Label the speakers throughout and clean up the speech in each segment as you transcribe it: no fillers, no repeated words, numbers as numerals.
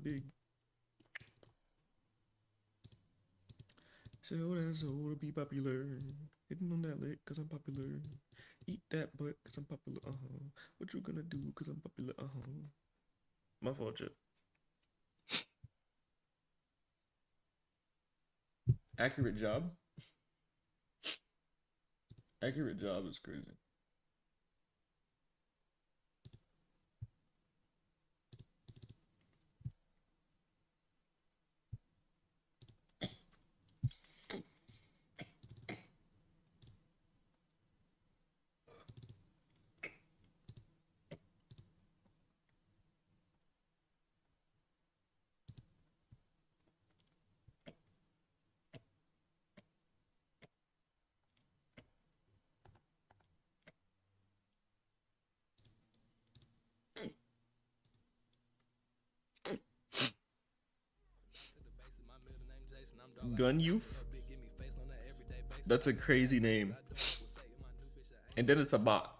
Speaker 1: big. Sell that soul to be popular. Hitting on that lick cause I'm popular. Eat that butt cause I'm popular. What you gonna do cause I'm popular? My fault, Chip. Accurate job. Accurate job is crazy. Gun Youth? That's a crazy name. And then it's a bot.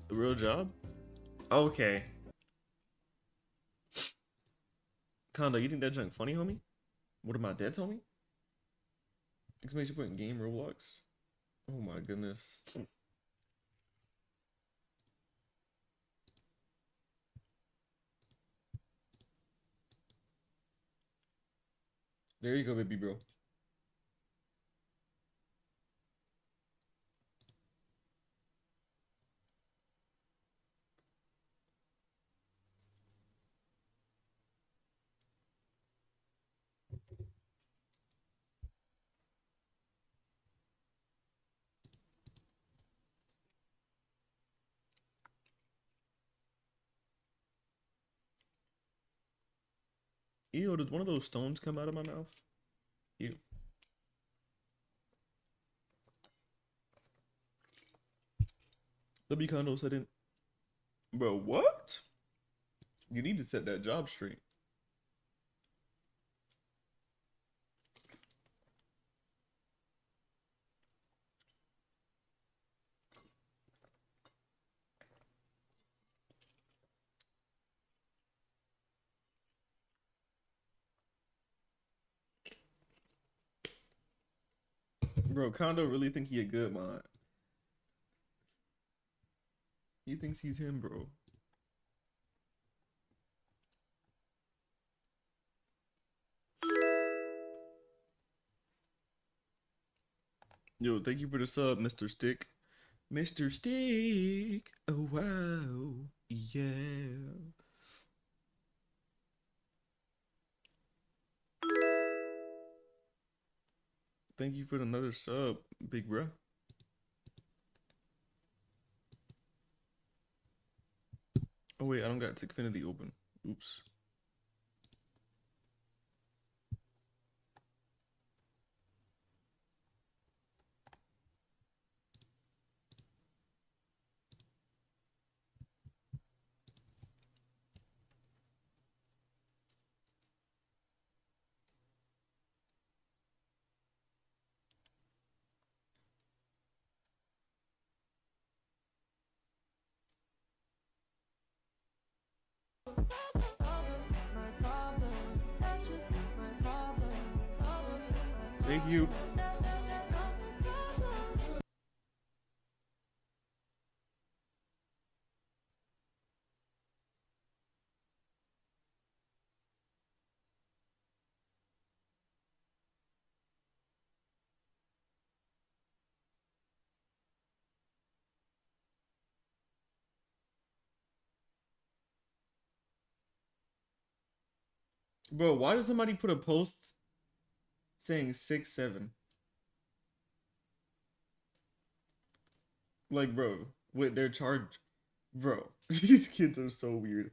Speaker 1: A real job? Okay. Kondo, you think that junk funny, homie? What am I dead, homie? Exclamation point game Roblox. Oh my goodness. There you go, baby bro. Ew, did one of those stones come out of my mouth? Ew. W Kondo said in. Bro, what? You need to set that job straight. Bro, Kondo really think he a good mod. He thinks he's him, bro. Yo, thank you for the sub, Mr. Stick. Mr. Stick. Oh, wow. Yeah. Thank you for another sub, big bruh. Oh, wait, I don't got Xfinity open. Oops. Thank you. Bro, why did somebody put a post saying 6'7"? Like, bro, with their charge, bro. These kids are so weird.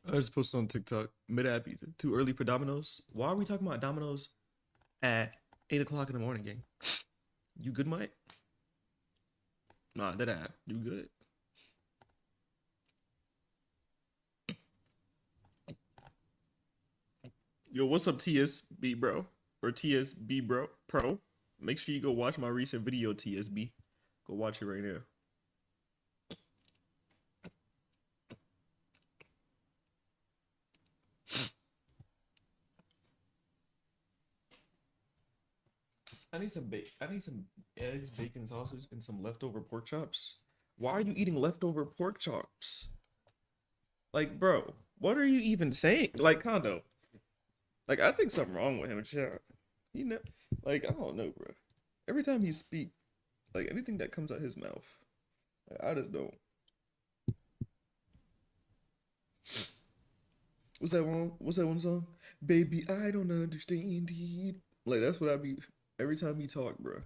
Speaker 1: I just posted on TikTok. Mid happy. Too early for Domino's. Why are we talking about Domino's at 8 o'clock in the morning, gang? You good, Mike? Nah, that app. You good? Yo, what's up, TSB bro? Or TSB bro pro? Make sure you go watch my recent video, TSB. Go watch it right now. I need some eggs, bacon, sausage, and some leftover pork chops. Why are you eating leftover pork chops? Like, bro, what are you even saying? Like, Kondo. Like, I think something wrong with him. Chat. He know, like, I don't know, bro. Every time he speak, like anything that comes out his mouth, like, I just don't. What's that one? What's that one song? Baby, I don't understand it. Like that's what I be every time he talk, bro.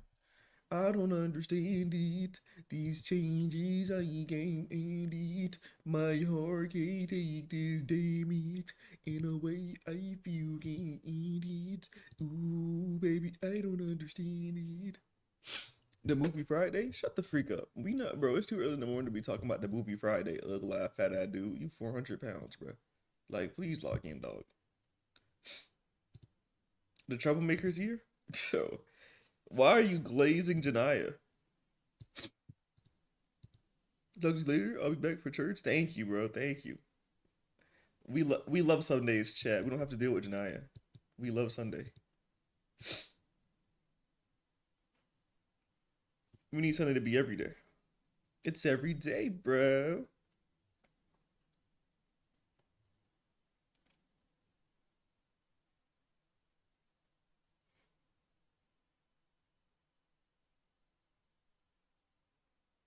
Speaker 1: I don't understand it. These changes I can't end it. My heart can't take this damage. In a way I feel can't end it. Ooh, baby, I don't understand it. The movie Friday? Shut the freak up. We not, bro. It's too early in the morning to be talking about the movie Friday. Ugh, laugh, fat ass dude. You 400 pounds, bro. Like, please log in, dog. The troublemaker's here? So, why are you glazing Janaya? Talk to you later. I'll be back for church. Thank you, bro. Thank you. We love Sundays, chat. We don't have to deal with Janaya. We love Sunday. We need Sunday to be every day. It's every day, bro.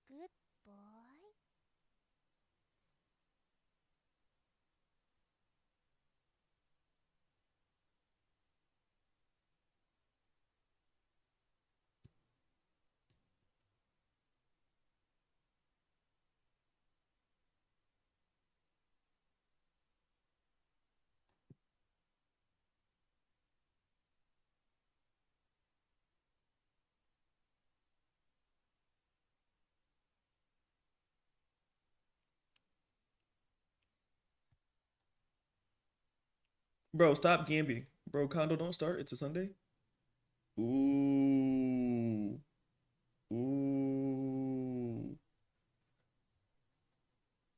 Speaker 2: Good boy.
Speaker 1: Bro, stop gambling. Bro, condo don't start. It's a Sunday. Ooh. Ooh.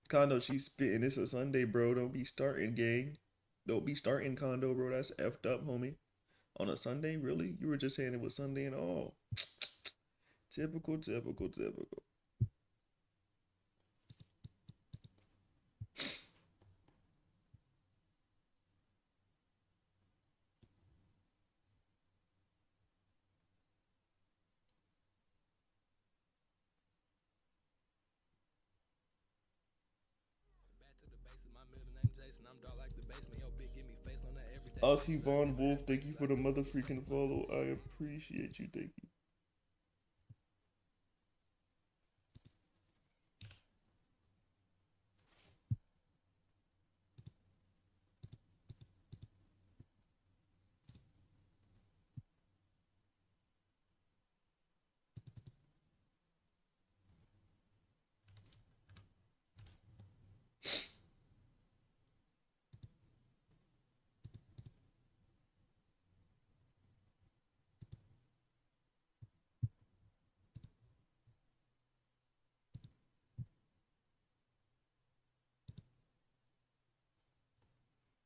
Speaker 1: Condo, she's spitting. It's a Sunday, bro. Don't be starting, gang. Don't be starting, Condo, bro. That's effed up, homie. On a Sunday, really? You were just saying it was Sunday and all. Typical, typical, typical. Aussie Von Wolf, thank you for the mother freaking follow. I appreciate you. Thank you.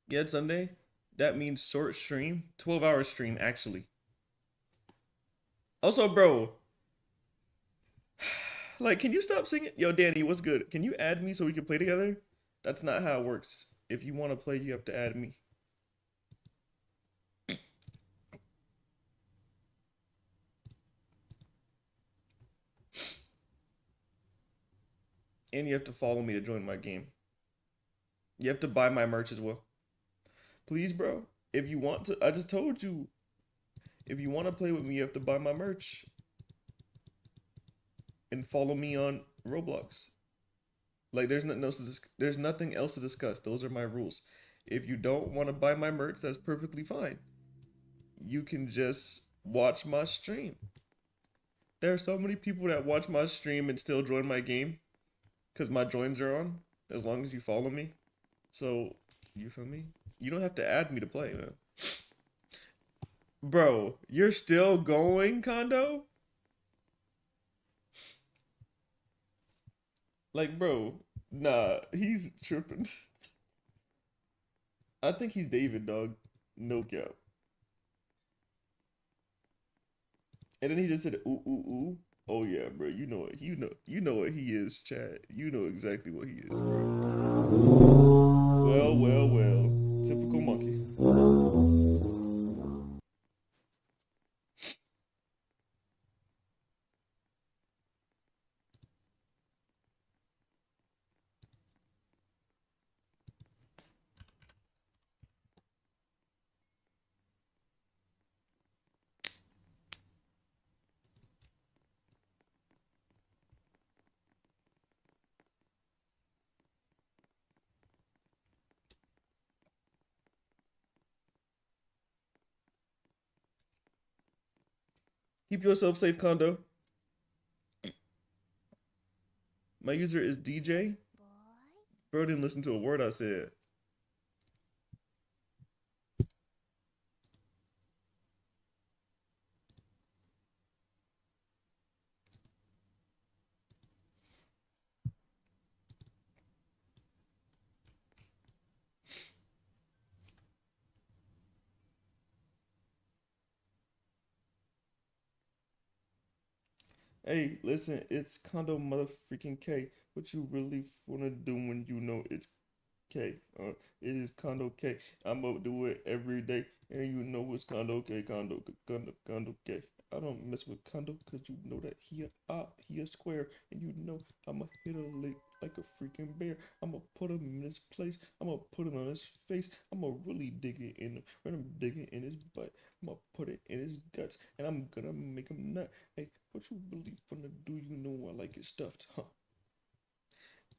Speaker 1: Yeah, it's Sunday. That means short stream, 12-hour stream actually. Also, bro, like, can you stop singing? Yo, Danny, what's good? Can you add me so we can play together? That's not how it works. If you want to play, you have to add me. And you have to follow me to join my game. You have to buy my merch as well. Please, bro. If you want to, I just told you. If you want to play with me, you have to buy my merch. And follow me on Roblox. Like, there's nothing else to there's nothing else to discuss. Those are my rules. If you don't want to buy my merch, that's perfectly fine. You can just watch my stream. There are so many people that watch my stream and still join my game because my joins are on, as long as you follow me. So, you feel me? You don't have to add me to play, man. Bro, you're still going, Kondo? Like, bro, nah, he's tripping. I think he's David, dog. No cap. And then he just said, ooh, ooh, ooh. Oh yeah, bro. You know it. You know what he is, Chad. You know exactly what he is, bro. Well, well, well. Typical monkey. Keep yourself safe, Kondo. My user is DJ.
Speaker 2: Boy.
Speaker 1: Bro didn't listen to a word I said. Hey, listen, it's Kondo mother freaking K. What you really wanna do when you know it's K? It is Kondo K. I'ma do it every day, and you know it's Kondo K, Kondo K. I don't mess with Kondo because you know that he a square, and you know I'ma hit a lick like a freaking bear. I'ma put him in his place. I'ma put him on his face. I'ma really dig it in him. When I'm digging in his butt, I'ma put it in his guts, and I'm gonna make him nut. Hey, what you really finna do? You know I like it stuffed, huh?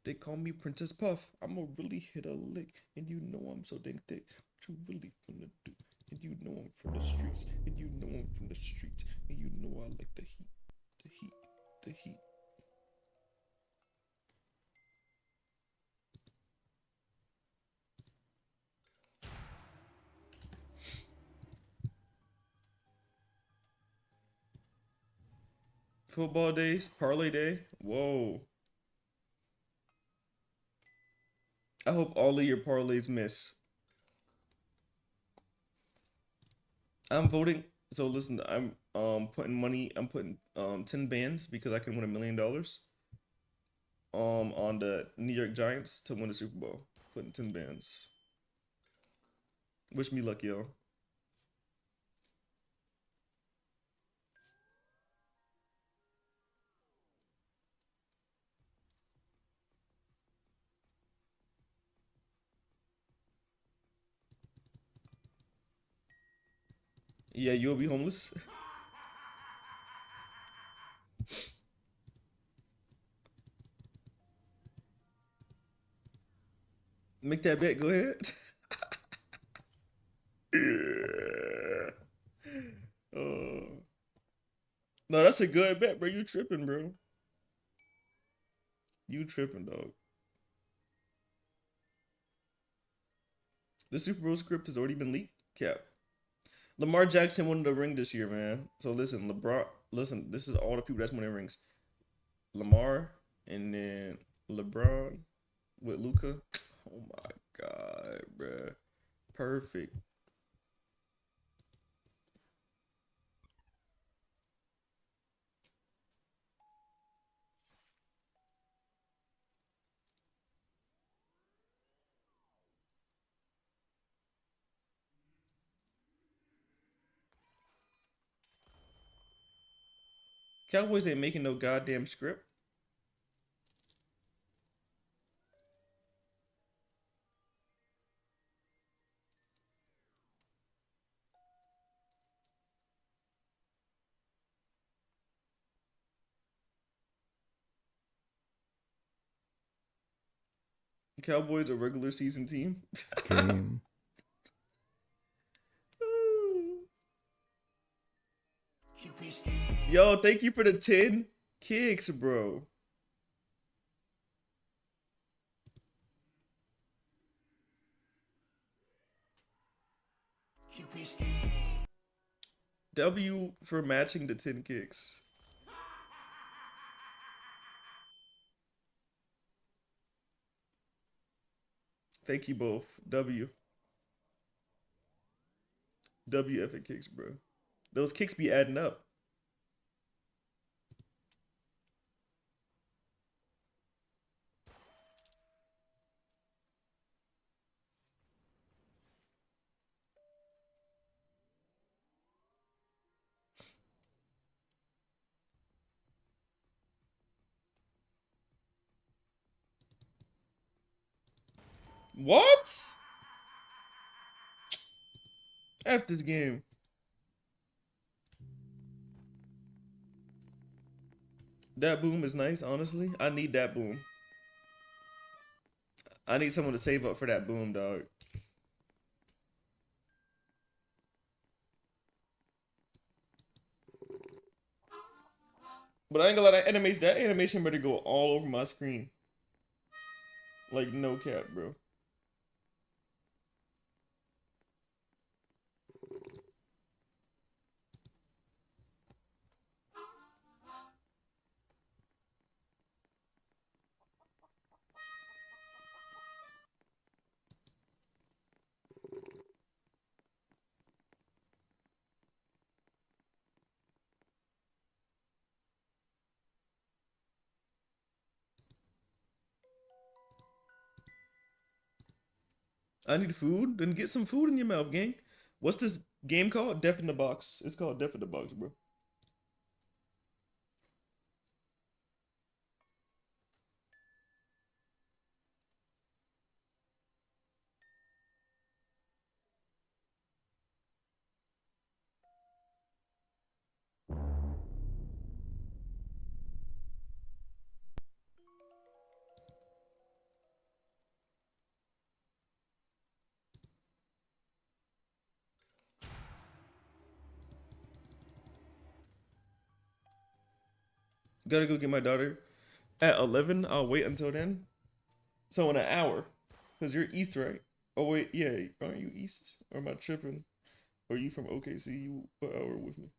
Speaker 1: They call me Princess Puff. I'ma really hit a lick, and you know I'm so dang thick. What you really finna do? And you know I'm from the streets, and you know I'm from the streets, and you know I like the heat, the heat, the heat. Football days, parlay day. Whoa. I hope all of your parlays miss. I'm voting. So listen, I'm putting money. I'm putting 10 bands because I can win $1 million. On the New York Giants to win the Super Bowl. Putting 10 bands. Wish me luck, yo. Yeah, you'll be homeless. Make that bet. Go ahead. Oh. No, that's a good bet, bro. You tripping, bro. You tripping, dog. The Super Bowl script has already been leaked. Cap. Lamar Jackson won the ring this year, man. So listen, LeBron. Listen, this is all the people that's winning rings. Lamar and then LeBron with Luca. Oh my god, bro. Perfect. Cowboys ain't making no goddamn script. Cowboys a regular season team.
Speaker 3: Game.
Speaker 1: Yo, thank you for the 10 kicks, bro. W for matching the 10 kicks. Thank you both. W. WF kicks, bro. Those kicks be adding up. What? F this game. That boom is nice, honestly. I need that boom. I need someone to save up for that boom, dog. But I ain't gonna lie, that animation better go all over my screen. Like, no cap, bro. I need food. Then get some food in your mouth, gang. What's this game called? Death in the Box. It's called Death in the Box, bro. Gotta go get my daughter at 11. I'll wait until then. So in an hour. Because you're East, right? Oh, wait. Yeah. Aren't you East? Or am I tripping? Or are you from OKC? You an hour with me.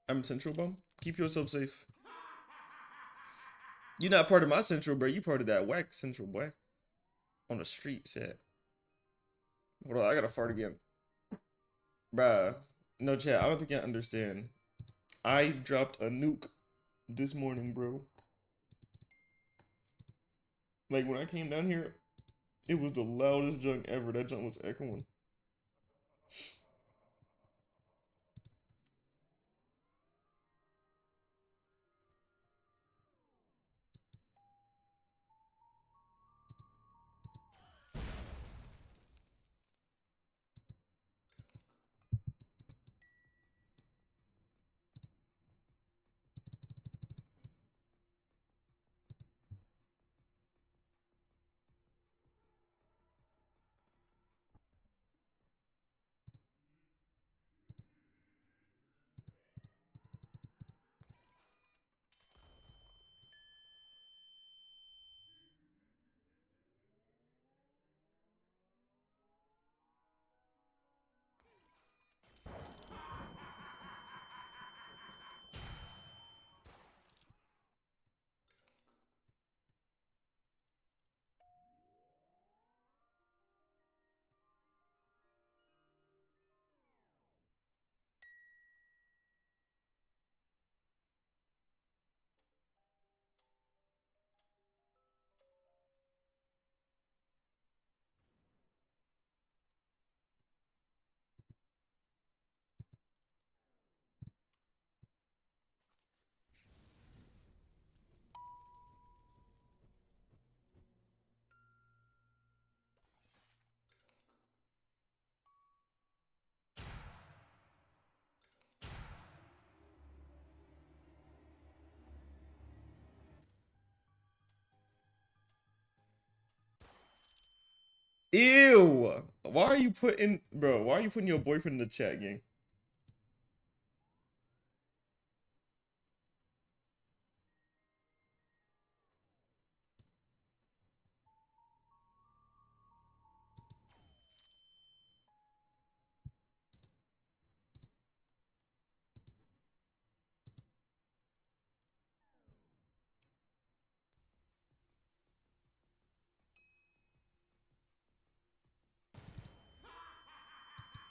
Speaker 1: I'm Central Bum. Keep yourself safe. You not part of my central, bro. You part of that whack central, boy. On the street set. Hold on, I gotta fart again. Bruh. No chat, I don't think you understand. I dropped a nuke this morning, bro. Like when I came down here, it was the loudest junk ever. That junk was echoing. Ew! Why are you putting, bro? Why are you putting your boyfriend in the chat, gang?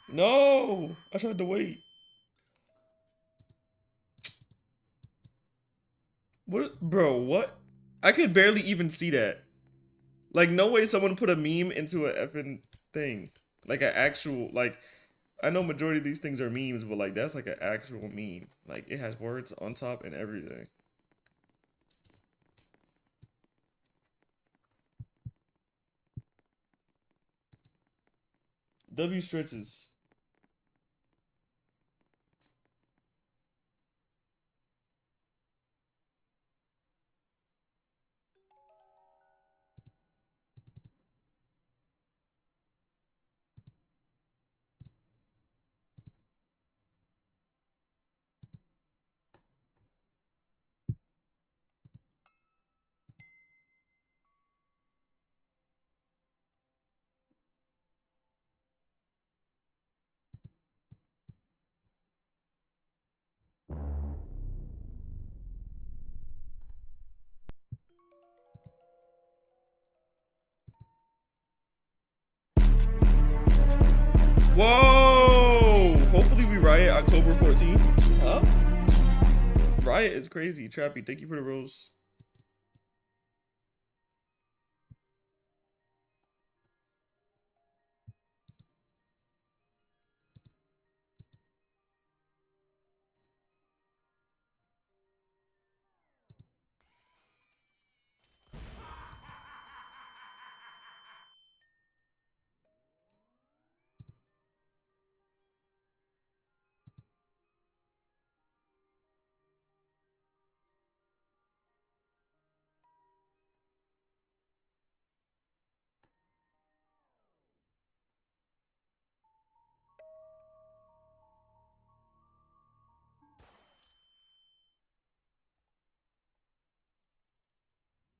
Speaker 1: No! I tried to wait. What, bro? What? I could barely even see that. Like, no way someone put a meme into a effing thing. Like an actual, like, I know majority of these things are memes, but like that's like an actual meme. Like it has words on top and everything. W stretches. Whoa! Hopefully we riot October 14th. Huh? Riot is crazy. Trappy, thank you for the rose.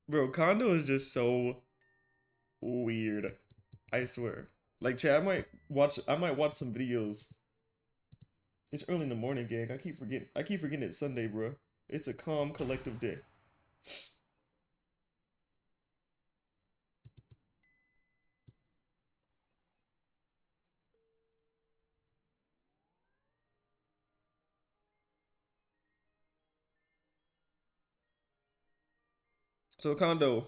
Speaker 1: Bro, Condo is just so weird. I swear. Like, Chad, I might watch some videos. It's early in the morning, gang. I keep forgetting it's Sunday, bro. It's a calm, collective day. So Kondo,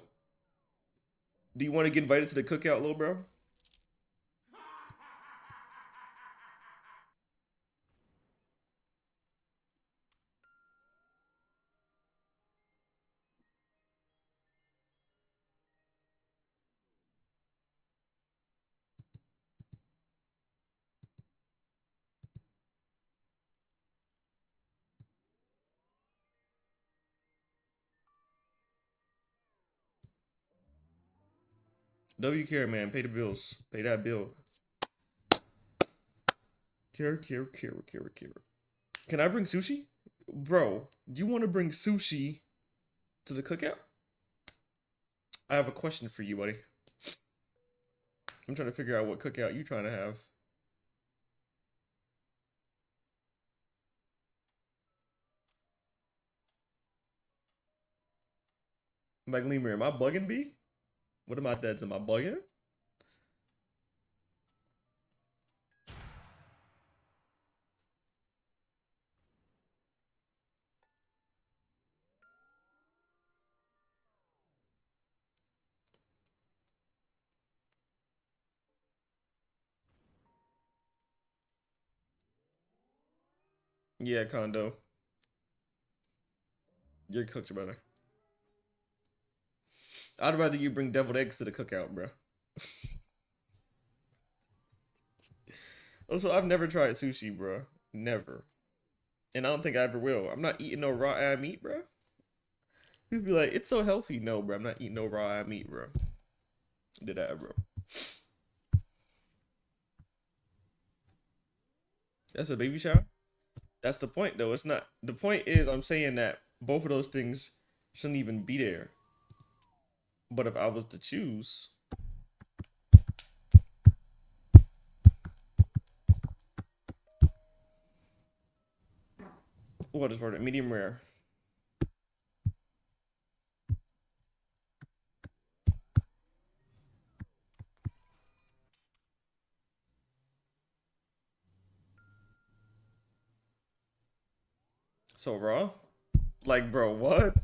Speaker 1: do you want to get invited to the cookout, little bro? W care, man. Pay the bills. Pay that bill. Care. Can I bring sushi? Bro, do you want to bring sushi to the cookout? I have a question for you, buddy. I'm trying to figure out what cookout you trying to have. Like, Lemur, am I bugging, B? What am I dead? Am I bugging? Yeah, Kondo. Your cook's brother. I'd rather you bring deviled eggs to the cookout, bro. Also, I've never tried sushi, bro. Never. And I don't think I ever will. I'm not eating no raw meat, bro. People be like, it's so healthy. No, bro. I'm not eating no raw meat, bro. Did that, bro. That's a baby shower? That's the point, though. It's not. The point is, I'm saying that both of those things shouldn't even be there. But if I was to choose, what is it? Medium rare. So raw? Like, bro, what?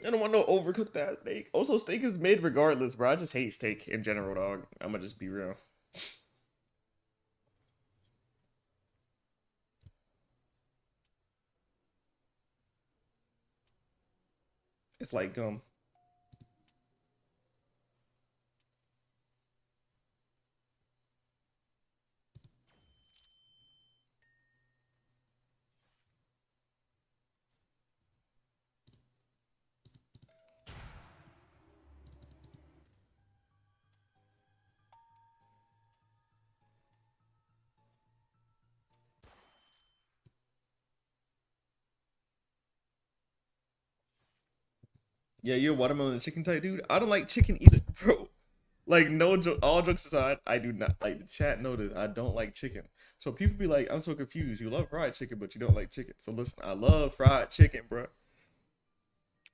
Speaker 1: I don't want no overcooked that steak. Also, steak is made regardless, bro. I just hate steak in general, dog. I'ma just be real. It's like gum. Yeah, you're a watermelon and chicken type dude. I don't like chicken either, bro. Like, no joke. All jokes aside, I do not like the chat noted. I don't like chicken. So people be like, I'm so confused. You love fried chicken, but you don't like chicken. So listen, I love fried chicken, bro.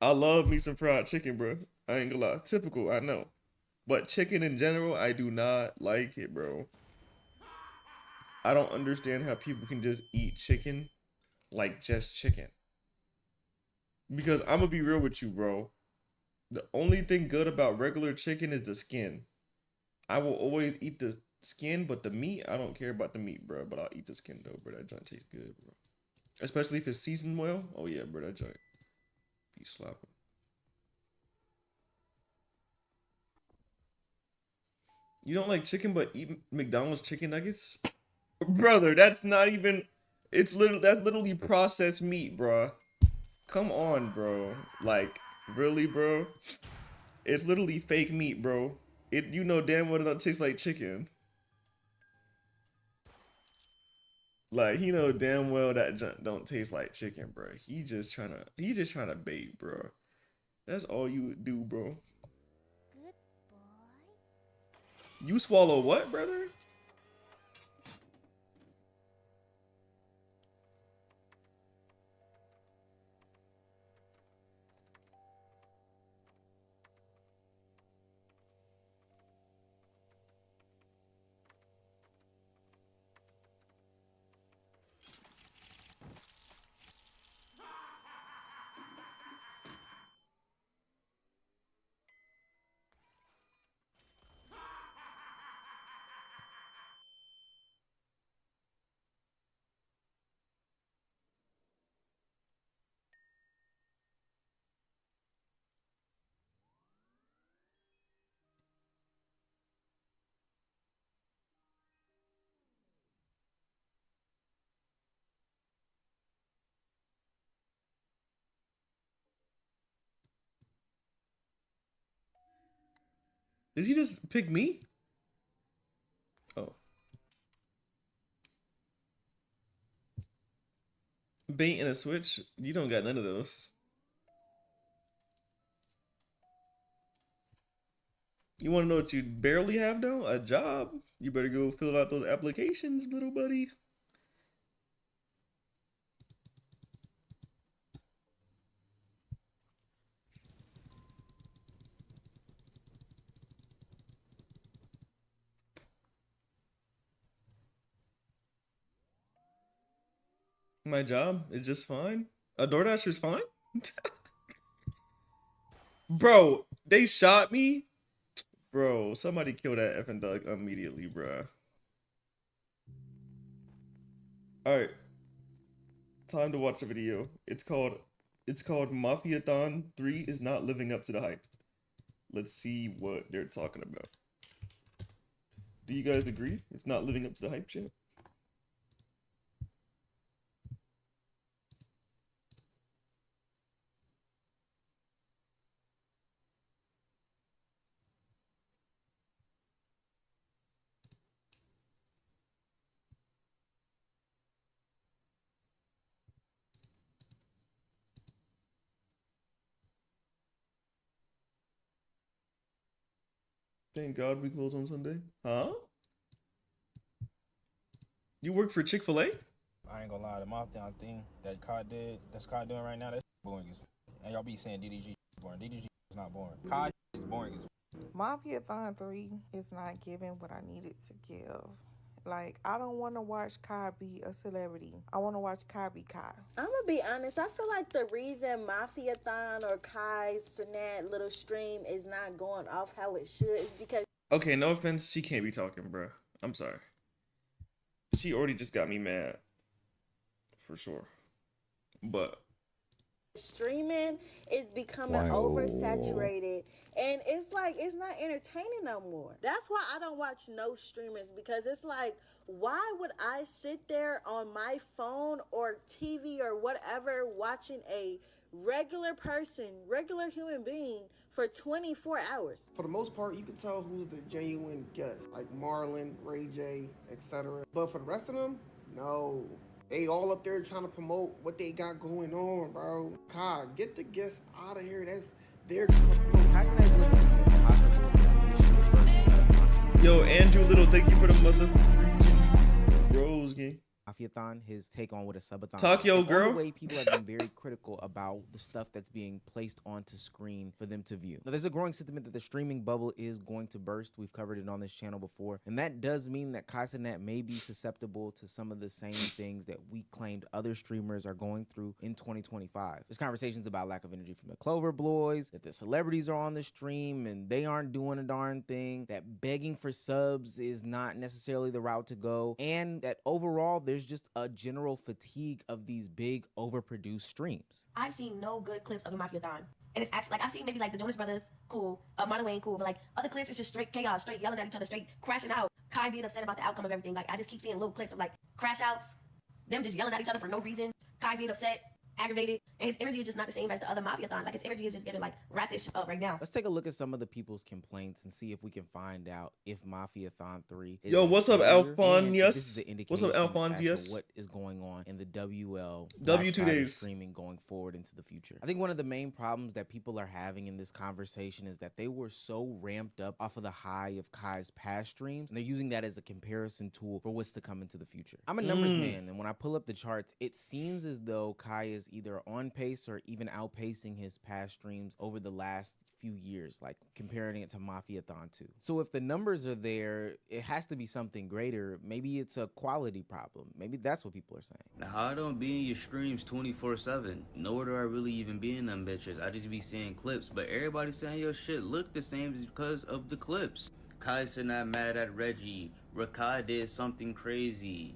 Speaker 1: I love me some fried chicken, bro. I ain't gonna lie. Typical, I know. But chicken in general, I do not like it, bro. I don't understand how people can just eat chicken like just chicken. Because I'm gonna be real with you, bro. The only thing good about regular chicken is the skin. I will always eat the skin, but the meat, I don't care about the meat, bro. But I'll eat the skin though, bro. That joint tastes good, bro. Especially if it's seasoned well. Oh yeah, bro. That joint be slapping. You don't like chicken, but eat McDonald's chicken nuggets, brother. That's not even. It's literally that's literally processed meat, bro. Come on, bro. Like really, bro. It's literally fake meat, bro. It you know damn well it don't taste like chicken. Like he know damn well that junk don't taste like chicken, bro. He just trying to bait, bro. That's all you would do, bro.
Speaker 2: Good boy.
Speaker 1: You swallow what, brother? Did he just pick me? Oh. Bait and a switch? You don't got none of those. You want to know what you barely have though? A job. You better go fill out those applications, little buddy. My job is just fine. A DoorDasher's fine? Bro, they shot me? Bro, somebody kill that effing dog immediately, bro. Alright. Time to watch a video. It's called Mafiathon 3 is not living up to the hype. Let's see what they're talking about. Do you guys agree? It's not living up to the hype, chat? Thank God we close on Sunday. Huh? You work for Chick-fil-A?
Speaker 3: I ain't gonna lie, the Mafia thing that that's Kai doing right now, that's boring as and y'all be saying DDG is boring. DDG is not boring. Kai is boring as
Speaker 4: Mafiathon 3 is not giving what I needed to give. Like, I don't want to watch Kai be a celebrity. I want to watch Kai be Kai.
Speaker 5: I'm gonna be honest. I feel like the reason Mafiathon or Kai's Sinat little stream is not going off how it should is because.
Speaker 1: Okay, no offense, she can't be talking, bro. I'm sorry. She already just got me mad. For sure. But
Speaker 5: Streaming is becoming oversaturated, and it's like it's not entertaining no more. That's why I don't watch no streamers, because it's like, why would I sit there on my phone or TV or whatever watching a regular person, regular human being for 24 hours?
Speaker 6: For the most part, you can tell who's the genuine guest, like Marlon, Ray J, etc. But for the rest of them, no. They all up there trying to promote what they got going on, bro. God, get the guests out of here. That's their
Speaker 1: yo, Andrew Little, thank you for the mother Rose game.
Speaker 7: Mafiathon, his take on what a subathon.
Speaker 1: Talk, yo, girl.
Speaker 7: The way people have been very critical about the stuff that's being placed onto screen for them to view. Now, there's a growing sentiment that the streaming bubble is going to burst. We've covered it on this channel before, and that does mean that Kaizenat may be susceptible to some of the same things that we claimed other streamers are going through in 2025. There's conversations about lack of energy from the Clover Boys, that the celebrities are on the stream and they aren't doing a darn thing, that begging for subs is not necessarily the route to go, and that overall there's just a general fatigue of these big overproduced streams.
Speaker 8: I've seen no good clips of a Mafiathon. And it's actually like I've seen maybe like the Jonas Brothers, cool, Marlon Wayne, cool, but like other clips it's just straight chaos, straight yelling at each other, straight crashing out, Kai being upset about the outcome of everything. Like I just keep seeing little clips of like crash outs, them just yelling at each other for no reason, Kai being upset, aggravated, and his energy is just not the same as the other Mafiathons. Like his energy is just getting like wrap this up right now.
Speaker 7: Let's take a look at some of the people's complaints and see if we can find out if Mafiathon 3 is
Speaker 1: yo, what's up, Alphon? Yes.
Speaker 7: What's
Speaker 1: up, Alphon? Yes.
Speaker 7: What is going on in the
Speaker 1: W2 days
Speaker 7: streaming going forward into the future? I think one of the main problems that people are having in this conversation is that they were so ramped up off of the high of Kai's past streams, and they're using that as a comparison tool for what's to come into the future. I'm a numbers man, and when I pull up the charts, it seems as though Kai is either on pace or even outpacing his past streams over the last few years, like comparing it to Mafiathon 2. So if the numbers are there, it has to be something greater. Maybe it's a quality problem. Maybe that's what people are saying.
Speaker 9: Now, I don't be in your streams 24/7. Nowhere do I really even be in them bitches. I just be seeing clips, but everybody saying your shit look the same because of the clips. Kai's not mad at Reggie. Rakai did something crazy.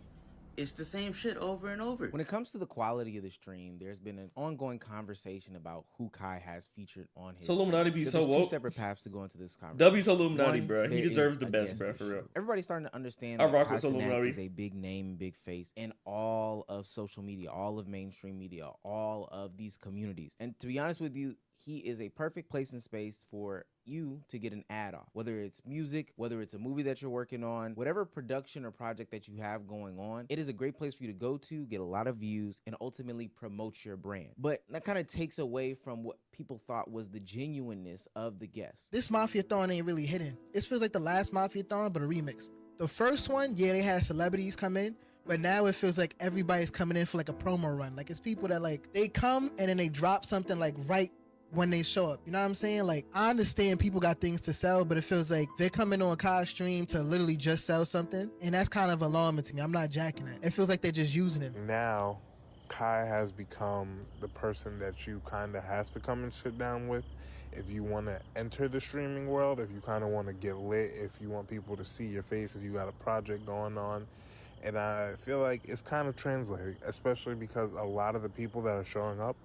Speaker 9: It's the same shit over and over.
Speaker 7: When it comes to the quality of the stream, there's been an ongoing conversation about who Kai has featured on his
Speaker 1: So Illuminati be so
Speaker 7: There's
Speaker 1: woke.
Speaker 7: two separate paths to go into this conversation.
Speaker 1: W's Illuminati,
Speaker 7: One,
Speaker 1: bro. He
Speaker 7: there
Speaker 1: deserves
Speaker 7: is
Speaker 1: the
Speaker 7: a
Speaker 1: best,
Speaker 7: guest
Speaker 1: bro, for
Speaker 7: issue.
Speaker 1: real.
Speaker 7: Everybody's starting to understand
Speaker 1: I
Speaker 7: that
Speaker 1: rock with
Speaker 7: Kai Cenat
Speaker 1: Illuminati.
Speaker 7: is a big name, big face in all of social media, all of mainstream media, all of these communities. And to be honest with you, he is a perfect place and space for you to get an ad off, whether it's music, whether it's a movie that you're working on, whatever production or project that you have going on. It is a great place for you to go to, get a lot of views, and ultimately promote your brand. But that kind of takes away from what people thought was the genuineness of the guests.
Speaker 10: This Mafia-thon ain't really hidden. It feels like the last Mafia-thon, but a remix. The first one, yeah, they had celebrities come in, but now it feels like everybody's coming in for like a promo run. Like, it's people that like, they come and then they drop something like right when they show up. You know what I'm saying? Like, I understand people got things to sell, but it feels like they're coming on Kai's stream to literally just sell something. And that's kind of alarming to me. I'm not jacking it. It feels like they're just using it.
Speaker 11: Now, Kai has become the person that you kind of have to come and sit down with if you want to enter the streaming world, if you kind of want to get lit, if you want people to see your face, if you got a project going on. And I feel like it's kind of translating, especially because a lot of the people that are showing up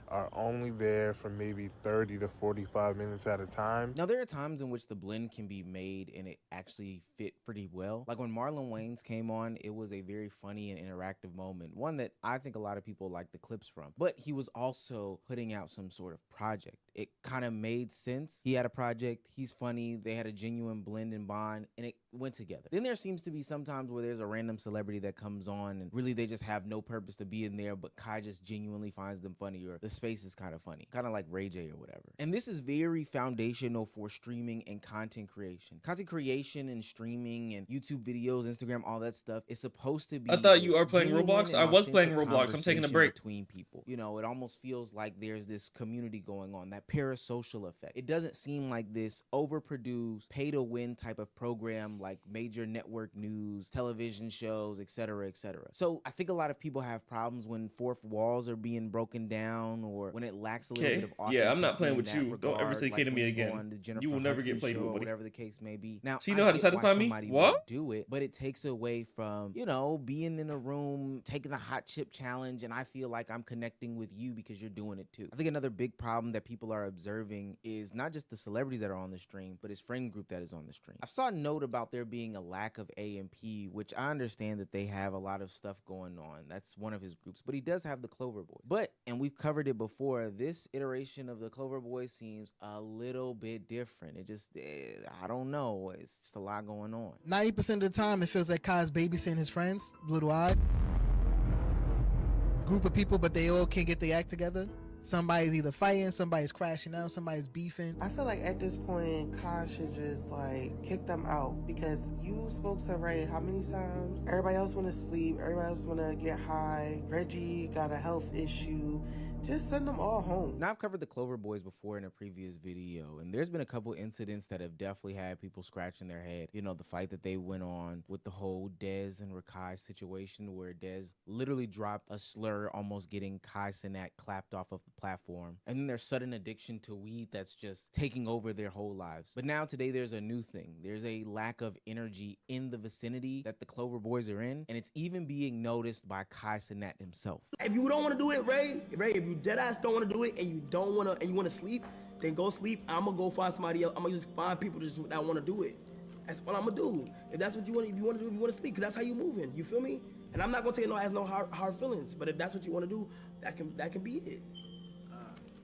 Speaker 11: are only there for maybe 30 to 45 minutes at a time.
Speaker 7: Now, there are times in which the blend can be made and it actually fit pretty well. Like when Marlon Wayans came on, it was a very funny and interactive moment, one that I think a lot of people like the clips from. But he was also putting out some sort of project. It kind of made sense. He had a project, he's funny, they had a genuine blend and bond, and it went together. Then there seems to be sometimes where there's a random celebrity that comes on and really they just have no purpose to be in there, but Kai just genuinely finds them funny, or the space is kind of funny, kind of like Ray J or whatever. And this is very foundational for streaming and content creation. Content creation and streaming and YouTube videos, Instagram, all that stuff is supposed to be.
Speaker 1: I thought you are playing Roblox. I was playing Roblox. I'm taking a break.
Speaker 7: Between people, you know, it almost feels like there's this community going on, that parasocial effect. It doesn't seem like this overproduced, pay to win type of program like major network news, television shows, etc., etc. So I think a lot of people have problems when fourth walls are being broken down, or when it lacks a little bit of authenticity.
Speaker 1: Yeah, I'm not playing with you.
Speaker 7: Regard,
Speaker 1: Don't ever say
Speaker 7: like
Speaker 1: K to me again. You will never get played with, buddy.
Speaker 7: Whatever the case may be. Now,
Speaker 1: so you know how to satisfy me? What?
Speaker 7: Do it, but it takes away from, you know, being in a room, taking the hot chip challenge, and I feel like I'm connecting with you because you're doing it too. I think another big problem that people are observing is not just the celebrities that are on the stream, but his friend group that is on the stream. I saw a note about there being a lack of A&P, which I understand that they have a lot of stuff going on. That's one of his groups, but he does have the Clover Boys. But, and we've covered it before, this iteration of the Clover Boys seems a little bit different. It just, I don't know. It's just a lot going on.
Speaker 10: 90% of the time, it feels like Kai's babysitting his friends, little odd. Group of people, but they all can't get their act together. Somebody's either fighting, somebody's crashing out, somebody's beefing.
Speaker 6: I feel like at this point, Kai should just like kick them out, because you spoke to Ray how many times? Everybody else want to sleep, everybody else want to get high. Reggie got a health issue. Just send them all home.
Speaker 7: Now, I've covered the Clover Boys before in a previous video, and there's been a couple incidents that have definitely had people scratching their head. You know, the fight that they went on with the whole Dez and Rakai situation, where Dez literally dropped a slur, almost getting Kai Cenat clapped off of the platform. And then their sudden addiction to weed that's just taking over their whole lives. But now today there's a new thing. There's a lack of energy in the vicinity that the Clover Boys are in, and it's even being noticed by Kai Cenat himself.
Speaker 12: If you don't want to do it, Ray, if you dead ass don't want to do it, and you don't want to, and you want to sleep, then go sleep. I'm gonna go find somebody else. I'm gonna just find people that want to do it. That's what I'm gonna do. If that's what you want, if you want to do, if you want to sleep, because that's how you moving. You feel me? And I'm not gonna take no hard feelings. But if that's what you want to do, that can be it.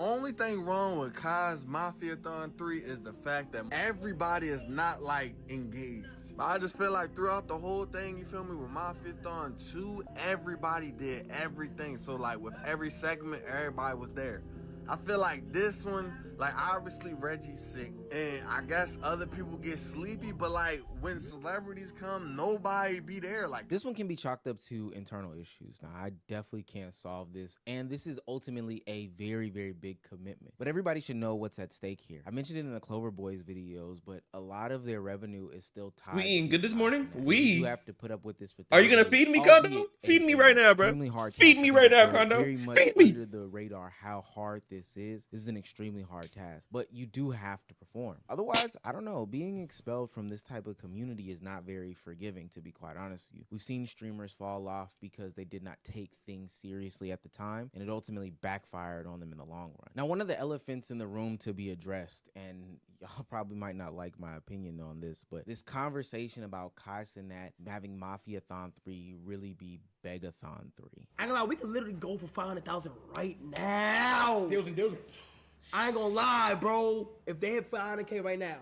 Speaker 13: Only thing wrong with Kai's Mafia-thon 3 is the fact that everybody is not like engaged. But I just feel like throughout the whole thing, you feel me, with Mafia-thon 2, everybody did everything. So like with every segment, everybody was there. I feel like this one, like obviously Reggie's sick, and I guess other people get sleepy, but like when celebrities come, nobody be there. Like
Speaker 7: this one can be chalked up to internal issues. Now, I definitely can't solve this, and this is ultimately a very, very big commitment. But everybody should know what's at stake here. I mentioned it in the Clover Boys videos, but a lot of their revenue is still tied.
Speaker 1: We eating good this morning?
Speaker 7: You have to put up with this for 30
Speaker 1: Are you gonna feed me, Kondo? Feed me right now, bro. Feed me right now, Kondo. Feed me.
Speaker 7: Under the radar, how hard this is. This is an extremely hard task, but you do have to perform. Otherwise, I don't know, being expelled from this type of community is not very forgiving, to be quite honest with you. We've seen streamers fall off because they did not take things seriously at the time, and it ultimately backfired on them in the long run. Now, one of the elephants in the room to be addressed, and y'all probably might not like my opinion on this, but this conversation about Kai Cenat having Mafia-thon 3 really be Begathon 3.
Speaker 12: I ain't gonna lie, we can literally go for 500,000 right now.
Speaker 3: Steals and deals.
Speaker 12: I ain't gonna lie, bro. If they hit 500K right now,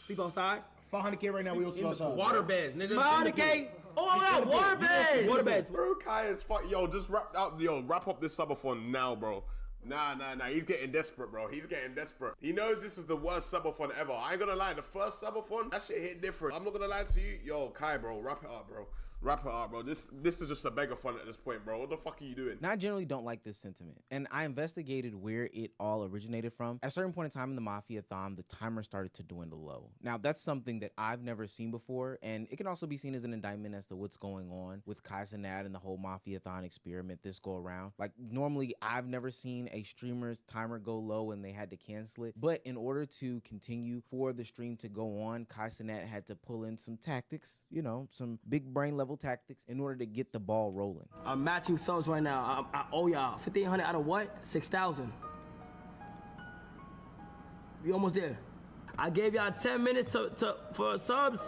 Speaker 12: sleep outside.
Speaker 14: 500K right now, we will sleep outside.
Speaker 3: Water beds, nigga.
Speaker 12: 500K. Oh my God, water beds. Water beds.
Speaker 15: Bro, Kai is fuck. Yo, just wrap up this subathon now, bro. Nah. He's getting desperate, bro. He's getting desperate. He knows this is the worst subathon ever. I ain't gonna lie. The first subathon, that shit hit different. I'm not gonna lie to you. Yo, Kai, bro, wrap it up, bro. Wrap it up, bro. This is just a beggar fun at this point, bro. What the fuck are you doing?
Speaker 7: Now, I generally don't like this sentiment, and I investigated where it all originated from. At a certain point in time in the Mafia-thon, the timer started to dwindle low. Now, that's something that I've never seen before, and it can also be seen as an indictment as to what's going on with Kai Cenat and the whole Mafia-thon experiment this go around. Like, normally, I've never seen a streamer's timer go low and they had to cancel it, but in order to continue for the stream to go on, Kai Cenat had to pull in some tactics, you know, some big brain level tactics in order to get the ball rolling.
Speaker 12: I'm matching subs right now. I owe y'all 1,500 out of what? 6,000. We almost there. I gave y'all 10 minutes for subs,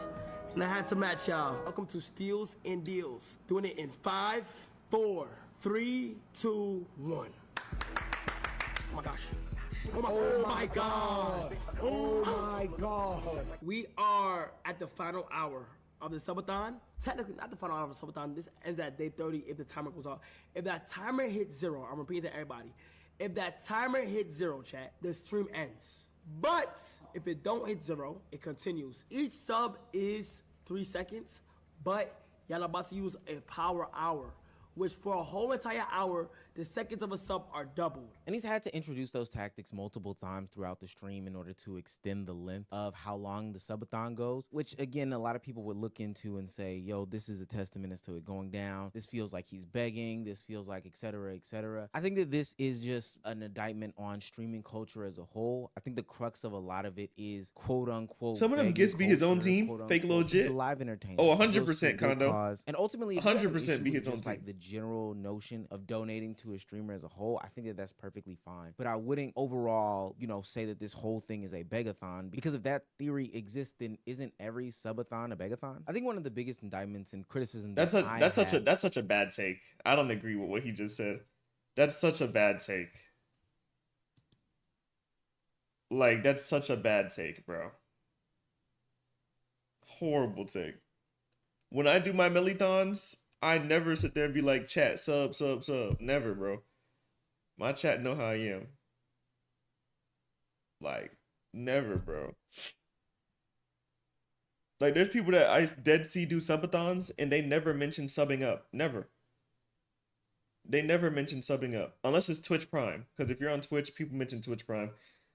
Speaker 12: and I had to match y'all. Welcome to Steals and Deals. Doing it in 5, 4, 3, 2, 1. Oh my gosh. Oh my God. Oh my God. We are at the final hour of the subathon. Technically not the final hour of the subathon. This ends at day 30 if the timer goes off. If that timer hits 0, I'm repeating to everybody. If that timer hits 0, chat, the stream ends. But if it don't hit 0, it continues. Each sub is 3 seconds, but y'all about to use a power hour, which for a whole entire hour, the seconds of a sub are doubled.
Speaker 7: And he's had to introduce those tactics multiple times throughout the stream in order to extend the length of how long the subathon goes, which again, a lot of people would look into and say, yo, this is a testament as to it going down. This feels like he's begging. This feels like et cetera, et cetera. I think that this is just an indictment on streaming culture as a whole. I think the crux of a lot of it is quote unquote.
Speaker 1: Some of them gets be his own team, fake legit.
Speaker 7: Live entertainment.
Speaker 1: Oh, 100% Condo.
Speaker 7: And ultimately,
Speaker 1: 100% be his own team.
Speaker 7: Like the general notion of donating to a streamer as a whole, I think that that's perfectly fine. But I wouldn't overall, you know, say that this whole thing is a begathon, because if that theory exists, then isn't every subathon a begathon? I think one of the biggest indictments and criticism that's
Speaker 1: such a bad take. I don't agree with what he just said. That's such a bad take. Like, that's such a bad take, bro. Horrible take. When I do my Mellythons, I never sit there and be like, chat, sub. Never, bro. My chat know how I am. Like, never, bro. Like, there's people that I dead see do subathons, and they never mention subbing up. Never. They never mention subbing up. Unless it's Twitch Prime. Because if you're on Twitch, people mention Twitch Prime.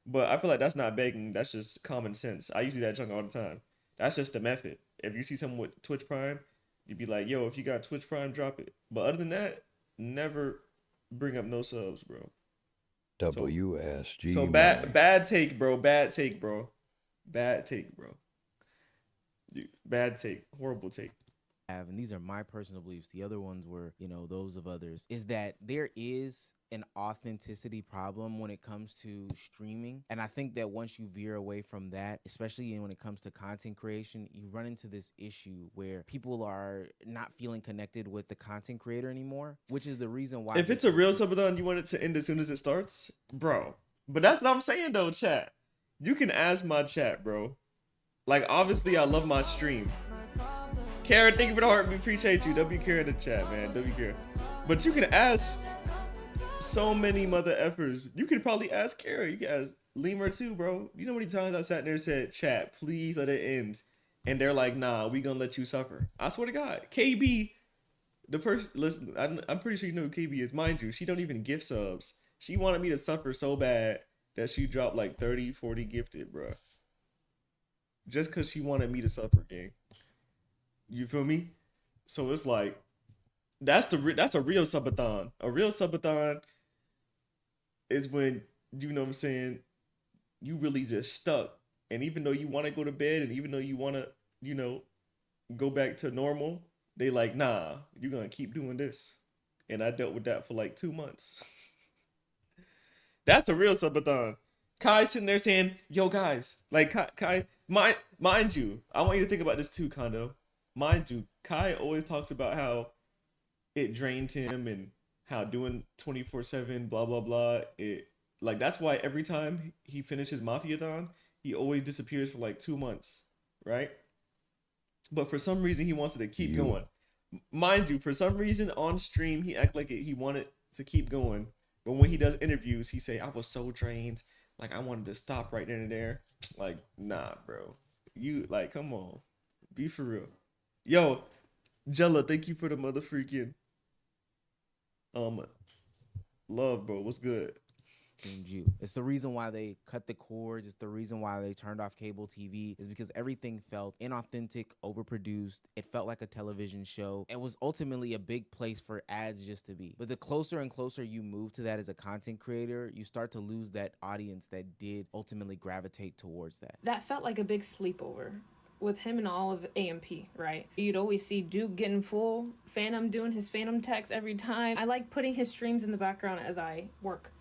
Speaker 1: But I feel like that's not begging. That's just common sense. I use that junk all the time. That's just the method. If you see someone with Twitch Prime, you'd be like, yo, if you got Twitch Prime, drop it. But other than that, never bring up no subs, bro.
Speaker 16: WSG.
Speaker 1: So bad take, bro. Bad take, bro. Bad take, bro. Dude, bad take. Horrible take.
Speaker 7: And these are my personal beliefs. The other ones were, you know, those of others, is that there is an authenticity problem when it comes to streaming. And I think that once you veer away from that, especially when it comes to content creation, you run into this issue where people are not feeling connected with the content creator anymore, which is the reason why.
Speaker 1: If it's a real subathon, you want it to end as soon as it starts? Bro. But that's what I'm saying, though, chat. You can ask my chat, bro. Like, obviously, I love my stream. Karen, thank you for the heart. We appreciate you. W Karen in the chat, man. W Karen. But you can ask so many mother effers. You can probably ask Karen. You can ask Lemur too, bro. You know how many times I sat there and said, chat, please let it end. And they're like, nah, we gonna let you suffer. I swear to God. KB, the person, listen, I'm pretty sure you know who KB is. Mind you, she don't even gift subs. She wanted me to suffer so bad that she dropped like 30, 40 gifted, bro. Just because she wanted me to suffer, gang. You feel me? So it's like, that's a real subathon. A real subathon is when, you know what I'm saying, you really just stuck. And even though you want to go to bed, and even though you want to, you know, go back to normal, they like, nah, you're going to keep doing this. And I dealt with that for like 2 months. That's a real subathon. Kai sitting there saying, yo, guys, like, Kai, mind you, I want you to think about this too, Kondo. Mind you, Kai always talks about how it drained him and how doing 24/7 blah blah blah, it Like that's why every time he finishes Mafiathon, he always disappears for like 2 months, right? But for some reason he wanted to keep going. Mind you, for some reason on stream he act like he wanted to keep going, but when he does interviews he say I was so drained, like I wanted to stop right then and there. Like nah, bro, you like come on, be for real. Yo, Jella, thank you for the mother freaking love, bro. What's good?
Speaker 7: You. It's the reason why they cut the cords. It's the reason why they turned off cable TV, is because everything felt inauthentic, overproduced. It felt like a television show. It was ultimately a big place for ads just to be. But the closer and closer you move to that as a content creator, you start to lose that audience that did ultimately gravitate towards that.
Speaker 16: That felt like a big sleepover with him and all of AMP, right? You'd always see Duke getting full, Phantom doing his Phantom text every time. I like putting his streams in the background as I work.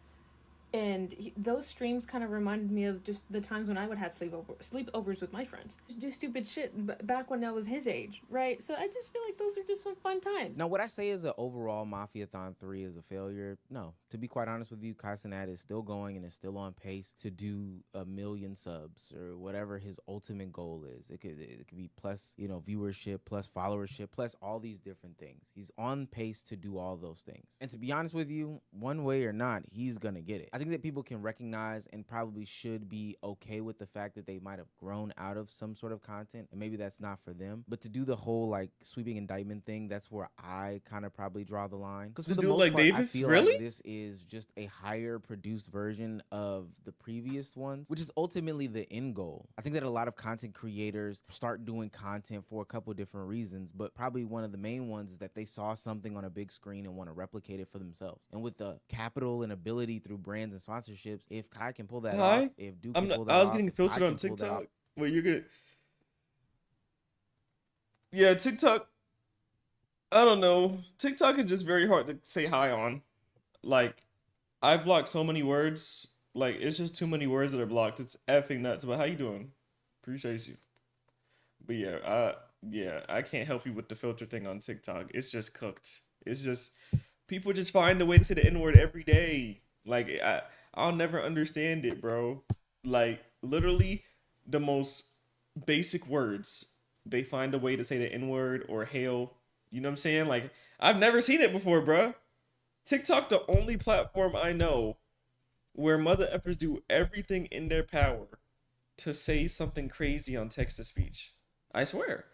Speaker 16: And those streams kind of reminded me of just the times when I would have sleepovers with my friends. Just do stupid shit back when I was his age, right? So I just feel like those are just some fun times.
Speaker 7: Now, would I say is an overall Mafiathon 3 is a failure? No. To be quite honest with you, Kai Cenat is still going and is still on pace to do 1 million subs or whatever his ultimate goal is. It could be plus, you know, viewership, plus followership, plus all these different things. He's on pace to do all those things. And to be honest with you, one way or not, he's gonna get it. I think that people can recognize and probably should be okay with the fact that they might have grown out of some sort of content and maybe that's not for them. But to do the whole like sweeping indictment thing, that's where I kind of probably draw the line. Because for the most part,
Speaker 1: Davis?
Speaker 7: I feel
Speaker 1: Really?
Speaker 7: like this is just a higher produced version of the previous ones, which is ultimately the end goal. I think that a lot of content creators start doing content for a couple different reasons, but probably one of the main ones is that they saw something on a big screen and want to replicate it for themselves. And with the capital and ability through brands and sponsorships, if Kai can pull that off, if Duke can pull that off,
Speaker 1: I was getting filtered on TikTok. Well, you're gonna, yeah, TikTok. I don't know. TikTok is just very hard to say hi on. Like, I've blocked so many words. Like, it's just too many words that are blocked. It's effing nuts. But how you doing? Appreciate you. But yeah, I can't help you with the filter thing on TikTok. It's just cooked. It's just people just find a way to say the N-word every day. Like, I'll never understand it, bro. Like, literally, the most basic words, they find a way to say the N-word or hell. You know what I'm saying? Like, I've never seen it before, bro. TikTok, the only platform I know where mother effers do everything in their power to say something crazy on text-to-speech. I swear.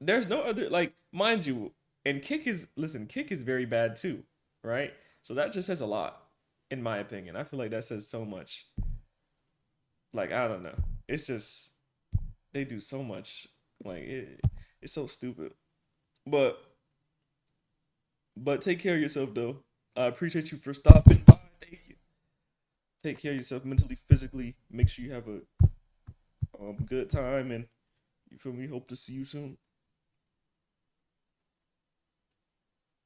Speaker 1: There's no other, like, mind you, and Kick is very bad too, right? So that just says a lot. In my opinion, I feel like that says so much. Like, I don't know. It's just, they do so much. Like, it's so stupid. But take care of yourself, though. I appreciate you for stopping by. Thank you. Take care of yourself mentally, physically. Make sure you have a good time. And, you feel me? Hope to see you soon.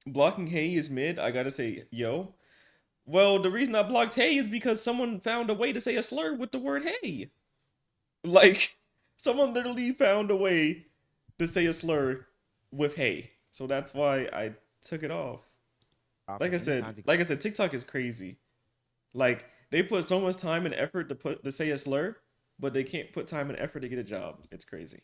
Speaker 1: Blocking Hey is mid. I gotta say, yo. Well, the reason I blocked hey is because someone found a way to say a slur with the word hey. Like, someone literally found a way to say a slur with hey. So that's why I took it off. Like I said, TikTok is crazy. Like, they put so much time and effort to say a slur, but they can't put time and effort to get a job. It's crazy.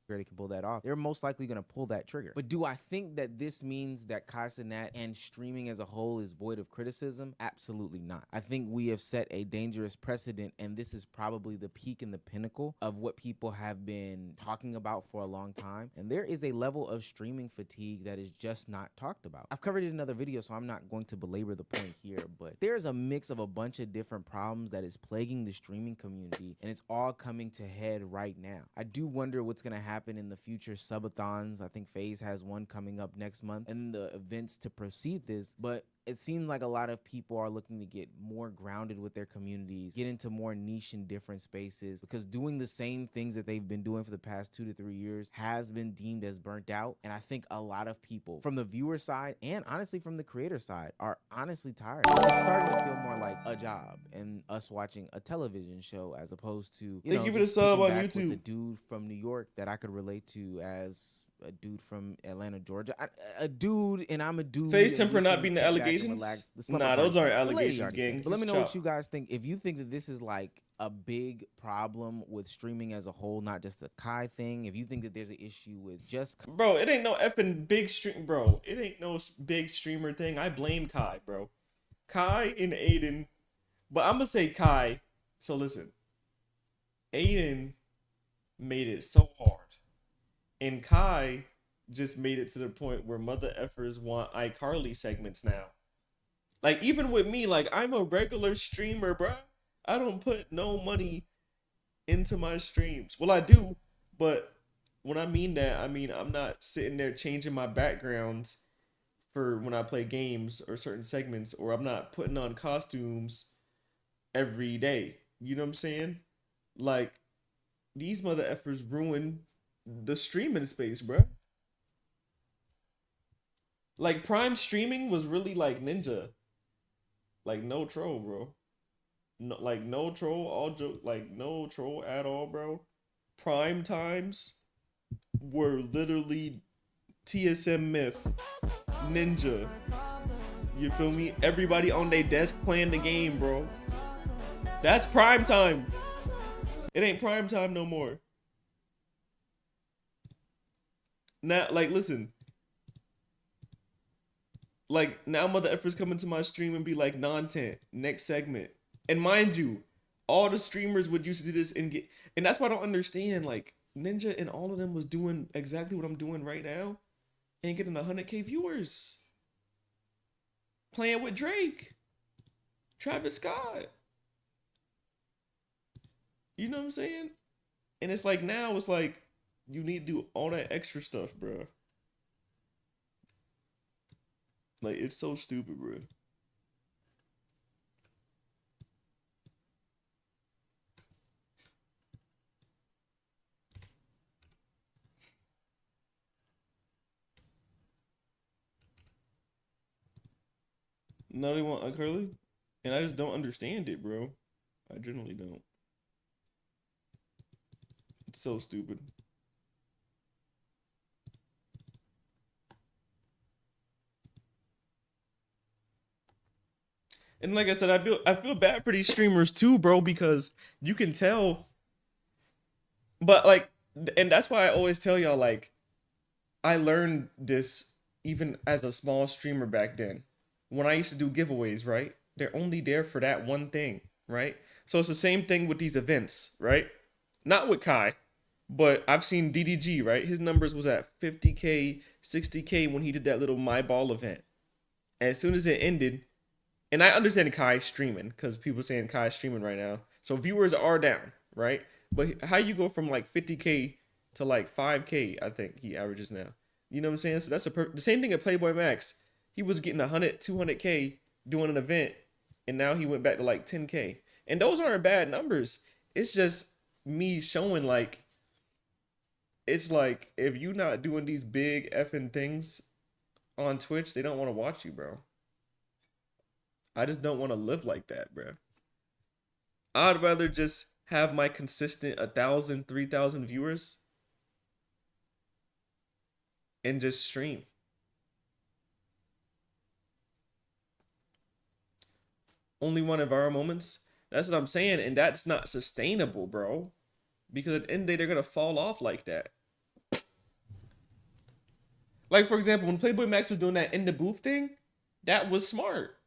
Speaker 7: They can pull that off. They're most likely going to pull that trigger. But do I think that this means that Kai Cenat and streaming as a whole is void of criticism? Absolutely not. I think we have set a dangerous precedent, and this is probably the peak and the pinnacle of what people have been talking about for a long time. And there is a level of streaming fatigue that is just not talked about. I've covered it in another video, so I'm not going to belabor the point here, but there's a mix of a bunch of different problems that is plaguing the streaming community, and it's all coming to head right now. I do wonder what's going to happen in the future subathons. I think FaZe has one coming up next month and the events to precede this, but it seems like a lot of people are looking to get more grounded with their communities, get into more niche and different spaces, because doing the same things that they've been doing for the past 2 to 3 years has been deemed as burnt out. And I think a lot of people from the viewer side and honestly from the creator side are honestly tired. It's starting to feel more like a job and us watching a television show as opposed to,
Speaker 1: Thank you for the sub on YouTube.
Speaker 7: with the dude from New York that I could relate to as a dude from Atlanta, Georgia. A dude, and I'm a dude.
Speaker 1: Face
Speaker 7: and
Speaker 1: temper
Speaker 7: we
Speaker 1: not
Speaker 7: can
Speaker 1: being the
Speaker 7: kick back and
Speaker 1: allegations.
Speaker 7: relax. The slumber
Speaker 1: Nah,
Speaker 7: party
Speaker 1: those aren't
Speaker 7: thing. The lady
Speaker 1: allegations,
Speaker 7: already said
Speaker 1: gang.
Speaker 7: it. But let
Speaker 1: He's
Speaker 7: me know
Speaker 1: chopped.
Speaker 7: what you guys think. If you think that this is like a big problem with streaming as a whole, not just the Kai thing. If you think that there's an issue with just
Speaker 1: bro, it ain't no effing big stream, bro. It ain't no big streamer thing. I blame Kai, bro. Kai and Aiden, but I'm gonna say Kai. So listen, Aiden made it so hard, and Kai just made it to the point where mother effers want iCarly segments now. Like even with me, like I'm a regular streamer, bro. I don't put no money into my streams. Well, I do, but when I mean that, I mean I'm not sitting there changing my backgrounds for when I play games or certain segments, or I'm not putting on costumes every day. You know what I'm saying? Like these mother effers ruin the streaming space, bro. Like Prime streaming was really like Ninja. Like no troll, bro. No, like no troll, all joke, like no troll at all, bro. Prime times were literally TSM Myth, Ninja. You feel me? Everybody on their desk playing the game, bro. That's prime time. It ain't prime time no more. Now, like, listen. Like, now mother effers come into my stream and be like, content, next segment. And mind you, all the streamers would used to do this and get, and that's why I don't understand, like, Ninja and all of them was doing exactly what I'm doing right now and getting 100K viewers. Playing with Drake, Travis Scott. You know what I'm saying? And it's like now it's like you need to do all that extra stuff, bro. Like it's so stupid, bro. No, they want iCarly, and I just don't understand it, bro. I generally don't. It's so stupid. And like I said, I feel bad for these streamers too, bro, because you can tell. But like, and that's why I always tell y'all, like, I learned this even as a small streamer back then. When I used to do giveaways, right? They're only there for that one thing, right? So it's the same thing with these events, right? Not with Kai, but I've seen DDG, right? His numbers was at 50K, 60K when he did that little My Ball event. And as soon as it ended, and I understand Kai streaming because people saying Kai streaming right now. So viewers are down, right? But how you go from like 50K to like 5K, I think he averages now. You know what I'm saying? So that's the same thing at Playboy Max. He was getting 100, 200K doing an event, and now he went back to like 10K. And those aren't bad numbers. It's just me showing like, it's like if you not doing these big effing things on Twitch, they don't want to watch you, bro. I just don't want to live like that, bro. I'd rather just have my consistent 1,000, 3,000 viewers and just stream. Only one of our moments. That's what I'm saying. And that's not sustainable, bro. Because at the end of the day, they're going to fall off like that. Like, for example, when Playboy Max was doing that in the booth thing, that was smart.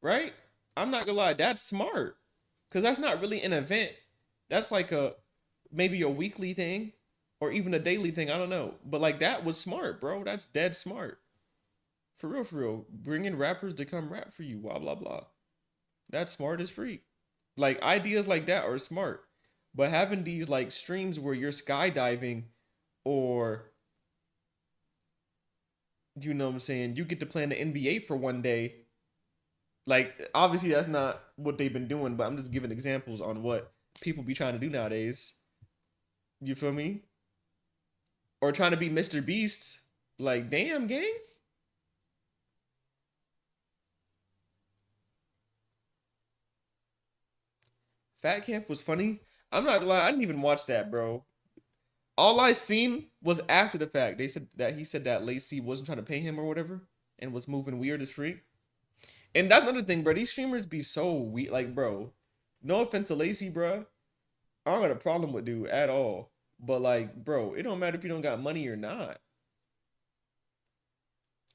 Speaker 1: Right? I'm not gonna lie, that's smart. Because that's not really an event. That's like maybe a weekly thing or even a daily thing. I don't know. But like that was smart, bro. That's dead smart. For real, for real. Bringing rappers to come rap for you, blah, blah, blah. That's smart as freak. Like ideas like that are smart. But having these like streams where you're skydiving or, you know what I'm saying, you get to play in the NBA for one day. Like, obviously, that's not what they've been doing, but I'm just giving examples on what people be trying to do nowadays. You feel me? Or trying to be Mr. Beast. Like, damn, gang. Fat Camp was funny. I'm not gonna lie, I didn't even watch that, bro. All I seen was after the fact. They said that he said that Lacey wasn't trying to pay him or whatever and was moving weird as freak. And that's another thing, bro. These streamers be so weird. Like, bro, no offense to Lacey, bro. I don't got a problem with dude at all. But like, bro, it don't matter if you don't got money or not.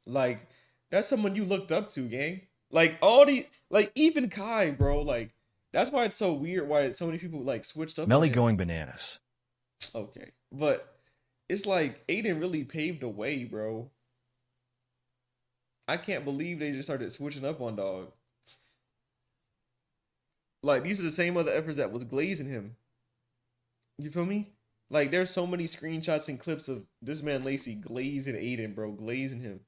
Speaker 1: Like, that's someone you looked up to, gang. Like all the like even Kai, bro. Like, that's why it's so weird why so many people like switched up.
Speaker 17: Melly going bananas.
Speaker 1: Okay. But it's like Aiden really paved the way, bro. I can't believe they just started switching up on dog. Like, these are the same other efforts that was glazing him. You feel me? Like, there's so many screenshots and clips of this man Lacey glazing Aiden, bro. Glazing him.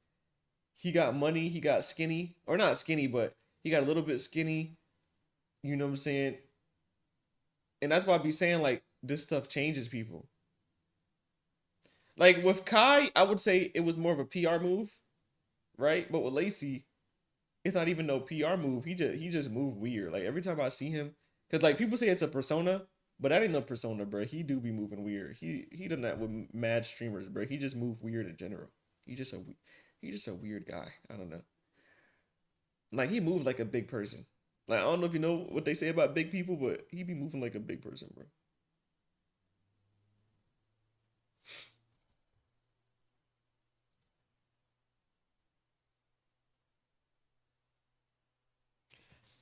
Speaker 1: He got money. He got skinny. Or not skinny, but he got a little bit skinny. You know what I'm saying? And that's why I be saying, like, this stuff changes people. Like, with Kai, I would say it was more of a PR move. Right? But with Lacey, it's not even no PR move. He just moved weird. Like, every time I see him, because like people say it's a persona, but that ain't no persona, bro. He do be moving weird. He done that with mad streamers, bro. He just moved weird in general. He just a weird guy. I don't know. Like, he moved like a big person. Like, I don't know if you know what they say about big people, but he be moving like a big person, bro.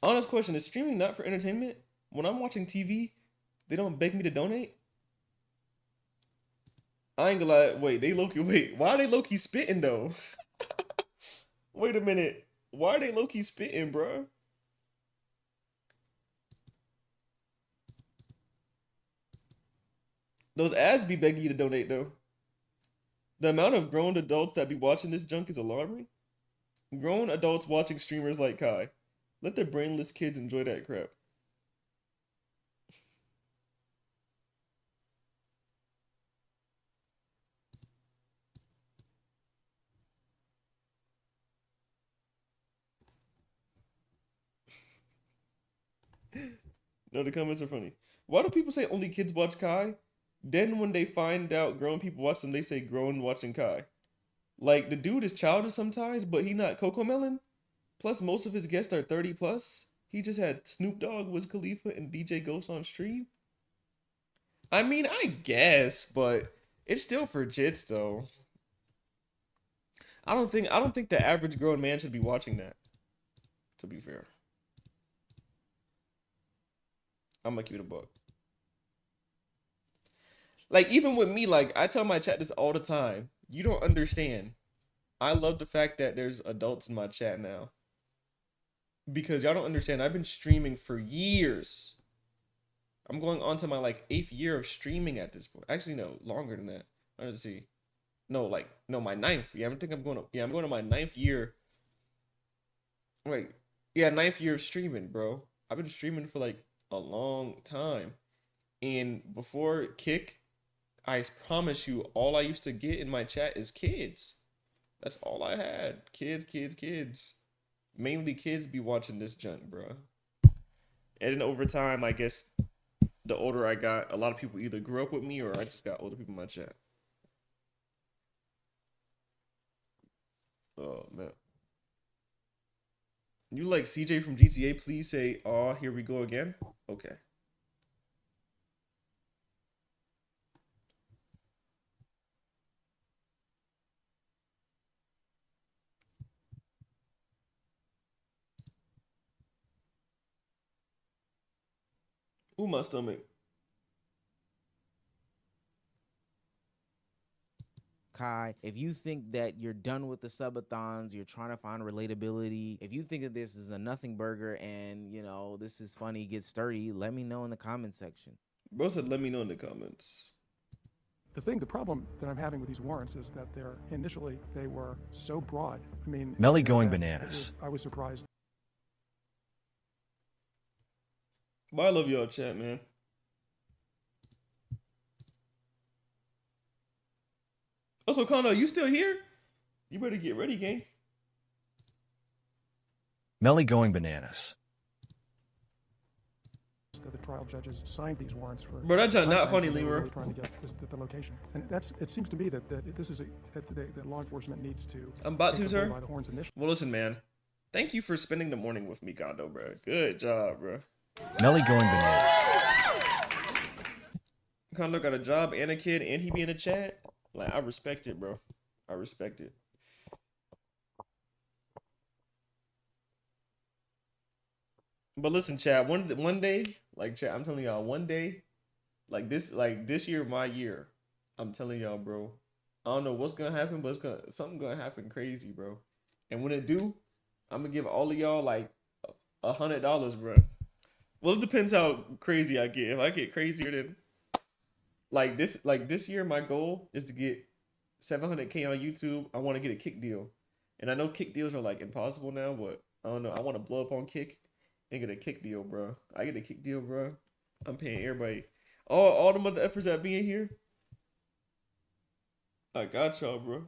Speaker 1: Honest question, is streaming not for entertainment? When I'm watching TV, they don't beg me to donate? I ain't gonna lie. Wait, why are they low-key spitting though? Wait a minute. Why are they low-key spitting, bro? Those ads be begging you to donate though. The amount of grown adults that be watching this junk is alarming. Grown adults watching streamers like Kai. Let the brainless kids enjoy that crap. No, the comments are funny. Why do people say only kids watch Kai? Then when they find out grown people watch them, they say grown watching Kai. Like, the dude is childish sometimes, but he not Coco Melon. Plus, most of his guests are 30 plus. He just had Snoop Dogg, Wiz Khalifa, and DJ Ghost on stream. I mean, I guess, but it's still for jits though. I don't think the average grown man should be watching that. To be fair, I'm gonna keep it a buck. Like, even with me, like, I tell my chat this all the time. You don't understand. I love the fact that there's adults in my chat now. Because y'all don't understand. I've been streaming for years. I'm going on to my, like, 8th year of streaming at this point. Actually, no, longer than that. Let's see. No, my 9th. Yeah, I'm going to my 9th year. Wait. Yeah, 9th year of streaming, bro. I've been streaming for, like, a long time. And before Kick, I promise you, all I used to get in my chat is kids. That's all I had. Kids. Mainly kids be watching this junk, bro. And then over time, I guess, the older I got, a lot of people either grew up with me or I just got older people in my chat. Oh, man. You like CJ from GTA, please say, "Aw, here we go again." Okay. Ooh, my stomach.
Speaker 7: Kai, if you think that you're done with the subathons, you're trying to find relatability, if you think that this is a nothing burger and, you know, this is funny, get sturdy, let me know in the comment section.
Speaker 1: Bro said, let me know in the comments.
Speaker 18: The problem that I'm having with these warrants is that initially they were so broad. I mean,
Speaker 17: Melly going bananas.
Speaker 18: I was surprised.
Speaker 1: But I love y'all chat, man. Also, Kondo, you still here? You better get ready, gang.
Speaker 17: Melly going bananas.
Speaker 18: evidence that the trial judges signed these warrants for.
Speaker 1: Bro, that's not funny,
Speaker 18: Lemur.
Speaker 1: Lemur.
Speaker 18: Really trying to get the location, and it seems to me that this is that law enforcement needs to.
Speaker 1: I'm about
Speaker 18: take
Speaker 1: to,
Speaker 18: the bull
Speaker 1: sir.
Speaker 18: by the horns initially.
Speaker 1: Well, listen, man. Thank you for spending the morning with me, Gondo, bro. Good job, bro.
Speaker 17: Melly going bananas.
Speaker 1: Gondo got a job and a kid, and he be in the chat. Like, I respect it, bro. I respect it. But listen, Chad. One day, like Chad, I'm telling y'all, one day, like this year, my year. I'm telling y'all, bro. I don't know what's gonna happen, but something gonna happen crazy, bro. And when it do, I'm gonna give all of y'all like $100, bro. Well, it depends how crazy I get. If I get crazier than like this year, my goal is to get 700K on YouTube. I want to get a Kick deal, and I know Kick deals are like impossible now, but I don't know. I want to blow up on Kick and get a Kick deal, bro. I get a Kick deal, bro. I'm paying everybody. All the mother efforts that being here. I got y'all, bro.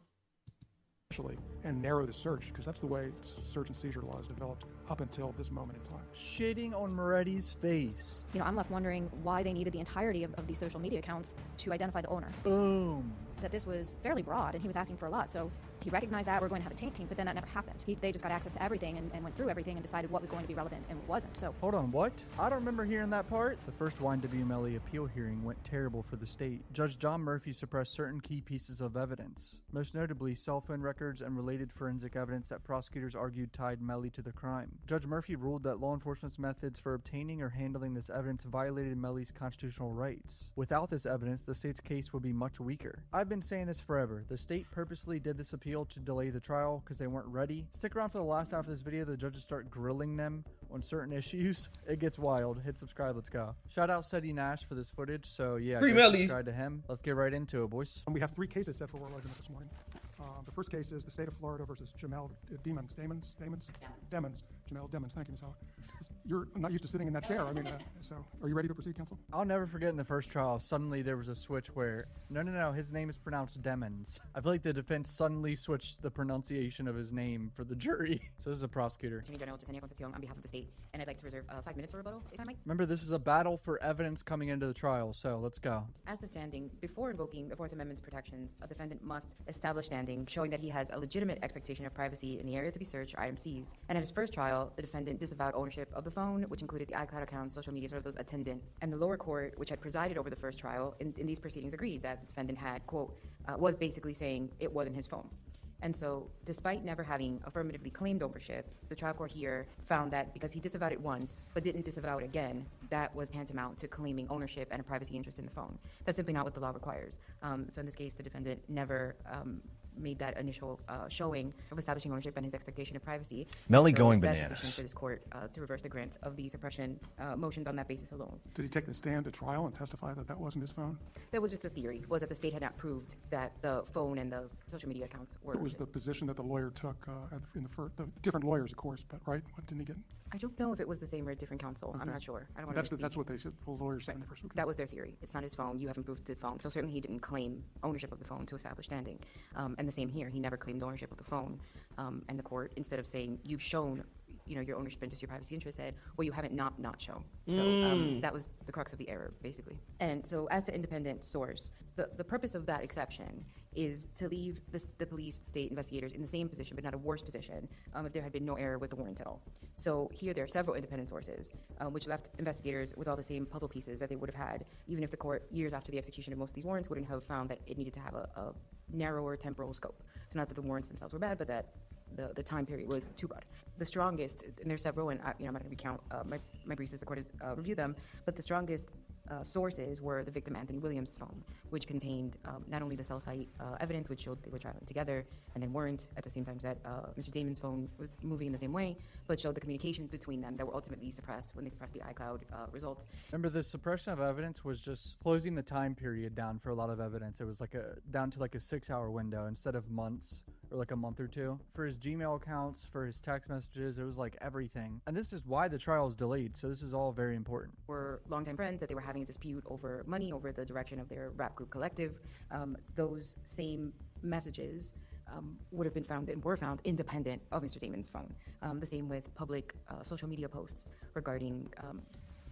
Speaker 18: And narrow the search, because that's the way search and seizure laws developed up until this moment in time.
Speaker 19: Shitting on Moretti's face.
Speaker 20: You know, I'm left wondering why they needed the entirety of these social media accounts to identify the owner.
Speaker 19: Boom.
Speaker 20: That this was fairly broad, and he was asking for a lot, so he recognized that we're going to have a taint team, but then that never happened. They just got access to everything and went through everything and decided what was going to be relevant and what wasn't, so.
Speaker 19: Hold on, what? I don't remember hearing that part. The first xxvmelly appeal hearing went terrible for the state. Judge John Murphy suppressed certain key pieces of evidence, most notably cell phone records and related forensic evidence that prosecutors argued tied Melly to the crime. Judge Murphy ruled that law enforcement's methods for obtaining or handling this evidence violated Melly's constitutional rights. Without this evidence, the state's case would be much weaker. I've been saying this forever. The state purposely did this appeal to delay the trial because they weren't ready. Stick around for the last half of this video. The judges start grilling them on certain issues. It gets wild. Hit subscribe. Let's go. Shout out Seti Nash for this footage. So yeah, go subscribe to him. Let's get right into it, boys.
Speaker 18: And we have 3 cases set for oral argument this morning. The first case is the state of Florida versus Jamel Demons. Jamel Demons. Thank you, Ms. Howard. You're not used to sitting in that chair. I mean, so are you ready to proceed, counsel?
Speaker 19: I'll never forget in the first trial, suddenly there was a switch where, no, his name is pronounced Demons. I feel like the defense suddenly switched the pronunciation of his name for the jury. So this is a prosecutor.
Speaker 20: Attorney General Jasenia Concepcion on behalf of the state, and I'd like to reserve 5 minutes for rebuttal, if I might.
Speaker 19: Remember, this is a battle for evidence coming into the trial, so let's go.
Speaker 20: As to standing, before invoking the Fourth Amendment's protections, a defendant must establish standing, showing that he has a legitimate expectation of privacy in the area to be searched or item seized. And at his first trial, the defendant disavowed ownership of the phone, which included the iCloud accounts, social media, sort of those attendant. And the lower court, which had presided over the first trial, in these proceedings agreed that the defendant had, quote, was basically saying it wasn't his phone. And so, despite never having affirmatively claimed ownership, the trial court here found that because he disavowed it once, but didn't disavow it again, that was tantamount to claiming ownership and a privacy interest in the phone. That's simply not what the law requires. So in this case, the defendant never made that initial showing of establishing ownership and his expectation of privacy.
Speaker 17: Melly
Speaker 20: so
Speaker 17: going
Speaker 20: that's
Speaker 17: bananas.
Speaker 20: sufficient for this court to reverse the grants of the suppression motions on that basis alone.
Speaker 18: Did he take the stand at trial and testify that that wasn't his phone?
Speaker 20: That was just a theory, was that the state had not proved that the phone and the social media accounts were.
Speaker 18: What was the position that the lawyer took in the first, the different lawyers, of course, but right? What didn't he get?
Speaker 20: I don't know if it was the same or a different counsel. Okay. I'm not sure. I don't want to
Speaker 18: That's what they said. The lawyers said in the first. Okay.
Speaker 20: That was their theory. It's not his phone. You haven't proved it's his phone. So certainly he didn't claim ownership of the phone to establish standing. And the same here. He never claimed ownership of the phone. And the court, instead of saying you've shown, your ownership interest, your privacy interest, said, well, you haven't not shown. So that was the crux of the error, basically. And so as to independent source, the purpose of that exception is to leave the police, state investigators in the same position, but not a worse position, if there had been no error with the warrant at all. So here there are several independent sources, which left investigators with all the same puzzle pieces that they would have had, even if the court, years after the execution of most of these warrants, wouldn't have found that it needed to have a narrower temporal scope. So not that the warrants themselves were bad, but that the time period was too broad. The strongest, and there's several, and I'm not going to recount my briefs as the court has reviewed them, but the strongest sources were the victim Anthony Williams' phone, which contained not only the cell site evidence, which showed they were traveling together and then weren't at the same time that Mr. Damon's phone was moving in the same way, but showed the communications between them that were ultimately suppressed when they suppressed the iCloud results.
Speaker 19: Remember, the suppression of evidence was just closing the time period down for a lot of evidence. It was down to a 6-hour window instead of months or a month or two. For his Gmail accounts, for his text messages, it was everything. And this is why the trial is delayed, so this is all very important.
Speaker 20: Were longtime friends that they were having a dispute over money, over the direction of their rap group collective. Those same messages would have been found and were found independent of Mr. Damon's phone. The same with public social media posts regarding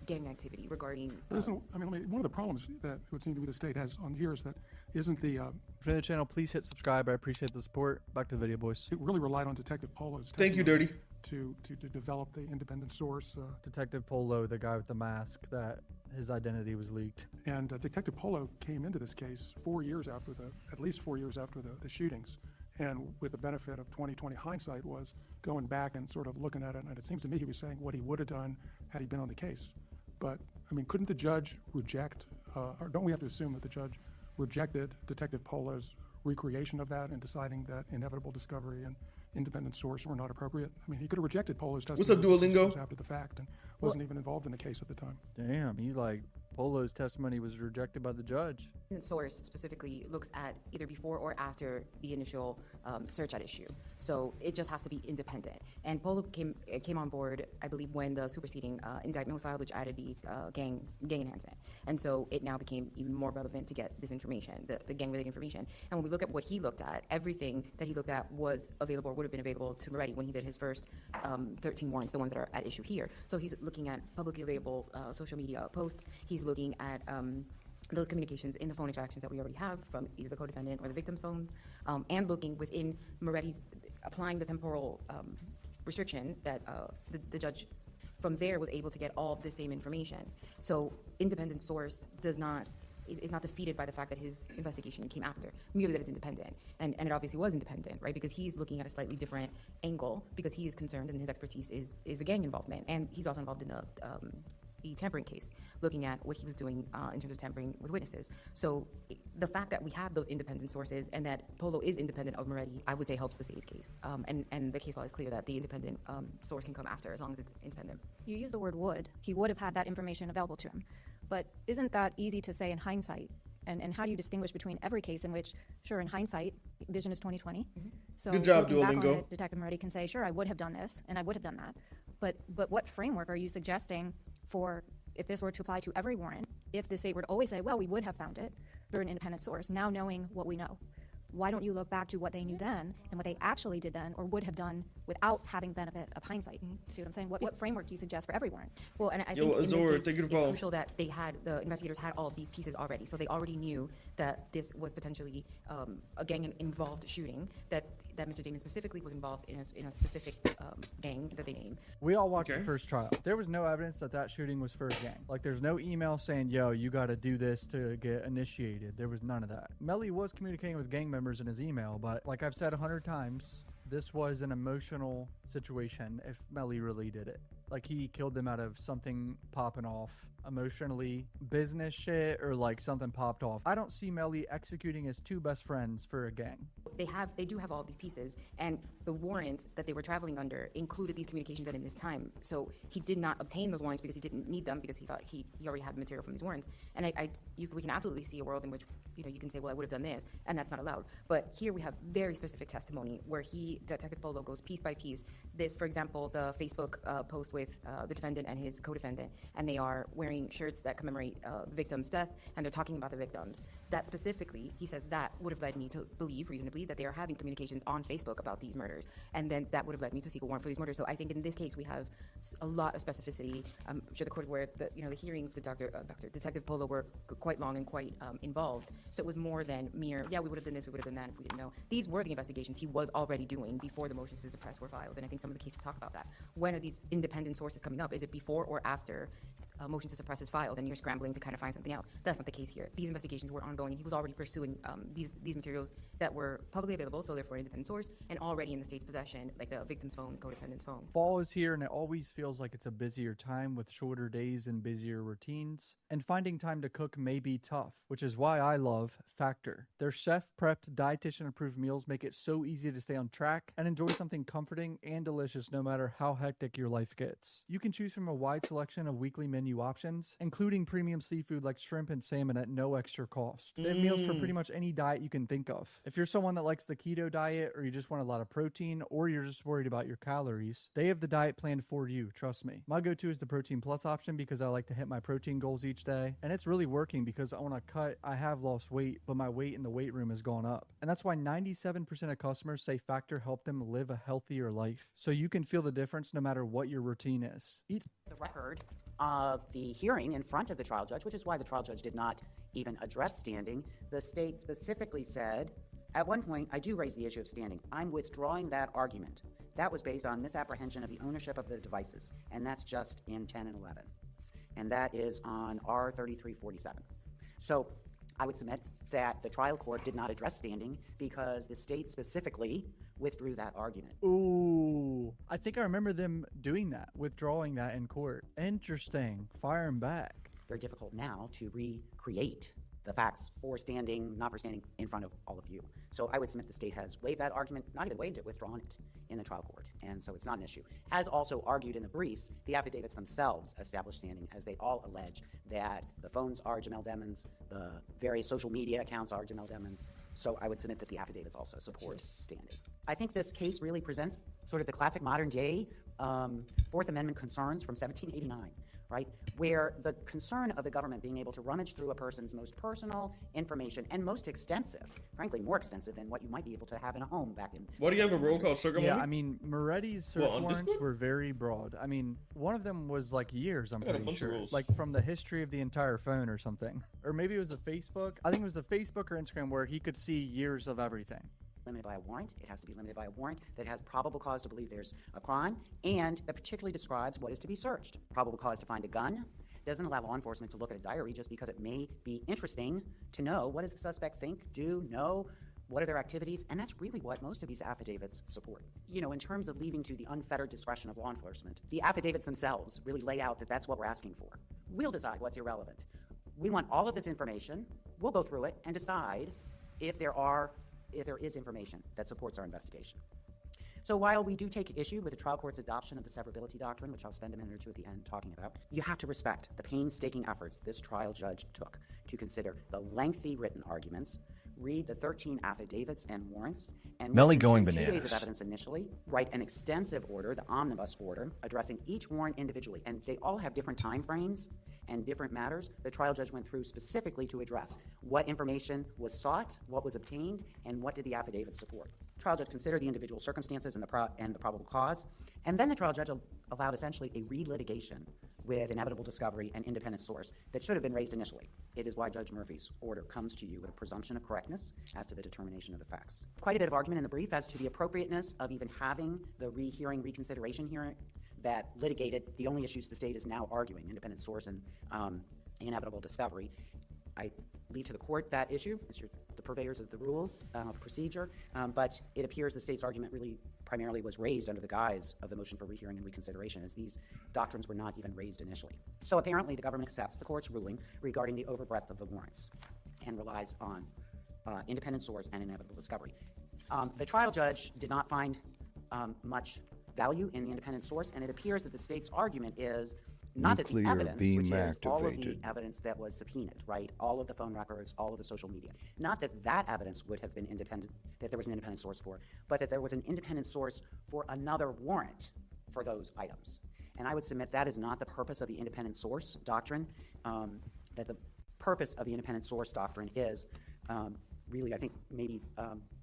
Speaker 20: gang activity regarding.
Speaker 18: One of the problems that it would seem to me the state has on here is that isn't the.
Speaker 19: For the channel, please hit subscribe. I appreciate the support. Back to the video, boys.
Speaker 18: It really relied on Detective Polo's
Speaker 1: Thank you, Dirty.
Speaker 18: To develop the independent source.
Speaker 19: Detective Polo, the guy with the mask, that his identity was leaked.
Speaker 18: And Detective Polo came into this case at least 4 years after the shootings. And with the benefit of 2020 hindsight was going back and sort of looking at it. And it seems to me he was saying what he would have done had he been on the case. But, couldn't the judge reject, or don't we have to assume that the judge rejected Detective Polo's recreation of that and deciding that inevitable discovery and independent source were not appropriate? He could have rejected Polo's testimony.
Speaker 1: What's up, Duolingo?
Speaker 18: After the fact and wasn't even involved in the case at the time.
Speaker 19: Damn, Polo's testimony was rejected by the judge.
Speaker 20: The source specifically looks at either before or after the initial search at issue. So it just has to be independent. And Polo came on board, I believe, when the superseding indictment was filed, which added the gang enhancement. And so it now became even more relevant to get this information, the gang-related information. And when we look at what he looked at, everything that he looked at was available or would have been available to Moretti when he did his first 13 warrants, the ones that are at issue here. So he's looking at publicly available social media posts. He's looking at those communications in the phone interactions that we already have from either the co-defendant or the victim's phones, and looking within Moretti's, applying the temporal restriction that the judge from there was able to get all the same information. So independent source is not defeated by the fact that his investigation came after, merely that it's independent. And it obviously was independent, right? Because he's looking at a slightly different angle, because he is concerned and his expertise is the gang involvement. And he's also involved in the tampering case, looking at what he was doing in terms of tampering with witnesses. So the fact that we have those independent sources and that Polo is independent of Moretti, I would say helps the state's case. And the case law is clear that the independent source can come after as long as it's independent.
Speaker 21: You use the word would. He would have had that information available to him. But isn't that easy to say in hindsight? And how do you distinguish between every case in which, sure, in hindsight, vision is 2020. So
Speaker 1: good job,
Speaker 21: looking back on
Speaker 1: Duolingo.
Speaker 21: it, Detective Moretti can say, sure, I would have done this and I would have done that. But what framework are you suggesting for, if this were to apply to every warrant, if the state were to always say, well, we would have found it through an independent source, now knowing what we know? Why don't you look back to what they knew then and what they actually did then or would have done without having benefit of hindsight? See what I'm saying? What framework do you suggest for every warrant?
Speaker 20: Well, and I think in this case, it's crucial that the investigators had all of these pieces already. So they already knew that this was potentially a gang-involved shooting, that Mr. Damon specifically was involved in a specific gang that they named.
Speaker 19: We all watched the first trial. There was no evidence that shooting was for a gang. Like, there's no email saying, yo, you got to do this to get initiated. There was none of that. Melly was communicating with gang members in his email, but like I've said 100 times, this was an emotional situation if Melly really did it. Like, he killed them out of something popping off emotionally, business shit, or like something popped off. I don't see Melly executing his two best friends for a gang.
Speaker 20: They do have all these pieces, and the warrants that they were traveling under included these communications at in this time. So he did not obtain those warrants because he didn't need them, because he thought he already had the material from these warrants. And we can absolutely see a world in which you can say, well, I would have done this, and that's not allowed. But here we have very specific testimony where Detective Polo goes piece by piece. This, for example, the Facebook post with the defendant and his co-defendant, and they are wearing shirts that commemorate the victim's death, and they're talking about the victims. That specifically, he says, that would have led me to believe reasonably that they are having communications on Facebook about these murders, and then that would have led me to seek a warrant for these murders. So I think in this case we have a lot of specificity. I'm sure the court is aware that the hearings with Detective Polo were quite long and quite involved. So it was more than mere, yeah, we would have done this, we would have done that if we didn't know. These were the investigations he was already doing before the motions to suppress were filed, and I think some of the cases talk about that. When are these independent sources coming up? Is it before or after a motion to suppress is filed and you're scrambling to kind of find something else? That's not the case here. These investigations were ongoing. He was already pursuing these materials that were publicly available, so therefore an independent source, and already in the state's possession, like the victim's phone, the co-defendant's phone.
Speaker 19: Fall is here, and it always feels like it's a busier time with shorter days and busier routines. And finding time to cook may be tough, which is why I love Factor. Their chef-prepped, dietitian-approved meals make it so easy to stay on track and enjoy something comforting and delicious no matter how hectic your life gets. You can choose from a wide selection of weekly menu options, including premium seafood like shrimp and salmon at no extra cost. They have meals for pretty much any diet you can think of. If you're someone that likes the keto diet, or you just want a lot of protein, or you're just worried about your calories, they have the diet plan for you, trust me. My go-to is the Protein Plus option because I like to hit my protein goals each day, and it's really working because when I cut, I have lost weight, but my weight in the weight room has gone up. And that's why 97% of customers say Factor helped them live a healthier life. So you can feel the difference no matter what your routine is.
Speaker 20: The record
Speaker 2: of the hearing in front of the trial judge, which is why the trial judge did not even address standing, the state specifically said, at one point, I do raise the issue of standing. I'm withdrawing that argument. That was based on misapprehension of the ownership of the devices, and that's just in 10 and 11. And that is on R3347. So I would submit that the trial court did not address standing because the state specifically withdrew that argument.
Speaker 19: Ooh, I think I remember them doing that, withdrawing that in court. Interesting. Firing back.
Speaker 2: Very difficult now to recreate the facts for standing, not for standing in front of all of you. So I would submit the state has waived that argument, not even waived it, withdrawn it in the trial court. And so it's not an issue. As also argued in the briefs, the affidavits themselves establish standing, as they all allege that the phones are Jamel Demon's, the various social media accounts are Jamel Demon's. So I would submit that the affidavits also support standing. I think this case really presents sort of the classic modern day Fourth Amendment concerns from 1789. Right, where the concern of the government being able to rummage through a person's most personal information and most extensive, frankly, more extensive than what you might be able to have in a home back in.
Speaker 1: Why do you have a role called Sugar
Speaker 19: Yeah,
Speaker 1: Mommy?
Speaker 19: I mean, Moretti's search warrants were very broad. I mean, one of them was like years, I'm
Speaker 1: I got a
Speaker 19: pretty
Speaker 1: bunch of
Speaker 19: sure.
Speaker 1: rules.
Speaker 19: Like from the history of the entire phone or something. Or maybe it was a Facebook. I think it was the Facebook or Instagram where he could see years of everything.
Speaker 2: Limited by a warrant. It has to be limited by a warrant that has probable cause to believe there's a crime, and that particularly describes what is to be searched. Probable cause to find a gun doesn't allow law enforcement to look at a diary just because it may be interesting to know what does the suspect think, do, know, what are their activities, and that's really what most of these affidavits support. You know, in terms of leaving to the unfettered discretion of law enforcement, the affidavits themselves really lay out that that's what we're asking for. We'll decide what's irrelevant. We want all of this information. We'll go through it and decide if there is information that supports our investigation. So while we do take issue with the trial court's adoption of the severability doctrine, which I'll spend a minute or two at the end talking about, you have to respect the painstaking efforts this trial judge took to consider the lengthy written arguments, read the 13 affidavits and warrants, and
Speaker 17: Melly
Speaker 2: listen
Speaker 17: going
Speaker 2: to 2 days
Speaker 17: bananas.
Speaker 2: of evidence initially, write an extensive order, the omnibus order, addressing each warrant individually. And they all have different time frames and different matters. The trial judge went through specifically to address what information was sought, what was obtained, and what did the affidavit support. The trial judge considered the individual circumstances and the probable cause, and then the trial judge allowed essentially a re-litigation with inevitable discovery and independent source that should have been raised initially. It is why Judge Murphy's order comes to you with a presumption of correctness as to the determination of the facts. Quite a bit of argument in the brief as to the appropriateness of even having the reconsideration hearing that litigated the only issues the state is now arguing, independent source and inevitable discovery. I leave to the court that issue. It's the purveyors of the rules of procedure, but it appears the state's argument really primarily was raised under the guise of the motion for rehearing and reconsideration, as these doctrines were not even raised initially. So apparently the government accepts the court's ruling regarding the overbreadth of the warrants and relies on independent source and inevitable discovery. The trial judge did not find much value in the independent source, and it appears that the state's argument is not that the
Speaker 22: Nuclear
Speaker 2: evidence,
Speaker 22: beam
Speaker 2: which is all of the
Speaker 22: activated.
Speaker 2: evidence that was subpoenaed, right, all of the phone records, all of the social media, not that that evidence would have been independent, that there was an independent source for, but that there was an independent source for another warrant for those items. And I would submit that is not the purpose of the independent source doctrine, that the purpose of the independent source doctrine is really, I think maybe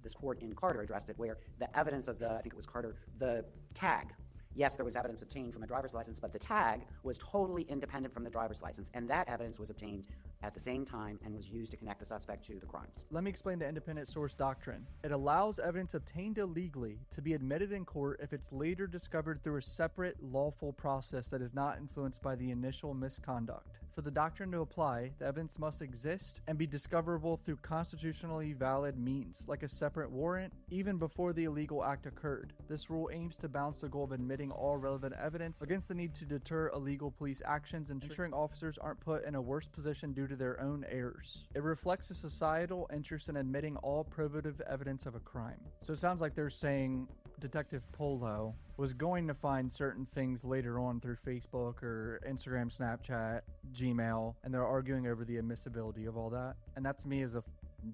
Speaker 2: this court in Carter addressed it, where the evidence of I think it was Carter, the tag. Yes, there was evidence obtained from a driver's license, but the tag was totally independent from the driver's license, and that evidence was obtained at the same time and was used to connect the suspect to the crimes.
Speaker 19: Let me explain the independent source doctrine. It allows evidence obtained illegally to be admitted in court if it's later discovered through a separate lawful process that is not influenced by the initial misconduct. For the doctrine to apply, the evidence must exist and be discoverable through constitutionally valid means, like a separate warrant, even before the illegal act occurred. This rule aims to balance the goal of admitting all relevant evidence against the need to deter illegal police actions, ensuring officers aren't put in a worse position due to their own errors. It reflects a societal interest in admitting all probative evidence of a crime. So it sounds like they're saying Detective Polo was going to find certain things later on through Facebook or Instagram, Snapchat, Gmail, and they're arguing over the admissibility of all that. And that's me as a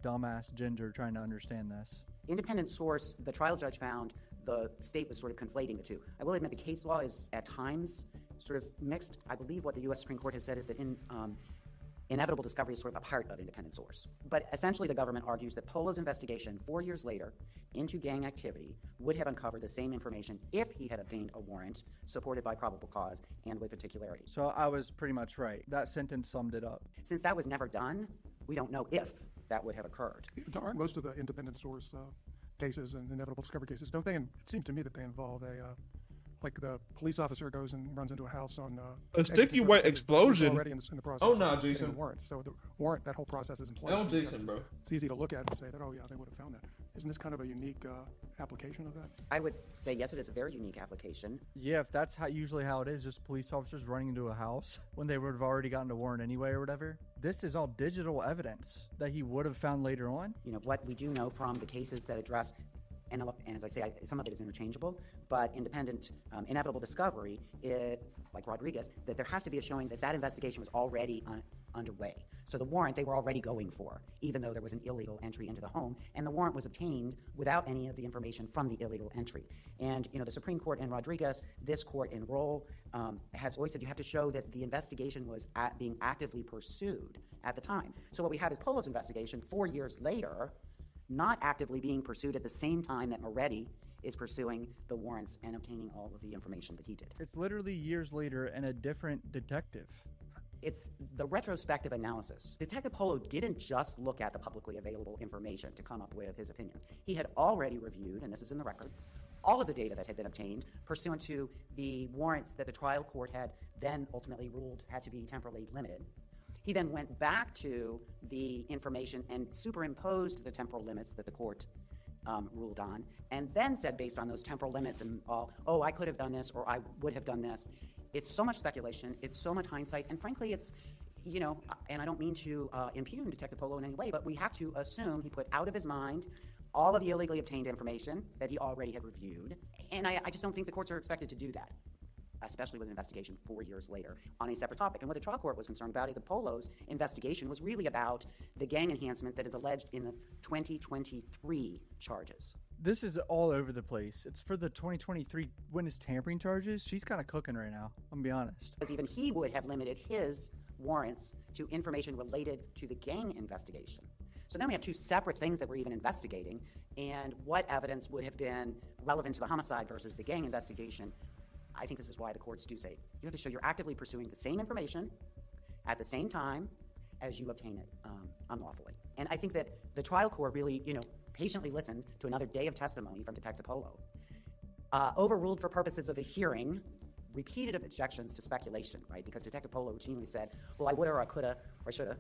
Speaker 19: dumbass ginger trying to understand this.
Speaker 2: Independent source, the trial judge found the state was sort of conflating the two. I will admit the case law is at times sort of mixed. I believe what the U.S. Supreme Court has said is that inevitable discovery is sort of a part of independent source. But essentially the government argues that Polo's investigation 4 years later into gang activity would have uncovered the same information if he had obtained a warrant supported by probable cause and with particularity.
Speaker 19: So I was pretty much right. That sentence summed it up.
Speaker 2: Since that was never done, we don't know if that would have occurred.
Speaker 18: Aren't most of the independent source cases and inevitable discovery cases, don't they, it seems to me that they involve like the police officer goes and runs into a house on
Speaker 1: a sticky white explosion
Speaker 18: already in the process.
Speaker 1: Oh no,
Speaker 18: of getting
Speaker 1: Jason.
Speaker 18: a warrant. So the warrant, that whole process is in place.
Speaker 1: No, Jason, bro.
Speaker 18: It's easy to look at and say that, oh yeah, they would have found that. Isn't this kind of a unique application of that?
Speaker 2: I would say yes, it is a very unique application.
Speaker 19: Yeah, if that's usually how it is, just police officers running into a house when they would have already gotten a warrant anyway or whatever. This is all digital evidence that he would have found later on.
Speaker 2: You know, what we do know from the cases that address, and as I say, some of it is interchangeable, but independent inevitable discovery, like Rodriguez, that there has to be a showing that that investigation was already underway. So the warrant they were already going for, even though there was an illegal entry into the home, and the warrant was obtained without any of the information from the illegal entry. And you know, the Supreme Court in Rodriguez, this court in Roll, has always said you have to show that the investigation was being actively pursued at the time. So what we have is Polo's investigation 4 years later, not actively being pursued at the same time that Moretti is pursuing the warrants and obtaining all of the information that he did.
Speaker 19: It's literally years later and a different detective.
Speaker 2: It's the retrospective analysis. Detective Polo didn't just look at the publicly available information to come up with his opinions. He had already reviewed, and this is in the record, all of the data that had been obtained pursuant to the warrants that the trial court had then ultimately ruled had to be temporally limited. He then went back to the information and superimposed the temporal limits that the court ruled on, and then said, based on those temporal limits and all, oh, I could have done this or I would have done this. It's so much speculation, it's so much hindsight, and frankly, it's, you know, and I don't mean to impugn Detective Polo in any way, but we have to assume he put out of his mind all of the illegally obtained information that he already had reviewed, and I just don't think the courts are expected to do that, especially with an investigation 4 years later on a separate topic. And what the trial court was concerned about is that Polo's investigation was really about the gang enhancement that is alleged in the 2023 charges.
Speaker 19: This is all over the place. It's for the 2023 witness tampering charges. She's kind of cooking right now, I'm gonna be honest.
Speaker 2: Because even he would have limited his warrants to information related to the gang investigation. So then we have two separate things that we're even investigating, and what evidence would have been relevant to the homicide versus the gang investigation. I think this is why the courts do say you have to show you're actively pursuing the same information at the same time as you obtain it unlawfully. And I think that the trial court really, you know, patiently listened to another day of testimony from Detective Polo, overruled for purposes of the hearing repeated objections to speculation, right? Because Detective Polo routinely said, well, I woulda or I coulda or shoulda,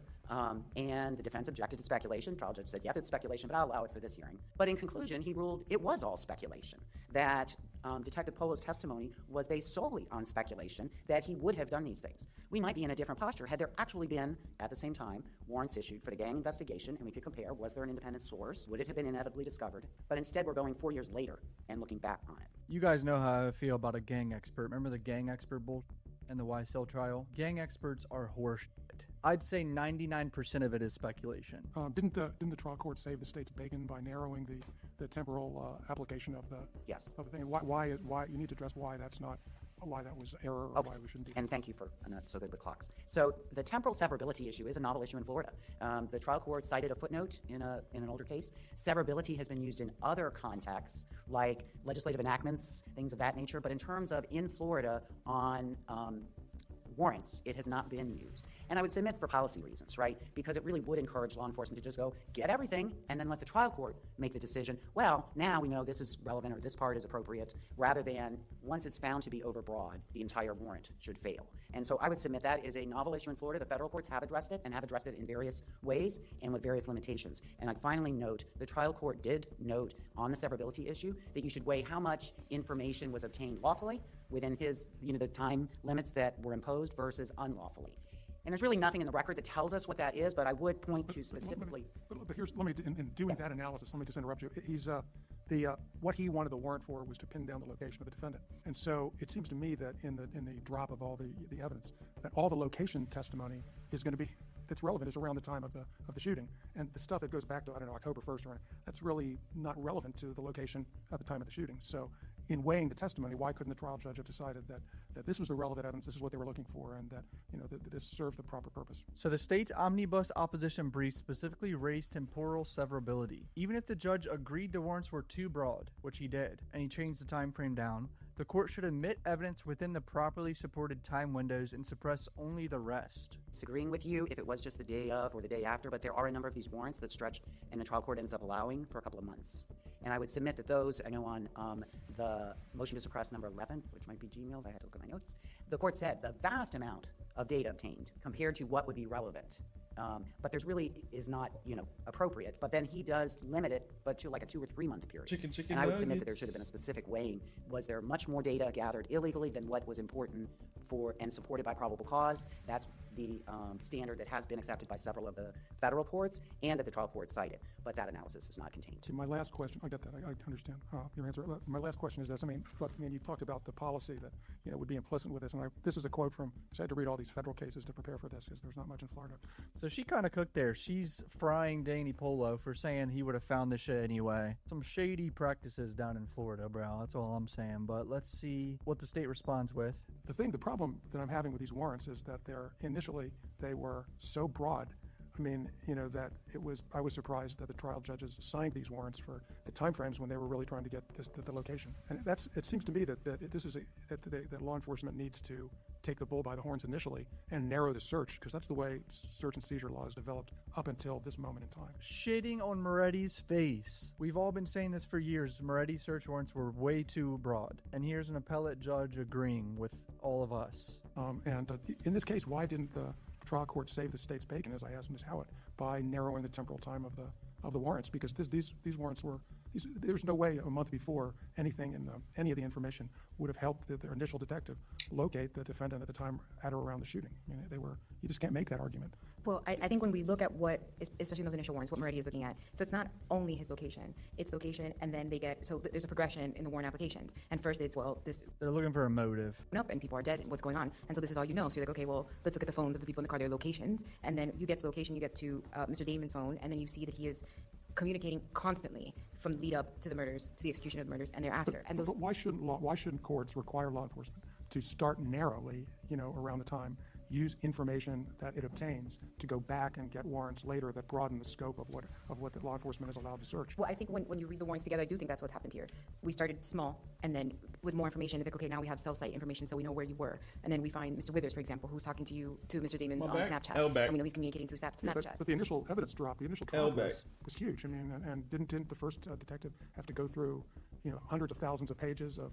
Speaker 2: and the defense objected to speculation. Trial judge said, yes, it's speculation, but I'll allow it for this hearing. But in conclusion, he ruled it was all speculation, that Detective Polo's testimony was based solely on speculation that he would have done these things. We might be in a different posture had there actually been, at the same time, warrants issued for the gang investigation, and we could compare, was there an independent source? Would it have been inevitably discovered? But instead, we're going 4 years later and looking back on it.
Speaker 19: You guys know how I feel about a gang expert. Remember the gang expert bull and the YSL trial? Gang experts are horseshit. I'd say 99% of it is speculation.
Speaker 18: Didn't the trial court save the state's bacon by narrowing the temporal application of the
Speaker 2: yes
Speaker 18: of the thing? Why you need to address why that's not, why that was error, or why we shouldn't do.
Speaker 2: And thank you for not so good with clocks. So the temporal severability issue is a novel issue in Florida. The trial court cited a footnote in an older case. Severability has been used in other contexts, like legislative enactments, things of that nature. But in terms of in Florida on warrants, it has not been used. And I would submit for policy reasons, right? Because it really would encourage law enforcement to just go get everything and then let the trial court make the decision, well, now we know this is relevant or this part is appropriate, rather than once it's found to be overbroad, the entire warrant should fail. And so I would submit that is a novel issue in Florida. The federal courts have addressed it and have addressed it in various ways and with various limitations. And I'd finally note, the trial court did note on the severability issue that you should weigh how much information was obtained lawfully within his, the time limits that were imposed versus unlawfully. And there's really nothing in the record that tells us what that is, but I would point to specifically.
Speaker 18: But here's, in doing that analysis, let me just interrupt you. He's what he wanted the warrant for was to pin down the location of the defendant. And so it seems to me that in the drop of all the evidence, that all the location testimony is going to be, that's relevant, is around the time of the shooting. And the stuff that goes back to, I don't know, October 1st, or that's really not relevant to the location at the time of the shooting. So in weighing the testimony, why couldn't the trial judge have decided that this was the relevant evidence, this is what they were looking for, and that that this served the proper purpose?
Speaker 19: So the state's omnibus opposition brief specifically raised temporal severability. Even if the judge agreed the warrants were too broad, which he did, and he changed the time frame down, the court should admit evidence within the properly supported time windows and suppress only the rest.
Speaker 2: Disagreeing with you if it was just the day of or the day after, but there are a number of these warrants that stretched and the trial court ends up allowing for a couple of months. And I would submit that those, I know on the motion to suppress number 11, which might be Gmail's, I had to look at my notes, the court said the vast amount of data obtained compared to what would be relevant. But there's really is not, appropriate. But then he does limit it, but to like a 2 or 3 month period.
Speaker 1: Chicken
Speaker 2: and I would submit that there
Speaker 1: nuggets.
Speaker 2: should have been a specific weighing. Was there much more data gathered illegally than what was important for and supported by probable cause? That's the standard that has been accepted by several of the federal courts and that the trial court cited. But that analysis is not contained.
Speaker 18: My last question, I got that, I understand your answer. My last question is this, you talked about the policy that, would be implicit with this, and this is a quote from, so I had to read all these federal cases to prepare for this because there's not much in Florida.
Speaker 19: So she kind of cooked there. She's frying Danny Polo for saying he would have found this shit anyway. Some shady practices down in Florida, bro. That's all I'm saying. But let's see what the state responds with.
Speaker 18: The problem that I'm having with these warrants is that initially they were so broad. That I was surprised that the trial judges signed these warrants for the timeframes when they were really trying to get the location. And it seems to me that that law enforcement needs to take the bull by the horns initially and narrow the search, because that's the way search and seizure law is developed up until this moment in time.
Speaker 19: Shitting on Moretti's face. We've all been saying this for years. Moretti's search warrants were way too broad. And here's an appellate judge agreeing with all of us.
Speaker 18: In this case, why didn't the trial court save the state's bacon, as I asked Ms. Howitt, by narrowing the temporal time of the warrants? Because these warrants were, there's no way a month before anything in any of the information would have helped their initial detective locate the defendant at the time at or around the shooting. You just can't make that argument.
Speaker 20: Well, I think when we look at what, especially in those initial warrants, what Moretti is looking at, so it's not only his location, it's location, and then there's a progression in the warrant applications. And first it's,
Speaker 19: they're looking for a motive.
Speaker 20: And people are dead, and what's going on. And so this is all you know. So you're like, okay, well, let's look at the phones of the people in the car, their locations. And then you get to location, you get to Mr. Damon's phone, and then you see that he is communicating constantly from lead up to the murders, to the execution of the murders, and thereafter.
Speaker 18: But why shouldn't courts require law enforcement to start narrowly, around the time, use information that it obtains to go back and get warrants later that broaden the scope of what the law enforcement is allowed to search?
Speaker 20: Well, I think when you read the warrants together, I do think that's what's happened here. We started small, and then with more information, it's like, okay, now we have cell site information, so we know where you were. And then we find Mr. Withers, for example, who's talking to Mr. Damon's on Snapchat. And we know he's communicating through Snapchat.
Speaker 18: But the initial evidence drop, the initial trial was huge. And didn't the first detective have to go through hundreds of thousands of pages of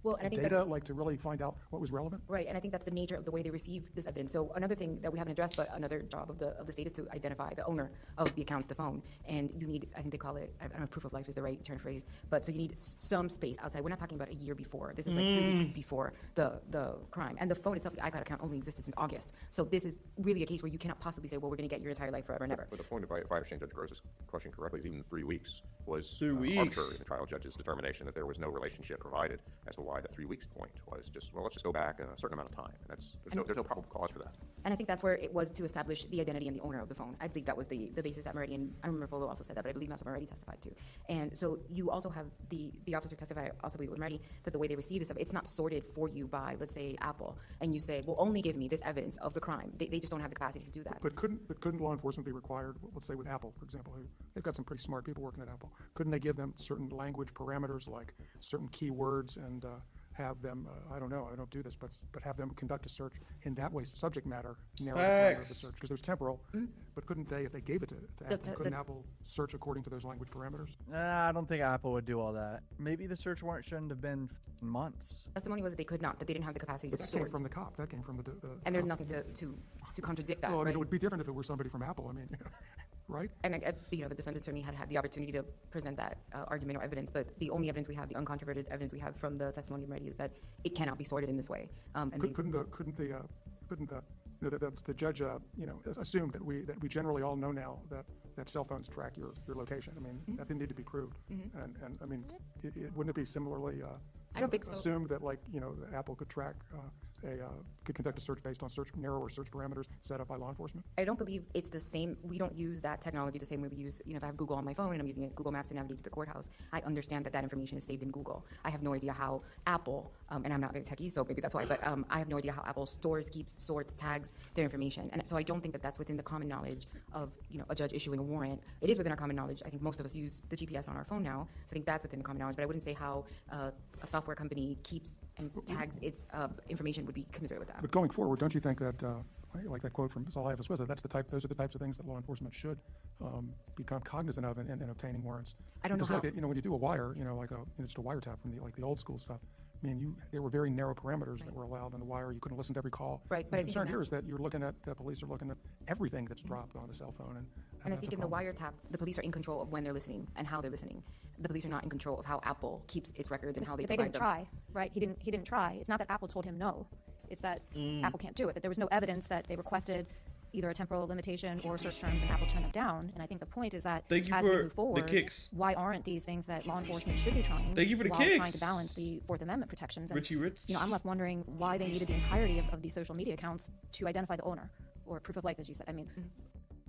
Speaker 20: and I think
Speaker 18: data, to really find out what was relevant?
Speaker 20: Right, and I think that's the nature of the way they receive this evidence. So another thing that we haven't addressed, but another job of the state is to identify the owner of the accounts, the phone. And you need, I think they call it, I don't know if proof of life is the right term phrase, but so you need some space outside. We're not talking about a year before. This is like 3 weeks before the crime. And the phone itself, the iCloud account, only existed since August. So this is really a case where you cannot possibly say, well, we're going to get your entire life forever and ever.
Speaker 4: But the point, if I understand Judge Gross's question correctly, is even 3 weeks was
Speaker 1: 2 weeks.
Speaker 4: arbitrary in the trial judge's determination that there was no relationship provided as to why the 3 weeks point was just, well, let's just go back a certain amount of time. And there's no probable cause for that.
Speaker 20: And I think that's where it was to establish the identity and the owner of the phone. I believe that was the basis that Moretti, and I remember Polo also said that, but I believe that's what Moretti testified to. And so you also have the officer testify, also believe with Moretti, that the way they receive this stuff, it's not sorted for you by, let's say, Apple, and you say, well, only give me this evidence of the crime. They just don't have the capacity to do that.
Speaker 18: But couldn't law enforcement be required, let's say with Apple, for example, they've got some pretty smart people working at Apple. Couldn't they give them certain language parameters, like certain keywords, and have them, I don't know, I don't do this, but have them conduct a search in that way, subject matter, narrow the parameters of the search, because there's temporal, but couldn't they, if they gave it to Apple, couldn't Apple search according to those language parameters?
Speaker 19: I don't think Apple would do all that. Maybe the search warrant shouldn't have been months.
Speaker 20: Testimony was that they could not, that they didn't have the capacity to
Speaker 18: But that
Speaker 20: sort.
Speaker 18: came from the cop, that came from the
Speaker 20: and there's nothing to contradict that,
Speaker 18: well, I mean,
Speaker 20: right?
Speaker 18: it would be different if it were somebody from Apple, right?
Speaker 20: And the defense attorney had the opportunity to present that argument or evidence, but the only evidence we have, the uncontroverted evidence we have from the testimony of Moretti, is that it cannot be sorted in this way.
Speaker 18: Couldn't the judge assume that we generally all know now that cell phones track your location? I mean, that didn't need to be proved. And I mean, wouldn't it be similarly
Speaker 20: I don't think so.
Speaker 18: assumed that that Apple could track could conduct a search based on narrower search parameters set up by law enforcement?
Speaker 20: I don't believe it's the same. We don't use that technology the same way we use, if I have Google on my phone and I'm using Google Maps to navigate to the courthouse, I understand that information is saved in Google. I have no idea how Apple, and I'm not very techie, so maybe that's why, but I have no idea how Apple stores, keeps, sorts, tags their information. And so I don't think that that's within the common knowledge of, a judge issuing a warrant. It is within our common knowledge. I think most of us use the GPS on our phone now, so I think that's within the common knowledge, but I wouldn't say how a software company keeps and tags its information would be commensurate with that.
Speaker 18: But going forward, don't you think that, like that quote from All I Have Is Squid, those are the types of things that law enforcement should become cognizant of in obtaining warrants?
Speaker 20: I don't know how.
Speaker 18: Like, when you do a wire, just a wiretap from the old school stuff. I mean, there were very narrow parameters that were allowed in the wire. You couldn't listen to every call.
Speaker 20: Right, but
Speaker 18: the concern here is that you're looking at the police are looking at everything that's dropped on the cell phone,
Speaker 20: and I think in the wiretap, the police are in control of when they're listening and how they're listening. The police are not in control of how Apple keeps its records and how they.
Speaker 21: But they didn't try, right? He didn't try. It's not that Apple told him no. It's that Apple can't do it. But there was no evidence that they requested either a temporal limitation or search terms, and Apple turned them down. And I think the point is that as we move forward, why aren't these things that law enforcement should be trying?
Speaker 1: Thank you for the
Speaker 21: while
Speaker 1: kicks.
Speaker 21: Trying to balance the Fourth Amendment protections. And,
Speaker 1: Richie Rich.
Speaker 21: I'm left wondering why they needed the entirety of these social media accounts to identify the owner or proof of life, as you said. I mean,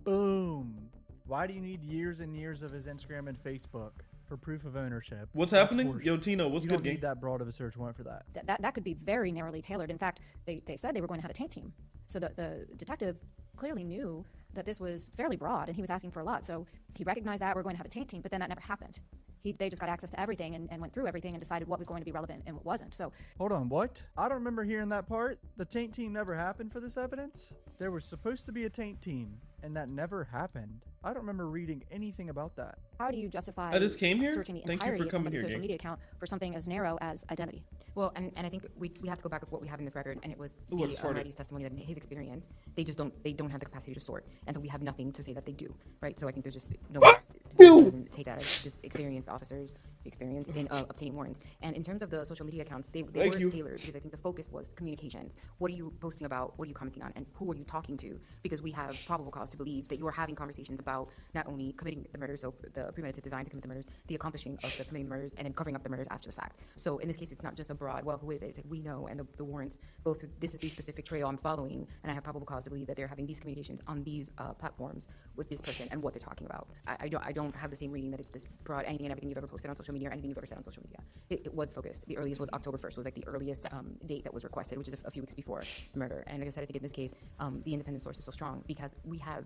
Speaker 19: boom. Why do you need years and years of his Instagram and Facebook for proof of ownership?
Speaker 1: What's happening? Yo, Tino, what's
Speaker 19: you
Speaker 1: good,
Speaker 19: don't
Speaker 1: gang?
Speaker 19: need that broad of a search warrant for that.
Speaker 21: That could be very narrowly tailored. In fact, they said they were going to have a taint team. So the detective clearly knew that this was fairly broad, and he was asking for a lot. So he recognized that we're going to have a taint team, but then that never happened. They just got access to everything and went through everything and decided what was going to be relevant and what wasn't. So
Speaker 19: hold on, what? I don't remember hearing that part. The taint team never happened for this evidence? There was supposed to be a taint team, and that never happened. I don't remember reading anything about that.
Speaker 21: How do you justify
Speaker 1: I just came here?
Speaker 21: searching the
Speaker 1: Thank you
Speaker 21: entirety
Speaker 1: for
Speaker 21: of
Speaker 1: coming
Speaker 21: somebody's
Speaker 1: here,
Speaker 21: social
Speaker 1: gang.
Speaker 21: media account for something as narrow as identity?
Speaker 20: Well, and I think we have to go back with what we have in this record, and it was
Speaker 1: Ooh,
Speaker 20: the
Speaker 1: it's sorted.
Speaker 20: Almighty's testimony that in his experience, they don't have the capacity to sort, and so we have nothing to say that they do, right? So I think there's just no way to take that as just experienced officers' experience in obtaining warrants. And in terms of the social media accounts, they were tailored because I think the focus was communications. What are you posting about? What are you commenting on? And who are you talking to? Because we have probable cause to believe that you are having conversations about not only committing the murders, so the premeditated design to commit the murders, the accomplishing of the committing murders, and then covering up the murders after the fact. So in this case, it's not just a broad, well, who is it? It's like we know, and the warrants go through, this is the specific trail I'm following, and I have probable cause to believe that they're having these communications on these platforms with this person and what they're talking about. I don't have the same reading that it's this broad, anything and everything you've ever posted on social media or anything you've ever said on social media. It was focused. The earliest was October 1st, was like the earliest date that was requested, which is a few weeks before the murder. And like I said, I think in this case, the independent source is so strong because we have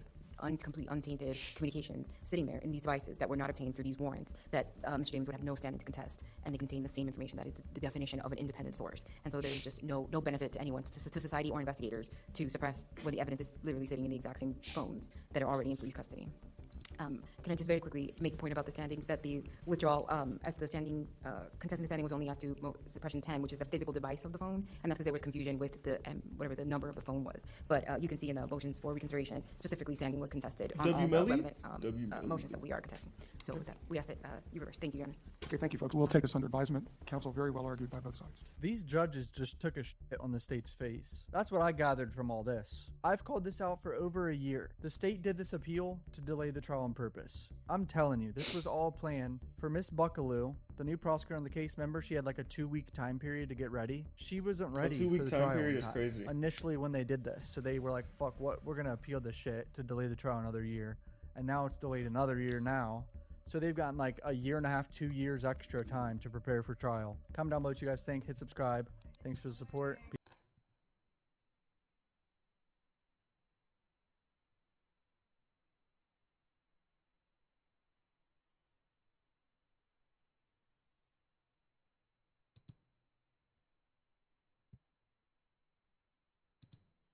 Speaker 20: complete untainted communications sitting there in these devices that were not obtained through these warrants that Mr. James would have no standing to contest, and they contain the same information that is the definition of an independent source. And so there's just no benefit to anyone, to society or investigators, to suppress when the evidence is literally sitting in the exact same phones that are already in police custody. Can I just very quickly make a point about the standing, that the withdrawal as the standing, contesting the standing was only as to suppression 10, which is the physical device of the phone, and that's because there was confusion with the whatever the number of the phone was. But you can see in the motions for reconsideration, specifically standing was contested on all the relevant motions that we are contesting. So with that, we ask that you reverse. Thank you, Your Honors.
Speaker 18: Okay, thank you, folks. We'll take this under advisement. Counsel, very well argued by both sides.
Speaker 19: These judges just took a shit on the state's face. That's what I gathered from all this. I've called this out for over a year. The state did this appeal to delay the trial on purpose. I'm telling you, this was all planned for Miss Buckaloo, the new prosecutor on the case. Member, she had like a 2-week time period to get ready. She wasn't ready for the trial. A 2-week time period is crazy. Initially when they did this. So they were like, fuck, what? We're going to appeal this shit to delay the trial another year. And now it's delayed another year now. So they've gotten like a year and a half, 2 years extra time to prepare for trial. Comment down below what you guys think. Hit subscribe. Thanks for the support.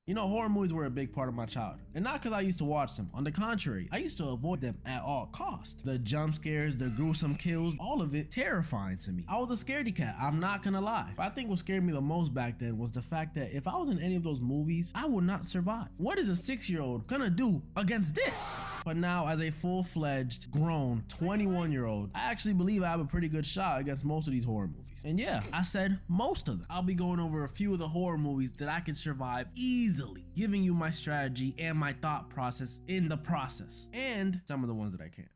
Speaker 5: You know, horror movies were a big part of my childhood, and not because I used to watch them. On the contrary, I used to avoid them at all costs. The jump scares, the gruesome kills, all of it terrifying to me. I was a scaredy cat, I'm not gonna lie. But I think what scared me the most back then was the fact that if I was in any of those movies, I would not survive. What is a 6-year-old gonna do against this? But now, as a full-fledged, grown 21-year-old, I actually believe I have a pretty good shot against most of these horror movies. And yeah, I said most of them. I'll be going over a few of the horror movies that I can survive easily, giving you my strategy and my thought process in the process, and some of the ones that I can't.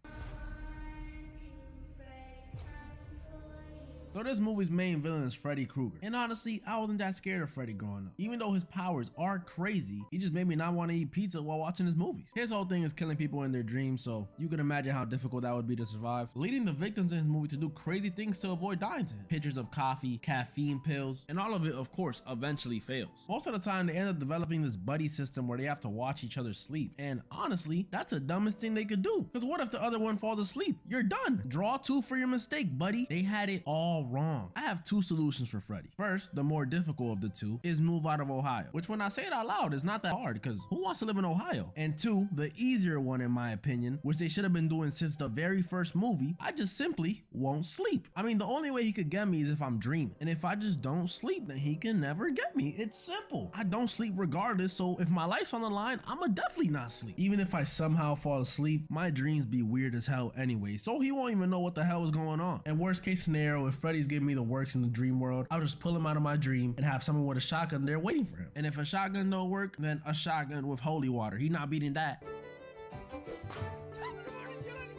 Speaker 5: So this movie's main villain is Freddy Krueger. And honestly, I wasn't that scared of Freddy growing up. Even though his powers are crazy, he just made me not want to eat pizza while watching his movies. His whole thing is killing people in their dreams, so you can imagine how difficult that would be to survive. Leading the victims in his movie to do crazy things to avoid dying to him. Pictures of coffee, caffeine pills, and all of it, of course, eventually fails. Most of the time, they end up developing this buddy system where they have to watch each other sleep. And honestly, that's the dumbest thing they could do. Because what if the other one falls asleep? You're done. Draw two for your mistake, buddy. They had it all wrong. I have two solutions for Freddy. First, the more difficult of the two is move out of Ohio, which when I say it out loud is not that hard because who wants to live in Ohio? And two, the easier one in my opinion, which they should have been doing since the very first movie, I just simply won't sleep. I mean, the only way he could get me is if I'm dreaming. And if I just don't sleep, then he can never get me. It's simple. I don't sleep regardless, so if my life's on the line, I'ma definitely not sleep. Even if I somehow fall asleep, my dreams be weird as hell anyway, so he won't even know what the hell is going on. And worst case scenario, if Freddy's giving me the works in the dream world, I'll just pull him out of my dream and have someone with a shotgun there waiting for him. And if a shotgun don't work, then a shotgun with holy water. He not beating that.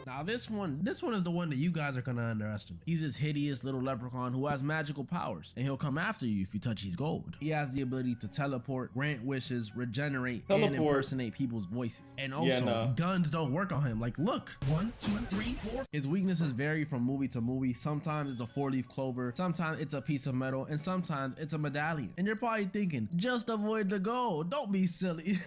Speaker 5: Now this one is the one that you guys are gonna underestimate. He's this hideous little leprechaun who has magical powers, and he'll come after you if you touch his gold. He has the ability to teleport, grant wishes, regenerate, and impersonate people's voices. And also, guns don't work on him. Like, look, 1, 2, 3, 4. His weaknesses vary from movie to movie. Sometimes it's a 4-leaf clover, sometimes it's a piece of metal, and sometimes it's a medallion. And you're probably thinking, just avoid the gold. Don't be silly.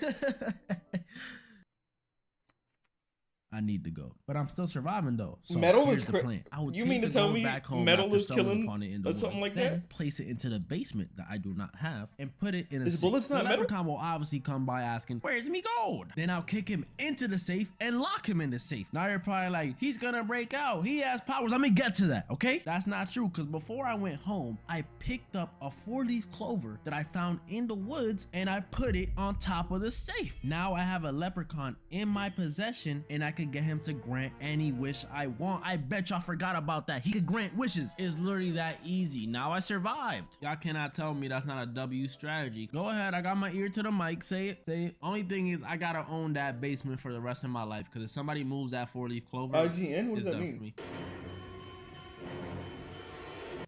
Speaker 5: I need to go, but I'm still surviving though. So
Speaker 1: metal
Speaker 5: here's
Speaker 1: is
Speaker 5: the plan. I would
Speaker 1: you
Speaker 5: take
Speaker 1: mean to
Speaker 5: the
Speaker 1: tell
Speaker 5: gold
Speaker 1: me
Speaker 5: back home
Speaker 1: metal
Speaker 5: after
Speaker 1: is
Speaker 5: stumbling
Speaker 1: killing
Speaker 5: upon it in the
Speaker 1: or something
Speaker 5: woods.
Speaker 1: like
Speaker 5: Then
Speaker 1: that?
Speaker 5: place it into the basement that I do not have and put it in a
Speaker 1: Is
Speaker 5: safe.
Speaker 1: bullets not
Speaker 5: the
Speaker 1: metal?
Speaker 5: leprechaun will obviously come by asking, "Where's me gold?" Then I'll kick him into the safe and lock him in the safe. Now you're probably like, he's gonna break out. He has powers. Let me get to that, okay? That's not true, because before I went home, I picked up a 4-leaf clover that I found in the woods and I put it on top of the safe. Now I have a leprechaun in my possession and I could get him to grant any wish I want. I bet y'all forgot about that. He could grant wishes. It's literally that easy. Now I survived. Y'all cannot tell me that's not a W strategy. Go ahead. I got my ear to the mic. Say it. Say it. Only thing is I gotta own that basement for the rest of my life, because if somebody moves that 4-leaf clover,
Speaker 1: IGN? What does
Speaker 5: it's
Speaker 1: that
Speaker 5: done
Speaker 1: mean?
Speaker 5: for me.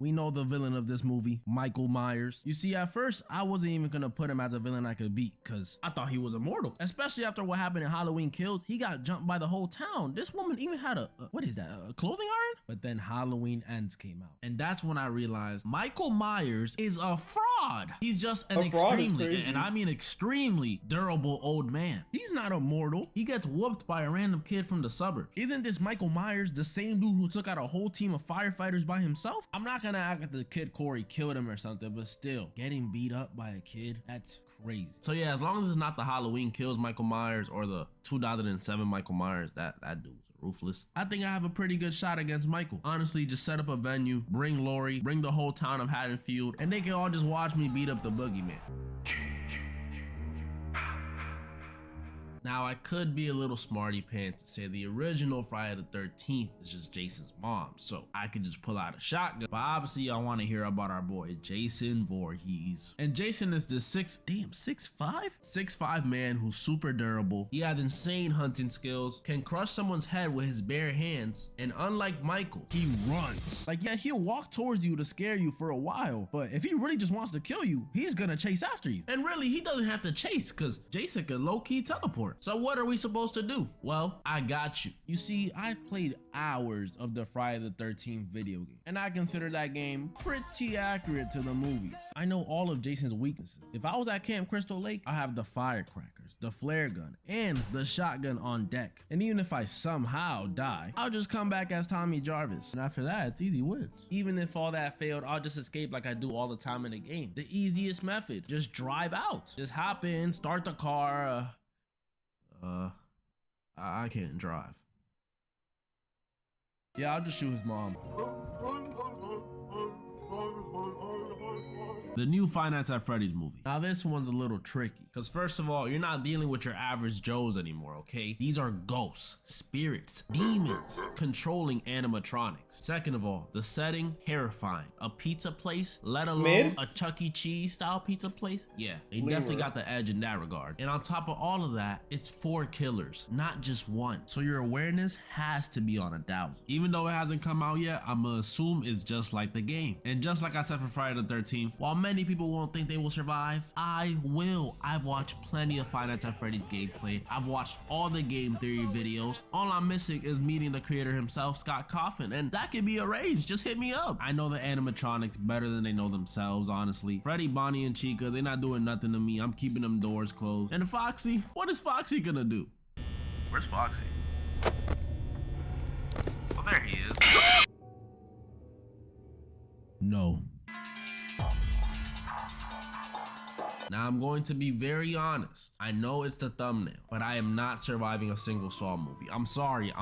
Speaker 5: We know the villain of this movie, Michael Myers. You see, at first, I wasn't even gonna put him as a villain I could beat, because I thought he was immortal. Especially after what happened in Halloween Kills, he got jumped by the whole town. This woman even had a clothing iron? But then Halloween Ends came out. And that's when I realized Michael Myers is a fraud. He's just an extremely, and I mean extremely, durable old man. He's not immortal. He gets whooped by a random kid from the suburbs. Isn't this Michael Myers the same dude who took out a whole team of firefighters by himself? I'm not gonna act like the kid Corey killed him or something, but still, getting beat up by a kid, that's crazy. So yeah, as long as it's not the Halloween Kills Michael Myers or the 2007 Michael Myers, that dude was ruthless. I think I have a pretty good shot against Michael. Honestly, just set up a venue, bring Lori, bring the whole town of Haddonfield, and they can all just watch me beat up the boogeyman. Now, I could be a little smarty pants to say the original Friday the 13th is just Jason's mom, so I could just pull out a shotgun. But obviously, y'all want to hear about our boy, Jason Voorhees. And Jason is this 6'5" man who's super durable. He has insane hunting skills, can crush someone's head with his bare hands, and unlike Michael, he runs. Like, yeah, he'll walk towards you to scare you for a while, but if he really just wants to kill you, he's gonna chase after you. And really, he doesn't have to chase, because Jason can low-key teleport. So what are we supposed to do? Well, I got you. You see, I've played hours of the Friday the 13th video game, and I consider that game pretty accurate to the movies. I know all of Jason's weaknesses. If I was at Camp Crystal Lake, I have the firecrackers, the flare gun, and the shotgun on deck. And even if I somehow die, I'll just come back as Tommy Jarvis. And after that, it's easy wins. Even if all that failed, I'll just escape like I do all the time in the game. The easiest method, just drive out. Just hop in, start the car, I can't drive. Yeah, I'll just shoot his mom. The new Five Nights at Freddy's movie. Now this one's a little tricky, because first of all, you're not dealing with your average Joes anymore, okay? These are ghosts, spirits, demons, controlling animatronics. Second of all, the setting, terrifying. A pizza place, let alone a Chuck E. Cheese style pizza place? Yeah, they definitely got the edge in that regard. And on top of all of that, it's 4 killers, not just one. So your awareness has to be on 1,000. Even though it hasn't come out yet, I'ma assume it's just like the game. And just like I said for Friday the 13th, while many people won't think they will survive, I will. I've watched plenty of Five Nights at Freddy's gameplay. I've watched all the game theory videos. All I'm missing is meeting the creator himself, Scott Coffin, and that can be arranged. Just hit me up. I know the animatronics better than they know themselves, honestly. Freddy, Bonnie, and Chica, they're not doing nothing to me. I'm keeping them doors closed. And Foxy, what is Foxy gonna do?
Speaker 8: Where's Foxy? Oh, there he is.
Speaker 5: No. Now I'm going to be very honest. I know it's the thumbnail, but I am not surviving a single Saw movie. I'm sorry.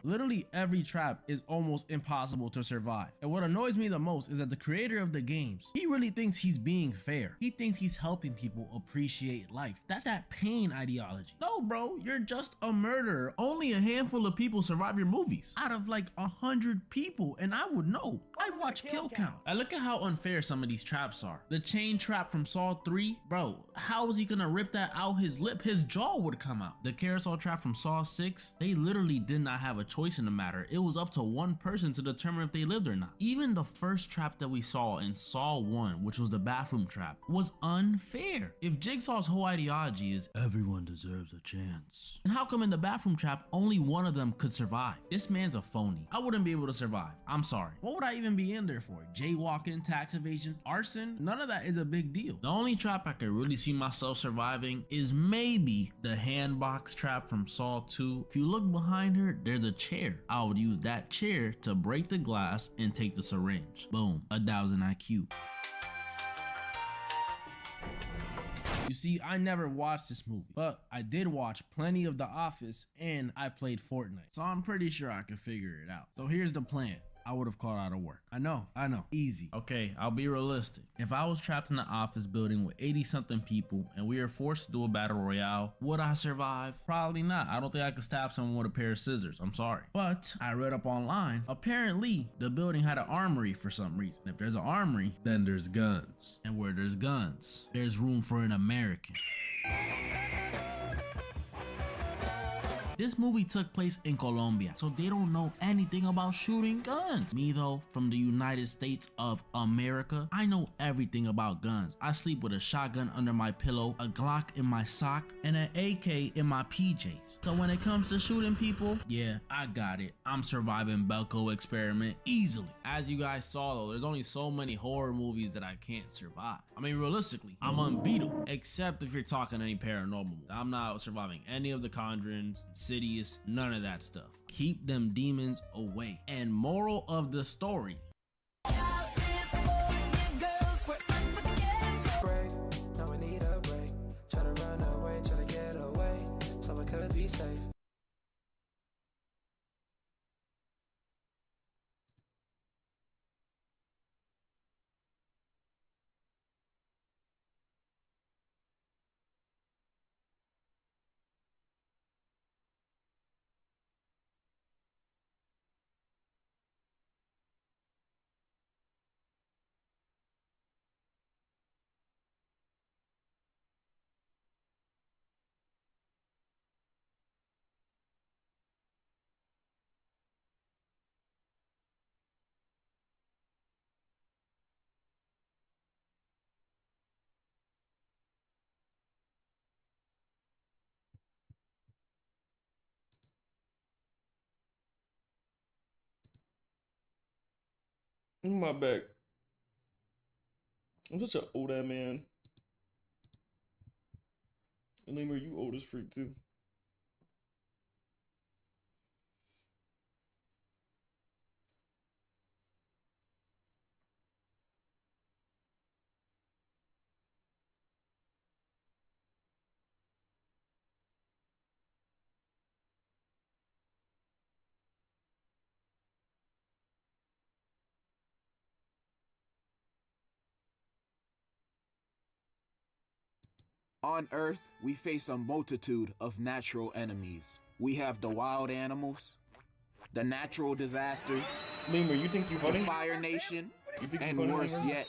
Speaker 5: Literally every trap is almost impossible to survive. And what annoys me the most is that the creator of the games, he really thinks he's being fair. He thinks he's helping people appreciate life. That's that pain ideology. No, bro, you're just a murderer. Only a handful of people survive your movies out of like 100 people, and I would know. I watch kill count. I look at how unfair some of these traps are. The chain trap from Saw 3, bro, how is he gonna rip that out his lip? His jaw would come out. The carousel trap from Saw 6, they literally did not have a choice in the matter. It was up to one person to determine if they lived or not. Even the first trap that we saw in Saw 1, which was the bathroom trap, was unfair. If Jigsaw's whole ideology is everyone deserves a chance, and how come in the bathroom trap only one of them could survive? This man's a phony. I wouldn't be able to survive. I'm sorry. What would I even be in there for? Jaywalking, tax evasion, arson? None of that is a big deal. The only trap I could really see myself surviving is maybe the handbox trap from Saw 2. If you look behind her, there's a chair. I would use that chair to break the glass and take the syringe. Boom, 1,000 IQ. You see, I never watched this movie, but I did watch plenty of The Office and I played Fortnite, so I'm pretty sure I could figure it out. So here's the plan. I would have called out of work. I know, easy. Okay, I'll be realistic. If I was trapped in the office building with 80 something people and we were forced to do a battle royale, would I survive? Probably not. I don't think I could stab someone with a pair of scissors. I'm sorry. But I read up online, apparently the building had an armory for some reason. If there's an armory, then there's guns. And where there's guns, there's room for an American. This movie took place in Colombia, so they don't know anything about shooting guns. Me though, from the United States of America, I know everything about guns. I sleep with a shotgun under my pillow, a Glock in my sock, and an AK in my PJs. So when it comes to shooting people, yeah, I got it. I'm surviving Belko experiment easily. As you guys saw though, there's only so many horror movies that I can't survive. I mean, realistically, I'm unbeatable, except if you're talking any paranormal. I'm not surviving any of the Conjurings, Cities, none of that stuff. Keep them demons away. And moral of the story.
Speaker 22: Now I need a break. Try to run away, try to get away, so I could be safe.
Speaker 1: My back. I'm such an old ass man. And Lemur, you old as freak too.
Speaker 9: On Earth, we face a multitude of natural enemies. We have the wild animals, the natural disasters,
Speaker 1: Lemur, you think you funny?
Speaker 9: the Fire Nation,
Speaker 1: You think you
Speaker 9: and
Speaker 1: funny,
Speaker 9: worse
Speaker 1: Lemur?
Speaker 9: yet,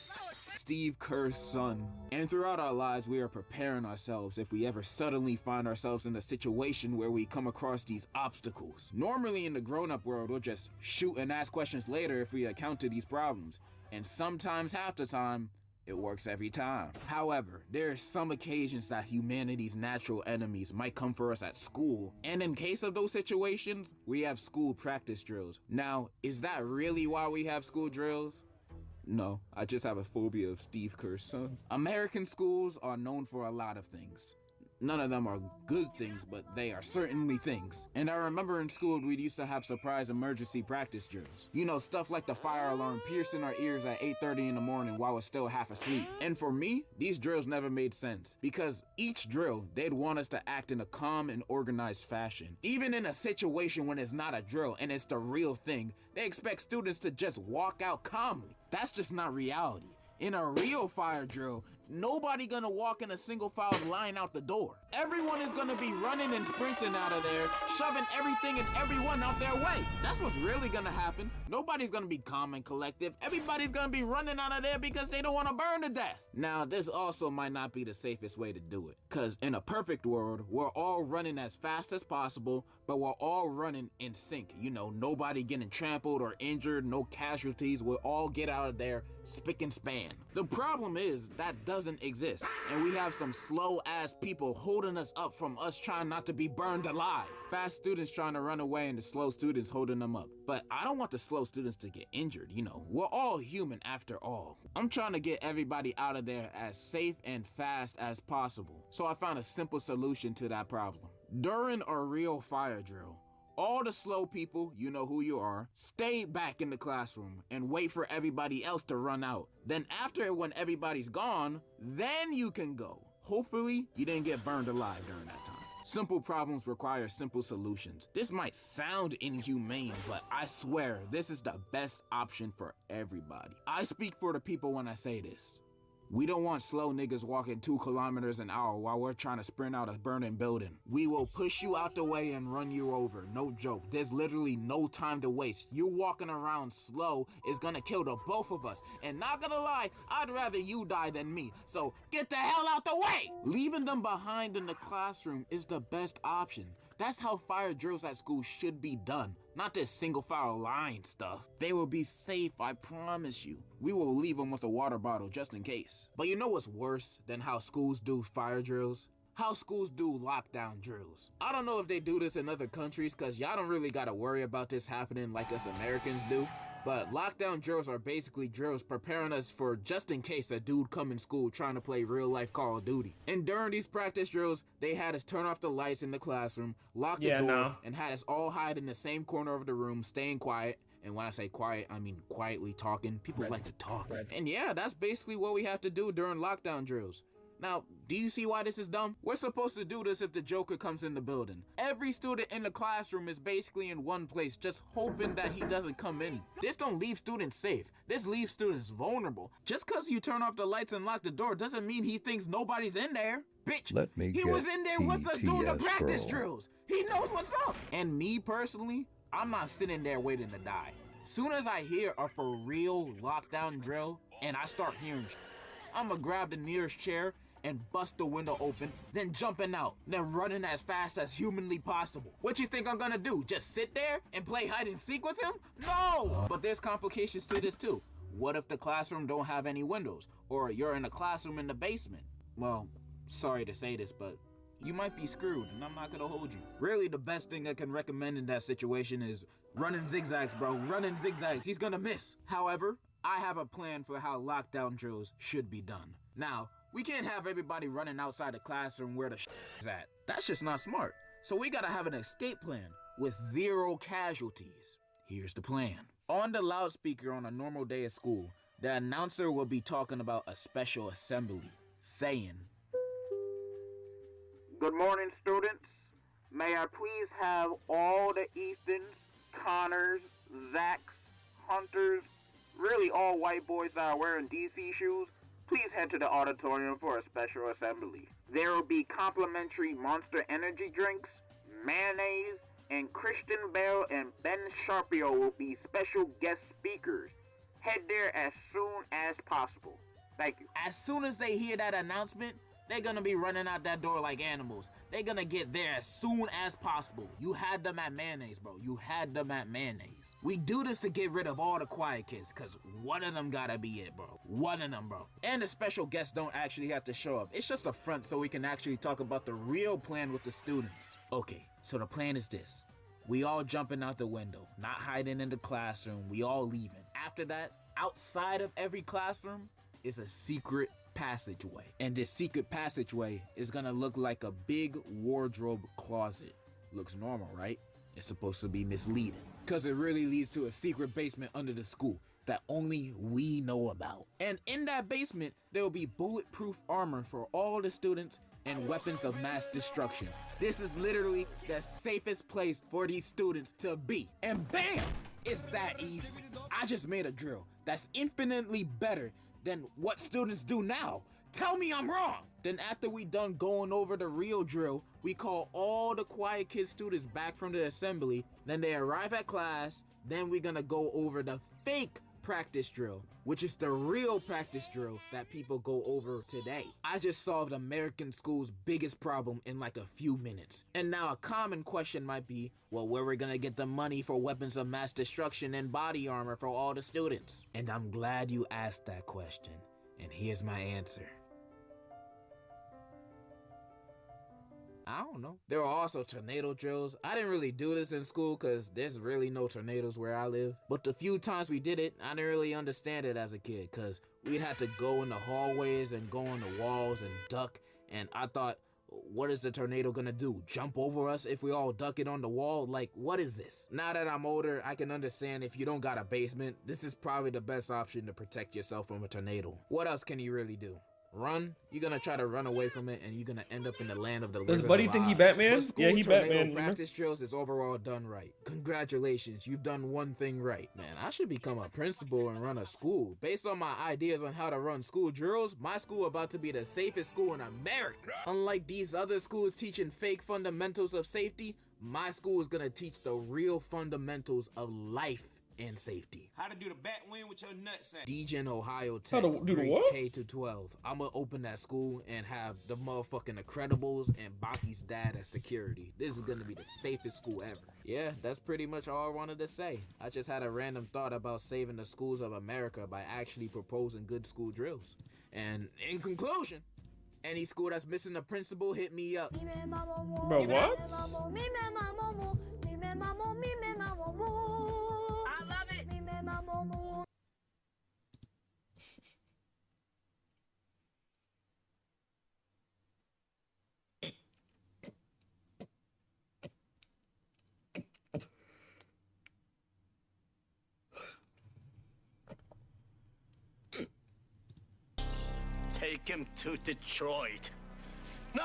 Speaker 9: Steve Kerr's son. And throughout our lives, we are preparing ourselves if we ever suddenly find ourselves in a situation where we come across these obstacles. Normally in the grown-up world, we'll just shoot and ask questions later if we encounter these problems. And sometimes, half the time, it works every time. However, there are some occasions that humanity's natural enemies might come for us at school. And in case of those situations, we have school practice drills. Now, is that really why we have school drills? No, I just have a phobia of Steve Kerr's son. American schools are known for a lot of things. None of them are good things, but they are certainly things. And I remember in school, we used to have surprise emergency practice drills. You know, stuff like the fire alarm piercing our ears at 8:30 in the morning while we're still half asleep. And for me, these drills never made sense, because each drill, they'd want us to act in a calm and organized fashion. Even in a situation when it's not a drill and it's the real thing, they expect students to just walk out calmly. That's just not reality. In a real fire drill, nobody gonna walk in a single file line out the door. Everyone is gonna be running and sprinting out of there, shoving everything and everyone out their way. That's what's really gonna happen. Nobody's gonna be calm and collective. Everybody's gonna be running out of there because they don't wanna burn to death. Now, this also might not be the safest way to do it, cause in a perfect world, we're all running as fast as possible, but we're all running in sync. You know, nobody getting trampled or injured, no casualties. We'll all get out of there spick and span. The problem is that doesn't exist, and we have some slow ass people holding us up from us trying not to be burned alive. Fast students trying to run away and the slow students holding them up. But I don't want the slow students to get injured, you know. We're all human after all. I'm trying to get everybody out of there as safe and fast as possible. So I found a simple solution to that problem. During a real fire drill, all the slow people, you know who you are, stay back in the classroom and wait for everybody else to run out. Then after, when everybody's gone, then you can go. Hopefully, you didn't get burned alive during that time. Simple problems require simple solutions. This might sound inhumane, but I swear this is the best option for everybody. I speak for the people when I say this. We don't want slow niggas walking 2 kilometers an hour while we're trying to sprint out a burning building. We will push you out the way and run you over. No joke. There's literally no time to waste. You walking around slow is gonna kill the both of us. And not gonna lie, I'd rather you die than me. So get the hell out the way! Leaving them behind in the classroom is the best option. That's how fire drills at school should be done, not this single file line stuff. They will be safe, I promise you. We will leave them with a water bottle just in case. But you know what's worse than how schools do fire drills? How schools do lockdown drills. I don't know if they do this in other countries, cause y'all don't really gotta worry about this happening like us Americans do. But lockdown drills are basically drills preparing us for just in case a dude come in school trying to play real life Call of Duty. And during these practice drills, they had us turn off the lights in the classroom, lock the door, and had us all hide in the same corner of the room, staying quiet. And when I say quiet, I mean quietly talking. People like to talk. And yeah, that's basically what we have to do during lockdown drills. Now, do you see why this is dumb? We're supposed to do this if the Joker comes in the building. Every student in the classroom is basically in one place, just hoping that he doesn't come in. This don't leave students safe. This leaves students vulnerable. Just cause you turn off the lights and lock the door doesn't mean he thinks nobody's in there. Bitch,
Speaker 11: Let me
Speaker 9: he
Speaker 11: get
Speaker 9: was in there with us doing the
Speaker 11: TTS,
Speaker 9: practice
Speaker 11: bro.
Speaker 9: drills. He knows what's up. And me personally, I'm not sitting there waiting to die. Soon as I hear a for real lockdown drill and I start hearing, I'ma grab the nearest chair and bust the window open, then jumping out, then running as fast as humanly possible. What you think I'm gonna do? Just sit there and play hide and seek with him? No! But there's complications to this too. What if the classroom don't have any windows? Or you're in a classroom in the basement? Well, sorry to say this, but you might be screwed, and I'm not gonna hold you. Really, the best thing I can recommend in that situation is running zigzags, bro. Running zigzags. He's gonna miss. However, I have a plan for how lockdown drills should be done. Now, we can't have everybody running outside the classroom where the is at. That's just not smart. So we gotta have an escape plan with 0 casualties. Here's the plan. On the loudspeaker on a normal day at school, the announcer will be talking about a special assembly, saying, "Good morning, students. May I please have all the Ethans, Connors, Zachs, Hunters, really all white boys that are wearing DC shoes, please head to the auditorium for a special assembly. There will be complimentary Monster Energy drinks, mayonnaise, and Christian Bale and Ben Sharpio will be special guest speakers. Head there as soon as possible. Thank you. As soon as they hear that announcement, they're gonna be running out that door like animals. They're gonna get there as soon as possible. You had them at mayonnaise, bro. You had them at mayonnaise. We do this to get rid of all the quiet kids, cause one of them gotta be it, bro. One of them, bro. And the special guests don't actually have to show up. It's just a front so we can actually talk about the real plan with the students. Okay, so the plan is this. We all jumping out the window, not hiding in the classroom. We all leaving. After that, outside of every classroom is a secret passageway. And this secret passageway is gonna look like a big wardrobe closet. Looks normal, right? It's supposed to be misleading, because it really leads to a secret basement under the school that only we know about. And in that basement, there will be bulletproof armor for all the students and weapons of mass destruction. This is literally the safest place for these students to be. And bam! It's that easy. I just made a drill that's infinitely better than what students do now. Tell me I'm wrong. Then after we done going over the real drill, we call all the quiet kid students back from the assembly. Then they arrive at class. Then we're gonna go over the fake practice drill, which is the real practice drill that people go over today. I just solved American school's biggest problem in like a few minutes. And now a common question might be, well, where we're gonna get the money for weapons of mass destruction and body armor for all the students? And I'm glad you asked that question. And here's my answer. I don't know. There were also tornado drills. I didn't really do this in school because there's really no tornadoes where I live. But the few times we did it, I didn't really understand it as a kid because we'd have to go in the hallways and go on the walls and duck. And I thought, what is the tornado gonna do? Jump over us if we all duck it on the wall? Like, what is this? Now that I'm older, I can understand if you don't got a basement, this is probably the best option to protect yourself from a tornado. What else can you really do? Run? You're gonna try to run away from it and you're gonna end up in the land of the living.
Speaker 1: Does Buddy think he Batman? Yeah, he Batman.
Speaker 9: Practice drills is overall done right. Congratulations, you've done one thing right. Man, I should become a principal and run a school. Based on my ideas on how to run school drills, my school about to be the safest school in America. Unlike these other schools teaching fake fundamentals of safety, my school is gonna teach the real fundamentals of life and safety.
Speaker 3: How to do the bat win with your nutsack.
Speaker 9: Degen Ohio Tech,
Speaker 1: How to do the
Speaker 9: grades
Speaker 1: what?
Speaker 9: K to 12. I'm gonna open that school and have the motherfucking Incredibles and Baki's dad as security. This is gonna be the safest school ever. Yeah, that's pretty much all I wanted to say. I just had a random thought about saving the schools of America by actually proposing good school drills. And in conclusion, any school that's missing a principal, hit me up.
Speaker 1: Bro, what?
Speaker 10: Take him to Detroit. No!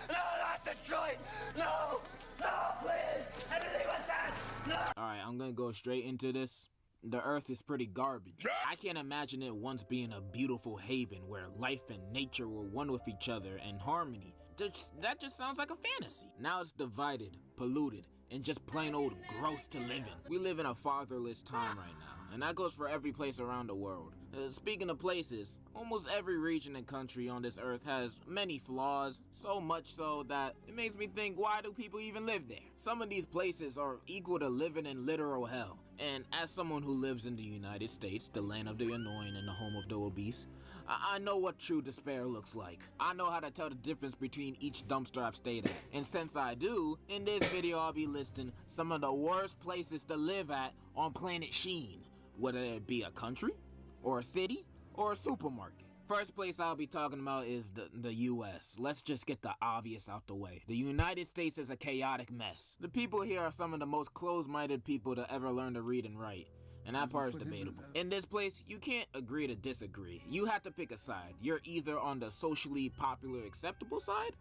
Speaker 10: No, not Detroit! No! No, please! Anything but that! No!
Speaker 9: Alright, I'm gonna go straight into this. The earth is pretty garbage. I can't imagine it once being a beautiful haven where life and nature were one with each other in harmony. That just sounds like a fantasy. Now it's divided, polluted, and just plain old gross to live in. We live in a fatherless time right now, and that goes for every place around the world. Speaking of places, almost every region and country on this earth has many flaws, so much so that it makes me think, why do people even live there? Some of these places are equal to living in literal hell. And as someone who lives in the United States, the land of the annoying and the home of the obese, I know what true despair looks like. I know how to tell the difference between each dumpster I've stayed at. And since I do, in this video I'll be listing some of the worst places to live at on planet Sheen. Whether it be a country, or a city, or a supermarket. First place I'll be talking about is the US. Let's just get the obvious out the way. The United States is a chaotic mess. The people here are some of the most closed-minded people to ever learn to read and write. And that part is debatable. In this place, you can't agree to disagree. You have to pick a side. You're either on the socially popular acceptable side,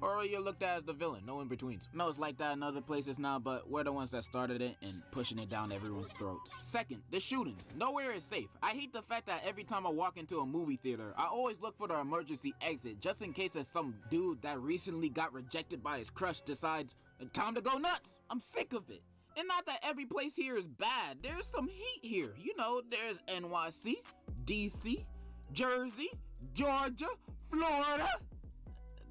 Speaker 9: or you're looked at as the villain, no in betweens. No, it's like that in other places now, but we're the ones that started it and pushing it down everyone's throats. Second, the shootings. Nowhere is safe. I hate the fact that every time I walk into a movie theater, I always look for the emergency exit just in case if some dude that recently got rejected by his crush decides, time to go nuts. I'm sick of it. And not that every place here is bad. There's some heat here. You know, there's NYC, DC, Jersey, Georgia, Florida.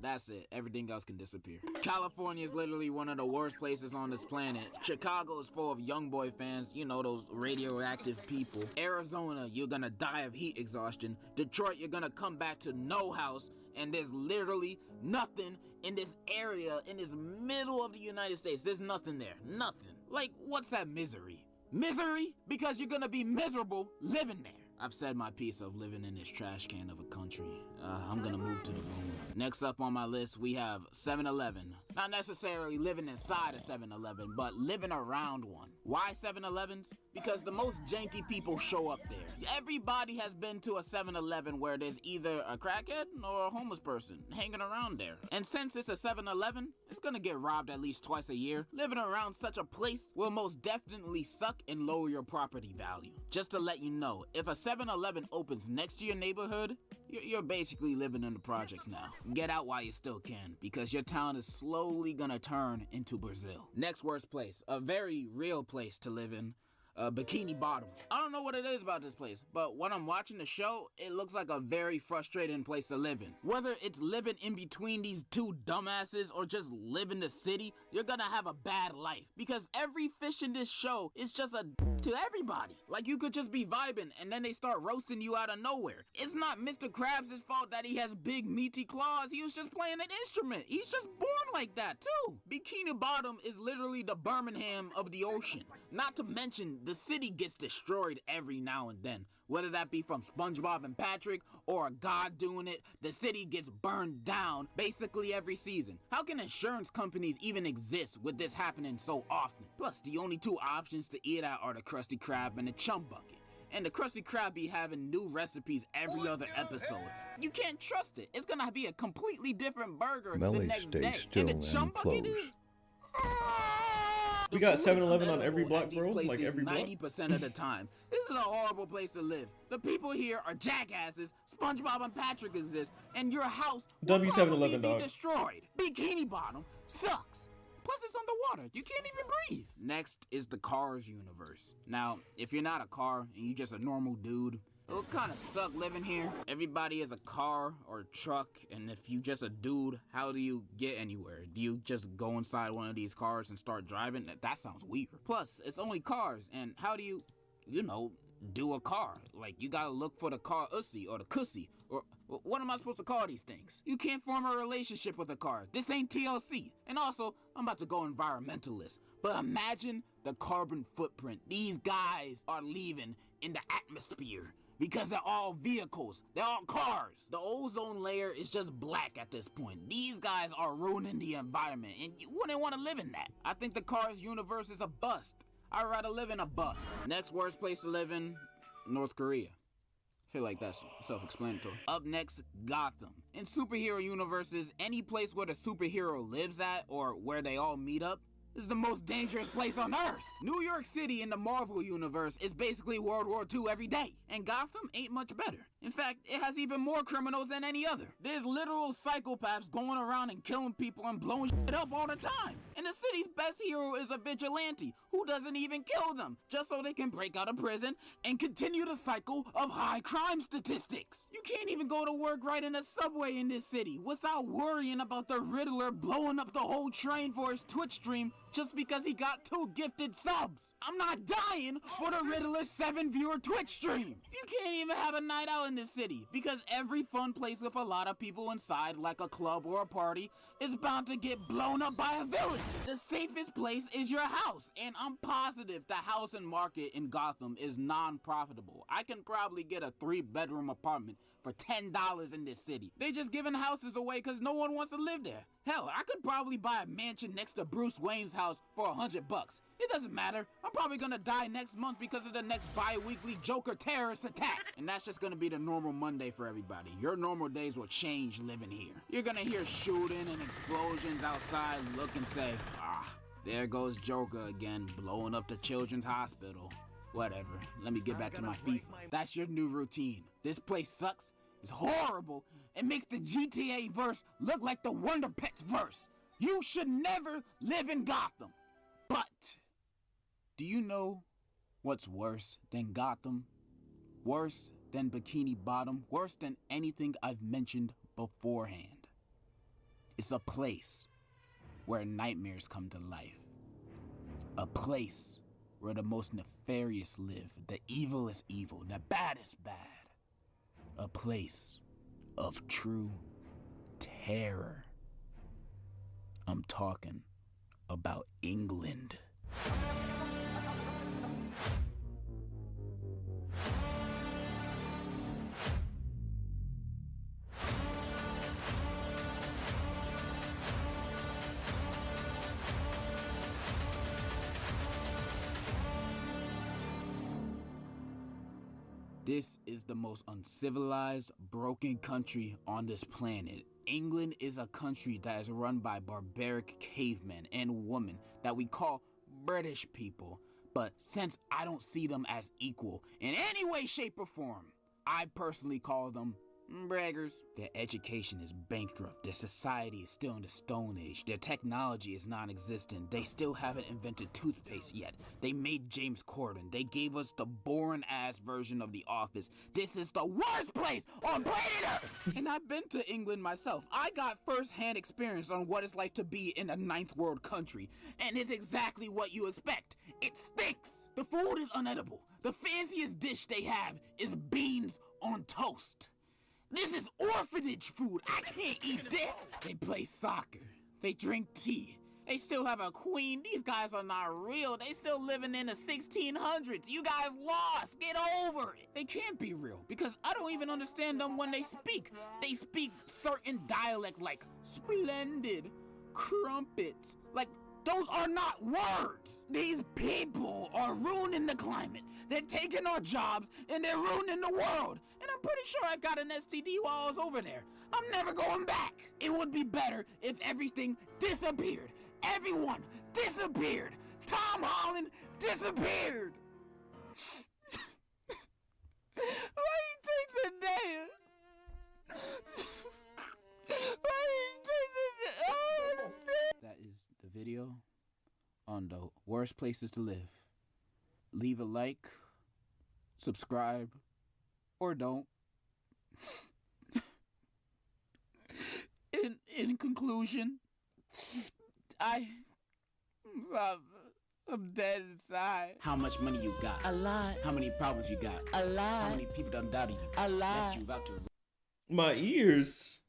Speaker 9: That's it. Everything else can disappear. California is literally one of the worst places on this planet. Chicago is full of young boy fans, you know, those radioactive people. Arizona, you're gonna die of heat exhaustion. Detroit, you're gonna come back to no house, and there's literally nothing in this area, in this middle of the United States. There's nothing there. Nothing. Like, what's that misery? Misery? Because you're gonna be miserable living there. I've said my piece of living in this trash can of a country. I'm gonna move to the moon. Next up on my list, we have 7-Eleven. Not necessarily living inside a 7-Eleven, but living around one. Why 7-Elevens? Because the most janky people show up there. Everybody has been to a 7-Eleven where there's either a crackhead or a homeless person hanging around there. And since it's a 7-Eleven, it's gonna get robbed at least twice a year. Living around such a place will most definitely suck and lower your property value. Just to let you know, if a 7-Eleven opens next to your neighborhood, you're basically living in the projects now. Get out while you still can, because your town is slowly gonna turn into Brazil. Next worst place, a very real place to live in. Bikini Bottom. I don't know what it is about this place, but when I'm watching the show, it looks like a very frustrating place to live in. Whether it's living in between these two dumbasses or just live in the city, you're gonna have a bad life. Because every fish in this show is just a to everybody. Like you could just be vibing and then they start roasting you out of nowhere. It's not Mr. Krabs' fault that he has big meaty claws. He was just playing an instrument. He's just born like that too. Bikini Bottom is literally the Birmingham of the ocean. Not to mention, the city gets destroyed every now and then. Whether that be from SpongeBob and Patrick or a god doing it, the city gets burned down basically every season. How can insurance companies even exist with this happening so often? Plus, the only two options to eat at are the Krusty Krab and the Chum Bucket. And the Krusty Krab be having new recipes every other episode. You can't trust it. It's gonna be a completely different burger the next day. And the Chum Bucket is...
Speaker 1: We got 7-Eleven on every block, bro. Like every block.
Speaker 9: 90% of the time. This is a horrible place to live. The people here are jackasses. SpongeBob and Patrick exist, and your house will probably be destroyed. Bikini Bottom sucks. Plus, it's underwater. You can't even breathe. Next is the Cars universe. Now, if you're not a car and you're just a normal dude, it'll kind of suck living here. Everybody is a car or a truck, and if you just a dude, how do you get anywhere? Do you just go inside one of these cars and start driving? That sounds weird. Plus, it's only cars, and how do you know, do a car? Like, you gotta look for the car ussy or the cussy, or what am I supposed to call these things? You can't form a relationship with a car. This ain't TLC. And also, I'm about to go environmentalist, but imagine the carbon footprint these guys are leaving in the atmosphere. Because they're all vehicles. They're all cars. The ozone layer is just black at this point. These guys are ruining the environment, and you wouldn't want to live in that. I think the Cars universe is a bust. I'd rather live in a bus. Next worst place to live in, North Korea. I feel like that's self-explanatory. Up next, Gotham. In superhero universes, any place where the superhero lives at or where they all meet up is the most dangerous place on Earth. New York City in the Marvel universe is basically World War II every day, and Gotham ain't much better. In fact, it has even more criminals than any other. There's literal psychopaths going around and killing people and blowing shit up all the time. And the city's best hero is a vigilante who doesn't even kill them, just so they can break out of prison and continue the cycle of high crime statistics. You can't even go to work right in a subway in this city without worrying about the Riddler blowing up the whole train for his Twitch stream just because he got 2 gifted subs. I'm not dying for the Riddler's 7-viewer Twitch stream. You can't even have a night out in this city because every fun place with a lot of people inside, like a club or a party, is bound to get blown up by a villain. The safest place is your house, and I'm positive the housing market in Gotham is non-profitable. I can probably get a 3-bedroom apartment for $10 in this city. They just giving houses away because no one wants to live there. Hell, I could probably buy a mansion next to Bruce Wayne's house for $100. It doesn't matter. I'm probably gonna die next month because of the next bi-weekly Joker terrorist attack. And that's just gonna be the normal Monday for everybody. Your normal days will change living here. You're gonna hear shooting and explosions outside, look and say, ah, there goes Joker again, blowing up the children's hospital. Whatever, let me get back to my FIFA. That's your new routine. This place sucks, it's horrible, it makes the GTA verse look like the Wonder Pets verse. You should never live in Gotham. But do you know what's worse than Gotham? Worse than Bikini Bottom? Worse than anything I've mentioned beforehand? It's a place where nightmares come to life. A place where the most nefarious live, the evil is evil, the bad is bad. A place of true terror. I'm talking about England. This is the most uncivilized, broken country on this planet. England is a country that is run by barbaric cavemen and women that we call British people. But since I don't see them as equal in any way, shape, or form, I personally call them braggers. Their education is bankrupt. Their society is still in the Stone Age. Their technology is non-existent. They still haven't invented toothpaste yet. They made James Corden. They gave us the boring-ass version of The Office. This is the worst place on planet Earth! And I've been to England myself. I got first-hand experience on what it's like to be in a ninth world country. And it's exactly what you expect. It stinks! The food is unedible. The fanciest dish they have is beans on toast. This is orphanage food. I can't eat this. They play soccer. They drink tea. They still have a queen. These guys are not real. They still living in the 1600s. You guys lost. Get over it. They can't be real because I don't even understand them when they speak. They speak certain dialect like splendid, crumpets. Like, those are not words. These people are ruining the climate. They're taking our jobs and they're ruining the world. And I'm pretty sure I got an STD while I was over there. I'm never going back. It would be better if everything disappeared. Everyone disappeared. Tom Holland disappeared. Why he takes a day? Why he takes a day? I don't understand. That is the video on the worst places to live. Leave a like, subscribe, or don't. In conclusion, I'm dead inside. How much money you got? A lot. How many problems you got? A lot. How many people done doubted you? A lot. Left you out to
Speaker 1: my ears.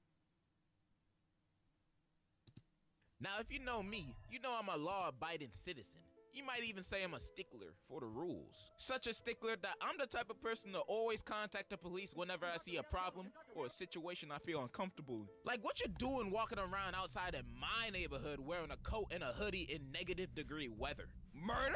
Speaker 6: Now, if you know me, you know I'm a law-abiding citizen. You might even say I'm a stickler for the rules. Such a stickler that I'm the type of person to always contact the police whenever I see a problem or a situation I feel uncomfortable in. Like, what you doing walking around outside in my neighborhood wearing a coat and a hoodie in negative-degree weather? Murder?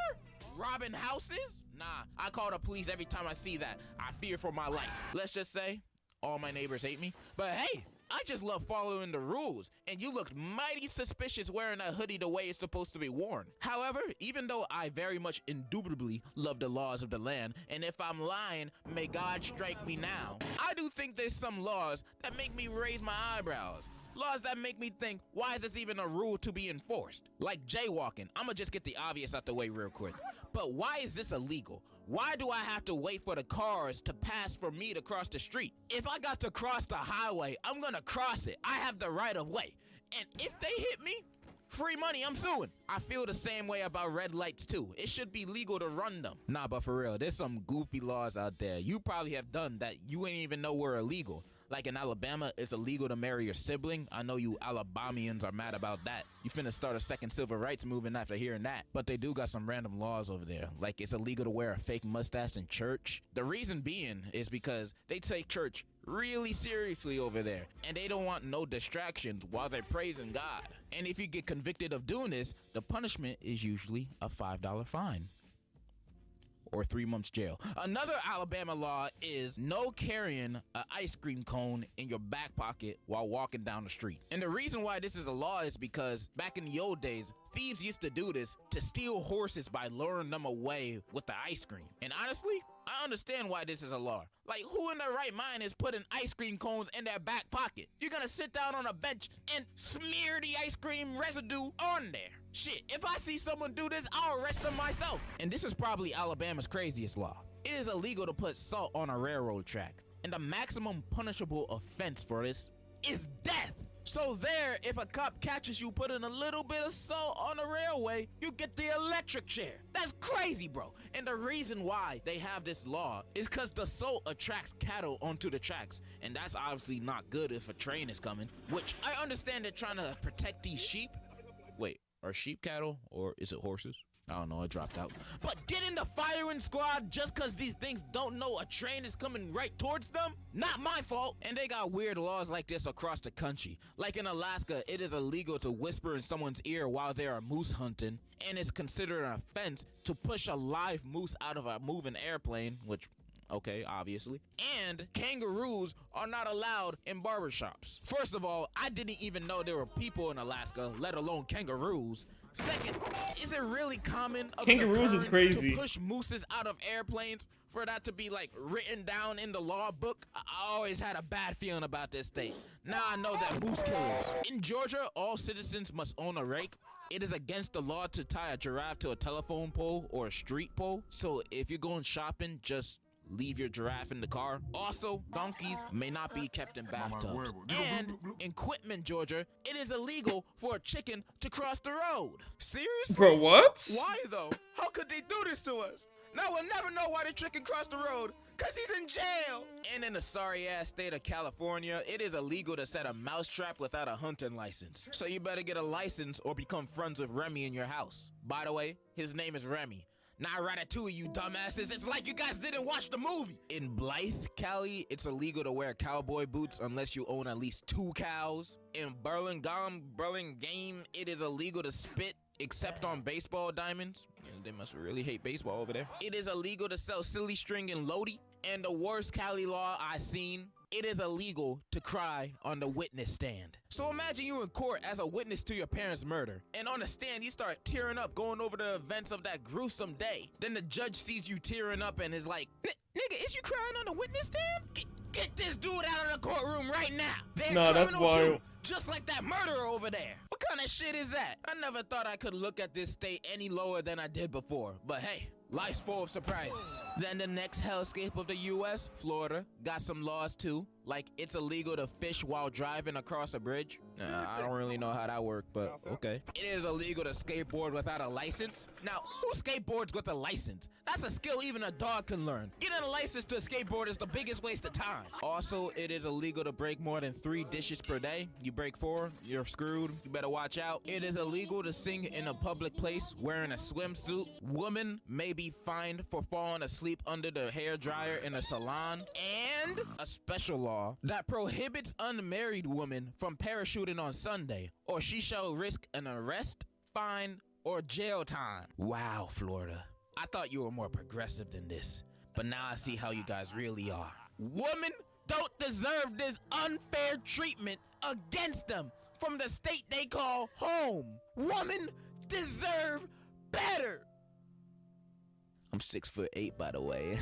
Speaker 6: Robbing houses? Nah, I call the police every time I see that. I fear for my life. Let's just say, all my neighbors hate me. But hey, I just love following the rules, and you looked mighty suspicious wearing a hoodie the way it's supposed to be worn. However, even though I very much indubitably love the laws of the land, and if I'm lying, may God strike me now, I do think there's some laws that make me raise my eyebrows. Laws that make me think, why is this even a rule to be enforced? Like jaywalking. I'ma just get the obvious out the way real quick. But why is this illegal? Why do I have to wait for the cars to pass for me to cross the street? If I got to cross the highway, I'm gonna cross it. I have the right of way. And if they hit me, free money, I'm suing. I feel the same way about red lights too. It should be legal to run them. Nah, but for real, there's some goofy laws out there you probably have done that you ain't even know were illegal. Like in Alabama, it's illegal to marry your sibling. I know you Alabamians are mad about that. You finna start a second civil rights movement after hearing that. But they do got some random laws over there. Like it's illegal to wear a fake mustache in church. The reason being is because they take church really seriously over there, and they don't want no distractions while they're praising God. And if you get convicted of doing this, the punishment is usually a $5 fine or 3 months jail. Another Alabama law is no carrying an ice cream cone in your back pocket while walking down the street. And the reason why this is a law is because back in the old days, thieves used to do this to steal horses by luring them away with the ice cream. And honestly, I understand why this is a law. Like, who in their right mind is putting ice cream cones in their back pocket? You're gonna sit down on a bench and smear the ice cream residue on there. Shit, if I see someone do this, I'll arrest them myself. And this is probably Alabama's craziest law. It is illegal to put salt on a railroad track. And the maximum punishable offense for this is death. So there, if a cop catches you putting a little bit of salt on a railway, you get the electric chair. That's crazy, bro. And the reason why they have this law is because the salt attracts cattle onto the tracks. And that's obviously not good if a train is coming, which I understand they're trying to protect these sheep. Wait, are sheep cattle or is it horses? I don't know, it dropped out. But get in the firing squad just because these things don't know a train is coming right towards them? Not my fault. And they got weird laws like this across the country. Like in Alaska, it is illegal to whisper in someone's ear while they are moose hunting, and it's considered an offense to push a live moose out of a moving airplane, which, okay, obviously. And kangaroos are not allowed in barbershops. First of all, I didn't even know there were people in Alaska, let alone kangaroos. Second, is it really common of
Speaker 1: Kangaroos is crazy.
Speaker 6: to push mooses out of airplanes for that to be like written down in the law book? I always had a bad feeling about this state. Now I know that moose killers. In Georgia, all citizens must own a rake. It is against the law to tie a giraffe to a telephone pole or a street pole. So if you're going shopping, just leave your giraffe in the car. Also, donkeys may not be kept in bathtubs. And in Quitman, Georgia, it is illegal for a chicken to cross the road. Seriously?
Speaker 1: Bro, what?
Speaker 6: Why though? How could they do this to us? Now we'll never know why the chicken crossed the road, cause he's in jail. And in the sorry ass state of California, it is illegal to set a mousetrap without a hunting license. So you better get a license or become friends with Remy in your house. By the way, his name is Remy. Not Ratatouille, you dumbasses. It's like you guys didn't watch the movie. In Blythe, Cali, it's illegal to wear cowboy boots unless you own at least 2 cows. In Burlingame, it is illegal to spit except on baseball diamonds. They must really hate baseball over there. It is illegal to sell silly string in Lodi. And the worst Cali law I seen, it is illegal to cry on the witness stand. So imagine you in court as a witness to your parents' murder, and on the stand you start tearing up going over the events of that gruesome day. Then the judge sees you tearing up and is like, nigga, is you crying on the witness stand? Get this dude out of the courtroom right now.
Speaker 1: Nah, that's wild.
Speaker 6: Too, just like that murderer over there. What kind of shit is that? I never thought I could look at this state any lower than I did before, but hey, life's full of surprises. Then the next hellscape of the US, Florida, got some laws too. Like it's illegal to fish while driving across a bridge. I don't really know how that worked, but okay. It is illegal to skateboard without a license. Now, who skateboards with a license? That's a skill even a dog can learn. Getting a license to skateboard is the biggest waste of time. Also, it is illegal to break more than 3 dishes per day. You break 4, you're screwed. You better watch out. It is illegal to sing in a public place wearing a swimsuit. Women may be fined for falling asleep under the hairdryer in a salon. And a special law that prohibits unmarried women from parachuting on Sunday, or she shall risk an arrest, fine, or jail time. Wow, Florida. I thought you were more progressive than this, but now I see how you guys really are. Women don't deserve this unfair treatment against them from the state they call home. Women deserve better. I'm 6'8", by the way.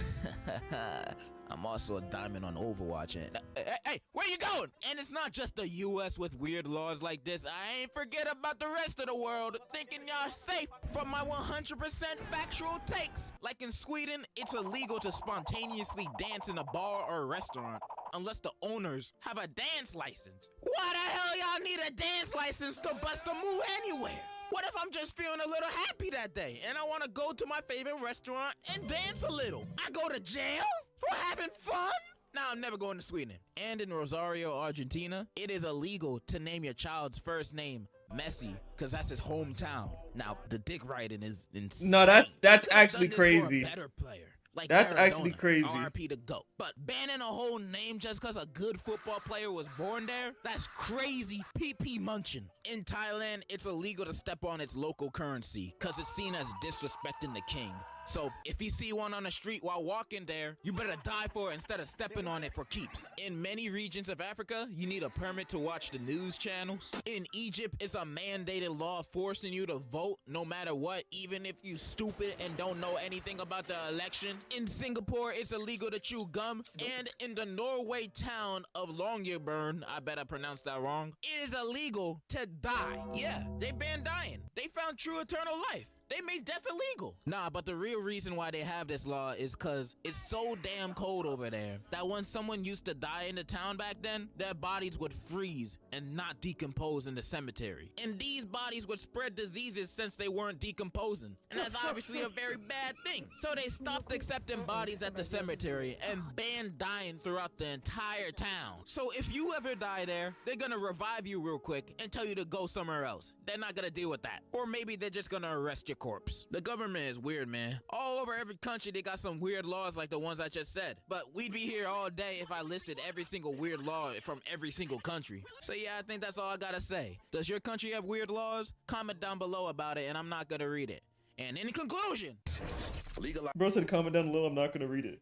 Speaker 6: I'm also a diamond on Overwatch. And hey, where you going? And it's not just the US with weird laws like this. I ain't forget about the rest of the world thinking y'all safe from my 100% factual takes. Like in Sweden, it's illegal to spontaneously dance in a bar or a restaurant unless the owners have a dance license. Why the hell y'all need a dance license to bust a move anywhere? What if I'm just feeling a little happy that day and I want to go to my favorite restaurant and dance a little? I go to jail for having fun? Now I'm never going to Sweden. And in Rosario, Argentina, it is illegal to name your child's first name Messi, because that's his hometown. Now, the dick riding is insane.
Speaker 1: No, that's actually
Speaker 6: Done this for a
Speaker 1: crazy.
Speaker 6: better player. Like
Speaker 1: That's
Speaker 6: Maradona,
Speaker 1: actually crazy.
Speaker 6: RP to GOAT. But banning a whole name just because a good football player was born there? That's crazy. PP munchin. In Thailand, it's illegal to step on its local currency because it's seen as disrespecting the king. So if you see one on the street while walking there, you better die for it instead of stepping on it for keeps. In many regions of Africa, you need a permit to watch the news channels. In Egypt, it's a mandated law forcing you to vote no matter what, even if you stupid and don't know anything about the election. In Singapore, it's illegal to chew gum. And in the Norway town of Longyearbyen, I bet I pronounced that wrong, it is illegal to die. Yeah, they banned dying. They found true eternal life. They made death illegal. Nah, but the real reason why they have this law is because it's so damn cold over there that when someone used to die in the town back then, their bodies would freeze and not decompose in the cemetery. And these bodies would spread diseases since they weren't decomposing. And that's obviously a very bad thing. So they stopped accepting bodies at the cemetery and banned dying throughout the entire town. So if you ever die there, they're gonna revive you real quick and tell you to go somewhere else. They're not gonna deal with that. Or maybe they're just gonna arrest your corpse. The government is weird, man. All over every country, they got some weird laws like the ones I just said. But we'd be here all day if I listed every single weird law from every single country. So yeah, I think that's all I gotta say. Does your country have weird laws? Comment down below about it, and I'm not gonna read it. And in conclusion,
Speaker 1: Bro said comment down below, I'm not gonna read it.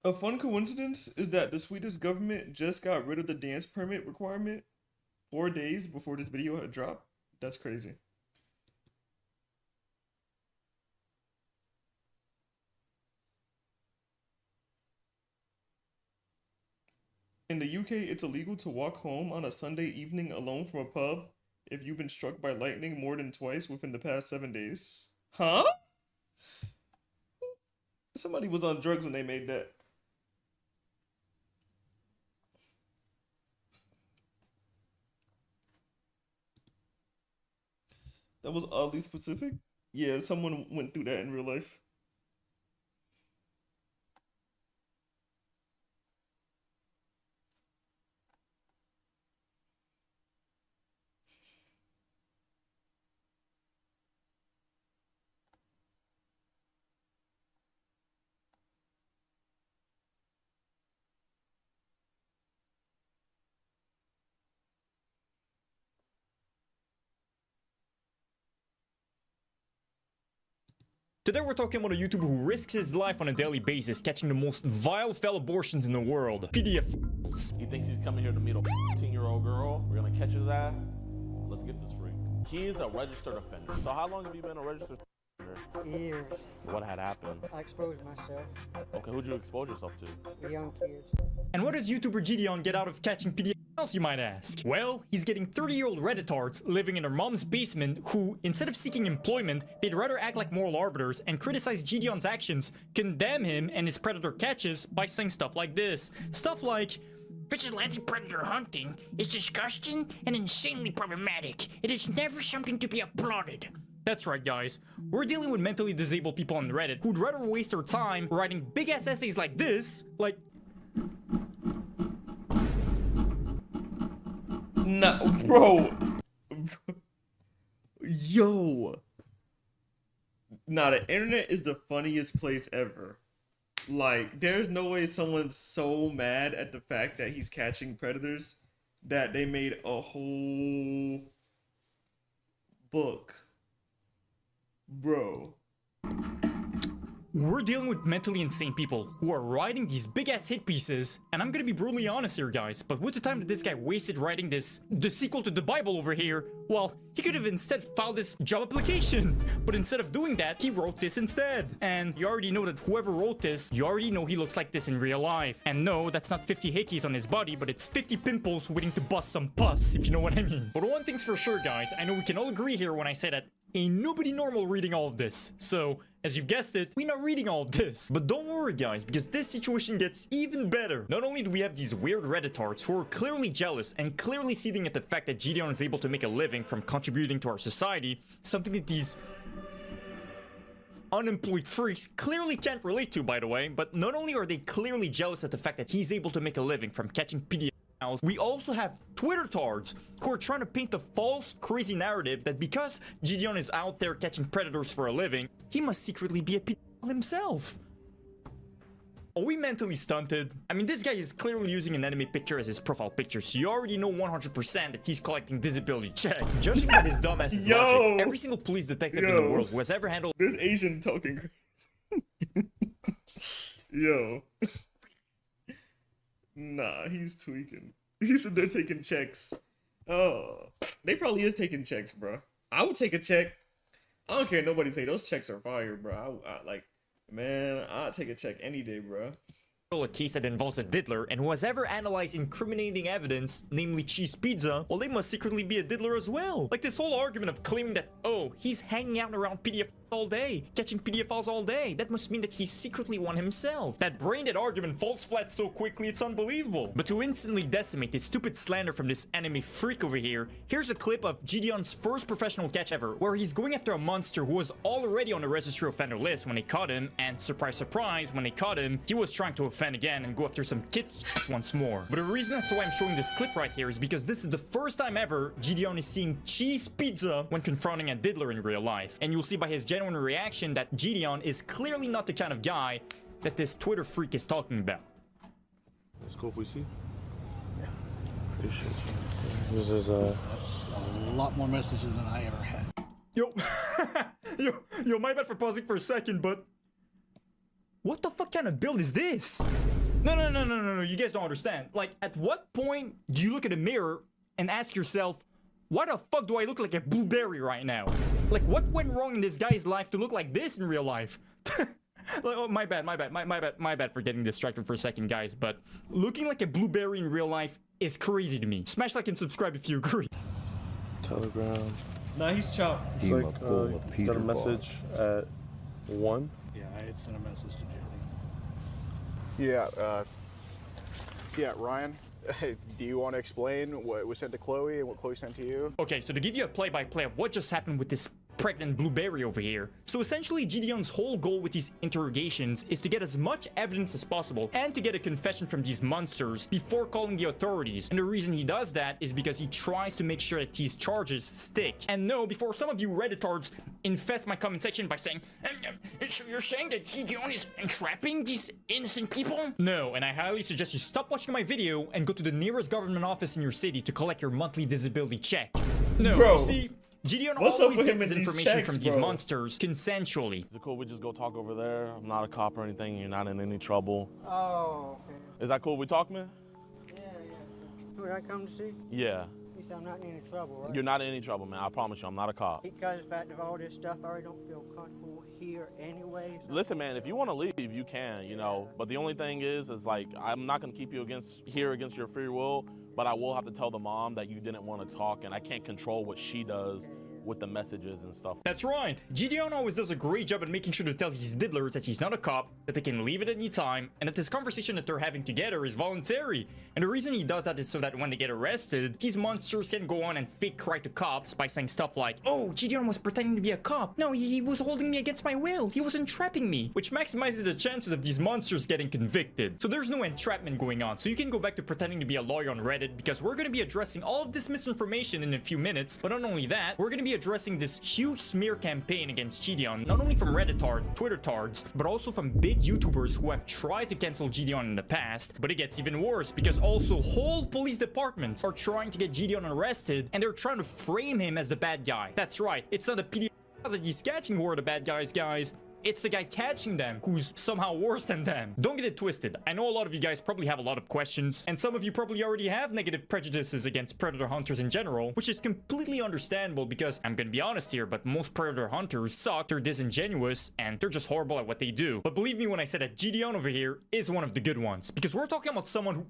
Speaker 1: A fun coincidence is that the Swedish government just got rid of the dance permit requirement 4 days before this video had dropped. That's crazy. In the UK, it's illegal to walk home on a Sunday evening alone from a pub if you've been struck by lightning more than twice within the past 7 days. Huh? Somebody was on drugs when they made that. That was oddly specific. Yeah, someone went through that in real life.
Speaker 11: Today we're talking about a YouTuber who risks his life on a daily basis, catching the most vile fell abortions in the world. PDF.
Speaker 13: He thinks he's coming here to meet a 18-year-old girl. We're gonna catch his ass. Let's get this freak. He's a registered offender. So how long have you been a registered offender?
Speaker 23: Years.
Speaker 13: What had happened?
Speaker 23: I exposed myself.
Speaker 13: Okay, who'd you expose yourself to?
Speaker 23: Young kids.
Speaker 11: And what does YouTuber Gideon get out of catching PDFs, you might ask? Well, he's getting 30-year-old Redditards living in their mom's basement who, instead of seeking employment, they'd rather act like moral arbiters and criticize Gideon's actions, condemn him and his predator catches by saying stuff like this. Stuff like, vigilante predator hunting is disgusting and insanely problematic. It is never something to be applauded. That's right, guys. We're dealing with mentally disabled people on Reddit who'd rather waste their time writing big-ass essays like this, like...
Speaker 1: No, bro. Yo. Nah, the internet is the funniest place ever. Like, there's no way someone's so mad at the fact that he's catching predators that they made a whole book. Bro.
Speaker 11: we're dealing with mentally insane people who are writing these big-ass hit pieces, and I'm gonna be brutally honest here, guys, but with the time that this guy wasted writing the sequel to the Bible over here, well, he could have instead filed this job application. But instead of doing that, he wrote this instead. And you already know that whoever wrote this, you already know he looks like this in real life. And no, that's not 50 hickeys on his body, but it's 50 pimples waiting to bust some pus, if you know what I mean. But one thing's for sure, guys, I know we can all agree here when I say that ain't nobody normal reading all of this. So, as you've guessed it, we're not reading all of this. But don't worry, guys, because this situation gets even better. Not only do we have these weird Redditards who are clearly jealous and clearly seething at the fact that Gideon is able to make a living from contributing to our society, something that these unemployed freaks clearly can't relate to, by the way, but not only are they clearly jealous at the fact that he's able to make a living from catching PDF, we also have Twitter-tards who are trying to paint the false, crazy narrative that because Gideon is out there catching predators for a living, he must secretly be a pedophile himself. Are we mentally stunted? I mean, this guy is clearly using an anime picture as his profile picture, so you already know 100% that he's collecting disability checks. Judging by his dumbass's logic, every single police detective in the world who has ever handled
Speaker 1: this Asian talking crazy. Yo. Nah, he's tweaking. He said they're taking checks. Oh, they probably is taking checks, bro. I would take a check. I don't care. Nobody say those checks are fire, bro. I like, man, I'd take a check any day, bro.
Speaker 11: A case that involves a diddler and who has ever analyzed incriminating evidence, namely cheese pizza, well, they must secretly be a diddler as well. Like this whole argument of claiming that, oh, he's hanging out around PDF all day, catching PDF files all day. That must mean that he's secretly one himself. That brain-dead argument falls flat so quickly, it's unbelievable. But to instantly decimate this stupid slander from this anime freak over here, here's a clip of Gideon's first professional catch ever, where he's going after a monster who was already on the registry offender list when they caught him, and surprise, surprise, when they caught him, he was trying to offend again and go after some kids once more. But the reason as to why I'm showing this clip right here is because this is the first time ever Gideon is seeing cheese pizza when confronting a diddler in real life. And you'll see by his genuine reaction that Gideon is clearly not the kind of guy that this Twitter freak is talking about.
Speaker 13: It's cool if we see. Yeah. Appreciate you. This is
Speaker 12: That's a lot more messages than I ever had.
Speaker 11: Yo, yo, my bad for pausing for a second, but what the fuck kind of build is this? No, you guys don't understand. Like, at what point do you look at a mirror and ask yourself, why the fuck do I look like a blueberry right now? Like, what went wrong in this guy's life to look like this in real life? Oh, my bad for getting distracted for a second, guys, but looking like a blueberry in real life is crazy to me. Smash like and subscribe if you agree.
Speaker 13: Telegram.
Speaker 1: Nah, he's chopped.
Speaker 13: It's like, got a message at 1.
Speaker 12: Yeah, I had sent a message to Jerry.
Speaker 14: Yeah, Ryan, do you want to explain what was sent to Chloe and what Chloe sent to you?
Speaker 11: Okay, so to give you a play-by-play of what just happened with this pregnant blueberry over here. So essentially, Gideon's whole goal with these interrogations is to get as much evidence as possible and to get a confession from these monsters before calling the authorities. And the reason he does that is because he tries to make sure that these charges stick. And no, before some of you Redditards infest my comment section by saying, so you're saying that Gideon is entrapping these innocent people? No, and I highly suggest you stop watching my video and go to the nearest government office in your city to collect your monthly disability check. No,
Speaker 1: Bro.
Speaker 11: You see, Gideon always gets his information from these monsters consensually.
Speaker 13: Is it cool if we just go talk over there? I'm not a cop or anything. You're not in any trouble.
Speaker 23: Oh, okay.
Speaker 13: Is that cool if we talk, man?
Speaker 23: Yeah. Who did I come to see?
Speaker 13: Yeah.
Speaker 23: You said I'm not in any trouble, right?
Speaker 13: You're not in any trouble, man. I promise you, I'm not a cop.
Speaker 23: Because of the fact of all this stuff, I already don't feel comfortable here anyway. So.
Speaker 13: Listen, man, if you want to leave, you can, you know. But the only thing is like, I'm not going to keep you against your free will, but I will have to tell the mom that you didn't want to talk, and I can't control what she does with the messages and stuff.
Speaker 11: That's right. Gideon always does a great job at making sure to tell these diddlers that he's not a cop, that they can leave at any time, and that this conversation that they're having together is voluntary. And the reason he does that is so that when they get arrested, these monsters can go on and fake cry to cops by saying stuff like, oh, Gideon was pretending to be a cop. No, he was holding me against my will. He was entrapping me, which maximizes the chances of these monsters getting convicted. So there's no entrapment going on. So you can go back to pretending to be a lawyer on Reddit, because we're going to be addressing all of this misinformation in a few minutes. But not only that, we're going to be addressing this huge smear campaign against Gideon, not only from Redditard, Twitter-tards, but also from big YouTubers who have tried to cancel Gideon in the past. But it gets even worse, because also whole police departments are trying to get Gideon arrested, and they're trying to frame him as the bad guy. That's right, it's not the PDF that he's catching who are the bad guys, it's the guy catching them who's somehow worse than them. Don't get it twisted. I know a lot of you guys probably have a lot of questions, and some of you probably already have negative prejudices against predator hunters in general, which is completely understandable because I'm gonna be honest here, but most predator hunters suck, they're disingenuous, and they're just horrible at what they do. But believe me when I said that Gideon over here is one of the good ones, because we're talking about someone who...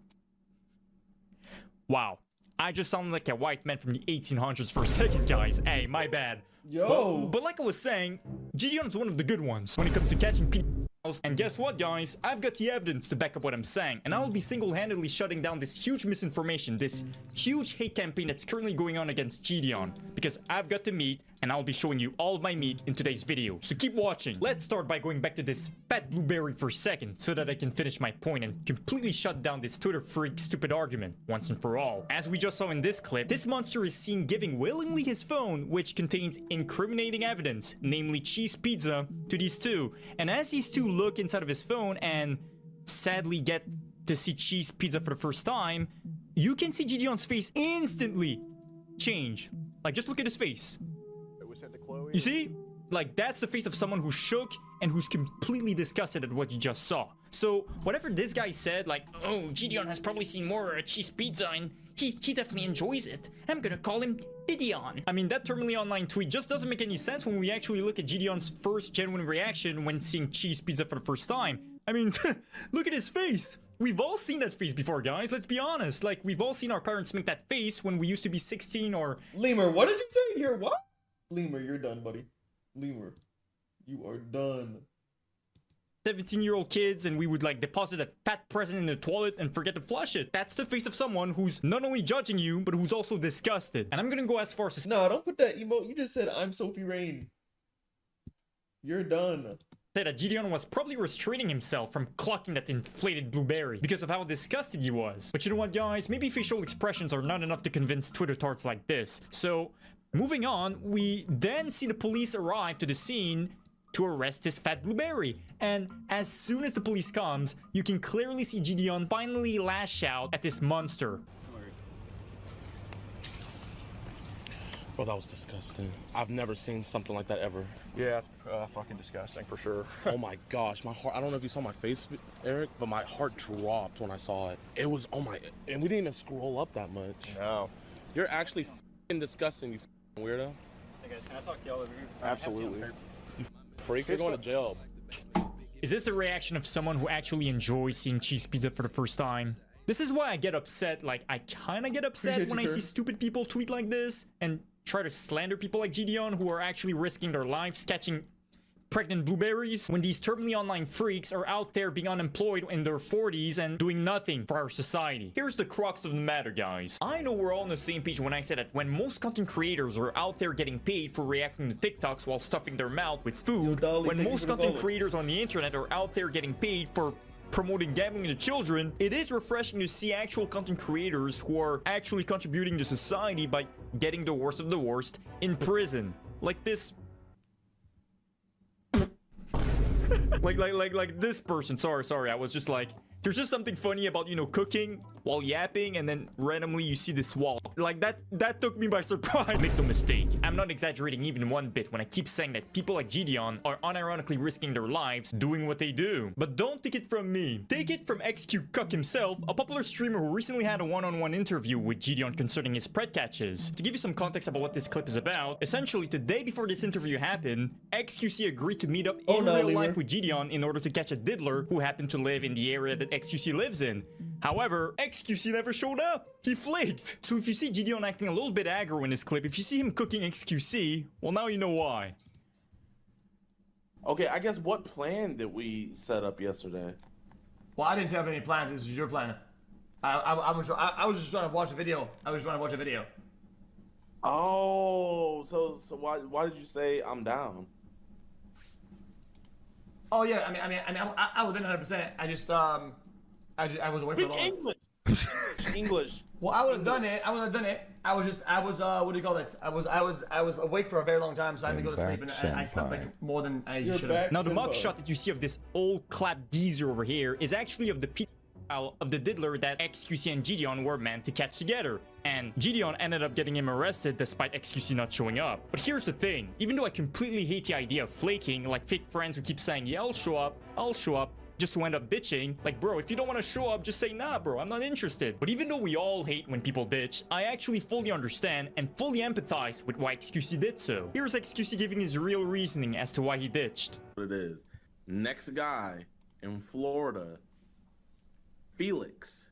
Speaker 11: Wow. I just sounded like a white man from the 1800s for a second, guys. Hey, my bad.
Speaker 1: Yo.
Speaker 11: But like I was saying, Gideon's one of the good ones when it comes to catching pedophiles. And guess what, guys? I've got the evidence to back up what I'm saying, and I will be single-handedly shutting down this huge misinformation, this huge hate campaign that's currently going on against Gideon, because I've got the meat, and I'll be showing you all of my meat in today's video. So keep watching. Let's start by going back to this fat blueberry for a second, so that I can finish my point and completely shut down this Twitter freak stupid argument once and for all. As we just saw in this clip, this monster is seen giving willingly his phone, which contains incriminating evidence, namely cheese pizza, to these two. And as these two look inside of his phone and sadly get to see cheese pizza for the first time, you can see Gideon's face instantly change. Like, just look at his face. You see? Like, that's the face of someone who's shook and who's completely disgusted at what you just saw. So, whatever this guy said, like, oh, Gideon has probably seen more cheese pizza and he definitely enjoys it. I'm gonna call him Gideon. I mean, that terminally online tweet just doesn't make any sense when we actually look at Gideon's first genuine reaction when seeing cheese pizza for the first time. I mean, look at his face. We've all seen that face before, guys. Let's be honest. Like, we've all seen our parents make that face when we used to be 16 or...
Speaker 1: Lemur, what did you say? You're what? Lemur, you're done, buddy. Lemur, you are done.
Speaker 11: 17-year-old kids, and we would like deposit a fat present in the toilet and forget to flush it. That's the face of someone who's not only judging you, but who's also disgusted. And I'm gonna go as far as to...
Speaker 1: No, don't put that emote. You just said, I'm Sophie Rain. You're done.
Speaker 11: Say that Gideon was probably restraining himself from clucking that inflated blueberry because of how disgusted he was. But you know what, guys? Maybe facial expressions are not enough to convince Twitter tarts like this. So, moving on, we then see the police arrive to the scene to arrest this fat blueberry. And as soon as the police comes, you can clearly see Gideon finally lash out at this monster.
Speaker 13: Bro, that was disgusting. I've never seen something like that ever.
Speaker 14: Yeah, it's fucking disgusting for sure.
Speaker 13: Oh my gosh, my heart, I don't know if you saw my face, Eric, but my heart dropped when I saw it. It was, oh my, and we didn't even scroll up that much.
Speaker 14: No.
Speaker 13: You're actually f***ing disgusting, you f***ing weirdo.
Speaker 7: Hey guys, can I talk to y'all over here?
Speaker 14: Absolutely.
Speaker 13: You freak, you're going to jail.
Speaker 11: Is this the reaction of someone who actually enjoys seeing cheese pizza for the first time? This is why I get upset, like, I kinda get upset when I see stupid people tweet like this and try to slander people like Gideon who are actually risking their lives catching pregnant blueberries when these terminally online freaks are out there being unemployed in their 40s and doing nothing for our society. Here's the crux of the matter, guys. I know we're all on the same page when I said that when most content creators are out there getting paid for reacting to TikToks while stuffing their mouth with food, when most content creators on the internet are out there getting paid for promoting gambling to children, it is refreshing to see actual content creators who are actually contributing to society by getting the worst of the worst in prison. Like this... like this person. Sorry, I was just like... There's just something funny about, you know, cooking while yapping and then randomly you see this wall. Like, that took me by surprise. Make no mistake, I'm not exaggerating even one bit when I keep saying that people like Gideon are unironically risking their lives doing what they do. But don't take it from me. Take it from XQCuck himself, a popular streamer who recently had a one-on-one interview with Gideon concerning his pred catches. To give you some context about what this clip is about, essentially, the day before this interview happened, XQC agreed to meet up in real life with Gideon in order to catch a diddler who happened to live in the area that XQC lives in. However, XQC never showed up. He flaked. So if you see Gideon acting a little bit aggro in this clip, if you see him cooking XQC, well, now you know why.
Speaker 13: Okay, I guess what plan did we set up yesterday?
Speaker 7: Well, I didn't set up any plans. This was your plan. I was just trying to watch a video.
Speaker 13: Oh, so why did you say I'm down?
Speaker 7: Oh yeah, I was in 100%. I was away for long.
Speaker 13: English.
Speaker 7: Well, I would have done it. I was what do you call it? I was awake for a very long time, so I had to go to sleep, and I slept like more than I should have.
Speaker 11: Now the mugshot that you see of this old clap geezer over here is actually of the of the diddler that XQC and Gideon were meant to catch together, and Gideon ended up getting him arrested despite XQC not showing up. But here's the thing, even though I completely hate the idea of flaking, like fake friends who keep saying, yeah, I'll show up, just to end up bitching, like, bro, if you don't want to show up, just say, nah, bro, I'm not interested. But even though we all hate when people ditch, I actually fully understand and fully empathize with why XQC did so. Here's XQC giving his real reasoning as to why he ditched.
Speaker 13: It is. Next guy in Florida, Felix.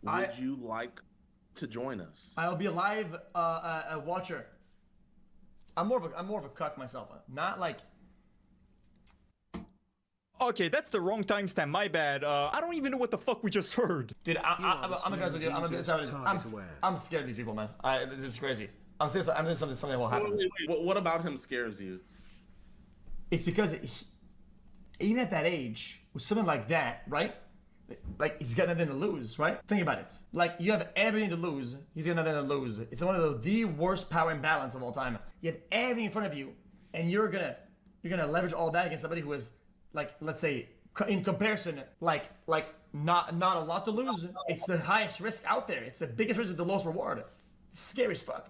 Speaker 13: Would you like to join us?
Speaker 7: I'll be a live watcher. I'm more of a cuck myself. Not like.
Speaker 11: Okay, that's the wrong timestamp, my bad. I don't even know what the fuck we just heard.
Speaker 7: Dude, I'm gonna be honest with you. I'm scared of these people, man. This is crazy. I'm serious. I'm thinking something will happen.
Speaker 13: What about him scares you?
Speaker 7: It's because even at that age, with something like that, right? Like, he's got nothing to lose, right? Think about it. Like, you have everything to lose. He's got nothing to lose. It's one of the worst power imbalance of all time. You have everything in front of you, and you're gonna leverage all that against somebody who is, like, let's say, in comparison, like not a lot to lose. It's the highest risk out there. It's the biggest risk with the lowest reward. It's scary as fuck.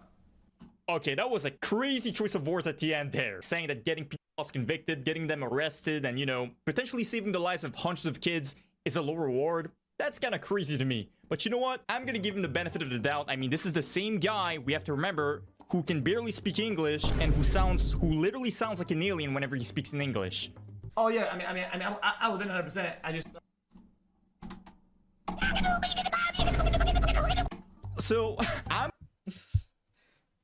Speaker 11: Okay, that was a crazy choice of words at the end there. Saying that getting people convicted, getting them arrested, and, you know, potentially saving the lives of hundreds of kids is a low reward. That's kind of crazy to me. But you know what? I'm gonna give him the benefit of the doubt. I mean, this is the same guy, we have to remember, who can barely speak English and who literally sounds like an alien whenever he speaks in English.
Speaker 7: Oh yeah, I would 100%. I just.
Speaker 11: So I'm.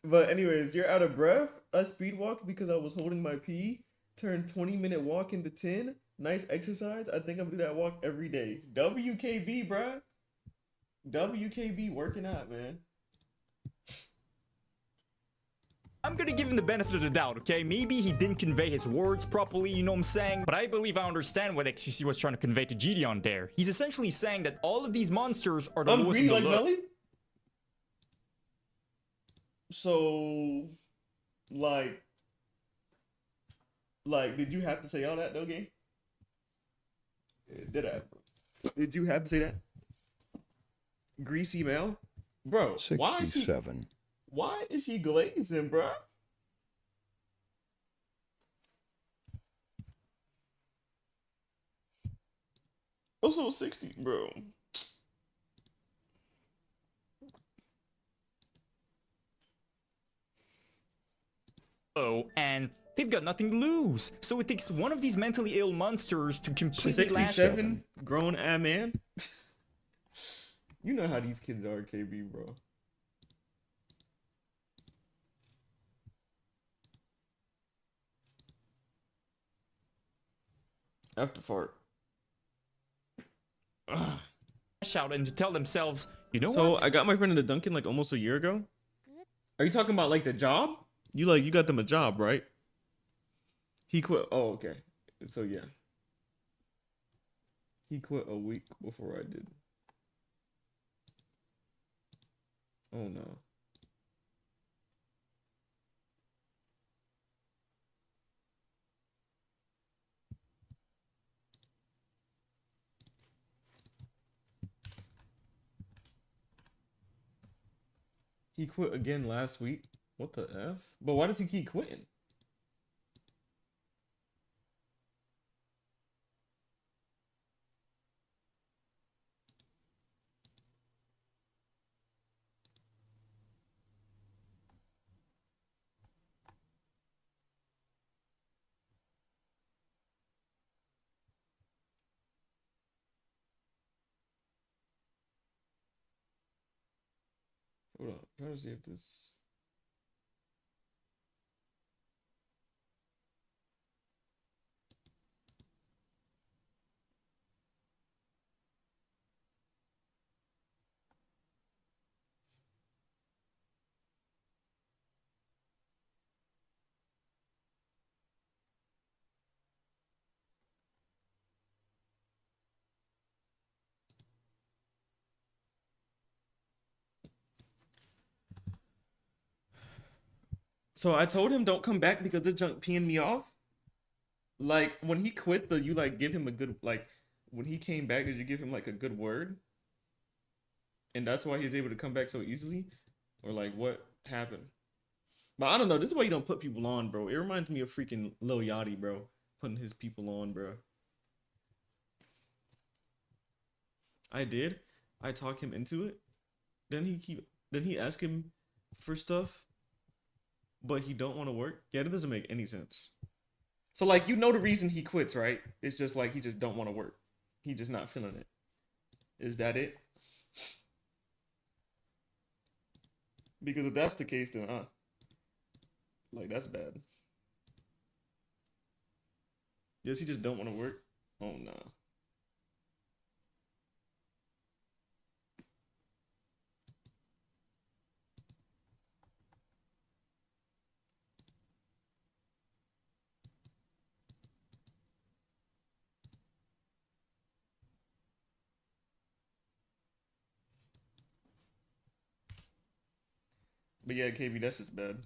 Speaker 1: But anyways, you're out of breath. I speed walked because I was holding my pee. Turned 20-minute walk into 10. Nice exercise. I think I'm gonna do that walk every day. WKB, bruh. WKB working out, man.
Speaker 11: I'm gonna give him the benefit of the doubt, okay? Maybe he didn't convey his words properly, you know what I'm saying? But I believe I understand what XQC was trying to convey to Gideon there. He's essentially saying that all of these monsters are the lowest in the
Speaker 1: like
Speaker 11: look.
Speaker 1: Melly? So, like, did you have to say all that, though, gang? Did I? Did you have to say that? Greasy Mel? Bro,
Speaker 12: 67.
Speaker 1: Why is she glazing, bro? Also 60, bro.
Speaker 11: Oh, and they've got nothing to lose. So it takes one of these mentally ill monsters to completely
Speaker 1: 67 grown man. You know how these kids are, KB, bro. After fart.
Speaker 11: Shout and to tell themselves, you know
Speaker 1: so
Speaker 11: what?
Speaker 1: I got my friend in the Dunkin' like almost a year ago. Are you talking about like the job? You got them a job, right? He quit. Oh, okay. So yeah. He quit a week before I did. Oh no. He quit again last week. What the F? But why does he keep quitting? Hold on, I'm trying to see if this. So I told him don't come back because this junk peeing me off. Like when he quit, you like give him a good like when he came back, did you give him like a good word? And that's why he's able to come back so easily? Or like what happened? But I don't know. This is why you don't put people on, bro. It reminds me of freaking Lil Yachty, bro. Putting his people on, bro. I did. I talk him into it. Then he ask him for stuff, but he don't want to work. Yeah, that doesn't make any sense. So like, you know the reason he quits, right? It's just like he just don't want to work. He just not feeling it. Is that it? Because if that's the case, then like that's bad. Does he just don't want to work? Oh no. But yeah, KB, that's just bad.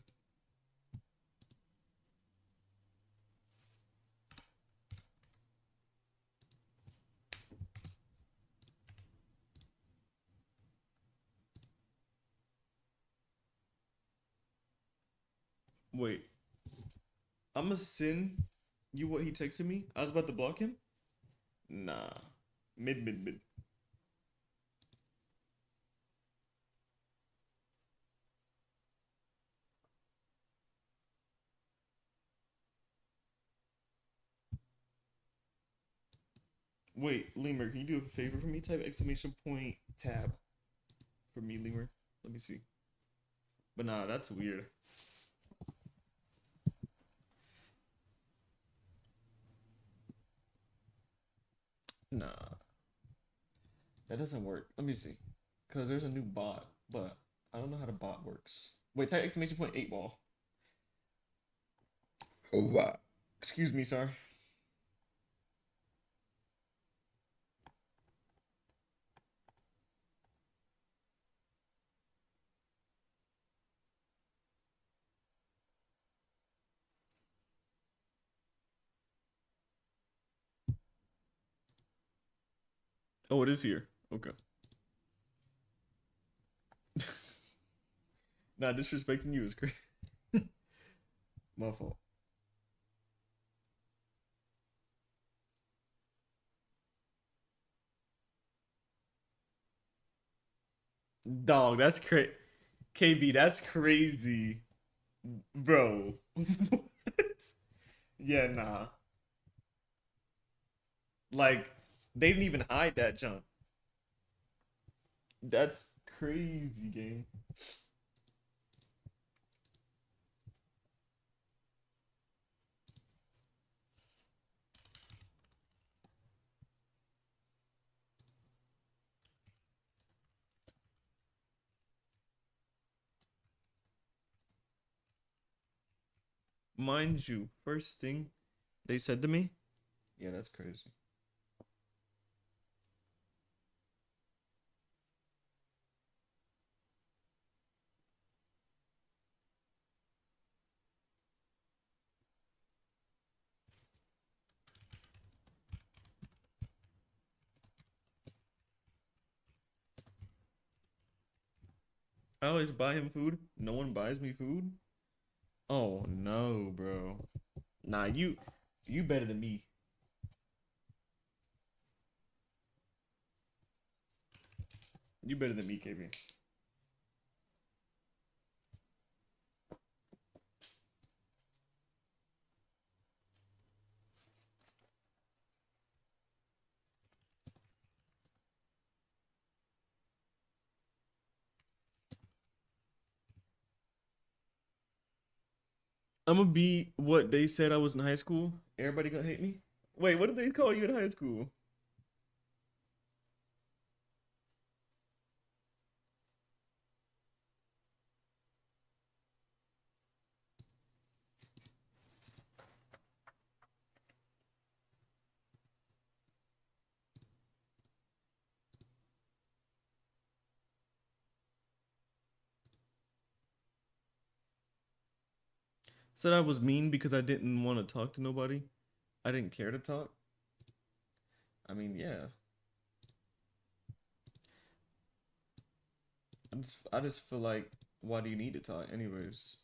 Speaker 1: Wait. I'ma send you what he texted me. I was about to block him. Nah. Mid. Wait, Lemur, can you do a favor for me? Type exclamation point tab for me, Lemur. Let me see. But nah, that's weird. Nah. That doesn't work. Let me see. Because there's a new bot, but I don't know how the bot works. Wait, type exclamation point 8 ball. Oh, wow. Excuse me, sorry. Oh, it is here. Okay. Nah, disrespecting you is crazy. My fault. Dog, that's crazy. KB, that's crazy. Bro. What? Yeah, nah. Like, they didn't even hide that jump. That's crazy, game. Mind you, first thing they said to me, yeah, that's crazy. I always buy him food. No one buys me food. Oh no, bro. Nah, you better than me. You better than me, KB. I'm gonna be what they said I was in high school. Everybody gonna hate me? Wait, what did they call you in high school? Said I was mean because I didn't want to talk to nobody. I didn't care to talk. I mean, yeah. I just feel like, why do you need to talk anyways?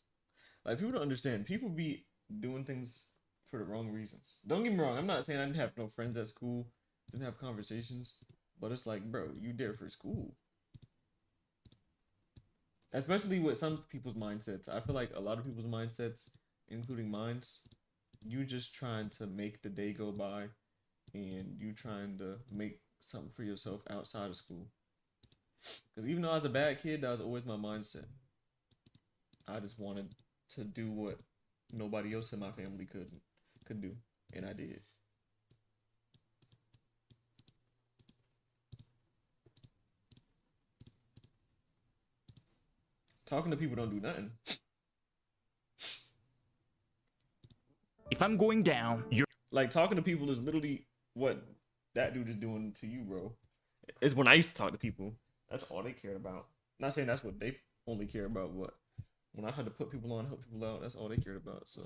Speaker 1: Like, people don't understand. People be doing things for the wrong reasons. Don't get me wrong. I'm not saying I didn't have no friends at school, didn't have conversations, but it's like, bro, you there for school. Especially with some people's mindsets. I feel like a lot of people's mindsets, including mine's, you just trying to make the day go by, and you trying to make something for yourself outside of school. Because even though I was a bad kid, that was always my mindset. I just wanted to do what nobody else in my family could do, and I did. Talking to people don't do nothing.
Speaker 11: If I'm going down, you're
Speaker 1: like, talking to people is literally what that dude is doing to you, bro. It's when I used to talk to people. That's all they cared about. Not saying that's what they only care about, but when I had to put people on, help people out, that's all they cared about. So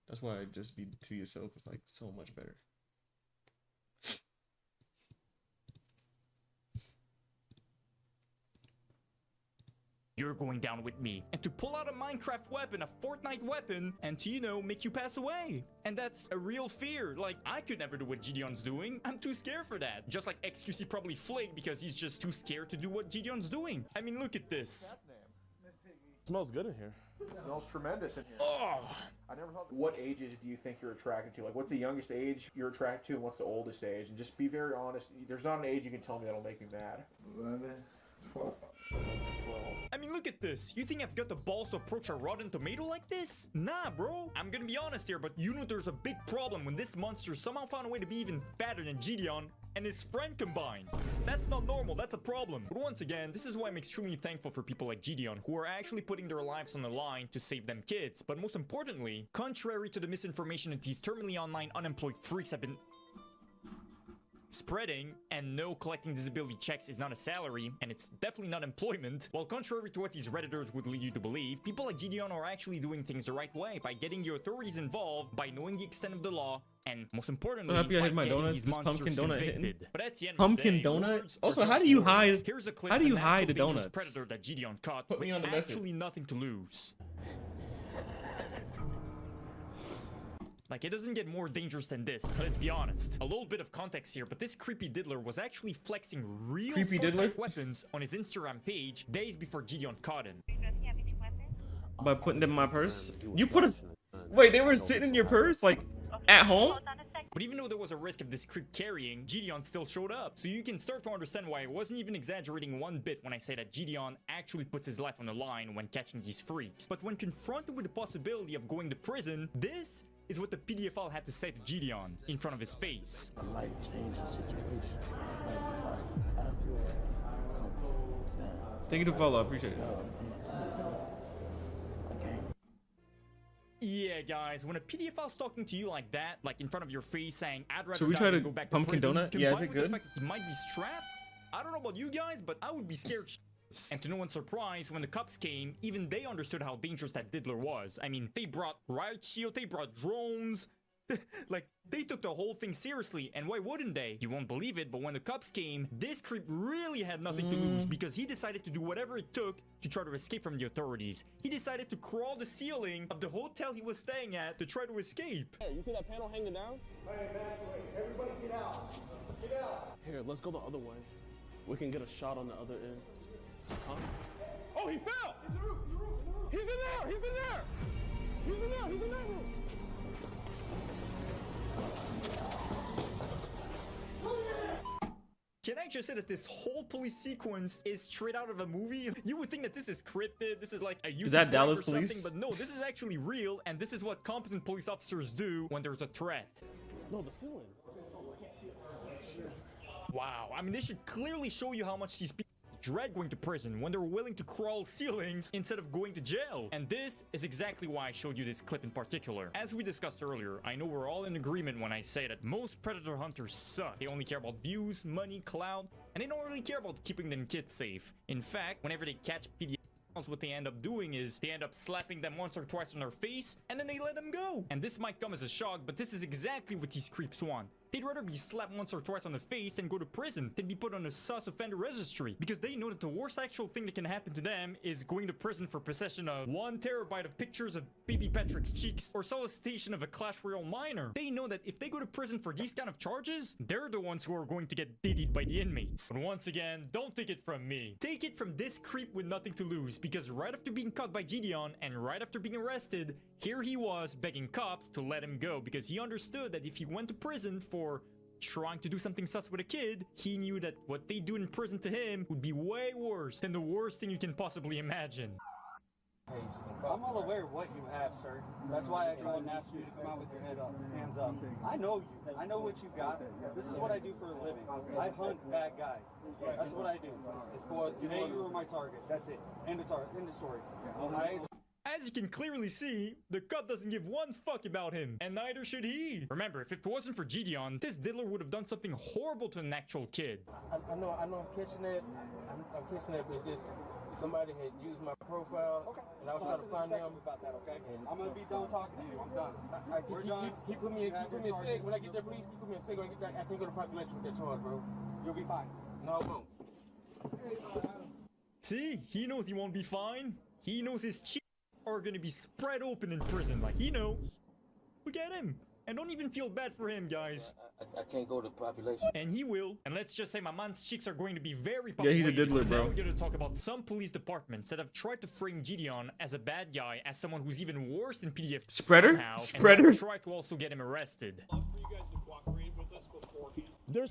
Speaker 1: that's why just be to yourself is like so much better.
Speaker 11: You're going down with me. And to pull out a Minecraft weapon, a Fortnite weapon, and to, you know, make you pass away. And that's a real fear. Like, I could never do what Gideon's doing. I'm too scared for that. Just like XQC probably flagged because he's just too scared to do what Gideon's doing. I mean, look at this.
Speaker 13: It smells good in here.
Speaker 14: It smells tremendous in here.
Speaker 11: Oh.
Speaker 14: I never thought. What ages do you think you're attracted to? Like, what's the youngest age you're attracted to, and what's the oldest age? And just be very honest. There's not an age you can tell me that'll make me mad. 11, 12.
Speaker 11: I mean, look at this. You think I've got the balls to approach a rotten tomato like this? Nah, bro. I'm gonna be honest here, but you know there's a big problem when this monster somehow found a way to be even fatter than Gideon and his friend combined. That's not normal, that's a problem. But once again, this is why I'm extremely thankful for people like Gideon, who are actually putting their lives on the line to save them kids. But most importantly, contrary to the misinformation that these terminally online unemployed freaks have been spreading, and no, collecting disability checks is not a salary, and it's definitely not employment. While contrary to what these Redditors would lead you to believe, people like Gideon are actually doing things the right way by getting the authorities involved, by knowing the extent of the law, and most importantly,
Speaker 1: so happy I
Speaker 11: by
Speaker 1: hit my
Speaker 11: getting
Speaker 1: donuts.
Speaker 11: these
Speaker 1: This
Speaker 11: monsters
Speaker 1: pumpkin donut
Speaker 11: convicted.
Speaker 1: hitting.
Speaker 11: But at the end
Speaker 1: Pumpkin
Speaker 11: of the day,
Speaker 1: donut?
Speaker 11: words
Speaker 1: Also,
Speaker 11: are
Speaker 1: how
Speaker 11: just
Speaker 1: do you
Speaker 11: words.
Speaker 1: hide-
Speaker 11: Here's a clip
Speaker 1: how do
Speaker 11: of
Speaker 1: you
Speaker 11: an
Speaker 1: hide
Speaker 11: actual
Speaker 1: the
Speaker 11: dangerous
Speaker 1: donuts?
Speaker 11: predator that Gideon caught
Speaker 1: Put me
Speaker 11: with
Speaker 1: on the method.
Speaker 11: actually nothing to lose. Like, it doesn't get more dangerous than this, let's be honest. A little bit of context here, but this creepy diddler was actually flexing real
Speaker 1: Creepy
Speaker 11: Fortnite
Speaker 1: diddler?
Speaker 11: weapons on his Instagram page days before Gideon caught him.
Speaker 1: By putting them in my purse? You put them. Wait, they were sitting in your purse? Like, at home?
Speaker 11: But even though there was a risk of this creep carrying, Gideon still showed up. So you can start to understand why I wasn't even exaggerating one bit when I say that Gideon actually puts his life on the line when catching these freaks. But when confronted with the possibility of going to prison, this is what the PDFL had to say to Gideon in front of his face.
Speaker 1: Thank you to follow, I appreciate it.
Speaker 11: Yeah, guys, when a PDFL's talking to you like that, like in front of your face saying, I'd rather
Speaker 1: Should we
Speaker 11: die
Speaker 1: try
Speaker 11: than
Speaker 1: the
Speaker 11: go back to
Speaker 1: pumpkin
Speaker 11: prison,
Speaker 1: donut? Yeah, is
Speaker 11: combined
Speaker 1: it
Speaker 11: with the
Speaker 1: good?
Speaker 11: fact that he might be strapped, I don't know about you guys, but I would be scared. And to no one's surprise, when the cops came, even they understood how dangerous that diddler was. I mean, they brought riot shield, they brought drones. Like, they took the whole thing seriously, and why wouldn't they? You won't believe it, but when the cops came, this creep really had nothing to lose because he decided to do whatever it took to try to escape from the authorities. He decided to crawl the ceiling of the hotel he was staying at to try to escape.
Speaker 13: Hey, you see that panel hanging down?
Speaker 10: Hey, everybody get out. Get out.
Speaker 13: Here, let's go the other way. We can get a shot on the other end. Huh? Oh, he fell! In the roof, He's in there! He's in there! He's in there! He's in that room!
Speaker 11: Can I just say that this whole police sequence is straight out of a movie? You would think that this is scripted, this is like a YouTube
Speaker 1: that
Speaker 11: prank
Speaker 1: Dallas
Speaker 11: or something,
Speaker 1: police?
Speaker 11: but no, this is actually real, and this is what competent police officers do when there's a threat.
Speaker 13: No, the ceiling.
Speaker 11: Wow, I mean, this should clearly show you how much these people dread going to prison when they're willing to crawl ceilings instead of going to jail. And this is exactly why I showed you this clip in particular. As we discussed earlier, I know we're all in agreement when I say that most predator hunters suck. They only care about views, money, clout, and they don't really care about keeping them kids safe. In fact, whenever they catch PDFs, what they end up doing is they end up slapping them once or twice on their face and then they let them go. And this might come as a shock, but this is exactly what these creeps want. They'd rather be slapped once or twice on the face and go to prison than be put on a sus offender registry, because they know that the worst actual thing that can happen to them is going to prison for possession of 1 terabyte of pictures of baby Patrick's cheeks or solicitation of a Clash Royale minor. They know that if they go to prison for these kind of charges, they're the ones who are going to get diddied by the inmates. But once again, don't take it from me. Take it from this creep with nothing to lose, because right after being caught by Gideon and right after being arrested, here he was begging cops to let him go because he understood that if he went to prison for trying to do something sus with a kid, he knew that what they do in prison to him would be way worse than the worst thing you can possibly imagine.
Speaker 15: I'm all aware of what you have, sir. That's why I go and ask you to come out with your hands up. I know you. I know what you got. This is what I do for a living. I hunt bad guys. That's what I do. It's for today. You were my target. That's it. End of story.
Speaker 11: As you can clearly see, the cop doesn't give one fuck about him, and neither should he. Remember, if it wasn't for Gideon, this diddler would have done something horrible to an actual kid.
Speaker 16: I know I'm catching it. I'm catching it, but it's just somebody had used my profile, and I was trying to find them.
Speaker 15: About that, okay? I'm gonna be done talking to you. I'm done.
Speaker 16: Keep putting me in sick. When I get there, please keep putting me in sick. When I get there, I can't go to population with that charge, bro.
Speaker 15: You'll be fine.
Speaker 16: No, I won't.
Speaker 11: See, he knows he won't be fine. He knows his cheeks are gonna be spread open in prison, like he knows. Look at him. And don't even feel bad for him, guys.
Speaker 16: I can't go to population.
Speaker 11: And he will. And let's just say my man's cheeks are going to be very
Speaker 1: Yeah, he's a
Speaker 11: populated.
Speaker 1: diddler, bro.
Speaker 11: Now we're gonna talk about some police departments that have tried to frame Gideon as a bad guy, as someone who's even worse than PDF
Speaker 1: Spreader?
Speaker 11: somehow,
Speaker 1: Spreader?
Speaker 11: and try to also get him arrested.
Speaker 17: You guys have cooperated with us beforehand.
Speaker 11: There's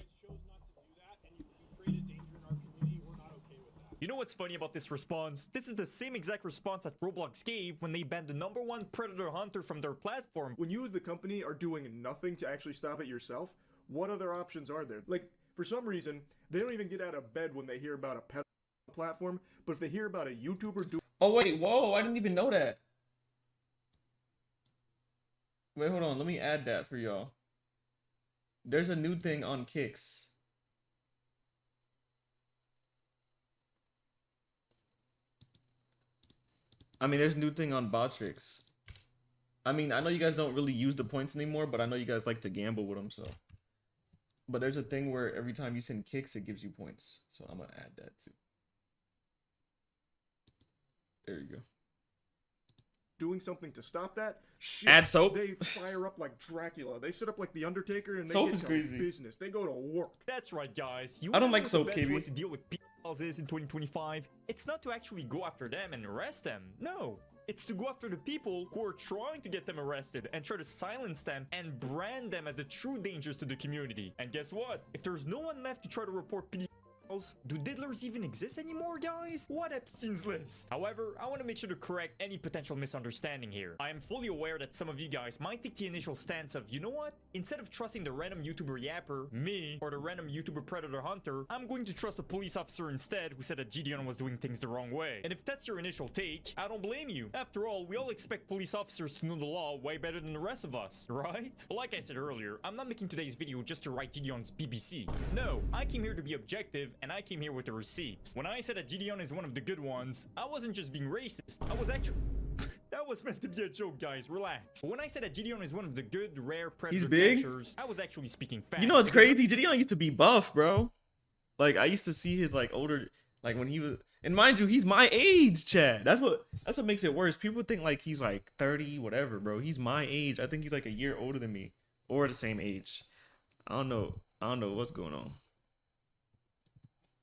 Speaker 17: You
Speaker 11: You know what's funny about this response? This is the same exact response that Roblox gave when they banned the #1 predator hunter from their platform.
Speaker 14: When you as the company are doing nothing to actually stop it yourself, what other options are there? Like, for some reason, they don't even get out of bed when they hear about a pet platform, but if they hear about a YouTuber doing...
Speaker 24: Oh wait, whoa, I didn't even know that. Wait, hold on, let me add that for y'all. There's a new thing on Kicks. I mean, there's a new thing on Botrix. I mean, I know you guys don't really use the points anymore, but I know you guys like to gamble with them, so. But there's a thing where every time you send kicks, it gives you points. So I'm gonna add that too. There you go.
Speaker 14: Doing something to stop that? Shit,
Speaker 24: Add soap?
Speaker 14: They fire up like Dracula. They sit up like the Undertaker and they
Speaker 24: Soap
Speaker 14: get
Speaker 24: is
Speaker 14: to
Speaker 24: crazy.
Speaker 14: business. They go to work.
Speaker 11: That's right, guys.
Speaker 24: I don't
Speaker 11: wanna
Speaker 24: like
Speaker 11: know
Speaker 24: soap,
Speaker 11: what the best
Speaker 24: KB.
Speaker 11: way to deal with pedophiles is in 2025. It's not to actually go after them and arrest them. No. It's to go after the people who are trying to get them arrested and try to silence them and brand them as the true dangers to the community. And guess what? If there's no one left to try to report pedophiles, do diddlers even exist anymore, guys? What Epstein's list? However, I want to make sure to correct any potential misunderstanding here. I am fully aware that some of you guys might take the initial stance of, you know what? Instead of trusting the random YouTuber Yapper, me, or the random YouTuber Predator Hunter, I'm going to trust a police officer instead who said that Gideon was doing things the wrong way. And if that's your initial take, I don't blame you. After all, we all expect police officers to know the law way better than the rest of us, right? But like I said earlier, I'm not making today's video just to write Gideon's BBC. No, I came here to be objective, and I came here with the receipts. When I said that Gideon is one of the good ones, I wasn't just being racist. I was actually... That was meant to be a joke, guys. Relax. When I said that Gideon is one of the good, rare predator
Speaker 24: He's big?
Speaker 11: catchers, I was actually speaking facts.
Speaker 24: You know what's crazy? Gideon used to be buff, bro. Like, I used to see his, like, older... Like, when he was... And mind you, he's my age, Chad. That's what makes it worse. People think, like, he's, like, 30, whatever, bro. He's my age. I think he's, like, a year older than me. Or the same age. I don't know what's going on.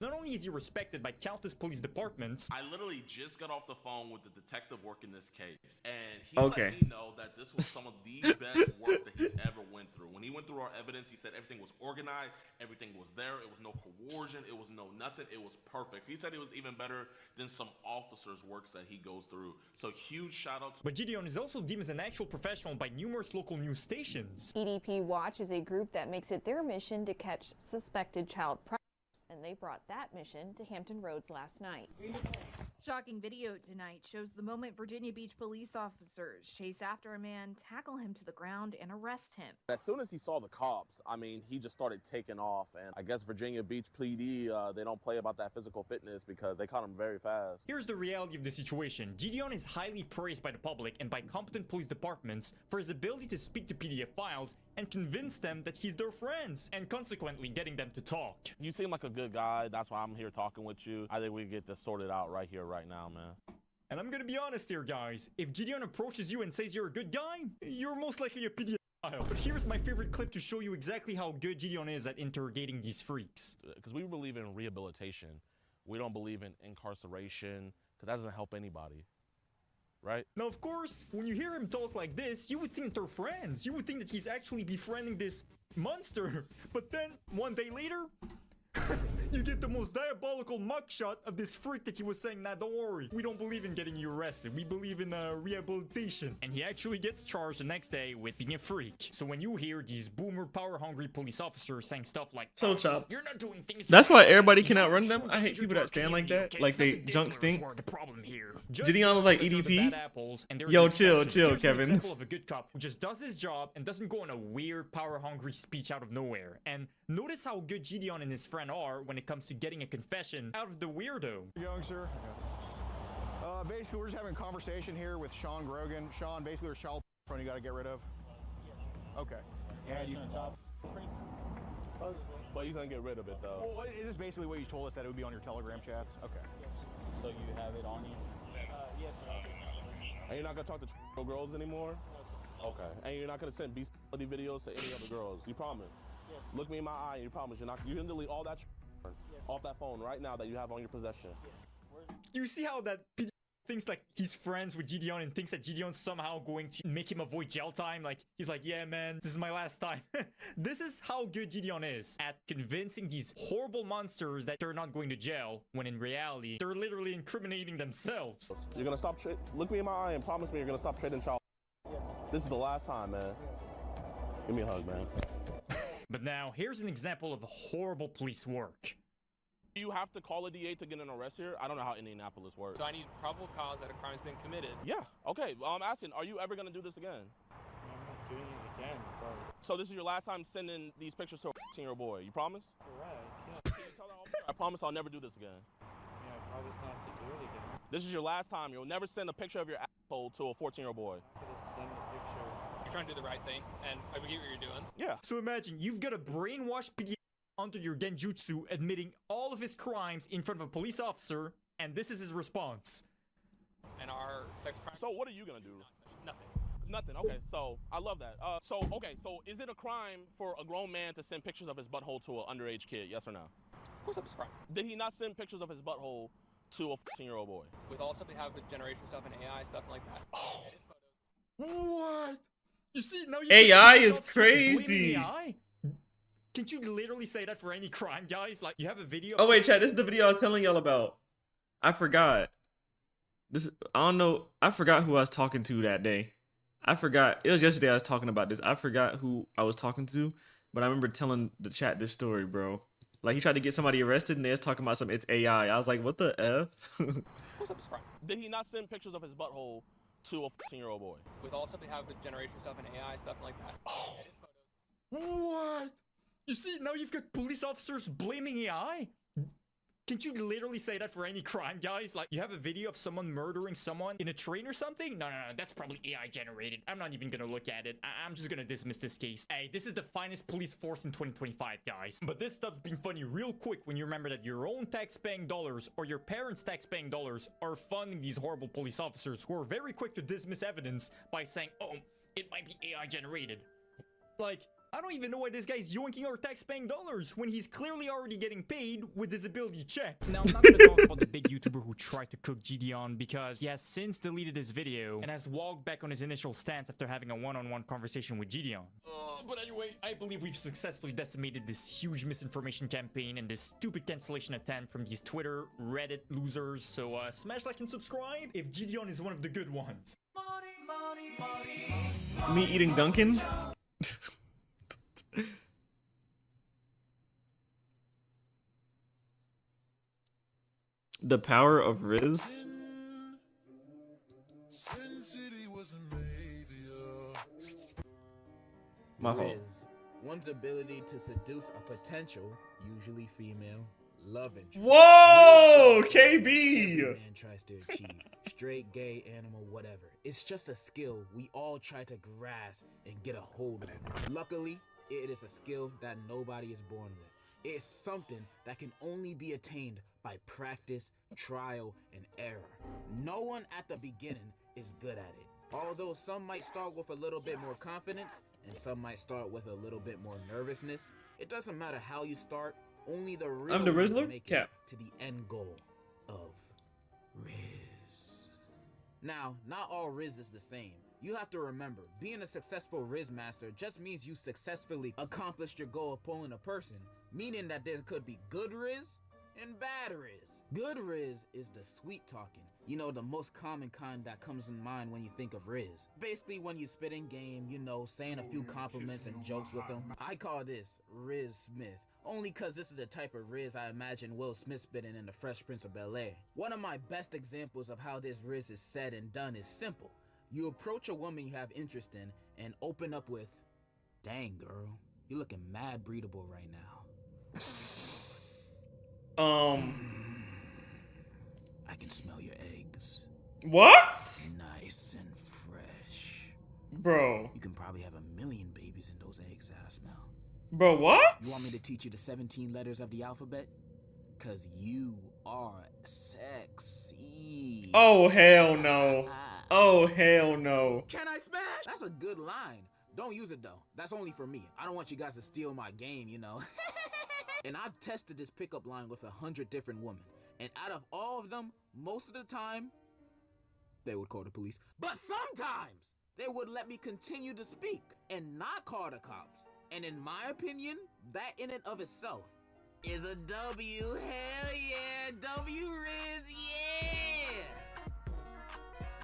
Speaker 11: Not only is he respected by countless police departments,
Speaker 13: I literally just got off the phone with the detective working this case, and he
Speaker 24: Okay.
Speaker 13: let me know that this was some of the best work that he's ever went through. When he went through our evidence, he said everything was organized, everything was there, it was no coercion, it was no nothing, it was perfect. He said it was even better than some officers' works that he goes through. So huge shout out to...
Speaker 11: But Gideon is also deemed as an actual professional by numerous local news stations.
Speaker 25: EDP Watch is a group that makes it their mission to catch suspected child predators, and they brought that mission to Hampton Roads last night.
Speaker 26: Shocking video tonight shows the moment Virginia Beach police officers chase after a man, tackle him to the ground, and arrest him.
Speaker 13: As soon as he saw the cops, I mean, he just started taking off. And I guess Virginia Beach PD, they don't play about that physical fitness because they caught him very fast.
Speaker 11: Here's the reality of the situation. Gideon is highly praised by the public and by competent police departments for his ability to speak to PDF files and convince them that he's their friends, and consequently getting them to talk.
Speaker 13: You seem like a good guy. That's why I'm here talking with you. I think we get this sorted out right here, right now, man.
Speaker 11: And I'm gonna be honest here, guys. If Gideon approaches you and says you're a good guy, you're most likely a pedophile. But here's my favorite clip to show you exactly how good Gideon is at interrogating these freaks.
Speaker 13: Because we believe in rehabilitation. We don't believe in incarceration, because that doesn't help anybody. Right?
Speaker 11: Now, of course, when you hear him talk like this, you would think they're friends. You would think that he's actually befriending this monster. But then, one day later, you get the most diabolical mugshot of this freak that he was saying, nah, don't worry. We don't believe in getting you arrested. We believe in rehabilitation. And he actually gets charged the next day with being a freak. So when you hear these boomer, power-hungry police officers saying stuff like,
Speaker 24: So chopped.
Speaker 11: You're not doing things
Speaker 24: That's why everybody can outrun them. I hate people that stand like that. Like they junk stink. Gideon was like EDP. Yo, chill, Kevin.
Speaker 11: Example of a good cop who just does his job and doesn't go on a weird, power-hungry speech out of nowhere. And notice how good Gideon and his friend are when it comes to getting a confession out of the weirdo.
Speaker 2: Young sir. Basically, we're just having a conversation here with Sean Grogan. Sean, basically, there's child front you got to get rid of. Okay. And you.
Speaker 13: But he's gonna get rid of it though.
Speaker 2: Well, is this basically what you told us that it would be on your Telegram chats? Okay.
Speaker 4: So you have it on you? Yes, sir.
Speaker 13: And you're not gonna talk to girls anymore? Okay. And you're not gonna send beastability videos to any other girls? You promise?
Speaker 4: Yes.
Speaker 13: Look me in my eye and you promise you're not. You can delete all that off that phone right now that you have on your possession.
Speaker 4: Yes.
Speaker 11: You see how that thinks like he's friends with Gideon and thinks that Gideon's somehow going to make him avoid jail time? Like, he's like, yeah, man, this is my last time. This is how good Gideon is at convincing these horrible monsters that they're not going to jail, when in reality, they're literally incriminating themselves.
Speaker 13: You're gonna stop look me in my eye and promise me you're gonna stop trading child.
Speaker 4: Yes.
Speaker 13: This is the last time, man. Give me a hug, man.
Speaker 11: But now, here's an example of horrible police work.
Speaker 13: Do you have to call a DA to get an arrest here? I don't know how Indianapolis works.
Speaker 4: So I need probable cause that a crime's been committed.
Speaker 13: Yeah, okay. Well, I'm asking, are you ever gonna do this again?
Speaker 4: I'm not doing it again, bro.
Speaker 13: So this is your last time sending these pictures to a 14-year-old boy, you promise?
Speaker 4: Correct, yeah.
Speaker 13: Can you tell that officer, I promise I'll never do this again.
Speaker 4: Yeah, I promise not to do it again.
Speaker 13: This is your last time. You'll never send a picture of your asshole to a 14-year-old boy.
Speaker 4: I'm gonna send a picture. You're trying to do the right thing, and I get what you're doing.
Speaker 13: Yeah.
Speaker 11: So imagine, you've got a brainwashed PD onto your genjutsu, admitting all of his crimes in front of a police officer, and this is his response.
Speaker 4: And our sex crime.
Speaker 13: So what are you gonna do?
Speaker 4: Nothing.
Speaker 13: Nothing. Okay. So I love that. So is it a crime for a grown man to send pictures of his butthole to an underage kid? Yes or no?
Speaker 4: Of course, that's a crime.
Speaker 13: Did he not send pictures of his butthole to a 14-year-old boy?
Speaker 4: With all stuff we have with generation stuff and AI stuff like that.
Speaker 13: Oh.
Speaker 11: What? You see, now you
Speaker 24: AI is crazy.
Speaker 11: AI? Can't you literally say that for any crime, guys? Like, you have a video.
Speaker 24: Oh wait, chat. This is the video I was telling y'all about. I forgot. I don't know. I forgot who I was talking to that day. I forgot. It was yesterday I was talking about this. I forgot who I was talking to, but I remember telling the chat this story, bro. Like, he tried to get somebody arrested and they was talking about something. It's AI. I was like, what the F?
Speaker 13: Did he not send pictures of his butthole to a 14-year-old boy?
Speaker 4: With all stuff we have with generation stuff and AI stuff like that.
Speaker 13: Oh.
Speaker 11: What? You see, now you've got police officers blaming AI? Can't you literally say that for any crime, guys? Like, you have a video of someone murdering someone in a train or something? No, that's probably AI generated. I'm not even gonna look at it. I'm just gonna dismiss this case. Hey, this is the finest police force in 2025, guys. But this stuff's being funny real quick when you remember that your own tax-paying dollars or your parents' tax-paying dollars are funding these horrible police officers who are very quick to dismiss evidence by saying, oh, it might be AI generated. Like, I don't even know why this guy's yoinking our tax-paying dollars when he's clearly already getting paid with disability checks. Now, I'm not gonna talk about the big YouTuber who tried to cook Gideon because he has since deleted his video and has walked back on his initial stance after having a one-on-one conversation with Gideon. But anyway, I believe we've successfully decimated this huge misinformation campaign and this stupid cancellation attempt from these Twitter, Reddit losers. So smash like and subscribe if Gideon is one of the good ones.
Speaker 24: Me eating Dunkin'? The power of Riz. My fault.
Speaker 9: One's ability to seduce a potential, usually female, love interest.
Speaker 24: Whoa, KB!
Speaker 9: Man tries to achieve straight, gay, animal, whatever. It's just a skill we all try to grasp and get a hold of. Luckily, it is a skill that nobody is born with. It's something that can only be attained by practice, trial, and error. No one at the beginning is good at it. Although some might start with a little bit more confidence, and some might start with a little bit more nervousness, it doesn't matter how you start, only the real
Speaker 24: I'm the Rizzler?
Speaker 9: make
Speaker 24: Cap.
Speaker 9: it to the end goal of Riz. Now, not all Riz is the same. You have to remember, being a successful Riz master just means you successfully accomplished your goal of pulling a person, meaning that there could be good Riz and bad Riz. Good Riz is the sweet talking. You know, the most common kind that comes in mind when you think of Riz. Basically when you spit in game, you know, saying a few compliments and jokes with them. I call this Riz Smith. Only cause this is the type of Riz I imagine Will Smith spitting in The Fresh Prince of Bel-Air. One of my best examples of how this Riz is said and done is simple. You approach a woman you have interest in and open up with, "Dang girl, you're looking mad breedable right now." I can smell your eggs.
Speaker 24: What?
Speaker 9: Nice and fresh.
Speaker 24: Bro.
Speaker 9: You can probably have 1,000,000 babies in those eggs that I smell.
Speaker 24: Bro, what?
Speaker 9: You want me to teach you the 17 letters of the alphabet? Cause you are sexy.
Speaker 24: Oh, hell no. Oh, hell no.
Speaker 9: Can I smash? That's a good line. Don't use it though. That's only for me. I don't want you guys to steal my game, you know. And I've tested this pickup line with 100 different women. And out of all of them, most of the time, they would call the police. But sometimes, they would let me continue to speak and not call the cops. And in my opinion, that in and of itself is a W. Hell yeah, W Riz, yeah!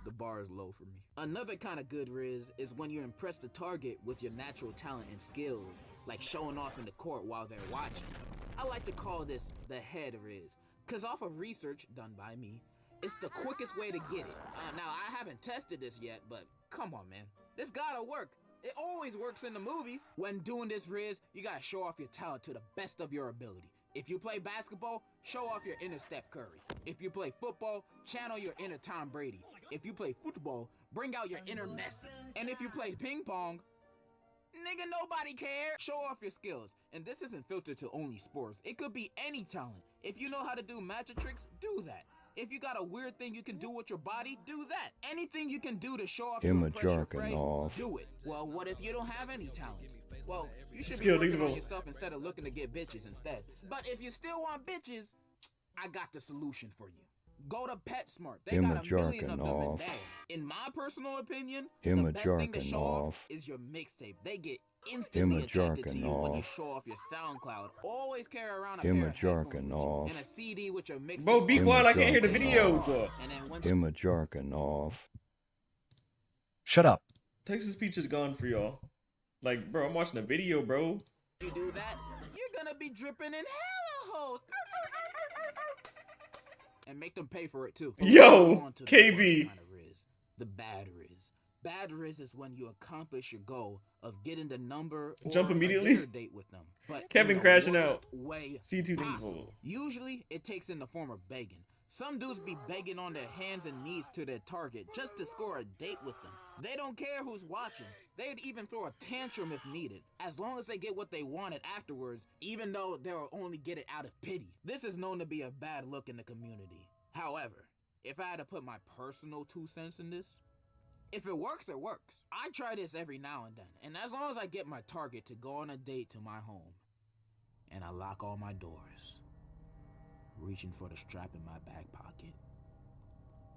Speaker 9: The bar is low for me. Another kind of good Riz is when you impress the target with your natural talent and skills, like showing off in the court while they're watching. I like to call this the head Riz, cause off of research done by me, it's the quickest way to get it. Now, I haven't tested this yet, but come on, man. This gotta work. It always works in the movies. When doing this Riz, you gotta show off your talent to the best of your ability. If you play basketball, show off your inner Steph Curry. If you play football, channel your inner Tom Brady. If you play football, bring out your inner Messi. And if you play ping pong, nigga, nobody cares. Show off your skills. And this isn't filtered to only sports. It could be any talent. If you know how to do magic tricks, do that. If you got a weird thing you can do with your body, do that. Anything you can do to show off to impress your prey, do it. Well, what if you don't have any talents? Well, you should be working on yourself instead of looking to get bitches instead. But if you still want bitches, I got the solution for you. Go to PetSmart. They got 1,000,000 of them in there. In my personal opinion, the best thing to show off is your mixtape. They get instantly attracted to you when you show off your SoundCloud. Always carry around a pair of headphones and a CD with your mixtape.
Speaker 24: Bro, be quiet, I can't hear the video.
Speaker 5: Jerking off.
Speaker 12: Shut up.
Speaker 24: Texas Peach is gone for y'all. Like, bro, I'm watching a video, bro.
Speaker 9: You do that, you're gonna be dripping in hella hoes. And make them pay for it too.
Speaker 24: Yo, KB.
Speaker 9: The bad Riz. Bad Riz is when you accomplish your goal of getting the number or
Speaker 24: jump immediately.
Speaker 9: A date with them. But
Speaker 24: Kevin crashing out.
Speaker 9: C2 people. Usually it takes in the form of begging. Some dudes be begging on their hands and knees to their target just to score a date with them. They don't care who's watching. They'd even throw a tantrum if needed, as long as they get what they wanted afterwards, even though they'll only get it out of pity. This is known to be a bad look in the community. However, if I had to put my personal 2 cents in this, if it works, it works. I try this every now and then, and as long as I get my target to go on a date to my home, and I lock all my doors, reaching for the strap in my back pocket,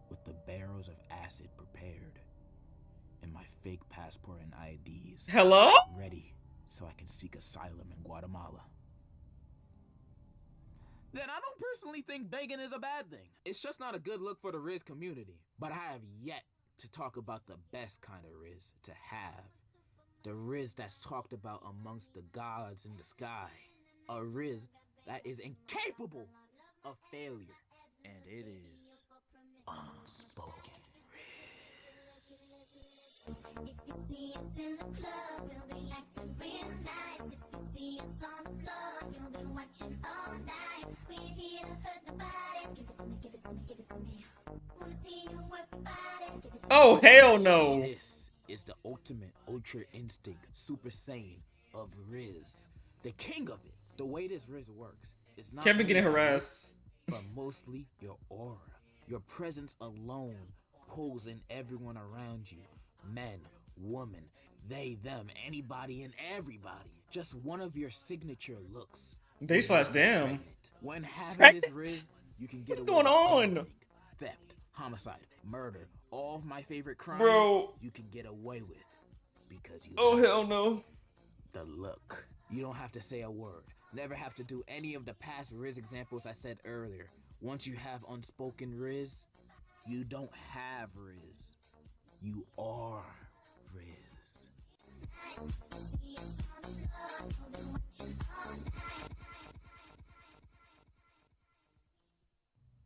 Speaker 9: with the barrels of acid prepared, and my fake passport and IDs ready so I can seek asylum in Guatemala, then I don't personally think begging is a bad thing. It's just not a good look for the Riz community. But I have yet to talk about the best kind of Riz to have. The Riz that's talked about amongst the gods in the sky. A Riz that is incapable of failure. And it is unspoken Riz.
Speaker 8: If you see us in the club, we'll be acting real nice. If you see us on the floor, you'll be watching all night. We ain't here to hurt nobody. Give it to me, give it to me, give it to me. Wanna see you
Speaker 24: Oh hell no.
Speaker 6: This is the ultimate ultra instinct Super Saiyan of Riz. The king of it. The way this Riz works, it's not
Speaker 24: Kevin
Speaker 6: only
Speaker 24: getting
Speaker 6: your
Speaker 24: harassed.
Speaker 6: looks, but mostly your aura. Your presence alone pulls in everyone around you. Men, women, they, them, anybody and everybody. Just one of your signature looks.
Speaker 24: They slash damn.
Speaker 6: When having
Speaker 24: Pregnant?
Speaker 6: this Riz, you can get
Speaker 24: What's
Speaker 6: away
Speaker 24: going
Speaker 6: with
Speaker 24: on?
Speaker 6: anything. Theft, homicide, murder, all of my favorite crimes,
Speaker 24: Bro.
Speaker 6: you can get away with because you
Speaker 24: Oh
Speaker 6: have
Speaker 24: hell no.
Speaker 6: the look. You don't have to say a word. Never have to do any of the past Riz examples I said earlier. Once you have unspoken Riz, you don't have Riz. You are Riz.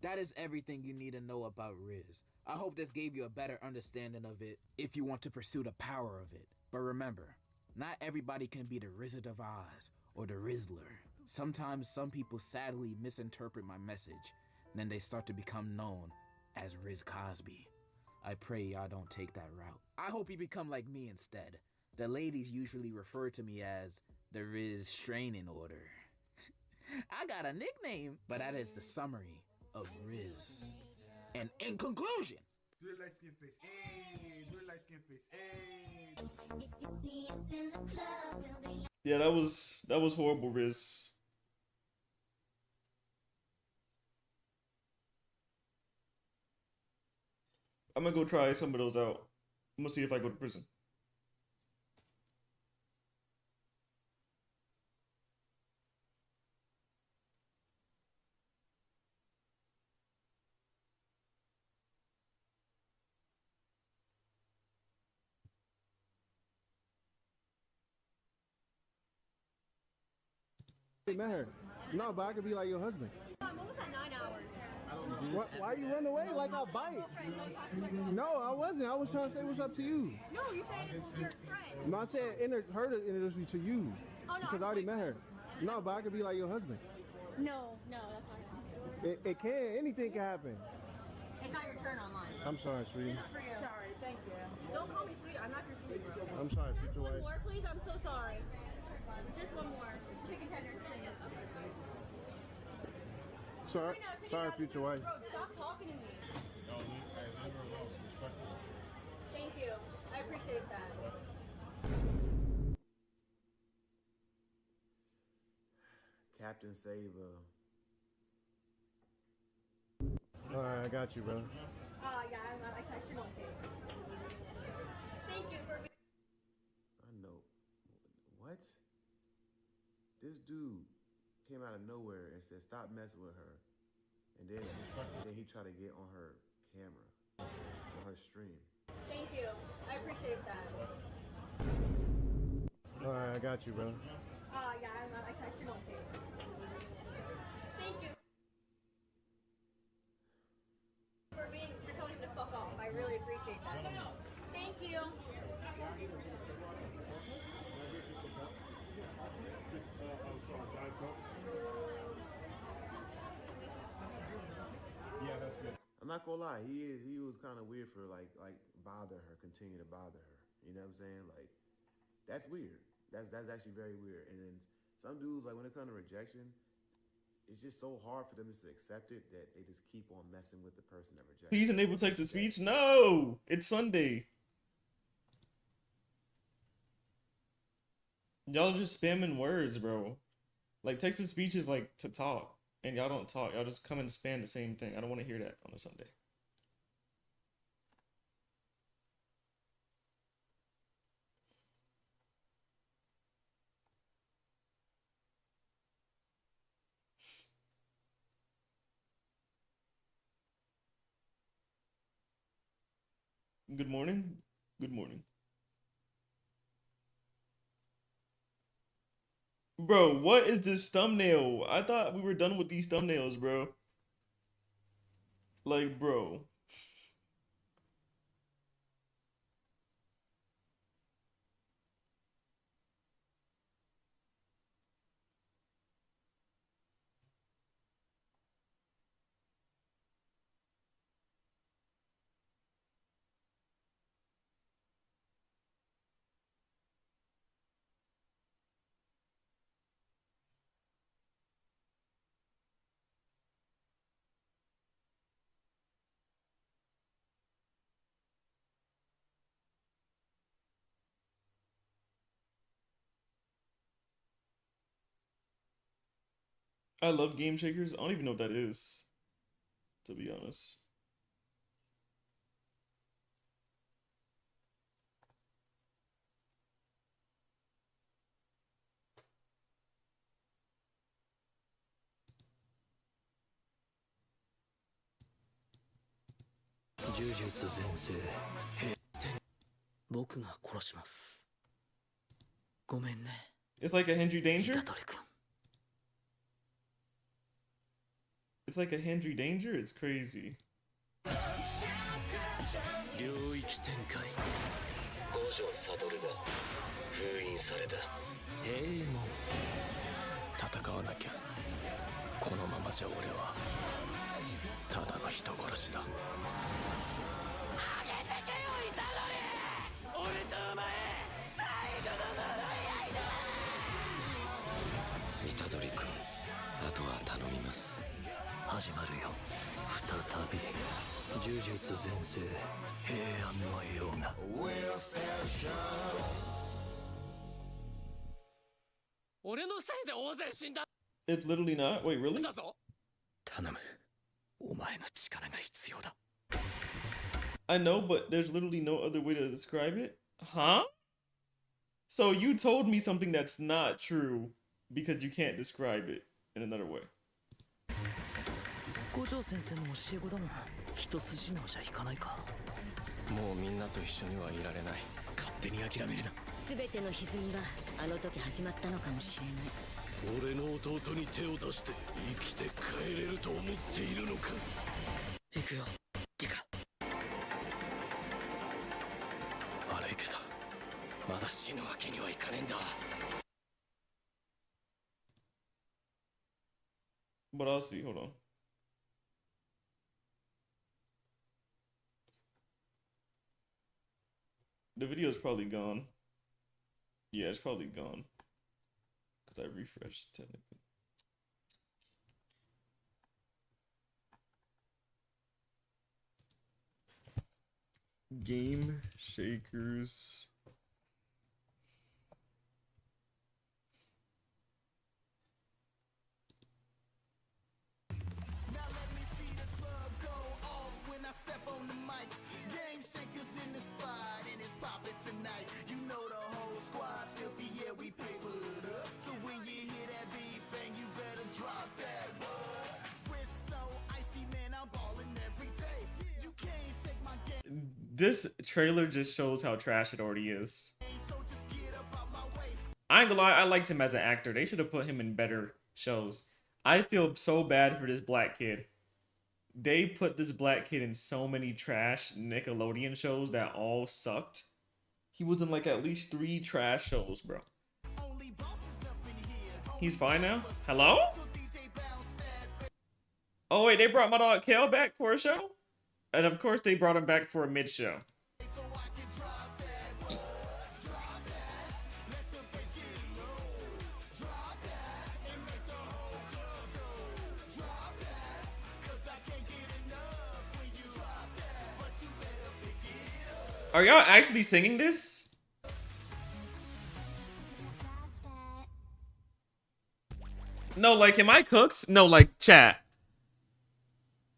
Speaker 6: That is everything you need to know about Riz. I hope this gave you a better understanding of it if you want to pursue the power of it. But remember, not everybody can be the Wizard of Oz or the Rizzler. Sometimes some people sadly misinterpret my message, and then they start to become known as Riz Cosby. I pray y'all don't take that route. I hope you become like me instead. The ladies usually refer to me as the Riz Straining Order. I got a nickname, but that is the summary of Riz. And in conclusion,
Speaker 14: Do the light skin face. Hey, do the light skin face. Hey.
Speaker 8: If you see us in the club, we'll be
Speaker 24: Yeah, that was horrible, Riz. I'm gonna go try some of those out. I'm gonna see if I go to prison.
Speaker 16: Met her. No, but I could be like your husband.
Speaker 3: I'm almost at 9 hours.
Speaker 16: Why you run away like I bite? No, I wasn't. I was trying to say what's up to you.
Speaker 3: No, you said it's your friend.
Speaker 16: No, I said her to introduce me to you.
Speaker 3: Oh, no,
Speaker 16: Because I already met her. No, but I could be like your husband.
Speaker 3: No, that's not happening.
Speaker 16: It can. Anything can happen.
Speaker 3: It's not your turn online.
Speaker 16: I'm sorry, sweetie.
Speaker 3: This is for you. Sorry, thank you. Don't call me sweet. I'm not your sweet girl.
Speaker 16: I'm sorry, future
Speaker 3: One
Speaker 16: wife.
Speaker 3: more, please. I'm so sorry. Just one more. Chicken tenders, please.
Speaker 16: Sorry, sorry, future wife.
Speaker 3: Bro, stop talking to me. Thank you. I appreciate that.
Speaker 18: Captain Save.
Speaker 16: All right, I got you, bro.
Speaker 3: Yeah, I texted okay. Thank you for being.
Speaker 18: I know. What? This dude came out of nowhere and said, "Stop messing with her," and then he tried to get on her camera, on her stream.
Speaker 3: Thank you. I appreciate that.
Speaker 16: All right, I got you, bro.
Speaker 3: Yeah, I texted okay. Thank you. For telling him to fuck off. I really appreciate that. Thank you.
Speaker 16: Yeah, that's good.
Speaker 18: I'm not gonna lie, he was kind of weird for like bother her, continue to bother her. You know what I'm saying? Like that's weird. That's actually very weird. And then some dudes, like when it comes to rejection, it's just so hard for them just to accept it that they just keep on messing with the person that rejects.
Speaker 24: Please enable text to speech. No, it's Sunday. Y'all just spamming words, bro. Like text to speech is like to talk, and y'all don't talk. Y'all just come and spam the same thing. I don't want to hear that on a Sunday. Good morning. Good morning. Bro, what is this thumbnail? I thought we were done with these thumbnails, bro. Like, bro.
Speaker 1: I love game shakers. I don't even know what that is, to be honest. It's like a Henry Danger? It's like a Henry Danger? It's crazy.
Speaker 10: 領域展開五条悟が封印された平門戦わなきゃこのままじゃ俺はただの人殺しだ上げてけよ虎杖俺とお前最後の呪い合いだ虎杖君あとは頼みます始まるよ再び呪術全盛平安のようが 俺のせいで大勢死んだ
Speaker 1: It's literally not. Wait, really?
Speaker 10: 頼むお前の力が必要だ
Speaker 1: I know, but there's literally no other way to describe it. Huh? So you told me something that's not true because you can't describe it in another way.
Speaker 10: 五条先生の教え子だもん一筋縄じゃいかないかもうみんなと一緒にはいられない勝手に諦めるな全ての歪みはあの時始まったのかもしれない俺の弟に手を出して生きて帰れると思っているのか行くよディカ悪いけどまだ死ぬわけにはいかねえんだ
Speaker 1: But I'll see. Hold on. The video is probably gone. Yeah, it's probably gone. Because I refreshed technically. Game shakers.
Speaker 7: Step on the mic, game shakers in the spot, and it's poppin' tonight. You know the whole squad filthy, yeah, we paper it up. So when you hear that beat bang, you better drop that word. We're so icy, man, I'm ballin' every day. You can't shake my game.
Speaker 1: This trailer just shows how trash it already is.
Speaker 7: So just get up out my way.
Speaker 1: I ain't gonna lie, I liked him as an actor. They should have put him in better shows. I feel so bad for this black kid. They put this black kid in so many trash Nickelodeon shows that all sucked. He was in like at least 3 trash shows, bro. He's fine now? Hello? Oh wait, they brought my dog Kale back for a show? And of course they brought him back for a mid-show. Are y'all actually singing this? No, like, am I cooks? No, like, chat.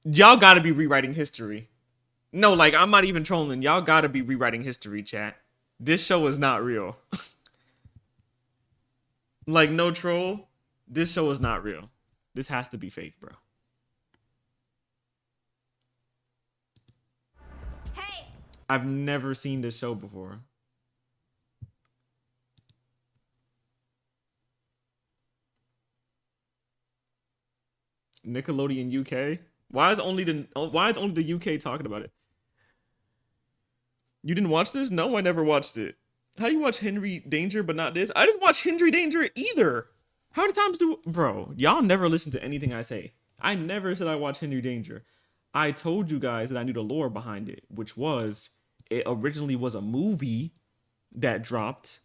Speaker 1: Y'all gotta be rewriting history. No, like, I'm not even trolling. Y'all gotta be rewriting history, chat. This show is not real. Like, no troll. This show is not real. This has to be fake, bro. I've never seen this show before. Nickelodeon UK? Why is only the UK talking about it? You didn't watch this? No, I never watched it. How you watch Henry Danger but not this? I didn't watch Henry Danger either. How many times bro, y'all never listen to anything I say. I never said I watched Henry Danger. I told you guys that I knew the lore behind it, which was it originally was a movie that dropped,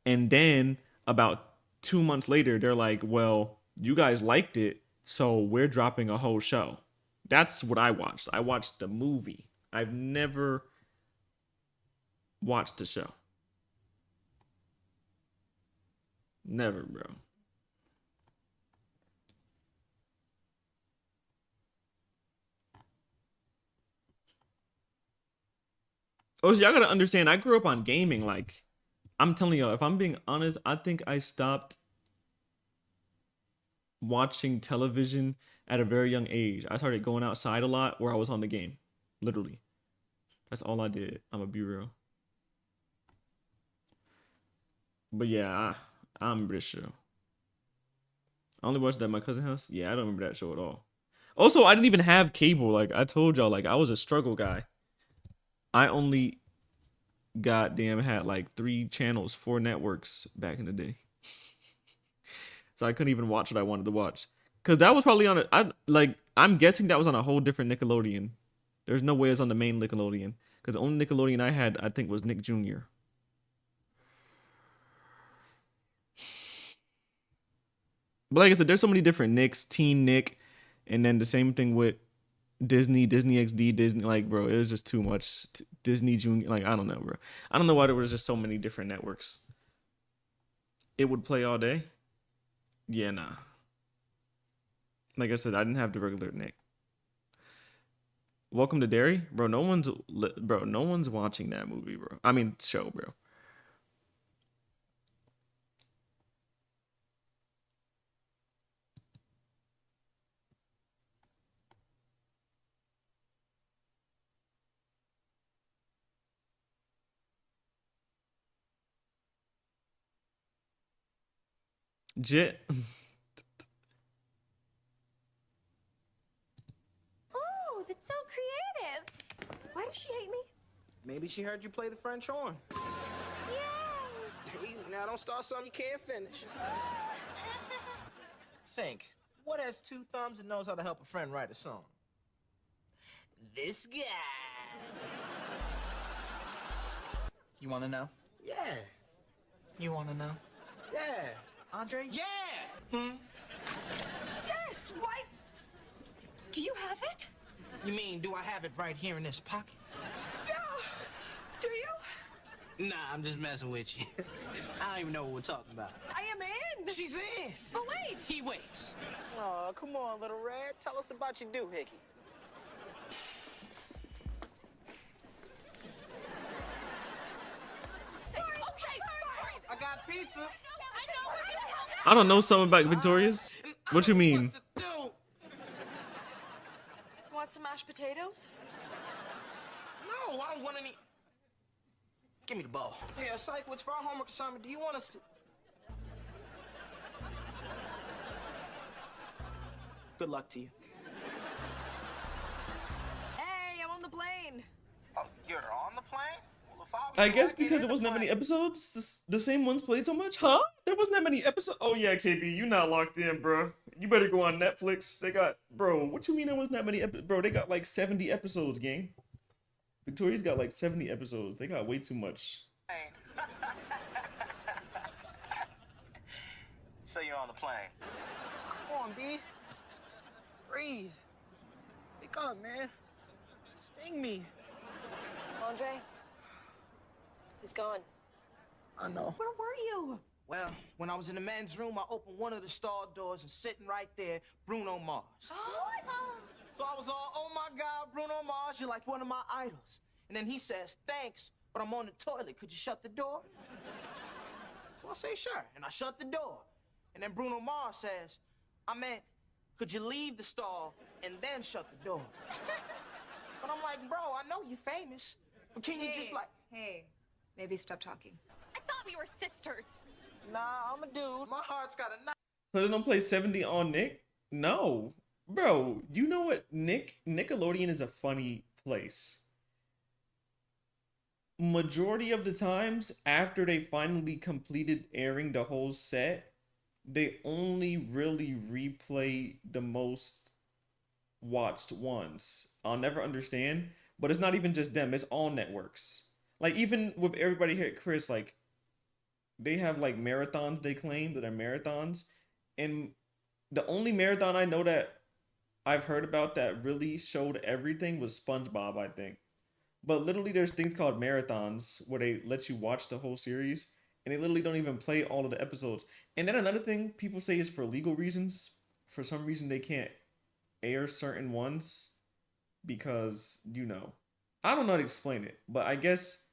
Speaker 1: and then about 2 months later, they're like, well, you guys liked it, so we're dropping a whole show. That's what I watched. I watched the movie. I've never watched the show. Never, bro.
Speaker 24: Oh, so y'all gotta understand, I grew up on gaming. Like, I'm telling y'all, if I'm being honest, I think I stopped watching television at a very young age. I started going outside a lot where I was on the game. Literally. That's all I did. I'm gonna be real. But yeah, I remember this show. I only watched that at my cousin's house. Yeah, I don't remember that show at all. Also, I didn't even have cable. Like I told y'all, like I was a struggle guy. I only goddamn had like 3 channels, 4 networks back in the day. So I couldn't even watch what I wanted to watch. Cause that was probably on I'm guessing that was on a whole different Nickelodeon. There's no way it's on the main Nickelodeon. Cause the only Nickelodeon I had, I think, was Nick Jr. But like I said, there's so many different Nicks, Teen Nick, and then the same thing with Disney, Disney XD, Disney, like, bro, it was just too much. Disney Junior, like, I don't know, bro. I don't know why there was just so many different networks. It would play all day. Yeah, nah. Like I said, I didn't have the regular Nick. Welcome to Derry, bro. No one's watching that movie, bro. I mean, show, bro. Jet.
Speaker 3: Oh, that's so creative. Why does she hate me?
Speaker 15: Maybe she heard you play the French horn.
Speaker 3: Yay!
Speaker 15: Easy now, don't start something you can't finish. Think, what has 2 thumbs and knows how to help a friend write a song? This guy. You wanna know? Yeah. You wanna know? Yeah. Andre? Yeah!
Speaker 3: Yes, why? Do you have it?
Speaker 15: You mean, do I have it right here in this pocket?
Speaker 3: Yeah. Do you?
Speaker 15: Nah, I'm just messing with you. I don't even know what we're talking about.
Speaker 3: I am in.
Speaker 15: She's in.
Speaker 3: But wait.
Speaker 15: He waits. Oh, come on, little Red. Tell us about your doohickey.
Speaker 3: Okay.
Speaker 15: I got pizza.
Speaker 24: I don't know something about Victoria's. What you mean?
Speaker 3: Want some mashed potatoes?
Speaker 15: No, I don't want any. Give me the ball. Yeah, Psych, what's for our homework assignment? Do you want us to... Good luck to you.
Speaker 3: Hey, I'm on the plane.
Speaker 15: Oh, you're on the plane? Well, if
Speaker 24: I guess because it wasn't that many episodes, the same ones played so much, huh? There wasn't that many episodes. Oh yeah, KB, you not locked in, bro. You better go on Netflix. They got, bro. What you mean there wasn't that many episodes, bro? They got like 70 episodes, gang. Victoria's got like 70 episodes. They got way too much.
Speaker 15: So you're on the plane. Come on, B. Breathe. Wake up, man. Sting me.
Speaker 3: Andre? He's gone.
Speaker 15: I know.
Speaker 3: Where were you?
Speaker 15: Well, when I was in the men's room, I opened one of the stall doors and sitting right there, Bruno Mars.
Speaker 3: What?
Speaker 15: So I was all, oh my God, Bruno Mars, you're like one of my idols. And then he says, thanks, but I'm on the toilet. Could you shut the door? So I say, sure. And I shut the door. And then Bruno Mars says, I meant, could you leave the stall and then shut the door? But I'm like, bro, I know you're famous. But can you just like...
Speaker 3: Hey, maybe stop talking.
Speaker 19: I thought we were sisters.
Speaker 15: Nah, I'm a dude. My heart's got a knife.
Speaker 24: So they don't play 70 on Nick? No. Bro, you know what? Nickelodeon is a funny place. Majority of the times, after they finally completed airing the whole set, they only really replay the most watched ones. I'll never understand, but it's not even just them. It's all networks. Like, even with everybody here at Chris, like, they have, like, marathons they claim that are marathons. And the only marathon I know that I've heard about that really showed everything was SpongeBob, I think. But literally, there's things called marathons where they let you watch the whole series, and they literally don't even play all of the episodes. And then another thing people say is for legal reasons. For some reason, they can't air certain ones because, you know,
Speaker 1: I don't know how to explain it, but I guess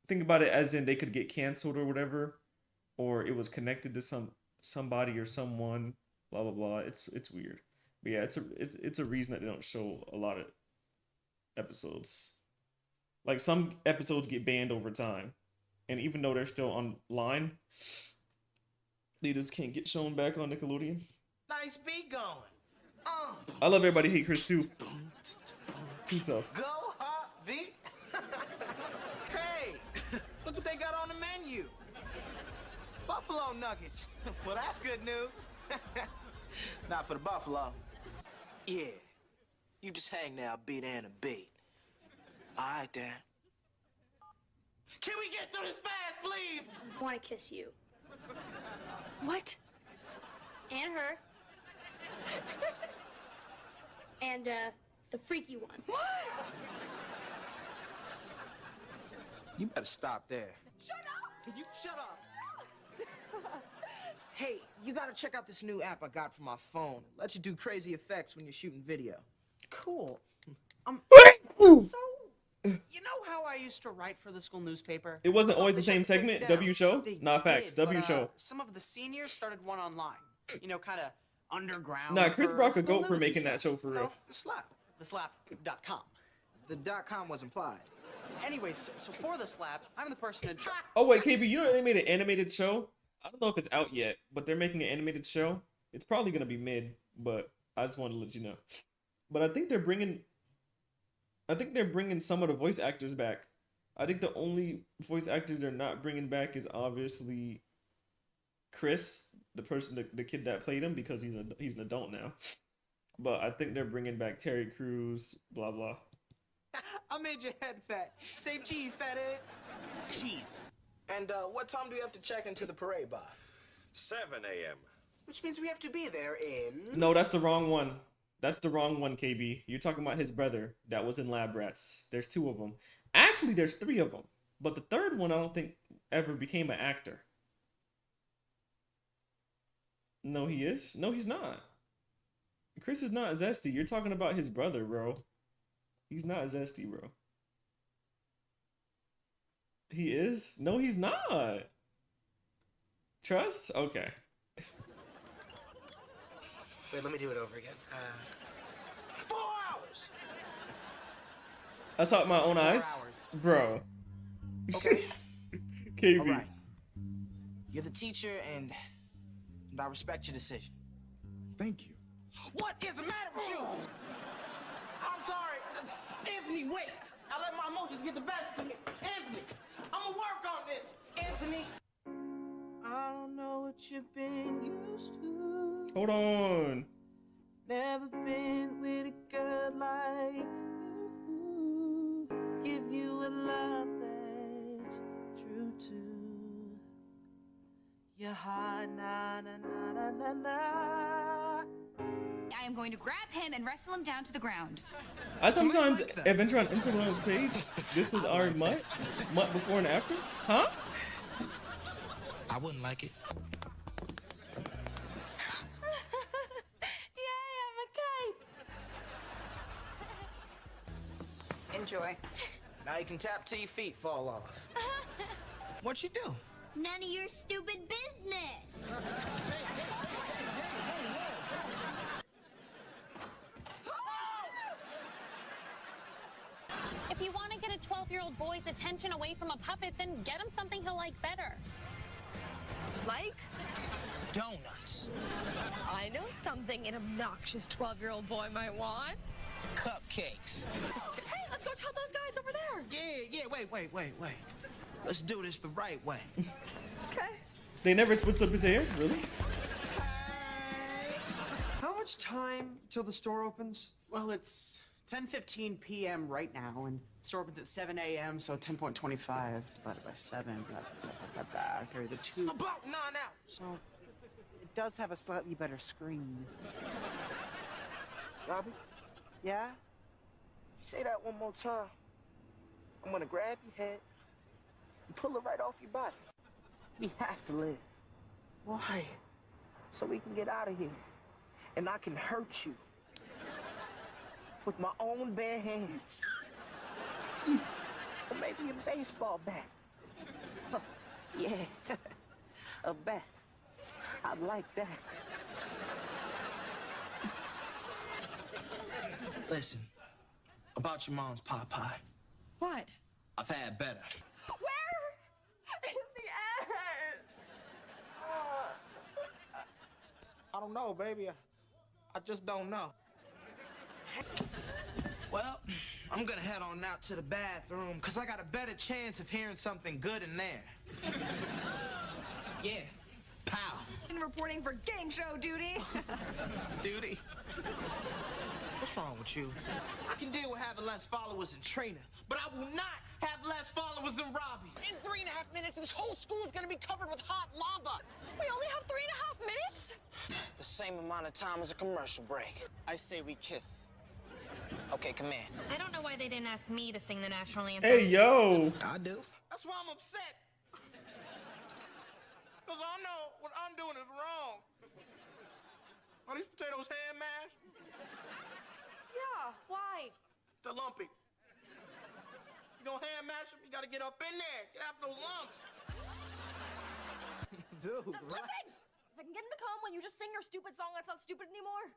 Speaker 1: think about it as in they could get canceled or whatever, or it was connected to somebody or someone, blah blah blah. It's weird. But yeah, it's a reason that they don't show a lot of episodes. Like some episodes get banned over time, and even though they're still online, they just can't get shown back on Nickelodeon.
Speaker 15: Nice beat going.
Speaker 1: I love Everybody Hate Chris too. Too tough.
Speaker 15: Go hot beat. Hey, look what they got on the menu. Buffalo nuggets. Well, that's good news. Not for the buffalo. Yeah, you just hang now, beat and a beat. All right, then. Can we get through this fast, please?
Speaker 8: I want to kiss you. What? And her. And, the freaky one. What?
Speaker 15: You better stop there. Shut up! You shut up! Hey, you gotta check out this new app I got for my phone. It lets you do crazy effects when you're shooting video. Cool.
Speaker 17: So, you know how I used to write for the school newspaper?
Speaker 1: It wasn't always the same segment. W show, not facts. W show.
Speaker 17: Some of the seniors started one online. You know, kind of underground.
Speaker 1: Nah, Chris
Speaker 17: for
Speaker 1: Brock a
Speaker 17: school
Speaker 1: goat for
Speaker 17: news and
Speaker 1: making that
Speaker 17: stuff.
Speaker 1: show for real.
Speaker 15: No, the slap.
Speaker 17: Theslap.com.
Speaker 15: The .com was implied.
Speaker 17: Anyways, so for the slap, I'm the person in charge.
Speaker 1: Oh wait, KB, you know they made an animated show? I don't know if it's out yet, but they're making an animated show. It's probably gonna be mid, but I just wanted to let you know. But I think they're bringing some of the voice actors back. I think the only voice actors they're not bringing back is obviously Chris, the kid that played him, because he's an adult now. But I think they're bringing back Terry Crews, blah blah.
Speaker 15: I made your head fat. Say cheese, fathead. Cheese. And what time do we have to check into the parade by?
Speaker 10: 7 a.m.
Speaker 15: Which means we have to be there in...
Speaker 1: No, that's the wrong one. That's the wrong one, KB. You're talking about his brother that was in Lab Rats. There's 2 of them. Actually, there's 3 of them. But the third one I don't think ever became an actor. No, he is. No, he's not. Chris is not Zesty. You're talking about his brother, bro. He's not Zesty, bro. He is? No, he's not. Trust? Okay.
Speaker 15: Wait, let me do it over again. 4 hours!
Speaker 1: I saw it with my own
Speaker 15: 4
Speaker 1: eyes.
Speaker 15: hours.
Speaker 1: Bro.
Speaker 15: Okay.
Speaker 1: KB.
Speaker 15: All right. You're the teacher, and I respect your decision.
Speaker 14: Thank you.
Speaker 15: What is the matter with you? I'm sorry. Anthony, wait. I let my emotions get the best of me. Anthony, I'm gonna work on this. Anthony. I don't know what you've been used to.
Speaker 1: Hold on.
Speaker 15: Never been with a girl like you. Give you a love that's true to your heart. Na na na na na na.
Speaker 19: I am going to grab him and wrestle him down to the ground.
Speaker 1: I sometimes adventure on Instagram's page. This was our mutt before and after. Huh?
Speaker 15: I wouldn't like it.
Speaker 19: Yay, I'm a kite. Enjoy.
Speaker 15: Now you can tap till your feet fall off. What'd you do?
Speaker 8: None of your stupid business.
Speaker 19: If you want to get a 12-year-old boy's attention away from a puppet, then get him something he'll like better.
Speaker 3: Like?
Speaker 15: Donuts.
Speaker 3: I know something an obnoxious 12-year-old boy might want.
Speaker 15: Cupcakes.
Speaker 3: Hey, let's go tell those guys over there.
Speaker 15: Yeah, wait. Let's do this the right way.
Speaker 3: Okay.
Speaker 1: They never splits up his hair? Really?
Speaker 17: How much time till the store opens? Well, it's 10:15 p.m. right now, and the store opens at 7 a.m., so 10.25 divided by 7, carry the 2.
Speaker 15: About 9 hours.
Speaker 17: So, it does have a slightly better screen.
Speaker 15: Robbie?
Speaker 17: Yeah?
Speaker 15: Say that one more time. I'm gonna grab your head and pull it right off your body. We have to live.
Speaker 17: Why?
Speaker 15: So we can get out of here. And I can hurt you with my own bare hands. Or maybe a baseball bat. Huh. Yeah, a bat. I'd like that.
Speaker 17: Listen, about your mom's pot pie.
Speaker 3: What?
Speaker 17: I've had better.
Speaker 3: Where is the ad?
Speaker 15: I don't know, baby. I just don't know.
Speaker 17: Well, I'm gonna head on out to the bathroom, cause I got a better chance of hearing something good in there. Yeah, pow.
Speaker 3: And reporting for game show duty.
Speaker 17: Duty. What's wrong with you? I can deal with having less followers than Trina, but I will not have less followers than Robbie.
Speaker 15: In 3.5 minutes, this whole school is gonna be covered with hot lava.
Speaker 3: We only have 3.5 minutes?
Speaker 15: The same amount of time as a commercial break. I say we kiss. Okay, come in.
Speaker 19: I don't know why they didn't ask me to sing the national anthem.
Speaker 24: Hey, yo.
Speaker 15: I do.
Speaker 17: That's why I'm upset. Because I know what I'm doing is wrong. Are these potatoes hand mashed?
Speaker 3: Yeah, why?
Speaker 17: They're lumpy. You gonna hand mash them, you gotta get up in there. Get after those lumps.
Speaker 15: Dude,
Speaker 3: Listen! If I can get him to come, will you just sing your stupid song that's not stupid anymore?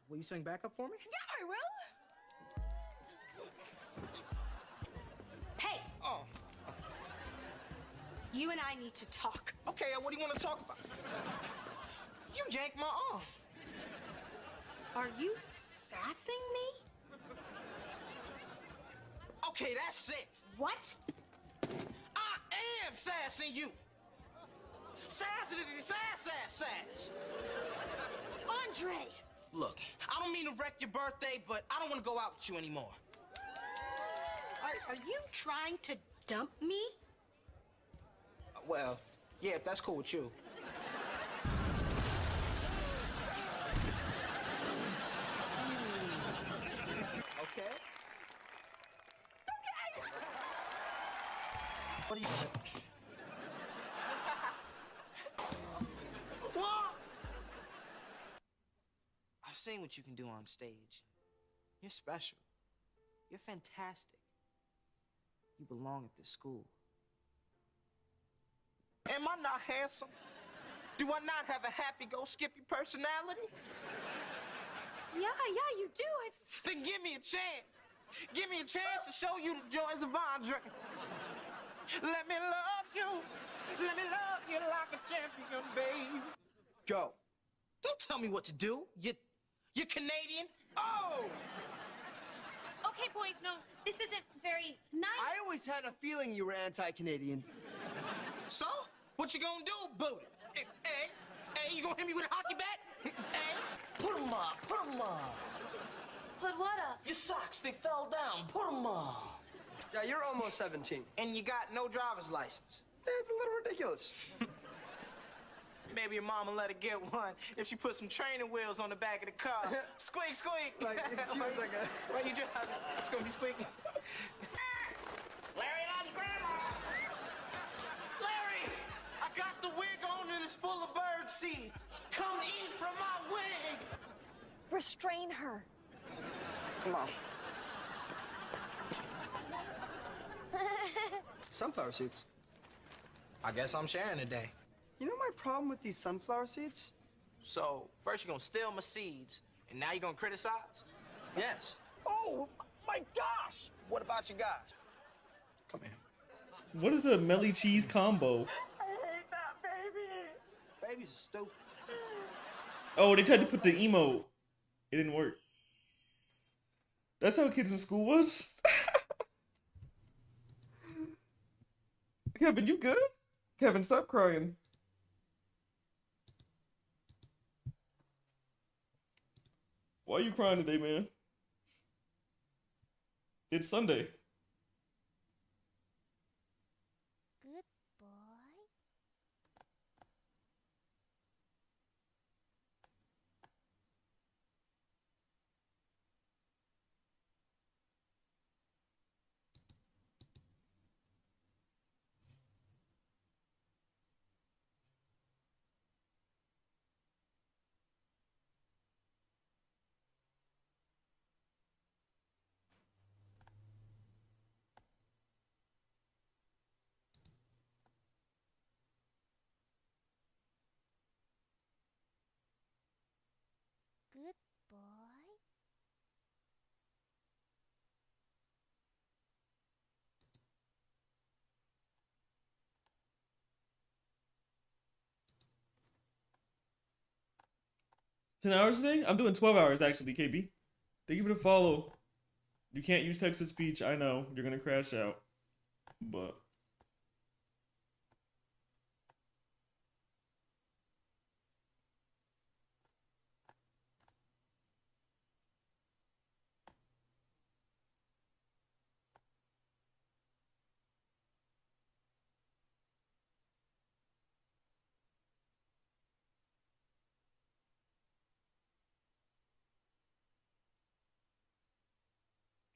Speaker 15: Will you sing backup for me?
Speaker 3: Yeah, I will! Hey!
Speaker 17: Oh.
Speaker 3: You and I need to talk.
Speaker 17: Okay, what do you want to talk about? You yanked my arm.
Speaker 3: Are you sassing me?
Speaker 17: Okay, that's it.
Speaker 3: What?
Speaker 17: I am sassing you. Sassity, sass.
Speaker 3: Andre!
Speaker 17: Look, I don't mean to wreck your birthday, but I don't want to go out with you anymore.
Speaker 3: Are you trying to dump me?
Speaker 15: Well, yeah, if that's cool with you. Okay. What are you doing? I've seen what you can do on stage. You're special. You're fantastic. You belong at this school.
Speaker 17: Am I not handsome? Do I not have a happy-go-skippy personality?
Speaker 3: Yeah, you do it.
Speaker 17: Then give me a chance. Give me a chance to show you the joys of Andre. Let me love you. Let me love you like a champion, babe.
Speaker 15: Go.
Speaker 17: Don't tell me what to do. You're Canadian? Oh!
Speaker 19: Okay, boys, no, this isn't very nice.
Speaker 15: I always had a feeling you were anti-Canadian.
Speaker 17: So? What you gonna do about it? Hey, you gonna hit me with a hockey bat? Hey, put 'em up.
Speaker 19: Put what up?
Speaker 17: Your socks, they fell down. Put 'em up.
Speaker 15: Yeah, you're almost 17.
Speaker 17: And you got no driver's license.
Speaker 15: That's a little ridiculous.
Speaker 17: Maybe your mama let her get one if she put some training wheels on the back of the car. Squeak, squeak.
Speaker 15: Like, if she was like a...
Speaker 17: Why you driving? It's gonna be squeaky. Larry loves grandma. Larry, I got the wig on and it's full of bird seed. Come eat from my wig.
Speaker 3: Restrain her.
Speaker 15: Come on. Sunflower seeds.
Speaker 17: I guess I'm sharing today.
Speaker 15: You know my problem with these sunflower seeds?
Speaker 17: So, first you're gonna steal my seeds, and now you're gonna criticize?
Speaker 15: Yes.
Speaker 17: Oh, my gosh! What about you guys? Come here.
Speaker 24: What is a melly cheese combo?
Speaker 17: I hate that baby.
Speaker 15: Babies are stupid.
Speaker 24: Oh, they tried to put the emote. It didn't work. That's how kids in school was. Kevin, you good? Kevin, stop crying. Why are you crying today, man? It's Sunday.
Speaker 8: Good boy.
Speaker 24: 10 hours today? I'm doing 12 hours actually, KB. Thank you for the follow. You can't use text to speech. I know. You're gonna crash out. But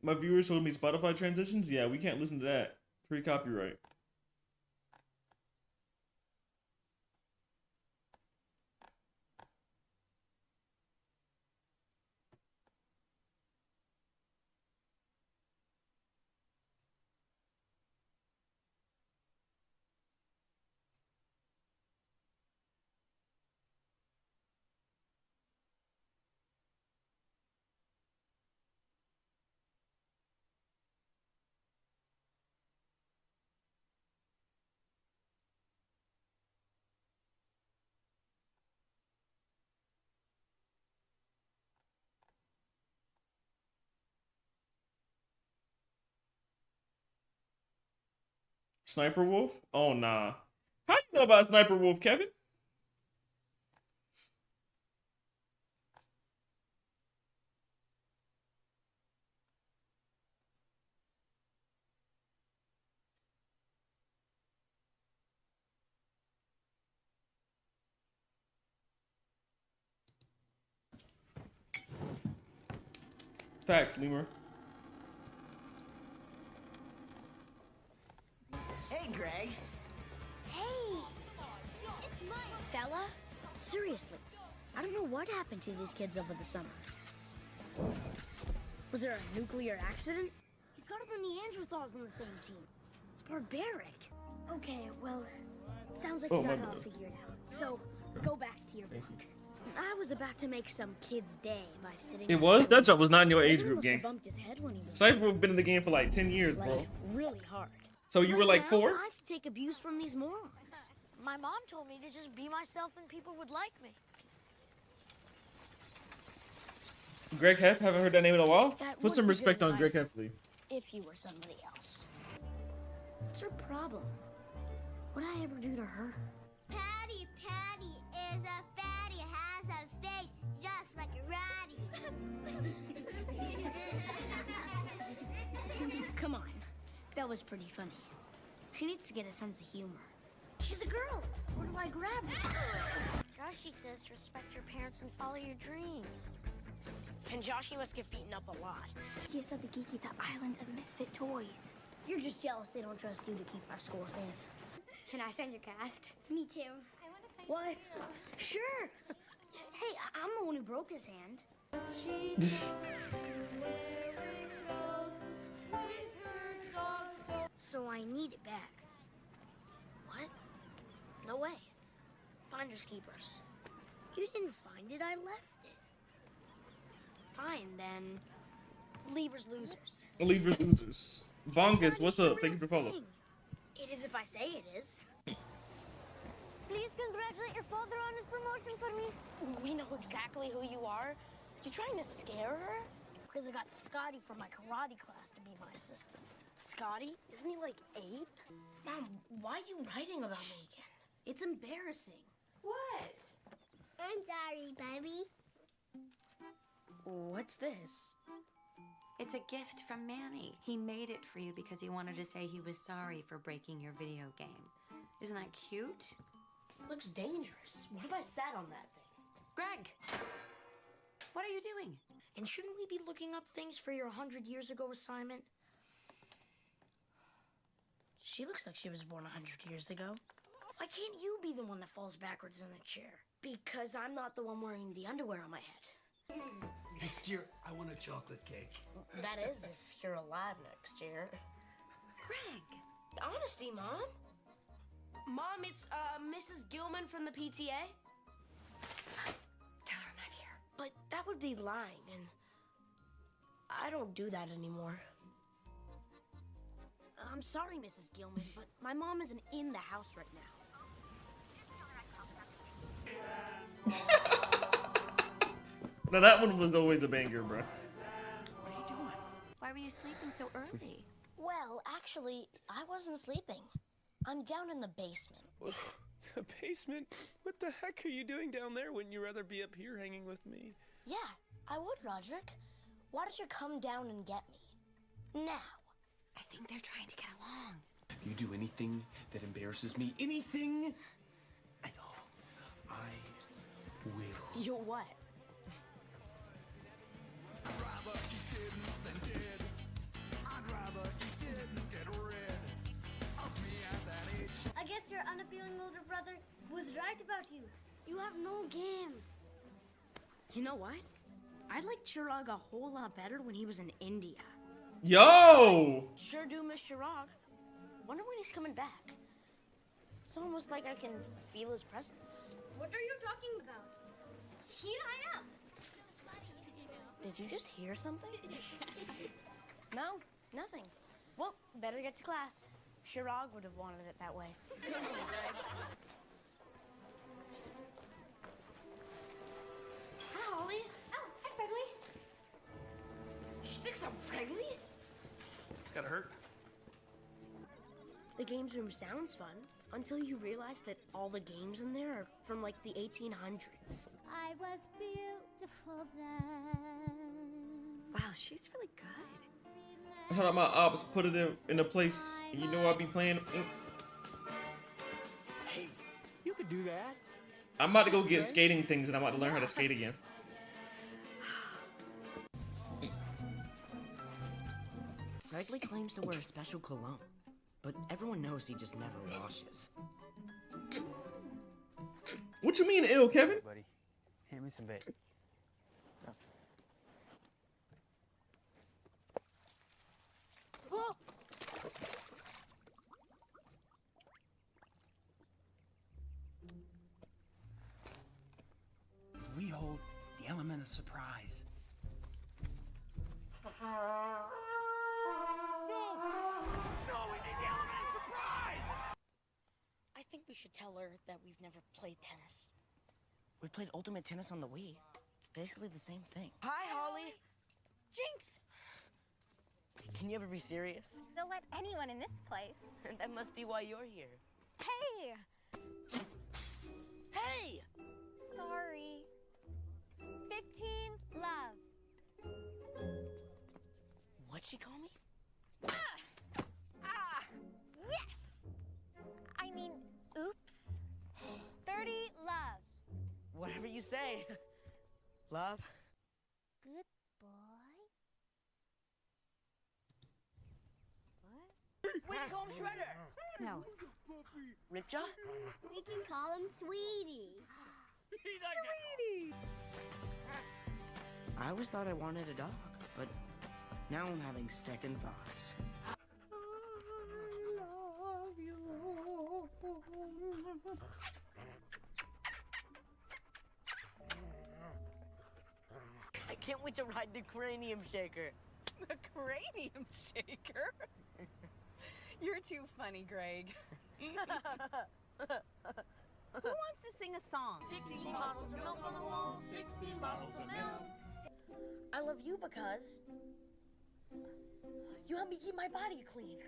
Speaker 24: my viewers showed me Spotify transitions. Yeah, we can't listen to that. Free copyright. Sniper Wolf? Oh nah. How you know about Sniper Wolf, Kevin? Facts, Lemur.
Speaker 20: Hey, Greg.
Speaker 21: Hey! It's mine, fella. Seriously, I don't know what happened to these kids over the summer. Was there a nuclear accident? He's got all the Neanderthals on the same team. It's barbaric. Okay, well, sounds like you got it all figured out. So, go back to your bunk. I was about to make some kid's day by sitting.
Speaker 24: It was? That job was not in your age group
Speaker 21: must have
Speaker 24: game.
Speaker 21: bumped his head when he was
Speaker 24: Sniper Wolf been in the game for like 10 years, bro.
Speaker 21: like, really hard.
Speaker 24: So you were like
Speaker 21: now,
Speaker 24: 4?
Speaker 21: I have to take abuse from these morons.
Speaker 19: My mom told me to just be myself and people would like me.
Speaker 24: Greg Hef, haven't heard that name in a while.
Speaker 21: That
Speaker 24: Put some
Speaker 21: would be
Speaker 24: respect
Speaker 21: good
Speaker 24: on Greg
Speaker 21: advice
Speaker 24: Heffley.
Speaker 21: If you were somebody else. What's her problem? What'd I ever do to her?
Speaker 8: Patty is a fatty, has a face just like a ratty.
Speaker 21: Come on. That was pretty funny. She needs to get a sense of humor. She's a girl. Where do I grab her?
Speaker 19: Joshy says to respect your parents and follow your dreams.
Speaker 21: And Joshy must get beaten up a lot. He is at the geeky, the islands of misfit toys. You're just jealous they don't trust you to keep our school safe. Can I send your cast?
Speaker 8: Me too. I want to say
Speaker 21: What? Sure. Hey, I'm the one who broke his hand. So I need it back. What? No way. Finders keepers. You didn't find it, I left it. Fine, then. Leavers losers.
Speaker 24: Leavers losers. Bongus, what's up? Thank you for following.
Speaker 21: It is if I say it is.
Speaker 19: Please congratulate your father on his promotion for me.
Speaker 21: We know exactly who you are. You trying to scare her? Because I got Scotty from my karate class to be my assistant. Scotty? Isn't he like 8? Mom, why are you writing about me again? It's embarrassing.
Speaker 8: What? I'm sorry, baby.
Speaker 21: What's this?
Speaker 22: It's a gift from Manny. He made it for you because he wanted to say he was sorry for breaking your video game. Isn't that cute?
Speaker 21: Looks dangerous. What if I sat on that thing?
Speaker 22: Greg! What are you doing?
Speaker 21: And shouldn't we be looking up things for your 100 years ago assignment? She looks like she was born 100 years ago. Why can't you be the one that falls backwards in the chair? Because I'm not the one wearing the underwear on my head.
Speaker 12: Next year, I want a chocolate cake.
Speaker 21: That is if you're alive next year.
Speaker 22: Greg!
Speaker 21: Honesty, Mom. Mom, it's Mrs. Gilman from the PTA.
Speaker 22: Tell her I'm not here.
Speaker 21: But that would be lying, and I don't do that anymore. I'm sorry, Mrs. Gilman, but my mom isn't in the house right now.
Speaker 24: Now that one was always a banger, bro.
Speaker 22: What are you doing? Why were you sleeping so early?
Speaker 21: Well, actually, I wasn't sleeping. I'm down in the basement.
Speaker 2: The basement? What the heck are you doing down there? Wouldn't you rather be up here hanging with me?
Speaker 21: Yeah, I would, Roderick. Why don't you come down and get me? Now.
Speaker 22: I think they're trying to get along.
Speaker 2: If you do anything that embarrasses me, anything, I know, I will.
Speaker 21: You what? I guess your unappealing older brother was right about you. You have no game. You know what? I liked Chirag a whole lot better when he was in India.
Speaker 24: Yo!
Speaker 21: Sure do miss Chirag. Wonder when he's coming back. It's almost like I can feel his presence.
Speaker 3: What are you talking about? Here I am.
Speaker 21: Did you just hear something? No, nothing. Well, better get to class. Chirag would have wanted it that way. Hi, Holly.
Speaker 3: Oh, hi, Fregley.
Speaker 21: She thinks I'm friendly?
Speaker 2: It's gotta hurt.
Speaker 21: The games room sounds fun until you realize that all the games in there are from like the 1800s.
Speaker 3: I was beautiful then.
Speaker 22: Wow, she's really good.
Speaker 24: How about my ops put it in a place you know I'll be playing?
Speaker 2: Hey, you could do that.
Speaker 24: I'm about to go get skating things and I'm about to learn how to skate again.
Speaker 4: Fregley claims to wear a special cologne, but everyone knows he just never washes.
Speaker 24: What you mean ill, Kevin?
Speaker 20: Buddy, hand me some bait. Oh.
Speaker 4: As we hold the element of surprise.
Speaker 21: I think we should tell her that we've never played tennis.
Speaker 4: We played Ultimate Tennis on the Wii. It's basically the same thing.
Speaker 21: Hi, Holly. Jinx!
Speaker 4: Can you ever be serious?
Speaker 19: They'll let anyone in this place.
Speaker 4: That must be why you're here.
Speaker 19: Hey!
Speaker 21: Hey!
Speaker 19: Sorry. 15, love.
Speaker 4: What'd she call me?
Speaker 19: Yes! I mean, oops. 30, love.
Speaker 4: Whatever you say. Love.
Speaker 19: Good boy.
Speaker 21: We can call him Shredder.
Speaker 19: No.
Speaker 4: Ripjaw?
Speaker 21: We can call him Sweetie. Sweetie!
Speaker 4: I always thought I wanted a dog, but now I'm having second thoughts. I can't wait to ride the cranium shaker.
Speaker 23: The cranium shaker? You're too funny, Greg. Who wants to sing a song?
Speaker 21: 16 bottles of milk on the wall, 16 bottles of milk. I love you because you help me keep my body clean.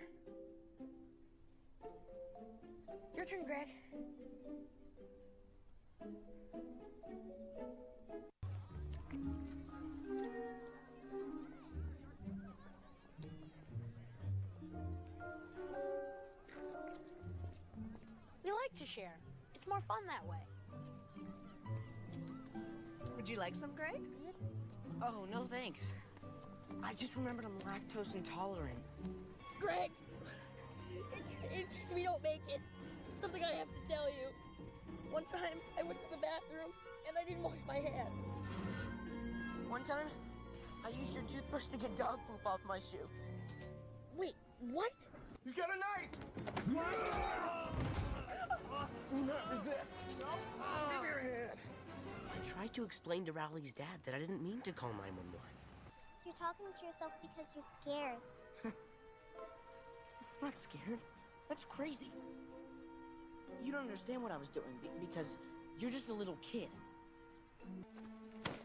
Speaker 21: Your turn, Greg. We like to share. It's more fun that way.
Speaker 23: Would you like some, Greg?
Speaker 4: Oh, no thanks. I just remembered I'm lactose intolerant.
Speaker 21: Greg, in case we don't make it, something I have to tell you. One time, I went to the bathroom and I didn't wash my hands.
Speaker 4: One time, I used your toothbrush to get dog poop off my shoe.
Speaker 21: Wait, what?
Speaker 14: He's got a knife! Do not resist! Give me your hand!
Speaker 4: I tried to explain to Rowley's dad that I didn't mean to call 911.
Speaker 8: You're talking to yourself because you're scared.
Speaker 4: I'm not scared. That's crazy. You don't understand what I was doing because you're just a little kid.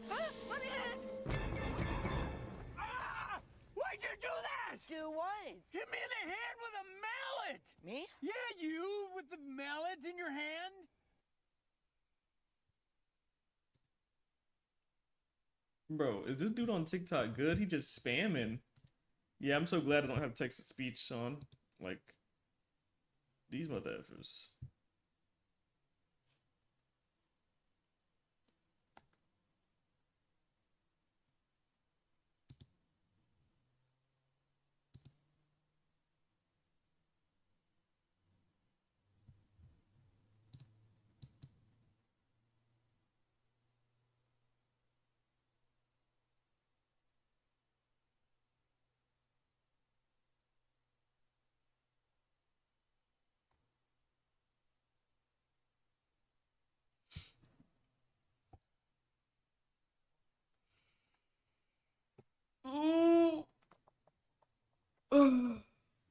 Speaker 15: What hit? Ah! Why'd you do that?
Speaker 4: Do what?
Speaker 15: Hit me in the hand with a mallet!
Speaker 4: Me?
Speaker 15: Yeah, you with the mallet in your hand?
Speaker 24: Bro, is this dude on TikTok good? He just spamming. Yeah, I'm so glad I don't have text to speech on. Like, these motherfuckers.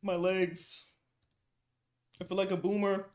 Speaker 24: My legs. I feel like a boomer.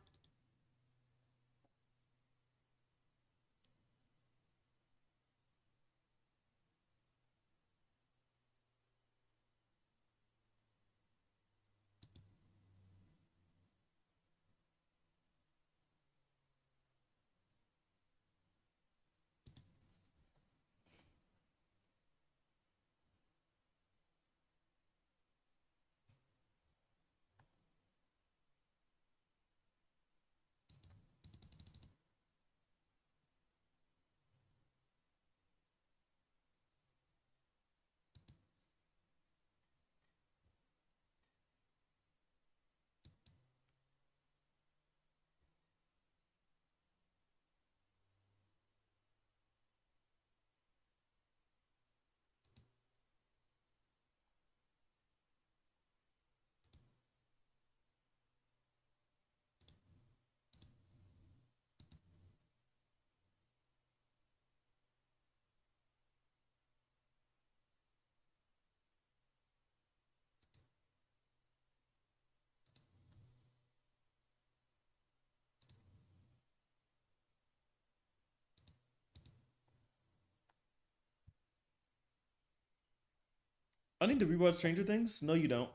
Speaker 24: I need to rewatch Stranger Things. No, you don't.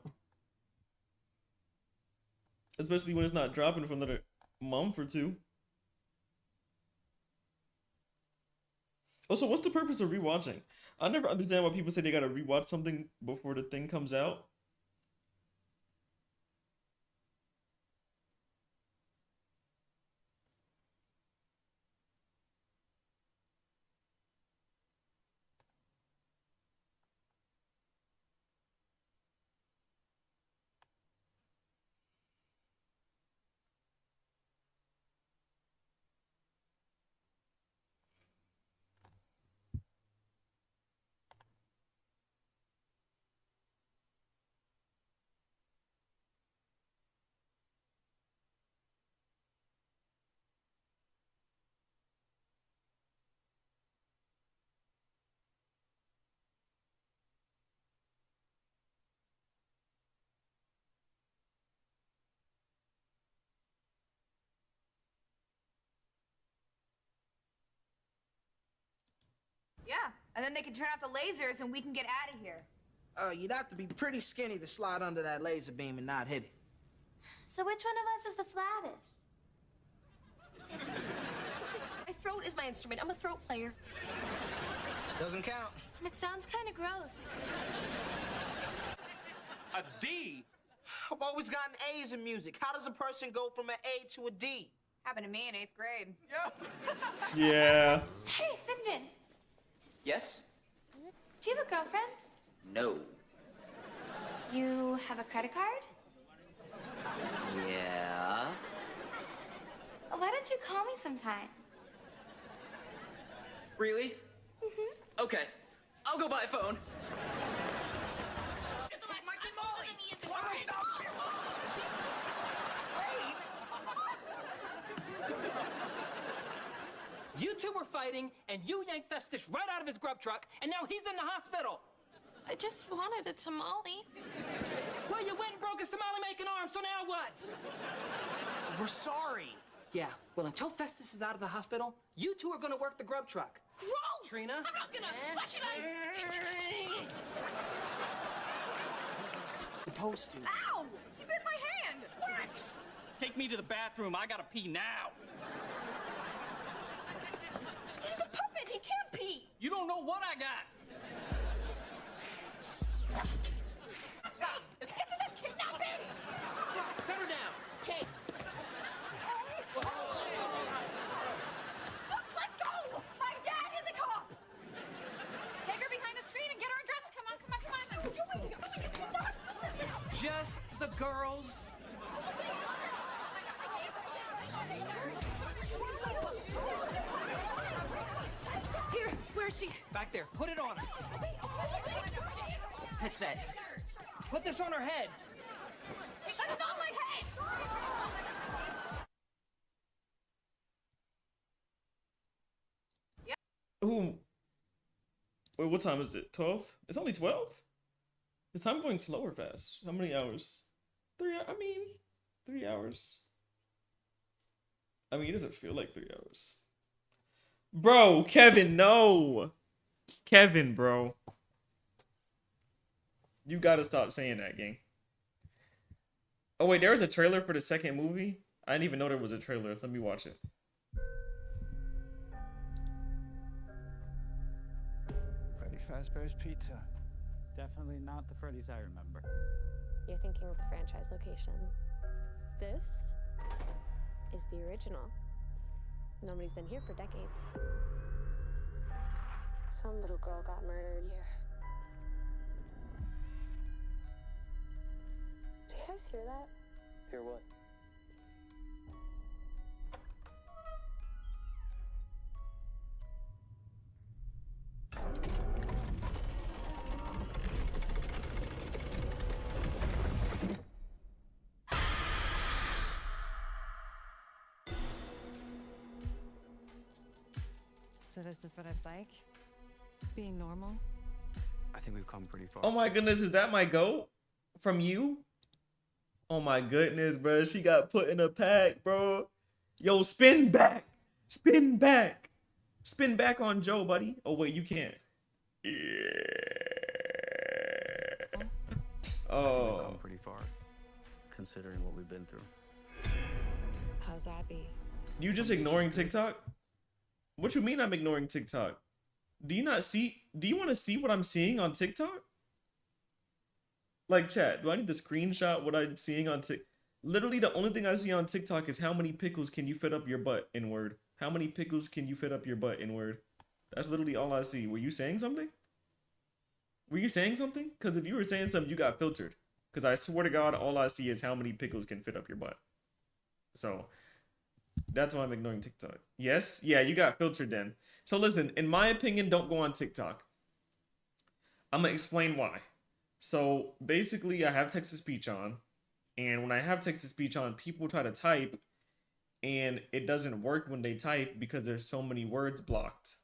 Speaker 24: Especially when it's not dropping for another month or two. Also, what's the purpose of rewatching? I never understand why people say they gotta rewatch something before the thing comes out.
Speaker 5: Yeah, and then they can turn off the lasers and we can get out of here.
Speaker 15: You'd have to be pretty skinny to slide under that laser beam and not hit it.
Speaker 21: So which one of us is the flattest?
Speaker 5: My throat is my instrument. I'm a throat player.
Speaker 15: Doesn't count.
Speaker 21: And it sounds kind of gross.
Speaker 15: A D? I've always gotten A's in music. How does a person go from an A to a D?
Speaker 5: Happened to me in 8th grade.
Speaker 24: Yeah.
Speaker 21: Hey, Sinjin,
Speaker 15: Yes?
Speaker 21: do you have a girlfriend?
Speaker 15: No.
Speaker 21: You have a credit card?
Speaker 15: Yeah.
Speaker 21: Why don't you call me sometime?
Speaker 15: Really?
Speaker 21: Mm-hmm.
Speaker 15: Okay. I'll go buy a phone.
Speaker 5: It's like Martin Molly.
Speaker 10: You two were fighting, and you yanked Festus right out of his grub truck, and now he's in the hospital.
Speaker 5: I just wanted a tamale.
Speaker 10: Well, you went and broke his tamale-making arm, so now what?
Speaker 15: We're sorry.
Speaker 10: Yeah, well, until Festus is out of the hospital, you two are gonna work the grub truck.
Speaker 19: Gross!
Speaker 10: Trina?
Speaker 19: I'm not gonna. Why should I?
Speaker 10: Supposed to.
Speaker 23: Ow! You bit my hand!
Speaker 10: Rex, take me to the bathroom. I gotta pee now.
Speaker 23: He's a puppet! He can't pee!
Speaker 10: You don't know what I got.
Speaker 23: Stop! Isn't this kidnapping?
Speaker 10: Set her down.
Speaker 23: Hey! Let go! My dad is a cop!
Speaker 5: Take her behind the screen and get her undressed. Come on, come on, come on.
Speaker 23: What are you doing? Not listen!
Speaker 10: Just the girls.
Speaker 23: Here, where is she?
Speaker 10: Back there. Put it on her. Headset. Put this on her head.
Speaker 23: That's not my head!
Speaker 24: Ooh. Wait, what time is it? 12? It's only 12? Is time going slow or fast? How many hours? 3 hours. I mean, it doesn't feel like 3 hours. Bro, Kevin, no. Kevin, bro. You gotta stop saying that, gang. Oh, wait, there was a trailer for the second movie? I didn't even know there was a trailer. Let me watch it.
Speaker 6: Freddy Fazbear's Pizza. Definitely not the Freddy's I remember.
Speaker 9: You're thinking of the franchise location. This is the original. Nobody's been here for decades. Some little girl got murdered here. Do you guys hear that?
Speaker 10: Hear what?
Speaker 11: So this is what it's like? Being normal?
Speaker 10: I think we've come pretty far.
Speaker 24: Oh my goodness, is that my goat? From you? Oh my goodness, bro. She got put in a pack, bro. Yo, spin back. Spin back. Spin back on Joe, buddy. Oh, wait, you can't. Yeah.
Speaker 10: I think we've
Speaker 24: Oh.
Speaker 10: come pretty far, considering what we've been through.
Speaker 11: How's Abby?
Speaker 24: You just ignoring TikTok? What you mean I'm ignoring TikTok? Do you want to see what I'm seeing on TikTok? Like, chat, do I need to screenshot what I'm seeing on TikTok? Literally, the only thing I see on TikTok is how many pickles can you fit up your butt in Word? How many pickles can you fit up your butt in Word? That's literally all I see. Were you saying something? Were you saying something? Because if you were saying something, you got filtered. Because I swear to God, all I see is how many pickles can fit up your butt. So, that's why I'm ignoring TikTok. Yes? Yeah, you got filtered then. So listen, in my opinion, don't go on TikTok. I'm going to explain why. So basically, I have text-to-speech on. And when I have text-to-speech on, people try to type. And it doesn't work when they type because there's so many words blocked.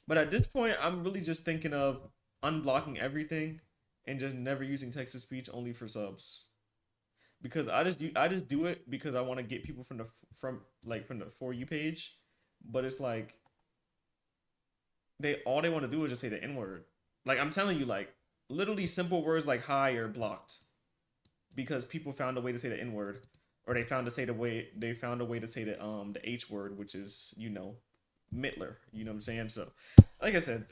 Speaker 24: But at this point, I'm really just thinking of unblocking everything. And just never using text-to-speech only for subs. Because I just do it because I want to get people from the For You page, but it's like all they want to do is just say the N-word. Like, I'm telling you, like, literally simple words like hi are blocked because people found a way to say the N-word, or they found a way to say the H word, which is, you know, Mittler. You know what I'm saying? So, like I said,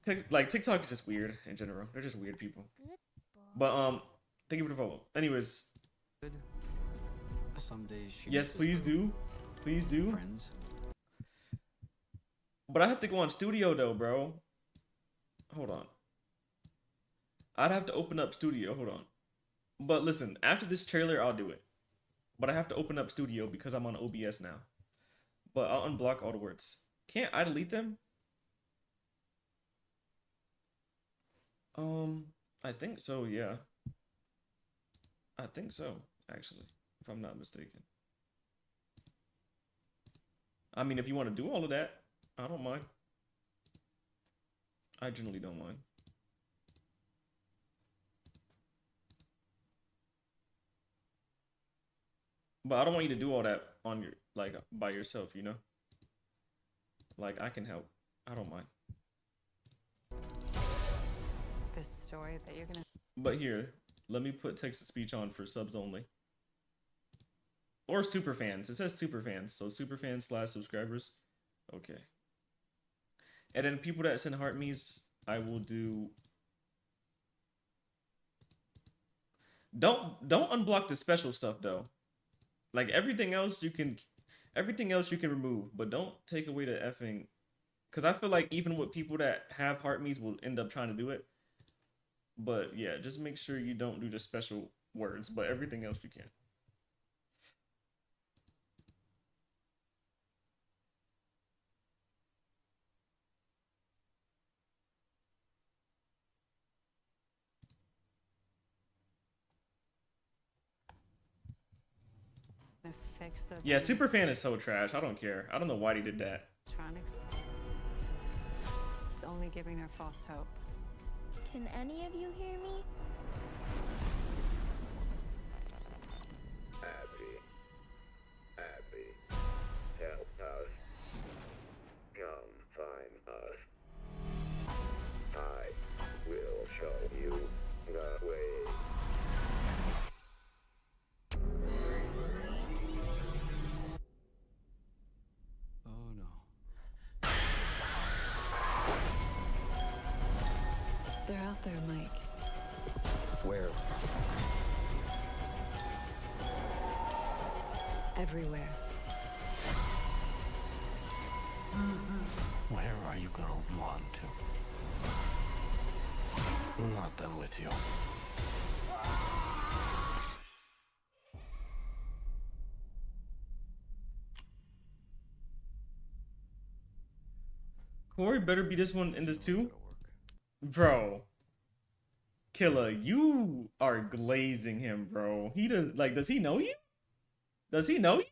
Speaker 24: TikTok is just weird in general. They're just weird people. But thank you for the follow. Anyways.
Speaker 10: Some days she
Speaker 24: Yes, please do. Please do.
Speaker 10: Friends.
Speaker 24: But I have to go on Studio though, bro. Hold on. I'd have to open up Studio. Hold on. But listen, after this trailer, I'll do it. But I have to open up Studio because I'm on OBS now. But I'll unblock all the words. Can't I delete them? I think so, yeah. I think so, actually, if I'm not mistaken. I mean, if you want to do all of that, I don't mind. I generally don't mind. But I don't want you to do all that on your, like, by yourself, you know? Like, I can help. I don't mind.
Speaker 11: This story that you're gonna.
Speaker 24: But here, let me put text-to-speech on for subs only. Or super fans. It says super fans. So super fans / subscribers. Okay. And then people that send heart me's, I will do. Don't unblock the special stuff though. Like everything else you can remove, but don't take away the effing. Cause I feel like even with people that have heart me's will end up trying to do it. But yeah, just make sure you don't do the special words, but everything else you can.
Speaker 11: Fix those.
Speaker 24: Yeah, Superfan is so trash. I don't care. I don't know why they did that.
Speaker 11: Electronics. It's only giving her false hope.
Speaker 21: Can any of you hear me?
Speaker 7: Abby, help us. Come find us. I will show you the way.
Speaker 12: Oh no.
Speaker 11: They're out there, Mike.
Speaker 12: Where?
Speaker 11: Everywhere.
Speaker 12: Where are you gonna run to? Not them with you.
Speaker 24: Corey better be this one in this too. Bro. Killer, you are glazing him, bro. He does like, does he know you? Does he know you?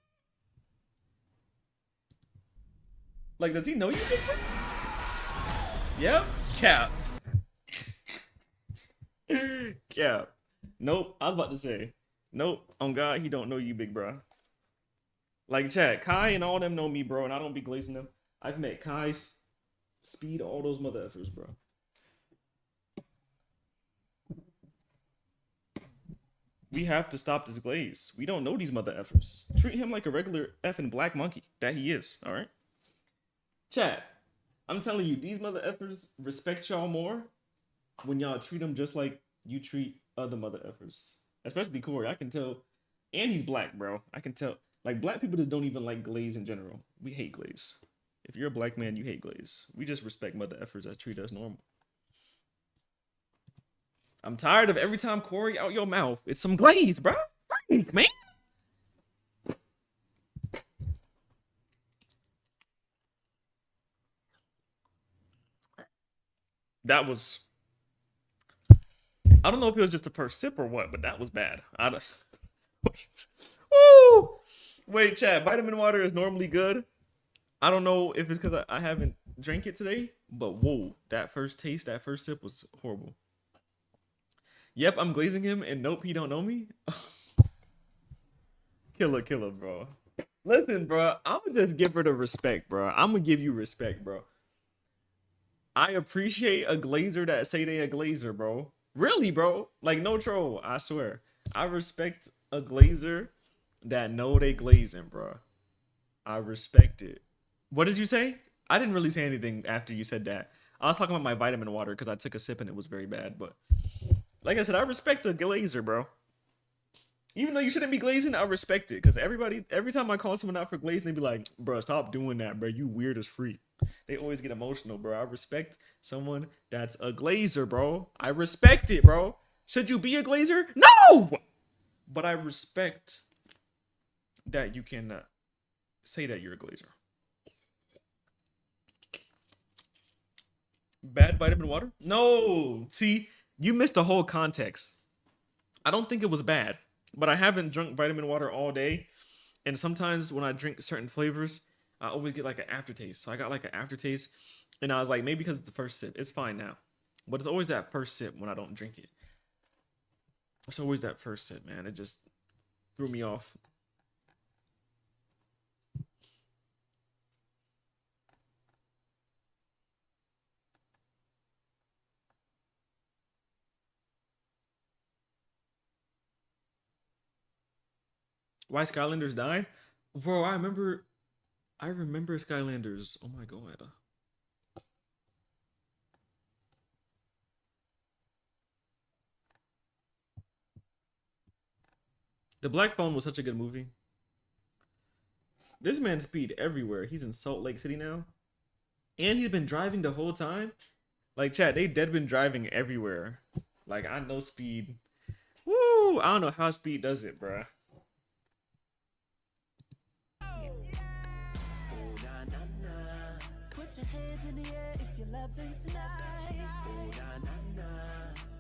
Speaker 24: Like, does he know you, big bro? Yep. Cap. Cap. Nope. I was about to say. Nope. On God, he don't know you, big bro. Like, chat, Kai and all them know me, bro, and I don't be glazing them. I've met Kai, Speed, all those mother effers, bro. We have to stop this glaze. We don't know these mother effers. Treat him like a regular effing black monkey that he is, all right? Chat, I'm telling you, these mother effers respect y'all more when y'all treat them just like you treat other mother effers. Especially Corey, I can tell. And he's black, bro. I can tell. Like, black people just don't even like glaze in general. We hate glaze. If you're a black man, you hate glaze. We just respect mother effers that treat us normal. I'm tired of every time Corey out your mouth, it's some glaze, bro. Freak, man. That was... I don't know if it was just the first sip or what, but that was bad. I don't... Woo! Wait, chat. Vitamin water is normally good. I don't know if it's because I haven't drank it today, but whoa, that first taste, that first sip was horrible. Yep, I'm glazing him, and nope, he don't know me. Killer, bro. Listen, bro, I'm gonna just give her the respect, bro. I'm gonna give you respect, bro. I appreciate a glazer that say they a glazer, bro. Really, bro. Like, no troll, I swear. I respect a glazer that know they glazing, bro. I respect it. What did you say? I didn't really say anything after you said that. I was talking about my vitamin water because I took a sip and it was very bad, but... Like I said, I respect a glazer, bro. Even though you shouldn't be glazing, I respect it. Because every time I call someone out for glazing, they be like, bro, stop doing that, bro. You weird as freak. They always get emotional, bro. I respect someone that's a glazer, bro. I respect it, bro. Should you be a glazer? No! But I respect that you can say that you're a glazer. Bad vitamin water? No. See... You missed the whole context. I don't think it was bad, but I haven't drunk vitamin water all day. And sometimes when I drink certain flavors, I always get like an aftertaste. So I got like an aftertaste and I was like, maybe because it's the first sip. It's fine now. But it's always that first sip when I don't drink it. It's always that first sip, man. It just threw me off. Why Skylanders died? Bro, I remember Skylanders. Oh my god. The Black Phone was such a good movie. This man speed everywhere. He's in Salt Lake City now. And he's been driving the whole time. Like, chat, they dead been driving everywhere. Like, I know Speed. Woo! I don't know how Speed does it, bruh.
Speaker 1: Put your hands in the air if you're loving tonight. Oh, na, na, na.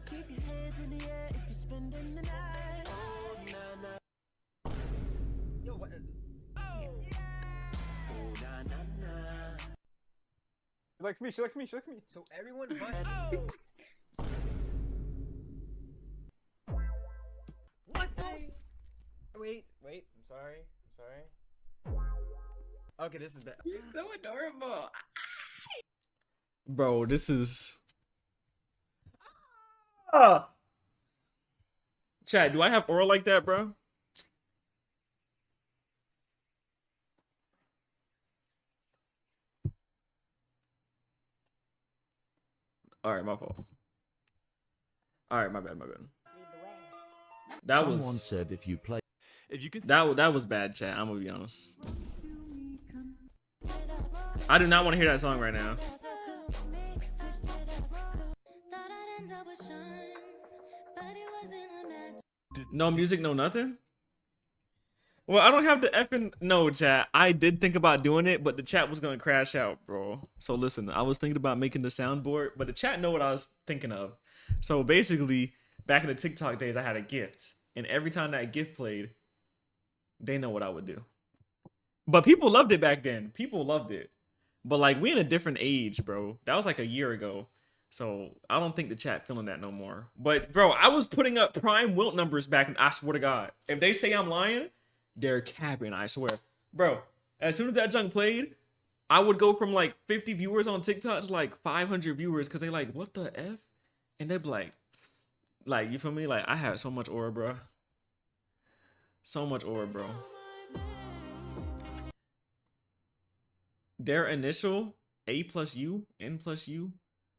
Speaker 1: Keep your hands in the air if you're spending the night. Oh, na, na. Yo, what? Oh, na, na, na.
Speaker 6: She likes me, she likes me, she likes me.
Speaker 1: So everyone but... What the? Wait, I'm sorry. Okay, this is bad.
Speaker 13: He's so adorable.
Speaker 24: Bro, this is... Chad, do I have oral like that, bro? Alright, my fault. Alright, my bad. That
Speaker 12: Someone
Speaker 24: was...
Speaker 12: said if you play... If you could...
Speaker 24: That was bad, chat. I'm gonna be honest. I do not want to hear that song right now. No music, no nothing? Well, I don't have the effing... No, chat. I did think about doing it, but the chat was gonna crash out, bro. So listen, I was thinking about making the soundboard, but the chat know what I was thinking of. So basically, back in the TikTok days, I had a gift. And every time that gift played, they know what I would do. But people loved it back then. People loved it. But like, we in a different age, bro. That was like a year ago. So I don't think the chat feeling that no more. But bro, I was putting up prime Wilt numbers back, and I swear to God, if they say I'm lying, they're capping, I swear. Bro, as soon as that junk played, I would go from like 50 viewers on TikTok to like 500 viewers, because they like, what the F? And they'd be like, you feel me? Like, I had so much aura, bro. So much aura, bro. Their initial A plus U, N plus U.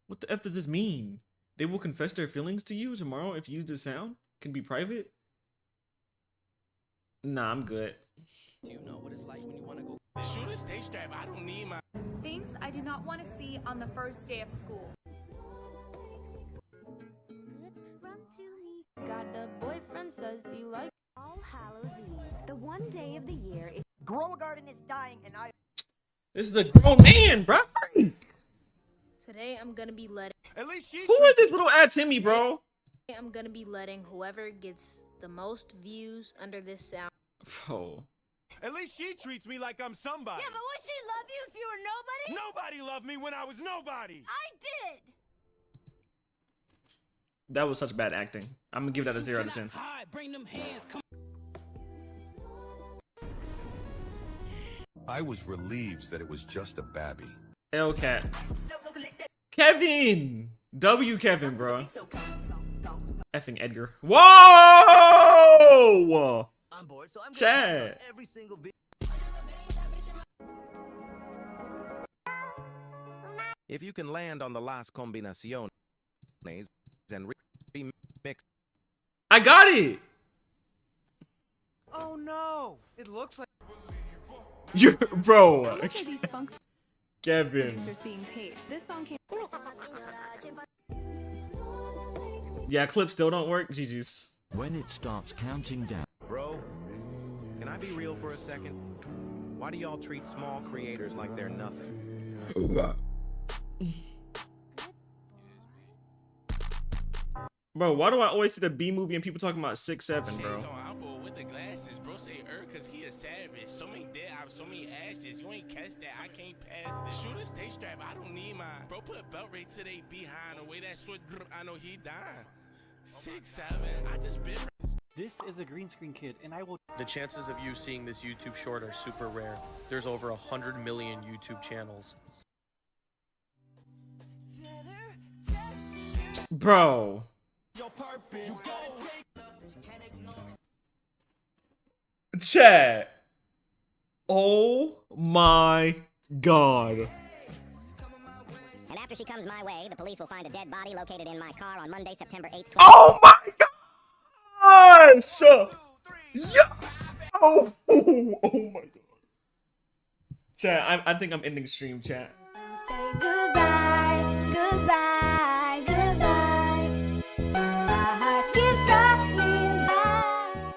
Speaker 24: What the F does this mean? They will confess their feelings to you tomorrow if you use this sound? Can be private? Nah, I'm good.
Speaker 1: Do you know what it's like when you want to go?
Speaker 16: Shoot a stay strap. I don't need my...
Speaker 5: Things I do not want to see on the first day of school.
Speaker 8: Got the boyfriend says he likes All Hallows Eve, the one day of the year.
Speaker 18: Gorilla Garden is dying, and I.
Speaker 24: This is a grown man, bro.
Speaker 25: Today I'm gonna be letting.
Speaker 16: At least she.
Speaker 24: Who is this little ass Timmy, bro?
Speaker 25: I'm gonna be letting whoever gets the most views under this sound.
Speaker 24: Oh.
Speaker 16: At least she treats me like I'm somebody.
Speaker 21: Yeah, but would she love you if you were nobody?
Speaker 16: Nobody loved me when I was nobody.
Speaker 21: I did.
Speaker 24: That was such bad acting. I'm gonna give that a 0 out of 10.
Speaker 1: Bring them hands. Come.
Speaker 26: I was relieved that it was just a babby.
Speaker 24: L-Cat. Kevin! W Kevin, bro. Effing Edgar. Whoa!
Speaker 1: I'm bored, so I'm
Speaker 24: Chad.
Speaker 1: every single video.
Speaker 27: If you can land on the last combinaciones and remix.
Speaker 24: I got it!
Speaker 17: Oh no! It looks like
Speaker 24: You're bro.
Speaker 11: Look at these funk
Speaker 24: Kevin.
Speaker 11: producers being paid. This song came.
Speaker 24: Yeah, clips still don't work. GG's.
Speaker 12: When it starts counting down.
Speaker 27: Bro, can I be real for a second? Why do y'all treat small creators like they're nothing?
Speaker 24: Bro, why do I always see the B movie and people talking about 6'7", bro?
Speaker 16: Shades on Apple with the glasses, bro. Say cause he a savage. So many dead eyes, so many ashes. You ain't catch that. I can't pass this. Shoot a stay strap. I don't need mine. Bro, put a belt right to they behind. The way that switch, I know he dying. 6'7". I just been.
Speaker 6: This is a green screen kid, and I will.
Speaker 27: The chances of you seeing this YouTube short are super rare. There's over 100 million YouTube channels.
Speaker 24: Bro. Chat. Oh my god.
Speaker 2: And after she comes my way, the police will find a dead body located in my car on Monday, September 8th.
Speaker 24: Oh my gosh! Yeah. Oh, oh my god. Chat, I think I'm ending stream, chat.
Speaker 1: Say goodbye, goodbye, goodbye. My heart skips me by.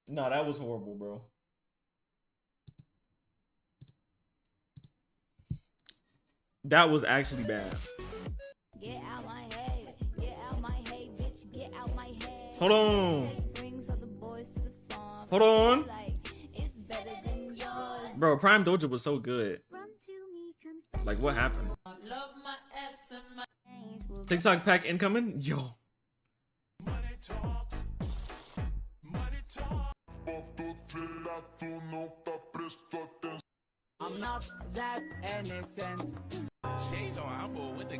Speaker 24: No, that was horrible, bro. That was actually bad.
Speaker 1: Get out my head, get out my head, bitch, get out my head.
Speaker 24: Hold on. Hold on. Bro, Prime Doja was so good. Like, what happened? TikTok pack incoming? Yo.
Speaker 6: I'm not that innocent.
Speaker 16: Shades on, I'm bored with the.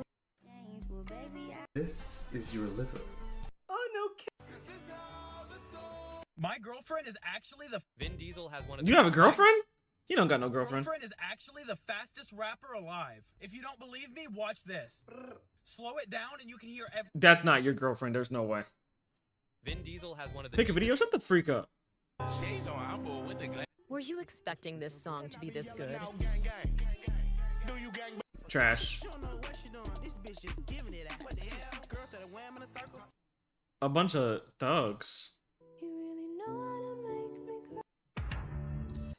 Speaker 3: This is your liver.
Speaker 6: Oh, no kidding.
Speaker 4: My girlfriend is actually the
Speaker 13: Vin Diesel has one of
Speaker 24: You have a girlfriend? You don't got no girlfriend.
Speaker 4: girlfriend is actually the fastest rapper alive. If you don't believe me, watch this. Slow it down and you can hear every.
Speaker 24: That's not your girlfriend. There's no way.
Speaker 13: Vin Diesel has one of the
Speaker 24: Pick a video. Shut the freak up.
Speaker 16: Shades on, I'm bored with the.
Speaker 14: Were you expecting this song to be this good?
Speaker 24: Trash. A bunch of thugs.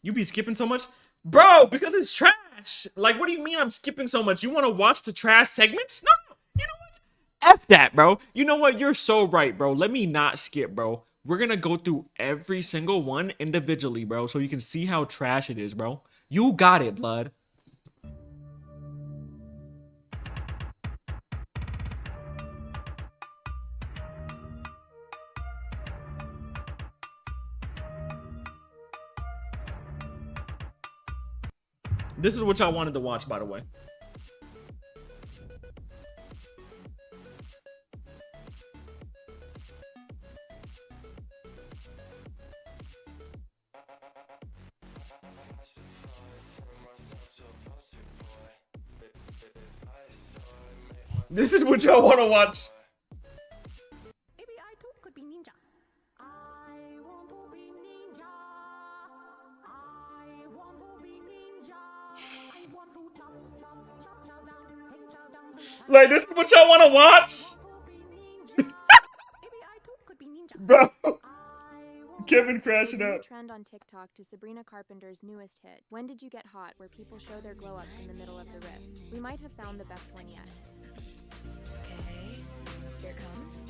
Speaker 24: You be skipping so much? Bro, because it's trash. Like, what do you mean I'm skipping so much? You want to watch the trash segments? No. You know what? F that, bro. You know what? You're so right, bro. Let me not skip, bro. We're going to go through every single one individually, bro, so you can see how trash it is, bro. You got it, blood. This is what y'all wanted to watch, by the way. This is what y'all want to watch.
Speaker 21: Maybe I too could be ninja. I want to be ninja. I want to be ninja. I want to chop down.
Speaker 24: Like, this is what y'all want to watch?
Speaker 21: Maybe I too could be ninja.
Speaker 24: Bro. Kevin crashing
Speaker 9: There's a new
Speaker 24: out.
Speaker 9: trend on TikTok to Sabrina Carpenter's newest hit, When Did You Get Hot, where people show their glow-ups in the middle of the riff. We might have found the best one yet.
Speaker 25: Okay, here it comes.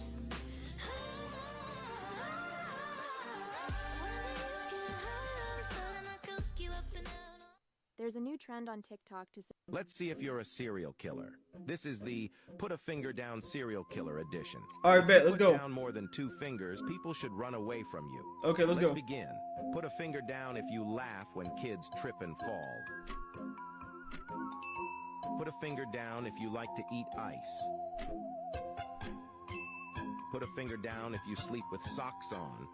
Speaker 9: There's a new trend on TikTok to...
Speaker 27: Let's see if you're a serial killer. This is the Put a Finger Down Serial Killer edition.
Speaker 24: All right, bet. Let's
Speaker 27: Put
Speaker 24: go.
Speaker 27: down more than 2 fingers, people should run away from you.
Speaker 24: Okay, let's go.
Speaker 27: Let's begin. Put a finger down if you laugh when kids trip and fall. Put a finger down if you like to eat ice. Put a finger down if you sleep with socks on.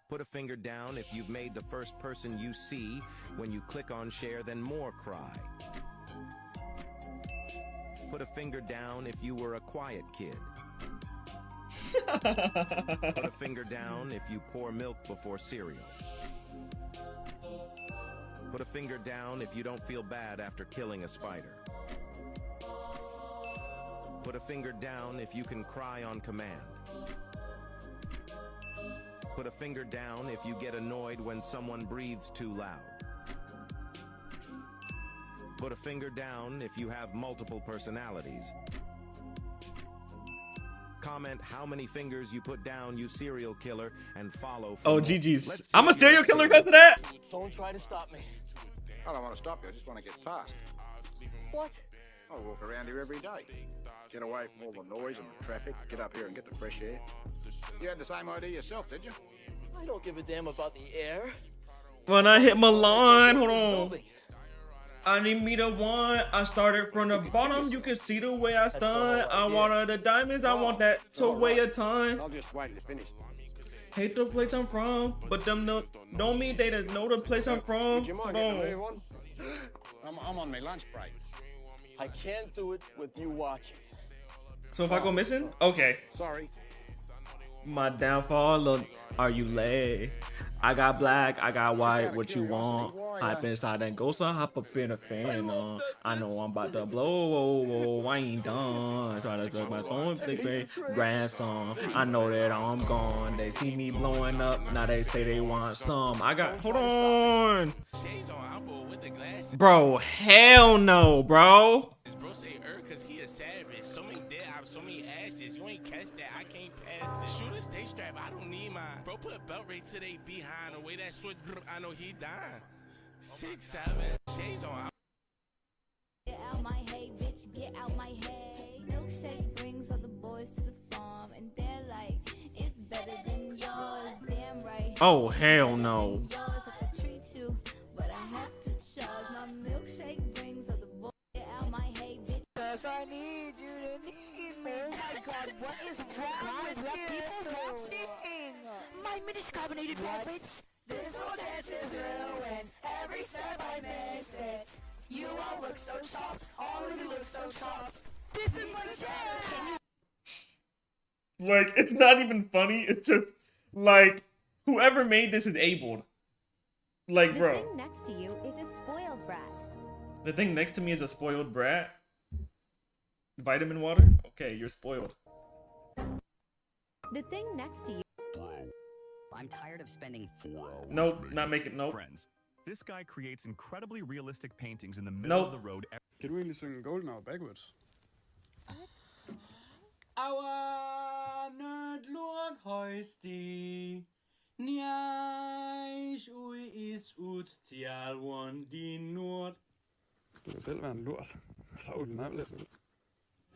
Speaker 27: Put a finger down if you've made the first person you see when you click on share, then more cry. Put a finger down if you were a quiet kid. Put a finger down if you pour milk before cereal. Put a finger down if you don't feel bad after killing a spider. Put a finger down if you can cry on command. Put a finger down if you get annoyed when someone breathes too loud. Put a finger down if you have multiple personalities. Comment how many fingers you put down, you serial killer, and follow.
Speaker 24: Oh, GG's. I'm a serial killer because of that?
Speaker 20: Don't try to stop me.
Speaker 12: I don't want to stop you. I just want to get past.
Speaker 20: What?
Speaker 12: I walk around here every day. Get away from all the noise and the traffic. Get up here and get the fresh air. You had the same idea yourself, did you?
Speaker 20: I don't give a damn about the air.
Speaker 24: When I hit my line, hold on. I need me to one. I started from the bottom. You can see the way I stun. I want the diamonds. I want that to weigh a ton.
Speaker 12: I'll just wait to finish.
Speaker 24: Hate the place I'm from, but them don't mean they know the place I'm from.
Speaker 12: Would you mind getting a move on? I'm on my lunch break.
Speaker 20: I can't do it with you watching.
Speaker 24: So if I go missing, okay.
Speaker 12: Sorry.
Speaker 24: My downfall, look, are you late? I got black, I got white, what you want? Hop inside and go, so hop up in a fan. I know I'm about to blow, I ain't done. Try to drug my phone, big grandson. I know that I'm gone. They see me blowing up, now they say they want some. I got, hold on. Bro, hell no, bro.
Speaker 16: His bro say cause he a savage. So many dead ops, so many ashes. You ain't catch that, I can't pass this. Shoot a stay strap, I don't need mine. Bro put a belt right to they behind. The way that switch, I know he dying. 6, 7, shades on.
Speaker 8: Get out my hay, bitch, get out my hay. Milkshake brings all the boys to the farm, and they're like, it's better than yours. Damn right.
Speaker 24: Oh, hell no.
Speaker 1: I need you to need me. My God, what is wrong with people watching? My mini's carbonated rabbits. This whole dance is ruined. Every step I miss it. You all look so chopped. All of you look so chopped. This is my chair.
Speaker 24: Like, it's not even funny. It's just like whoever made this is abled. Like, bro.
Speaker 3: The thing next to you is a spoiled brat.
Speaker 24: The thing next to me is a spoiled brat. Vitamin water? Okay, you're spoiled.
Speaker 3: The thing next to you.
Speaker 2: I'm tired of spending 4 hours.
Speaker 24: Nope, not making nope.
Speaker 7: Friends. This guy creates incredibly realistic paintings in the middle of the road.
Speaker 6: Can we really sing Golden Hour backwards?
Speaker 1: Our nerd lurk højsti. Njejs ui is ud til alvon din nord.
Speaker 6: Du kan selv være en lort. Så uden mig vil jeg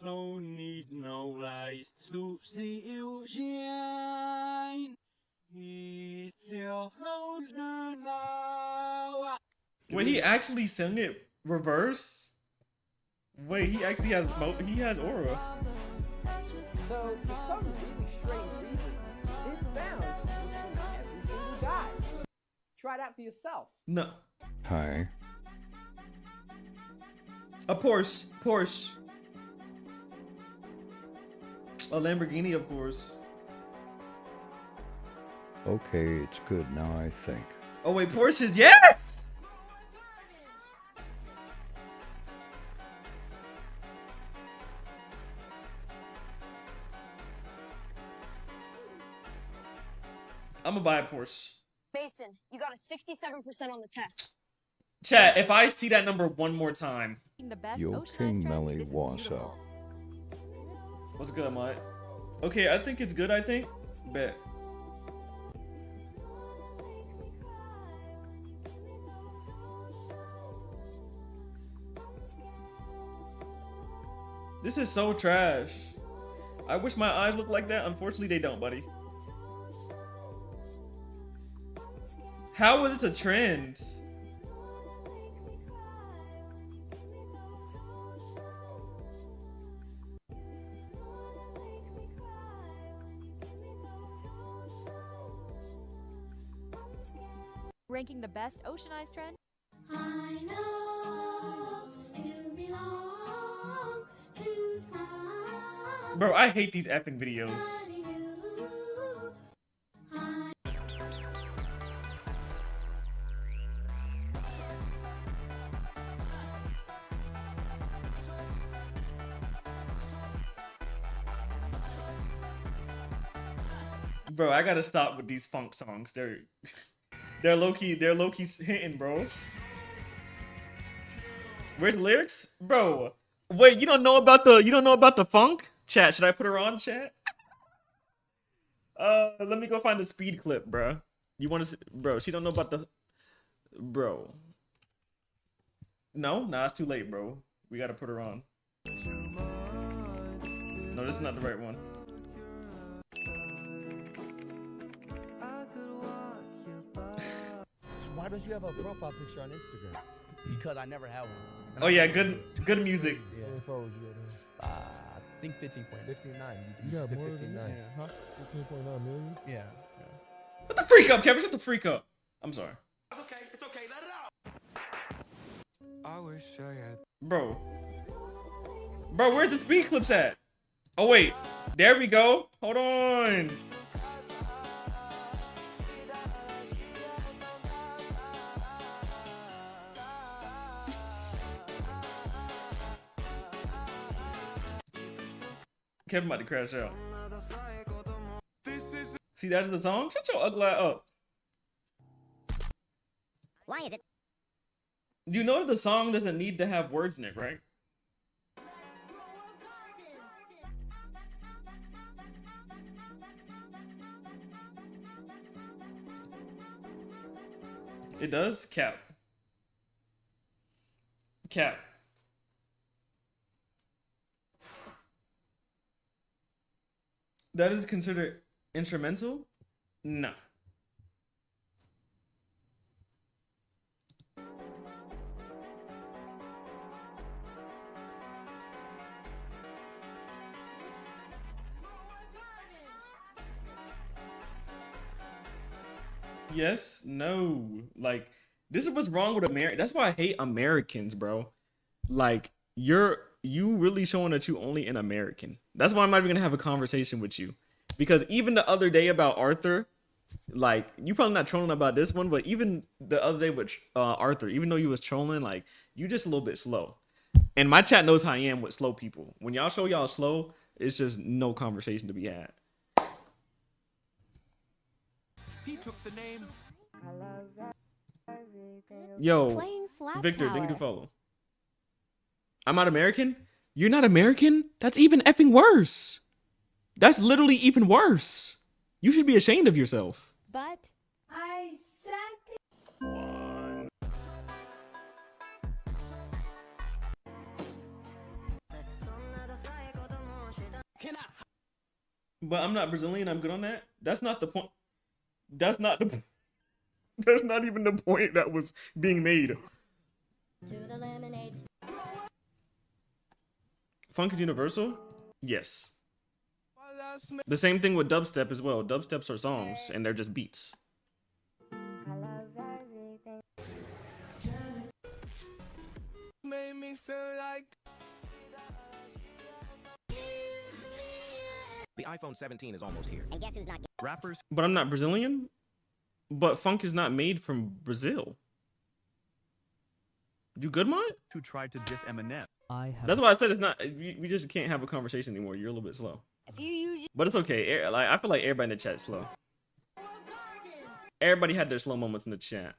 Speaker 1: No need no lies to see you shine. It's your golden hour.
Speaker 24: Wait, he actually sang it reverse? Wait, he actually has aura.
Speaker 17: So, for some really strange reason, this sound will sing every single guy. Try it out for yourself.
Speaker 24: No.
Speaker 10: Hi.
Speaker 24: A Porsche. A Lamborghini, of course.
Speaker 10: Okay, it's good now, I think.
Speaker 24: Oh wait, Porsches, yes! I'm gonna buy a Porsche.
Speaker 21: Mason, you got a 67% on the test.
Speaker 24: Chat, if I see that number one more time.
Speaker 10: Yo, xxvmelly, what's up?
Speaker 24: What's good, Mike? Okay, I think it's good, I think. Bet. This is so trash. I wish my eyes looked like that. Unfortunately, they don't, buddy. How is this a trend?
Speaker 3: Ranking the best ocean eyes trend.
Speaker 8: I know you belong to someone.
Speaker 24: Bro, I hate these effing videos. Bro, I gotta stop with these funk songs. They're low-key hitting, bro. Where's the lyrics? Bro, wait, you don't know about the funk? Chat, should I put her on, chat? Let me go find the speed clip, bro. You want to see, bro, she don't know about the, bro. No, nah, it's too late, bro. We gotta put her on. No, this is not the right one.
Speaker 15: Why don't you have a profile picture on Instagram?
Speaker 5: because I never had one. And
Speaker 24: Oh
Speaker 5: I
Speaker 24: yeah,
Speaker 5: remember-
Speaker 24: good music.
Speaker 5: Yeah. I think 15.9.
Speaker 15: 59.
Speaker 5: You
Speaker 15: got more than
Speaker 5: 59.
Speaker 15: that?
Speaker 5: Yeah, huh?
Speaker 15: 15.9 million?
Speaker 5: Yeah.
Speaker 24: Shut the freak up, Kevin. Shut the freak up. I'm sorry.
Speaker 27: It's okay. It's okay. Let it out.
Speaker 15: I wish I had.
Speaker 24: Bro, where's the speed clips at? Oh wait, there we go. Hold on. Kevin about to crash out. See, that is the song? Shut your ugly ass up.
Speaker 2: Why is it?
Speaker 24: You know the song doesn't need to have words in it, right? It does? Cap. Cap. That is considered instrumental? No. Yes, no. Like, this is what's wrong with America. That's why I hate Americans, bro. Like, you really showing that you only an American. That's why I'm not even gonna have a conversation with you. Because even the other day about Arthur, like, you probably not trolling about this one, but even the other day with Arthur, even though you was trolling, like, you just a little bit slow. And my chat knows how I am with slow people. When y'all show y'all slow, it's just no conversation to be had.
Speaker 1: He took the name.
Speaker 24: Yo,
Speaker 3: Playing Flat
Speaker 24: Victor,
Speaker 3: Tower.
Speaker 24: thank you to follow. I'm not American? You're not American? That's even effing worse. That's literally even worse. You should be ashamed of yourself.
Speaker 3: But I second.
Speaker 24: But I'm not Brazilian. I'm good on that. That's not the point. That's not the. That's not even the point that was being made. Funk is universal? Yes. The same thing with dubstep as well. Dubsteps are songs, and they're just beats.
Speaker 1: Made me feel like
Speaker 27: The iPhone 17 is almost here.
Speaker 2: And guess who's not?
Speaker 27: Rappers.
Speaker 24: But I'm not Brazilian. But funk is not made from Brazil. You good, Mont?
Speaker 7: Who tried to diss Eminem.
Speaker 24: That's why I said it's not. We just can't have a conversation anymore. You're a little bit slow. But it's okay. Like, I feel like everybody in the chat's slow. Everybody had their slow moments in the chat.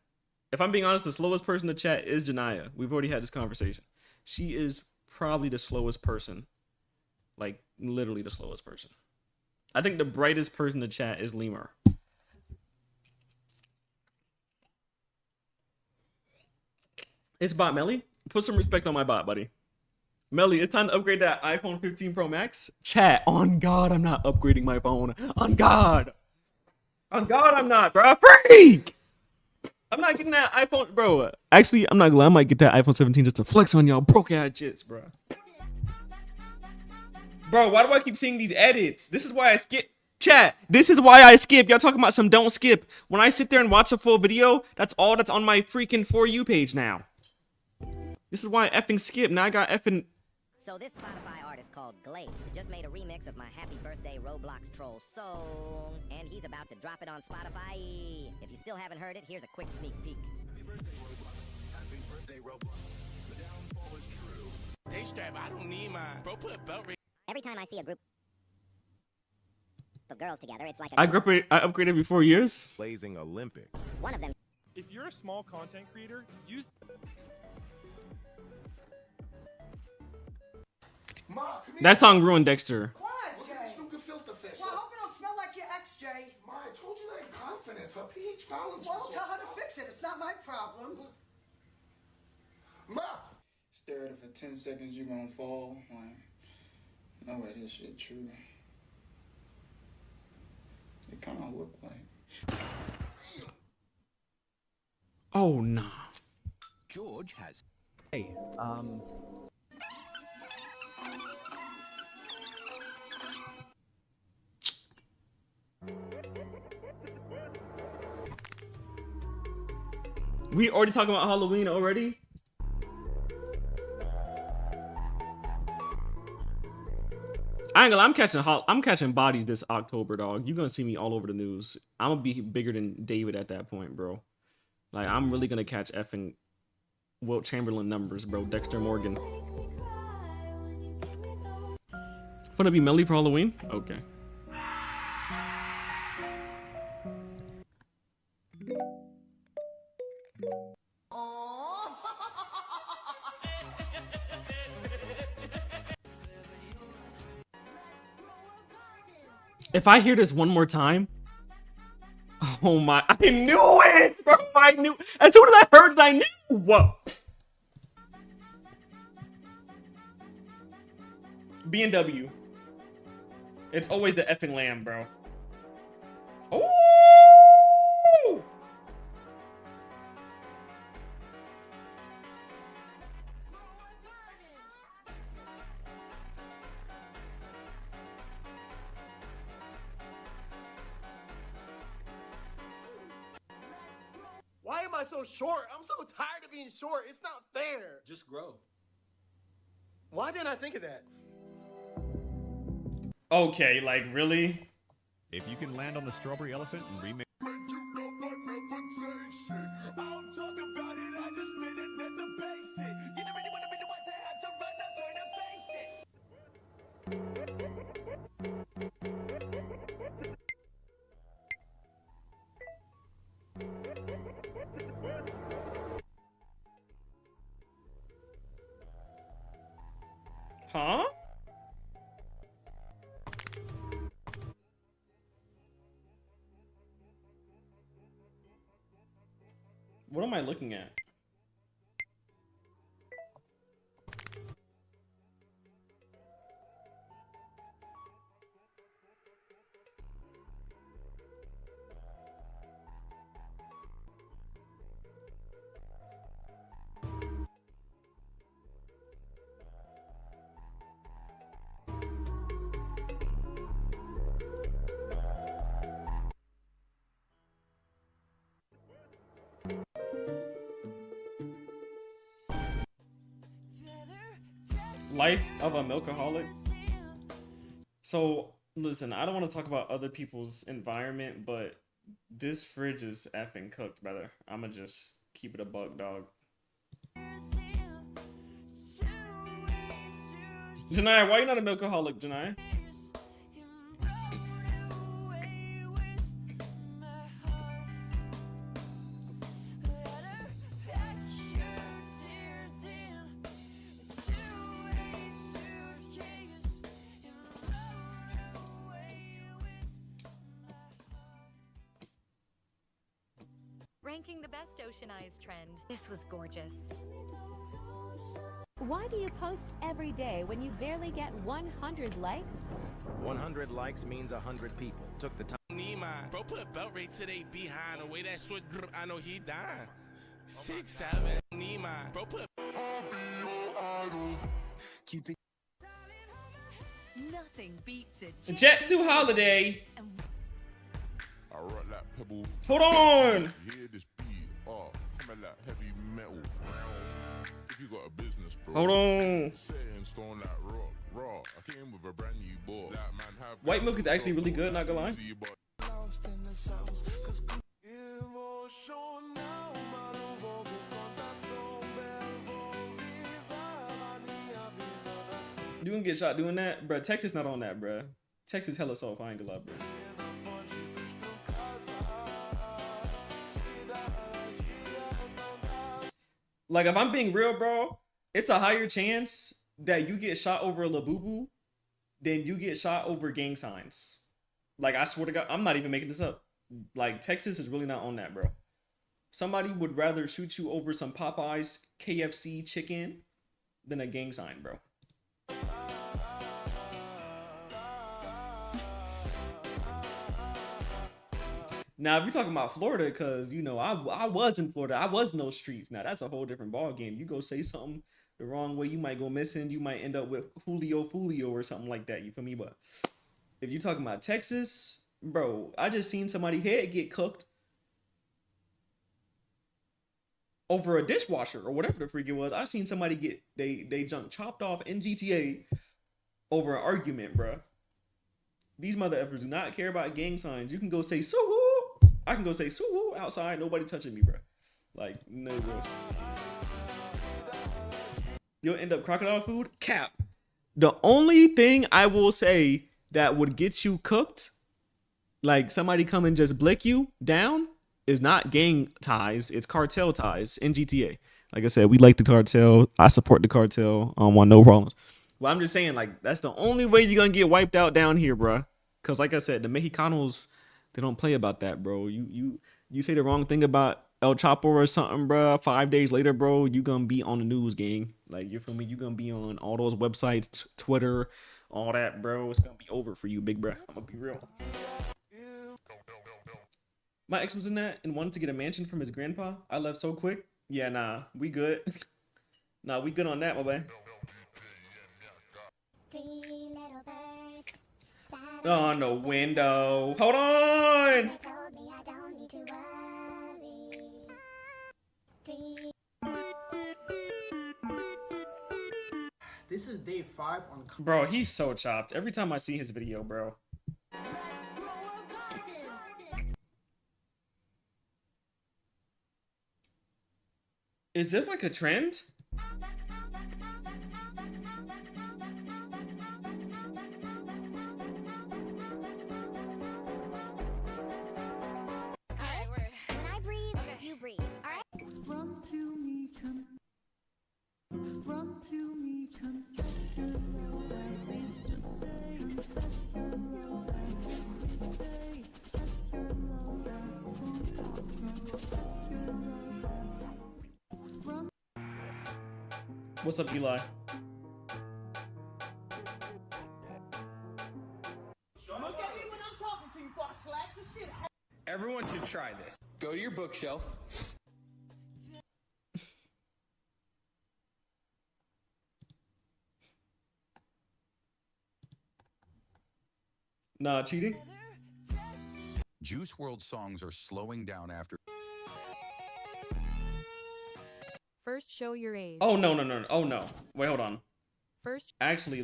Speaker 24: If I'm being honest, the slowest person in the chat is Janaya. We've already had this conversation. She is probably the slowest person. Like, literally the slowest person. I think the brightest person in the chat is Lemur. It's bot Melly. Put some respect on my bot, buddy. Melly, it's time to upgrade that iPhone 15 Pro Max. Chat, on God, I'm not upgrading my phone. On God. On God, I'm not, bro. Freak! I'm not getting that iPhone, bro. Actually, I'm not glad. I might get that iPhone 17 just to flex on y'all broke ass shits, bro. Bro, why do I keep seeing these edits? This is why I skip. Chat, this is why I skip. Y'all talking about some don't skip. When I sit there and watch a full video, that's all that's on my freaking For You page now. This is why I effing skip. Now I got effing...
Speaker 2: So this Spotify artist called Glade just made a remix of my Happy Birthday Roblox Troll song, and he's about to drop it on Spotify. If you still haven't heard it, here's a quick sneak peek.
Speaker 16: Happy birthday, Roblox. Happy birthday, Roblox. The downfall is true. Stay strapped. I don't need mine. Bro, put a belt right.
Speaker 2: Every time I see a group of girls together, it's like
Speaker 24: I upgraded every 4 years.
Speaker 27: Blazing Olympics.
Speaker 2: one of them.
Speaker 18: If you're a small content creator, use...
Speaker 24: That song ruined Dexter.
Speaker 19: Look at this stupid filter fish.
Speaker 22: Well, I hope it don't smell like your ex, Jay.
Speaker 19: Ma, I told you that in confidence. Her pH balance
Speaker 22: Well,
Speaker 19: was
Speaker 22: tell her
Speaker 19: off.
Speaker 22: to fix it. It's not my problem.
Speaker 19: Ma!
Speaker 23: Stare at it for 10 seconds, you're gonna fall. Like, no way this shit true. It kind of look like.
Speaker 24: Oh, nah.
Speaker 19: George?
Speaker 4: judge has.
Speaker 6: Hey,
Speaker 24: We already talking about Halloween already? I ain't gonna lie, I'm catching bodies this October, dog. You're gonna see me all over the news. I'm gonna be bigger than David at that point, bro. Like, I'm really gonna catch effing Wilt Chamberlain numbers, bro. Dexter Morgan. Wanna be Melly for Halloween? Okay. If I hear this one more time, oh my, I knew it, bro. I knew, as soon as I heard it, I knew. Whoa. B&W. It's always the effing lamb, bro. Oh.
Speaker 20: Why am I so short? I'm so tired of being short. It's not fair.
Speaker 4: Just grow.
Speaker 20: Why didn't I think of that?
Speaker 24: Okay, like, really?
Speaker 7: If you can land on the strawberry elephant and remake.
Speaker 24: Huh? What am I looking at? Life of a milkaholic. So listen, I don't want to talk about other people's environment, but this fridge is effing cooked, brother. I'ma just keep it a buck, dog. Janai, why you not a milkaholic, Janai?
Speaker 3: Ranking the best oceanized trend.
Speaker 9: This was gorgeous.
Speaker 3: Why do you post every day when you barely get 100 likes?
Speaker 27: 100 likes means 100 people took the time.
Speaker 16: Nima, bro, put belt rate to they behind the way that switch. I know he dying. 6'7". Nima, bro, put.
Speaker 1: Keep it.
Speaker 9: Nothing beats it.
Speaker 24: Jet 2 holiday.
Speaker 11: I rock like pebble.
Speaker 24: Hold on.
Speaker 11: Hear this beat, coming like heavy metal. If you got a business, bro.
Speaker 24: Hold on.
Speaker 11: Set in stone like rock, raw. I came with a brand new board. Like man have.
Speaker 24: White milk is actually really good, not gonna lie. You can get shot doing that, bruh. Texas not on that, bruh. Texas hella soft. I ain't gonna lie, bruh. Like, if I'm being real, bro, it's a higher chance that you get shot over a labubu than you get shot over gang signs. Like, I swear to God, I'm not even making this up. Like, Texas is really not on that, bro. Somebody would rather shoot you over some Popeyes KFC chicken than a gang sign, bro. Now, if you're talking about Florida, because, you know, I was in Florida. I was in those streets. Now, that's a whole different ball game. You go say something the wrong way, you might go missing. You might end up with Julio or something like that. You feel me? But if you're talking about Texas, bro, I just seen somebody head get cooked over a dishwasher or whatever the freak it was. I seen somebody get they junk chopped off in GTA over an argument, bro. These mother effers do not care about gang signs. You can go say soo. I can go say soo outside. Nobody touching me, bro. Like, no, bro. You'll end up crocodile food. Cap. The only thing I will say that would get you cooked, like somebody come and just blick you down, is not gang ties. It's cartel ties in GTA. Like I said, we like the cartel. I support the cartel. I don't want no problems. Well, I'm just saying, like, that's the only way you're gonna get wiped out down here, bro. Cause like I said, the Mexicanos, they don't play about that, bro. You say the wrong thing about El Chapo or something, bro. 5 days later, bro, you gonna be on the news, gang. Like, you feel me? You gonna be on all those websites, Twitter, all that, bro. It's gonna be over for you, big bro. I'm gonna be real. My ex was in that and wanted to get a mansion from his grandpa. I left so quick. Yeah, nah, we good. Nah, we good on that, my boy. On the window. Hold on.
Speaker 23: This is day 5 on.
Speaker 24: Bro, he's so chopped. Every time I see his video, bro. Is this like a trend?
Speaker 1: Run to me, confess your love, please just say, confess your love, please say, confess your love,
Speaker 24: What's up, Eli?
Speaker 4: Everyone should try this. Go to your bookshelf.
Speaker 24: Nah, cheating?
Speaker 12: Juice WRLD songs are slowing down after.
Speaker 13: First, show your age.
Speaker 24: Oh, no. Oh, no. Wait, hold on.
Speaker 13: First.
Speaker 24: Actually,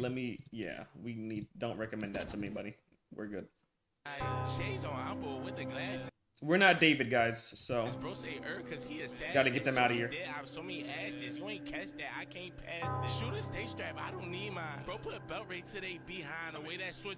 Speaker 24: don't recommend that to me, buddy. We're good.
Speaker 16: Shades on Apple with the glasses.
Speaker 24: We're not David, guys, so gotta get them out of here.
Speaker 16: So many ashes, you ain't catch that. I can't pass the shooter stay strapped. I don't need mine. Bro, put a belt right to they behind the way that switch.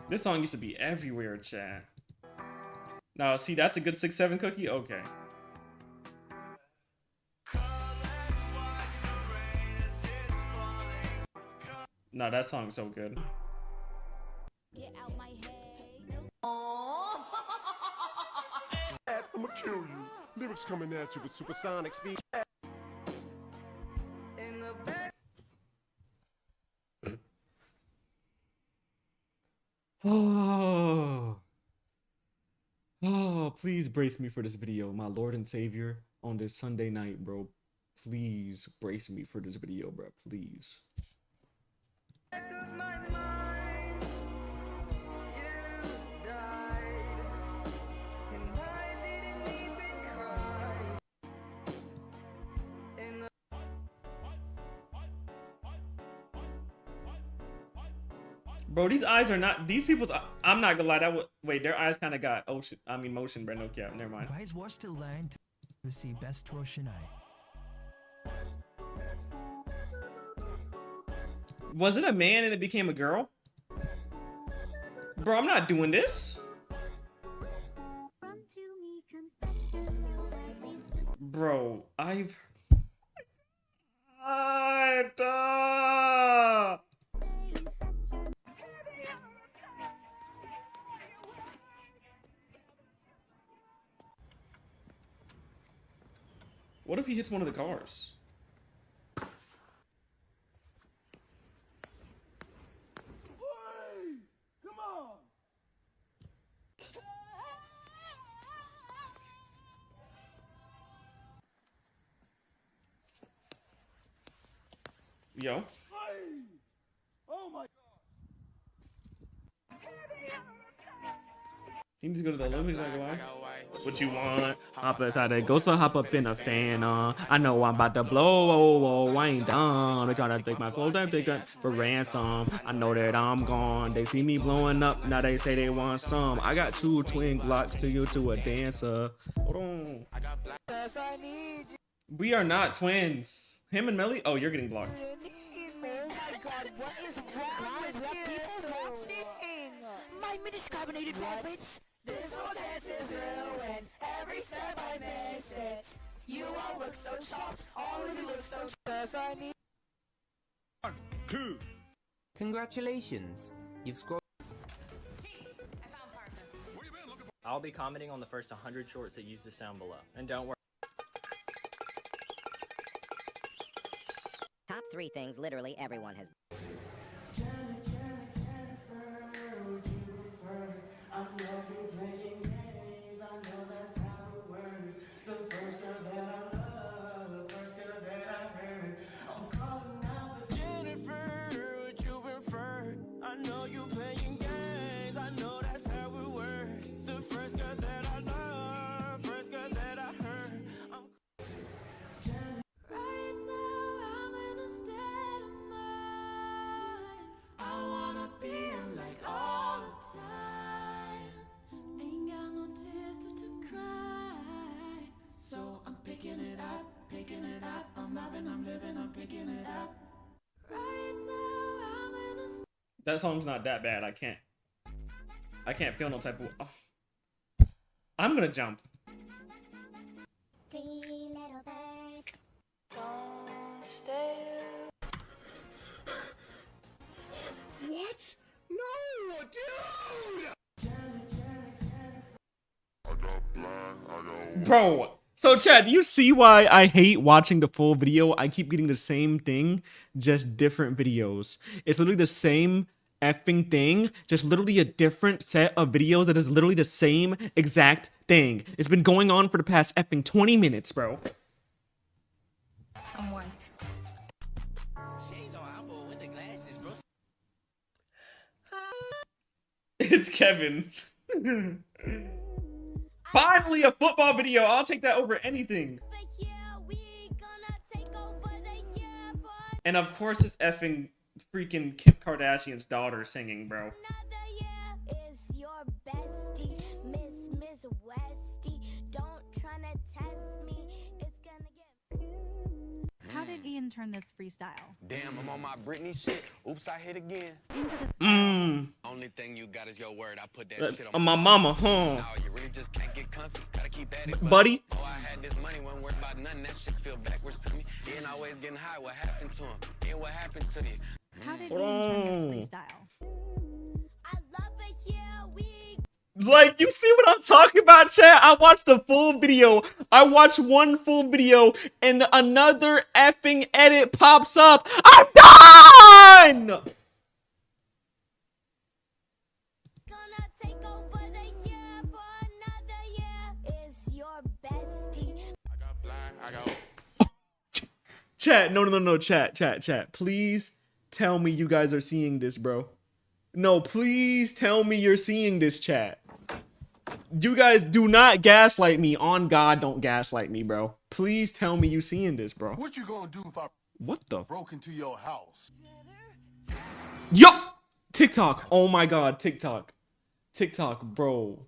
Speaker 24: This song used to be everywhere, chat. Now, see, that's a good 6-7 cookie? Okay. No, that song's so good.
Speaker 11: I'ma kill you. Lyrics coming at you with supersonic speed.
Speaker 24: Oh, please brace me for this video, my Lord and Savior, on this Sunday night, bro. Please brace me for this video, bro. Please. Bro, these eyes are not, these people's, I'm not gonna lie, wait, their eyes kind of got motion, bro, no cap, never mind.
Speaker 14: Guys, watch the line to see best Roshanai.
Speaker 24: Was it a man and it became a girl? Bro, I'm not doing this. Bro, What if he hits one of the cars? Yo.
Speaker 1: Oh my
Speaker 24: He needs to go to the Olympics, like, why? What you want? Hop inside that ghost, hop up in a fan, I know I'm about to blow, I ain't done. They trying to take my clothes, they take that for ransom. I know that I'm gone. They see me blowing up, now they say they want some. I got 2 twin Glocks to you to a dancer. Hold on. We are not twins. Him and Melly? Oh, you're getting blocked.
Speaker 1: My minus-carbonated rabbits. This whole dance is ruined. Every step I miss it. You all look so chopped. All of you look so chopped. I need
Speaker 5: 1, 2. Congratulations. You've scored.
Speaker 8: I'll be commenting on the first 100 shorts that use the sound below. And don't worry.
Speaker 2: Top 3 things literally everyone has.
Speaker 24: That song's not that bad. I can't feel no type of. Oh. I'm gonna jump.
Speaker 1: 3 little birds. Don't stay. What? No, dude!
Speaker 24: Bro. So Chad, do you see why I hate watching the full video? I keep getting the same thing, just different videos. It's literally the same effing thing, just literally a different set of videos that is literally the same exact thing. It's been going on for the past effing 20 minutes, bro.
Speaker 9: I'm white.
Speaker 24: It's Kevin. Finally, a football video. I'll take that over anything. And of course, it's effing freaking Kim Kardashian's daughter singing, bro.
Speaker 10: How did Ian turn this freestyle?
Speaker 17: Damn, I'm on my Britney shit. Oops, I hit again.
Speaker 10: Into the
Speaker 17: Only thing you got is your word. I put that shit
Speaker 24: on my mama, huh?
Speaker 17: No, you really just can't get comfy. Gotta keep at it,
Speaker 24: buddy.
Speaker 17: Oh, I had this money, wasn't worried about nothing. That shit feel backwards to me. Ian always getting high. What happened to him? Ian, what happened to you?
Speaker 10: How did Ian turn this freestyle?
Speaker 24: Like, you see what I'm talking about, chat? I watched the full video. I watched one full video, and another effing edit pops up. I'm done! Chat, no, chat. Please tell me you guys are seeing this, bro. No, please tell me you're seeing this, chat. You guys do not gaslight me. On God, don't gaslight me, bro. Please tell me you seeing this, bro.
Speaker 21: What you gonna do if I broke into your house?
Speaker 24: Yo! TikTok. Oh my God, TikTok. TikTok, bro.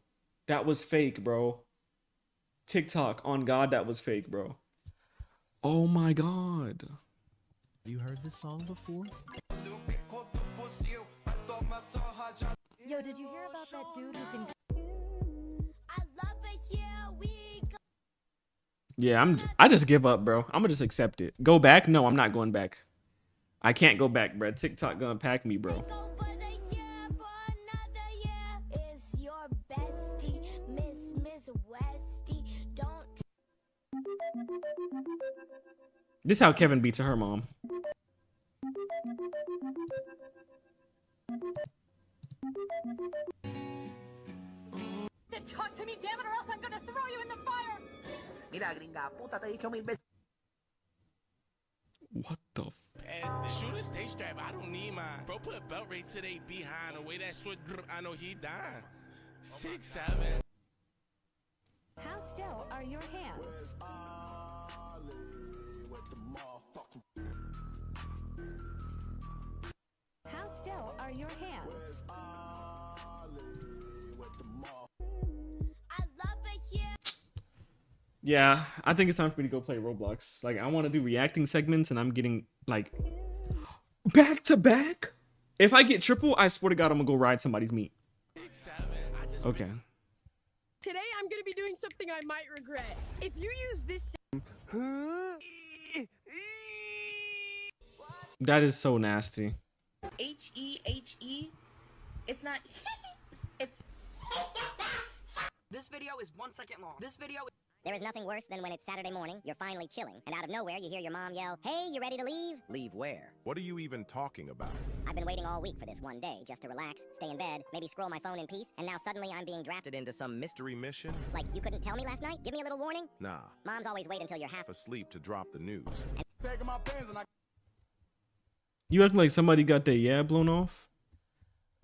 Speaker 24: That was fake, bro. TikTok, on God, that was fake, bro. Oh my God.
Speaker 25: You heard this song before?
Speaker 10: Yo, did you hear about that dude who can...
Speaker 24: Yeah, I just give up, bro. I'm gonna just accept it. Go back? No, I'm not going back. I can't go back, bro. TikTok gonna pack me, bro. This how Kevin beats her mom.
Speaker 10: Talk to me, damn it, or else I'm gonna throw you in the fire!
Speaker 6: Mira, gringa, puta, te he dicho 1000 veces.
Speaker 24: What the f?
Speaker 16: As the shooter stay strapped, I don't need mine. Bro put belt right to they behind. The way that switch, I know he dying. 6, 7.
Speaker 3: How still are your hands? How still are your hands?
Speaker 24: Yeah, I think it's time for me to go play Roblox. Like, I want to do reacting segments, and I'm getting, like, back to back. If I get triple, I swear to God, I'm going to go ride somebody's meat. Okay.
Speaker 10: Today I'm gonna be doing something I might regret. If you use this...
Speaker 24: That is so nasty.
Speaker 9: H-E-H-E. It's not... It's...
Speaker 6: This video is 1 second long. This video is...
Speaker 2: There is nothing worse than when it's Saturday morning, you're finally chilling, and out of nowhere you hear your mom yell, "Hey, you ready to leave?"
Speaker 27: Leave where? What are you even talking about?
Speaker 2: I've been waiting all week for this one day, just to relax, stay in bed, maybe scroll my phone in peace, and now suddenly I'm being drafted
Speaker 27: into some mystery mission?
Speaker 2: Like, you couldn't tell me last night? Give me a little warning?
Speaker 27: Nah.
Speaker 2: Moms always wait until you're half
Speaker 27: asleep to drop the news.
Speaker 24: You acting like somebody got their yeah blown off?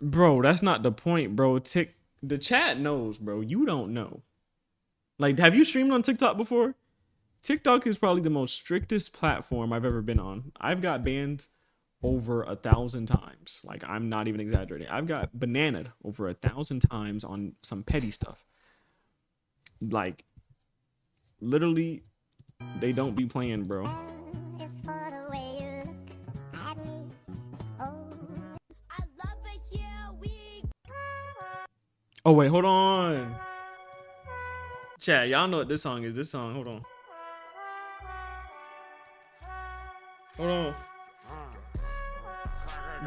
Speaker 24: Bro, that's not the point, bro. The chat knows, bro. You don't know. Like, have you streamed on TikTok before? TikTok is probably the most strictest platform I've ever been on. I've got banned over 1,000 times. Like, I'm not even exaggerating. I've got bananaed over 1,000 times on some petty stuff. Like, literally, they don't be playing, bro. Oh, wait, hold on. Chat, y'all know what this song is. This song, hold on. Hold on.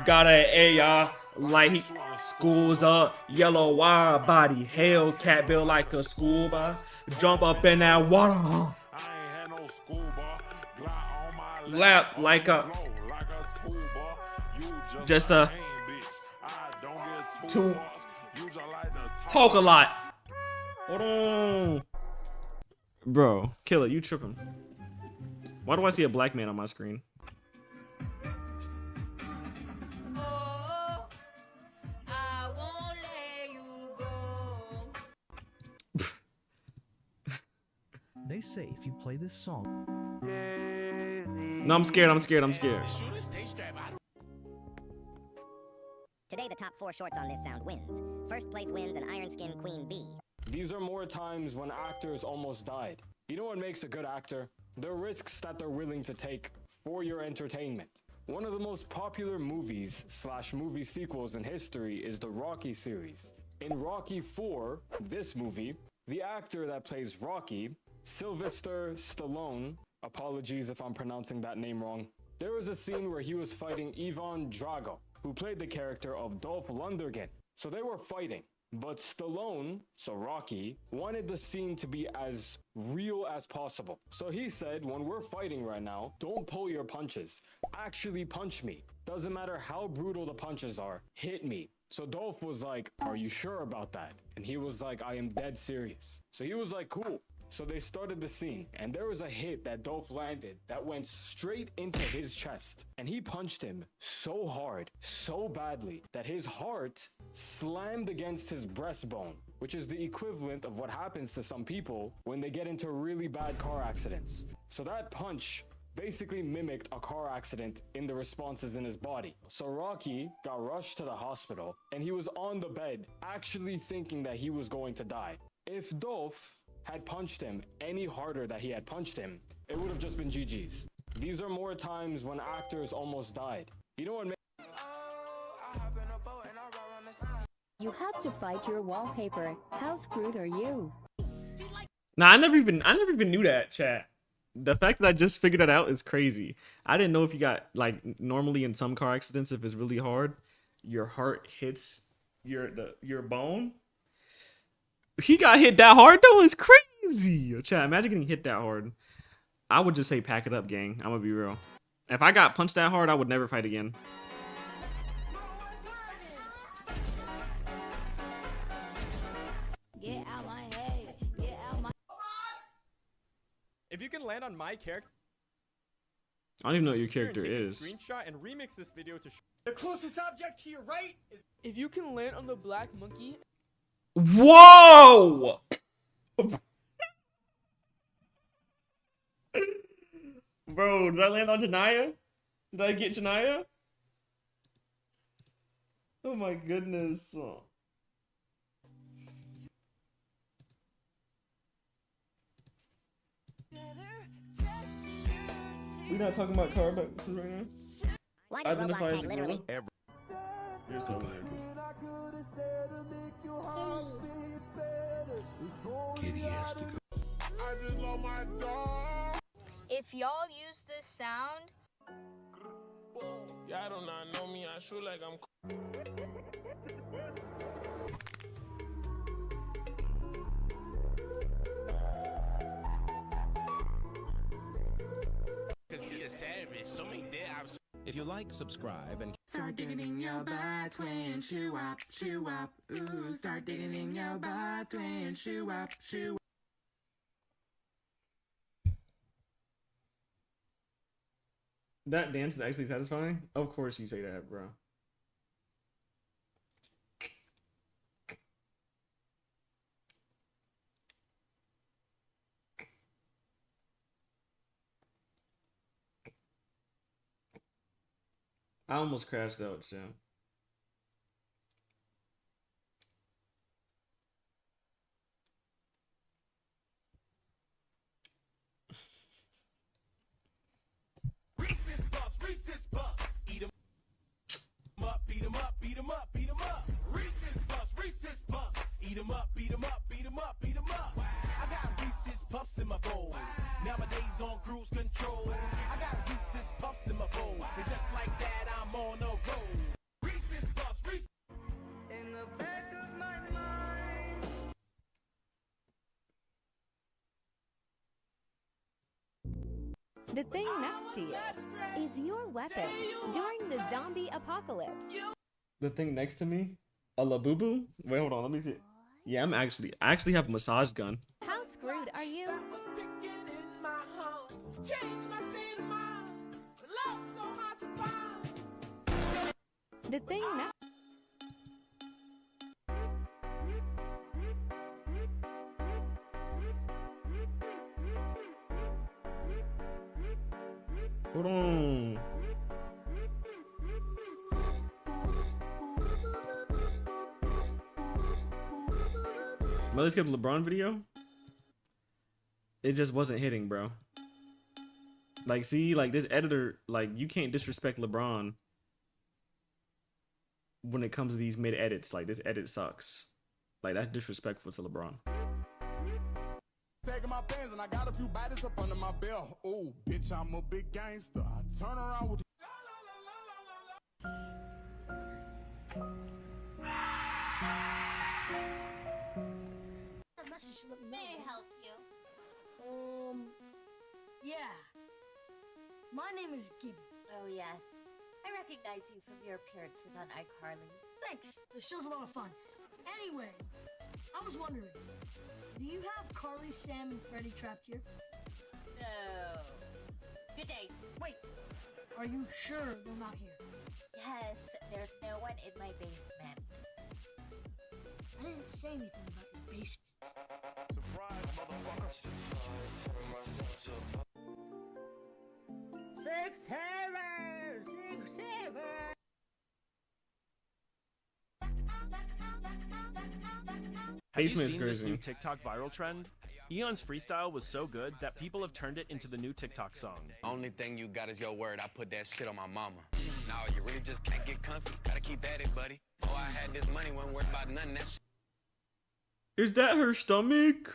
Speaker 24: Got a A, y'all. Like, school's up. Yellow wire body. Hellcat built like a school bus. Jump up in that water. Lap like a. Just a. Two. Talk a lot. Hold on. Bro, kill it. You tripping. Why do I see a black man on my screen?
Speaker 25: They say if you play this song.
Speaker 24: No, I'm scared. I'm scared. I'm scared.
Speaker 2: Today, the top 4 shorts on this sound wins. First place wins an Iron Skin Queen Bee.
Speaker 15: These are more times when actors almost died. You know what makes a good actor? The risks that they're willing to take for your entertainment. One of the most popular movies/movie sequels in history is the Rocky series. In Rocky 4, this movie, the actor that plays Rocky, Sylvester Stallone, apologies if I'm pronouncing that name wrong, there was a scene where he was fighting Ivan Drago, who played the character of Dolph Lundgren. So they were fighting. But Stallone, so Rocky, wanted the scene to be as real as possible. So he said, when we're fighting right now, don't pull your punches. Actually punch me. Doesn't matter how brutal the punches are, hit me. So Dolph was like, are you sure about that? And he was like, I am dead serious. So he was like, cool. So they started the scene, and there was a hit that Dolph landed that went straight into his chest. And he punched him so hard, so badly, that his heart slammed against his breastbone, which is the equivalent of what happens to some people when they get into really bad car accidents. So that punch basically mimicked a car accident in the responses in his body. So Rocky got rushed to the hospital, and he was on the bed, actually thinking that he was going to die. If Dolph had punched him any harder that he had punched him, it would have just been GG's. These are more times when actors almost died. You know what?
Speaker 3: You have to fight your wallpaper. How screwed are you?
Speaker 24: Nah, I never even knew that, chat. The fact that I just figured that out is crazy. I didn't know if you got, like, normally in some car accidents, if it's really hard, your heart hits your bone. He got hit that hard though. It's crazy. Chat, imagine getting hit that hard. I would just say pack it up, gang. I'm gonna be real. If I got punched that hard, I would never fight again.
Speaker 7: Get out my head. Get out my.
Speaker 18: If you can land on my character,
Speaker 24: I don't even know what your character is.
Speaker 18: Screenshot and remix this video to.
Speaker 6: The closest object to your right is.
Speaker 10: If you can land on the black monkey.
Speaker 24: Whoa! Bro, did I land on Janaya? Did I get Janaya? Oh my goodness. We not talking about car right now?
Speaker 2: Why does
Speaker 24: Identify
Speaker 2: Roblox
Speaker 24: as a
Speaker 2: Name literally?
Speaker 24: gorilla? You're so weird.
Speaker 11: Kitty has to go.
Speaker 19: I just love my dog. If y'all use this sound,
Speaker 16: Y'all do not know me. I shoot like I'm. Cause he a savage. So many dead.
Speaker 27: If you like, subscribe, and
Speaker 1: start digging in your butt, twin, shoo up, ooh, start digging in your butt, twin, shoo up,
Speaker 24: That dance is actually satisfying? Of course you say that, bro. I almost crashed out, so.
Speaker 1: Reese's Puffs, eat 'em up, beat 'em up, beat 'em up, beat 'em up. Reese's Puffs, eat 'em up, beat 'em up, beat 'em up, beat 'em up. I got Reese's Puffs in my bowl. Nowadays on cruise control. I got Reese's Puffs in my bowl. And just like that, I'm on a roll. Reese's Puffs, Reese's in the back of my mind.
Speaker 3: The thing next to you is your weapon during the zombie apocalypse.
Speaker 24: The thing next to me? A labubu? Wait, hold on, let me see it. Yeah, I actually have a massage gun.
Speaker 3: How screwed are you? The thing next.
Speaker 24: Hold on. Let's get the LeBron video. It just wasn't hitting, bro. Like, see, like this editor, like you can't disrespect LeBron when it comes to these mid edits. Like this edit sucks. Like that's disrespectful to LeBron.
Speaker 21: Taking my pants and I got a few bodies up under my belt. Oh, bitch, I'm a big gangster. I turn around with.
Speaker 19: Message may help you.
Speaker 20: Yeah. My name is Gibby.
Speaker 19: Oh yes, I recognize you from your appearances on iCarly.
Speaker 20: Thanks. The show's a lot of fun. Anyway, I was wondering, do you have Carly, Sam, and Freddy trapped here?
Speaker 19: No. Good day.
Speaker 20: Wait, are you sure they're not here?
Speaker 19: Yes, there's no one in my basement.
Speaker 20: I didn't say anything about your basement.
Speaker 21: Surprise, motherfucker.
Speaker 1: 6 hammers! 6 hammers!
Speaker 22: Have you seen this new TikTok viral trend? Eon's freestyle was so good that people have turned it into the new TikTok song.
Speaker 17: Only thing you got is your word. I put that shit on my mama. No, you really just can't get comfy. Gotta keep at it, buddy. Oh, I had this money, wasn't worried about nothing. That shit.
Speaker 24: Is that her stomach?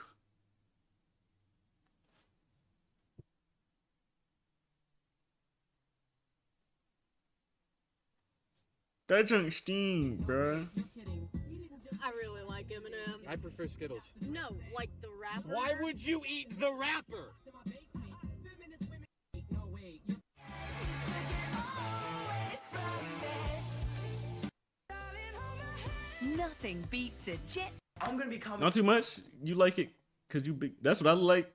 Speaker 24: That junk steam, bruh.
Speaker 10: I really like Eminem.
Speaker 18: I prefer Skittles.
Speaker 10: No, like the rapper.
Speaker 18: Why would you eat the rapper?
Speaker 1: Nothing beats a jet.
Speaker 6: I'm gonna be commenting.
Speaker 24: Not too much. You like it because you big. That's what I like.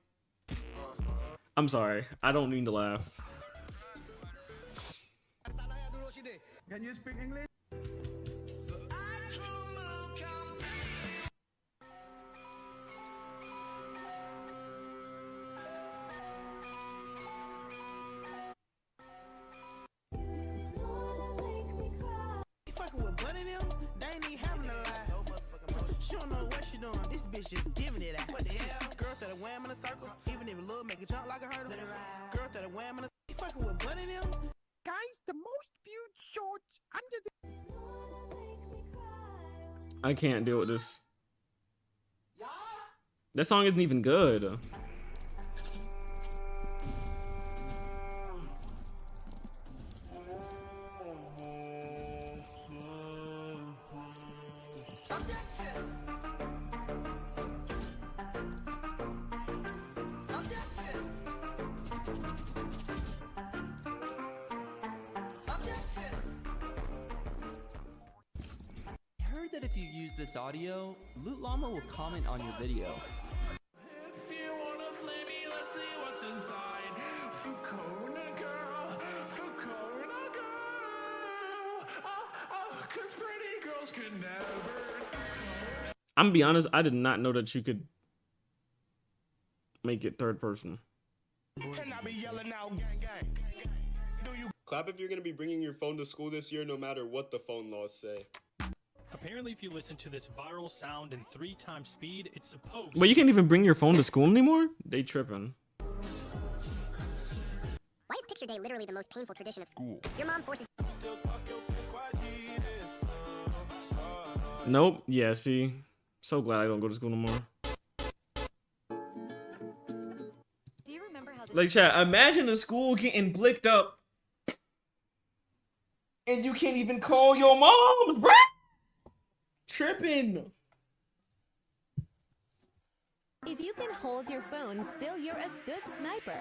Speaker 24: I'm sorry. I don't mean to laugh.
Speaker 4: Can you speak English?
Speaker 1: Fucking with Buddy them, they ain't even having a lie. She don't know what she doing. This bitch just giving it out. What the hell? Girl that a wham in a circle, even if it look make it jump like a hurdle. Girl that a wham in a fucking with Buddy them.
Speaker 4: Guys, the most viewed shorts under the.
Speaker 24: I can't deal with this. That song isn't even good.
Speaker 5: Heard that if you use this audio, Loot Llama will comment on your video.
Speaker 12: If you wanna flame me, let's see what's inside. Fucona girl, Fucona girl. Cause pretty girls could never.
Speaker 24: I'm gonna be honest, I did not know that you could make it third person.
Speaker 13: Clap if you're gonna be bringing your phone to school this year, no matter what the phone laws say.
Speaker 14: Apparently, if you listen to this viral sound in 3 times speed, it's supposed.
Speaker 24: But you can't even bring your phone to school anymore? They tripping.
Speaker 2: Why is picture day literally the most painful tradition of school? Your mom forces.
Speaker 24: Nope. Yeah, see? So glad I don't go to school no more.
Speaker 3: Do you remember how
Speaker 24: Like, chat, imagine a school getting blicked up and you can't even call your mom, bruh! Tripping.
Speaker 3: If you can hold your phone still, you're a good sniper.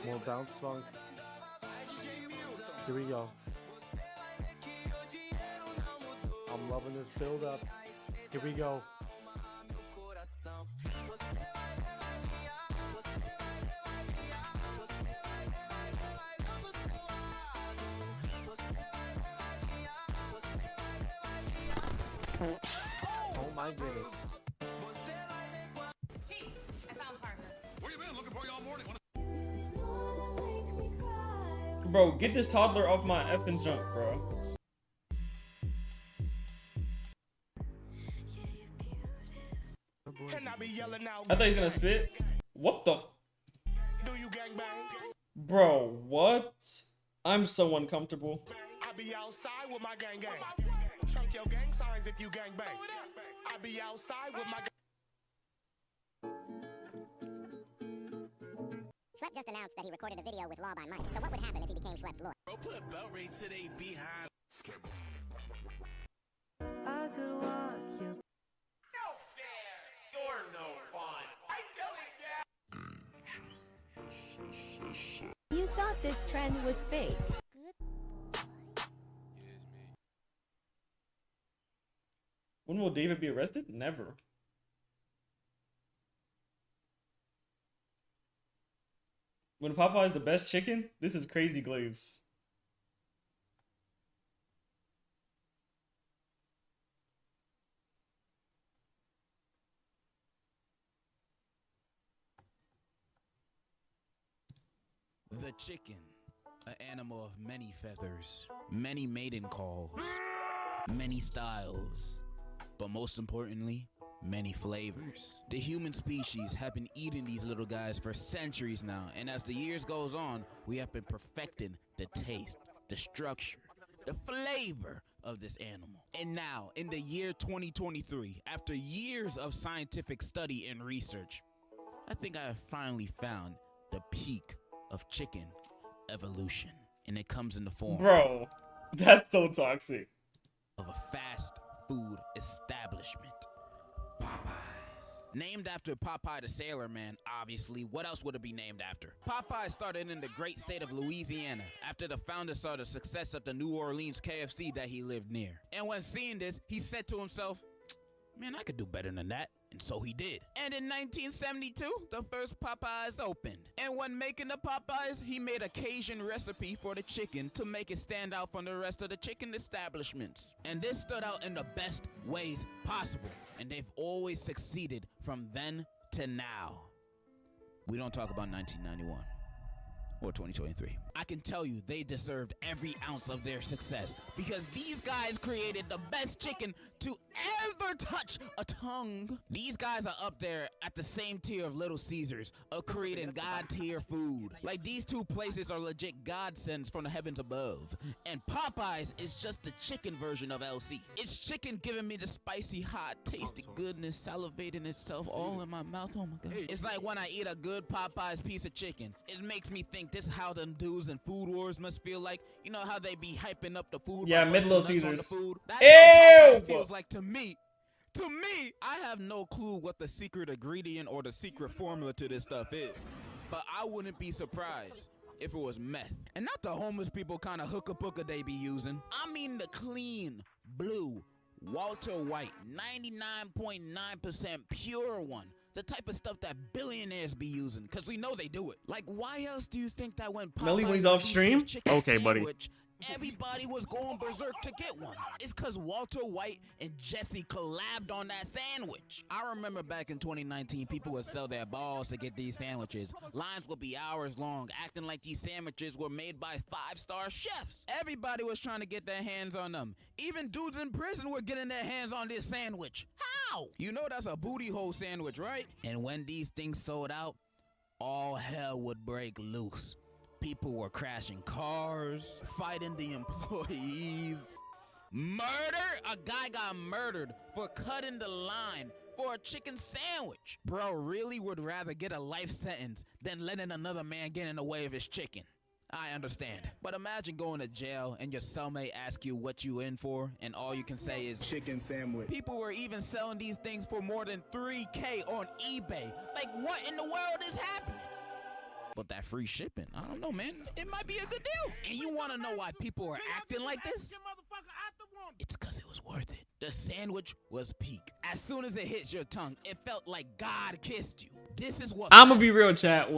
Speaker 23: More bounce funk. Here we go. I'm loving this build up. Here we go. Oh my goodness.
Speaker 9: Chief, I found Parker.
Speaker 12: Where you been? Looking for you all morning.
Speaker 24: Bro, get this toddler off my effing junk, bro. I thought he was gonna spit. What the? Bro, what? I'm so uncomfortable.
Speaker 21: I be outside with my gang gang. Chunk your gang signs if you gang bang. I be outside with my
Speaker 2: Schlepp just announced that he recorded a video with Law by Mike. So what would happen if he became Schlepp's lawyer?
Speaker 16: Bro, put belt rate to they behind.
Speaker 1: I could walk you.
Speaker 12: No fair. You're no fun. I'm telling you.
Speaker 3: You thought this trend was fake.
Speaker 24: When will David be arrested? Never. When Popeye's the best chicken? This is crazy glaze.
Speaker 26: The chicken, an animal of many feathers, many maiden calls, many styles, but most importantly, many flavors. The human species have been eating these little guys for centuries now, and as the years goes on, we have been perfecting the taste, the structure, the flavor of this animal. And now, in the year 2023, after years of scientific study and research, I think I have finally found the peak of chicken evolution, and it comes in the form,
Speaker 24: bro, that's so toxic,
Speaker 26: of a fast food establishment, Popeyes. Named after Popeye the Sailor Man, obviously. What else would it be named after? Popeye started in the great state of Louisiana after the founder saw the success of the New Orleans KFC that he lived near. And when seeing this, he said to himself, man, I could do better than that. And so he did. And in 1972, the first Popeyes opened. And when making the Popeyes, he made a Cajun recipe for the chicken to make it stand out from the rest of the chicken establishments. And this stood out in the best ways possible. And they've always succeeded from then to now. We don't talk about 1991. Or 2023. I can tell you they deserved every ounce of their success because these guys created the best chicken to ever touch a tongue. These guys are up there at the same tier of Little Caesars of creating God tier food. Like these two places are legit godsends from the heavens above. And Popeyes is just the chicken version of LC. It's chicken giving me the spicy, hot, tasty goodness, salivating itself all in my mouth. Oh my God. It's like when I eat a good Popeyes piece of chicken, it makes me think this is how them dudes in Food Wars must feel like. You know how they be hyping up the food?
Speaker 24: Yeah, mid Little Caesars.
Speaker 26: That's how Popeyes feels like to me. To me, I have no clue what the secret ingredient or the secret formula to this stuff is. But I wouldn't be surprised if it was meth. And not the homeless people kind of hooka-booka they be using. I mean the clean, blue, Walter White, 99.9% pure one. The type of stuff that billionaires be using, because we know they do it. Like, why else do you think that when
Speaker 24: Melly when he's off stream? Okay, buddy.
Speaker 26: Everybody was going berserk to get one? It's because Walter White and Jesse collabed on that sandwich. I remember back in 2019, people would sell their balls to get these sandwiches. Lines would be hours long, acting like these sandwiches were made by 5-star chefs. Everybody was trying to get their hands on them. Even dudes in prison were getting their hands on this sandwich. How? You know that's a booty hole sandwich, right? And when these things sold out, all hell would break loose. People were crashing cars, fighting the employees. Murder? A guy got murdered for cutting the line for a chicken sandwich. Bro really would rather get a life sentence than letting another man get in the way of his chicken. I understand. But imagine going to jail and your cellmate asks you what you in for and all you can say is chicken sandwich. People were even selling these things for more than $3K on eBay. Like what in the world is happening? But that free shipping, I don't know, man. It might be a good deal. And you want to know why people are acting like this? It's because it was worth it. The sandwich was peak. As soon as it hits your tongue, it felt like God kissed you. This is what
Speaker 24: I'm gonna be real, chat.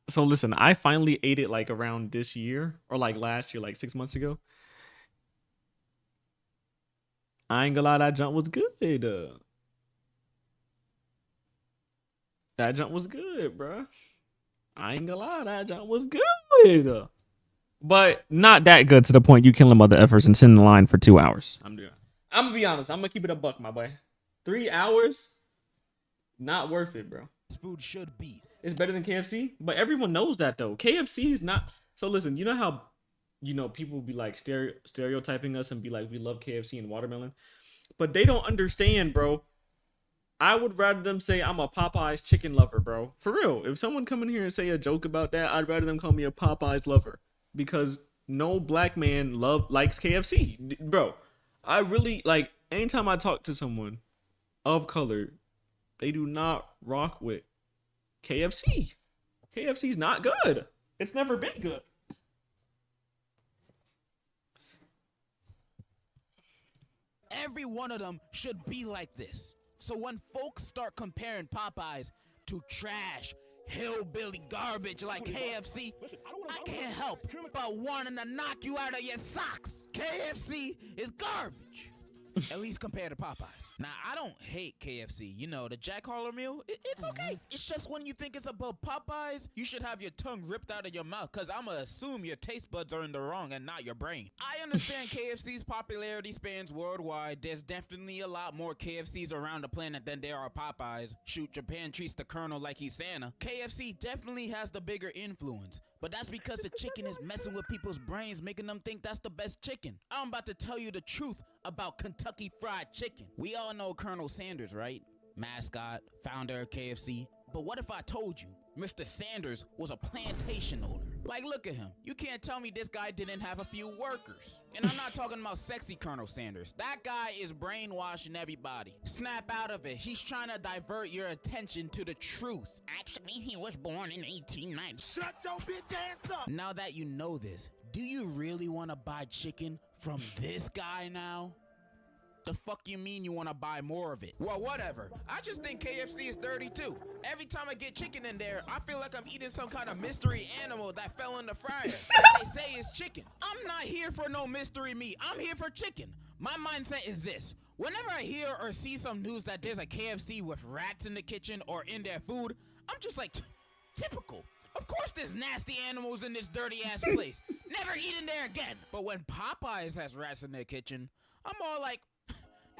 Speaker 24: So listen, I finally ate it like around this year or like last year, like 6 months ago. I ain't gonna lie, that jump was good. That jump was good, bruh. I ain't gonna lie, that jump was good. But not that good to the point you killing mother effers and sitting in line for 2 hours. I'm gonna be honest. I'm gonna keep it a buck, my boy. 3 hours, not worth it, bro.
Speaker 26: This food should be.
Speaker 24: It's better than KFC, but everyone knows that though. KFC is not. So listen, you know how, people be like stereotyping us and be like, we love KFC and watermelon, but they don't understand, bro. I would rather them say I'm a Popeyes chicken lover, bro. For real. If someone come in here and say a joke about that, I'd rather them call me a Popeyes lover. Because no black man likes KFC. Bro, I really, like, anytime I talk to someone of color, they do not rock with KFC. KFC's not good. It's never been good.
Speaker 26: Every one of them should be like this. So when folks start comparing Popeyes to trash, hillbilly garbage like KFC, I can't help but wanting to knock you out of your socks. KFC is garbage. At least compared to Popeyes. Now, I don't hate KFC. You know, the Jack Harlow meal, it's okay. It's just when you think it's about Popeyes, you should have your tongue ripped out of your mouth, because I'm going to assume your taste buds are in the wrong and not your brain. I understand KFC's popularity spans worldwide. There's definitely a lot more KFCs around the planet than there are Popeyes. Shoot, Japan treats the Colonel like he's Santa. KFC definitely has the bigger influence. But that's because the chicken is messing with people's brains, making them think that's the best chicken. I'm about to tell you the truth about Kentucky Fried Chicken. We all know Colonel Sanders, right? Mascot, founder of KFC. But what if I told you Mr. Sanders was a plantation owner? Like, look at him. You can't tell me this guy didn't have a few workers. And I'm not talking about sexy Colonel Sanders. That guy is brainwashing everybody. Snap out of it. He's trying to divert your attention to the truth. Actually, he was born in 1890.
Speaker 21: Shut your bitch ass up!
Speaker 26: Now that you know this, do you really want to buy chicken from this guy now? The fuck you mean you want to buy more of it? Well, whatever. I just think KFC is dirty too. Every time I get chicken in there, I feel like I'm eating some kind of mystery animal that fell in the fryer. They say it's chicken. I'm not here for no mystery meat. I'm here for chicken. My mindset is this. Whenever I hear or see some news that there's a KFC with rats in the kitchen or in their food, I'm just like, typical. Of course there's nasty animals in this dirty ass place. Never eat in there again. But when Popeyes has rats in their kitchen, I'm all like,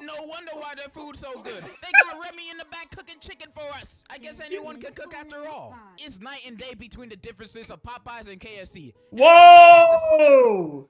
Speaker 26: no wonder why their food's so good. They got Remy in the back cooking chicken for us. I guess anyone can cook after all. It's night and day between the differences of Popeyes and KFC.
Speaker 24: Whoa!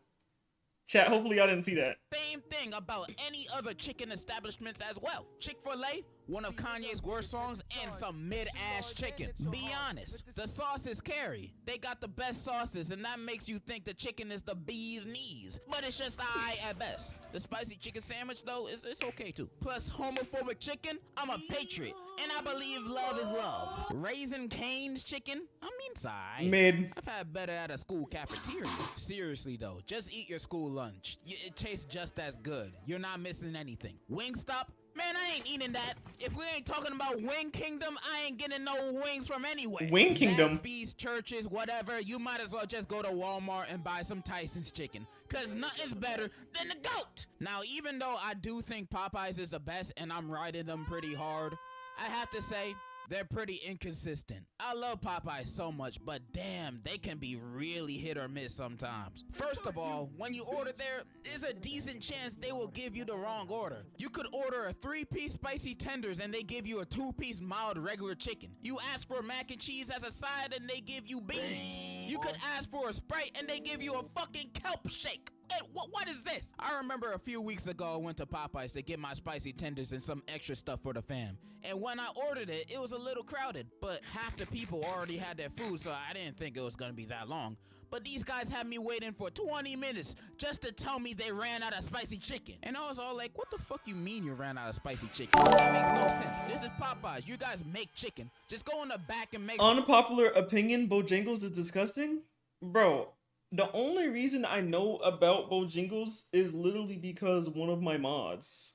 Speaker 24: Chat, hopefully y'all didn't see that.
Speaker 26: Same thing about any other chicken establishments as well. Chick-fil-A, one of Kanye's worst songs, and some mid-ass chicken. Be honest, the sauces carry. They got the best sauces, and that makes you think the chicken is the bee's knees. But it's just alright at best. The spicy chicken sandwich, though, it's okay too. Plus, homophobic chicken, I'm a patriot, and I believe love is love. Raising Cane's chicken, I mean, it's alright.
Speaker 24: Mid.
Speaker 26: I've had better at a school cafeteria. Seriously, though, just eat your school lunch. It tastes just as good. You're not missing anything. Wingstop? Man, I ain't eating that. If we ain't talking about Wing Kingdom, I ain't getting no wings from anywhere.
Speaker 24: Wing Kingdom?
Speaker 26: Zaxby's, churches, whatever, you might as well just go to Walmart and buy some Tyson's chicken. Cause nothing's better than the goat. Now, even though I do think Popeyes is the best and I'm riding them pretty hard, I have to say, they're pretty inconsistent. I love Popeyes so much, but damn, they can be really hit or miss sometimes. First of all, when you order there, there's a decent chance they will give you the wrong order. You could order a 3-piece spicy tenders and they give you a 2-piece mild regular chicken. You ask for mac and cheese as a side and they give you beans. You could ask for a Sprite and they give you a fucking kelp shake. Hey, what is this? I remember a few weeks ago I went to Popeyes to get my spicy tenders and some extra stuff for the fam. And when I ordered it, it was a little crowded, but half the people already had their food, so I didn't think it was gonna be that long. But these guys had me waiting for 20 minutes just to tell me they ran out of spicy chicken. And I was all like, what the fuck you mean you ran out of spicy chicken? That makes no sense. This is Popeyes. You guys make chicken. Just go in the back and make...
Speaker 24: Unpopular opinion, Bojangles is disgusting? Bro, the only reason I know about Bojangles is literally because one of my mods.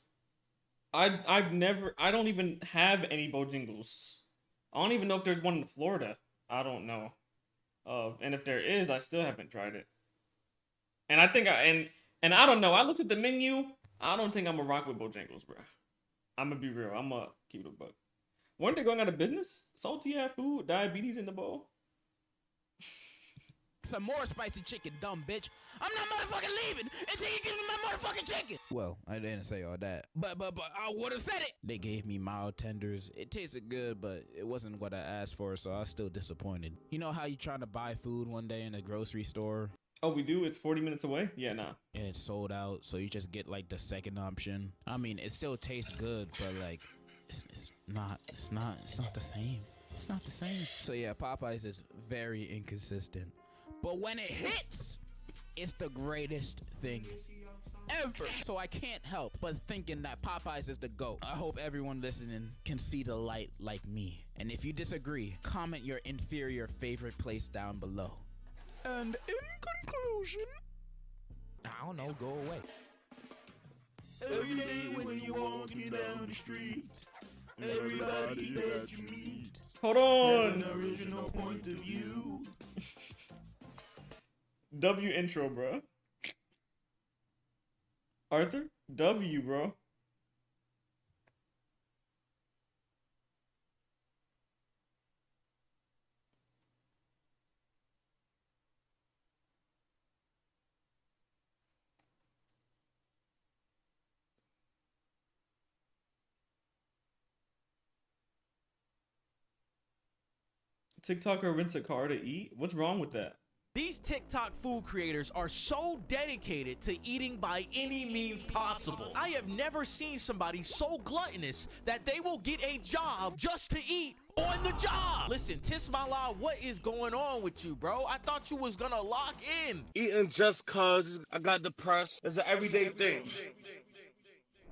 Speaker 24: I don't even have any Bojangles. I don't even know if there's one in Florida. I don't know. And if there is, I still haven't tried it. And I think and I don't know. I looked at the menu. I don't think I'm gonna rock with Bojangles, bro. I'm gonna be real. I'm gonna keep it a buck. Weren't they going out of business? Salty ass food, diabetes in the bowl.
Speaker 26: Some more spicy chicken, dumb bitch. I'm not motherfucking leaving until you give me my motherfucking chicken. Well, I didn't say all that. But I would have said it. They gave me mild tenders. It tasted good, but it wasn't what I asked for, so I was still disappointed. You know how you trying to buy food one day in a grocery store?
Speaker 24: Oh, we do? It's 40 minutes away? Yeah, nah.
Speaker 26: And it's sold out, so you just get like the second option. I mean, it still tastes good, but like, it's not the same. It's not the same. So yeah, Popeyes is very inconsistent. But when it hits, it's the greatest thing ever. So I can't help but thinking that Popeyes is the GOAT. I hope everyone listening can see the light like me. And if you disagree, comment your inferior favorite place down below. And in conclusion, I don't know, go away.
Speaker 21: Every day when you're walking down the street, everybody that you meet
Speaker 24: hold on.
Speaker 21: has an original point of view.
Speaker 24: W intro, bro. Arthur? W, bro. TikToker rents a car to eat? What's wrong with that?
Speaker 7: These TikTok food creators are so dedicated to eating by any means possible. I have never seen somebody so gluttonous that they will get a job just to eat on the job. Listen, Tismala, what is going on with you, bro? I thought you was gonna lock in.
Speaker 21: Eating just cause I got depressed is an everyday thing.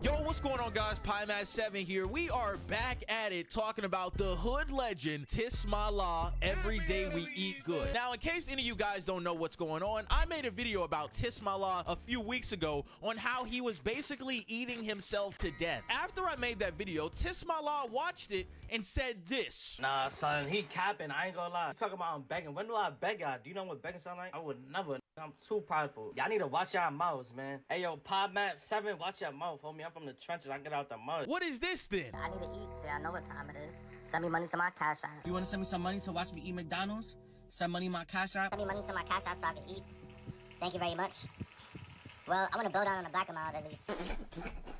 Speaker 7: Yo, what's going on, guys? PieMat7 here. We are back at it talking about the hood legend Tismala. Every day we eat good. Now, in case any of you guys don't know what's going on, I made a video about Tismala a few weeks ago on how he was basically eating himself to death. After I made that video, Tismala watched it and said this.
Speaker 8: Nah, son, he capping. I ain't gonna lie. You talking about I'm begging. When do I beg y'all? Do you know what begging sound like? I would never. I'm too prideful. Y'all need to watch y'all mouths, man. Hey, yo, PieMat7, watch your mouth, homie. I'm from the trenches. I get out the mud.
Speaker 7: What is this, then?
Speaker 2: I need to eat, so I know what time it is. Send me money to my cash app.
Speaker 6: Do you want to send me some money to watch me eat McDonald's? Send money to my cash app.
Speaker 2: Send me money to my cash app so I can eat. Thank you very much. Well, I want to blow down on the black amount at least.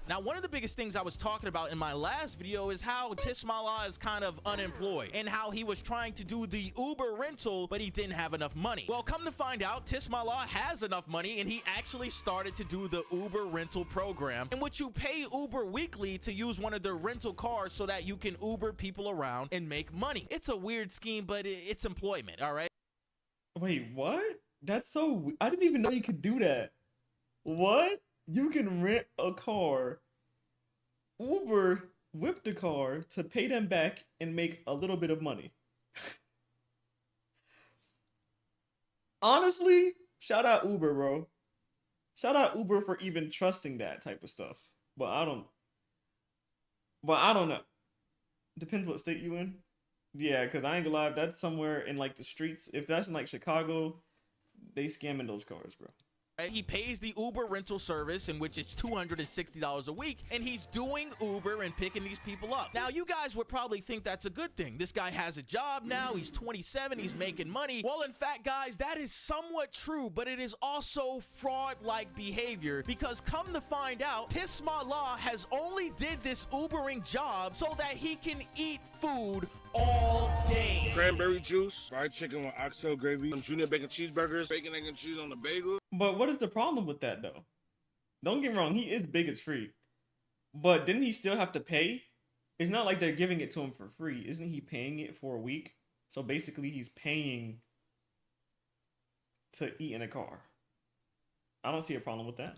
Speaker 7: Now, one of the biggest things I was talking about in my last video is how Tismala is kind of unemployed and how he was trying to do the Uber rental, but he didn't have enough money. Well, come to find out, Tismala has enough money and he actually started to do the Uber rental program in which you pay Uber weekly to use one of their rental cars so that you can Uber people around and make money. It's a weird scheme, but it's employment, all right?
Speaker 24: Wait, what? That's so... I didn't even know you could do that. What? You can rent a car, Uber with the car to pay them back and make a little bit of money. Honestly, shout out Uber, bro. Shout out Uber for even trusting that type of stuff. But I don't know. Depends what state you in. Yeah, because I ain't gonna lie, if that's somewhere in like the streets, if that's in like Chicago, they scamming those cars, bro.
Speaker 7: He pays the Uber rental service, in which it's $260 a week, and he's doing Uber and picking these people up. Now, you guys would probably think that's a good thing. This guy has a job now, he's 27, he's making money. Well, in fact, guys, that is somewhat true, but it is also fraud-like behavior, because come to find out, Tismala has only did this Ubering job so that he can eat food all day.
Speaker 21: Cranberry juice, fried chicken with oxtail gravy, some junior bacon cheeseburgers, bacon, egg, and cheese on the bagel.
Speaker 24: But what is the problem with that, though? Don't get me wrong, he is big as free. But didn't he still have to pay? It's not like they're giving it to him for free. Isn't he paying it for a week? So basically, he's paying to eat in a car. I don't see a problem with that.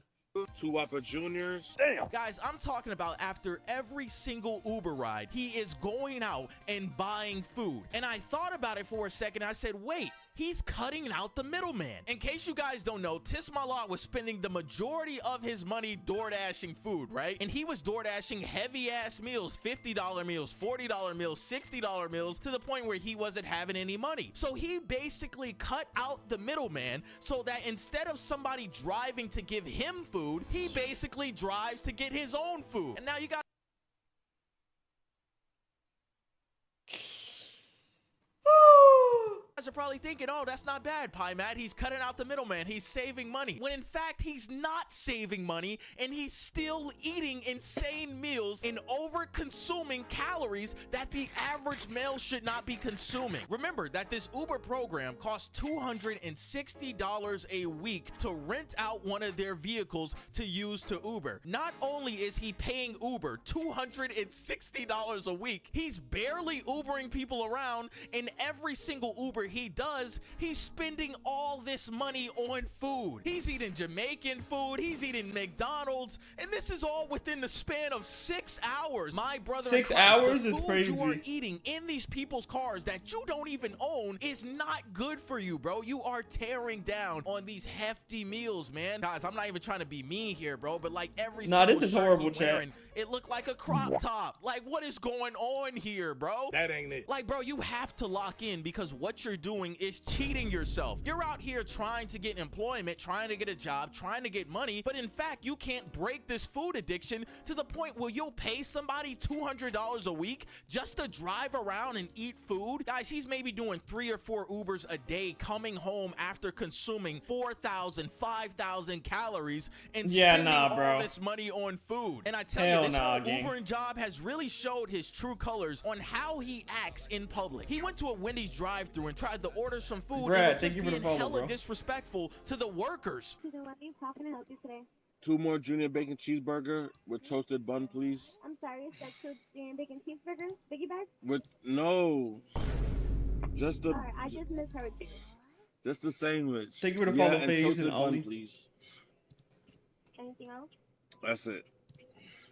Speaker 21: 2 Whopper Juniors.
Speaker 7: Damn. Guys, I'm talking about after every single Uber ride, he is going out and buying food. And I thought about it for a second. I said, wait, he's cutting out the middleman. In case you guys don't know, Tismala was spending the majority of his money DoorDashing food, right? And he was DoorDashing heavy-ass meals, $50 meals, $40 meals, $60 meals, to the point where he wasn't having any money. So he basically cut out the middleman so that instead of somebody driving to give him food, he basically drives to get his own food. And now you got... guys are probably thinking, oh, that's not bad, PieMat. He's cutting out the middleman. He's saving money. When in fact, he's not saving money, and he's still eating insane meals and over-consuming calories that the average male should not be consuming. Remember that this Uber program costs $260 a week to rent out one of their vehicles to use to Uber. Not only is he paying Uber $260 a week, he's barely Ubering people around, and every single Uber he does, he's spending all this money on food. He's eating Jamaican food, he's eating McDonald's, and this is all within the span of 6 hours. My brother,
Speaker 24: 6 hours is
Speaker 7: food
Speaker 24: crazy.
Speaker 7: You are eating in these people's cars that you don't even own is not good for you, bro. You are tearing down on these hefty meals, man. Guys, I'm not even trying to be mean here, bro, but like every single
Speaker 24: this is
Speaker 7: shirt
Speaker 24: horrible,
Speaker 7: he wearing, it looked like a crop top. Like, what is going on here, bro?
Speaker 21: That ain't it.
Speaker 7: Like, bro, you have to lock in, because what you're doing is cheating yourself. You're out here trying to get employment, trying to get a job, trying to get money, but in fact, you can't break this food addiction to the point where you'll pay somebody $200 a week just to drive around and eat food. Guys, he's maybe doing 3 or 4 Ubers a day, coming home after consuming 4,000, 5,000 calories and spending all this money on food. And I tell you, this whole Ubering job has really showed his true colors on how he acts in public. He went to a Wendy's drive-thru and tried to order some food,
Speaker 24: Brad,
Speaker 7: and
Speaker 24: thank you for the follow,
Speaker 7: hella
Speaker 24: bro.
Speaker 7: disrespectful to the workers.
Speaker 11: How can I help you today? 2 more junior bacon cheeseburger with toasted bun, please.
Speaker 15: I'm sorry, is that 2 junior bacon cheeseburgers? Biggie bag?
Speaker 11: With no, just the.
Speaker 15: Alright, I just misheard you.
Speaker 11: Just the sandwich.
Speaker 24: Thank you for the follow,
Speaker 11: and
Speaker 24: Faze
Speaker 11: toasted
Speaker 24: and
Speaker 11: bun,
Speaker 24: Ollie.
Speaker 11: please.
Speaker 15: Anything else?
Speaker 11: That's it.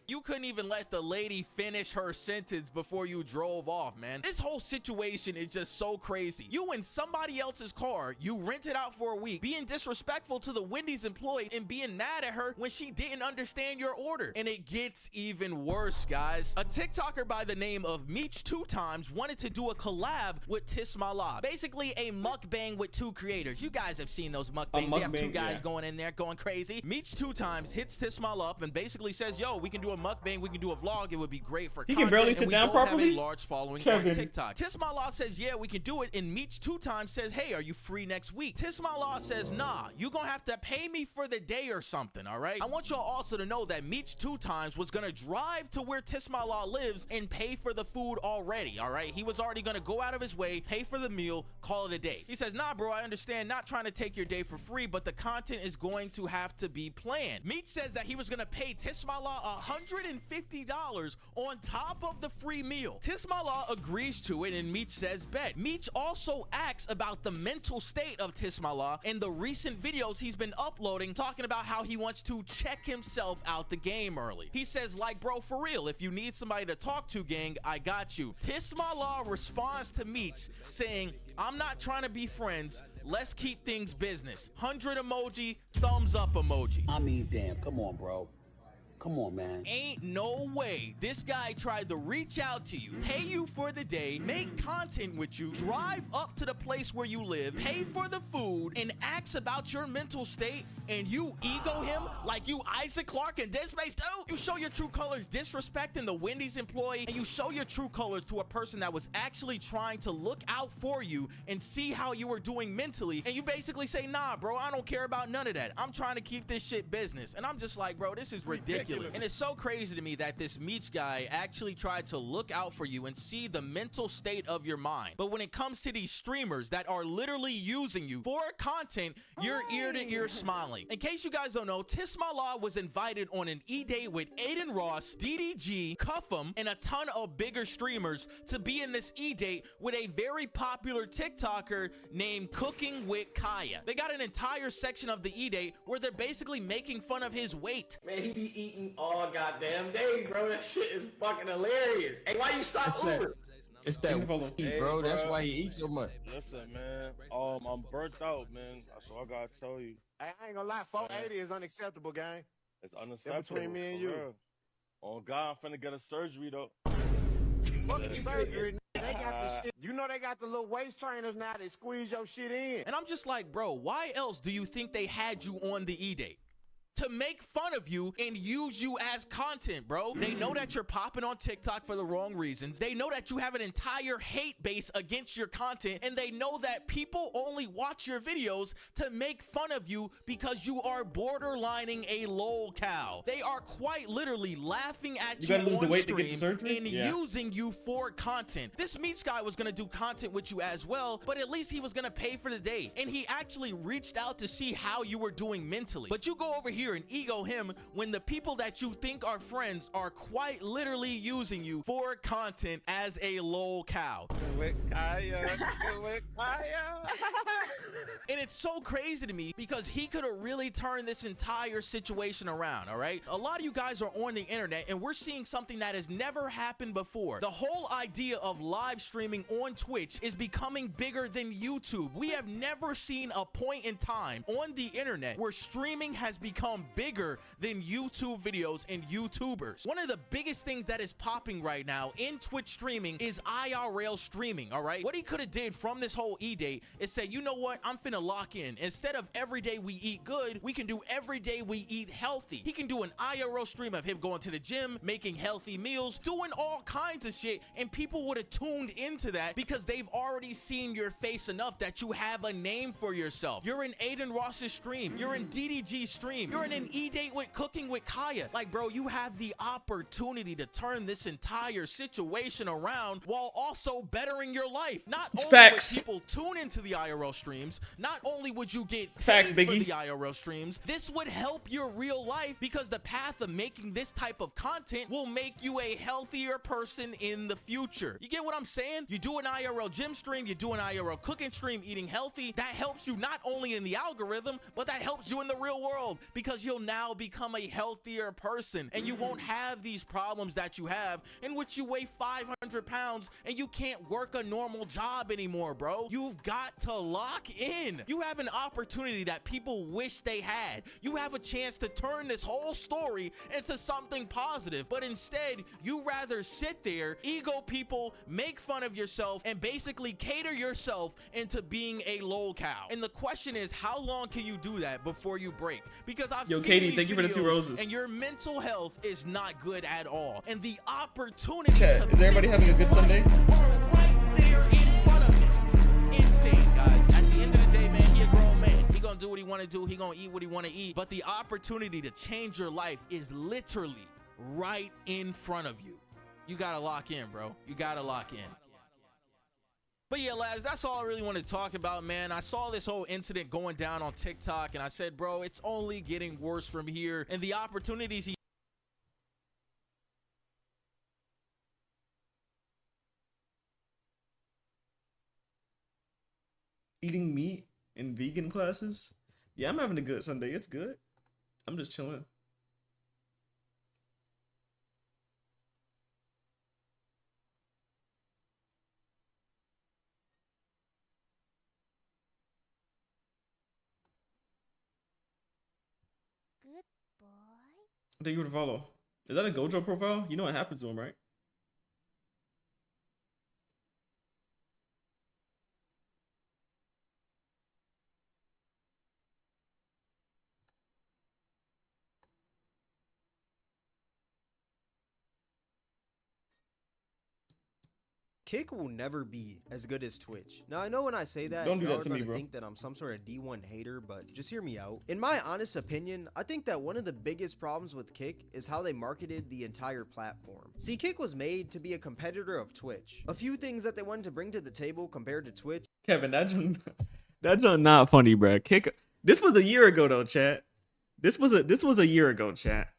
Speaker 7: You couldn't even let the lady finish her sentence before you drove off, man. This whole situation is just so crazy. You in somebody else's car, you rent it out for a week, being disrespectful to the Wendy's employee and being mad at her when she didn't understand your order. And it gets even worse, guys. A TikToker by the name of Meech2times wanted to do a collab with Tismala. Basically a mukbang with 2 creators. You guys have seen those mukbangs. They have 2 guys going in there going crazy. Meech2times hits Tismala up and basically says, yo, we can do a mukbang, we can do a vlog, it would be great for content.
Speaker 24: He can barely sit down properly.
Speaker 7: Have a large following on TikTok. Tismala says, yeah, we can do it, and Meech2times says, hey, are you free next week? Tismala says, nah, you gonna have to pay me for the day or something, all right? I want y'all also to know that Meech2times was gonna drive to where Tismala lives and pay for the food already, all right? He was already gonna go out of his way, pay for the meal, call it a day. He says, nah, bro, I understand, not trying to take your day for free, but the content is going to have to be planned. Meech says that he was gonna pay Tismala $150 on top of the free meal. Tismala agrees to it and Meech says bet. Meech also asks about the mental state of Tismala and the recent videos he's been uploading talking about how he wants to check himself out the game early. He says, like, bro, for real, if you need somebody to talk to, gang, I got you. Tismala responds to Meech saying, I'm not trying to be friends, let's keep things business. 100 emoji, thumbs up emoji.
Speaker 19: I mean, damn, come on, bro. Come on, man.
Speaker 7: Ain't no way this guy tried to reach out to you, pay you for the day, make content with you, drive up to the place where you live, pay for the food, and ask about your mental state, and you ego him like you Isaac Clarke in Dead Space 2? You show your true colors disrespecting the Wendy's employee, and you show your true colors to a person that was actually trying to look out for you and see how you were doing mentally, and you basically say, nah, bro, I don't care about none of that. I'm trying to keep this shit business. And I'm just like, bro, this is ridiculous. And it's so crazy to me that this Meech guy actually tried to look out for you and see the mental state of your mind. But when it comes to these streamers that are literally using you for content, you're ear to ear smiling. In case you guys don't know, Tismala was invited on an e-date with Aiden Ross, DDG, Cuffum, and a ton of bigger streamers to be in this e-date with a very popular TikToker named Cooking with Kaya. They got an entire section of the e-date where they're basically making fun of his weight.
Speaker 8: Man, he be eating all goddamn day, bro. That shit is fucking hilarious. Hey, why you stop Uber?
Speaker 20: It's that weed, bro. That's why he eats so much.
Speaker 11: Listen, man. I'm burnt out, man. That's all I gotta tell you.
Speaker 21: Hey, I ain't gonna lie, 480 is unacceptable, gang.
Speaker 11: It's unacceptable.
Speaker 21: Between me and you.
Speaker 11: Real. Oh God, I'm finna get a surgery though.
Speaker 21: Fuck the surgery. They got the shit. You know they got the little waist trainers now. They squeeze your shit in.
Speaker 7: And I'm just like, bro, why else do you think they had you on the e-date? To make fun of you and use you as content, bro. They know that you're popping on TikTok for the wrong reasons. They know that you have an entire hate base against your content, and they know that people only watch your videos to make fun of you because you are borderlining a lol cow. They are quite literally laughing at you on stream and using you for content. This Meech guy was gonna do content with you as well, but at least he was gonna pay for the day, and he actually reached out to see how you were doing mentally. But you go over here and ego him when the people that you think are friends are quite literally using you for content as a lol cow. And it's so crazy to me because he could have really turned this entire situation around, all right? A lot of you guys are on the internet and we're seeing something that has never happened before. The whole idea of live streaming on Twitch is becoming bigger than YouTube. We have never seen a point in time on the internet where streaming has become bigger than YouTube videos and YouTubers. One of the biggest things that is popping right now in Twitch streaming is IRL streaming, all right? What he could have did from this whole e-date is say, you know what, I'm finna lock in. Instead of every day we eat good, we can do every day we eat healthy. He can do an IRL stream of him going to the gym, making healthy meals, doing all kinds of shit, and people would have tuned into that because they've already seen your face enough that you have a name for yourself. You're in Aiden Ross's stream, you're in DDG's stream, you're in an e-date with Cooking with Kaya. Like, bro, you have the opportunity to turn this entire situation around while also bettering your life. Not only would people tune into the IRL streams, not not only would you get
Speaker 24: Facts,
Speaker 7: paid
Speaker 24: Biggie.
Speaker 7: for the IRL streams, this would help your real life because the path of making this type of content will make you a healthier person in the future. You get what I'm saying? You do an IRL gym stream, you do an IRL cooking stream, eating healthy. That helps you not only in the algorithm, but that helps you in the real world because you'll now become a healthier person and you won't have these problems that you have in which you weigh 500 pounds and you can't work a normal job anymore, bro. You've got to lock in. You have an opportunity that people wish they had. You have a chance to turn this whole story into something positive, but instead you rather sit there, ego people, make fun of yourself, and basically cater yourself into being a lol cow. And the question is, how long can you do that before you break? Because I've
Speaker 24: Yo,
Speaker 7: seen
Speaker 24: Katie,
Speaker 7: these
Speaker 24: thank you for the 2
Speaker 7: videos,
Speaker 24: roses.
Speaker 7: and your mental health is not good at all. And the opportunity
Speaker 24: Chat, is everybody having a good Sunday?
Speaker 7: right there in front of him. Insane, guys. At the end of the day, man, he a grown man. He gonna do what he wanna do. He gonna eat what he wanna eat. But the opportunity to change your life is literally right in front of you. You gotta lock in, bro. You gotta lock in. But yeah, lads, that's all I really want to talk about, man. I saw this whole incident going down on TikTok, and I said, bro, it's only getting worse from here. And the opportunities he
Speaker 24: Eating meat in vegan classes? Yeah, I'm having a good Sunday. It's good. I'm just chilling.
Speaker 4: Good boy.
Speaker 24: Thank you for the follow. Is that a Gojo profile? You know what happens to him, right?
Speaker 10: Kick will never be as good as Twitch. Now, I know when I say that,
Speaker 24: Don't do
Speaker 10: y'all
Speaker 24: that to
Speaker 10: are
Speaker 24: me,
Speaker 10: gonna
Speaker 24: bro.
Speaker 10: think that I'm some sort of D1 hater, but just hear me out. In my honest opinion, I think that one of the biggest problems with Kick is how they marketed the entire platform. See, Kick was made to be a competitor of Twitch. A few things that they wanted to bring to the table compared to Twitch.
Speaker 24: Kevin, that joint not funny, bro. Kick. This was a year ago though, chat. This was a year ago, chat.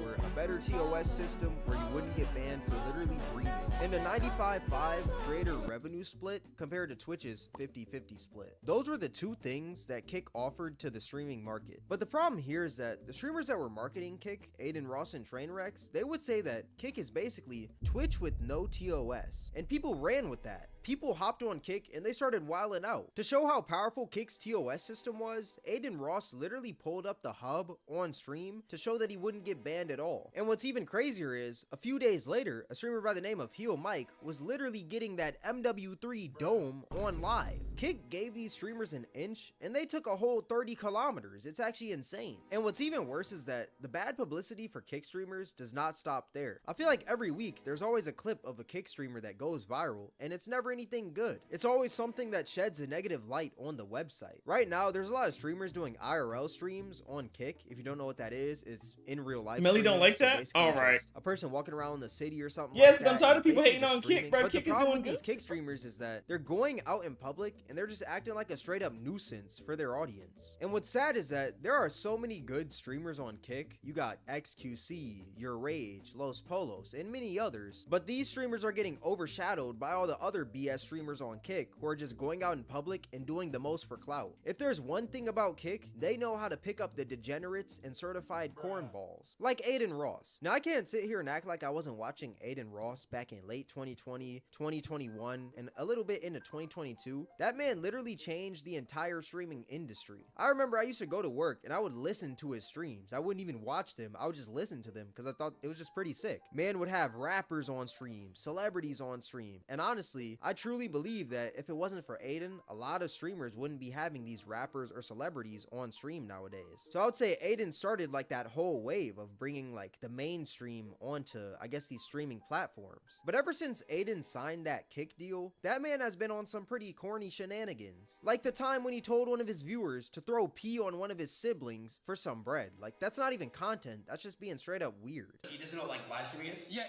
Speaker 10: Were a better TOS system where you wouldn't get banned for literally breathing. And a 95-5 creator revenue split compared to Twitch's 50-50 split. Those were the two things that Kick offered to the streaming market. But the problem here is that the streamers that were marketing Kick, Aiden Ross and Trainwrecks, they would say that Kick is basically Twitch with no TOS. And people ran with that. People hopped on Kick and they started wilding out. To show how powerful Kick's TOS system was, Aiden Ross literally pulled up the hub on stream to show that he wouldn't get banned at all. And what's even crazier is, a few days later, a streamer by the name of Heel Mike was literally getting that MW3 dome on live. Kick gave these streamers an inch and they took a whole 30 kilometers. It's actually insane. And what's even worse is that the bad publicity for Kick streamers does not stop there. I feel like every week there's always a clip of a Kick streamer that goes viral and it's never anything good. It's always something that sheds a negative light on the website. Right now, there's a lot of streamers doing IRL streams on Kick. If you don't know what that is, it's in real life.
Speaker 24: Melly don't like that?
Speaker 10: basically
Speaker 24: All right.
Speaker 10: just a person walking around the city or something.
Speaker 24: Yes,
Speaker 10: like
Speaker 24: but I'm
Speaker 10: that,
Speaker 24: tired
Speaker 10: and
Speaker 24: of people
Speaker 10: basically
Speaker 24: hating on
Speaker 10: just
Speaker 24: Kick,
Speaker 10: streaming.
Speaker 24: bro.
Speaker 10: But
Speaker 24: Kick
Speaker 10: the
Speaker 24: is
Speaker 10: problem
Speaker 24: doing
Speaker 10: with these
Speaker 24: good.
Speaker 10: Kick streamers is that they're going out in public and they're just acting like a straight up nuisance for their audience. And what's sad is that there are so many good streamers on Kick. You got XQC, Your Rage, Los Polos, and many others. But these streamers are getting overshadowed by all the other BS streamers on Kick who are just going out in public and doing the most for clout. If there's one thing about Kick, they know how to pick up the degenerates and certified cornballs, like Aiden Ross. Now, I can't sit here and act like I wasn't watching Aiden Ross back in late 2020, 2021, and a little bit into 2022. That man literally changed the entire streaming industry. I remember I used to go to work and I would listen to his streams. I wouldn't even watch them. I would just listen to them because I thought it was just pretty sick. Man would have rappers on stream, celebrities on stream, and honestly, I truly believe that if it wasn't for Aiden, a lot of streamers wouldn't be having these rappers or celebrities on stream nowadays. So I would say Aiden started like that whole wave of bringing like the mainstream onto, I guess, these streaming platforms. But ever since Aiden signed that Kick deal, that man has been on some pretty corny shenanigans. Like the time when he told one of his viewers to throw pee on one of his siblings for some bread. Like, that's not even content, that's just being straight up weird.
Speaker 6: He doesn't know what, like, live streaming is?
Speaker 17: Yeah.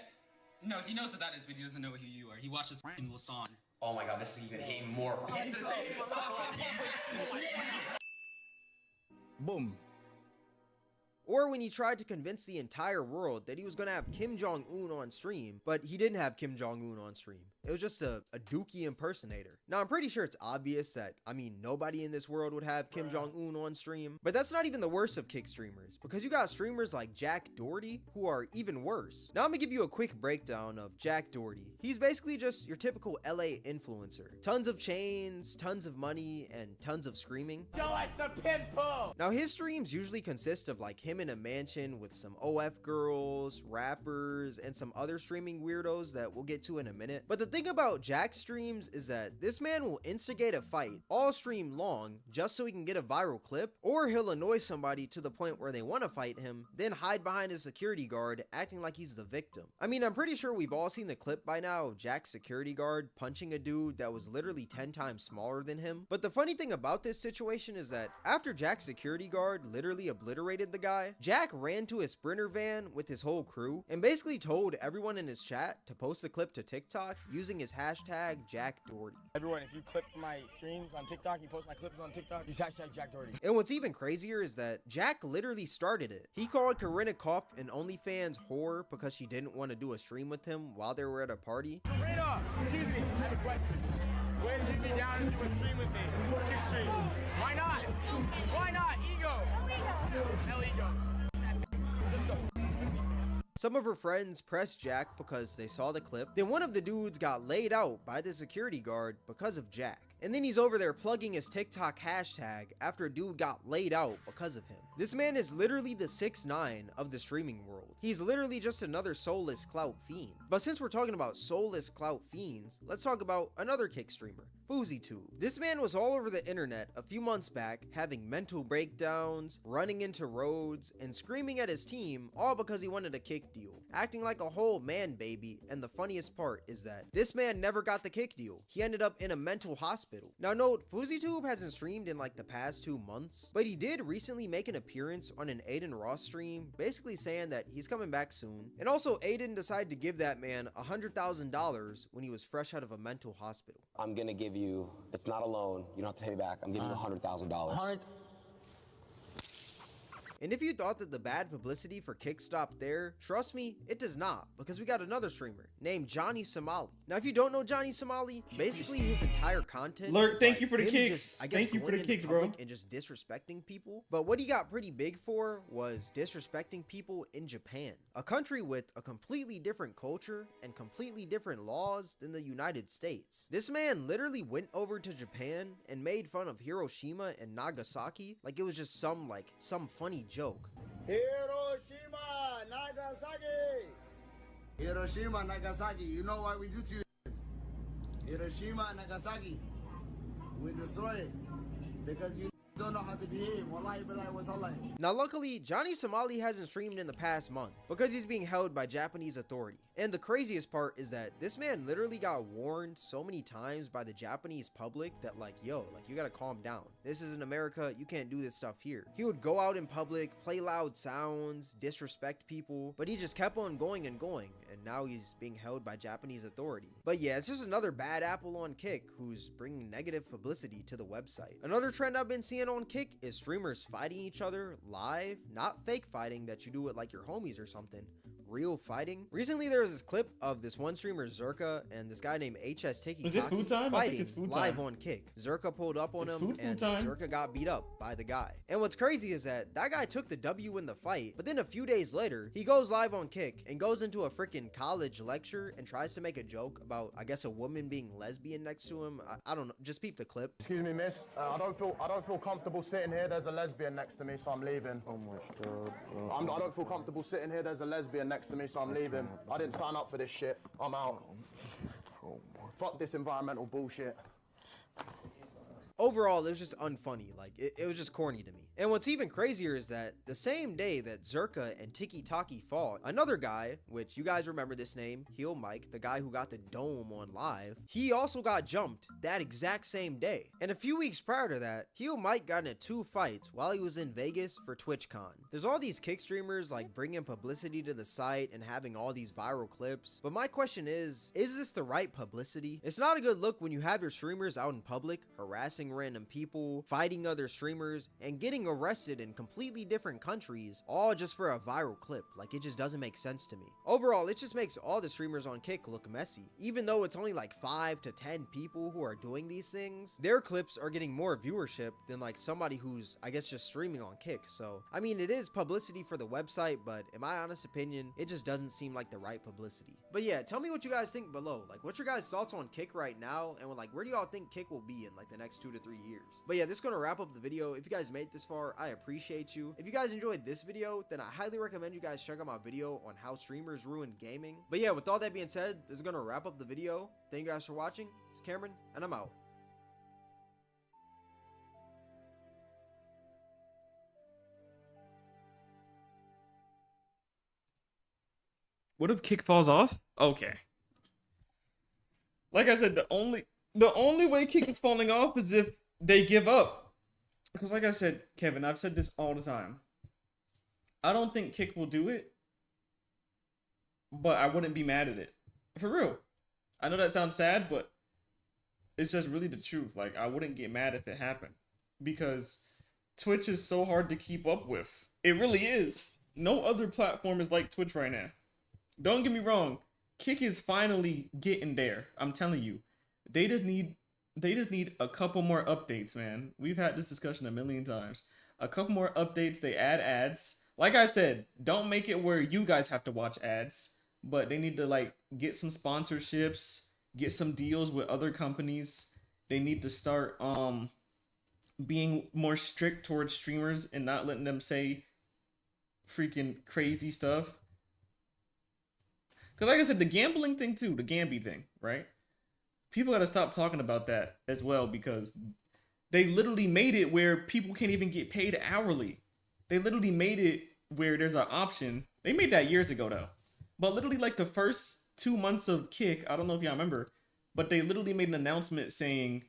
Speaker 4: No, he knows what that is, but he doesn't know who you are. He watches in Lasan.
Speaker 6: Oh my god, this is even even more.
Speaker 10: Boom. Or when he tried to convince the entire world that he was gonna have Kim Jong-un on stream, but he didn't have Kim Jong-un on stream. It was just a Dookie impersonator. Now, I'm pretty sure it's obvious that, nobody in this world would have Kim Jong-un on stream, but that's not even the worst of kick streamers, because you got streamers like Jack Doherty, who are even worse. Now, I'm gonna give you a quick breakdown of Jack Doherty. He's basically just your typical LA influencer. Tons of chains, tons of money, and tons of screaming.
Speaker 12: Show us the pimple!
Speaker 10: Now, his streams usually consist of like him in a mansion with some OF girls, rappers, and some other streaming weirdos that we'll get to in a minute. But the thing about Jack's streams is that this man will instigate a fight all stream long just so he can get a viral clip, or he'll annoy somebody to the point where they want to fight him, then hide behind his security guard acting like he's the victim. I'm pretty sure we've all seen the clip by now of Jack's security guard punching a dude that was literally 10 times smaller than him. But the funny thing about this situation is that after Jack's security guard literally obliterated the guy, Jack ran to his Sprinter van with his whole crew and basically told everyone in his chat to post the clip to TikTok using his hashtag Jack Doherty.
Speaker 5: Everyone, if you clip my streams on TikTok, you post my clips on TikTok, use hashtag Jack Doherty.
Speaker 10: And what's even crazier is that Jack literally started it. He called Corinna Kopp an OnlyFans whore because she didn't want to do a stream with him while they were at a party.
Speaker 5: Corinna, excuse me, I have a question. When you be down to do a stream with me? Kick stream. Why not? Why not? Ego. No ego.
Speaker 10: Some of her friends pressed Jack because they saw the clip. Then one of the dudes got laid out by the security guard because of Jack. And then he's over there plugging his TikTok hashtag after a dude got laid out because of him. This man is literally the 6ix9ine of the streaming world. He's literally just another soulless clout fiend. But since we're talking about soulless clout fiends, let's talk about another kick streamer, FouseyTube. This man was all over the internet a few months back, having mental breakdowns, running into roads, and screaming at his team, all because he wanted a kick deal, acting like a whole man baby. And the funniest part is that this man never got the kick deal. He ended up in a mental hospital. Now note, FouseyTube hasn't streamed in like the past 2 months, but he did recently make an appearance on an Aiden Ross stream, basically saying that he's coming back soon. And also, Aiden decided to give that man $100,000 when he was fresh out of a mental hospital.
Speaker 17: I'm gonna give you, it's not a loan, you don't have to pay me back, I'm giving you $100,000.
Speaker 10: And if you thought that the bad publicity for Kick stopped there, trust me, it does not, because we got another streamer named Johnny Somali. Now, if you don't know Johnny Somali, basically his entire content
Speaker 24: Lurk, thank
Speaker 10: like
Speaker 24: you for the
Speaker 10: him
Speaker 24: kicks.
Speaker 10: just, I guess,
Speaker 24: Thank you for
Speaker 10: going
Speaker 24: the
Speaker 10: into
Speaker 24: kicks, bro.
Speaker 10: public and just disrespecting people. But what he got pretty big for was disrespecting people in Japan, a country with a completely different culture and completely different laws than the United States. This man literally went over to Japan and made fun of Hiroshima and Nagasaki like it was just some funny joke.
Speaker 18: Hiroshima, Nagasaki! Hiroshima, Nagasaki, you know why we do to you this? Hiroshima, Nagasaki, we destroy it because you don't know how to behave. Wallahi billahi wa tallahi.
Speaker 10: Now luckily, Johnny Somali hasn't streamed in the past month because he's being held by Japanese authority. And the craziest part is that this man literally got warned so many times by the Japanese public that yo, you gotta calm down. This isn't America, you can't do this stuff here. He would go out in public, play loud sounds, disrespect people, but he just kept on going and going, and now he's being held by Japanese authority. But yeah, it's just another bad apple on Kick who's bringing negative publicity to the website. Another trend I've been seeing on Kick is streamers fighting each other live, not fake fighting that you do with like your homies or something. Real fighting. Recently there was this clip of this one streamer Zerka and this guy named HS Tiki fighting live on Kick. Zerka pulled up on him and Zerka got beat up by the guy. And what's crazy is that guy took the W in the fight, but then a few days later he goes live on Kick and goes into a freaking college lecture and tries to make a joke about, I guess, a woman being lesbian next to him. I don't know, just peep the clip.
Speaker 18: Excuse me, miss. I don't feel comfortable sitting here. There's a lesbian next to me, so I'm leaving. Oh my god. I don't feel comfortable sitting here. There's a lesbian next to me, so I'm leaving. I didn't sign up for this shit. I'm out. Fuck this environmental bullshit.
Speaker 10: Overall, it was just unfunny. Like, it was just corny to me. And what's even crazier is that the same day that Zerka and Tiki Taki fought, another guy, which you guys remember this name, Heel Mike, the guy who got the dome on live, he also got jumped that exact same day. And a few weeks prior to that, Heel Mike got into 2 fights while he was in Vegas for TwitchCon. There's all these kick streamers like bringing publicity to the site and having all these viral clips, but my question is this the right publicity? It's not a good look when you have your streamers out in public harassing random people, fighting other streamers, and getting arrested in completely different countries, all just for a viral clip. Like, it just doesn't make sense to me. Overall, it just makes all the streamers on Kick look messy. Even though it's only like 5 to 10 people who are doing these things, their clips are getting more viewership than like somebody who's, I guess, just streaming on Kick. So, I mean, it is publicity for the website, but in my honest opinion, it just doesn't seem like the right publicity. But yeah, tell me what you guys think below. Like, what's your guys' thoughts on Kick right now? And like, where do y'all think Kick will be in like the next 2 to 3 years? But yeah, this is gonna wrap up the video. If you guys made it this far, I appreciate you. If you guys enjoyed this video, then I highly recommend you guys check out my video on how streamers ruin gaming. But yeah, with all that being said, this is gonna wrap up the video. Thank you guys for watching. It's Cameron, and I'm out.
Speaker 24: What if Kick falls off? Okay. Like I said, the only way Kick is falling off is if they give up. Because like I said, Kevin, I've said this all the time. I don't think Kick will do it, but I wouldn't be mad at it. For real. I know that sounds sad, but it's just really the truth. Like, I wouldn't get mad if it happened. Because Twitch is so hard to keep up with. It really is. No other platform is like Twitch right now. Don't get me wrong. Kick is finally getting there. I'm telling you. They just need a couple more updates, man. We've had this discussion a million times. A couple more updates. They add ads. Like I said, don't make it where you guys have to watch ads. But they need to like get some sponsorships, get some deals with other companies. They need to start being more strict towards streamers and not letting them say freaking crazy stuff. Because like I said, the gambling thing too, the Gamby thing, right? People got to stop talking about that as well, because they literally made it where people can't even get paid hourly. They literally made it where there's an option. They made that years ago though. But literally like the first 2 months of Kick, I don't know if y'all remember, but they literally made an announcement saying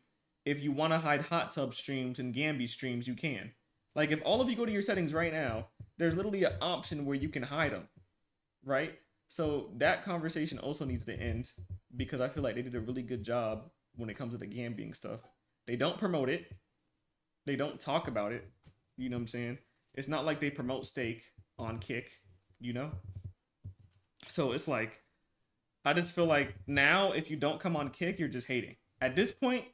Speaker 24: if you want to hide hot tub streams and Gamby streams, you can. Like, if all of you go to your settings right now, there's literally an option where you can hide them, right? So that conversation also needs to end, because I feel like they did a really good job when it comes to the gambling stuff. They don't promote it. They don't talk about it. You know what I'm saying? It's not like they promote Stake on Kick, you know? So it's like, I just feel like now if you don't come on Kick, you're just hating. At this point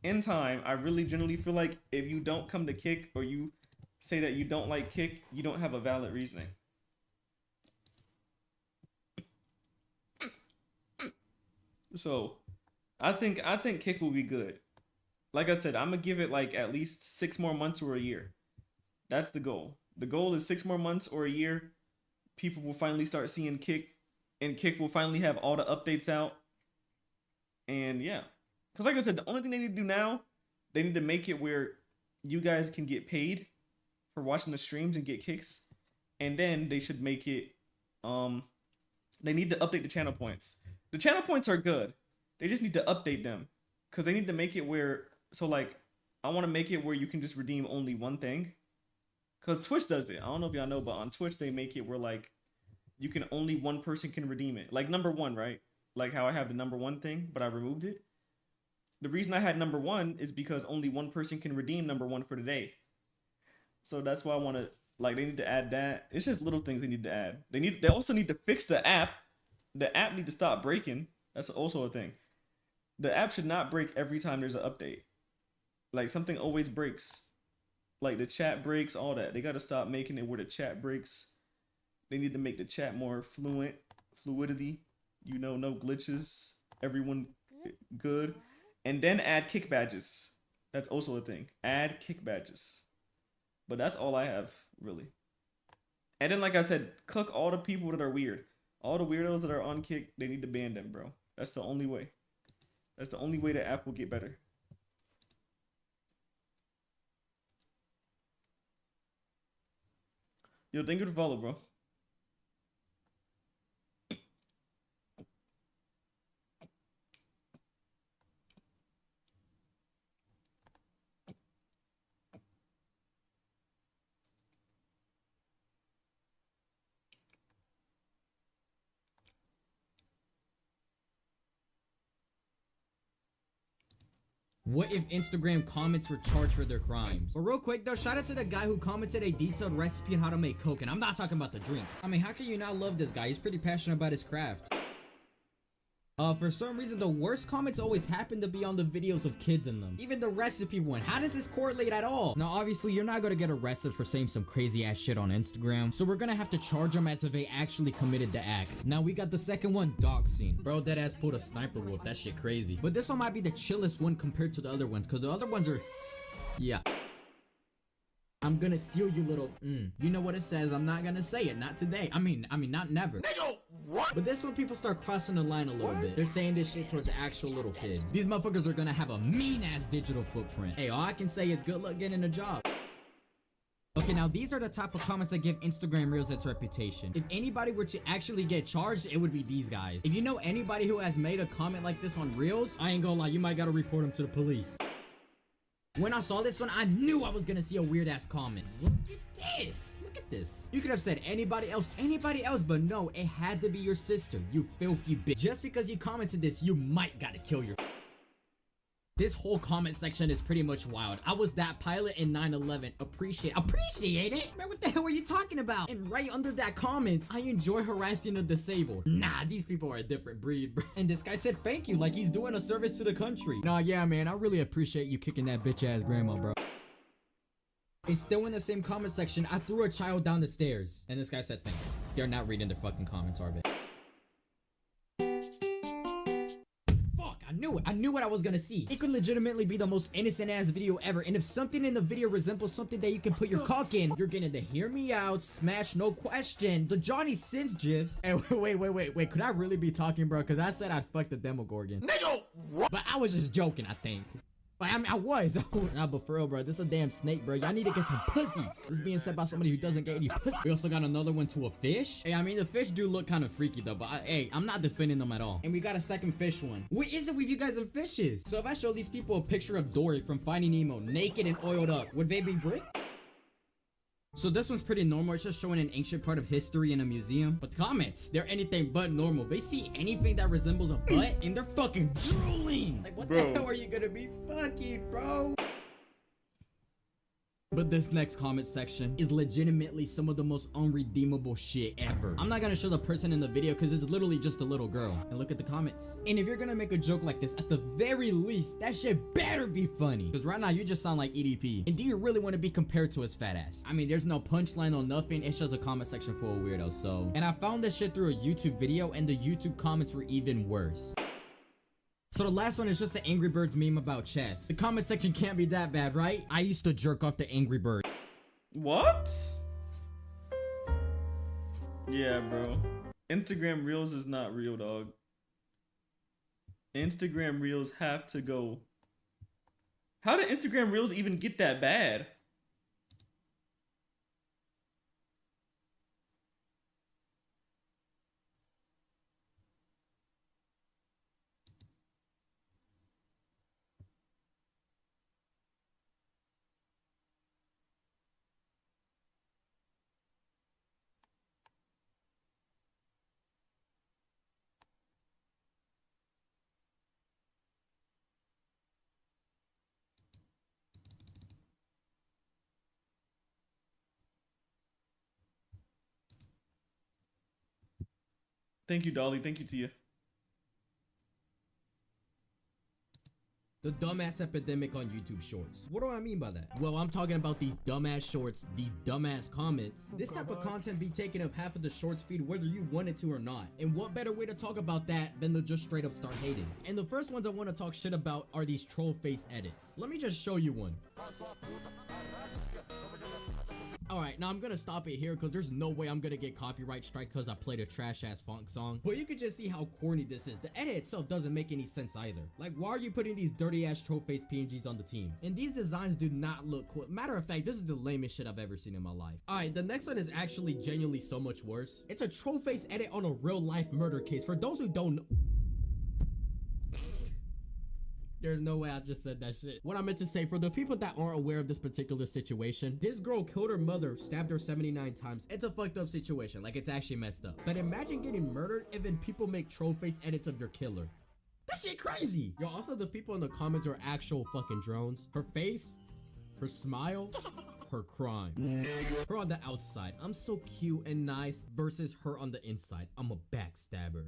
Speaker 24: in time, I really genuinely feel like if you don't come to Kick, or you say that you don't like Kick, you don't have a valid reasoning. So I think Kick will be good. Like I said, I'm gonna give it like at least 6 more months or a year. That's the goal. The goal is 6 more months or a year. People will finally start seeing Kick, and Kick will finally have all the updates out. And yeah, because like I said, the only thing they need to do now, they need to make it where you guys can get paid for watching the streams and get kicks. And then they should make it, they need to update the channel points. The channel points are good. They just need to update them, because they need to make it where, so like, I want to make it where you can just redeem only one thing. Because Twitch does it. I don't know if y'all know, but on Twitch, they make it where like, you can only one person can redeem it. Like number 1, right? Like how I have the number 1 thing, but I removed it. The reason I had number 1 is because only one person can redeem number 1 for the day. So that's why I want to, like, they need to add that. It's just little things they need to add. They also need to fix the app. The app need to stop breaking. That's also a thing. The app should not break every time there's an update. Like, something always breaks. Like the chat breaks, all that. They got to stop making it where the chat breaks. They need to make the chat more fluidity, you know, no glitches, everyone good. And then add kick badges. That's also a thing. Add kick badges. But that's all I have, really. And then, like I said, cook all the people that are weird. All the weirdos that are on Kick, they need to ban them, bro. That's the only way. That's the only way the app will get better. Yo, thank you for the follow, bro.
Speaker 9: What if Instagram comments were charged for their crimes? But real quick though, shout out to the guy who commented a detailed recipe on how to make coke, and I'm not talking about the drink. I mean, how can you not love this guy? He's pretty passionate about his craft. For some reason, the worst comments always happen to be on the videos of kids in them. Even the recipe one. How does this correlate at all? Now, obviously, you're not gonna get arrested for saying some crazy ass shit on Instagram, so we're gonna have to charge them as if they actually committed the act. Now, we got the second one, dog scene. Bro, that ass pulled a sniper wolf. That shit crazy. But this one might be the chillest one compared to the other ones, because the other ones are... yeah. I'm gonna steal you little You know what it says, I'm not gonna say it, not today. I mean, not never. Nigga, what? But this one people start crossing the line a little bit. They're saying this shit towards actual little kids. These motherfuckers are gonna have a mean-ass digital footprint. Hey, all I can say is good luck getting a job. Okay, now these are the type of comments that give Instagram Reels its reputation. If anybody were to actually get charged, it would be these guys. If you know anybody who has made a comment like this on Reels, I ain't gonna lie, you might gotta report them to the police. When I saw this one, I knew I was gonna see a weird ass comment. Look at this. Look at this. You could have said anybody else, but no, it had to be your sister, you filthy bitch. Just because you commented this, you might gotta kill your... This whole comment section is pretty much wild. I was that pilot in 9/11. Appreciate it? Man, what the hell are you talking about? And right under that comment, I enjoy harassing the disabled. Nah, these people are a different breed, bro. And this guy said thank you, like he's doing a service to the country. Nah, yeah, man, I really appreciate you kicking that bitch ass grandma, bro. It's still in the same comment section. I threw a child down the stairs. And this guy said thanks. They're not reading their fucking comments, are they? I knew what I was gonna see. It could legitimately be the most innocent ass video ever, and if something in the video resembles something that you can put your cock in, you're getting the hear me out, smash, no question, the Johnny Sins gifs. Hey, wait, could I really be talking, bro? Because I said I'd fuck the Demogorgon. Nigga, what? But I was just joking, I think. I mean, I was. Nah, but for real, bro, this is a damn snake, bro. Y'all need to get some pussy. This is being said by somebody who doesn't get any pussy. We also got another one to a fish. Hey, I mean, the fish do look kind of freaky, though, but hey, I'm not defending them at all. And we got a second fish one. What is it with you guys and fishes? So if I show these people a picture of Dory from Finding Nemo, naked and oiled up, would they be bricked? So this one's pretty normal. It's just showing an ancient part of history in a museum. But the comments, they're anything but normal. They see anything that resembles a butt and they're fucking drooling. Like, what the hell are you gonna be fucking, bro? But this next comment section is legitimately some of the most unredeemable shit ever. I'm not gonna show the person in the video because it's literally just a little girl. And look at the comments. And if you're gonna make a joke like this, at the very least, that shit better be funny. Because right now, you just sound like EDP. And do you really want to be compared to his fat ass? I mean, there's no punchline or nothing. It's just a comment section full of weirdos, so. And I found this shit through a YouTube video, and the YouTube comments were even worse. So the last one is just the Angry Birds meme about chess. The comment section can't be that bad, right? I used to jerk off the Angry Bird.
Speaker 24: What? Yeah, bro. Instagram Reels is not real, dog. Instagram Reels have to go. How did Instagram Reels even get that bad? Thank you, Dolly. Thank you, Tia.
Speaker 9: The dumbass epidemic on YouTube Shorts. What do I mean by that? Well, I'm talking about these dumbass shorts, these dumbass comments. This type of content be taking up half of the shorts feed whether you want it to or not. And what better way to talk about that than to just straight up start hating? And the first ones I want to talk shit about are these troll face edits. Let me just show you one. All right, now I'm gonna stop it here because there's no way I'm gonna get copyright strike because I played a trash ass funk song. But you can just see how corny this is. The edit itself doesn't make any sense either. Like, why are you putting these dirty ass troll face PNGs on the team? And these designs do not look cool. Matter of fact, this is the lamest shit I've ever seen in my life. All right, the next one is actually genuinely so much worse. It's a troll face edit on a real life murder case. For those who don't know, there's no way I just said that shit. What I meant to say, for the people that aren't aware of this particular situation, this girl killed her mother, stabbed her 79 times. It's a fucked up situation. Like, it's actually messed up. But imagine getting murdered and then people make troll face edits of your killer. That shit crazy. Yo, also the people in the comments are actual fucking drones. Her face, her smile, her crime. Her on the outside, I'm so cute and nice, versus her on the inside, I'm a backstabber.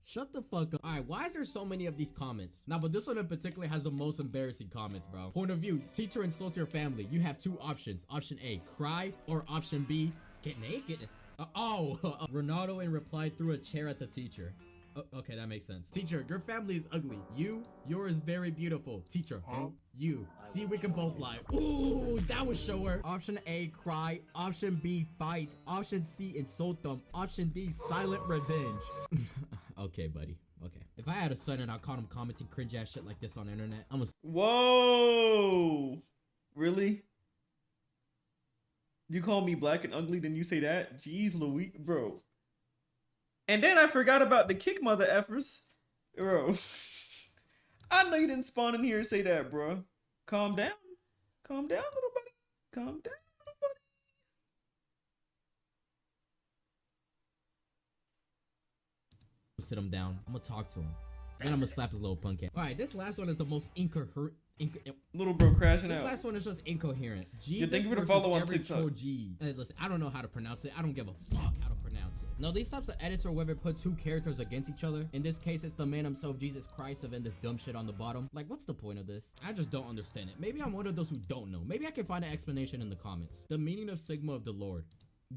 Speaker 9: Shut the fuck up. All right, why is there so many of these comments? Nah, but this one in particular has the most embarrassing comments, bro. Point of view, teacher insults your family. You have two options. Option A, cry, or option B, get naked. Ronaldo in reply threw a chair at the teacher. Okay, that makes sense. Teacher, your family is ugly. Yours very beautiful. Teacher, you. See, we can both lie. Ooh, that was shower. Option A, cry. Option B, fight. Option C, insult them. Option D, silent revenge. Okay, buddy. Okay. If I had a son and I caught him commenting cringe ass shit like this on the internet, I'm a—
Speaker 24: Whoa! Really? You call me black and ugly, then you say that? Jeez Louise, bro. And then I forgot about the kick mother effers. Bro. I know you didn't spawn in here and say that, bro. Calm down. Calm down, little buddy. Calm down, little buddy.
Speaker 9: Sit him down. I'm gonna talk to him. And I'm gonna slap his little punk head. Alright, this last one is the most incoherent.
Speaker 24: Little bro crashing out.
Speaker 9: This last one is just incoherent. Jesus,
Speaker 24: yeah, thank you for the follow on TikTok.
Speaker 9: Hey, listen, I don't know how to pronounce it. I don't give a fuck how to pronounce it. No, these types of edits or whether put two characters against each other. In this case, it's the man himself, Jesus Christ, and then this dumb shit on the bottom. Like, what's the point of this? I just don't understand it. Maybe I'm one of those who don't know. Maybe I can find an explanation in the comments. The meaning of Sigma of the Lord.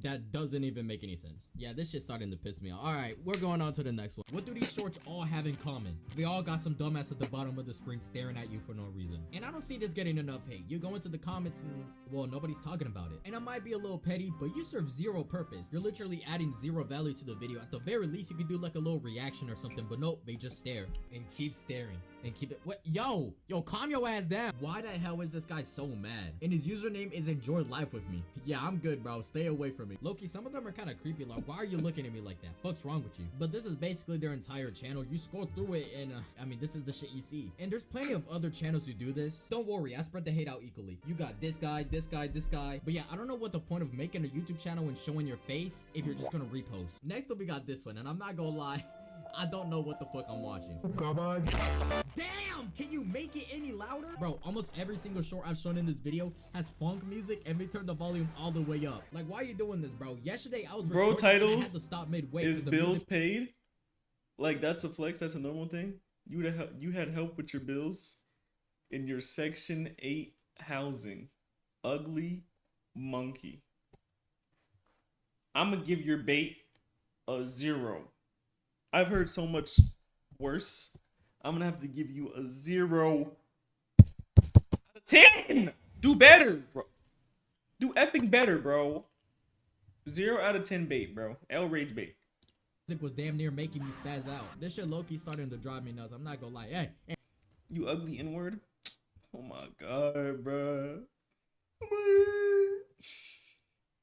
Speaker 9: That doesn't even make any sense. Yeah, this shit's starting to piss me off. All right, we're going on to the next one. What do these shorts all have in common? We all got some dumbass at the bottom of the screen staring at you for no reason. And I don't see this getting enough hate. You go into the comments and, well, nobody's talking about it. And I might be a little petty, but you serve zero purpose. You're literally adding zero value to the video. At the very least, you could do like a little reaction or something, but nope, they just stare and keep staring and keep it. What? Yo, calm your ass down. Why the hell is this guy so mad? And his username is enjoy life with me. Yeah, I'm good, bro. Stay away from me. Loki, some of them are kind of creepy. Like, why are you looking at me like that? What's wrong with you? But this is basically their entire channel. You scroll through it and I mean, this is the shit you see. And there's plenty of other channels who do this. Don't worry, I spread the hate out equally. You got this guy, this guy, this guy. But yeah, I don't know what the point of making a YouTube channel and showing your face if you're just gonna repost. Next up, we got this one, and I'm not gonna lie, I don't know what the fuck I'm watching. Come on. Damn! Can you make it any louder? Bro, almost every single short I've shown in this video has funk music and we turned the volume all the way up. Like, why are you doing this, bro? Yesterday I was
Speaker 24: bro, titles
Speaker 9: I had to stop midway.
Speaker 24: Is bills paid? Like, that's a flex? That's a normal thing? You had help with your bills in your Section 8 housing. Ugly monkey. I'm gonna give your bait a 0. I've heard so much worse. I'm gonna have to give you a 0 out of 10. Do better, bro. Do effing better, bro. 0 out of 10 bait, bro. L rage bait.
Speaker 9: It was damn near making me spaz out. This shit low-key starting to drive me nuts. I'm not gonna lie. Hey.
Speaker 24: You ugly N-word. Oh my god, bro.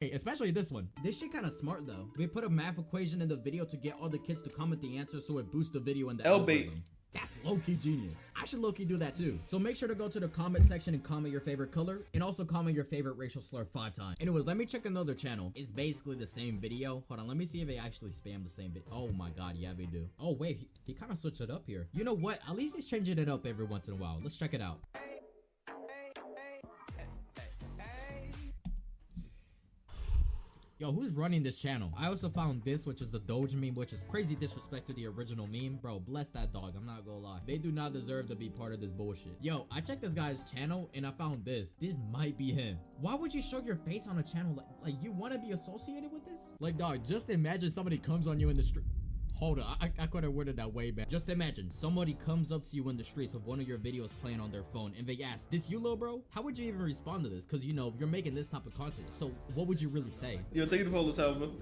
Speaker 9: Hey, especially this one. This shit kind of smart though. They put a math equation in the video to get all the kids to comment the answer so it boosts the video in the algorithm. That's low-key genius. I should low-key do that too. So make sure to go to the comment section and comment your favorite color and also comment your favorite racial slur 5 times. Anyways, let me check another channel. It's basically the same video. Hold on, let me see if they actually spam the same video. Oh my god, yeah, they do. Oh wait, he kind of switched it up here. You know what? At least he's changing it up every once in a while. Let's check it out. Yo, who's running this channel? I also found this, which is the Doge meme, which is crazy disrespect to the original meme. Bro, bless that dog. I'm not gonna lie. They do not deserve to be part of this bullshit. Yo, I checked this guy's channel and I found this. This might be him. Why would you show your face on a channel like you want to be associated with this? Like, dog, just imagine somebody comes on you in the street. Hold on, I could have worded that way back. Just imagine somebody comes up to you in the streets with one of your videos playing on their phone and they ask, "This you, little bro?" How would you even respond to this? Because you know you're making this type of content. So what would you really say?
Speaker 24: Yo, thank you for following this album.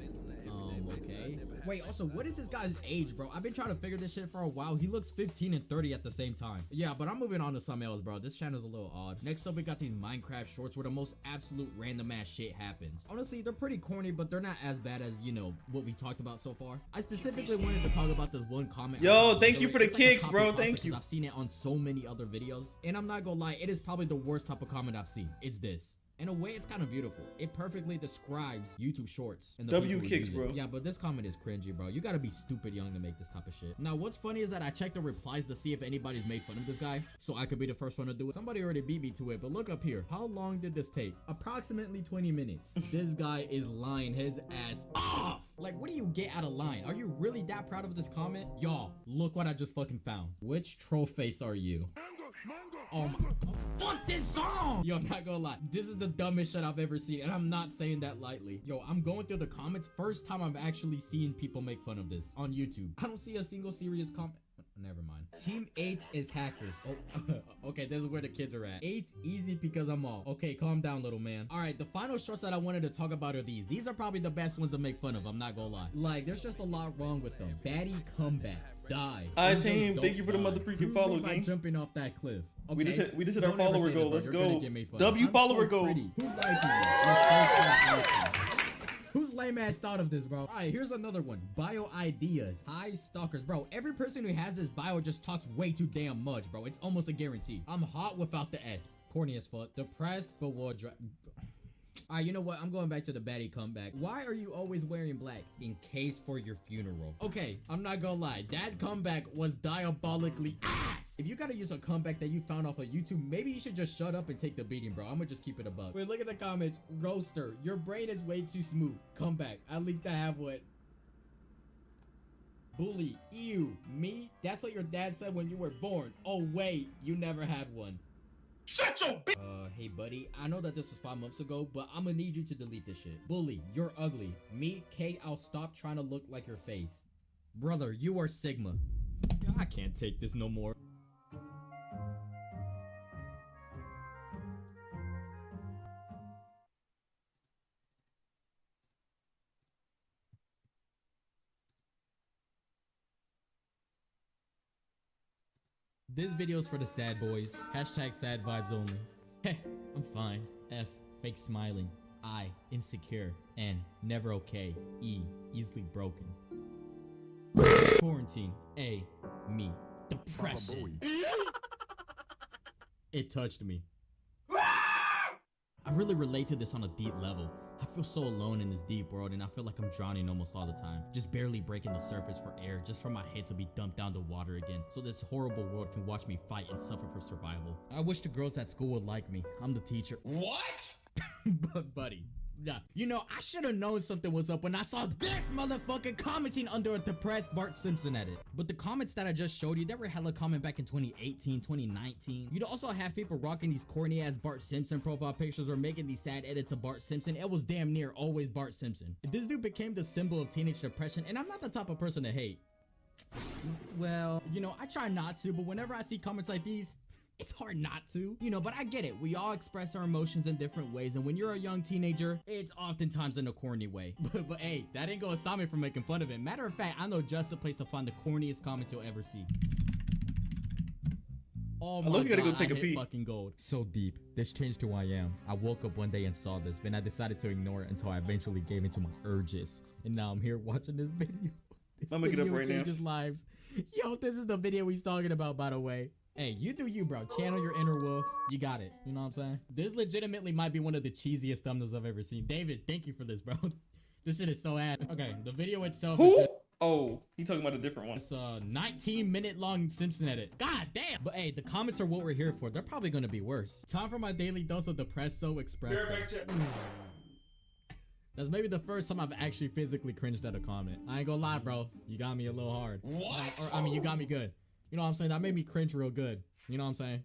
Speaker 9: Okay. Wait, also, what is this guy's age, bro? I've been trying to figure this shit for a while. He looks 15 and 30 at the same time. Yeah, but I'm moving on to something else, bro. This channel's a little odd. Next up, we got these Minecraft shorts where the most absolute random ass shit happens. Honestly, they're pretty corny, but they're not as bad as, you know, what we talked about so far. I specifically wanted to talk about this one comment.
Speaker 24: Yo, thank you for the kicks, bro. Thank you.
Speaker 9: I've seen it on so many other videos, and I'm not gonna lie, it is probably the worst type of comment I've seen. It's this. In a way, it's kind of beautiful. It perfectly describes YouTube Shorts. And the
Speaker 24: W kicks, bro.
Speaker 9: Yeah, but this comment is cringy, bro. You gotta be stupid young to make this type of shit. Now, what's funny is that I checked the replies to see if anybody's made fun of this guy, so I could be the first one to do it. Somebody already beat me to it, but look up here. How long did this take? Approximately 20 minutes. This guy is lying his ass off. Like, what do you get out of lying? Are you really that proud of this comment? Y'all, look what I just fucking found. Which troll face are you? Oh my, fuck this song! Yo, I'm not gonna lie, this is the dumbest shit I've ever seen, and I'm not saying that lightly. Yo, I'm going through the comments. First time I've actually seen people make fun of this on YouTube. I don't see a single serious comment. Never mind. Team 8 is hackers. Oh, okay, this is where the kids are at. 8's easy because I'm all. Okay, calm down, little man. All right, the final shorts that I wanted to talk about are these. These are probably the best ones to make fun of, I'm not gonna lie. Like, there's just a lot wrong with them. Baddie comebacks. Die.
Speaker 24: Alright, team, thank you for the mother freaking follow, gang.
Speaker 9: Jumping off that cliff. Okay.
Speaker 24: We just hit our follower goal. Let's go.
Speaker 9: W
Speaker 24: follower goal.
Speaker 9: Who's lame ass thought of this, bro? All right, here's another one. Bio ideas. Hi, stalkers, bro. Every person who has this bio just talks way too damn much, bro. It's almost a guarantee. I'm hot without the S. Corny as fuck. Depressed but wardrobe. Alright, you know what? I'm going back to the baddie comeback. Why are you always wearing black? In case for your funeral. Okay, I'm not gonna lie. That comeback was diabolically ass. If you gotta use a comeback that you found off of YouTube, maybe you should just shut up and take the beating, bro. I'm gonna just keep it a buck. Wait, look at the comments. Roaster, your brain is way too smooth. Comeback. At least I have what? Bully. Ew. Me? That's what your dad said when you were born. Oh, wait. You never had one.
Speaker 21: Shut your bitch!
Speaker 9: Hey buddy, I know that this was 5 months ago, but I'm gonna need you to delete this shit. Bully, you're ugly. Me, K, I'll stop trying to look like your face. Brother, you are Sigma. I can't take this no more. This video's for the sad boys. Hashtag sad vibes only. Heh, I'm fine. F, fake smiling. I, insecure. N, never okay. E, easily broken. Quarantine. A, me. Depression. It touched me. I really relate to this on a deep level. I feel so alone in this deep world, and I feel like I'm drowning almost all the time. Just barely breaking the surface for air, just for my head to be dumped down to water again, so this horrible world can watch me fight and suffer for survival. I wish the girls at school would like me. I'm the teacher. What? But buddy, yeah, you know, I should have known something was up when I saw this motherfucker commenting under a depressed Bart Simpson edit. But the comments that I just showed you, they were hella comment back in 2018, 2019. You'd also have people rocking these corny ass Bart Simpson profile pictures or making these sad edits of Bart Simpson. It was damn near always Bart Simpson. This dude became the symbol of teenage depression, and I'm not the type of person to hate. Well, you know, I try not to, but whenever I see comments like these, it's hard not to, you know, but I get it. We all express our emotions in different ways, and when you're a young teenager, it's oftentimes in a corny way. But hey, that ain't gonna stop me from making fun of it. Matter of fact, I know just the place to find the corniest comments you'll ever see. Oh my God,
Speaker 24: you gotta go take a peek.
Speaker 9: Fucking gold. So deep. This changed who I am. I woke up one day and saw this, but I decided to ignore it until I eventually gave into my urges. And now I'm here watching this video.
Speaker 24: I'm looking up right now.
Speaker 9: Changes lives. Yo, this is the video he's talking about, by the way. Hey, you do you, bro. Channel your inner wolf. You got it. You know what I'm saying? This legitimately might be one of the cheesiest thumbnails I've ever seen. David, thank you for this, bro. This shit is so ass. Okay, the video itself is just...
Speaker 24: Oh, he talking about a different one.
Speaker 9: It's a 19-minute long Simpson edit. God damn. But hey, the comments are what we're here for. They're probably gonna be worse. Time for my daily dose of Depresso Espresso. That's maybe the first time I've actually physically cringed at a comment. I ain't gonna lie, bro. You got me a little hard. What? Or, I mean, you got me good. You know what I'm saying? That made me cringe real good. You know what I'm saying?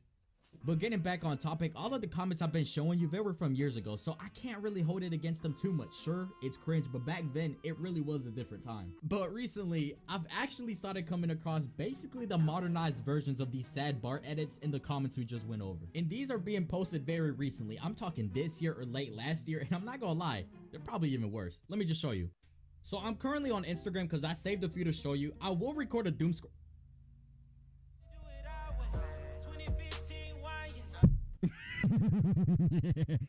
Speaker 9: But getting back on topic, all of the comments I've been showing you, they were from years ago, so I can't really hold it against them too much. Sure, it's cringe, but back then, it really was a different time. But recently, I've actually started coming across basically the modernized versions of these sad Bart edits in the comments we just went over. And these are being posted very recently. I'm talking this year or late last year, and I'm not gonna lie, they're probably even worse. Let me just show you. So I'm currently on Instagram because I saved a few to show you. I will record a doom scroll.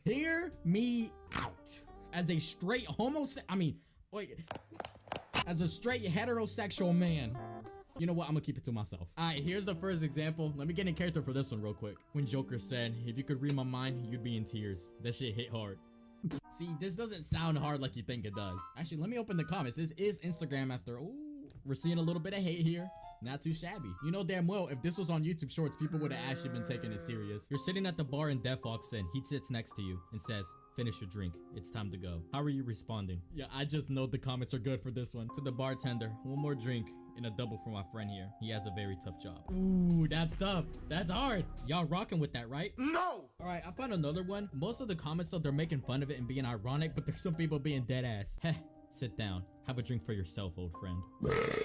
Speaker 9: Hear me out. As a straight as a straight heterosexual man. You know what? I'm gonna keep it to myself. Alright, here's the first example. Let me get in character for this one real quick. When Joker said, if you could read my mind, you'd be in tears. That shit hit hard. See, this doesn't sound hard like you think it does. Actually, let me open the comments. This is Instagram after. Ooh, we're seeing a little bit of hate here. Not too shabby. You know damn well, if this was on YouTube Shorts, people would have actually been taking it serious. You're sitting at the bar in Death Walks in. He sits next to you and says, finish your drink. It's time to go. How are you responding? Yeah, I just know the comments are good for this one. To the bartender, one more drink and a double for my friend here. He has a very tough job. Ooh, that's tough. That's hard. Y'all rocking with that, right? No! All right, I found another one. Most of the comments, though, they're making fun of it and being ironic, but there's some people being dead ass. Heh. Sit down. Have a drink for yourself, old friend.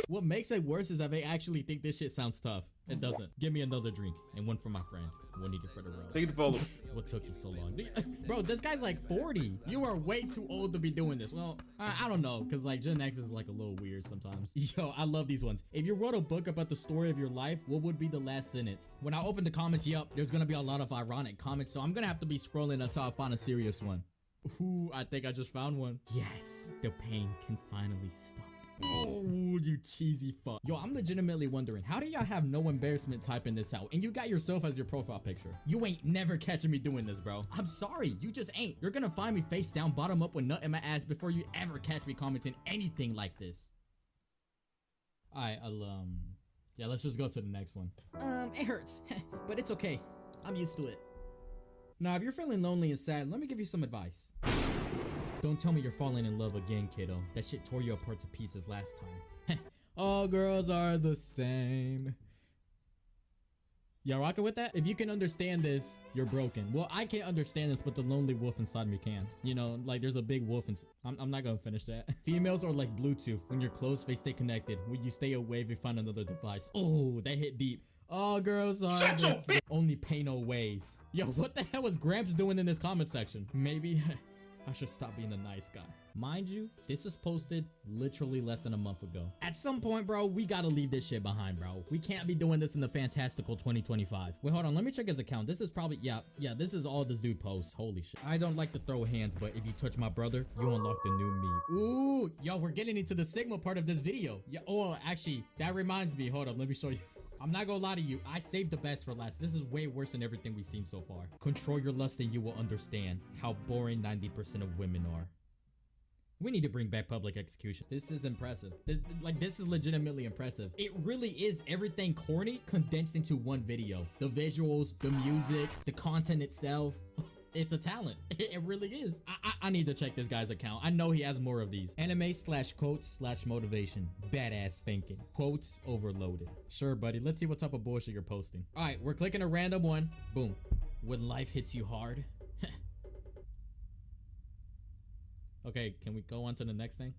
Speaker 9: What makes it worse is that they actually think this shit sounds tough. It doesn't. Give me another drink and one for my friend. One needed for the road.
Speaker 24: Thank you to follow.
Speaker 9: What took you so long? Bro, this guy's like 40. You are way too old to be doing this. Well, I don't know, because like Gen X is like a little weird sometimes. Yo, I love these ones. If you wrote a book about the story of your life, what would be the last sentence? When I open the comments, yep, there's gonna be a lot of ironic comments, so I'm gonna have to be scrolling until I find a serious one. Ooh, I think I just found one. Yes, the pain can finally stop. Oh, you cheesy fuck. Yo, I'm legitimately wondering, how do y'all have no embarrassment typing this out? And you got yourself as your profile picture. You ain't never catching me doing this, bro. I'm sorry, you just ain't. You're gonna find me face down, bottom up with nut in my ass before you ever catch me commenting anything like this. Alright, yeah, let's just go to the next one. It hurts, but it's okay. I'm used to it. Now, if you're feeling lonely and sad, let me give you some advice. Don't tell me you're falling in love again, kiddo. That shit tore you apart to pieces last time. All girls are the same. Y'all rocking with that? If you can understand this, you're broken. Well, I can't understand this, but the lonely wolf inside me can. You know, like there's a big wolf inside. I'm not gonna finish that. Females are like Bluetooth. When you're close, they stay connected. When you stay away, they find another device. Oh, that hit deep. All girls are the same. Only pay no ways. Yo, what the hell was Gramps doing in this comment section? Maybe I should stop being the nice guy. Mind you, this was posted literally less than a month ago. At some point, bro, we gotta leave this shit behind, bro. We can't be doing this in the fantastical 2025. Wait, hold on. Let me check his account. This is probably, yeah, this is all this dude posts. Holy shit. I don't like to throw hands, but if you touch my brother, you unlock the new me. Ooh, yo, we're getting into the Sigma part of this video. Yeah, oh, actually, that reminds me. Hold up, let me show you. I'm not gonna lie to you, I saved the best for last. This is way worse than everything we've seen so far. Control your lust and you will understand how boring 90% of women are. We need to bring back public execution. This is impressive. This is legitimately impressive. It really is everything corny condensed into one video. The visuals, the music, the content itself. It's a talent. It really is. I need to check this guy's account. I know he has more of these. Anime / quotes / motivation. Badass thinking. Quotes overloaded. Sure, buddy. Let's see what type of bullshit you're posting. All right, we're clicking a random one. Boom. When life hits you hard. Okay, can we go on to the next thing?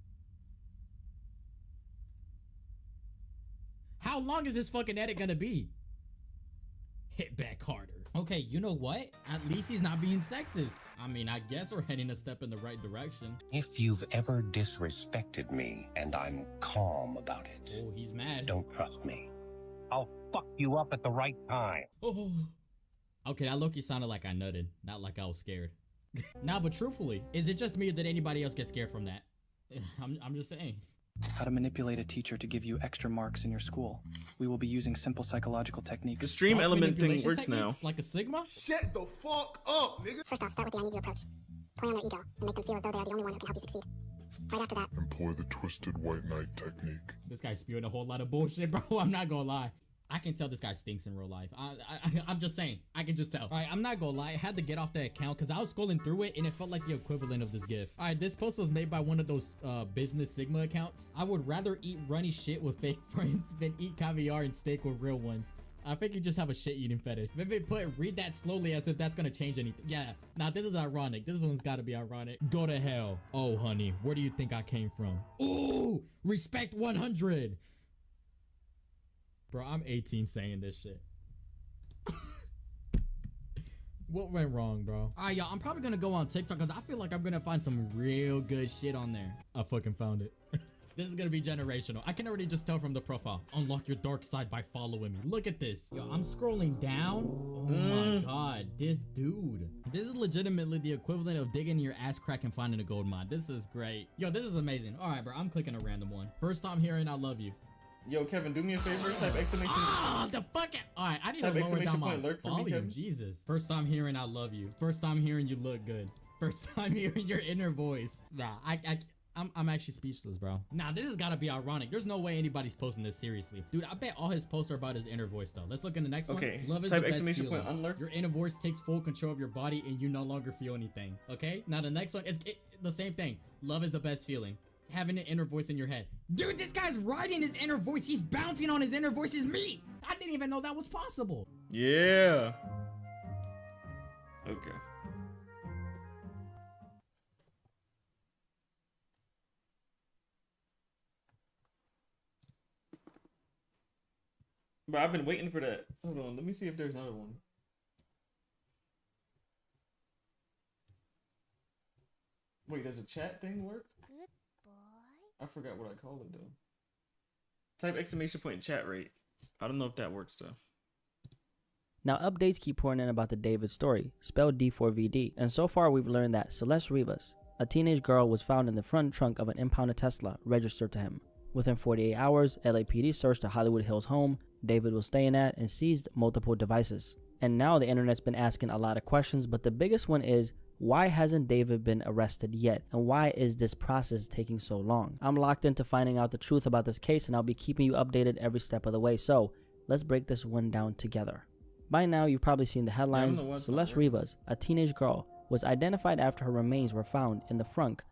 Speaker 9: How long is this fucking edit gonna be? Hit back harder. Okay, you know what? At least he's not being sexist. I mean, I guess we're heading a step in the right direction.
Speaker 13: If you've ever disrespected me and I'm calm about it.
Speaker 9: Oh, he's mad.
Speaker 13: Don't trust me. I'll fuck you up at the right time.
Speaker 9: Oh. Okay, that low-key sounded like I nutted, not like I was scared. Nah, but truthfully, is it just me or did anybody else get scared from that? I'm just saying.
Speaker 14: How to manipulate a teacher to give you extra marks in your school. We will be using simple psychological techniques.
Speaker 24: The stream element thing works now.
Speaker 9: Like a Sigma?
Speaker 18: Shut the fuck up, nigga.
Speaker 16: First off, start with the I need you approach. Play on their ego and make them feel as though they are the only one who can help you succeed. Right after that,
Speaker 22: employ the twisted white knight technique.
Speaker 9: This guy's spewing a whole lot of bullshit, bro. I'm not gonna lie. I can tell this guy stinks in real life. I'm just saying. I can just tell. All right, I'm not gonna lie. I had to get off the account because I was scrolling through it and it felt like the equivalent of this gif. All right, this post was made by one of those business Sigma accounts. I would rather eat runny shit with fake friends than eat caviar and steak with real ones. I think you just have a shit eating fetish. Maybe read that slowly as if that's gonna change anything. Yeah, now this is ironic. This one's gotta be ironic. Go to hell. Oh, honey, where do you think I came from? Ooh, respect 100. Bro, I'm 18 saying this shit. What went wrong, bro? All right, y'all, I'm probably gonna go on TikTok because I feel like I'm gonna find some real good shit on there. I fucking found it. This is gonna be generational. I can already just tell from the profile. Unlock your dark side by following me. Look at this. Yo, I'm scrolling down. Oh my god, this dude. This is legitimately the equivalent of digging your ass crack and finding a gold mine. This is great. Yo, this is amazing. All right, bro, I'm clicking a random one. First time hearing I love you.
Speaker 24: Yo, Kevin, do me a favor. Type exclamation.
Speaker 9: Ah, the fuck it. All right, I need to lower down my volume. Jesus. First time hearing I love you. First time hearing you look good. First time hearing your inner voice. Nah, I'm actually speechless, bro. Nah, this has got to be ironic. There's no way anybody's posting this seriously. Dude, I bet all his posts are about his inner voice, though. Let's look in the next one.
Speaker 24: Okay.
Speaker 9: Love is
Speaker 24: Type
Speaker 9: the best
Speaker 24: exclamation
Speaker 9: feeling.
Speaker 24: point unlurk.
Speaker 9: Your inner voice takes full control of your body and you no longer feel anything. Okay? Now, the next one is the same thing. Love is the best feeling. Having an inner voice in your head. Dude, this guy's riding his inner voice. He's bouncing on his inner voice. Is me. I didn't even know that was possible.
Speaker 24: Yeah. Okay. Bro, I've been waiting for that. Hold on, let me see if there's another one. Wait, does a chat thing work?
Speaker 1: Good boy.
Speaker 24: I forgot what I called it though. Type exclamation point chat rate. I don't know if that works though.
Speaker 8: Now updates keep pouring in about the David story, spelled D4VD, and so far we've learned that Celeste Rivas, a teenage girl, was found in the front trunk of an impounded Tesla registered to him. Within 48 hours, LAPD searched the Hollywood Hills home David was staying at and seized multiple devices. And now the internet's been asking a lot of questions, but the biggest one is, why hasn't David been arrested yet? And why is this process taking so long? I'm locked into finding out the truth about this case, and I'll be keeping you updated every step of the way. So let's break this one down together. By now, you've probably seen the headlines. Celeste Rivas, a teenage girl, was identified after her remains were found in the front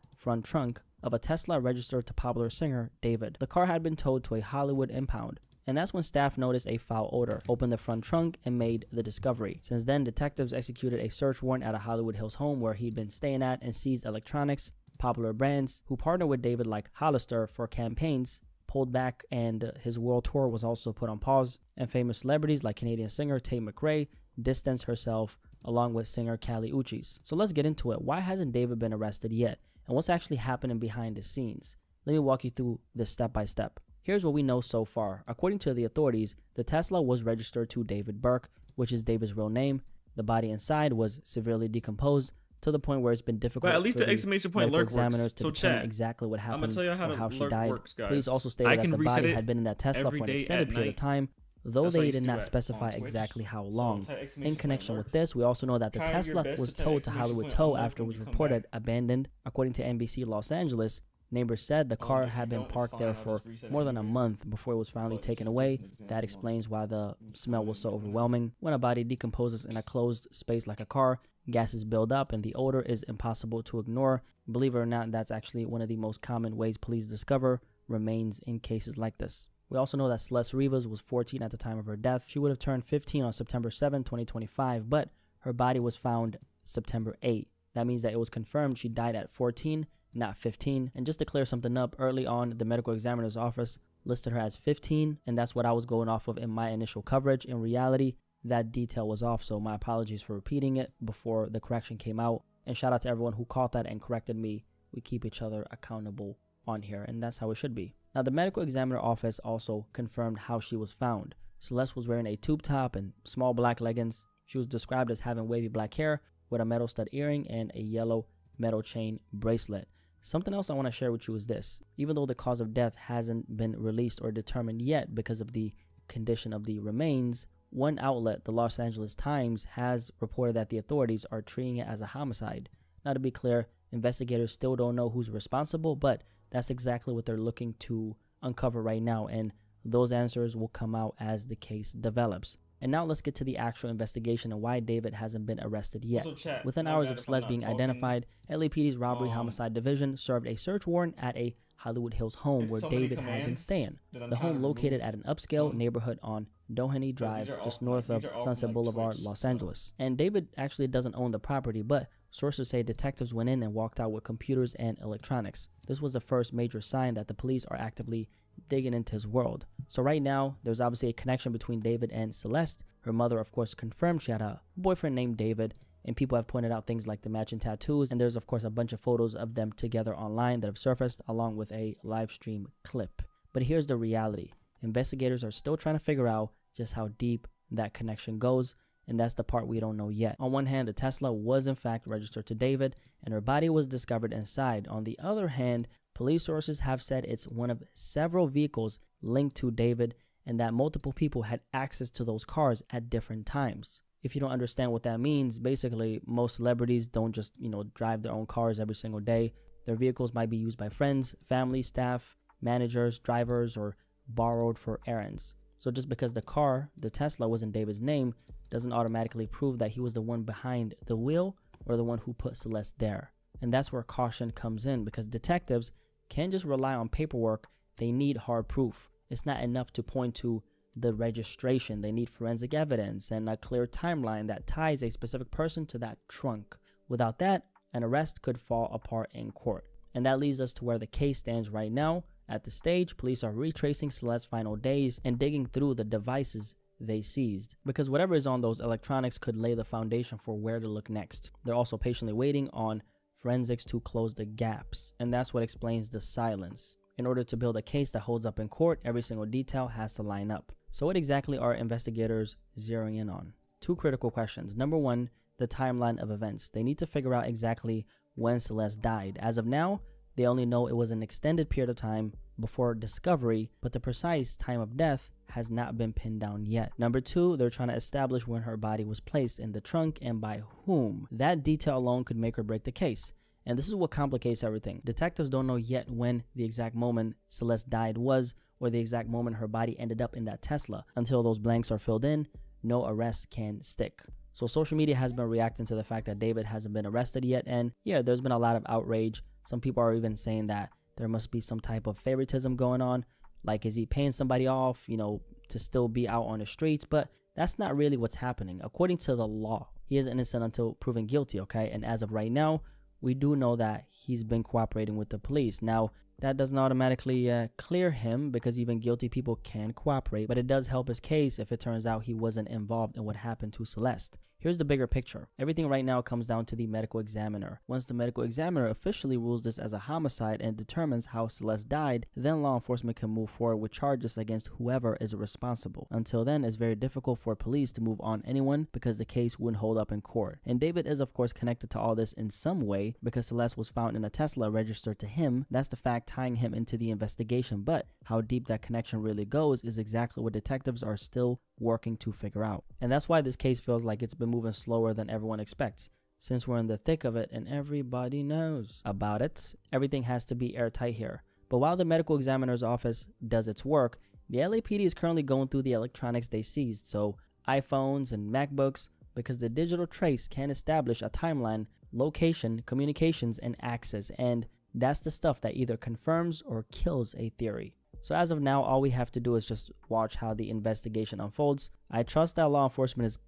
Speaker 8: trunk of a Tesla registered to popular singer David. The car had been towed to a Hollywood impound, and that's when staff noticed a foul odor, opened the front trunk, and made the discovery. Since then, detectives executed a search warrant at a Hollywood Hills home where he'd been staying at and seized electronics. Popular brands who partnered with David, like Hollister, for campaigns, pulled back, and his world tour was also put on pause. And famous celebrities like Canadian singer Tate McRae distanced herself, along with singer Kali Uchis. So let's get into it. Why hasn't David been arrested yet? And what's actually happening behind the scenes? Let me walk you through this step by step. Here's what we know so far. According to the authorities, the Tesla was registered to David Burke, which is David's real name. The body inside was severely decomposed to the point where it's been difficult.
Speaker 24: But at least
Speaker 8: for
Speaker 24: the exclamation point lurk
Speaker 8: examiners
Speaker 24: works.
Speaker 8: to
Speaker 24: So
Speaker 8: determine
Speaker 24: chat.
Speaker 8: exactly what happened
Speaker 24: I'm gonna tell you how
Speaker 8: or
Speaker 24: the
Speaker 8: how she
Speaker 24: lurk
Speaker 8: died.
Speaker 24: works, guys.
Speaker 8: Police also
Speaker 24: I
Speaker 8: stated
Speaker 24: can
Speaker 8: that the
Speaker 24: reset
Speaker 8: body
Speaker 24: it
Speaker 8: had been in that Tesla
Speaker 24: every
Speaker 8: for an
Speaker 24: day
Speaker 8: extended
Speaker 24: at
Speaker 8: period of
Speaker 24: night.
Speaker 8: time, though
Speaker 24: That's how I
Speaker 8: they
Speaker 24: used
Speaker 8: did
Speaker 24: to
Speaker 8: not
Speaker 24: do it
Speaker 8: specify
Speaker 24: on Twitch.
Speaker 8: exactly how
Speaker 24: So
Speaker 8: long.
Speaker 24: type
Speaker 8: In
Speaker 24: exclamation
Speaker 8: connection
Speaker 24: point
Speaker 8: with this, we also know that the
Speaker 24: Try your
Speaker 8: Tesla
Speaker 24: best
Speaker 8: was
Speaker 24: to type
Speaker 8: towed to
Speaker 24: exclamation
Speaker 8: Hollywood
Speaker 24: point
Speaker 8: Tow
Speaker 24: unlurk
Speaker 8: after it
Speaker 24: when
Speaker 8: was
Speaker 24: you come
Speaker 8: reported
Speaker 24: back.
Speaker 8: abandoned. According to NBC Los Angeles, neighbors said the car
Speaker 24: if you
Speaker 8: had been
Speaker 24: don't, it's
Speaker 8: parked
Speaker 24: fine.
Speaker 8: there
Speaker 24: I'll
Speaker 8: for
Speaker 24: just reset it
Speaker 8: more than a
Speaker 24: anyways.
Speaker 8: month before it was finally
Speaker 24: But
Speaker 8: taken
Speaker 24: just
Speaker 8: away.
Speaker 24: use an example
Speaker 8: That
Speaker 24: more.
Speaker 8: explains why the smell was so overwhelming. When a body decomposes in a closed space like a car, gases build up and the odor is impossible to ignore. Believe it or not, that's actually one of the most common ways police discover remains in cases like this. We also know that Celeste Rivas was 14 at the time of her death. She would have turned 15 on September 7, 2025, but her body was found September 8. That means that it was confirmed she died at 14, not 15. And just to clear something up, early on, the medical examiner's office listed her as 15, and that's what I was going off of in my initial coverage. In reality, that detail was off, so my apologies for repeating it before the correction came out. And shout out to everyone who caught that and corrected me. We keep each other accountable on here, and that's how it should be. Now, the medical examiner office also confirmed how she was found. Celeste was wearing a tube top and small black leggings. She was described as having wavy black hair with a metal stud earring and a yellow metal chain bracelet. Something else I want to share with you is this. Even though the cause of death hasn't been released or determined yet because of the condition of the remains, one outlet, the Los Angeles Times, has reported that the authorities are treating it as a homicide. Now, to be clear, investigators still don't know who's responsible, but that's exactly what they're looking to uncover right now, and those answers will come out as the case develops. And now let's get to the actual investigation and why David hasn't been arrested yet.
Speaker 24: Also, chat,
Speaker 8: Within
Speaker 24: my
Speaker 8: hours
Speaker 24: bad
Speaker 8: of
Speaker 24: if I'm
Speaker 8: Celeste
Speaker 24: not
Speaker 8: being
Speaker 24: talking.
Speaker 8: identified, LAPD's Robbery Homicide Division served a search warrant at a
Speaker 1: Hollywood Hills home where
Speaker 24: so many
Speaker 1: David had been
Speaker 24: commands
Speaker 1: staying.
Speaker 24: that I'm
Speaker 1: The
Speaker 24: trying
Speaker 1: home
Speaker 24: to
Speaker 1: located
Speaker 24: remove
Speaker 1: at an upscale
Speaker 24: some.
Speaker 1: neighborhood on Doheny Drive,
Speaker 24: all
Speaker 1: just
Speaker 24: from,
Speaker 1: north
Speaker 24: like, these
Speaker 1: of
Speaker 24: are all
Speaker 1: Sunset
Speaker 24: from, like,
Speaker 1: Boulevard,
Speaker 24: Twitch,
Speaker 1: Los
Speaker 24: so.
Speaker 1: Angeles. And David actually doesn't own the property, but sources say detectives went in and walked out with computers and electronics. This was the first major sign that the police are actively digging into his world. So right now, there's obviously a connection between David and Celeste. Her mother, of course, confirmed she had a boyfriend named David, and people have pointed out things like the matching tattoos, and there's, of course, a bunch of photos of them together online that have surfaced, along with a live stream clip. But here's the reality. Investigators are still trying to figure out just how deep that connection goes, and that's the part we don't know yet. On one hand, the Tesla was in fact registered to David, and her body was discovered inside. On the other hand, police sources have said it's one of several vehicles linked to David, and that multiple people had access to those cars at different times. If you don't understand what that means, basically most celebrities don't just, drive their own cars every single day. Their vehicles might be used by friends, family, staff, managers, drivers, or borrowed for errands. So just because the car, the Tesla, was in David's name doesn't automatically prove that he was the one behind the wheel or the one who put Celeste there. And that's where caution comes in, because detectives can't just rely on paperwork. They need hard proof. It's not enough to point to the registration. They need forensic evidence and a clear timeline that ties a specific person to that trunk. Without that, an arrest could fall apart in court. And that leads us to where the case stands right now. At the stage, police are retracing Celeste's final days and digging through the devices they seized, because whatever is on those electronics could lay the foundation for where to look next. They're also patiently waiting on forensics to close the gaps, and that's what explains the silence. In order to build a case that holds up in court, every single detail has to line up. So what exactly are investigators zeroing in on? Two critical questions. Number one, the timeline of events. They need to figure out exactly when Celeste died. As of now, they only know it was an extended period of time before discovery, but the precise time of death has not been pinned down yet. Number two, they're trying to establish when her body was placed in the trunk and by whom. That detail alone could make or break the case. And this is what complicates everything. Detectives don't know yet when the exact moment Celeste died was, or the exact moment her body ended up in that Tesla. Until those blanks are filled in, no arrest can stick. So social media has been reacting to the fact that David hasn't been arrested yet, and yeah, there's been a lot of outrage. Some people are even saying that there must be some type of favoritism going on. Like, is he paying somebody off, to still be out on the streets? But that's not really what's happening. According to the law, he is innocent until proven guilty, okay? And as of right now, we do know that he's been cooperating with the police. Now, that doesn't automatically clear him, because even guilty people can cooperate, but it does help his case if it turns out he wasn't involved in what happened to Celeste. Here's the bigger picture. Everything right now comes down to the medical examiner. Once the medical examiner officially rules this as a homicide and determines how Celeste died, then law enforcement can move forward with charges against whoever is responsible. Until then, it's very difficult for police to move on anyone, because the case wouldn't hold up in court. And David is of course connected to all this in some way, because Celeste was found in a Tesla registered to him. That's the fact tying him into the investigation, but how deep that connection really goes is exactly what detectives are still working to figure out. And that's why this case feels like it's been moving slower than everyone expects. Since we're in the thick of it and everybody knows about it, everything has to be airtight here. But while the medical examiner's office does its work, the LAPD is currently going through the electronics they seized, so iPhones and MacBooks, because the digital trace can establish a timeline, location, communications, and access, and that's the stuff that either confirms or kills a theory. So as of now, all we have to do is just watch how the investigation unfolds. I trust that law enforcement is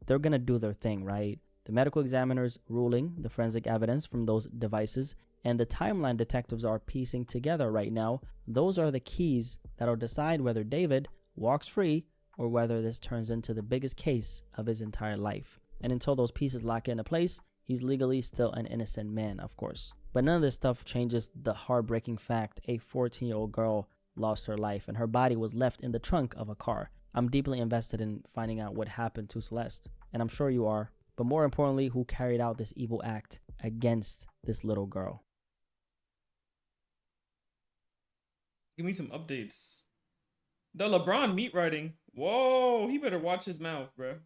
Speaker 1: they're gonna do their thing, right? The medical examiner's ruling, the forensic evidence from those devices, and the timeline detectives are piecing together right now, those are the keys that'll decide whether David walks free or whether this turns into the biggest case of his entire life. And until those pieces lock into place, he's legally still an innocent man, of course. But none of this stuff changes the heartbreaking fact a 14-year-old girl lost her life and her body was left in the trunk of a car. I'm deeply invested in finding out what happened to Celeste, and I'm sure you are. But more importantly, who carried out this evil act against this little girl.
Speaker 24: Give me some updates. The LeBron meat writing. Whoa, he better watch his mouth, bro.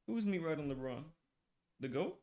Speaker 24: Who's meat writing LeBron? The GOAT?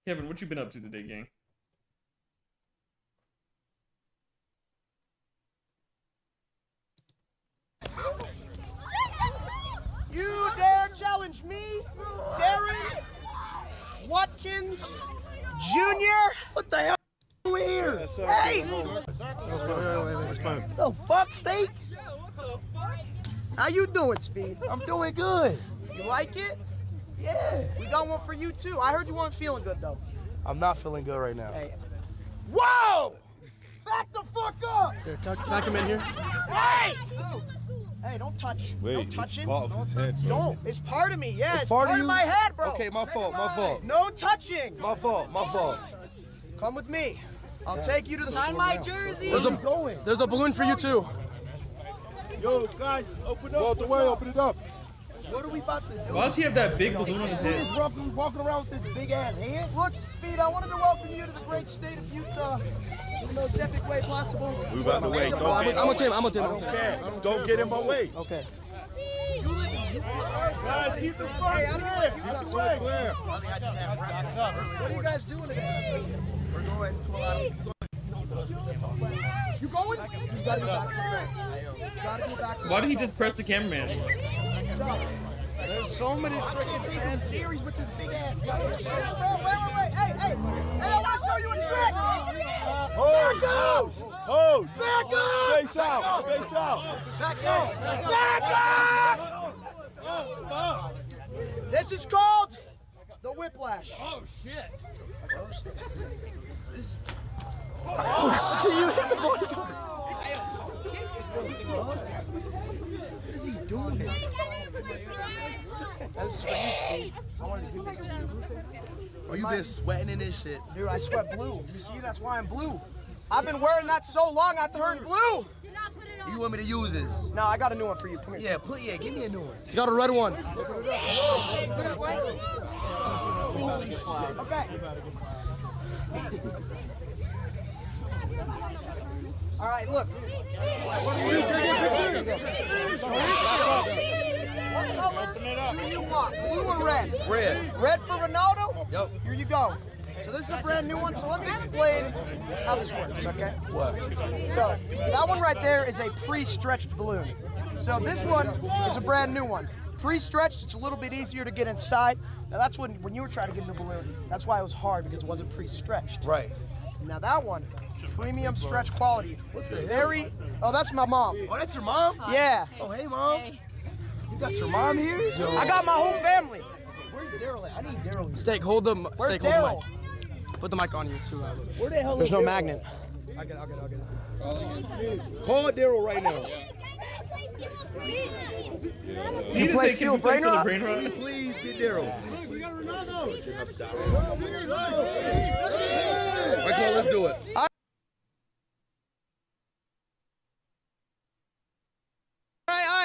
Speaker 24: Kevin, what you been up to today, gang?
Speaker 2: You dare challenge me, Darren Watkins Jr.? What the hell are we here? Hey! The fuck, Steak? How you doing, Speed? I'm doing good. You like it? Yeah. We got one for you, too. I heard you weren't feeling good, though.
Speaker 3: I'm not feeling good right now.
Speaker 2: Hey. Whoa! Back the fuck up!
Speaker 3: Here, can I come in here?
Speaker 2: Hey! Hey, don't touch.
Speaker 3: Wait,
Speaker 2: don't touch
Speaker 3: it's
Speaker 2: it.
Speaker 3: part of his head, bro.
Speaker 2: Don't. It's part of me. Yeah, it's
Speaker 3: part
Speaker 2: part
Speaker 3: of
Speaker 2: of my head, bro.
Speaker 3: Okay, my fault.
Speaker 2: No touching.
Speaker 3: My fault.
Speaker 2: Come with me. I'll take you to the
Speaker 3: Sign my jersey. There's
Speaker 2: a balloon for you, too.
Speaker 3: Yo, guys, open up. Go out the way, open it up.
Speaker 2: What are we about to do?
Speaker 24: Why does he have that big balloon on his head?
Speaker 2: He's walking around with this big ass hand. Look, Speed, I wanted to welcome you to the great state of Utah in the most epic way possible.
Speaker 3: Move out the way.
Speaker 2: I'm on team. I don't care.
Speaker 3: Don't get in my way.
Speaker 2: Okay.
Speaker 3: Guys, keep the front.
Speaker 2: Hey, I don't like
Speaker 3: Utah.
Speaker 2: Keep the way. What are you guys doing today? We're going to a lot of... You going? You gotta go back. You gotta go back.
Speaker 24: Why did he just press the cameraman?
Speaker 2: There's so many freaking series with this big ass. Wait. Hey, I want to show you a trick. Back up.
Speaker 3: Hose.
Speaker 2: Back up.
Speaker 3: Space out.
Speaker 2: Back up. This is called the whiplash. Oh, shit. Oh, shit, you hit the bodyguard. What is he doing? This is for you, Steve. I wanted to give this to you.
Speaker 3: Oh, you been sweating in this shit.
Speaker 2: Dude, I sweat blue. You see, that's why I'm blue. I've been wearing that so long, I turned blue.
Speaker 3: You want me to use this?
Speaker 2: No, I got a new one for you. Come here.
Speaker 3: Yeah, give me a new one.
Speaker 2: It's got a red one. Okay. All right, look. What color do you want? Blue or red?
Speaker 3: Red.
Speaker 2: Red for Ronaldo?
Speaker 3: Yep.
Speaker 2: Here you go. So this is a brand new one, so let me explain how this works, okay?
Speaker 3: What?
Speaker 2: So that one right there is a pre-stretched balloon. So this one is a brand new one. Pre-stretched, it's a little bit easier to get inside. Now that's when you were trying to get in the balloon. That's why it was hard, because it wasn't pre-stretched.
Speaker 3: Right.
Speaker 2: Now that one, premium stretch quality.
Speaker 3: What the
Speaker 2: Very, oh, that's my mom.
Speaker 3: Oh, that's your mom?
Speaker 2: Yeah.
Speaker 3: Oh, hey, Mom. You got your mom here?
Speaker 2: I got my whole family.
Speaker 3: Where's Daryl at? I need Daryl.
Speaker 2: Steak, hold the mic. Put the mic on you. It's too loud.
Speaker 3: Where the hell
Speaker 2: There's
Speaker 3: is
Speaker 2: no
Speaker 3: Daryl?
Speaker 2: magnet.
Speaker 3: I'll get it. Call Daryl right now.
Speaker 2: You play Steal A Brainrot?
Speaker 3: Please get Daryl. Okay, let's do it.
Speaker 2: All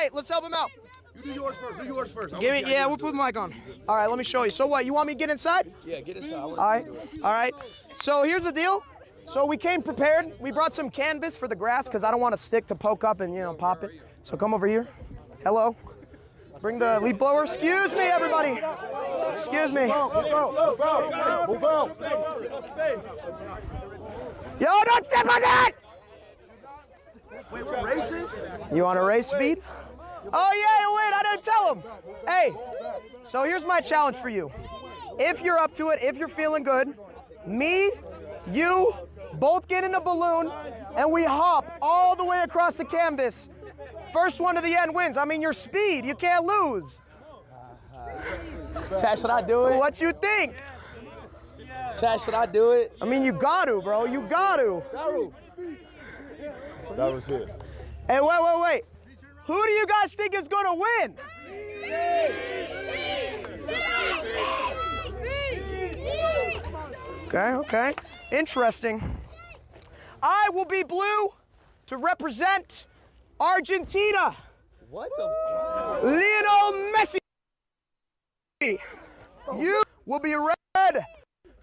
Speaker 2: right, let's help him out.
Speaker 3: You do yours first.
Speaker 2: Give me, yeah, we'll put the mic on. All right, let me show you. So what, you want me to get inside?
Speaker 3: Yeah, get inside.
Speaker 2: All right. So here's the deal. So we came prepared. We brought some canvas for the grass because I don't want a stick to poke up and, pop it. So come over here. Hello. Bring the leaf blower. Excuse me, everybody. Excuse me.
Speaker 3: Move out.
Speaker 2: Yo, don't step on that!
Speaker 3: Wait, we're racing?
Speaker 2: You want to race, Speed? Oh, yeah, wait, I didn't tell him. Hey, so here's my challenge for you. If you're up to it, if you're feeling good, me, you, both get in a balloon, and we hop all the way across the canvas. First one to the end wins. I mean, you're Speed. You can't lose.
Speaker 3: Chad, should I do it?
Speaker 2: What you think?
Speaker 3: Chad, should I do it?
Speaker 2: I mean, you got to, bro. You got to.
Speaker 3: That was it.
Speaker 2: Hey, wait. Who do you guys think is going to win? Okay. Interesting. I will be blue to represent Argentina.
Speaker 3: What the f?
Speaker 2: Lionel Messi. You will be red to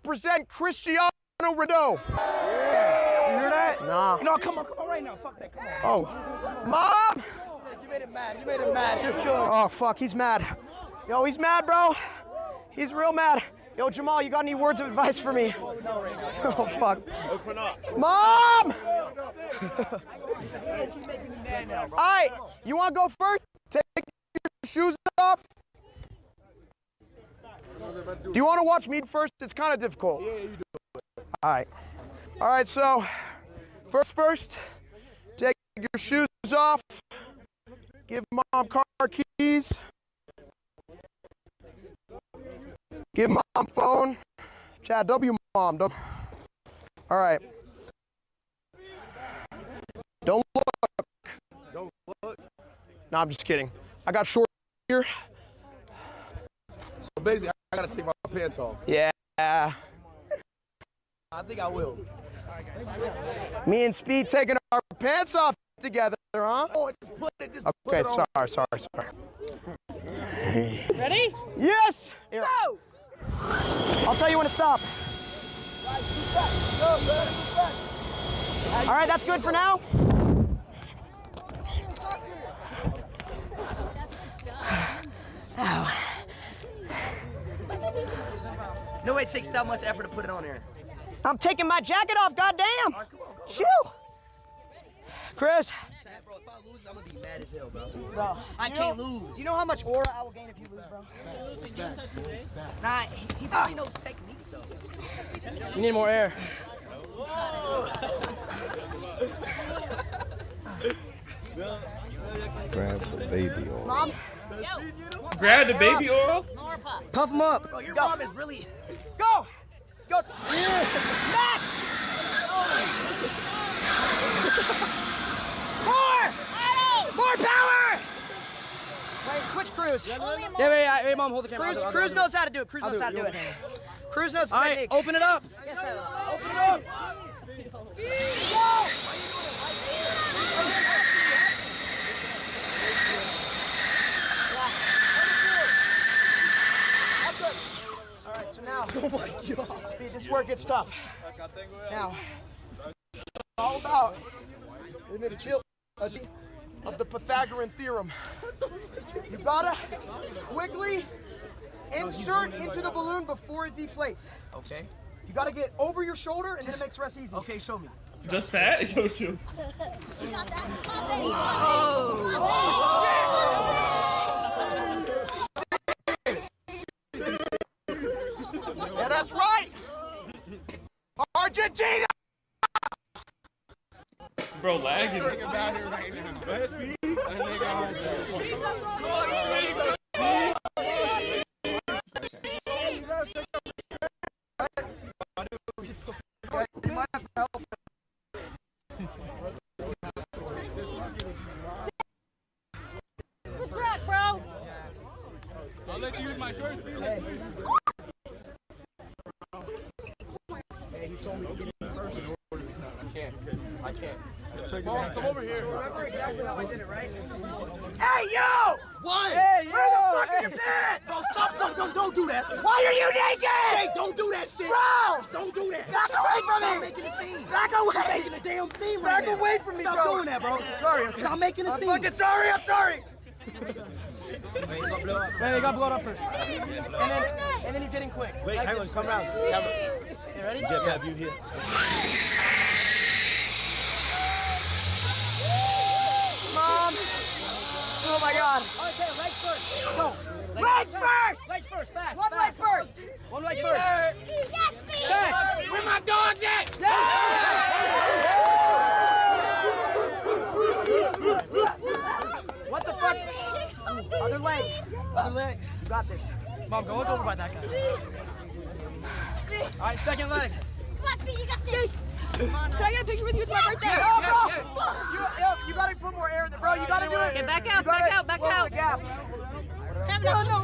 Speaker 2: represent Cristiano Ronaldo.
Speaker 3: Yeah. You hear that?
Speaker 2: Nah.
Speaker 3: No, come on right now. Fuck that. Come on.
Speaker 2: Oh. Mom!
Speaker 3: You made him mad. You're killing.
Speaker 2: Oh, fuck, he's mad. Yo, he's mad, bro. He's real mad. Yo, Jamal, you got any words of advice for me? Oh, fuck. Mom! All right, you want to go first? Take your shoes off. Do you want to watch me first? It's kind of difficult. Yeah, you do. All right. All right, so first, take your shoes off. Give mom car keys. Give mom phone. Chad, W mom. All right. Don't look.
Speaker 3: Don't look.
Speaker 2: No, I'm just kidding. I got short here.
Speaker 3: So basically, I gotta take my pants off.
Speaker 2: Yeah.
Speaker 3: I think I will.
Speaker 2: Me and Speed taking our pants off together, huh?
Speaker 3: Oh, just put it. Just
Speaker 2: Okay,
Speaker 3: put it on.
Speaker 2: sorry.
Speaker 15: Ready?
Speaker 2: Yes. Here.
Speaker 15: Go.
Speaker 2: I'll tell you when to stop. All right, that's good for now.
Speaker 6: Ow. No way it takes that much effort to put it on there.
Speaker 2: I'm taking my jacket off, goddamn.
Speaker 6: All right, come on, go.
Speaker 2: Chill. Chris.
Speaker 6: Chad, bro, if I lose, I'm gonna be mad as hell, bro.
Speaker 2: Bro,
Speaker 6: I can't lose.
Speaker 2: Do you know how much aura I will gain if you lose, bro?
Speaker 6: Nah, he probably knows techniques, though.
Speaker 2: You need more air.
Speaker 19: Grab the baby oil.
Speaker 2: Mom?
Speaker 24: Grab the baby oil?
Speaker 2: Puff him up.
Speaker 6: Bro, your mom is really...
Speaker 2: Go! Go! Max! More power! Wait, switch Cruz. Yeah, wait, Mom, hold the camera. Cruz knows how to do it. Cruz knows how to do it. Cruz knows the technique. Open it up.
Speaker 15: Yes, I will.
Speaker 2: Open it up. Go! All right, so now, oh my God. Speed, this is where it gets tough. Now, it's all about, isn't it a chill, of the Pythagorean theorem. You gotta quickly insert into the balloon before it deflates.
Speaker 6: Okay.
Speaker 2: You gotta get over your shoulder and then it makes the rest easy.
Speaker 6: Okay, show me.
Speaker 24: Just that? Yo, chill.
Speaker 2: Yeah, that's right! Argentina!
Speaker 24: Bro, lagging.
Speaker 15: Good track, bro.
Speaker 5: I'll let you use my short speed.
Speaker 3: He told me to get in first. I can't. Mom, come over here.
Speaker 2: Remember exactly how I did it, right?
Speaker 6: Hey, yo!
Speaker 2: What? Hey, yo!
Speaker 6: Where the fuck are your pants? Bro, stop, don't do that. Why are you naked? Hey, don't do that shit. Bro! Don't do that. Back away from me! Stop making a scene. Back away! You're making a damn scene right now.
Speaker 2: Back away from me,
Speaker 6: Stop
Speaker 2: bro.
Speaker 6: doing that, bro.
Speaker 2: Sorry.
Speaker 6: Stop making a scene.
Speaker 2: I'm fucking sorry, I'm sorry. Wait, you gotta blow it up first. And then you're getting quick.
Speaker 3: Wait,
Speaker 2: like
Speaker 3: hang on,
Speaker 2: this.
Speaker 3: come around.
Speaker 2: You ready?
Speaker 3: Get that view here.
Speaker 2: Mom! Oh my God.
Speaker 6: Okay, legs first. Go.
Speaker 2: Legs first!
Speaker 6: Legs first, fast.
Speaker 2: One leg first!
Speaker 6: One leg first.
Speaker 15: Yes, Speed.
Speaker 2: Fast!
Speaker 6: Where my dogs at?
Speaker 2: What the fuck? Other leg. Other leg. You got this. Mom, go look over by that guy. All right, second leg.
Speaker 15: Come on, Speed, you got this. Can I get a picture with you? It's my birthday.
Speaker 2: Oh, bro! You gotta put more air in there, bro. You gotta do it.
Speaker 15: Okay, back out, back out, back
Speaker 2: close
Speaker 15: out.
Speaker 2: the gap.
Speaker 15: No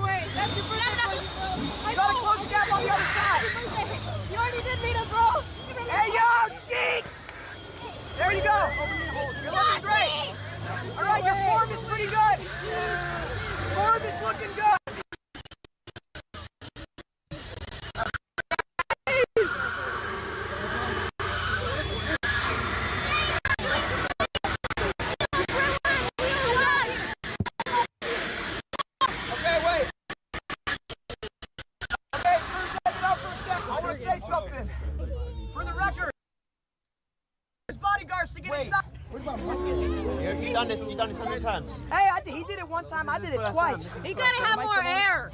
Speaker 15: way. That's your birthday.
Speaker 2: You gotta close the gap on the other side.
Speaker 15: You already did meet us, bro.
Speaker 2: Hey, yo, cheeks! There you go. You're looking great. All right, your form is pretty good. Form is looking good. Okay, wait. Okay, first set it up. say something. For the record, there's bodyguards to get inside.
Speaker 7: You done this how many times?
Speaker 2: Hey, he did it one time. I did it twice.
Speaker 15: He gotta have more air.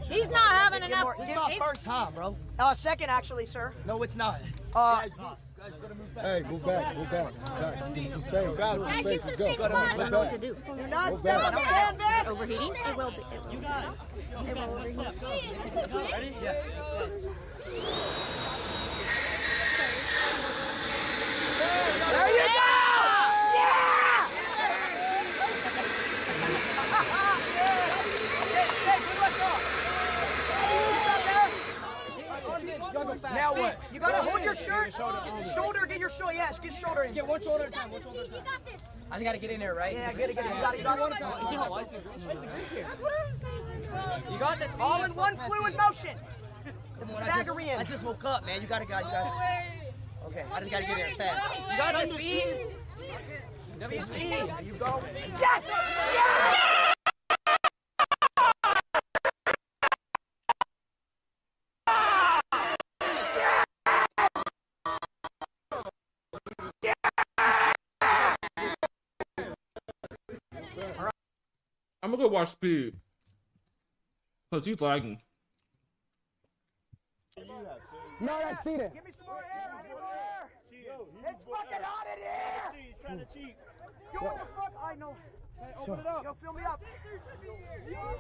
Speaker 15: He's not having enough.
Speaker 6: This is my first time, bro.
Speaker 2: Second, actually, sir.
Speaker 6: No, it's not.
Speaker 18: Hey, move back. Guys, give me some space.
Speaker 15: Guys, give some space. Come on. I don't know what to do.
Speaker 2: Do not stand this.
Speaker 15: Overheating? It will. You got it. It will overheat.
Speaker 6: Ready? Yeah.
Speaker 2: There you go! Yeah! Now what? You gotta hold your shirt. Shoulder, get your shoulder. Yes, get shoulder in.
Speaker 6: Get one shoulder at a time. I just gotta get in there, right?
Speaker 2: Yeah, get it. You got it.
Speaker 6: One at a time. You got this.
Speaker 2: All in one fluid motion. Stagger in.
Speaker 6: I just woke up, man. You gotta. Okay, I just gotta get in there fast.
Speaker 2: You got this, speed.
Speaker 6: Speed.
Speaker 2: You go. Yes! Yeah!
Speaker 24: I'm gonna go watch Speed. Cause he's lagging.
Speaker 2: No, that's cheating. Give me some more air. I need more air. It's fucking hot in here.
Speaker 7: He's trying to cheat.
Speaker 2: Yo, what the fuck? I know. Hey, open it up. Yo, fill me up.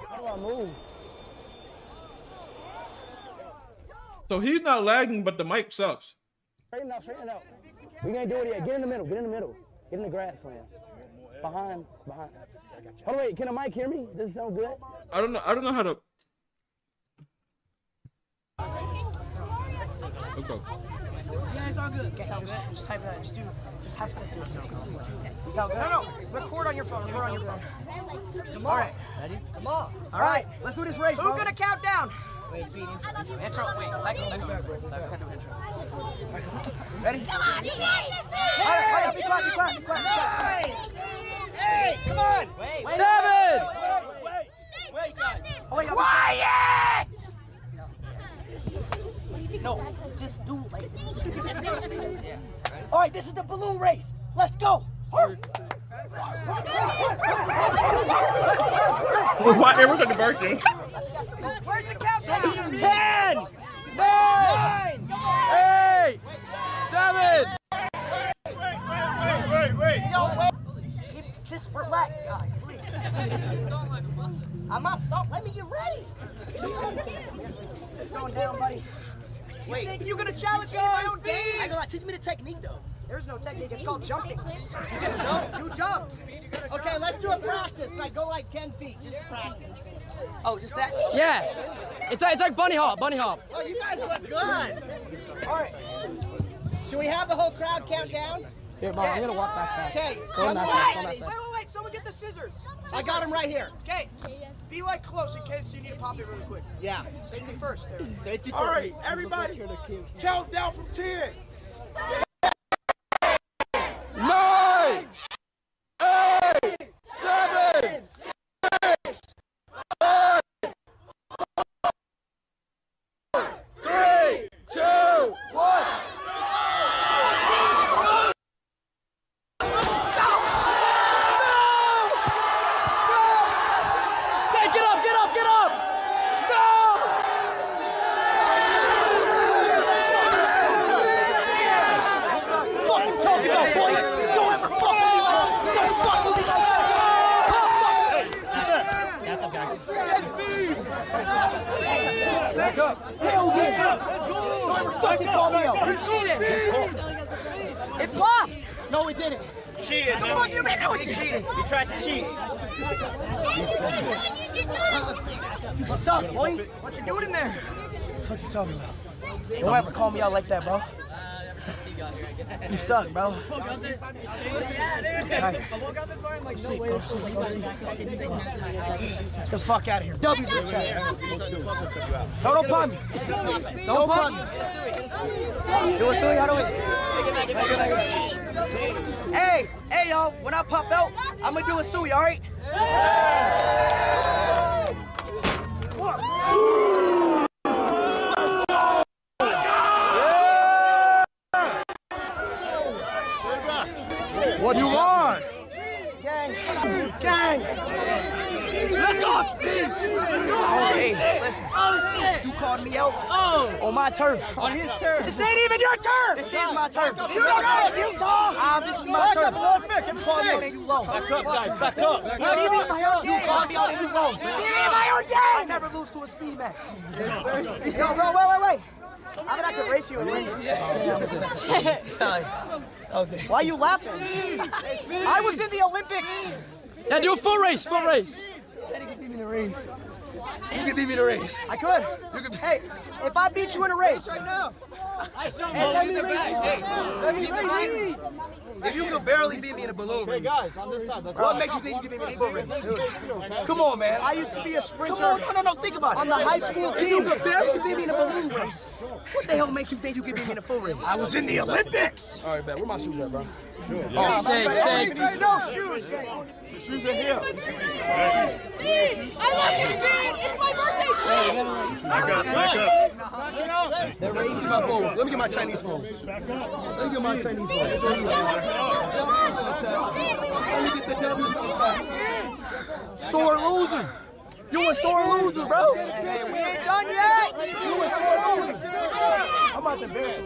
Speaker 6: How do I move?
Speaker 24: So he's not lagging, but the mic sucks.
Speaker 6: Straighten out. We gonna do it yet. Get in the middle. Get in the grasslands. Behind. Hold on, wait. Can the mic hear me? Does it sound good?
Speaker 24: I don't know how to. Okay.
Speaker 2: Yeah, it's all good. Okay, sounds good. Just type that. Just have to do it. Sounds good. No. Record on your phone. All right.
Speaker 6: Ready?
Speaker 2: Come on. All right.
Speaker 6: Let's do this race,
Speaker 2: Who's gonna count down?
Speaker 6: Wait, Speed, intro. Wait, let go. We gotta do intro. Ready?
Speaker 15: Come on, you got this.
Speaker 2: All right, be quiet.
Speaker 6: Hey, come on.
Speaker 2: Wait.
Speaker 6: 7.
Speaker 7: Wait, guys.
Speaker 2: Quiet!
Speaker 6: No, just do like. All right, this is the balloon race. Let's go.
Speaker 24: Why everyone's at the birthday?
Speaker 2: Where's the countdown?
Speaker 6: 10, 9, 8, 7.
Speaker 7: Wait.
Speaker 6: Yo, wait. Just relax, guys, please. I'm not stopped. Let me get ready.
Speaker 2: Going down, buddy.
Speaker 6: Wait.
Speaker 2: You think you're gonna challenge me in my own game?
Speaker 6: I ain't gonna lie, teach me the technique though.
Speaker 2: There's no technique. It's called jumping. You just jump. You jump.
Speaker 6: Okay, let's do a practice. Like go like 10 feet. Just practice. Oh, just that? Yeah. It's like bunny hop.
Speaker 7: Oh, you guys look good.
Speaker 6: All right. Should we have the whole crowd count down? Here, Mom, I'm gonna walk back fast. Okay.
Speaker 2: Wait. Someone get the scissors.
Speaker 6: I got him right here.
Speaker 2: Okay. Be like close in case you need to pop it really quick.
Speaker 6: Yeah.
Speaker 2: Safety first. There.
Speaker 6: Safety
Speaker 7: All right, everybody, count down from 10.
Speaker 6: 9, 8, 7, 6, 5, 3, 2, 1. It popped! No, it didn't.
Speaker 7: Cheated.
Speaker 6: What the fuck you mean? No, it cheated.
Speaker 7: You tried to cheat.
Speaker 6: What's up, boy?
Speaker 2: What you doing in there?
Speaker 6: What you talking about? Don't ever call me out like that, bro. You suck, bro. Go see. Get the fuck out of here. W the chat. No, don't pun me. Don't pun me. Do a suey, how do we? Hey, y'all, when I pop out, I'm gonna do a suey, all right? off! Hey, listen. Oh, shit. You called me out on my turf. On his turf. This ain't even your turf. This is my turf. You don't know if you talk. This is my turf. You called me out and you lost. Back up, guys. Back up. You called me out and you lost. Leave me in my own game. I never lose to a speed match. Yes, sir.
Speaker 2: Yo, bro, wait. I bet I could race you and win.
Speaker 6: Okay.
Speaker 2: Why are you laughing? I was in the Olympics.
Speaker 6: Yeah, do a full race. Full race. Said he could beat me in a race. You can beat me in a race.
Speaker 2: I could. Hey, if I beat you in a race.
Speaker 6: Right now. Hey, let me race you. Let me race you. If you could barely beat me in a balloon race, what makes you think you can beat me in a full race? Come on, man.
Speaker 2: I used to be a sprinter.
Speaker 6: Come on, no, think about it.
Speaker 2: On the high school team.
Speaker 6: If you could barely beat me in a balloon race, what the hell makes you think you can beat me in a full race?
Speaker 2: I was in the Olympics.
Speaker 6: All right, man. Where my shoes at, bro?
Speaker 2: Oh, stay. No shoes.
Speaker 7: Shoes are here.
Speaker 15: I love you, Speed. It's my birthday.
Speaker 7: Back up.
Speaker 6: Let me see my phone. Let me get my Chinese phone. Let me get my Chinese phone. Let me get the W from the top. Sore loser. You a sore loser, bro.
Speaker 2: Hey, we ain't done yet.
Speaker 6: You a sore loser. I'm about to embarrass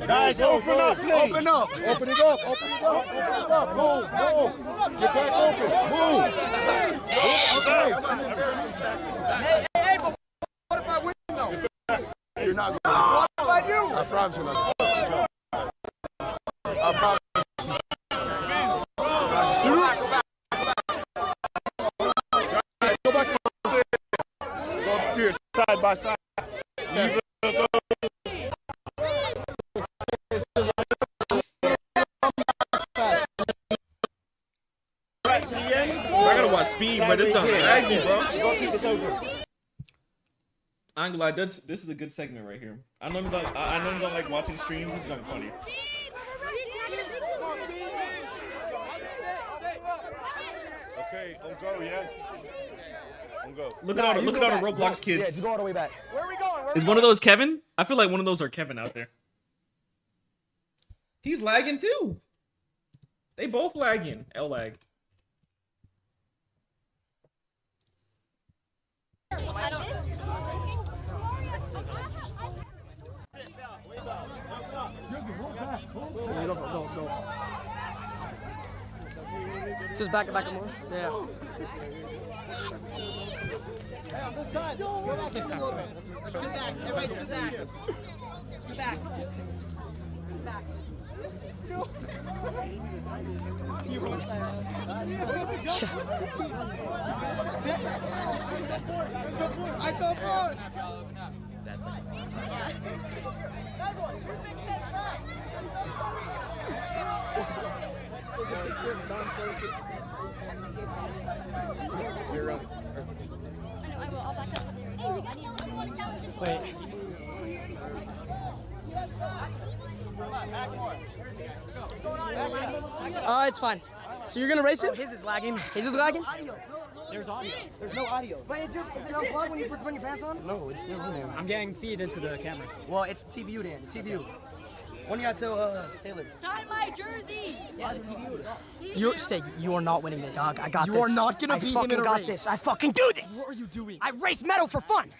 Speaker 7: Guys, open up, please.
Speaker 6: Open up.
Speaker 7: Open it up. Open it up. Open it up. Move. Get back open. Move.
Speaker 6: Okay. I'm about to embarrass him, chat.
Speaker 2: Hey, but what if I win, though?
Speaker 6: You're not going.
Speaker 2: What if I do?
Speaker 6: I promise you're not. I promise.
Speaker 7: Go up here, side by side.
Speaker 24: I gotta watch Speed, but it's on lagging, bro. I'm glad this is a good segment right here. I know you don't like watching streams. It's kind of funny.
Speaker 7: Okay, on go, yeah. On go.
Speaker 24: Look at all the Roblox kids.
Speaker 2: Yeah, you go all the way back. Where are we going?
Speaker 24: Is one of those Kevin? I feel like one of those are Kevin out there. He's lagging too. They both lagging. L lag.
Speaker 2: Go. Just back more. Yeah.
Speaker 6: Hey, on this side. Go back in a little bit. Let's get back. Everybody scoot back. Let's get back. Back. I go forward.
Speaker 1: That's like
Speaker 15: I will. I'll back up. Hey, we got you. Want to challenge him?
Speaker 2: Wait. It's fine. So you're gonna race it? His is lagging. His is lagging?
Speaker 6: There's audio. There's no audio.
Speaker 2: But is it unplugged when you put your pants on?
Speaker 6: No, it's still in there.
Speaker 2: I'm getting feed into the camera.
Speaker 6: Well, it's TVU then. The TVU. When you got to Taylor.
Speaker 15: Sign my jersey.
Speaker 6: Yeah, the TVU.
Speaker 2: You are not winning this.
Speaker 6: Dog, I got this.
Speaker 2: You are not gonna beat him in a race.
Speaker 6: I fucking got this. I fucking do this.
Speaker 2: What are you doing?
Speaker 6: I race metal for fun.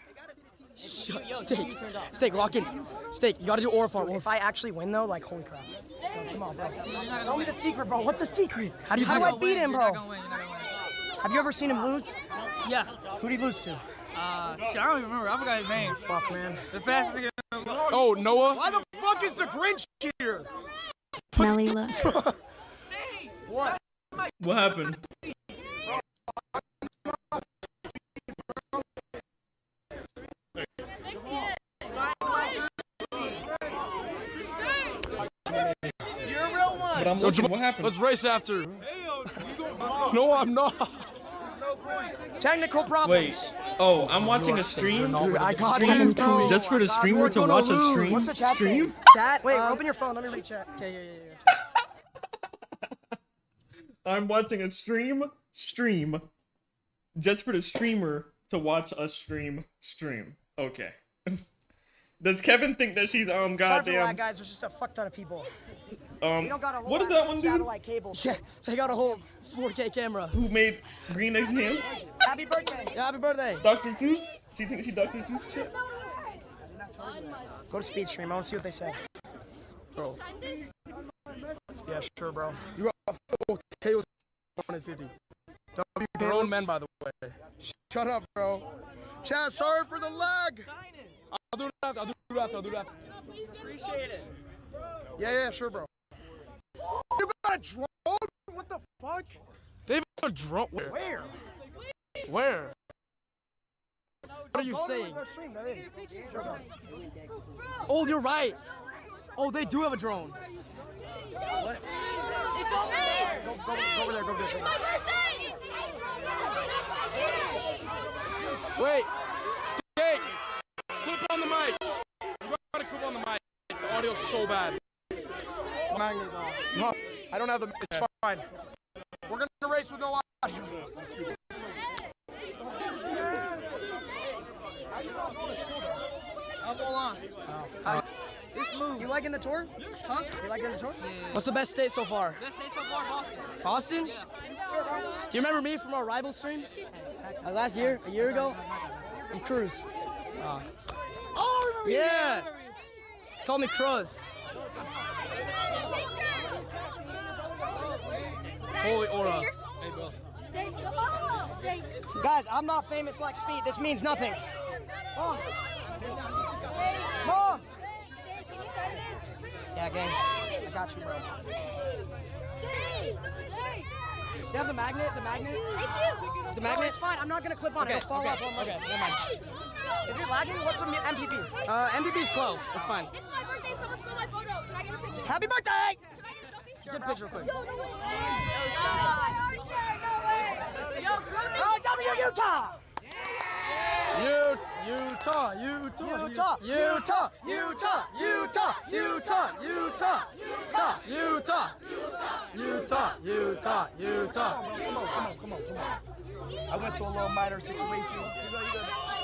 Speaker 2: Steak, lock in. Steak, you gotta do aura farm. If I actually win though, like, holy crap. Come on, bro. Tell me the secret, bro. What's the secret? How do I beat him, bro? Have you ever seen him lose?
Speaker 4: Yeah.
Speaker 2: Who'd he lose to?
Speaker 4: Shit, I don't even remember. I forgot his name.
Speaker 2: Fuck, man.
Speaker 4: The fastest nigga.
Speaker 7: Oh, Noah?
Speaker 6: Why the fuck is the Grinch here?
Speaker 15: Melly left.
Speaker 6: What?
Speaker 24: What happened?
Speaker 4: You're a real one.
Speaker 24: But I'm looking. What happened?
Speaker 7: Let's race after. No, I'm not.
Speaker 2: Technical problems.
Speaker 24: Wait. Oh, I'm watching a stream.
Speaker 2: Dude, I got this, bro.
Speaker 24: Just for the streamer to watch a stream.
Speaker 2: What's the chat
Speaker 24: stream?
Speaker 2: Chat? Wait, open your phone. Let me read chat. Okay, yeah.
Speaker 24: I'm watching a stream just for the streamer to watch a stream. Okay. Does Kevin think that she's
Speaker 2: Sorry for
Speaker 24: goddamn?
Speaker 2: that, guys. There's just a fuck ton of people. We don't got a whole
Speaker 24: What is that one dude?
Speaker 2: satellite cable. Yeah, they got a whole 4K camera.
Speaker 24: Who made Green Eggs and Ham?
Speaker 2: Happy birthday. Yeah, happy birthday.
Speaker 24: Dr. Seuss? She thinks she Dr. Seuss shit?
Speaker 2: Go to speed stream. I want to see what they say. Bro. Yeah, sure, bro.
Speaker 11: You got 4K 150. Grown men, by the way.
Speaker 7: Shut up, bro. Chad, sorry for the lag.
Speaker 11: I'll do that.
Speaker 2: Appreciate it.
Speaker 7: Yeah, sure, bro. You got a drone? What the fuck?
Speaker 11: They've got a drone.
Speaker 7: Where?
Speaker 11: Where? What are you saying?
Speaker 2: Oh, you're right. Oh, they do have a drone.
Speaker 15: What? It's over there.
Speaker 2: Go over there. Go get it.
Speaker 15: It's my birthday.
Speaker 11: Wait. Stay. Clip on the mic. You gotta clip on the mic. The audio's so bad.
Speaker 7: No, I don't have the. It's fine. We're gonna race with no audio.
Speaker 2: Hold on. This move. You liking the tour? Huh? You liking the tour? Yeah. What's the best state so far?
Speaker 4: Best day so far, Boston.
Speaker 2: Boston? Yeah. Do you remember me from our rival stream? Last year? A year ago? I'm Cruz.
Speaker 4: Oh, remember you?
Speaker 2: Yeah. Call me Cruz.
Speaker 11: Holy aura.
Speaker 15: Hey, bro. Stay.
Speaker 2: Guys, I'm not famous like Speed. This means nothing. Mom. Mom. Yeah, gang. I got you, bro. Do you have the magnet?
Speaker 15: Thank you.
Speaker 2: The magnet? It's fine. I'm not gonna clip on it. It'll fall off.
Speaker 15: Okay,
Speaker 2: never mind. Is it lagging? What's the MVP? MVP is 12. It's fine.
Speaker 15: It's my birthday. Someone stole my photo. Can I get a picture?
Speaker 2: Happy birthday!
Speaker 15: Can I get a selfie?
Speaker 2: Just get a picture real quick.
Speaker 15: Yo, no way. Yo,
Speaker 2: Utah!
Speaker 7: Come on. I went to a little minor situation.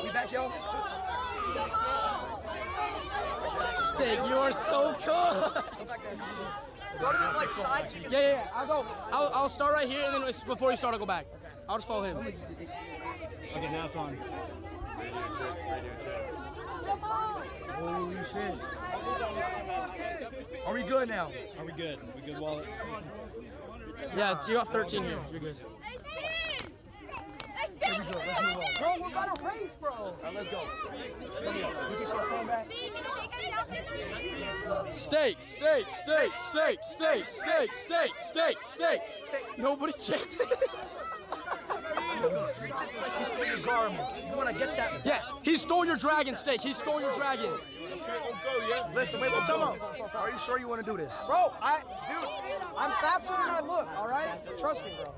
Speaker 7: We back, yo?
Speaker 2: Steak, you are so cool.
Speaker 7: Go to the like side so you can
Speaker 2: Yeah. I'll go. I'll start right here, and then before you start, I'll go back. I'll just follow him.
Speaker 11: Okay, now it's on.
Speaker 7: Holy shit. Are we good now?
Speaker 11: Are we good? We good, Wallet?
Speaker 2: Yeah, you got 13 here. You're good.
Speaker 7: Here we go. Let's move on. Bro, we're about to race, bro. All right, let's go. Come here. You get your phone back.
Speaker 2: Steak. Nobody checked it.
Speaker 7: You want to get that?
Speaker 2: Yeah, he stole your dragon, Steak. He stole your dragon.
Speaker 7: Okay, we'll go, yeah? Listen, wait, what's up? Are you sure you want to do this?
Speaker 2: Bro, I'm faster than I look, all right? Trust me, bro.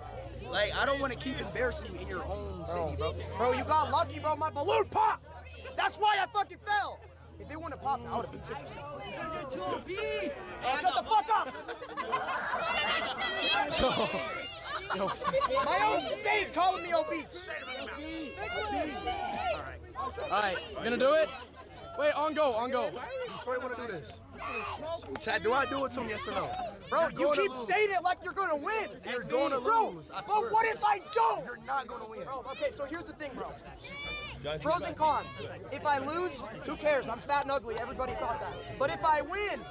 Speaker 7: Like, I don't want to keep embarrassing you in your own city, bro.
Speaker 2: Bro, you got lucky, bro. My balloon popped. That's why I fucking fell. If it wouldn't have popped, I would have been tripping.
Speaker 4: Because you're too obese.
Speaker 2: Hey, shut the fuck up. Yo, my own state calling me obese. All right, you gonna do it? Wait, on go.
Speaker 7: You sure you want to do this? Chad, do I do it to him, yes or no?
Speaker 2: Bro, you keep saying it like you're gonna win.
Speaker 7: You're going to lose, I
Speaker 2: But
Speaker 7: swear.
Speaker 2: what if I don't?
Speaker 7: You're not going to win.
Speaker 2: Bro, okay, so here's the thing, bro. Pros and cons. If I lose, who cares? I'm fat and ugly. Everybody thought that. But if I win,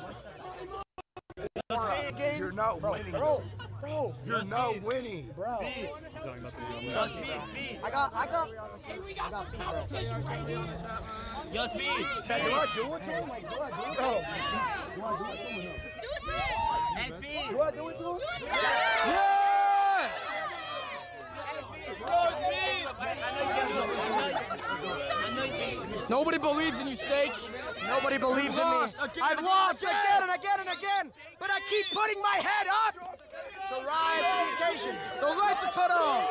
Speaker 7: You're not winning.
Speaker 2: Bro.
Speaker 7: You're not winning.
Speaker 2: Bro.
Speaker 4: Just speed.
Speaker 2: I got feet, bro.
Speaker 4: Yo, speed.
Speaker 7: Chad, do I do it to him? Like, do I do it to him? Do I do it to him or no?
Speaker 4: Hey, speed.
Speaker 7: Do I do it to him?
Speaker 2: Yeah! Nobody believes in you, Steak. Nobody believes in me. I've lost again and again, but I keep putting my head up. So rise to the occasion. The lights are cut off.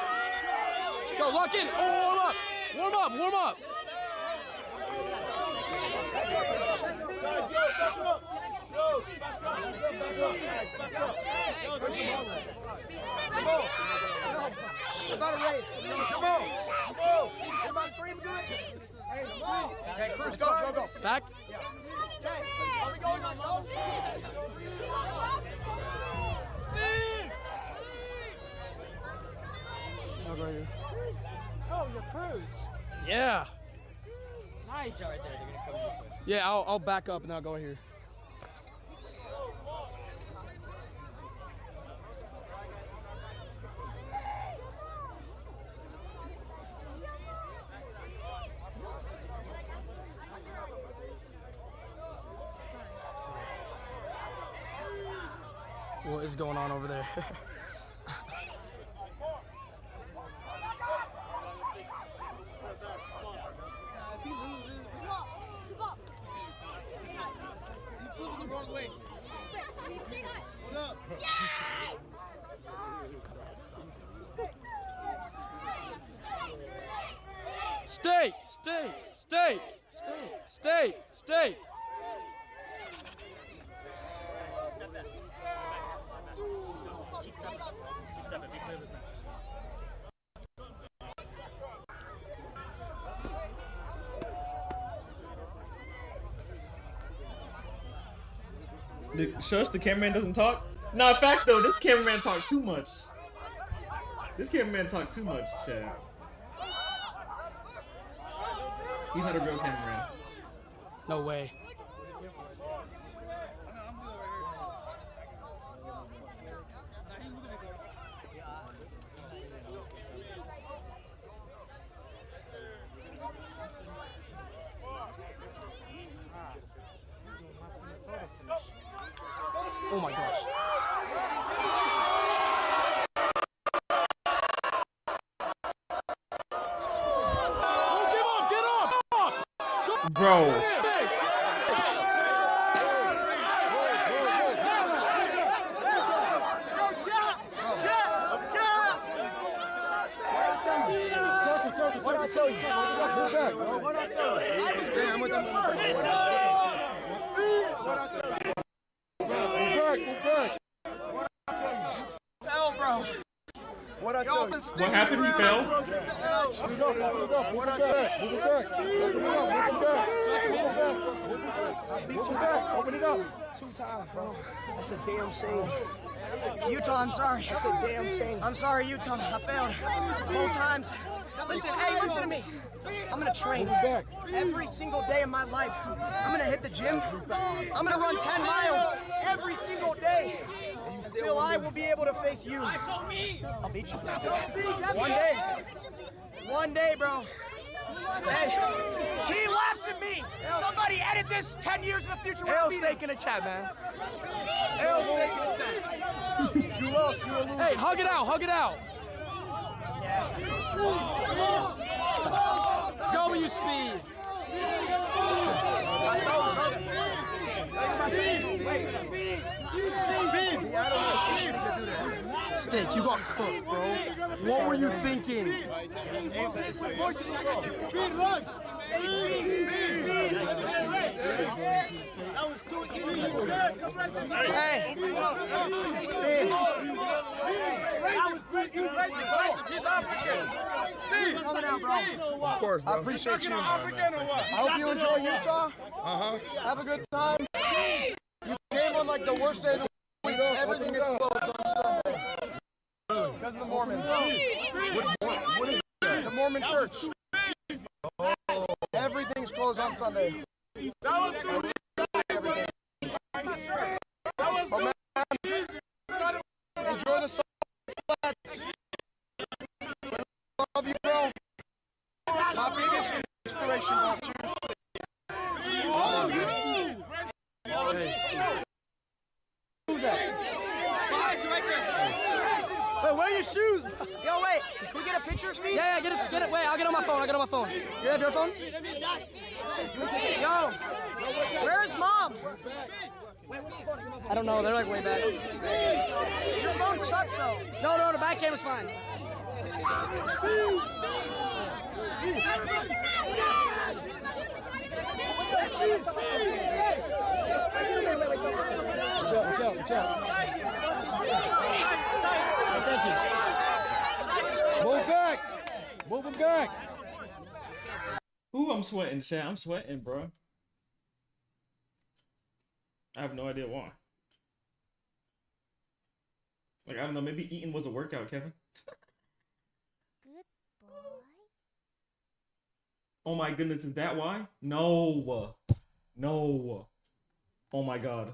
Speaker 2: Go, lock in. Oh, warm up. It's about a race. Come on. Am I streaming good? Okay, Cruz, go. Back? Yeah.
Speaker 5: Yeah. Nice. Yeah, I'll back up and I'll go here. What is going on over there? Stay, stay, stay, stay, stay, stay.
Speaker 24: Shush, the cameraman doesn't talk? Nah, facts though, this cameraman talk too much. This cameraman talk too much, Chad. He's not a real cameraman.
Speaker 5: No way. Oh my gosh.
Speaker 11: Get up!
Speaker 24: Bro.
Speaker 7: What I tell you? Move back. What I tell you? Move back.
Speaker 2: Hell, bro.
Speaker 7: What I tell you?
Speaker 24: What happened? He fell?
Speaker 7: What I tell you? Move it back. Move it back. Open it up.
Speaker 2: 2 times, bro. That's a damn shame. Utah, I'm sorry. That's a damn shame. I'm sorry, Utah. I failed. Both times. Listen, hey, listen to me. I'm gonna train every single day of my life. I'm gonna hit the gym. I'm gonna run 10 miles every single day until I will be able to face you. I'll beat you. One day. One day, bro. Hey, he laughs at me. Somebody edit this 10 years in the future. Hell steak in the chat, man. Hell steak in the chat.
Speaker 5: You lost. You lose. Hey, hug it out. Hug it out. W speed. Steak, you got cooked, bro. What were you thinking?
Speaker 2: Hey.
Speaker 7: Of course, bro.
Speaker 2: I appreciate you. I hope you enjoy Utah. Have a good time. You came on like the worst day of the week. Everything is closed on Sunday. Because of the Mormons. What is that? The Mormon church. Everything's closed on Sunday. Enjoy the sunset. Love you, bro. My biggest inspiration, bro. Seriously.
Speaker 5: Wait, where are your shoes?
Speaker 2: Yo, wait. Can we get a picture of Speed?
Speaker 5: Yeah, get it. Wait, I'll get on my phone. You have your phone?
Speaker 2: Yo, where's Mom?
Speaker 5: I don't know. They're like way back.
Speaker 2: Your phone sucks, though.
Speaker 5: No, the back camera's fine. Watch out. Hey, thank you.
Speaker 7: Move back. Move him back.
Speaker 24: Ooh, I'm sweating, Chad. I'm sweating, bro. I have no idea why. Like, I don't know. Maybe eating was a workout, Kevin.
Speaker 15: Good boy.
Speaker 24: Oh my goodness, is that why? No. No. Oh my god.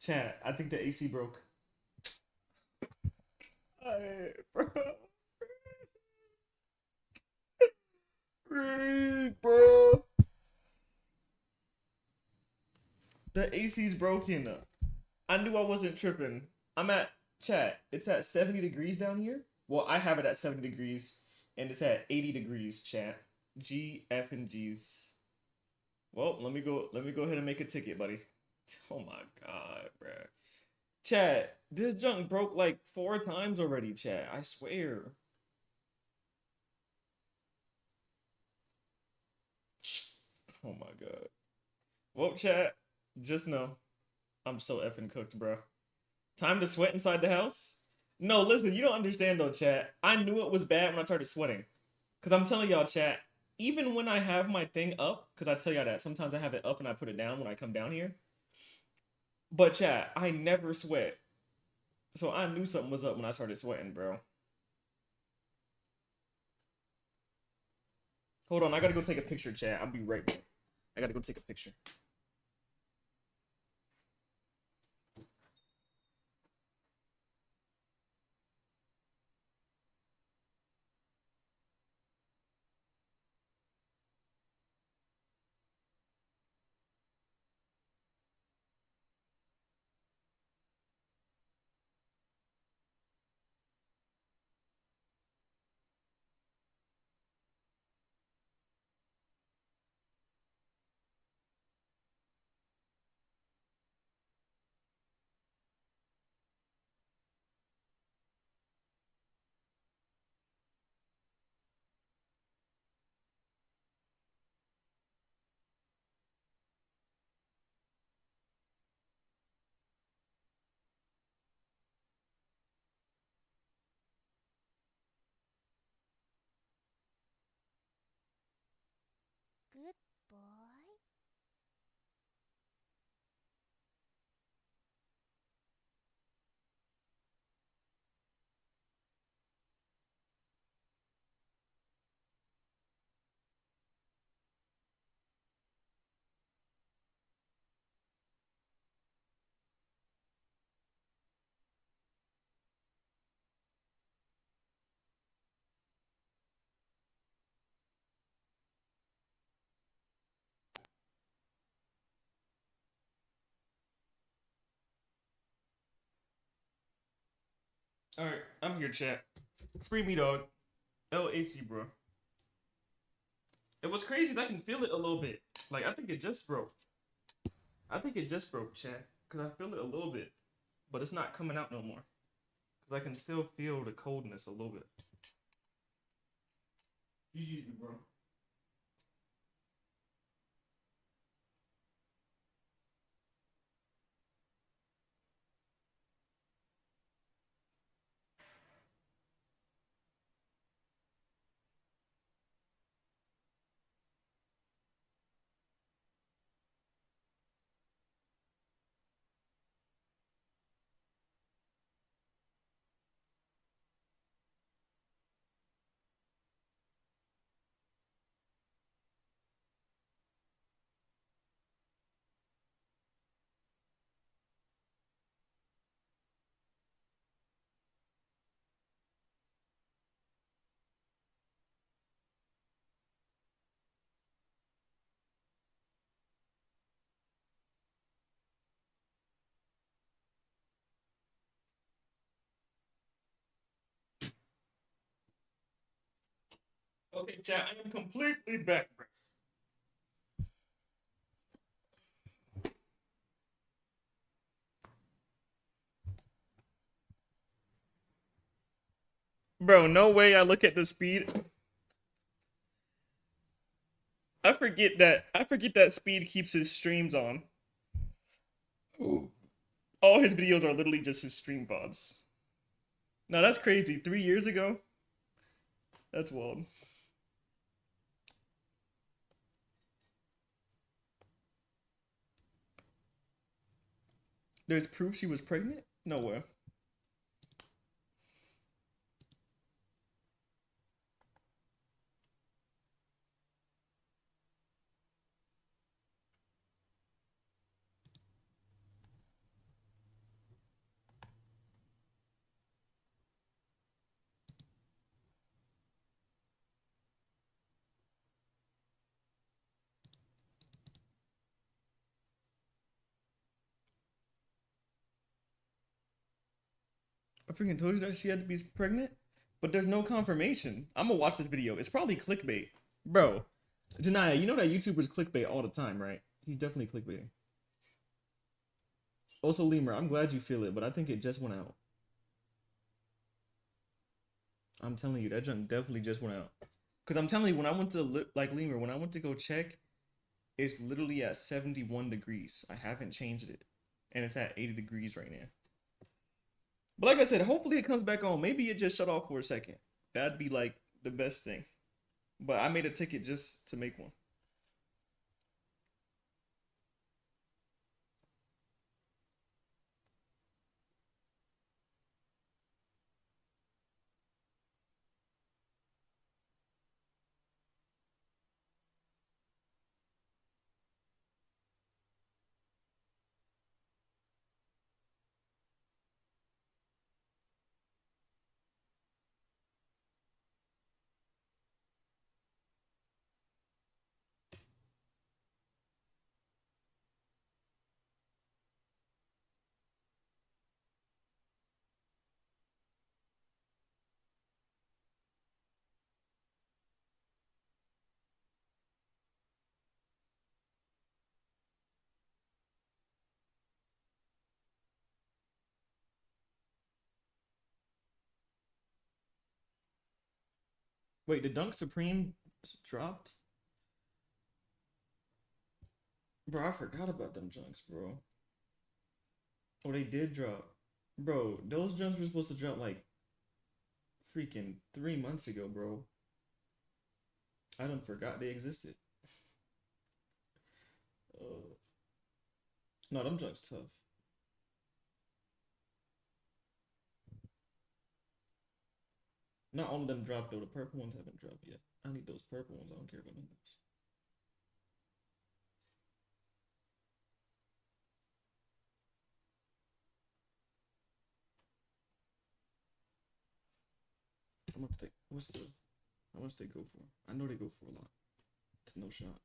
Speaker 24: Chat, I think the AC broke. Bro. Bro. The AC's broken. I knew I wasn't tripping. I'm at, chat, it's at 70 degrees down here. Well, I have it at 70 degrees, and it's at 80 degrees, chat. G, F, and G's. Well, let me go ahead and make a ticket, buddy. Oh my god, bro. Chat, this junk broke like 4 times already, chat. I swear. Oh my god. Well, chat, just know I'm so effing cooked, bro. Time to sweat inside the house? No, listen, you don't understand though, chat. I knew it was bad when I started sweating. Because I'm telling y'all, chat, even when I have my thing up, because I tell y'all that, sometimes I have it up and I put it down when I come down here. But chat, I never sweat. So I knew something was up when I started sweating, bro. Hold on, I gotta go take a picture, chat. I'll be right back. I gotta go take a picture.
Speaker 15: Good boy.
Speaker 24: Alright, I'm here, chat. Free me, dog. LAC, bro. And what's crazy is I can feel it a little bit. Like, I think it just broke. I think it just broke, chat. Because I feel it a little bit. But it's not coming out no more. Because I can still feel the coldness a little bit. GG, bro. Okay, chat, I am completely back, bro. Bro, no way I look at the speed. I forget that Speed keeps his streams on. All his videos are literally just his stream VODs. Now that's crazy. 3 years ago? That's wild. There's proof she was pregnant? No way. I freaking told you that she had to be pregnant, but there's no confirmation. I'm gonna watch this video. It's probably clickbait, bro. Janaya, you know that YouTubers clickbait all the time, right? He's definitely clickbaiting. Also, Lemur, I'm glad you feel it, but I think it just went out. I'm telling you, that junk definitely just went out. Cause I'm telling you, when I went to Lemur, when I went to go check, it's literally at 71 degrees. I haven't changed it, and it's at 80 degrees right now. But like I said, hopefully it comes back on. Maybe it just shut off for a second. That'd be like the best thing. But I made a ticket just to make one. Wait, the Dunk Supreme dropped? Bro, I forgot about them junks, bro. Oh, they did drop. Bro, those junks were supposed to drop like freaking 3 months ago, bro. I done forgot they existed. No, them junks tough. Not all of them dropped though. The purple ones haven't dropped yet. I need those purple ones. I don't care about them. How much they? What's the? How much they go for? I know they go for a lot. It's no shot.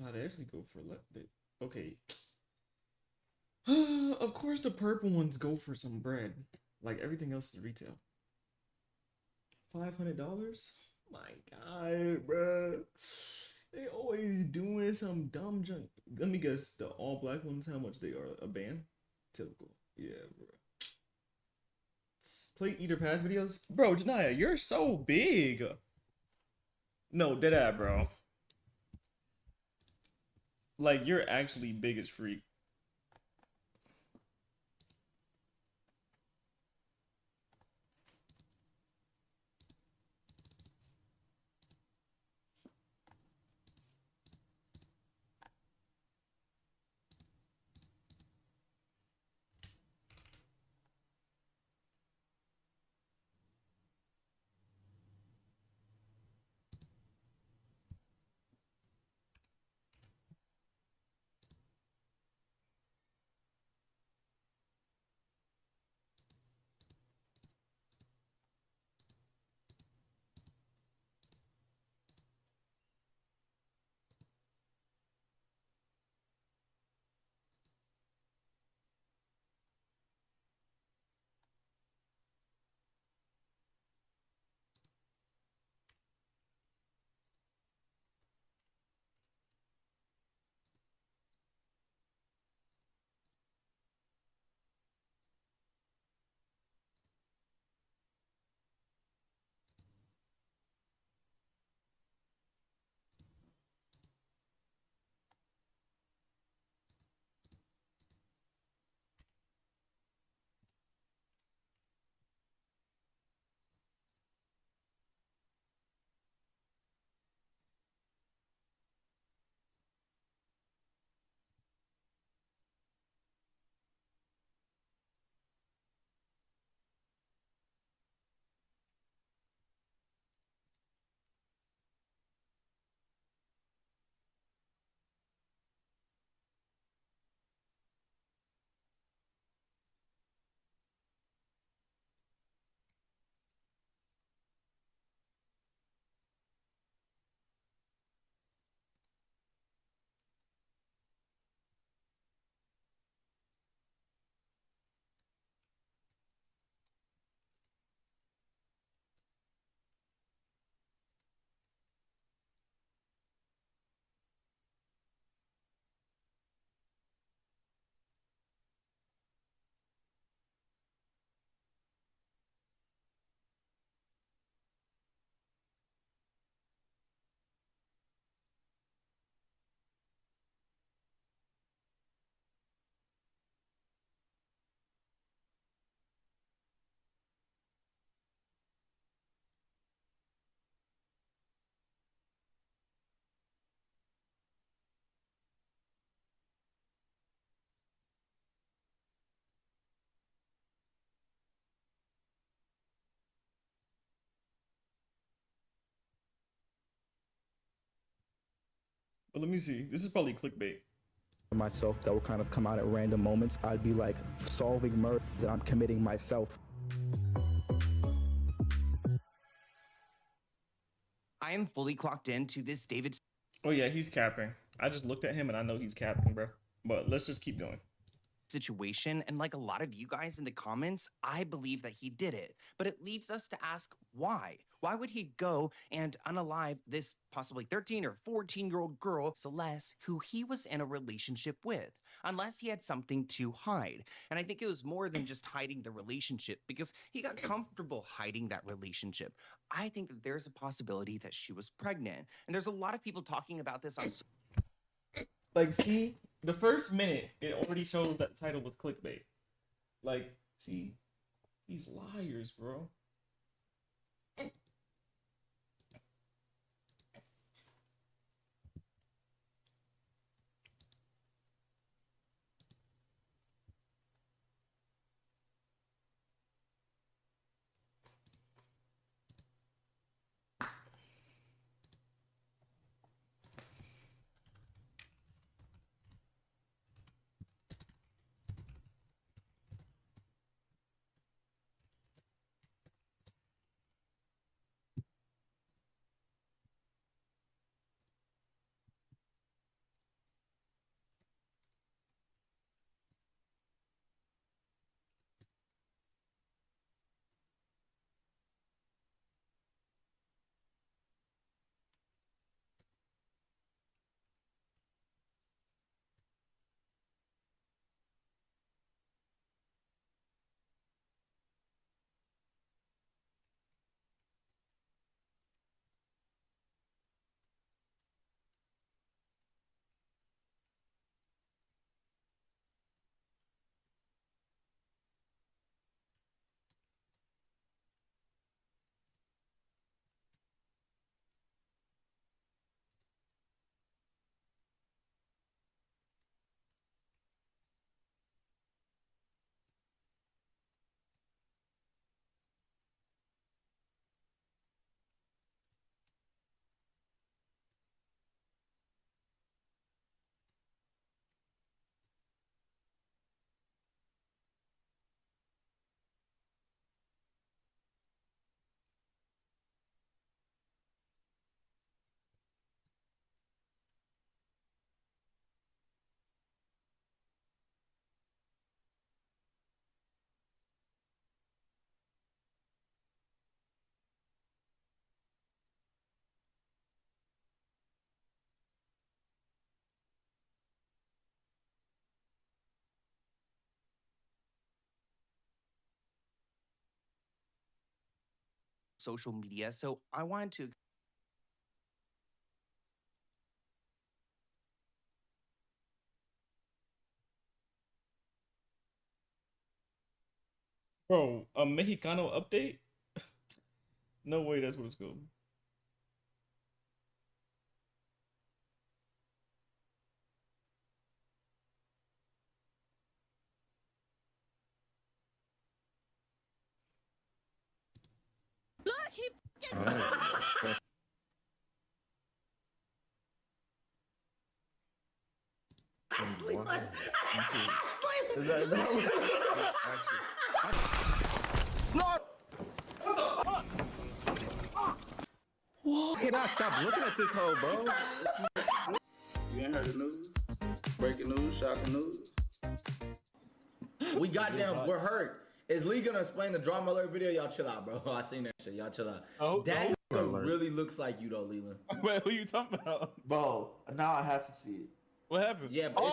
Speaker 24: Nah, they actually go for okay. Of course, the purple ones go for some bread. Like everything else is retail. $500? My God, bro. They always doing some dumb junk. Let me guess, the all black ones, how much they are? A band? Typical. Yeah, bro. Play Eater Pass videos? Bro, Janaya, you're so big. No, deadass, bro. Like, you're actually big as freak. Well, let me see. This is probably clickbait.
Speaker 12: Myself that will kind of come out at random moments. I'd be like solving murders that I'm committing myself.
Speaker 17: I am fully clocked into this David.
Speaker 24: Oh yeah, he's capping. I just looked at him and I know he's capping, bro. But let's just keep going.
Speaker 17: Situation, and like a lot of you guys in the comments, I believe that he did it, but it leads us to ask why. Why would he go and unalive this possibly 13 or 14-year-old girl, Celeste, who he was in a relationship with, unless he had something to hide? And I think it was more than just hiding the relationship, because he got comfortable hiding that relationship. I think that there's a possibility that she was pregnant, and there's a lot of people talking about this on.
Speaker 24: Like, see, the first minute, it already shows that the title was clickbait. Like, see, these liars, bro.
Speaker 17: Social media, so I wanted to.
Speaker 24: Bro, a Mexicano update? No way that's what it's called.
Speaker 15: Look, he
Speaker 7: Snort! What the fuck? What? Can I stop looking at this hoe, bro?
Speaker 20: You ain't heard the news? Breaking news, shocking news. We goddamn, we're hurt. Is Lee gonna explain the drama alert video? Y'all chill out, bro. I seen that shit. Y'all chill out.
Speaker 23: Oh,
Speaker 20: that really looks like you though, Leland.
Speaker 23: Wait, who you talking about?
Speaker 20: Bro, now I have to see it.
Speaker 23: What happened?
Speaker 20: Yeah, but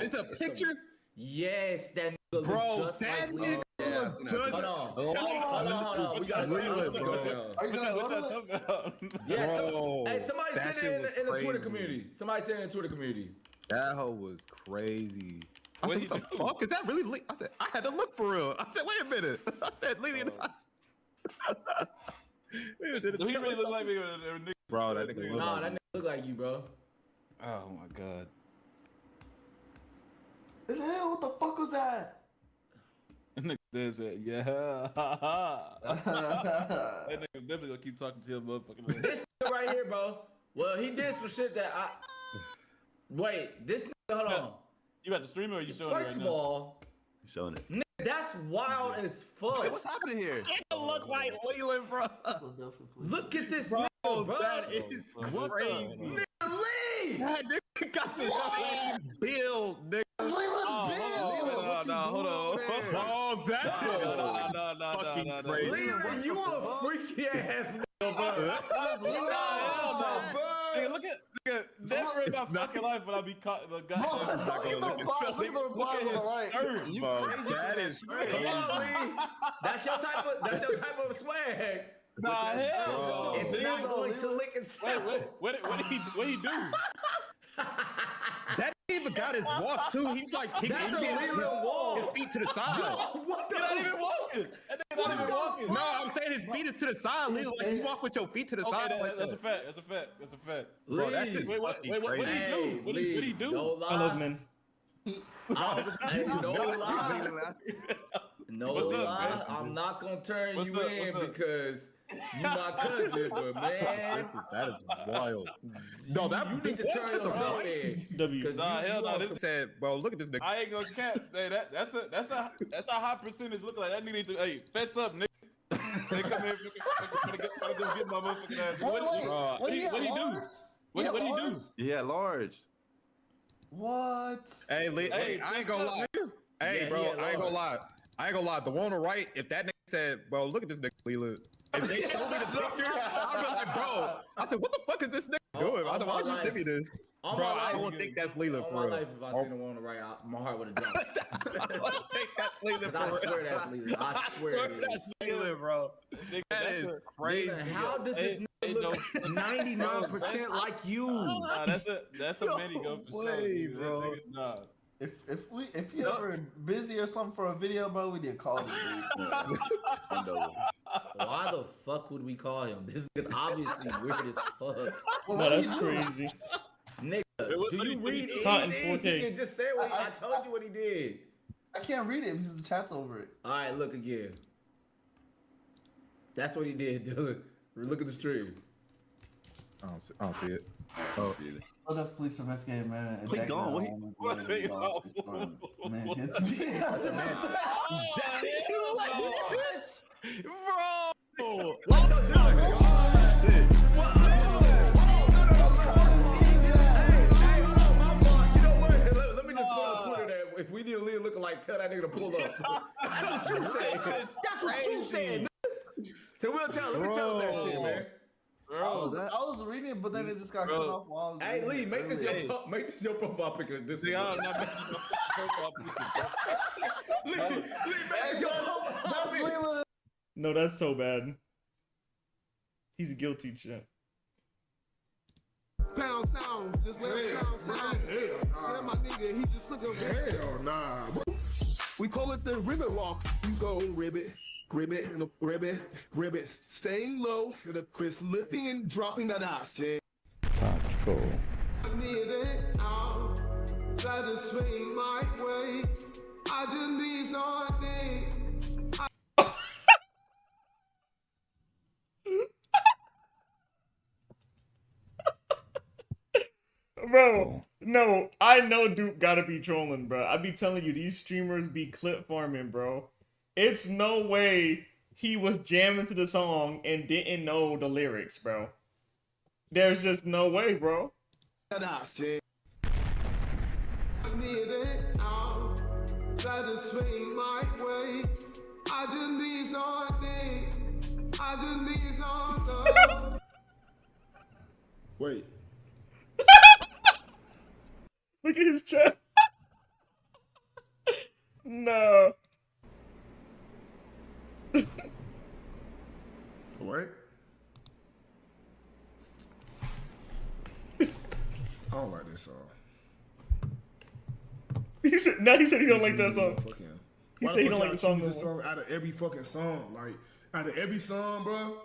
Speaker 20: it's a picture? Yes, that nigga
Speaker 23: Bro,
Speaker 20: just
Speaker 23: that
Speaker 20: like
Speaker 23: nigga
Speaker 20: Leland.
Speaker 23: looks
Speaker 20: Hold
Speaker 23: just-
Speaker 20: on. Hold on. We gotta
Speaker 23: Leland,
Speaker 20: bro.
Speaker 23: Are you gonna go to it?
Speaker 20: Yeah,
Speaker 7: Bro,
Speaker 20: hey, somebody
Speaker 7: that
Speaker 20: send
Speaker 7: shit
Speaker 20: it
Speaker 7: was
Speaker 20: in the Twitter
Speaker 7: crazy.
Speaker 20: community. Somebody send it in the Twitter community.
Speaker 7: That hoe was crazy. I
Speaker 23: What
Speaker 7: said, what
Speaker 23: he
Speaker 7: the fuck? Is that really Lee? I said, I had to look for real. I said, wait a minute. I said, Lee.
Speaker 23: Do he really look like me?
Speaker 7: Bro, that nigga look
Speaker 20: Nah,
Speaker 7: like
Speaker 20: that nigga look like you, bro.
Speaker 23: Oh my god.
Speaker 20: As hell, what the fuck was that?
Speaker 23: Nigga did that, yeah. That nigga definitely gonna keep talking to your motherfucking.
Speaker 20: This nigga right here, bro. Well, he did some shit that I. Wait, this nigga, hold on.
Speaker 23: You got the streamer or you showing it right now?
Speaker 20: First of all,
Speaker 10: showing it.
Speaker 20: Nigga, that's wild as fuck.
Speaker 10: Hey, what's happening here?
Speaker 23: It look like Leland, bro.
Speaker 20: Look at this nigga, bro.
Speaker 10: That is crazy.
Speaker 20: Nigga, Lee!
Speaker 10: That nigga got this build, nigga.
Speaker 23: Hold on.
Speaker 10: Oh, that's
Speaker 23: No.
Speaker 10: crazy.
Speaker 20: Leland, you a freaky ass nigga, bro.
Speaker 23: Nigga, look at never in my fucking life would I be caught. Look at the replies on the right.
Speaker 10: You crazy? That is crazy.
Speaker 20: Come on, Lee. That's your type of swag.
Speaker 23: Nah, hell no.
Speaker 20: It's not going to lick itself.
Speaker 23: Wait, what he do?
Speaker 10: That even got his walk too. He's like,
Speaker 20: That's a Leland walk.
Speaker 10: His feet to the side.
Speaker 20: Yo, what the?
Speaker 23: Not even walking. Not even walking.
Speaker 10: No, I'm saying his feet is to the side. Leland, like you walk with your feet to the side.
Speaker 23: Okay,
Speaker 10: like
Speaker 23: that's a fact. That's a fact.
Speaker 10: Bro, that is
Speaker 23: Wait, what did he do? What did he do?
Speaker 20: No lie.
Speaker 1: I love men.
Speaker 20: No lie, I'm not gonna turn you in because you my cousin, but man,
Speaker 10: that is wild. No,
Speaker 20: you need to turn yourself in.
Speaker 23: Nah, hell no. This
Speaker 10: said, bro, look at this nigga.
Speaker 23: I ain't gonna cap. Hey, that's a high percentage look like that nigga need to. Hey, fess up, nigga. They come here, just get my motherfucking ass. What he do? What he do?
Speaker 10: Yeah, large.
Speaker 7: What?
Speaker 10: Hey, I ain't gonna lie. Hey, bro, I ain't gonna lie. The one on the right, if that nigga said, bro, look at this nigga, Leland. If they showed me the picture, I'd be like, bro. I said, what the fuck is this nigga doing? I said, why'd you send me this? Bro, I don't think that's Leland for real.
Speaker 20: All my life, if I seen the one on the right, my heart would have jumped.
Speaker 10: I don't think that's Leland for real.
Speaker 20: I swear that's Leland. I swear
Speaker 10: that's Leland, bro. That is crazy.
Speaker 20: How does this nigga look 99% like you?
Speaker 23: Nah, that's a mini go for sure.
Speaker 7: Bro.
Speaker 23: Nah.
Speaker 7: If you ever busy or something for a video, bro, we need to call you.
Speaker 20: Why the fuck would we call him? This is obviously weird as fuck.
Speaker 1: No, that's crazy.
Speaker 20: Nigga, do you read anything? You can just say what I told you what he did.
Speaker 7: I can't read it because the chat's over it.
Speaker 20: All right, look again. That's what he did, Dylan. Look at the stream.
Speaker 10: I don't see it. Oh,
Speaker 7: What if police investigated man?
Speaker 10: He gone.
Speaker 7: Man, it's me.
Speaker 10: That's a man.
Speaker 7: You like bitch,
Speaker 10: bro.
Speaker 20: What's up, Dylan? Let me just put on Twitter that if we need a lead looking like, tell that nigga to pull up. That's what you said. That's what you said. So we'll tell. Let me tell him that shit, man.
Speaker 7: I was reading it, but then it just got cut off while I was
Speaker 20: Hey, Lee, make this your profile picture. This
Speaker 23: I'm not making no profile picture.
Speaker 20: Lee, make this your profile picture.
Speaker 1: No, that's so bad. He's guilty, chat.
Speaker 13: Pound sound, just let it pound sound. Hell, my nigga, he just took a hell nah. We call it the ribbit walk. You go ribbit. Ribbit, staying low, the Chris lifting and dropping that ass.
Speaker 19: Control.
Speaker 13: Try to swing my way. I just need all day.
Speaker 1: Bro, no, I know Duke gotta be trolling, bro. I be telling you, these streamers be clip farming, bro. It's no way he was jamming to the song and didn't know the lyrics, bro. There's just no way, bro.
Speaker 13: Try to swing my way. I just need all day. I just need all day. Wait.
Speaker 1: Look at his chat. No.
Speaker 13: What? I don't like this song.
Speaker 1: He said he don't like that song. He said he don't like the song.
Speaker 13: This song out of every fucking song, like out of every song, bro.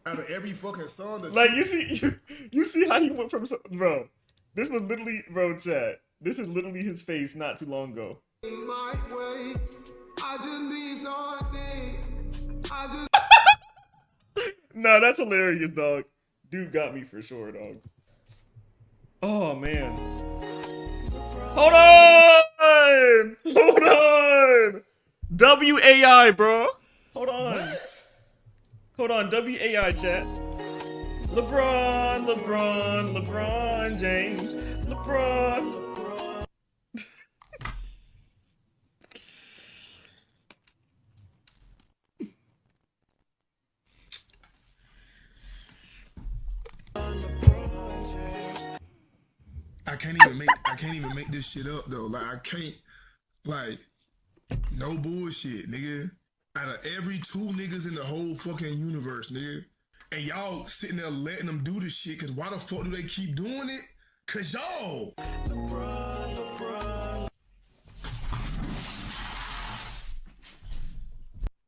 Speaker 13: Out of every fucking song.
Speaker 1: Like you see how he went from bro. This was literally, bro, chat. This is literally his face not too long ago.
Speaker 13: In my way, I just need all day.
Speaker 1: No, that's hilarious, dog.
Speaker 24: Dude got me for sure, dog. Oh man. Hold on! Hold on! WAI, bro. Hold on. What? Hold on, WAI chat. LeBron James. LeBron.
Speaker 13: I can't even make this shit up though. Like I can't, like, no bullshit, nigga. Out of every 2 niggas in the whole fucking universe, nigga, and y'all sitting there letting them do this shit, cause why the fuck do they keep doing it? Cause y'all.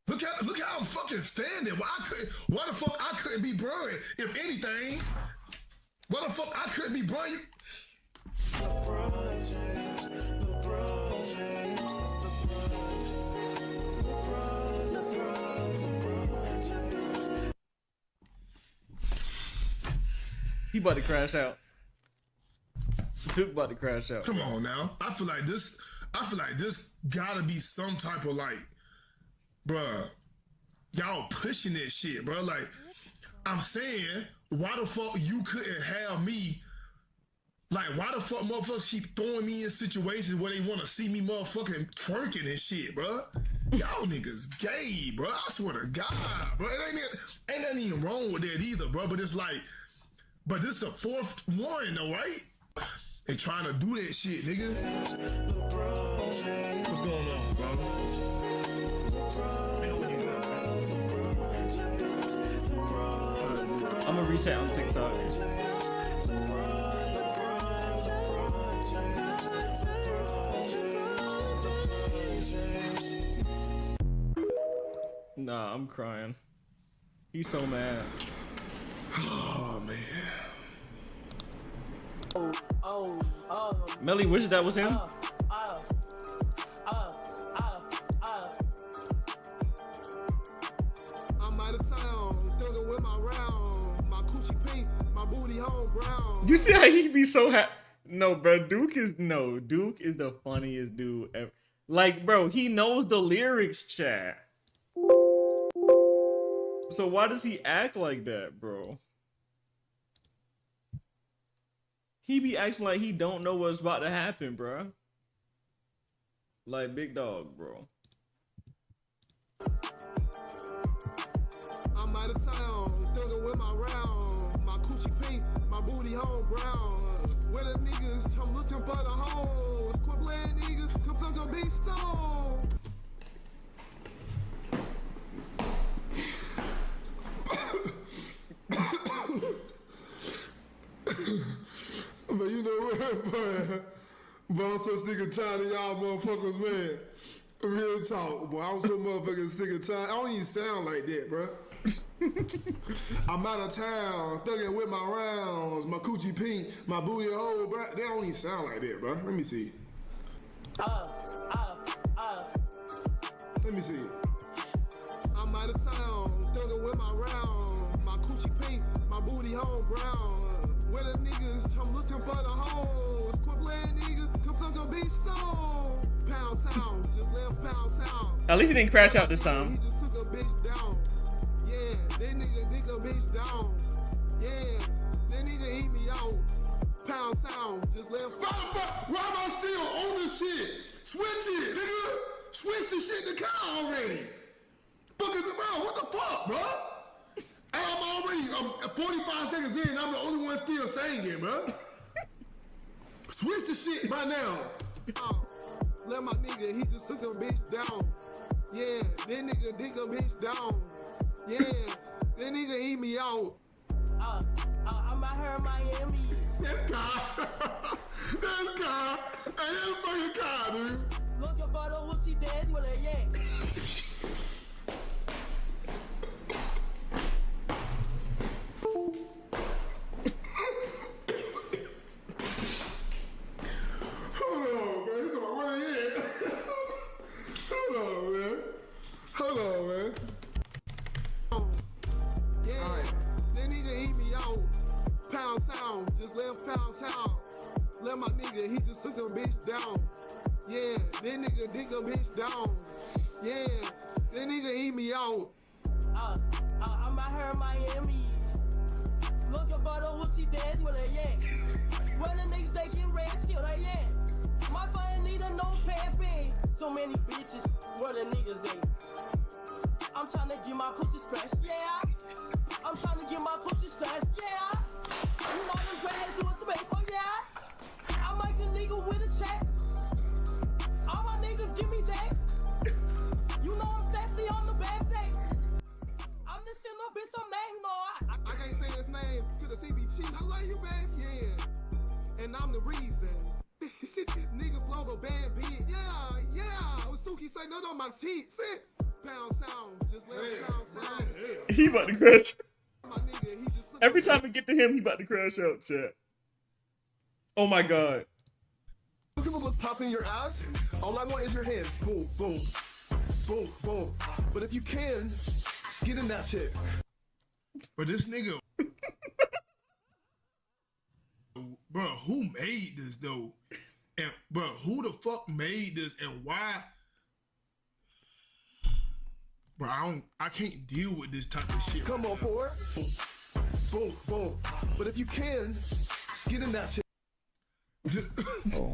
Speaker 13: Look how I'm fucking standing. Why the fuck I couldn't be Brian? If anything, why the fuck I couldn't be Brian?
Speaker 24: He about to crash out. Duke about to crash out.
Speaker 13: Come on now. I feel like this gotta be some type of like, bruh, y'all pushing this shit, bro. Like, I'm saying, why the fuck you couldn't have me? Like, why the fuck motherfuckers keep throwing me in situations where they want to see me motherfucking twerking and shit, bro? Y'all niggas gay, bro. I swear to God, bro. Ain't nothing even wrong with that either, bro. But it's like, but this is the 4th one, though, right? They trying to do that shit, nigga. What's going on, bro?
Speaker 24: I'm gonna reset on TikTok. Nah, I'm crying. He's so mad.
Speaker 13: Oh man.
Speaker 24: Melly wished that was him.
Speaker 13: I'm out of town, thugging with my round, my coochie pink, my booty home brown.
Speaker 24: You see how he be so happy? No, bro. Duke is the funniest dude ever. Like, bro, he knows the lyrics, chat. So why does he act like that, bro? He be acting like he don't know what's about to happen, bro. Like, big dog, bro.
Speaker 13: I'm out of town, thugging with my round, my coochie pink, my booty home brown. Where the niggas, I'm looking for the hoes. Quit playing niggas, come fuck a big stone. But you know what, boy? But I'm so sick and tired of y'all motherfuckers, man. Real talk, boy. I'm so motherfucking sick and tired. I don't even sound like that, bro. I'm out of town, thugging with my rounds, my coochie pink, my booty hole, bro. They don't even sound like that, bro. Let me see. Let me see. I'm out of town, thugging with my rounds, my coochie pink, my booty hole brown. Where the niggas, I'm looking for the hoes. Quit playing niggas, come fuck a big stone. Pound town, just left Pound Town.
Speaker 24: At least he didn't crash out this time.
Speaker 13: He just took a bitch down. Yeah, that nigga dig a bitch down. Yeah, that nigga eat me out. Pound Town, just left. Why am I still on this shit? Switch it, nigga. Switch the shit to car already. Fuck is it, bro? What the fuck, bro? And I'm 45 seconds in, I'm the only one still singing, bro. Switch the shit by now. Let my nigga, he just took a bitch down. Yeah, that nigga dig a bitch down. Yeah, that nigga eat me out. I'm out here in Miami. That's car. That's car. Hey, that's fucking car, dude. Looking for the whoopsie dead with a yak. Hold on, man. Yeah, that nigga eat me out. sound, just left pound town. Let my nigga, he just took a bitch down. Yeah, that nigga dig a bitch down. Yeah, that nigga eat me out.
Speaker 6: I'm out here in Miami. Looking for the hoochie dance with a yank. When the niggas they get red, still a yank. My son need a no pamping. So many bitches, where the niggas ain't. I'm trying to get my pussy scratched, yeah. I'm trying to get my pussy scratched, yeah. You know them dreadheads doing to me, oh yeah. I make a nigga with a check. All my niggas give me that. You know I'm sexy on the back day. I'm this little bitch, I'm mad, you know.
Speaker 13: I can't say his name to the CBG. I love you, babe, yeah. And I'm the reason. Niggas blow the band beat, yeah. Suki say no on my teeth, sit. Pound sound, just let pound sound.
Speaker 24: He about to crash. Every time we get to him, he about to crash out, chat. Oh my god.
Speaker 13: People look popping your ass. All I want is your hands. Boom, boom, boom, boom. But if you can, get in that shit. But this nigga, bro, who made this though? And bro, who the fuck made this and why? Bro, I can't deal with this type of shit. Come on, boy. Boom, boom, boom. But if you can, get in that shit.
Speaker 19: Oh.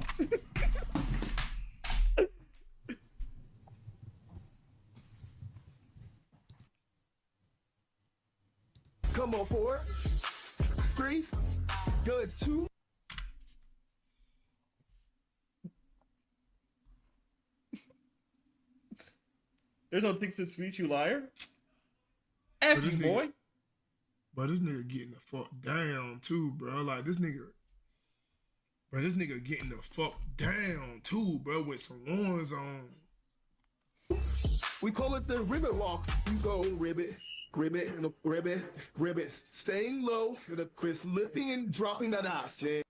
Speaker 13: Come on, 4, 3, good, 2.
Speaker 24: There's no things to sweet, you liar. F you, boy.
Speaker 13: But this nigga getting the fuck down too, bro. Like this nigga. Bro, this nigga getting the fuck down too, bro, with some ones on. We call it the ribbit walk. You go ribbit, ribbit, and a ribbit, ribbit. Staying low, and a Chris lifting and dropping that ass, yeah.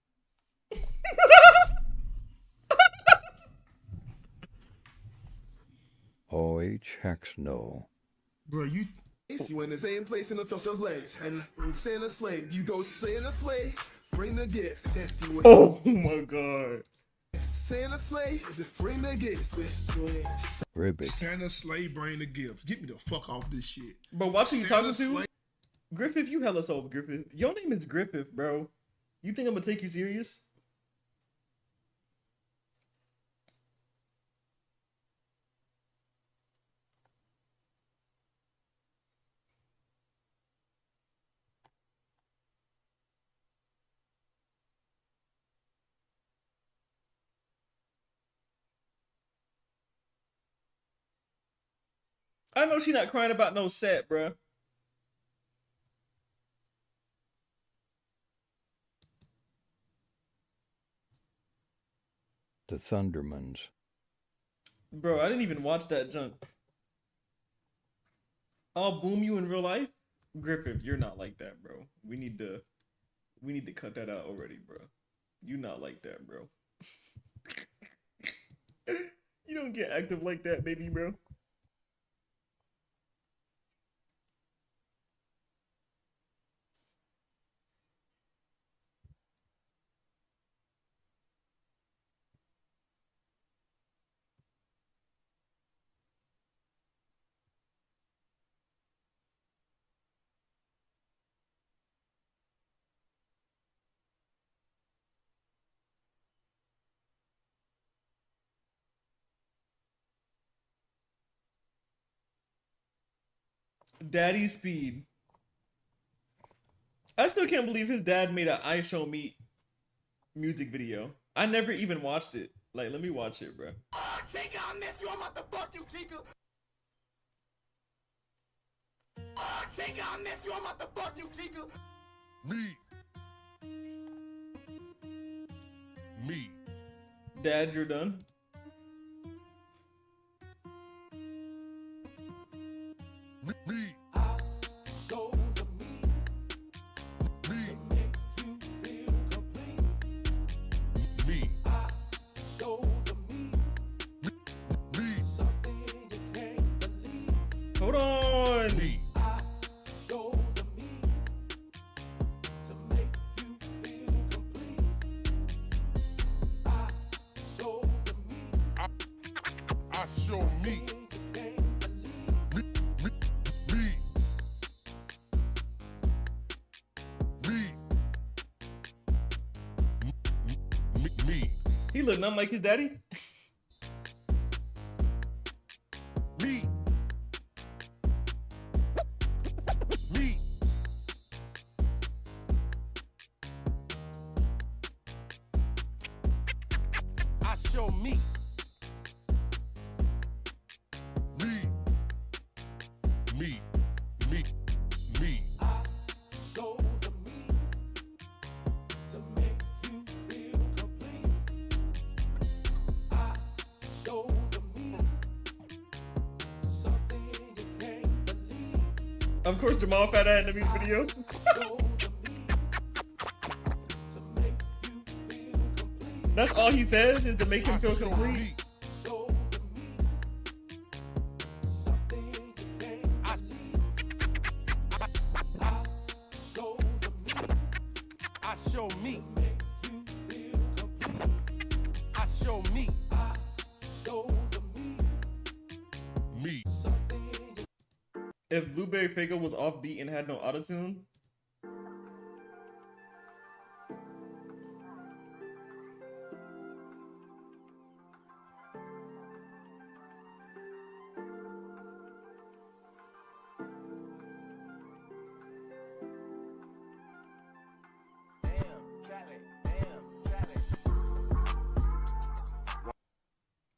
Speaker 19: OH hex no.
Speaker 13: Bro, you in the same place in the first legs, and Santa sleigh. You go Santa sleigh, bring the gifts.
Speaker 24: Oh my god.
Speaker 13: Santa sleigh, bring the gifts.
Speaker 19: Ribbit.
Speaker 13: Santa sleigh, bring the gifts. Get me the fuck off this shit.
Speaker 24: Bro, watch who you talking to?
Speaker 13: Slay.
Speaker 24: Griffith, you hella soft, Griffith. Your name is Griffith, bro. You think I'm gonna take you serious? I know she not crying about no set, bruh.
Speaker 19: The Thundermans.
Speaker 24: Bro, I didn't even watch that junk. I'll boom you in real life? Griffith, you're not like that, bro. We need to cut that out already, bro. You not like that, bro. You don't get active like that, baby, bro. Daddy Speed. I still can't believe his dad made an I Show Me music video. I never even watched it. Like, let me watch it, bro.
Speaker 13: Oh, Chica, I miss you. I'm about to fuck you, Chica. Oh, Chica, I miss you. I'm about to fuck you, Chica. Me.
Speaker 24: Dad, you're done.
Speaker 13: Me.
Speaker 24: Hold on.
Speaker 13: show me.
Speaker 24: He look nothing like his daddy.
Speaker 13: Me. I show me. Me. I show the me to make you feel complete. I show the me something you can't believe.
Speaker 24: Of course, Jamal found that in the music video. That's all he says is to make him feel complete.
Speaker 13: I show me. I show me. Me.
Speaker 24: If Blueberry Faygo was offbeat and had no autotune,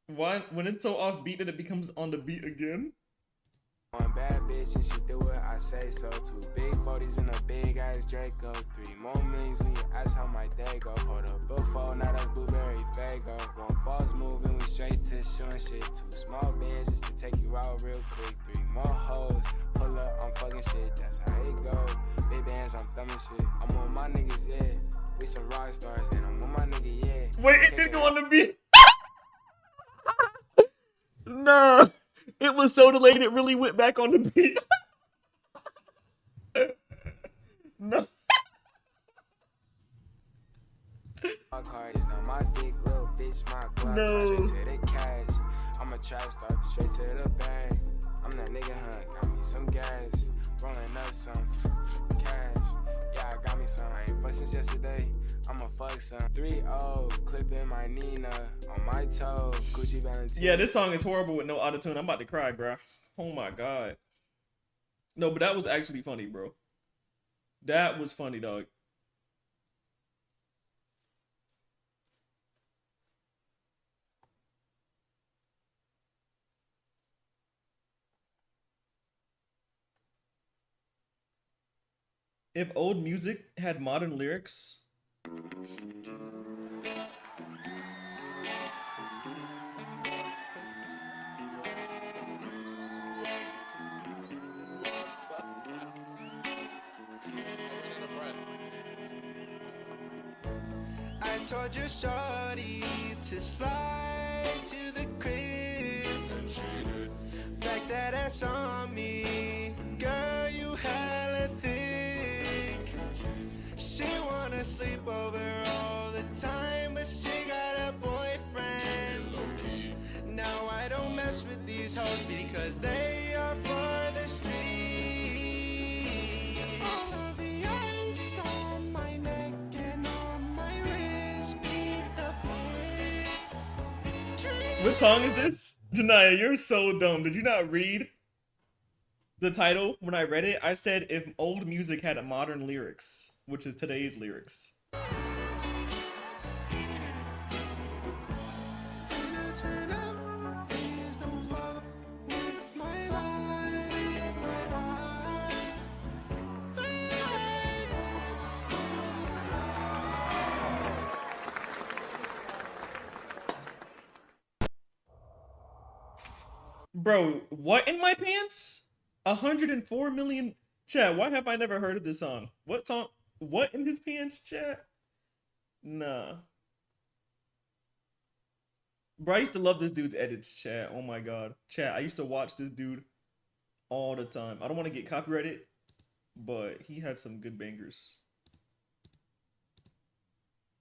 Speaker 24: why when it's so offbeat that it becomes on the beat again?
Speaker 5: One bad bitch and she do what I say so. 2 big 40s and a big ass Draco. 3 more millions when you ask how my day go. Hold up before, now that's Blueberry Faygo. One false move and we straight to shooting shit. 2 small bands just to take you out real quick. 3 more hoes, pull up, I'm fucking shit. That's how it go. Big bands, I'm thumbing shit. I'm with my niggas, yeah. We some rock stars and I'm with my nigga, yeah.
Speaker 24: Wait, it didn't go on the beat. Nah, it was so delayed it really went back on the beat. No.
Speaker 5: My card is not my dick, little bitch, my glove.
Speaker 24: No.
Speaker 5: Straight to the cash. I'm a trap star, straight to the bag. I'm that nigga, huh? Got me some gas. Rolling up some cash. Yeah, I got me some. I ain't fucked since yesterday. I'ma fuck some. 3-0, clipping my Nina on my toe. Gucci Valentine.
Speaker 24: Yeah, this song is horrible with no autotune. I'm about to cry, bro. Oh my god. No, but that was actually funny, bro. That was funny, dog. If old music had modern lyrics,
Speaker 14: I told your shorty to slide to the crib. Back that ass on me. Girl, you hella thick. She wanna sleep over all the time, but she got a boyfriend. Now I don't mess with these hoes because they are for the streets. All of the ice on my neck and on my wrist beat the foot.
Speaker 24: what song is this? Janaya, you're so dumb. Did you not read the title? When I read it, I said if old music had a modern lyrics, which is today's lyrics. Bro, what in my pants? 104 million. Chat, why have I never heard of this song? What song? What in his pants, chat? Nah. Bro, I used to love this dude's edits, chat. Oh my god. Chat, I used to watch this dude all the time. I don't want to get copyrighted, but he had some good bangers.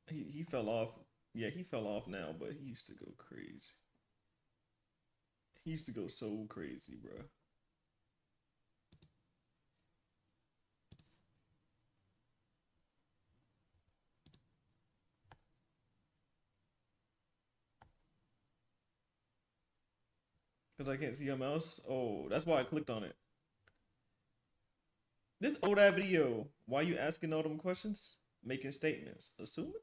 Speaker 24: He fell off. Yeah, he fell off now, but he used to go crazy. He used to go so crazy, bro. Because I can't see your mouse? Oh, that's why I clicked on it. This old ass video. Why you asking all them questions? Making statements. Assuming?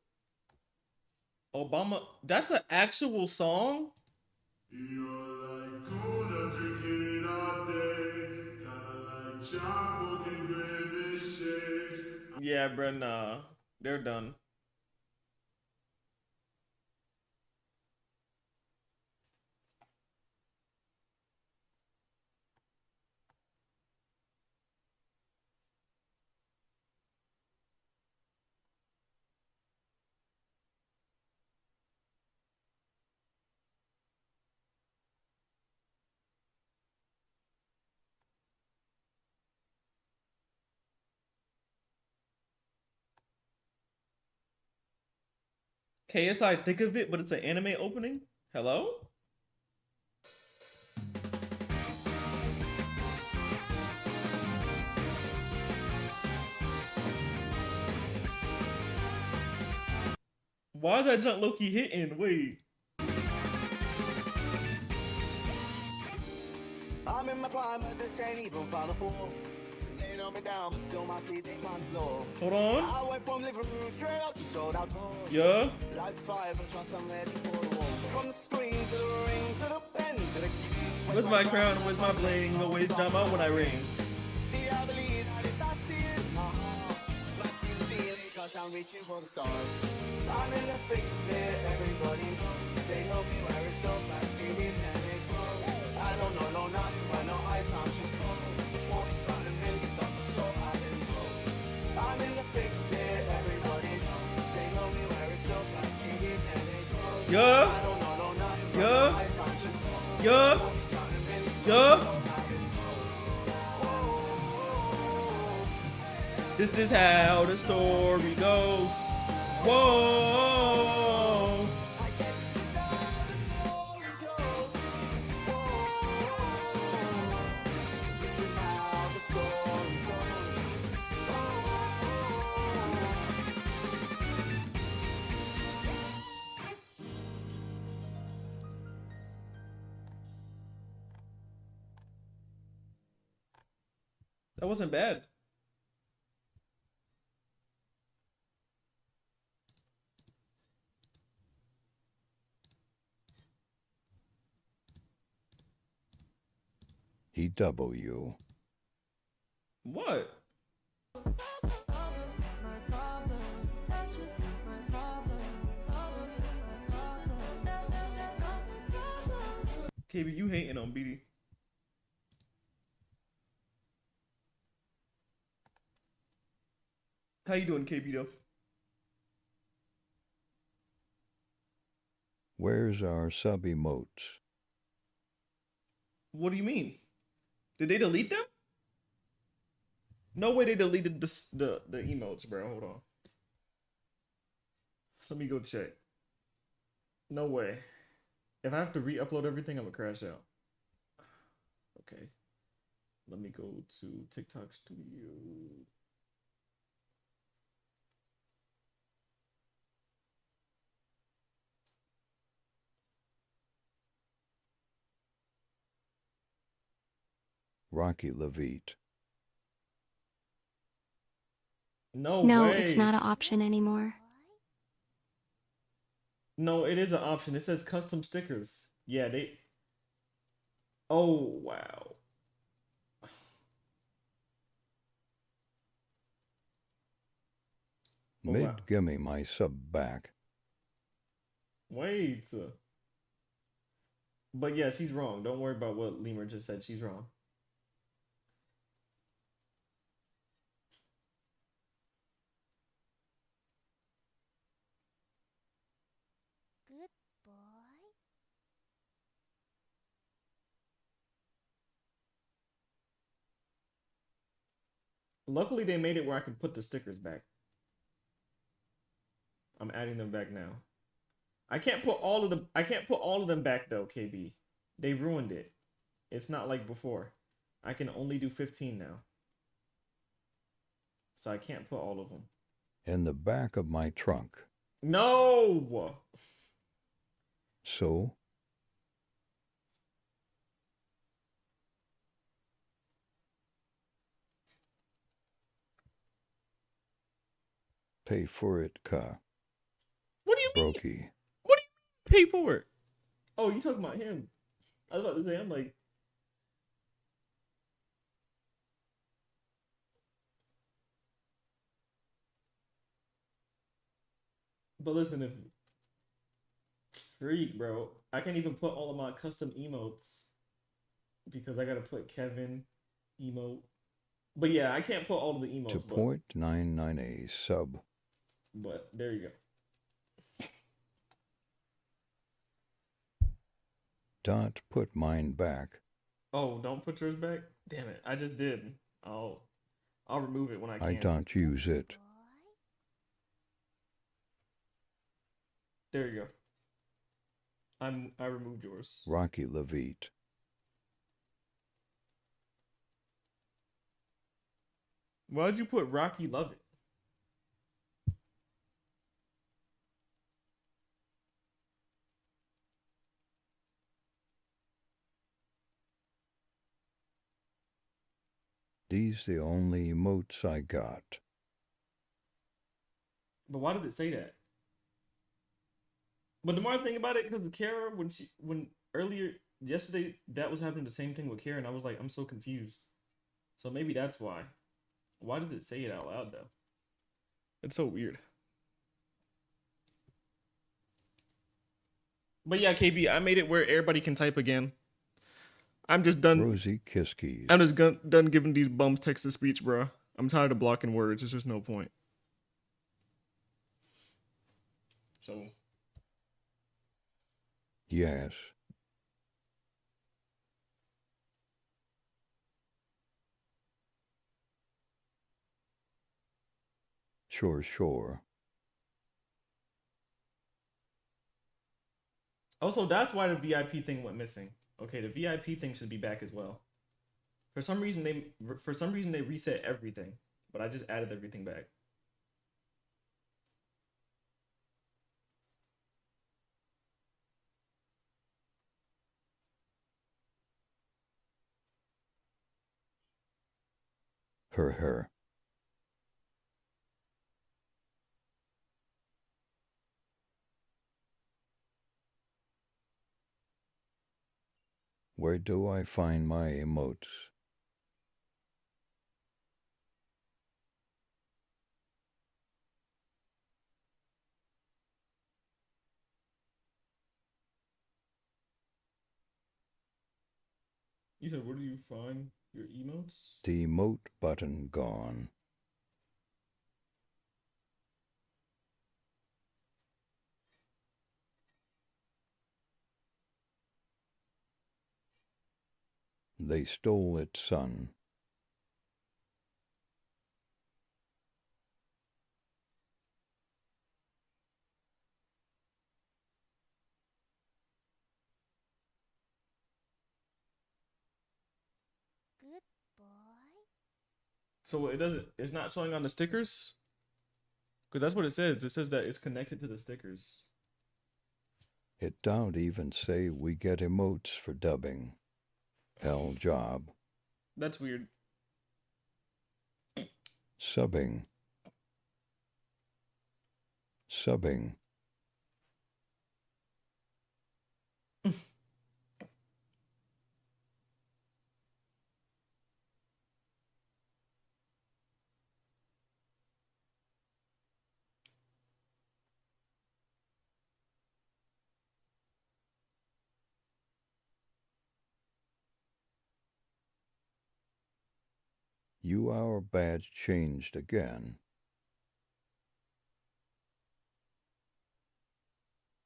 Speaker 24: Obama. That's an actual song? Yeah, bro, nah. They're done. KSI, think of it, but it's an anime opening? Hello? Why is that junk low-key hitting? Wait.
Speaker 14: I'm in my prime, but this ain't even Final Four. They know me down, but still my feet they can't soar.
Speaker 24: Hold on.
Speaker 14: I went from living room straight up to sold out doors.
Speaker 24: Yeah.
Speaker 14: Life's fire, but trust I'm ready for the war. From the screen to the ring to the pen to the key.
Speaker 24: Where's my crown? Where's my bling? Always jump out when I ring.
Speaker 14: See, I believe that if I see it in my heart, smashing the ceiling, cause I'm reaching for the stars. I'm in the thick of it, everybody knows. They know me where it stops, I skate in and it grows. I don't know no nothing, but no ice, I'm just cold. Before the sun and then the sun, so I've been told. I'm in the thick of it, everybody knows. They know me where it stops, I skate in and it grows.
Speaker 24: Yeah.
Speaker 14: I don't know no nothing, but
Speaker 24: Yeah.
Speaker 14: no ice, I'm just cold.
Speaker 24: Yeah.
Speaker 14: Before the sun and then the sun,
Speaker 24: Yeah.
Speaker 14: so I've been told.
Speaker 24: This is how the story goes. Whoa. That wasn't bad.
Speaker 19: EW.
Speaker 24: What? KB, you hating on BD. How you doing, KB, though?
Speaker 19: Where's our sub emotes?
Speaker 24: What do you mean? Did they delete them? No way they deleted the emotes, bro. Hold on. Let me go check. No way. If I have to re-upload everything, I'm gonna crash out. Okay. Let me go to TikTok Studio.
Speaker 19: Rocky Levite.
Speaker 24: No
Speaker 15: No,
Speaker 24: way.
Speaker 15: it's not an option anymore.
Speaker 24: No, it is an option. It says custom stickers. Yeah, they... Oh, wow.
Speaker 19: Mid, gimme my sub back.
Speaker 24: Wait. But yeah, she's wrong. Don't worry about what Lemur just said. She's wrong.
Speaker 15: Good boy.
Speaker 24: Luckily, they made it where I can put the stickers back. I'm adding them back now. I can't put all of them. I can't put all of them back though, KB. They ruined it. It's not like before. I can only do 15 now. So I can't put all of them.
Speaker 19: In the back of my trunk.
Speaker 24: No!
Speaker 19: So? Pay for it, ka.
Speaker 24: What do you mean?
Speaker 19: Brokey.
Speaker 24: What do you mean pay for it? Oh, you talking about him. I was about to say, I'm like... But listen, if... Freak, bro. I can't even put all of my custom emotes. Because I gotta put Kevin emote. But yeah, I can't put all of the emotes.
Speaker 19: To .99 sub.
Speaker 24: But there you go.
Speaker 19: Dot put mine back.
Speaker 24: Oh, don't put yours back? Damn it, I just did. I'll remove it when I can.
Speaker 19: I don't use it.
Speaker 24: There you go. I removed yours.
Speaker 19: Rocky Levite.
Speaker 24: Why'd you put Rocky Love It?
Speaker 19: These the only emotes I got.
Speaker 24: But why did it say that? But the more I think about it, because Kara, when earlier yesterday that was happening the same thing with Kara, and I was like, I'm so confused. So maybe that's why. Why does it say it out loud though? It's so weird. But yeah, KB, I made it where everybody can type again. I'm just done.
Speaker 19: Rosie Kiskies.
Speaker 24: I'm just done giving these bums text to speech, bro. I'm tired of blocking words. It's just no point. So.
Speaker 19: Yes. Sure.
Speaker 24: Also, that's why the VIP thing went missing. Okay, the VIP thing should be back as well. For some reason they reset everything, but I just added everything back.
Speaker 19: Her. Where do I find my emotes?
Speaker 24: You said, where do you find your emotes?
Speaker 19: The emote button gone. They stole it, son.
Speaker 15: Good boy.
Speaker 24: So it's not showing on the stickers? Because that's what it says. It says that it's connected to the stickers.
Speaker 19: It don't even say we get emotes for dubbing. Hell job.
Speaker 24: That's weird.
Speaker 19: Subbing. Our badge changed again.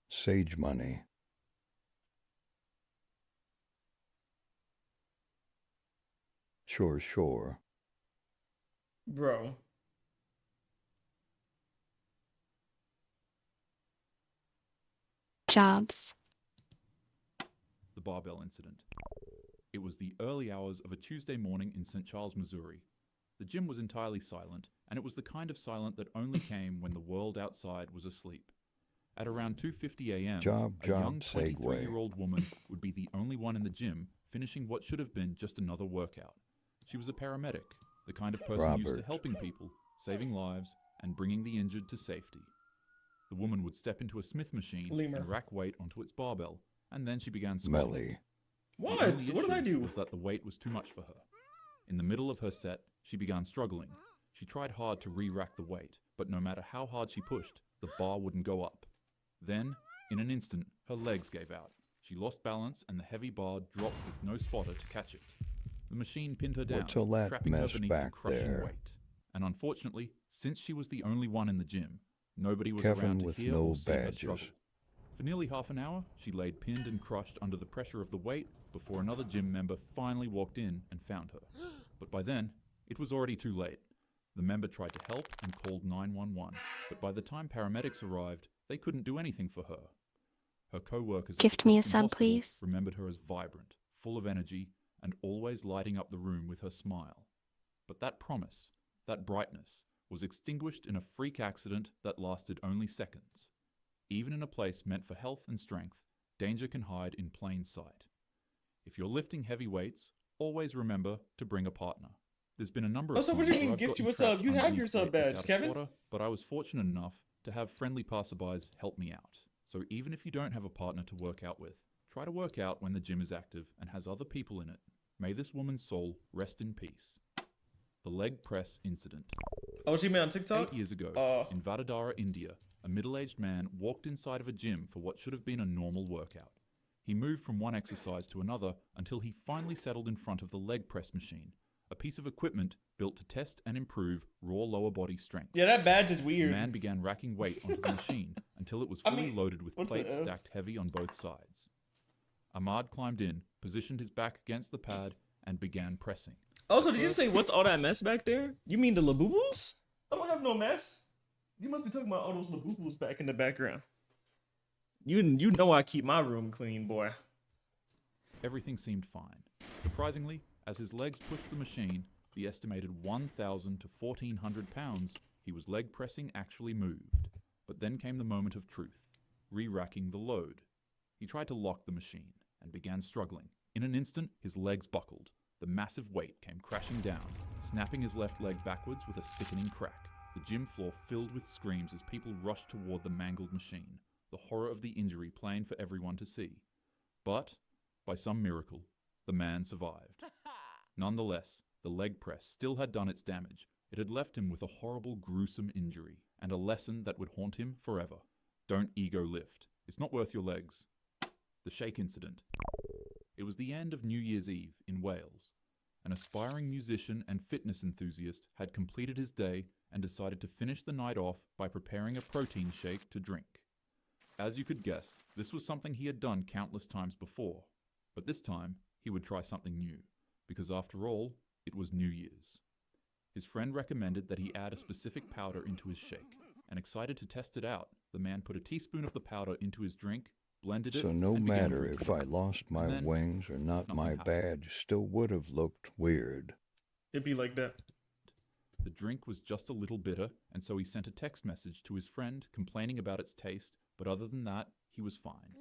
Speaker 19: Sage money. Sure.
Speaker 24: Bro.
Speaker 9: Jobs.
Speaker 16: The barbell incident.
Speaker 9: It was the early hours of a Tuesday morning in St. Charles, Missouri. The gym was entirely silent, and it was the kind of silent that only came when the world outside was asleep. At around 2:50 a.m., a young 23-year-old woman would be the only one in the gym finishing what should have been just another workout. She was a paramedic, the kind of person used to helping people, saving lives, and bringing the injured to safety. The woman would step into a Smith machine and rack weight onto its barbell, and then she began squatting.
Speaker 19: Melly.
Speaker 24: What? What did I do?
Speaker 9: Was that the weight was too much for her. In the middle of her set, she began struggling. She tried hard to re-rack the weight, but no matter how hard she pushed, the bar wouldn't go up. Then, in an instant, her legs gave out. She lost balance and the heavy bar dropped with no spotter to catch it. The machine pinned her down,
Speaker 19: What's all that
Speaker 9: trapping her
Speaker 19: mess
Speaker 9: beneath
Speaker 19: back
Speaker 9: the crushing
Speaker 19: there?
Speaker 9: weight. And unfortunately, since she was the only one in the gym, nobody was
Speaker 19: Kevin
Speaker 9: around to
Speaker 19: with
Speaker 9: hear
Speaker 19: no
Speaker 9: or see her
Speaker 19: badges.
Speaker 9: struggle. For nearly half an hour, she laid pinned and crushed under the pressure of the weight before another gym member finally walked in and found her. But by then, it was already too late. The member tried to help and called 911, but by the time paramedics arrived, they couldn't do anything for her. Her co-workers
Speaker 16: Gift me a
Speaker 9: in
Speaker 16: sub,
Speaker 9: hospital
Speaker 16: please.
Speaker 9: remembered her as vibrant, full of energy, and always lighting up the room with her smile. But that promise, that brightness, was extinguished in a freak accident that lasted only seconds. Even in a place meant for health and strength, danger can hide in plain sight. If you're lifting heavy weights, always remember to bring a partner. There's been a number of
Speaker 24: Oh, so what
Speaker 9: times
Speaker 24: do you
Speaker 9: where
Speaker 24: mean
Speaker 9: I've
Speaker 24: gift
Speaker 9: gotten
Speaker 24: you a sub?
Speaker 9: trapped
Speaker 24: You have
Speaker 9: underneath
Speaker 24: your sub
Speaker 9: weight
Speaker 24: badge,
Speaker 9: without a
Speaker 24: Kevin.
Speaker 9: spotter, but I was fortunate enough to have friendly passerbys help me out. So even if you don't have a partner to work out with, try to work out when the gym is active and has other people in it. May this woman's soul rest in peace. The leg press incident.
Speaker 24: Oh, she made on TikTok?
Speaker 9: 8 years ago, in Vadodara, India, a middle-aged man walked inside of a gym for what should have been a normal workout. He moved from one exercise to another until he finally settled in front of the leg press machine, a piece of equipment built to test and improve raw lower body strength.
Speaker 24: Yeah, that badge is weird.
Speaker 9: The man began racking weight onto the machine until it was fully loaded with plates stacked heavy on both sides. Ahmad climbed in, positioned his back against the pad, and began pressing.
Speaker 24: Also, did you say what's all that mess back there? You mean the labubus? I don't have no mess. You must be talking about all those labubus back in the background. You know I keep my room clean, boy.
Speaker 9: Everything seemed fine. Surprisingly, as his legs pushed the machine, the estimated 1,000 to 1,400 pounds he was leg pressing actually moved. But then came the moment of truth, re-racking the load. He tried to lock the machine and began struggling. In an instant, his legs buckled. The massive weight came crashing down, snapping his left leg backwards with a sickening crack. The gym floor filled with screams as people rushed toward the mangled machine, the horror of the injury plain for everyone to see. But, by some miracle, the man survived. Nonetheless, the leg press still had done its damage. It had left him with a horrible, gruesome injury, and a lesson that would haunt him forever. Don't ego lift. It's not worth your legs. The shake incident. It was the end of New Year's Eve in Wales. An aspiring musician and fitness enthusiast had completed his day and decided to finish the night off by preparing a protein shake to drink. As you could guess, this was something he had done countless times before. But this time, he would try something new, because after all, it was New Year's. His friend recommended that he add a specific powder into his shake, and excited to test it out, the man put a teaspoon of the powder into his drink, blended it,
Speaker 19: So no
Speaker 9: and began
Speaker 19: matter
Speaker 9: drinking
Speaker 19: if I
Speaker 9: it.
Speaker 19: lost my
Speaker 9: And then,
Speaker 19: wings or not, my
Speaker 9: happened.
Speaker 19: badge still would have looked weird.
Speaker 24: It'd be like that.
Speaker 9: The drink was just a little bitter, and so he sent a text message to his friend complaining about its taste, but other than that, he was fine.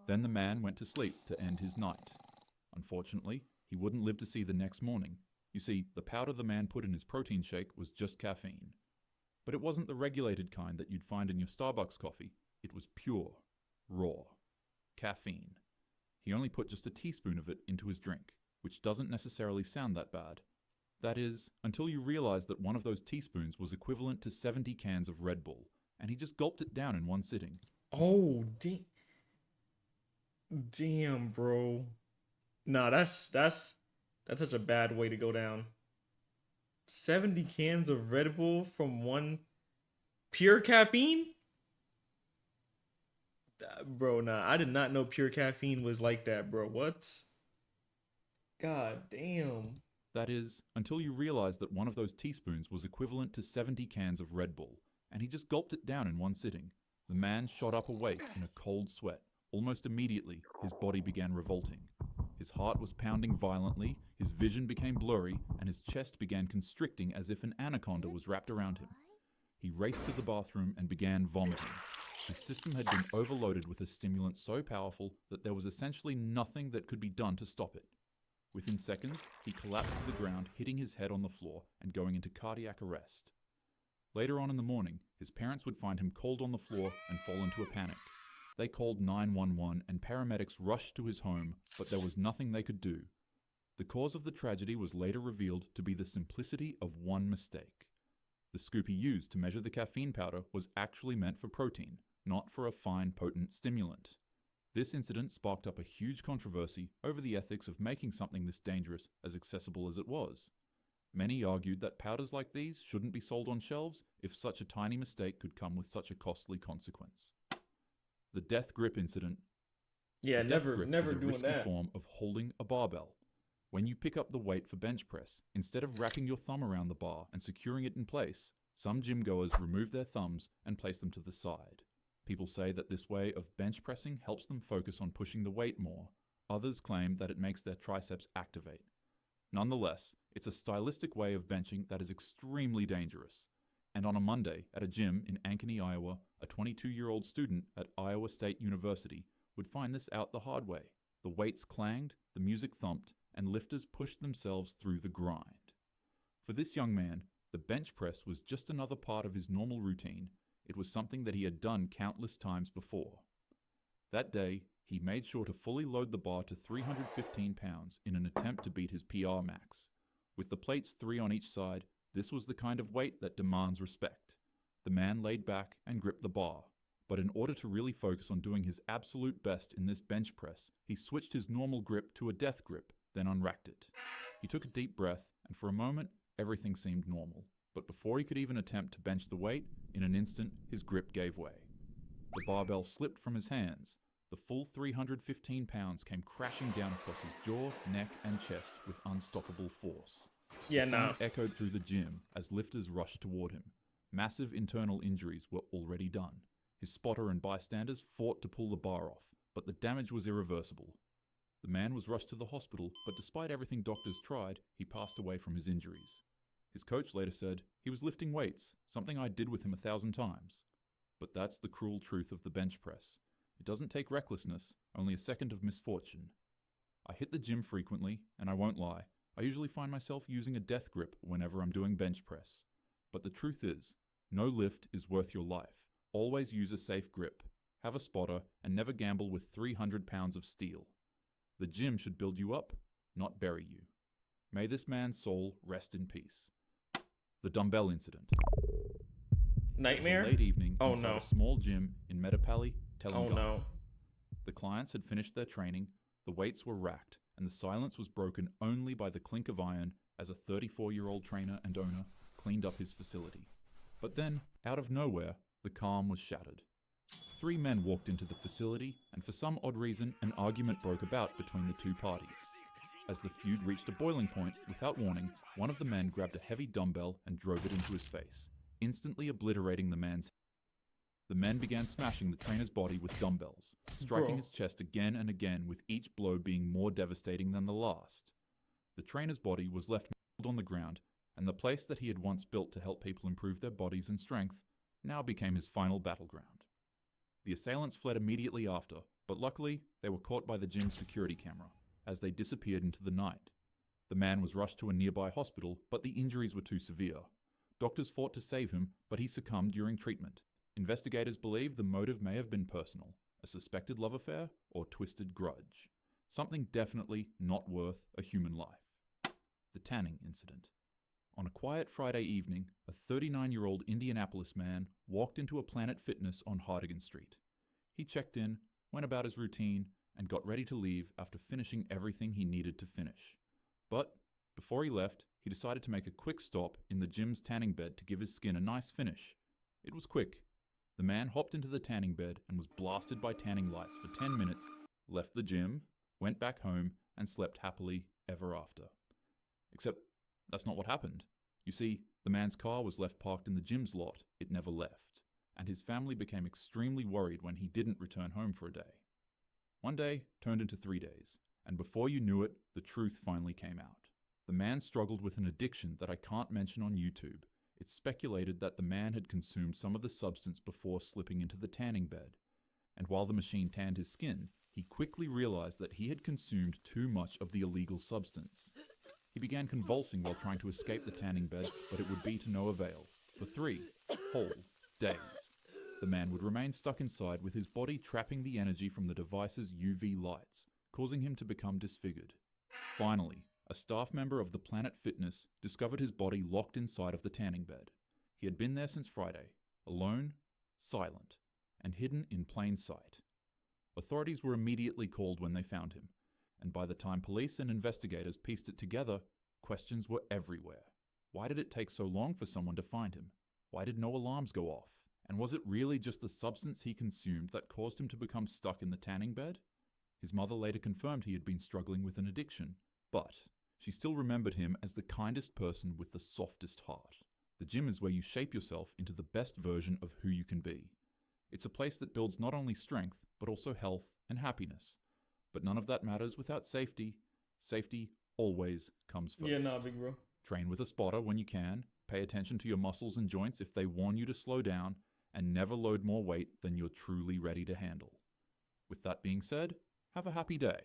Speaker 9: Then the man went to sleep to end his night. Unfortunately, he wouldn't live to see the next morning. You see, the powder the man put in his protein shake was just caffeine. But it wasn't the regulated kind that you'd find in your Starbucks coffee. It was pure, raw caffeine. He only put just a teaspoon of it into his drink, which doesn't necessarily sound that bad. That is, until you realize that one of those teaspoons was equivalent to 70 cans of Red Bull, and he just gulped it down in one sitting.
Speaker 24: Oh, damn, bro. Nah, that's such a bad way to go down. 70 cans of Red Bull from one pure caffeine? Bro, nah, I did not know pure caffeine was like that, bro. What? God damn.
Speaker 9: That is, until you realize that one of those teaspoons was equivalent to 70 cans of Red Bull, and he just gulped it down in one sitting. The man shot up awake in a cold sweat. Almost immediately, his body began revolting. His heart was pounding violently, his vision became blurry, and his chest began constricting as if an anaconda was wrapped around him. He raced to the bathroom and began vomiting. His system had been overloaded with a stimulant so powerful that there was essentially nothing that could be done to stop it. Within seconds, he collapsed to the ground, hitting his head on the floor and going into cardiac arrest. Later on in the morning, his parents would find him cold on the floor and fall into a panic. They called 911 and paramedics rushed to his home, but there was nothing they could do. The cause of the tragedy was later revealed to be the simplicity of one mistake. The scoop he used to measure the caffeine powder was actually meant for protein, not for a fine, potent stimulant. This incident sparked up a huge controversy over the ethics of making something this dangerous as accessible as it was. Many argued that powders like these shouldn't be sold on shelves if such a tiny mistake could come with such a costly consequence. The death grip incident.
Speaker 24: Yeah, never
Speaker 9: is a
Speaker 24: doing
Speaker 9: risky
Speaker 24: that.
Speaker 9: form of holding a barbell. When you pick up the weight for bench press, instead of wrapping your thumb around the bar and securing it in place, some gym goers remove their thumbs and place them to the side. People say that this way of bench pressing helps them focus on pushing the weight more. Others claim that it makes their triceps activate. Nonetheless, it's a stylistic way of benching that is extremely dangerous. And on a Monday, at a gym in Ankeny, Iowa, a 22-year-old student at Iowa State University would find this out the hard way. The weights clanged, the music thumped, and lifters pushed themselves through the grind. For this young man, the bench press was just another part of his normal routine. It was something that he had done countless times before. That day, he made sure to fully load the bar to 315 pounds in an attempt to beat his PR max. With the plates 3 on each side, this was the kind of weight that demands respect. The man laid back and gripped the bar, but in order to really focus on doing his absolute best in this bench press, he switched his normal grip to a death grip, then unracked it. He took a deep breath, and for a moment, everything seemed normal. But before he could even attempt to bench the weight, in an instant, his grip gave way. The barbell slipped from his hands. The full 315 pounds came crashing down across his jaw, neck, and chest with unstoppable force.
Speaker 24: Yeah,
Speaker 9: the
Speaker 24: no.
Speaker 9: sound echoed through the gym as lifters rushed toward him. Massive internal injuries were already done. His spotter and bystanders fought to pull the bar off, but the damage was irreversible. The man was rushed to the hospital, but despite everything doctors tried, he passed away from his injuries. His coach later said, "He was lifting weights, something I did with him 1,000 times." But that's the cruel truth of the bench press. It doesn't take recklessness, only a second of misfortune. I hit the gym frequently, and I won't lie, I usually find myself using a death grip whenever I'm doing bench press. But the truth is, no lift is worth your life. Always use a safe grip, have a spotter, and never gamble with 300 pounds of steel. The gym should build you up, not bury you. May this man's soul rest in peace. The dumbbell incident.
Speaker 24: Nightmare?
Speaker 9: It was a late evening
Speaker 24: Oh,
Speaker 9: inside
Speaker 24: no.
Speaker 9: a small gym in Metapally, Telangana.
Speaker 24: Oh, no.
Speaker 9: The clients had finished their training, the weights were racked, and the silence was broken only by the clink of iron as a 34-year-old trainer and owner cleaned up his facility. But then, out of nowhere, the calm was shattered. 3 men walked into the facility, and for some odd reason, an argument broke about between the two parties. As the feud reached a boiling point, without warning, one of the men grabbed a heavy dumbbell and drove it into his face, instantly obliterating the man's head. The men began smashing the trainer's body with dumbbells, striking his chest again and again, with each blow being more devastating than the last. The trainer's body was left mangled on the ground, and the place that he had once built to help people improve their bodies and strength now became his final battleground. The assailants fled immediately after, but luckily they were caught by the gym's security camera as they disappeared into the night. The man was rushed to a nearby hospital, but the injuries were too severe. Doctors fought to save him, but he succumbed during treatment. Investigators believe the motive may have been personal, a suspected love affair, or twisted grudge. Something definitely not worth a human life. The tanning incident. On a quiet Friday evening, a 39-year-old Indianapolis man walked into a Planet Fitness on Hardigan Street. He checked in, went about his routine, and got ready to leave after finishing everything he needed to finish. But before he left, he decided to make a quick stop in the gym's tanning bed to give his skin a nice finish. It was quick. The man hopped into the tanning bed and was blasted by tanning lights for 10 minutes, left the gym, went back home, and slept happily ever after. Except that's not what happened. You see, the man's car was left parked in the gym's lot. It never left. And his family became extremely worried when he didn't return home for a day. One day turned into 3 days, And before you knew it, the truth finally came out. The man struggled with an addiction that I can't mention on YouTube. It's speculated that the man had consumed some of the substance before slipping into the tanning bed. And while the machine tanned his skin, he quickly realized that he had consumed too much of the illegal substance. He began convulsing while trying to escape the tanning bed, but it would be to no avail. For 3 whole days, the man would remain stuck inside with his body trapping the energy from the device's UV lights, causing him to become disfigured. Finally, a staff member of the Planet Fitness discovered his body locked inside of the tanning bed. He had been there since Friday, alone, silent, and hidden in plain sight. Authorities were immediately called when they found him, and by the time police and investigators pieced it together, questions were everywhere. Why did it take so long for someone to find him? Why did no alarms go off? And was it really just the substance he consumed that caused him to become stuck in the tanning bed? His mother later confirmed he had been struggling with an addiction, but she still remembered him as the kindest person with the softest heart. The gym is where you shape yourself into the best version of who you can be. It's a place that builds not only strength, but also health and happiness. But none of that matters without safety. Safety always comes first.
Speaker 24: Yeah, nah, big bro.
Speaker 9: Train with a spotter when you can, pay attention to your muscles and joints if they warn you to slow down, and never load more weight than you're truly ready to handle. With that being said, have a happy day.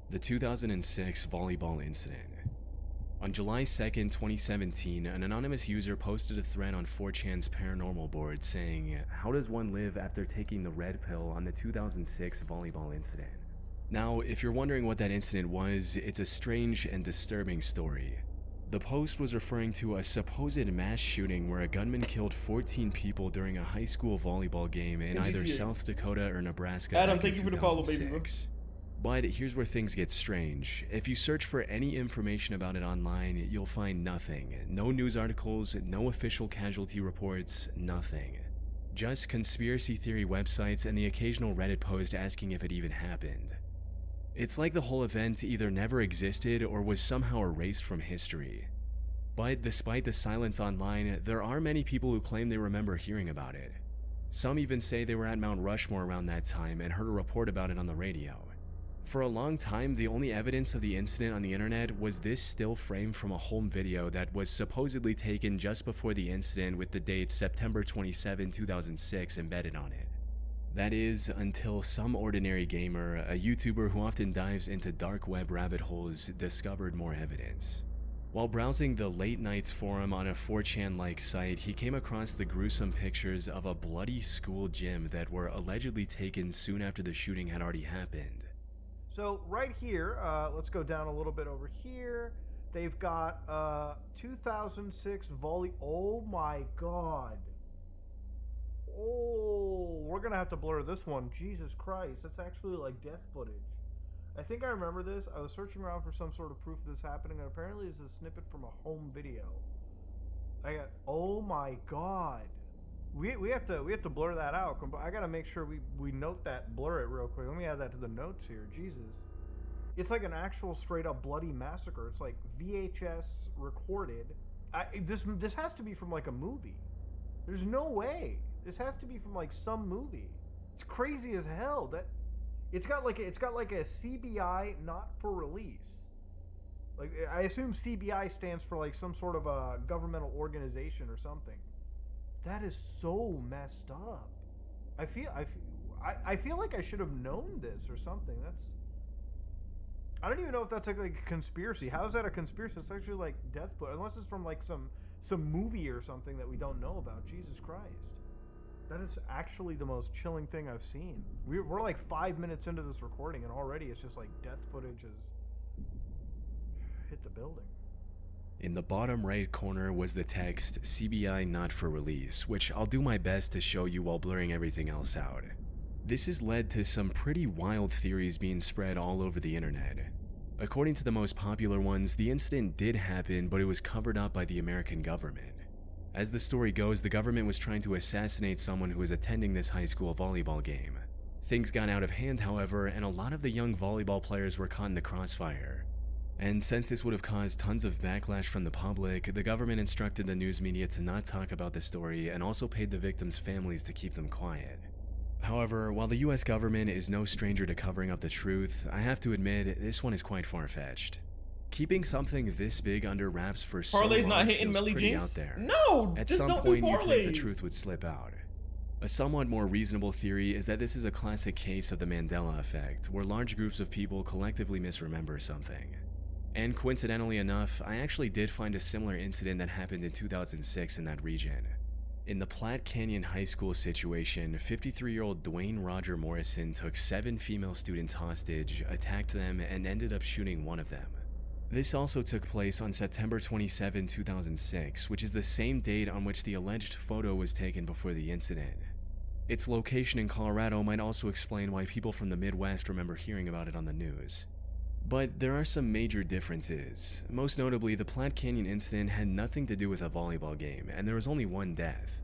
Speaker 8: The 2006 volleyball incident. On July 2nd, 2017, an anonymous user posted a thread on 4chan's paranormal board saying, "How does one live after taking the red pill on the 2006 volleyball incident?" Now, if you're wondering what that incident was, it's a strange and disturbing story. The post was referring to a supposed mass shooting where a gunman killed 14 people during a high school volleyball game in either South Dakota or Nebraska.
Speaker 24: Adam, thank you for the follow, baby bro.
Speaker 8: But here's where things get strange. If you search for any information about it online, you'll find nothing. No news articles, no official casualty reports, nothing. Just conspiracy theory websites and the occasional Reddit post asking if it even happened. It's like the whole event either never existed or was somehow erased from history. But despite the silence online, there are many people who claim they remember hearing about it. Some even say they were at Mount Rushmore around that time and heard a report about it on the radio. For a long time, the only evidence of the incident on the internet was this still frame from a home video that was supposedly taken just before the incident with the date September 27, 2006 embedded on it. That is, until some ordinary gamer, a YouTuber who often dives into dark web rabbit holes, discovered more evidence. While browsing the Late Nights forum on a 4chan-like site, he came across the gruesome pictures of a bloody school gym that were allegedly taken soon after the shooting had already happened.
Speaker 16: So right here, let's go down a little bit over here. They've got 2006 volley. Oh my god. Oh, we're gonna have to blur this one. Jesus Christ, that's actually like death footage. I think I remember this. I was searching around for some sort of proof of this happening, and apparently this is a snippet from a home video. Oh my god. We have to blur that out. I gotta make sure we note that, blur it real quick. Let me add that to the notes here. Jesus, it's like an actual straight up bloody massacre. It's like VHS recorded. This has to be from like a movie. There's no way. This has to be from like some movie. It's crazy as hell. That it's got like a CBI not for release. Like I assume CBI stands for like some sort of a governmental organization or something. That is so messed up. I feel like I should have known this or something. I don't even know if that's like a conspiracy. How is that a conspiracy? It's actually like death foot, unless it's from like some movie or something that we don't know about. Jesus Christ. That is actually the most chilling thing I've seen. We're like 5 minutes into this recording and already it's just like death footage has hit the building.
Speaker 8: In the bottom right corner was the text, CBI not for release, which I'll do my best to show you while blurring everything else out. This has led to some pretty wild theories being spread all over the internet. According to the most popular ones, the incident did happen, but it was covered up by the American government. As the story goes, the government was trying to assassinate someone who was attending this high school volleyball game. Things got out of hand, however, and a lot of the young volleyball players were caught in the crossfire. And since this would have caused tons of backlash from the public, the government instructed the news media to not talk about the story and also paid the victims' families to keep them quiet. However, while the US government is no stranger to covering up the truth, I have to admit, this one is quite far-fetched. Keeping something this big under wraps for so
Speaker 24: Parlay's
Speaker 8: long
Speaker 24: not hitting
Speaker 8: feels
Speaker 24: Melly
Speaker 8: pretty
Speaker 24: Jinx?
Speaker 8: out there.
Speaker 24: No!
Speaker 8: At
Speaker 24: Just
Speaker 8: some
Speaker 24: don't
Speaker 8: point,
Speaker 24: do
Speaker 8: you'd think the
Speaker 24: parlays.
Speaker 8: truth would slip out. A somewhat more reasonable theory is that this is a classic case of the Mandela effect, where large groups of people collectively misremember something. And coincidentally enough, I actually did find a similar incident that happened in 2006 in that region. In the Platte Canyon High School situation, 53-year-old Dwayne Roger Morrison took 7 female students hostage, attacked them, and ended up shooting one of them. This also took place on September 27, 2006, which is the same date on which the alleged photo was taken before the incident. Its location in Colorado might also explain why people from the Midwest remember hearing about it on the news. But there are some major differences. Most notably, the Platte Canyon incident had nothing to do with a volleyball game, and there was only one death.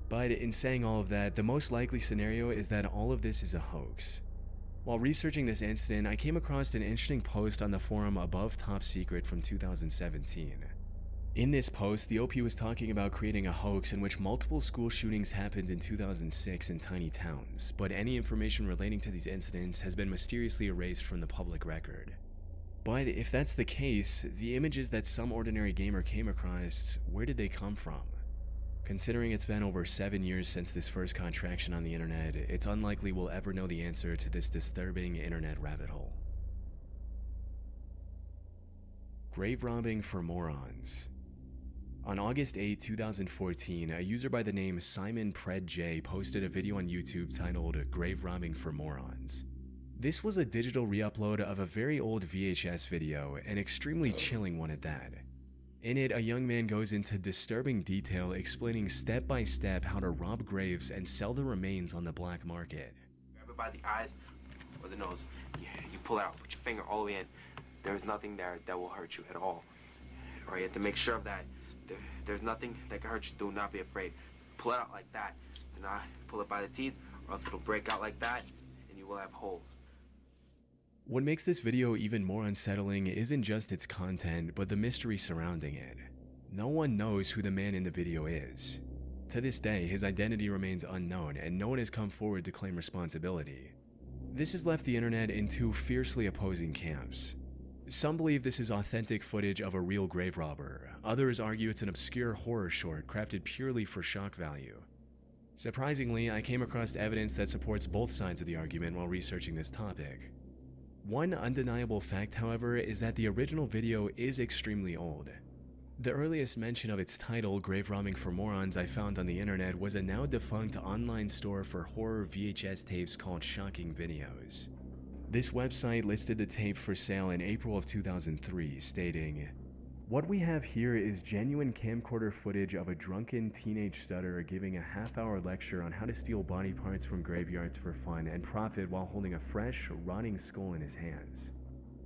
Speaker 8: But in saying all of that, the most likely scenario is that all of this is a hoax. While researching this incident, I came across an interesting post on the forum Above Top Secret from 2017. In this post, the OP was talking about creating a hoax in which multiple school shootings happened in 2006 in tiny towns, but any information relating to these incidents has been mysteriously erased from the public record. But if that's the case, the images that some ordinary gamer came across, where did they come from? Considering it's been over 7 years since this first contraction on the internet, it's unlikely we'll ever know the answer to this disturbing internet rabbit hole. Grave robbing for morons. On August 8, 2014, a user by the name Simon Pred J posted a video on YouTube titled Grave Robbing for Morons. This was a digital re-upload of a very old VHS video, an extremely chilling one at that. In it, a young man goes into disturbing detail explaining step by step how to rob graves and sell the remains on the black market.
Speaker 3: Grab it by the eyes or the nose. You pull it out, put your finger all the way in. There is nothing there that will hurt you at all. Or you have to make sure of that. There's nothing that can hurt you. Do not be afraid. Pull it out like that. Do not pull it by the teeth, or else it'll break out like that, and you will have holes.
Speaker 8: What makes this video even more unsettling isn't just its content, but the mystery surrounding it. No one knows who the man in the video is. To this day, his identity remains unknown, and no one has come forward to claim responsibility. This has left the internet in two fiercely opposing camps. Some believe this is authentic footage of a real grave robber. Others argue it's an obscure horror short crafted purely for shock value. Surprisingly, I came across evidence that supports both sides of the argument while researching this topic. One undeniable fact, however, is that the original video is extremely old. The earliest mention of its title, Grave Robbing for Morons, I found on the internet was a now defunct online store for horror VHS tapes called Shocking Videos. This website listed the tape for sale in April of 2003, stating, "What we have here is genuine camcorder footage of a drunken teenage stutterer giving a half-hour lecture on how to steal body parts from graveyards for fun and profit while holding a fresh, rotting skull in his hands."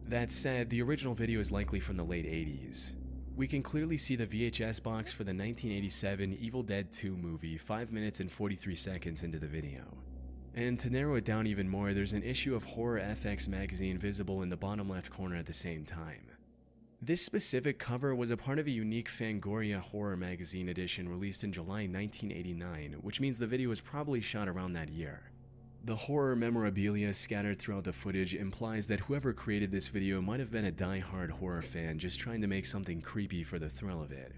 Speaker 8: That said, the original video is likely from the late 80s. We can clearly see the VHS box for the 1987 Evil Dead 2 movie 5 minutes and 43 seconds into the video. And to narrow it down even more, there's an issue of Horror FX magazine visible in the bottom left corner at the same time. This specific cover was a part of a unique Fangoria horror magazine edition released in July 1989, which means the video was probably shot around that year. The horror memorabilia scattered throughout the footage implies that whoever created this video might have been a die-hard horror fan just trying to make something creepy for the thrill of it.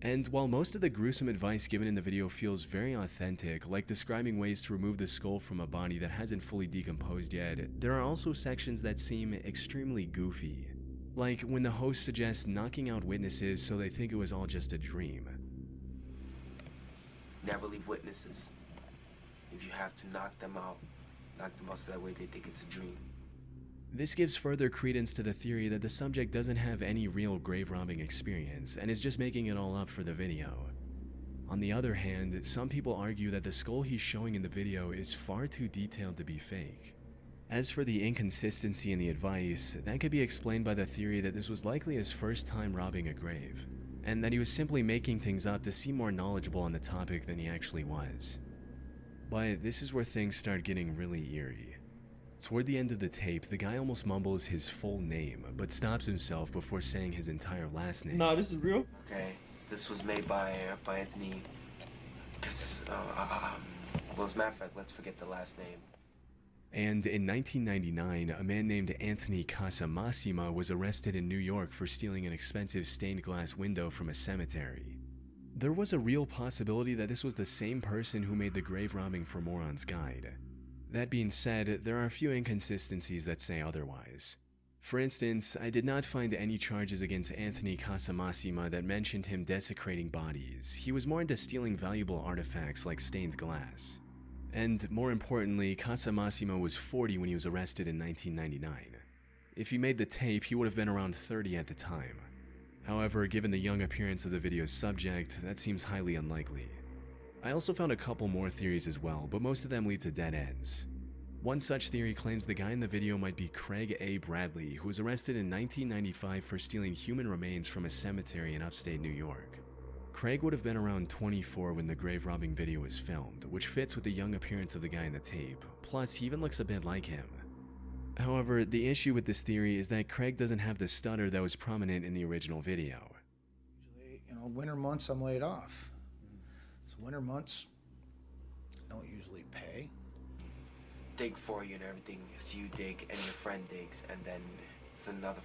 Speaker 8: And while most of the gruesome advice given in the video feels very authentic, like describing ways to remove the skull from a body that hasn't fully decomposed yet, there are also sections that seem extremely goofy. Like when the host suggests knocking out witnesses so they think it was all just a dream.
Speaker 3: Never leave witnesses. If you have to knock them out so that way they think it's a dream.
Speaker 8: This gives further credence to the theory that the subject doesn't have any real grave robbing experience and is just making it all up for the video. On the other hand, some people argue that the skull he's showing in the video is far too detailed to be fake. As for the inconsistency in the advice, that could be explained by the theory that this was likely his first time robbing a grave. and that he was simply making things up to seem more knowledgeable on the topic than he actually was. But this is where things start getting really eerie. Toward the end of the tape, the guy almost mumbles his full name, but stops himself before saying his entire last name.
Speaker 24: Nah, this is real.
Speaker 3: Okay, this was made by Anthony. Well, as a matter of fact, let's forget the last name.
Speaker 8: And in 1999, a man named Anthony Casamassima was arrested in New York for stealing an expensive stained glass window from a cemetery. There was a real possibility that this was the same person who made the grave robbing for Morons Guide. That being said, there are a few inconsistencies that say otherwise. For instance, I did not find any charges against Anthony Casamassima that mentioned him desecrating bodies. He was more into stealing valuable artifacts like stained glass. And more importantly, Casamassima was 40 when he was arrested in 1999. If he made the tape, he would have been around 30 at the time. However, given the young appearance of the video's subject, that seems highly unlikely. I also found a couple more theories as well, but most of them lead to dead ends. One such theory claims the guy in the video might be Craig A. Bradley, who was arrested in 1995 for stealing human remains from a cemetery in upstate New York. Craig would have been around 24 when the grave robbing video was filmed, which fits with the young appearance of the guy in the tape, plus he even looks a bit like him. However, the issue with this theory is that Craig doesn't have the stutter that was prominent in the original video.
Speaker 7: Usually, winter months I'm laid off. So winter months I don't usually pay.
Speaker 3: Dig for you and everything, so you dig and your friend digs, and then it's another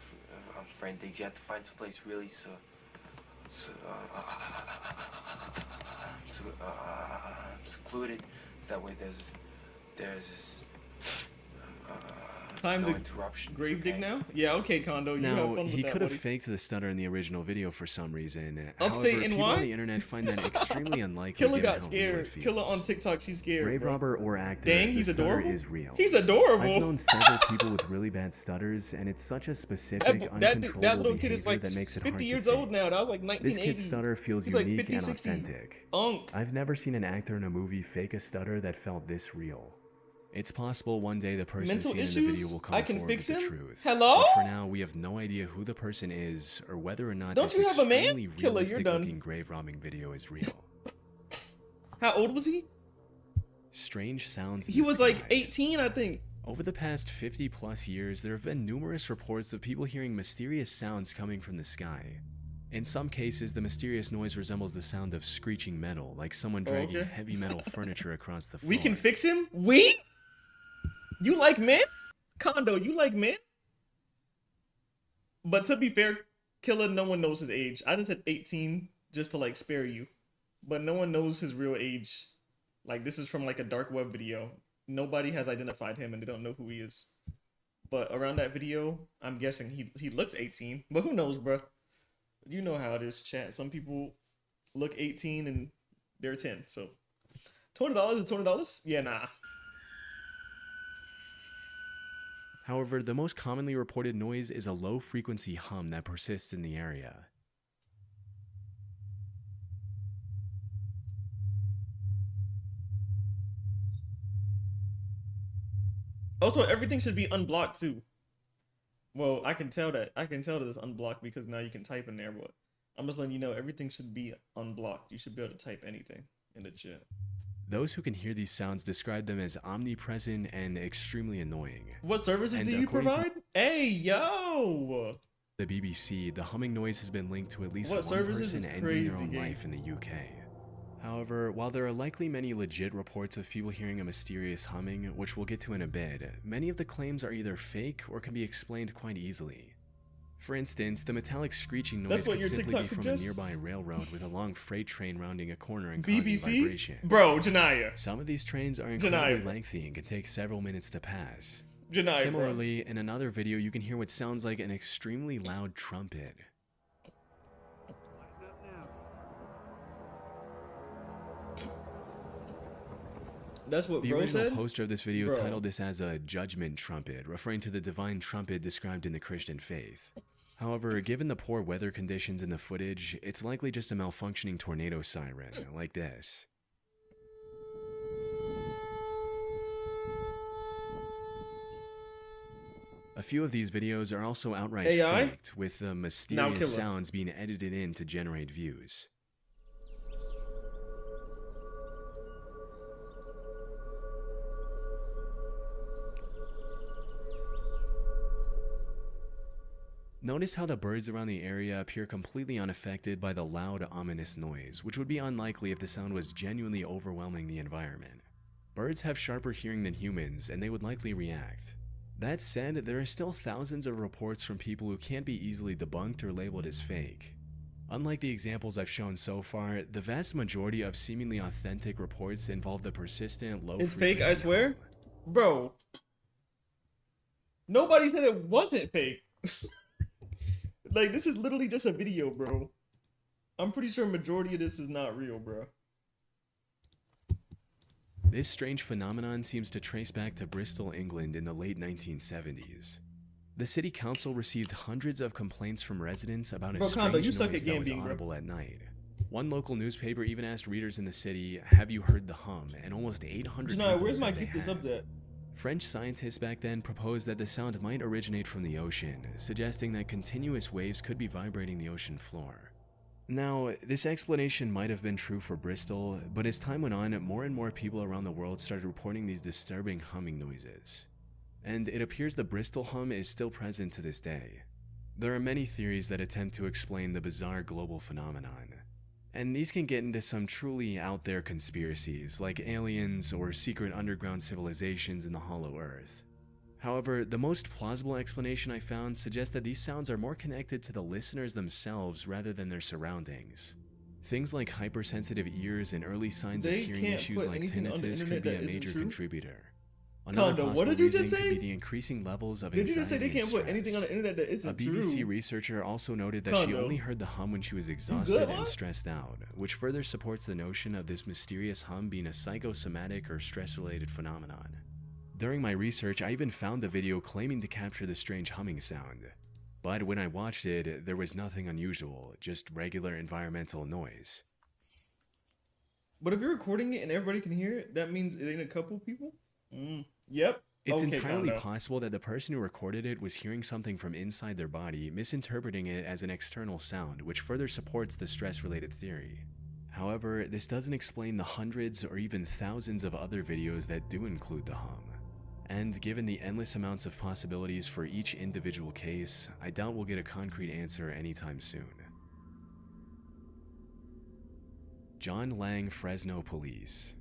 Speaker 3: friend digs. You have to find someplace really secluded, so that way there's
Speaker 24: Time
Speaker 3: no
Speaker 24: to
Speaker 3: interruptions.
Speaker 24: grave dig now? Yeah, okay, Kondo. You have
Speaker 8: Now,
Speaker 24: fun with
Speaker 8: he
Speaker 24: that,
Speaker 8: could have
Speaker 24: buddy.
Speaker 8: faked the stutter in the original video for some reason.
Speaker 24: Upstate
Speaker 8: However, people
Speaker 24: NY?
Speaker 8: on the internet find that extremely unlikely.
Speaker 24: Killer
Speaker 8: given
Speaker 24: got
Speaker 8: how real it
Speaker 24: scared. Killer
Speaker 8: feels.
Speaker 24: on TikTok, she's scared.
Speaker 4: Grave
Speaker 24: bro.
Speaker 4: robber or actor,
Speaker 24: Dang,
Speaker 4: the
Speaker 24: he's
Speaker 4: stutter
Speaker 24: adorable.
Speaker 4: is real.
Speaker 24: He's adorable.
Speaker 4: I've known several people with really bad stutters, and it's such a specific,
Speaker 24: that
Speaker 4: uncontrollable
Speaker 24: little kid is
Speaker 4: behavior
Speaker 24: like
Speaker 4: that makes it hard
Speaker 24: 50
Speaker 4: to
Speaker 24: years
Speaker 4: fake.
Speaker 24: old now. That was like
Speaker 4: This
Speaker 24: 1980.
Speaker 4: kid's stutter feels
Speaker 24: He's like
Speaker 4: unique
Speaker 24: 50,
Speaker 4: and
Speaker 24: 60.
Speaker 4: authentic.
Speaker 24: Unk.
Speaker 4: I've never seen an actor in a movie fake a stutter that felt this real.
Speaker 8: It's possible one day the person
Speaker 24: Mental
Speaker 8: seen in the
Speaker 24: issues?
Speaker 8: video will come
Speaker 24: I can
Speaker 8: forward
Speaker 24: fix
Speaker 8: with the
Speaker 24: him?
Speaker 8: truth.
Speaker 24: Hello?
Speaker 8: But for now, we have no idea who the person is or whether or not
Speaker 24: Don't
Speaker 8: this
Speaker 24: you have a man?
Speaker 8: extremely
Speaker 24: Killer, you're
Speaker 8: realistic
Speaker 24: done.
Speaker 8: looking grave robbing video is real.
Speaker 24: How old was he?
Speaker 8: Strange sounds. in
Speaker 24: He
Speaker 8: the
Speaker 24: was like
Speaker 8: sky.
Speaker 24: 18, I think.
Speaker 8: Over the past 50 plus years, there have been numerous reports of people hearing mysterious sounds coming from the sky. In some cases, the mysterious noise resembles the sound of screeching metal, like someone dragging
Speaker 24: Okay.
Speaker 8: heavy metal furniture across the floor.
Speaker 24: We can fix him? We? You like men? Kondo, you like men? But to be fair, Killer, no one knows his age. I just said 18 just to like spare you. But no one knows his real age. Like this is from like a dark web video. Nobody has identified him and they don't know who he is. But around that video, I'm guessing he looks 18. But who knows, bruh? You know how it is, chat. Some people look 18 and they're 10. So $20 is $20? Yeah, nah.
Speaker 8: However, the most commonly reported noise is a low-frequency hum that persists in the area.
Speaker 24: Also, everything should be unblocked too. Well, I can tell that it's unblocked because now you can type in there, but I'm just letting you know everything should be unblocked. You should be able to type anything in the chat.
Speaker 8: Those who can hear these sounds describe them as omnipresent and extremely annoying.
Speaker 24: What services
Speaker 8: And
Speaker 24: do you
Speaker 8: according to
Speaker 24: provide? Hey, yo!
Speaker 8: the BBC, the humming noise has been linked to at least
Speaker 24: What
Speaker 8: one
Speaker 24: services
Speaker 8: person
Speaker 24: is
Speaker 8: ending their
Speaker 24: crazy,
Speaker 8: own
Speaker 24: gang.
Speaker 8: life in the UK. However, while there are likely many legit reports of people hearing a mysterious humming, which we'll get to in a bit, many of the claims are either fake or can be explained quite easily. For instance, the metallic screeching noise
Speaker 24: That's what
Speaker 8: could
Speaker 24: your
Speaker 8: simply
Speaker 24: TikTok
Speaker 8: be from
Speaker 24: suggests?
Speaker 8: a nearby railroad with a long freight train rounding a corner and causing
Speaker 24: BBC?
Speaker 8: vibration.
Speaker 24: Bro, Janaya.
Speaker 8: Some of these trains are incredibly
Speaker 24: Janaya.
Speaker 8: lengthy and can take several minutes to pass.
Speaker 24: Janaya, bro.
Speaker 8: Similarly, in another video, you can hear what sounds like an extremely loud trumpet.
Speaker 24: That's what
Speaker 8: The
Speaker 24: bro
Speaker 8: original
Speaker 24: said?
Speaker 8: poster of this video
Speaker 24: Bro.
Speaker 8: titled this as a judgment trumpet, referring to the divine trumpet described in the Christian faith. However, given the poor weather conditions in the footage, it's likely just a malfunctioning tornado siren, like this. A few of these videos are also outright
Speaker 24: AI?
Speaker 8: faked, with the
Speaker 24: Now
Speaker 8: mysterious
Speaker 24: killer.
Speaker 8: sounds being edited in to generate views. Notice how the birds around the area appear completely unaffected by the loud, ominous noise, which would be unlikely if the sound was genuinely overwhelming the environment. Birds have sharper hearing than humans, and they would likely react. That said, there are still thousands of reports from people who can't be easily debunked or labeled as fake. Unlike the examples I've shown so far, the vast majority of seemingly authentic reports involve the persistent, low
Speaker 24: It's fake, I swear. Bro. Nobody said it wasn't fake. Like, this is literally just a video, bro. I'm pretty sure majority of this is not real, bro.
Speaker 8: This strange phenomenon seems to trace back to Bristol, England in the late 1970s. The city council received hundreds of complaints from residents about a
Speaker 24: Bro, Kondo,
Speaker 8: strange
Speaker 24: you suck
Speaker 8: noise
Speaker 24: at
Speaker 8: that was
Speaker 24: gambling, bro.
Speaker 8: audible at night. One local newspaper even asked readers in the city, "Have you heard the hum?" And almost 800
Speaker 24: Janai,
Speaker 8: people
Speaker 24: where's my
Speaker 8: said they
Speaker 24: geek this
Speaker 8: had.
Speaker 24: up at?
Speaker 8: French scientists back then proposed that the sound might originate from the ocean, suggesting that continuous waves could be vibrating the ocean floor. Now, this explanation might have been true for Bristol, but as time went on, more and more people around the world started reporting these disturbing humming noises. And it appears the Bristol hum is still present to this day. There are many theories that attempt to explain the bizarre global phenomenon. And these can get into some truly out there conspiracies, like aliens or secret underground civilizations in the hollow earth. However, the most plausible explanation I found suggests that these sounds are more connected to the listeners themselves rather than their surroundings. Things like hypersensitive ears and early signs
Speaker 24: They
Speaker 8: of hearing
Speaker 24: can't
Speaker 8: issues
Speaker 24: put
Speaker 8: like
Speaker 24: anything on the
Speaker 8: tinnitus could
Speaker 24: internet
Speaker 8: be
Speaker 24: that
Speaker 8: a
Speaker 24: isn't
Speaker 8: major
Speaker 24: true?
Speaker 8: contributor. Another
Speaker 24: Kondo,
Speaker 8: possible
Speaker 24: what did you
Speaker 8: reason
Speaker 24: just say?
Speaker 8: could be the increasing levels of
Speaker 24: Did
Speaker 8: anxiety
Speaker 24: you just say they
Speaker 8: and
Speaker 24: can't put
Speaker 8: stress.
Speaker 24: anything on the internet that isn't
Speaker 8: A BBC
Speaker 24: true?
Speaker 8: researcher also noted that she
Speaker 24: Kondo.
Speaker 8: only heard the hum when she was
Speaker 24: good,
Speaker 8: exhausted
Speaker 24: huh?
Speaker 8: and stressed out, which further supports the notion of this mysterious hum being a psychosomatic or stress-related phenomenon. During my research, I even found the video claiming to capture the strange humming sound. But when I watched it, there was nothing unusual, just regular environmental noise.
Speaker 24: But if you're recording it and everybody can hear it, that means it ain't a couple people? Yep.
Speaker 8: It's
Speaker 24: Okay,
Speaker 8: entirely
Speaker 24: Kondo.
Speaker 8: possible that the person who recorded it was hearing something from inside their body, misinterpreting it as an external sound, which further supports the stress-related theory. However, this doesn't explain the hundreds or even thousands of other videos that do include the hum. And given the endless amounts of possibilities for each individual case, I doubt we'll get a concrete answer anytime soon. John Lang Fresno Police.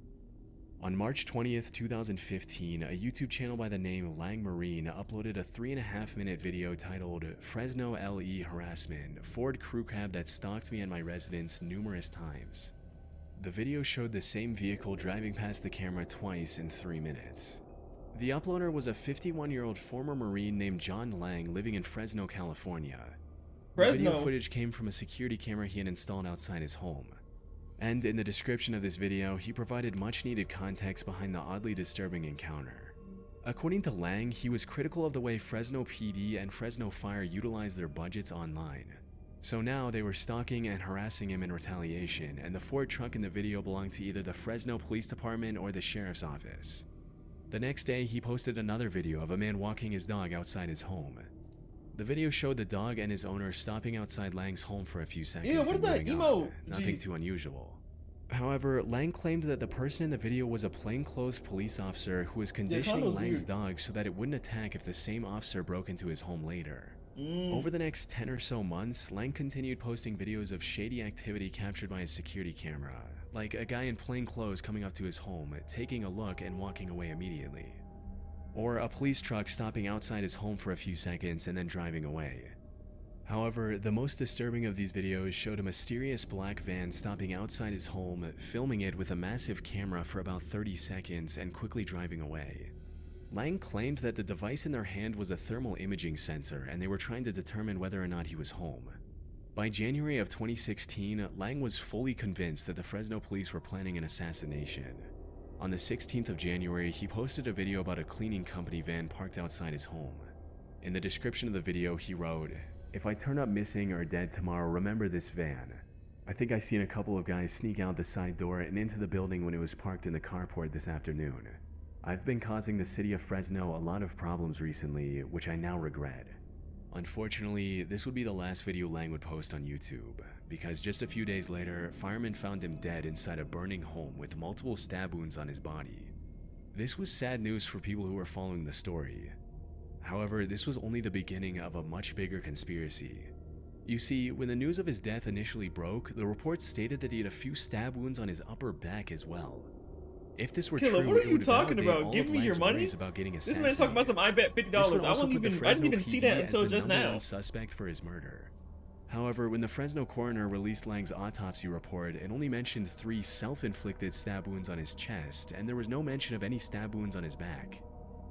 Speaker 8: On March 20th, 2015, a YouTube channel by the name Lang Marine uploaded a 3.5-minute video titled Fresno LE Harassment, Ford Crew Cab that stalked me at my residence numerous times. The video showed the same vehicle driving past the camera twice in 3 minutes. The uploader was a 51-year-old former Marine named John Lang living in Fresno, California. The video
Speaker 24: Fresno?
Speaker 8: footage came from a security camera he had installed outside his home. And in the description of this video, he provided much-needed context behind the oddly disturbing encounter. According to Lang, he was critical of the way Fresno PD and Fresno Fire utilized their budgets online. So now they were stalking and harassing him in retaliation, and the Ford truck in the video belonged to either the Fresno Police Department or the Sheriff's Office. The next day, he posted another video of a man walking his dog outside his home. The video showed the dog and his owner stopping outside Lang's home for a few seconds.
Speaker 24: Yeah, what is
Speaker 8: and
Speaker 24: that
Speaker 8: moving
Speaker 24: emo?
Speaker 8: on. Nothing too unusual. However, Lang claimed that the person in the video was a plainclothes police officer who was conditioning
Speaker 24: Kondo's
Speaker 8: Lang's
Speaker 24: weird.
Speaker 8: dog so that it wouldn't attack if the same officer broke into his home later. Over the next 10 or so months, Lang continued posting videos of shady activity captured by his security camera, like a guy in plain clothes coming up to his home, taking a look and walking away immediately. Or a police truck stopping outside his home for a few seconds and then driving away. However, the most disturbing of these videos showed a mysterious black van stopping outside his home, filming it with a massive camera for about 30 seconds and quickly driving away. Lang claimed that the device in their hand was a thermal imaging sensor and they were trying to determine whether or not he was home. By January of 2016, Lang was fully convinced that the Fresno police were planning an assassination. On the 16th of January, he posted a video about a cleaning company van parked outside his home. In the description of the video, he wrote, "If I turn up missing or dead tomorrow, remember this van. I think I seen a couple of guys sneak out the side door and into the building when it was parked in the carport this afternoon.
Speaker 4: I've been causing the city of Fresno a lot of problems recently, which I now regret.
Speaker 8: Unfortunately, this would be the last video Lang would post on YouTube, because just a few days later, firemen found him dead inside a burning home with multiple stab wounds on his body. This was sad news for people who were following the story. However, this was only the beginning of a much bigger conspiracy. You see, when the news of his death initially broke, the reports stated that he had a few stab wounds on his upper back as well. If this were
Speaker 24: Killer,
Speaker 8: true,
Speaker 24: what are
Speaker 8: it
Speaker 24: you
Speaker 8: would
Speaker 24: talking
Speaker 8: validate
Speaker 24: about?
Speaker 8: all
Speaker 24: Give
Speaker 8: of
Speaker 24: me your
Speaker 8: Lang's
Speaker 24: money.
Speaker 8: worries about getting
Speaker 24: This man talking about some I bet $50.
Speaker 8: This would
Speaker 24: I
Speaker 8: also
Speaker 24: wouldn't
Speaker 8: put the
Speaker 24: even. I didn't
Speaker 8: Fresno
Speaker 24: even see
Speaker 8: PD
Speaker 24: that
Speaker 8: as
Speaker 24: until
Speaker 8: the
Speaker 24: just
Speaker 8: number
Speaker 24: now.
Speaker 8: one suspect for his murder. However, when the Fresno coroner released Lang's autopsy report, it only mentioned 3 self-inflicted stab wounds on his chest, and there was no mention of any stab wounds on his back.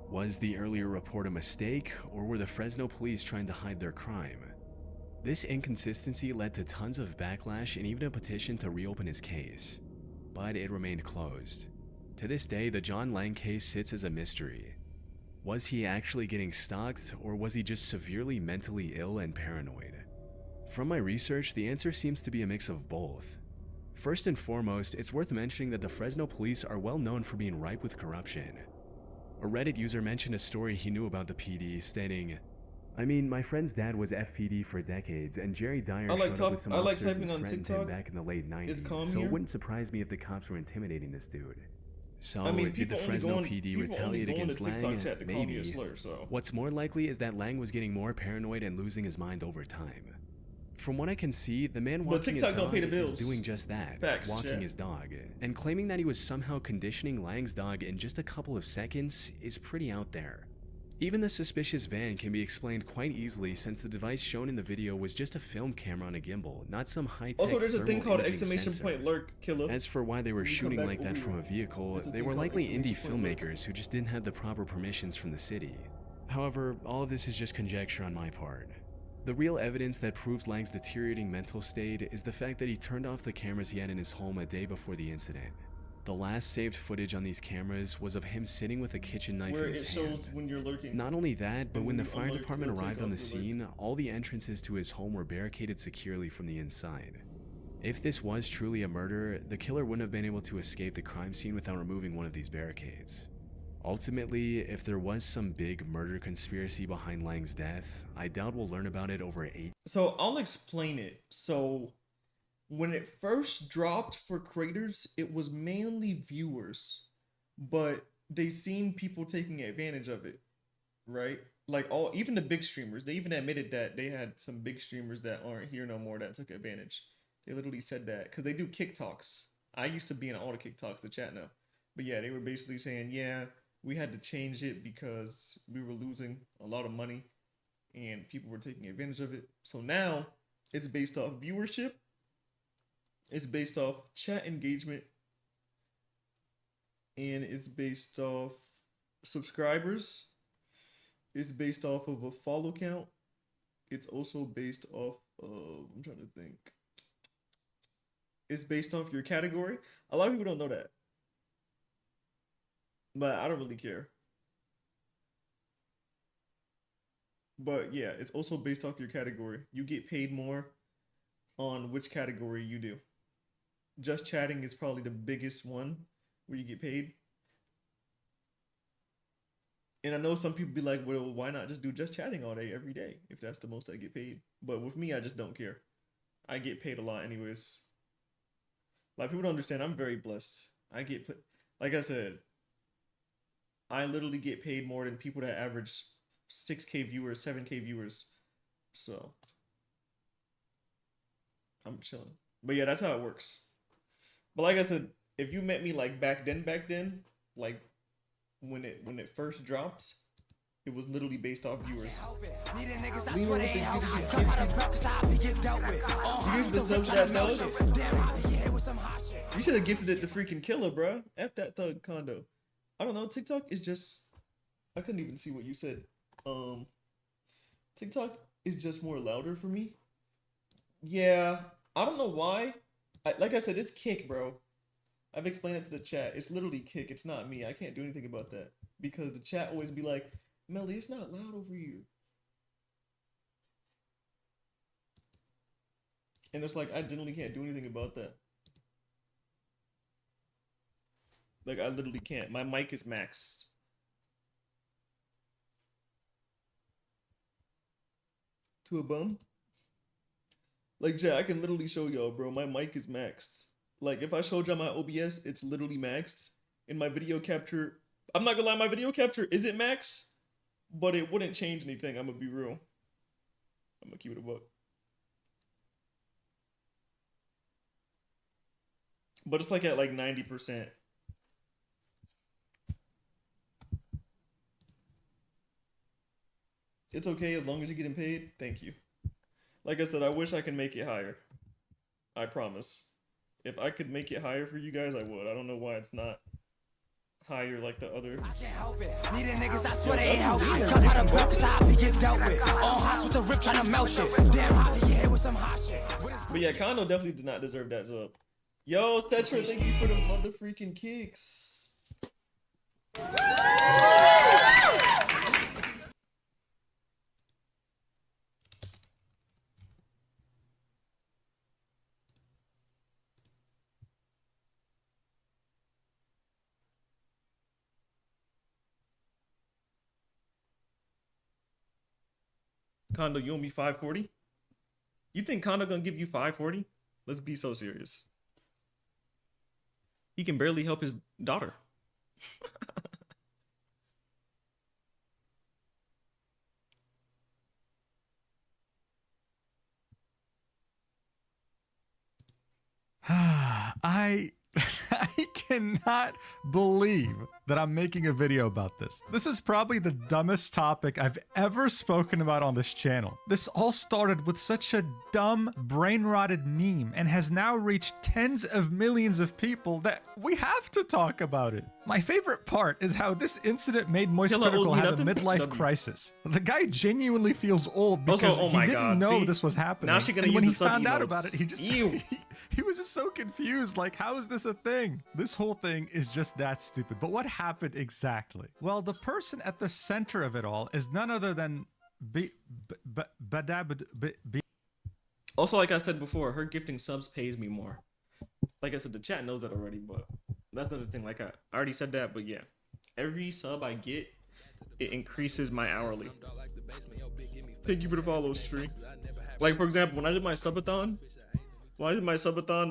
Speaker 8: Was the earlier report a mistake, or were the Fresno police trying to hide their crime? This inconsistency led to tons of backlash and even a petition to reopen his case, but it remained closed. To this day, the John Lang case sits as a mystery. Was he actually getting stalked, or was he just severely mentally ill and paranoid? From my research, the answer seems to be a mix of both. First and foremost, it's worth mentioning that the Fresno police are well known for being ripe with corruption. A Reddit user mentioned a story he knew about the PD, stating,
Speaker 4: I mean, my friend's dad was FPD for decades, and Jerry Dyer
Speaker 24: I like
Speaker 4: showed up with some officers
Speaker 24: typing
Speaker 4: and
Speaker 24: on
Speaker 4: threatened
Speaker 24: TikTok.
Speaker 4: him back in the late 90s,
Speaker 24: It's calm
Speaker 4: so
Speaker 24: here.
Speaker 4: it wouldn't surprise me if the cops were intimidating this dude.
Speaker 8: So,
Speaker 24: I mean,
Speaker 8: did the
Speaker 24: people only
Speaker 8: Fresno
Speaker 24: go on-
Speaker 8: PD
Speaker 24: people only
Speaker 8: retaliate
Speaker 24: go on
Speaker 8: against
Speaker 24: to TikTok
Speaker 8: Lang?
Speaker 24: chat to call me a
Speaker 8: Maybe.
Speaker 24: slur, so.
Speaker 8: What's more likely is that Lang was getting more paranoid and losing his mind over time. From what I can see, the man
Speaker 24: But
Speaker 8: walking his
Speaker 24: TikTok don't
Speaker 8: dog
Speaker 24: pay the
Speaker 8: is
Speaker 24: bills.
Speaker 8: doing just that,
Speaker 24: Facts,
Speaker 8: walking
Speaker 24: chat.
Speaker 8: his dog, and claiming that he was somehow conditioning Lang's dog in just a couple of seconds is pretty out there. Even the suspicious van can be explained quite easily since the device shown in the video was just a film camera on a gimbal, not some high-tech
Speaker 24: Also, there's a thing
Speaker 8: thermal
Speaker 24: called
Speaker 8: imaging
Speaker 24: exclamation
Speaker 8: sensor.
Speaker 24: point lurk, killer.
Speaker 8: As for why they were
Speaker 24: When you come
Speaker 8: shooting
Speaker 24: back
Speaker 8: like that
Speaker 24: over
Speaker 8: from a
Speaker 24: here,
Speaker 8: vehicle,
Speaker 24: there's a
Speaker 8: they
Speaker 24: thing
Speaker 8: were
Speaker 24: called
Speaker 8: likely indie
Speaker 24: exclamation point lurk.
Speaker 8: filmmakers who just didn't have the proper permissions from the city. However, all of this is just conjecture on my part. The real evidence that proves Lang's deteriorating mental state is the fact that he turned off the cameras he had in his home a day before the incident. The last saved footage on these cameras was of him sitting with a kitchen knife
Speaker 24: Where
Speaker 8: in his
Speaker 24: it shows
Speaker 8: hand.
Speaker 24: when you're lurking.
Speaker 8: Not only that, but
Speaker 24: And
Speaker 8: when the
Speaker 24: when you
Speaker 8: fire
Speaker 24: unlurk,
Speaker 8: department
Speaker 24: it'll take
Speaker 8: arrived on the
Speaker 24: off the lurk.
Speaker 8: scene, all the entrances to his home were barricaded securely from the inside. If this was truly a murder, the killer wouldn't have been able to escape the crime scene without removing one of these barricades. Ultimately, if there was some big murder conspiracy behind Lang's death, I doubt we'll learn about it over 8.
Speaker 24: So I'll explain it. So when it first dropped for creators, it was mainly viewers, but they seen people taking advantage of it, right? Like even the big streamers, they even admitted that they had some big streamers that aren't here no more that took advantage. They literally said that because they do kick talks. I used to be in all the kick talks, the chat now, but yeah, they were basically saying, yeah, we had to change it because we were losing a lot of money and people were taking advantage of it. So now it's based off viewership. It's based off chat engagement. And it's based off subscribers. It's based off of a follow count. It's also based off of, I'm trying to think. It's based off your category. A lot of people don't know that. But I don't really care. But yeah, it's also based off your category. You get paid more on which category you do. Just chatting is probably the biggest one where you get paid. And I know some people be like, well, why not just do just chatting all day, every day, if that's the most I get paid? But with me, I just don't care. I get paid a lot anyways. Like, people don't understand, I'm very blessed. I get, like I said, I literally get paid more than people that average 6K viewers, 7K viewers. So I'm chilling. But yeah, that's how it works. But like I said, if you met me like back then, like when it first dropped, it was literally based off viewers. You should have gifted it to freaking Killer, bro. F that thug condo. I don't know. TikTok is just, I couldn't even see what you said. TikTok is just more louder for me. Yeah, I don't know why. Like I said, it's Kick, bro. I've explained it to the chat. It's literally Kick. It's not me. I can't do anything about that because the chat always be like, Melly, it's not loud over here. And it's like, I generally can't do anything about that. Like, I literally can't. My mic is maxed. To a bum? Like, Jay, I can literally show y'all, bro. My mic is maxed. Like, if I showed y'all my OBS, it's literally maxed. In my video capture, I'm not gonna lie, my video capture isn't max, but it wouldn't change anything. I'm gonna be real. I'm gonna keep it a buck. But it's like at like 90%. It's okay as long as you're getting paid. Thank you. Like I said, I wish I could make it higher. I promise. If I could make it higher for you guys, I would. I don't know why it's not higher like the other. I can't help it. Needing niggas, I swear they ain't help me. Come out of breath, cause I be get dealt with. On hots with the rip trying to melt shit. Damn, I be hit with some hot shit. But yeah, Kondo definitely did not deserve that sub. Yo, Stetra, thank you for the mother freaking kicks. Kondo, you owe me 540? You think Kondo gonna give you 540? Let's be so serious. He can barely help his daughter.
Speaker 11: I cannot believe that I'm making a video about this. This is probably the dumbest topic I've ever spoken about on this channel. This all started with such a dumb, brain-rotted meme and has now reached tens of millions of people that we have to talk about it. My favorite part is how this incident made Moist Critical have a midlife crisis. The guy genuinely feels old because he didn't know this was happening.
Speaker 24: Now she gonna
Speaker 11: and when
Speaker 24: use
Speaker 11: he
Speaker 24: the
Speaker 11: found out
Speaker 24: sub-emotes.
Speaker 11: about it, he just he was just so confused. Like, how is this a thing? This whole thing is just that stupid. But what happened exactly? Well, the person at the center of it all is none other than
Speaker 24: Also, like I said before, her gifting subs pays me more. Like I said, the chat knows that already, but that's another thing. Like I already said that, but yeah. Every sub I get, it increases my hourly. Thank you for the follow, Stree. Like, for example, when I did my subathon,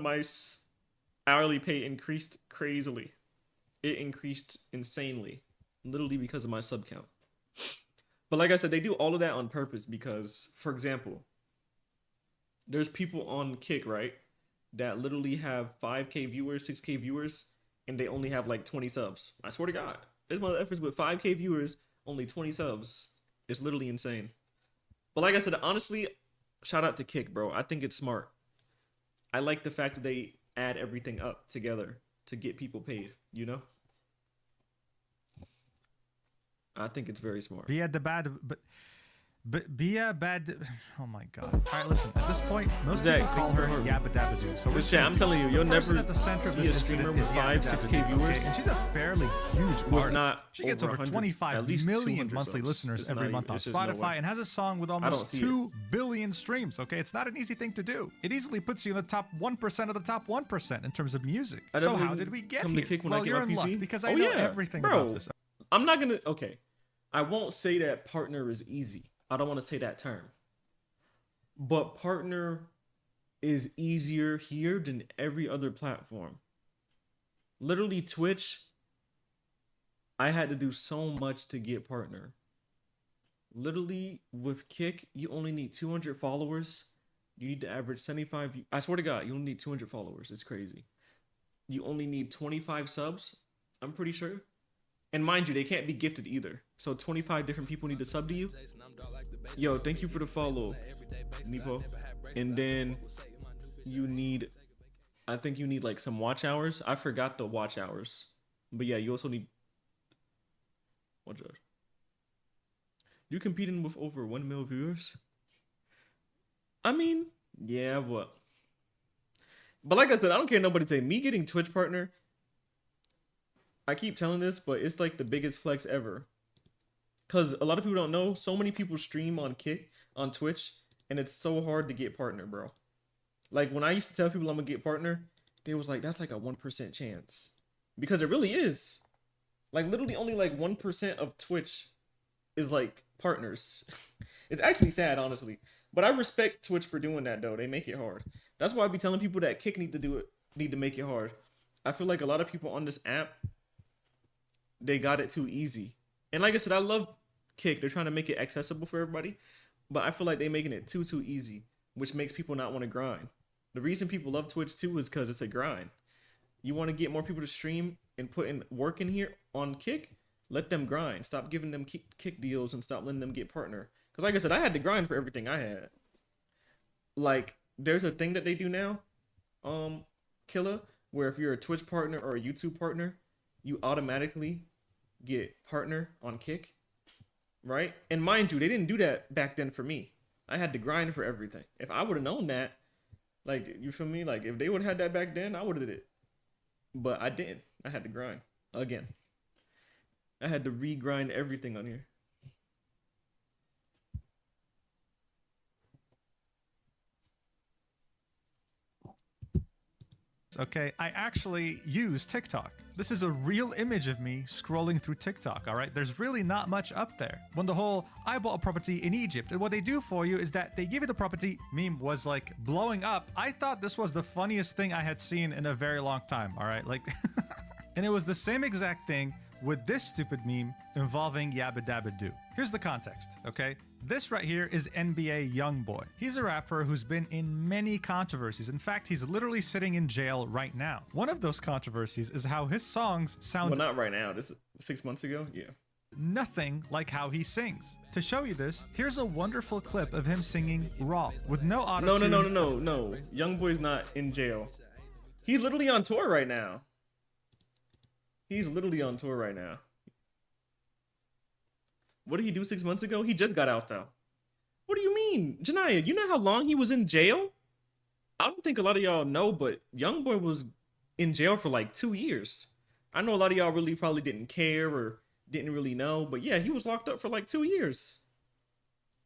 Speaker 24: my hourly pay increased crazily. It increased insanely, literally because of my sub count. But like I said, they do all of that on purpose because, for example, there's people on Kick, right, that literally have 5K viewers, 6K viewers, and they only have like 20 subs. I swear to God, there's motherfuckers with 5K viewers, only 20 subs. It's literally insane. But like I said, honestly, shout out to Kick, bro. I think it's smart. I like the fact that they add everything up together to get people paid, you know? I think it's very smart.
Speaker 11: Be a bad, be a bad. Oh my God! All right, listen. At this point, most people call her Yabba Dabba Doo. So
Speaker 24: But chat, I'm telling you, you'll never see a streamer with 5-6K viewers.
Speaker 11: Okay? And she's a fairly huge artist.
Speaker 24: Not
Speaker 11: she gets over
Speaker 24: 100,
Speaker 11: 25 million monthly
Speaker 24: subs.
Speaker 11: listeners
Speaker 24: It's
Speaker 11: every
Speaker 24: not
Speaker 11: month
Speaker 24: even-
Speaker 11: on
Speaker 24: it's just no
Speaker 11: Spotify
Speaker 24: way.
Speaker 11: and has a song with
Speaker 24: I don't
Speaker 11: almost
Speaker 24: see
Speaker 11: 2 billion streams. Okay, it's not an easy thing to do. It easily puts you in the top 1% of the top 1% in terms of music.
Speaker 24: I
Speaker 11: So
Speaker 24: don't
Speaker 11: how
Speaker 24: even
Speaker 11: did we get
Speaker 24: come
Speaker 11: here?
Speaker 24: to Kick when
Speaker 11: Well,
Speaker 24: I get
Speaker 11: you're
Speaker 24: my
Speaker 11: in luck
Speaker 24: PC?
Speaker 11: because I know everything about this.
Speaker 24: I'm not gonna. Okay, I won't say that partner is easy. I don't want to say that term. But partner is easier here than every other platform. Literally, Twitch, I had to do so much to get partner. Literally, with Kick, you only need 200 followers. You need to average 75. I swear to God, you only need 200 followers. It's crazy. You only need 25 subs, I'm pretty sure. And mind you, they can't be gifted either. So 25 different people need to sub to you. Yo, thank you for the follow, Nepo. And then you need, I think you need like some watch hours. I forgot the watch hours. But yeah, you also need watch hours. You competing with over 1 million viewers? I mean, yeah, but like I said, I don't care nobody say. Me getting Twitch partner, I keep telling this, but it's like the biggest flex ever. Because a lot of people don't know, so many people stream on Kick, on Twitch, and it's so hard to get partner, bro. Like, when I used to tell people I'm going to get partner, they was like, that's like a 1% chance. because it really is. Like literally only like 1% of Twitch is like partners. It's actually sad, honestly. But I respect Twitch for doing that though. They make it hard. That's why I be telling people that Kick need to make it hard. I feel like a lot of people on this app, they got it too easy. And like I said, I love Kick. They're trying to make it accessible for everybody, but I feel like they're making it too easy, which makes people not want to grind. The reason people love Twitch too is because it's a grind. You want to get more people to stream and put in work in here on Kick, let them grind. Stop giving them kick deals and stop letting them get partner. Because like I said, I had to grind for everything I had. Like, there's a thing that they do now, Killa, where if you're a Twitch partner or a YouTube partner, you automatically get partner on Kick, right? And mind you, they didn't do that back then for me. I had to grind for everything. If I would have known that, like, you feel me? Like, if they would have had that back then, I would have did it. But I didn't. I had to grind again. I had to re-grind everything on here.
Speaker 11: Okay, I actually use TikTok. This is a real image of me scrolling through TikTok, all right? There's really not much up there. When the whole I bought a property in Egypt, and what they do for you is that they give you the property meme was like blowing up. I thought this was the funniest thing I had seen in a very long time, all right? Like, and it was the same exact thing with this stupid meme involving Yabba Dabba Doo. Here's the context, okay? This right here is NBA Youngboy. He's a rapper who's been in many controversies. In fact, he's literally sitting in jail right now. One of those controversies is how his songs sound—
Speaker 24: well, not right now. This is 6 months ago? Yeah.
Speaker 11: Nothing like how he sings. To show you this, here's a wonderful clip of him singing raw with no auto-tune.
Speaker 24: No. Youngboy's not in jail. He's literally on tour right now. He's literally on tour right now. What did he do 6 months ago? He just got out though. What do you mean? Janaya, you know how long he was in jail? I don't think a lot of y'all know, but Youngboy was in jail for like 2 years. I know a lot of y'all really probably didn't care or didn't really know, but yeah, he was locked up for like 2 years.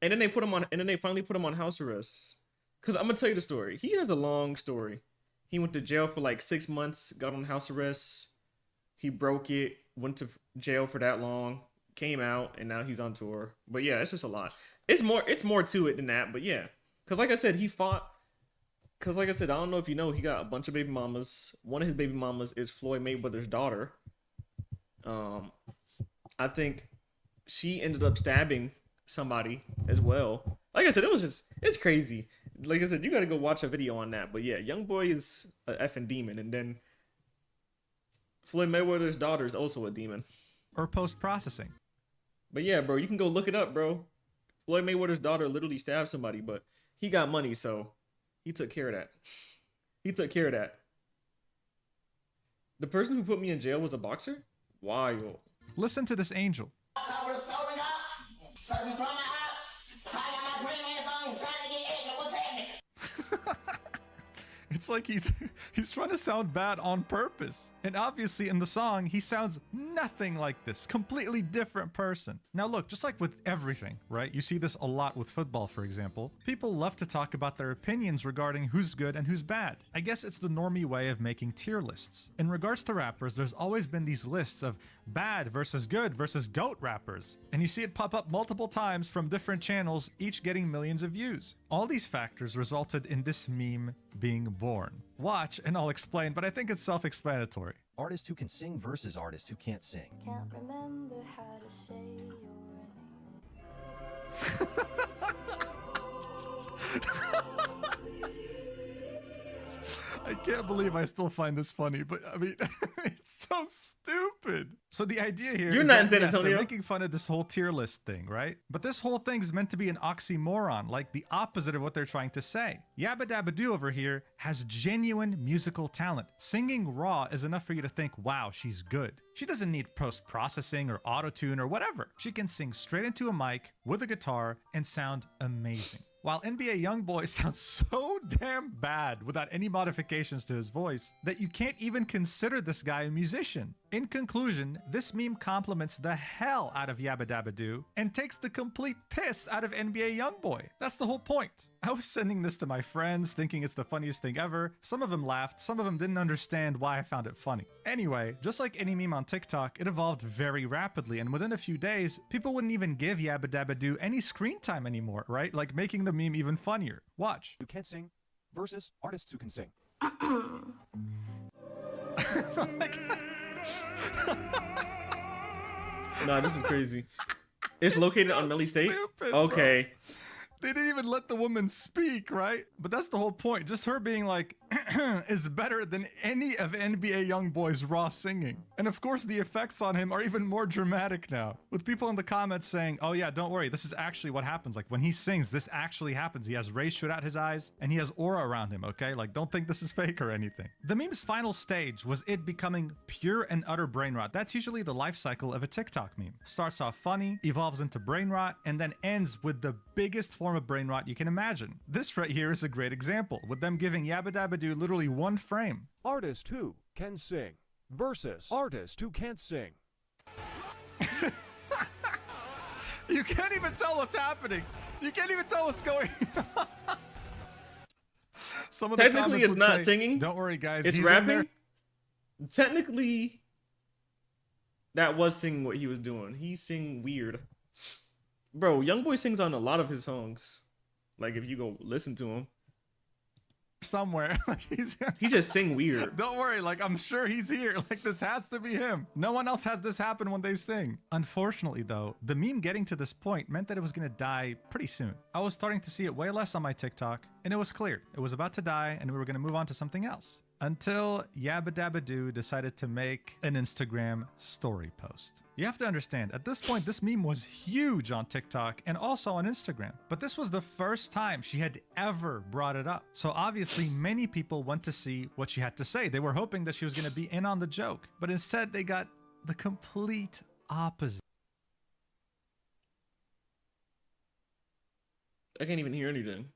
Speaker 24: And then they finally put him on house arrest. Cause I'm gonna tell you the story. He has a long story. He went to jail for like 6 months, got on house arrest. He broke it, went to jail for that long, came out, and now he's on tour. But yeah, it's just a lot. It's more to it than that, but yeah. Cause like I said, he fought. Cause like I said, I don't know if you know, he got a bunch of baby mamas. One of his baby mamas is Floyd Mayweather's daughter. I think she ended up stabbing somebody as well. Like I said, it's crazy. Like I said, you gotta go watch a video on that. But yeah, Youngboy is a effing demon, and then Floyd Mayweather's daughter is also a demon.
Speaker 11: Or post-processing.
Speaker 24: But yeah, bro, you can go look it up, bro. Floyd Mayweather's daughter literally stabbed somebody, but he got money, so he took care of that. He took care of that. The person who put me in jail was a boxer? Wild.
Speaker 11: Listen to this angel. It's like he's trying to sound bad on purpose. And obviously in the song, he sounds nothing like this. Completely different person. Now look, just like with everything, right? You see this a lot with football, for example. People love to talk about their opinions regarding who's good and who's bad. I guess it's the normie way of making tier lists. In regards to rappers, there's always been these lists of bad versus good versus GOAT rappers. And you see it pop up multiple times from different channels, each getting millions of views. All these factors resulted in this meme being born. Watch and I'll explain, but I think it's self-explanatory.
Speaker 2: Artists who can sing versus artists who can't sing.
Speaker 15: Can't remember how to say your name.
Speaker 11: I can't believe I still find this funny, but I mean, it's so stupid. So the idea here
Speaker 24: You're
Speaker 11: is
Speaker 24: not
Speaker 11: that,
Speaker 24: in San
Speaker 11: yes, they're
Speaker 24: Antonio.
Speaker 11: making fun of this whole tier list thing, right? But this whole thing is meant to be an oxymoron, like the opposite of what they're trying to say. Yabba Dabba Doo over here has genuine musical talent. Singing raw is enough for you to think, wow, she's good. She doesn't need post-processing or auto-tune or whatever. She can sing straight into a mic with a guitar and sound amazing. While NBA Youngboy sounds so damn bad without any modifications to his voice that you can't even consider this guy a musician. In conclusion, this meme compliments the hell out of Yabba Dabba Doo and takes the complete piss out of NBA Youngboy. That's the whole point. I was sending this to my friends, thinking it's the funniest thing ever. Some of them laughed, some of them didn't understand why I found it funny. Anyway, just like any meme on TikTok, it evolved very rapidly, and within a few days, people wouldn't even give Yabba Dabba Doo any screen time anymore, right? Like making the meme even funnier. Watch.
Speaker 12: Who can't sing versus artists who can sing.
Speaker 24: Nah, this is crazy. It's located on Melly State?
Speaker 11: Stupid,
Speaker 24: okay.
Speaker 11: bro. They didn't even let the woman speak, right? But that's the whole point. Just her being like, is better than any of NBA Youngboy's raw singing. And of course, the effects on him are even more dramatic now. With people in the comments saying, oh yeah, don't worry, this is actually what happens. Like when he sings, this actually happens. He has rays shoot out his eyes and he has aura around him, okay? Like don't think this is fake or anything. The meme's final stage was it becoming pure and utter brain rot. That's usually the life cycle of a TikTok meme. Starts off funny, evolves into brain rot, and then ends with the biggest form of brain rot you can imagine. This right here is a great example, with them giving Yabba Dabba Doo literally one frame.
Speaker 12: Artist who can sing versus artist who can't sing.
Speaker 11: You can't even tell what's happening. You can't even tell what's going on. Some of the
Speaker 24: Technically, it's not
Speaker 11: say,
Speaker 24: singing.
Speaker 11: Don't worry, guys.
Speaker 24: It's
Speaker 11: he's
Speaker 24: rapping. Technically, that was singing what he was doing. He sing weird. Bro, Youngboy sings on a lot of his songs. Like, if you go listen to him.
Speaker 11: Somewhere.
Speaker 24: He just sing weird.
Speaker 11: Don't worry, like, I'm sure he's here. Like, this has to be him. No one else has this happen when they sing. Unfortunately, though, the meme getting to this point meant that it was going to die pretty soon. I was starting to see it way less on my TikTok, and it was clear. It was about to die, and we were going to move on to something else. Until Yabba Dabba Doo decided to make an Instagram story post. You have to understand, at this point, this meme was huge on TikTok and also on Instagram. But this was the first time she had ever brought it up. So obviously, many people went to see what she had to say. They were hoping that she was going to be in on the joke. But instead, they got the complete opposite.
Speaker 24: I can't even hear anything.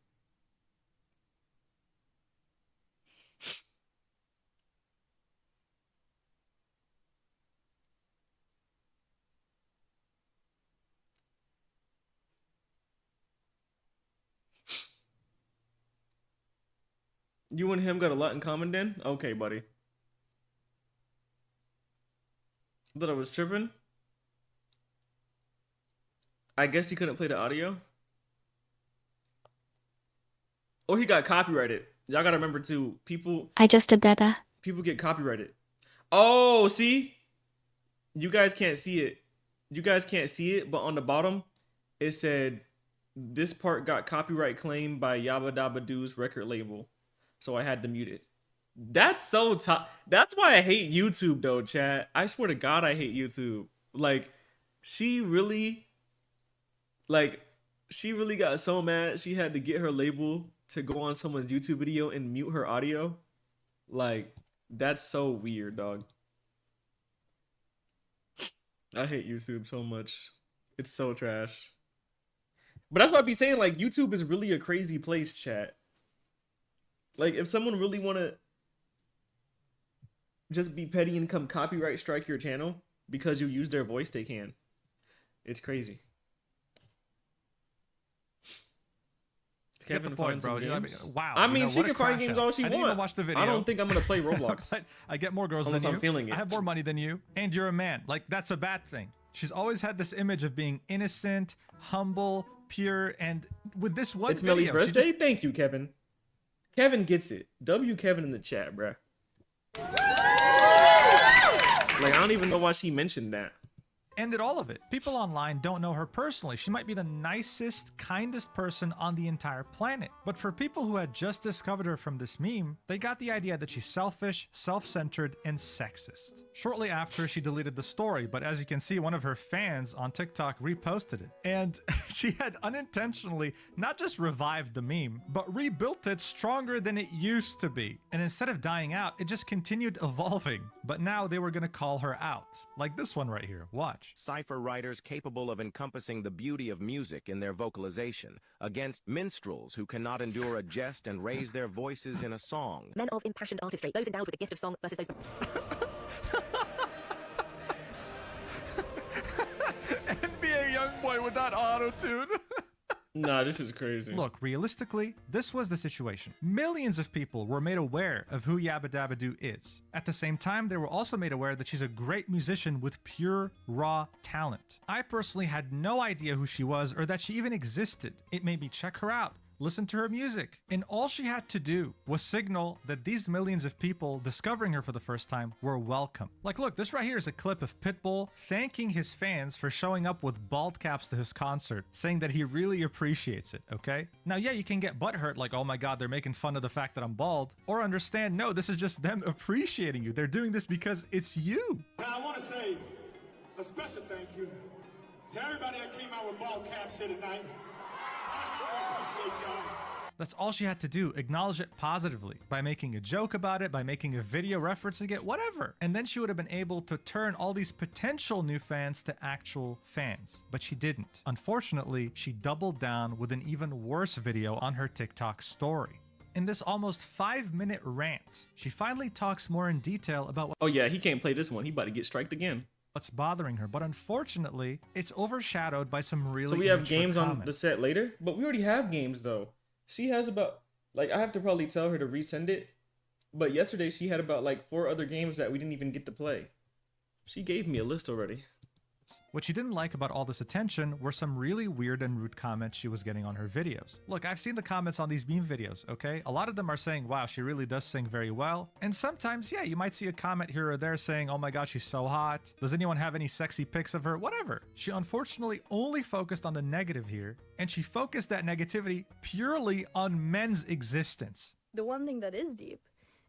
Speaker 24: You and him got a lot in common then? Okay, buddy. I thought I was tripping. I guess he couldn't play the audio. Or he got copyrighted. Y'all gotta remember too, people...
Speaker 15: I just did that.
Speaker 24: People get copyrighted. Oh, see? You guys can't see it. You guys can't see it, but on the bottom, it said, this part got copyright claimed by Yabba Dabba Doo's record label. So I had to mute it. That's so tough. That's why I hate YouTube though, chat. I swear to God, I hate YouTube. Like, she really got so mad she had to get her label to go on someone's YouTube video and mute her audio. Like, that's so weird, dog. I hate YouTube so much. It's so trash. But that's why I be saying, like, YouTube is really a crazy place, chat. Like, if someone really want to just be petty and come copyright strike your channel because you use their voice, they can. It's crazy.
Speaker 11: Get the point, bro. Wow.
Speaker 24: I mean, she can find games all she
Speaker 11: wants. I didn't even watch the video.
Speaker 24: I don't think I'm going to play Roblox.
Speaker 11: I get more girls
Speaker 24: unless
Speaker 11: than you.
Speaker 24: I'm feeling it.
Speaker 11: I have more money than you. And you're a man. Like, that's a bad thing. She's always had this image of being innocent, humble, pure, and with this one
Speaker 24: it's
Speaker 11: video...
Speaker 24: Melly's birthday? Thank you, Kevin. Kevin gets it. W Kevin in the chat, bruh. Like, I don't even know why she mentioned that.
Speaker 11: Ended all of it. People online don't know her personally. She might be the nicest, kindest person on the entire planet. But for people who had just discovered her from this meme, they got the idea that she's selfish, self-centered, and sexist. Shortly after, she deleted the story, but as you can see, one of her fans on TikTok reposted it. And she had unintentionally not just revived the meme, but rebuilt it stronger than it used to be. And instead of dying out, it just continued evolving. But now they were gonna call her out. Like this one right here. Watch.
Speaker 18: Cipher writers capable of encompassing the beauty of music in their vocalization against minstrels who cannot endure a jest and raise their voices in a song.
Speaker 21: Men of impassioned artistry, those endowed with the gift of song versus those...
Speaker 11: NBA Youngboy with that auto-tune.
Speaker 24: Nah, this is crazy.
Speaker 11: Look, realistically, this was the situation. Millions of people were made aware of who Yabba Dabba Doo is. At the same time, they were also made aware that she's a great musician with pure, raw talent. I personally had no idea who she was or that she even existed. It made me check her out, listen to her music, and all she had to do was signal that these millions of people discovering her for the first time were welcome. Like, look, this right here is a clip of Pitbull thanking his fans for showing up with bald caps to his concert, saying that he really appreciates it, okay? Now, yeah, you can get butthurt like, oh my god, they're making fun of the fact that I'm bald, or understand, no, this is just them appreciating you. They're doing this because it's you.
Speaker 13: Now, I want to say a special thank you to everybody that came out with bald caps here tonight.
Speaker 11: That's all she had to do, acknowledge it positively, by making a joke about it, by making a video referencing it, whatever. And then she would have been able to turn all these potential new fans to actual fans. But she didn't. Unfortunately, she doubled down with an even worse video on her TikTok story. In this almost 5-minute rant, she finally talks more in detail about what—
Speaker 24: oh yeah, he can't play this one. He about to get striked again.
Speaker 11: What's bothering her, but unfortunately, it's overshadowed by some really—
Speaker 24: So we have
Speaker 11: immature
Speaker 24: games
Speaker 11: comments.
Speaker 24: on the set later, but we already have games though. She has about, like, I have to probably tell her to resend it, but yesterday she had about like 4 other games that we didn't even get to play. She gave me a list already.
Speaker 11: What she didn't like about all this attention were some really weird and rude comments she was getting on her videos. Look, I've seen the comments on these meme videos, okay? A lot of them are saying, wow, she really does sing very well. And sometimes, yeah, you might see a comment here or there saying, oh my god, she's so hot. Does anyone have any sexy pics of her? Whatever. She unfortunately only focused on the negative here, and she focused that negativity purely on men's existence.
Speaker 10: The one thing that is deep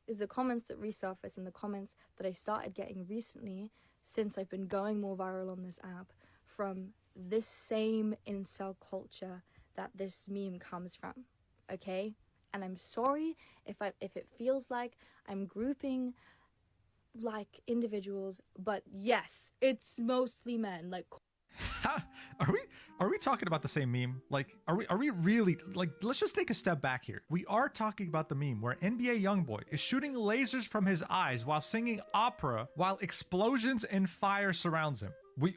Speaker 10: is the comments that resurface and the comments that I started getting recently since I've been going more viral on this app from this same incel culture that this meme comes from, okay? And I'm sorry if it feels like I'm grouping like individuals, but yes, it's mostly men. Like,
Speaker 11: Are we talking about the same meme? Like, are we really, like, let's just take a step back here. We are talking about the meme where NBA YoungBoy is shooting lasers from his eyes while singing opera while explosions and fire surrounds him. We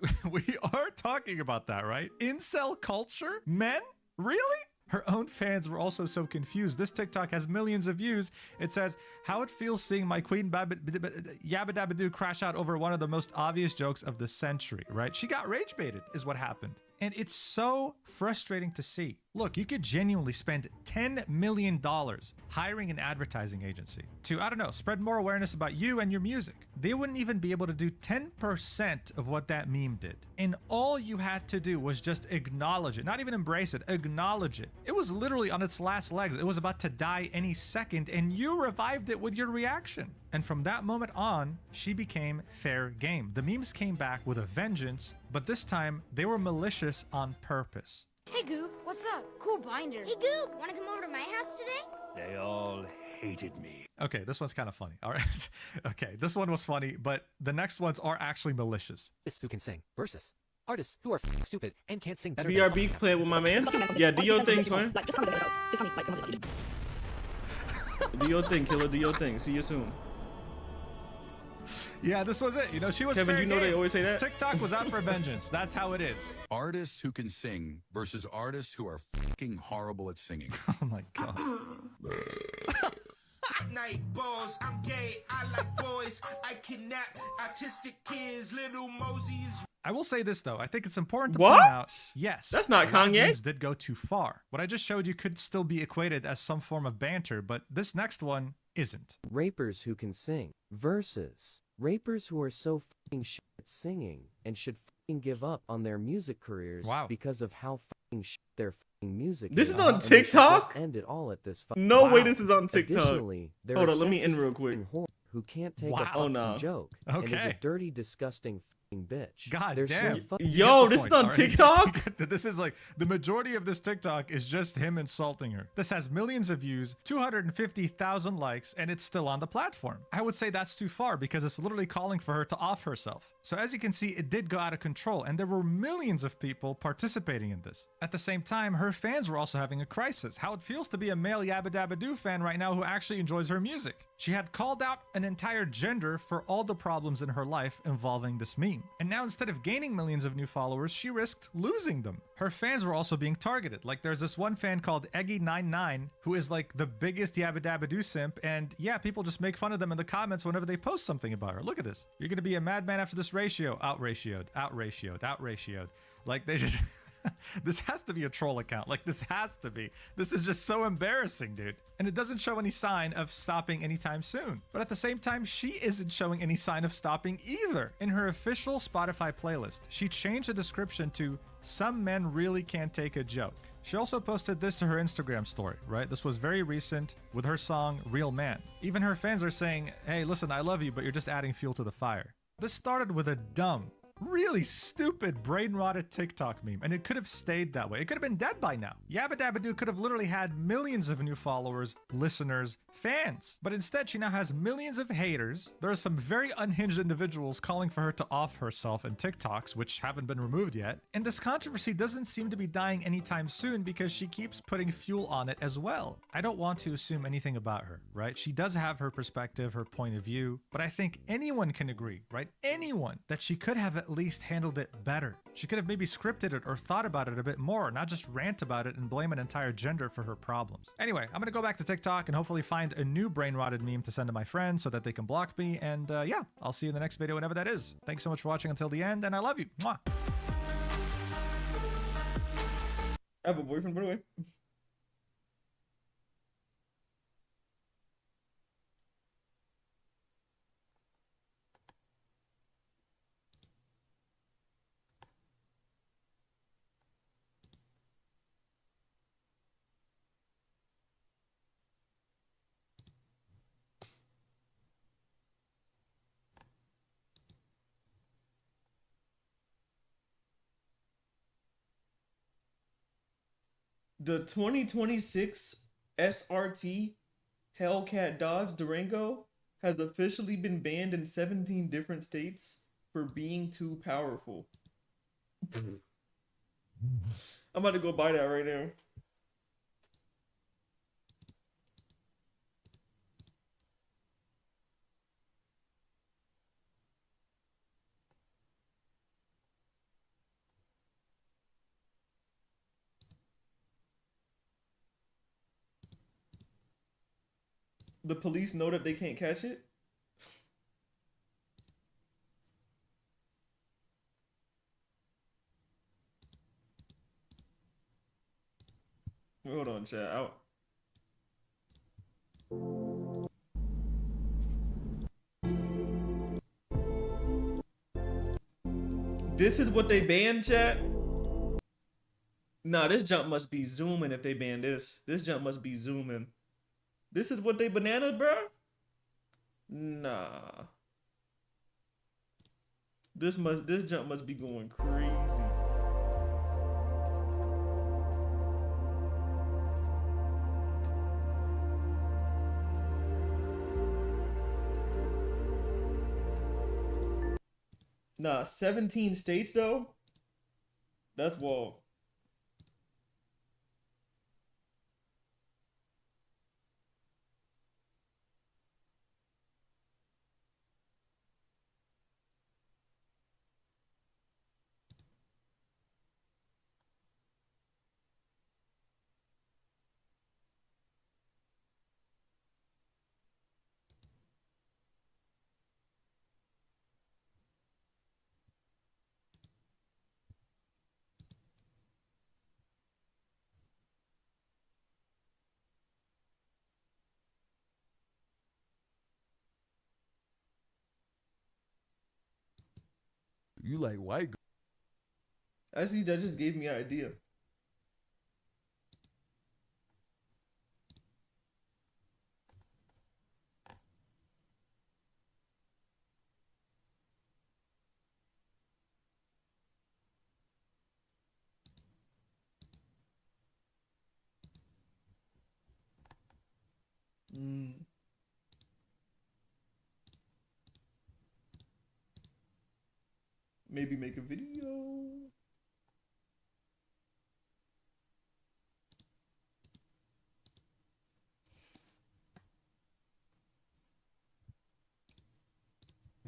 Speaker 11: are talking about that, right? Incel culture? Men? Really? Her own fans were also so confused. This TikTok has millions of views. It says, how it feels seeing my queen Yabba Dabba Doo crash out over one of the most obvious jokes of the century, right? She got rage baited is what happened. And it's so frustrating to see. Look, you could genuinely spend $10 million hiring an advertising agency to, I don't know, spread more awareness about you and your music. They wouldn't even be able to do 10% of what that meme did. And all you had to do was just acknowledge it, not even embrace it, acknowledge it. It was literally on its last legs. It was about to die any second, and you revived it with your reaction. And from that moment on, she became fair game. The memes came back with a vengeance, but this time they were malicious on purpose.
Speaker 15: Hey Goop, what's up? Cool binder. Hey Goop, wanna come over to my house today?
Speaker 19: They all hated me.
Speaker 11: Okay, this one's kind of funny. All right. Okay, this one was funny, but the next ones are actually malicious.
Speaker 17: Who can sing versus artists who are stupid and can't sing better.
Speaker 24: BRB playing with my man. Yeah, do your thing, twin. Do your thing, killer. Do your thing. See you soon.
Speaker 11: Yeah, this was it. You know, she was
Speaker 24: Kevin,
Speaker 11: fair
Speaker 24: you know
Speaker 11: game.
Speaker 24: they always say that?
Speaker 11: TikTok was out for vengeance. That's how it is.
Speaker 22: Artists who can sing versus artists who are fucking horrible at singing.
Speaker 11: Oh my god.
Speaker 23: Night balls, I'm gay, I like boys, I kidnap autistic kids, little Mosey's.
Speaker 11: I will say this though, I think it's important to
Speaker 24: What?
Speaker 11: point out, yes,
Speaker 24: That's not
Speaker 11: a lot of
Speaker 24: Kanye.
Speaker 11: memes did go too far. What I just showed you could still be equated as some form of banter, but this next one isn't.
Speaker 25: Rapers who can sing versus rapers who are so fucking shit at singing and should fucking give up on their music careers because of how fucking shit their fucking music
Speaker 24: This is on
Speaker 25: and they should
Speaker 24: TikTok?
Speaker 25: just end it all at this
Speaker 24: No way this is on TikTok.
Speaker 25: Additionally, there
Speaker 24: Hold
Speaker 25: are
Speaker 24: on, let me end
Speaker 25: sexist
Speaker 24: real quick.
Speaker 25: fucking whore who can't take
Speaker 24: Wow.
Speaker 25: a fucking
Speaker 24: Oh, no.
Speaker 25: joke and is a
Speaker 11: Okay.
Speaker 25: dirty, disgusting fucking bitch.
Speaker 11: God
Speaker 25: They're
Speaker 11: damn.
Speaker 25: So fucking
Speaker 24: Yo, this is on TikTok?
Speaker 11: This is like, the majority of this TikTok is just him insulting her. This has millions of views, 250,000 likes, and it's still on the platform. I would say that's too far because it's literally calling for her to off herself. So as you can see, it did go out of control, and there were millions of people participating in this. At the same time, her fans were also having a crisis. How it feels to be a male Yabba Dabba Doo fan right now who actually enjoys her music. She had called out an entire gender for all the problems in her life involving this meme. meme. And now instead of gaining millions of new followers, she risked losing them. Her fans were also being targeted. Like there's this one fan called Eggy99 who is like the biggest Yabba Dabba Doo simp, and yeah, people just make fun of them in the comments whenever they post something about her. Look at this. You're gonna be a madman after this ratio. Out-ratioed, out-ratioed, out-ratioed. Like they just... This has to be a troll account. Like, this has to be. This is just so embarrassing, dude. And it doesn't show any sign of stopping anytime soon. But at the same time, she isn't showing any sign of stopping either. In her official Spotify playlist, she changed the description to "Some men really can't take a joke." She also posted this to her Instagram story, right? This was very recent with her song Real Man. Even her fans are saying, hey, listen, I love you, but you're just adding fuel to the fire. This started with a dumb, really stupid brain-rotted TikTok meme, and it could have stayed that way. It could have been dead by now. Yabba Dabba Doo could have literally had millions of new followers, listeners, fans. But instead, she now has millions of haters. There are some very unhinged individuals calling for her to off herself in TikToks, which haven't been removed yet. And this controversy doesn't seem to be dying anytime soon because she keeps putting fuel on it as well. I don't want to assume anything about her, right? She does have her perspective, her point of view, but I think anyone can agree, right? Anyone, that she could have at least handled it better. She could have maybe scripted it or thought about it a bit more, not just rant about it and blame an entire gender for her problems. Anyway, I'm gonna go back to TikTok and hopefully find a new brain-rotted meme to send to my friends so that they can block me, and yeah, I'll see you in the next video whenever that is. Thanks so much for watching until the end, and I love you. Mwah.
Speaker 24: I have a boyfriend, by the way. The 2026 SRT Hellcat Dodge Durango has officially been banned in 17 different states for being too powerful. I'm about to go buy that right now. The police know that they can't catch it? Hold on, chat. This is what they banned, chat? Nah, this jump must be zooming if they ban this. This jump must be zooming. This is what they bananaed, bro? Nah. This jump must be going crazy. Nah, 17 states though? That's wild.
Speaker 1: You like white girl.
Speaker 24: I see that just gave me an idea. Maybe make a video.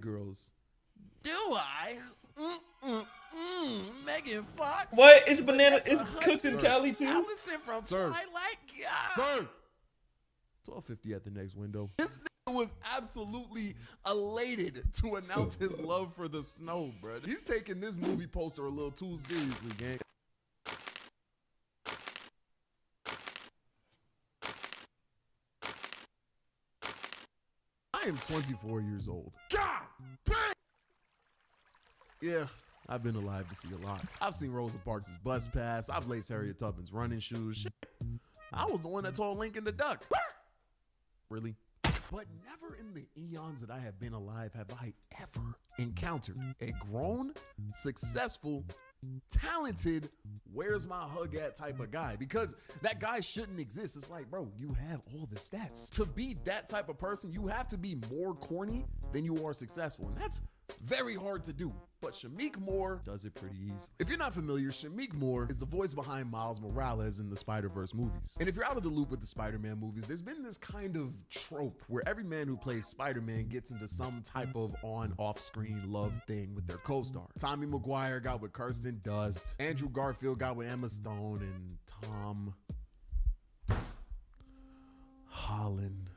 Speaker 1: Girls Do I? Megan Fox.
Speaker 24: What? It's banana. It's cooked in Cali too.
Speaker 1: Allison from Twilight. Sir. 12:50 at the next window. This nigga was absolutely elated to announce his love for the snow, bro. He's taking this movie poster a little too seriously, gang. I am 24 years old. God damn! Yeah, I've been alive to see a lot. I've seen Rosa Parks' bus pass. I've laced Harriet Tubman's running shoes. Shit. I was the one that told Lincoln to duck. Really? But never in the eons that I have been alive have I ever encountered a grown, successful, talented, where's my hug at type of guy, because that guy shouldn't exist. It's like, bro, you have all the stats. To be that type of person, you have to be more corny than you are successful, and that's very hard to do. But Shameik Moore does it pretty easy. If you're not familiar, Shameik Moore is the voice behind Miles Morales in the Spider-Verse movies. And if you're out of the loop with the Spider-Man movies, there's been this kind of trope where every man who plays Spider-Man gets into some type of on-off-screen love thing with their co-star. Tommy Maguire got with Kirsten Dunst, Andrew Garfield got with Emma Stone, and Tom Holland.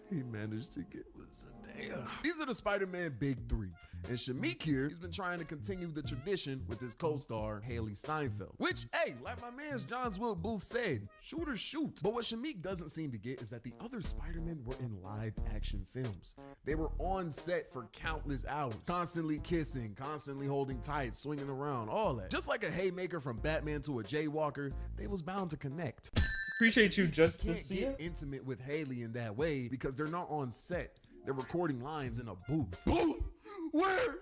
Speaker 1: He managed to get with Zendaya. These are the Spider-Man big three. And Shameik here, he's been trying to continue the tradition with his co-star, Haley Steinfeld. Which, hey, like my man's John Wilt Booth said, shooters shoot. But what Shameik doesn't seem to get is that the other Spider-Men were in live action films. They were on set for countless hours, constantly kissing, constantly holding tight, swinging around, all that. Just like a haymaker from Batman to a jaywalker, they was bound to connect.
Speaker 24: Appreciate you, just
Speaker 1: can't get intimate with Haley in that way because they're not on set. They're recording lines in a booth. Booth? Where?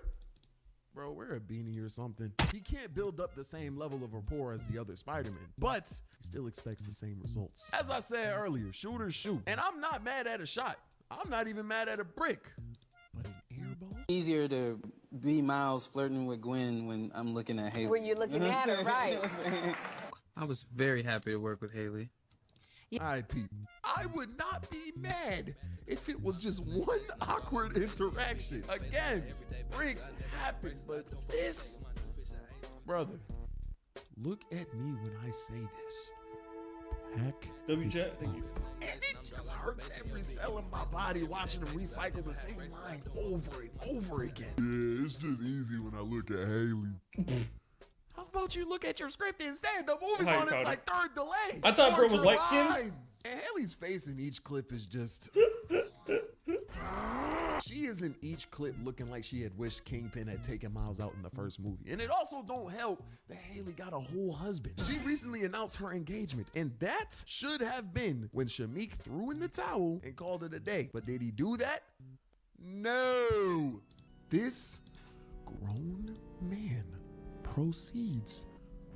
Speaker 1: Bro, wear a beanie or something. He can't build up the same level of rapport as the other Spider-Man, but he still expects the same results. As I said earlier, shooters shoot. And I'm not mad at a shot. I'm not even mad at a brick. But an air ball?
Speaker 5: Easier to be Miles flirting with Gwen when I'm looking at Haley.
Speaker 6: When you're looking at her, right.
Speaker 5: I was very happy to work with Haley.
Speaker 1: All right, people. I would not be mad if it was just one awkward interaction. Again, breaks happen, but this, brother, look at me when I say this. Heck.
Speaker 24: WChat, thank you.
Speaker 1: And it just hurts every cell in my body watching them recycle the same line over and over again. Yeah, it's just easy when I look at Haley. How about you look at your script instead? The movie's on its like third delay.
Speaker 24: I thought bro was light skinned.
Speaker 1: And Haley's face in each clip is just. She is in each clip looking like she had wished Kingpin had taken Miles out in the first movie. And it also don't help that Haley got a whole husband. She recently announced her engagement, and that should have been when Shameik threw in the towel and called it a day. But did he do that? No. This grown man proceeds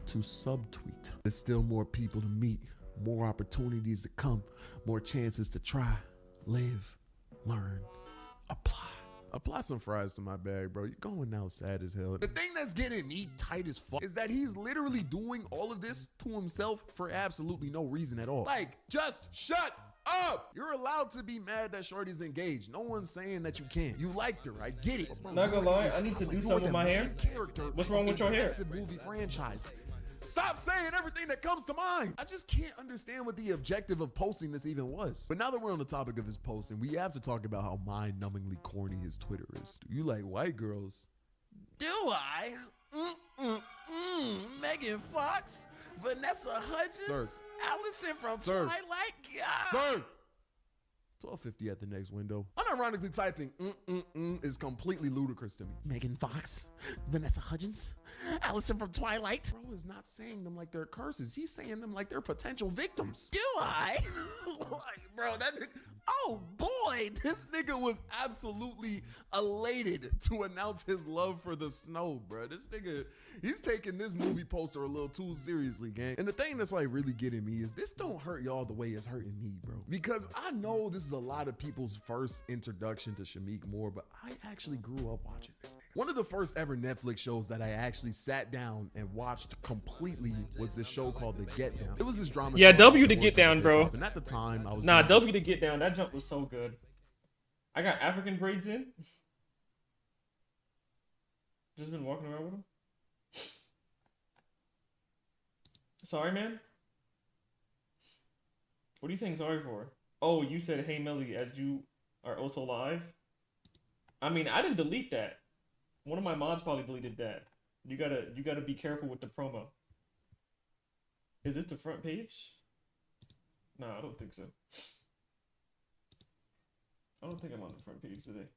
Speaker 1: to subtweet. There's still more people to meet, more opportunities to come, more chances to try, live, learn, apply. Apply some fries to my bag, bro. You're going out sad as hell. The thing that's getting me tight as fuck is that he's literally doing all of this to himself for absolutely no reason at all. Like, just shut up. You're allowed to be mad that Shorty's engaged. No one's saying that you can't. You liked her. I get it. Bro,
Speaker 24: not gonna lie, I need to do something with my hair. What's wrong with your hair?
Speaker 1: Movie franchise. Stop saying everything that comes to mind. I just can't understand what the objective of posting this even was. But now that we're on the topic of his posting, we have to talk about how mind-numbingly corny his Twitter is. Do you like white girls? Do I? Megan Fox? Vanessa Hudgens? Allison from Twilight? Sir! 12:50 at the next window. Unironically typing is completely ludicrous to me. Megan Fox, Vanessa Hudgens, Allison from Twilight. Bro is not saying them like they're curses. He's saying them like they're potential victims. Do I? Like, bro, that nigga, oh boy, this nigga was absolutely elated to announce his love for the snow, bro. This nigga, he's taking this movie poster a little too seriously, gang. And the thing that's like really getting me is this don't hurt y'all the way it's hurting me, bro. Because I know this is a lot of people's first introduction to Shameik Moore, but I actually grew up watching this nigga. One of the first ever Netflix shows that I actually sat down and watched completely was this show called The Get Down. It was this drama.
Speaker 24: Yeah, W to Get Down, bro.
Speaker 1: And at the time, I was
Speaker 24: W to Get Down. That That jump was so good. I got African braids in. Just been walking around with them. Sorry, man. What are you saying sorry for? Oh, you said hey Melly as you are also live. I mean, I didn't delete that. One of my mods probably deleted that. You gotta be careful with the promo. Is this the front page? No, I don't think so. I don't think I'm on the front page today.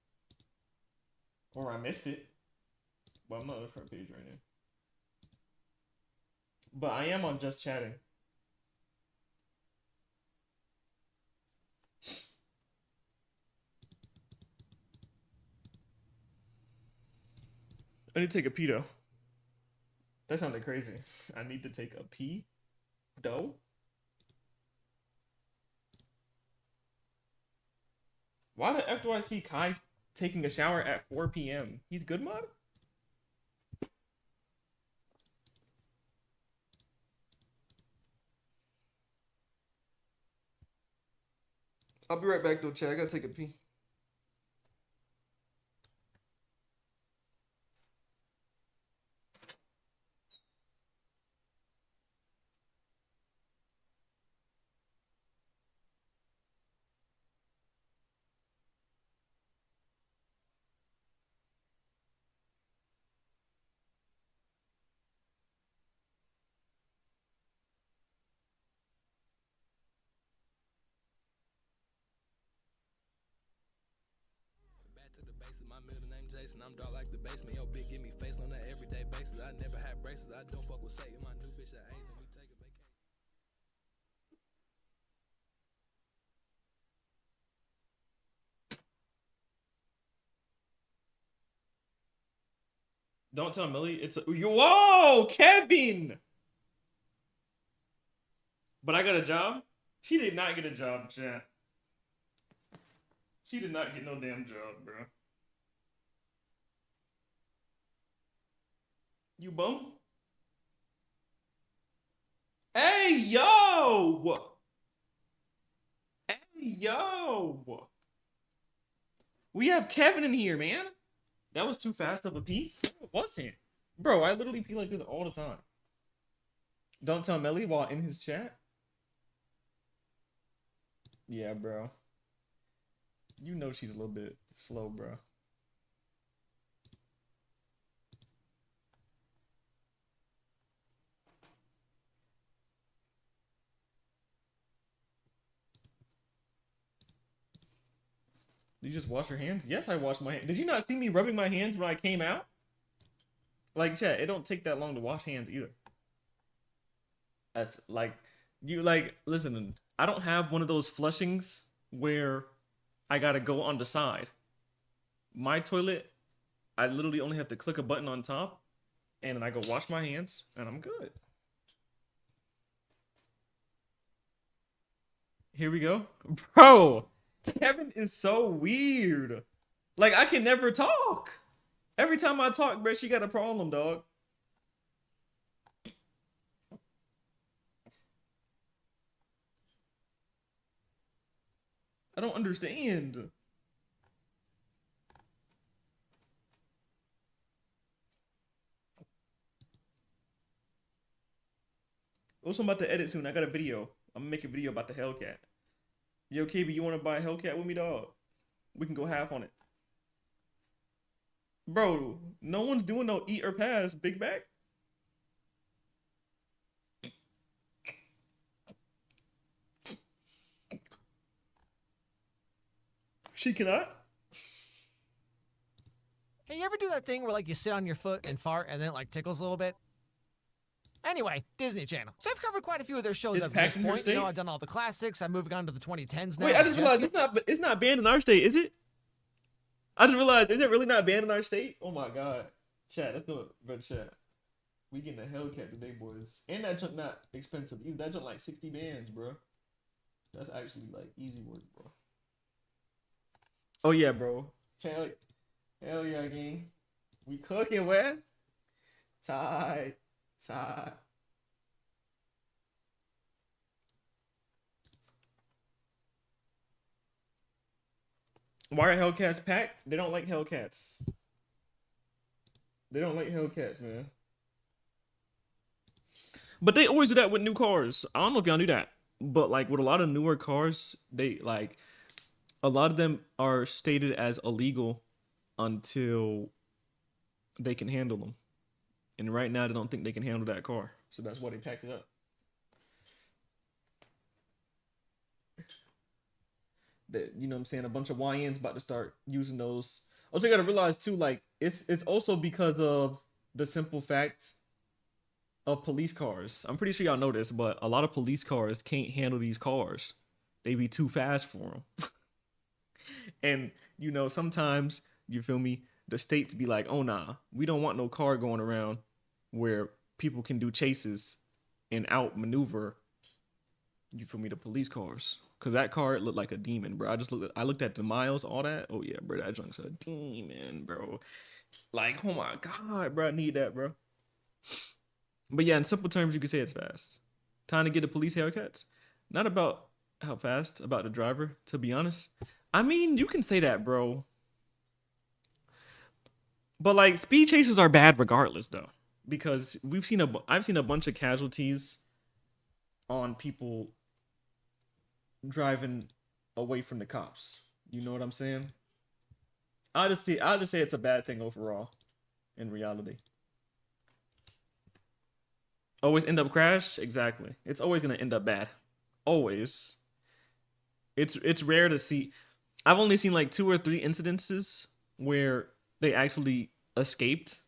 Speaker 24: Or I missed it. But I'm not on the front page right now. But I am on Just Chatting. I need to take a pee though. That sounded crazy. I need to take a pee though. Why the F do I see Kai taking a shower at 4 p.m.? He's good mod? I'll be right back though, Chad. I gotta take a pee.
Speaker 6: My middle name Jason, I'm dark like the basement. Yo, bitch, give me face on an everyday basis. I never had braces. I don't fuck with Satan. My new bitch at A's and we take a vacation.
Speaker 24: Don't tell Millie it's a... Whoa, Kevin! But I got a job? She did not get a job, chat. She did not get no damn job, bro. You bum? Hey, yo! Hey, yo! We have Kevin in here, man. That was too fast of a pee. It wasn't. Bro, I literally pee like this all the time. Don't tell Melly while in his chat. Yeah, bro. You know she's a little bit slow, bro. Did you just wash your hands? Yes, I washed my hands. Did you not see me rubbing my hands when I came out? Like, chat, it don't take that long to wash hands either. That's like, you like, listen, I don't have one of those flushings where I gotta go on the side. My toilet, I literally only have to click a button on top and then I go wash my hands and I'm good. Here we go. Bro, Kevin is so weird. Like, I can never talk. Every time I talk, bro, she got a problem, dog. I don't understand. Also, I'm about to edit soon. I got a video. I'm gonna make a video about the Hellcat. Yo, KB, you wanna buy a Hellcat with me, dog? We can go half on it. Bro, no one's doing no eat or pass, big back. She cannot.
Speaker 17: Hey, you ever do that thing where like you sit on your foot and fart and then it like tickles a little bit? Anyway, Disney Channel. So I've covered quite a few of their shows
Speaker 24: It's
Speaker 17: up to this
Speaker 24: Passenger
Speaker 17: point. You know,
Speaker 24: State?
Speaker 17: I've done all the classics. I'm moving on to the 2010s now.
Speaker 24: Wait, I
Speaker 17: with
Speaker 24: just realized
Speaker 17: Jesse.
Speaker 24: it's not banned in our state, is it? I just realized, is it really not banned in our state? Oh my god. Chat, let's do it. But chat, we getting a Hellcat today, boys. And that junk not expensive either. That junk like 60 bands, bro. That's actually like easy work, bro. Oh yeah, bro. Hell yeah, gang. We cooking, where? Tight. Why are Hellcats packed? They don't like Hellcats. They don't like Hellcats, man. But they always do that with new cars. I don't know if y'all knew that. But like with a lot of newer cars, they like a lot of them are stated as illegal until they can handle them. And right now they don't think they can handle that car. So that's why they packed it up. That, you know what I'm saying? A bunch of YNs about to start using those. Also, you gotta realize too, like it's also because of the simple fact of police cars. I'm pretty sure y'all know this, but a lot of police cars can't handle these cars. They be too fast for them. And you know, sometimes you feel me, the states be like, oh nah, we don't want no car going around where people can do chases and outmaneuver, you feel me, the police cars. Cause that car, it looked like a demon, bro. I looked at the miles, all that. Oh yeah, bro, that junk's a demon, bro. Like, oh my god, bro, I need that, bro. But yeah, in simple terms, you can say it's fast. Time to get the police Hellcats. Not about how fast, about the driver, to be honest. I mean, you can say that, bro. But like, speed chases are bad regardless, though, because I've seen a bunch of casualties on people driving away from the cops. You know what I'm saying? I'll just say it's a bad thing overall in reality. Always end up crash? Exactly. It's always gonna end up bad. Always. It's rare to see. I've only seen like 2 or 3 incidences where they actually escaped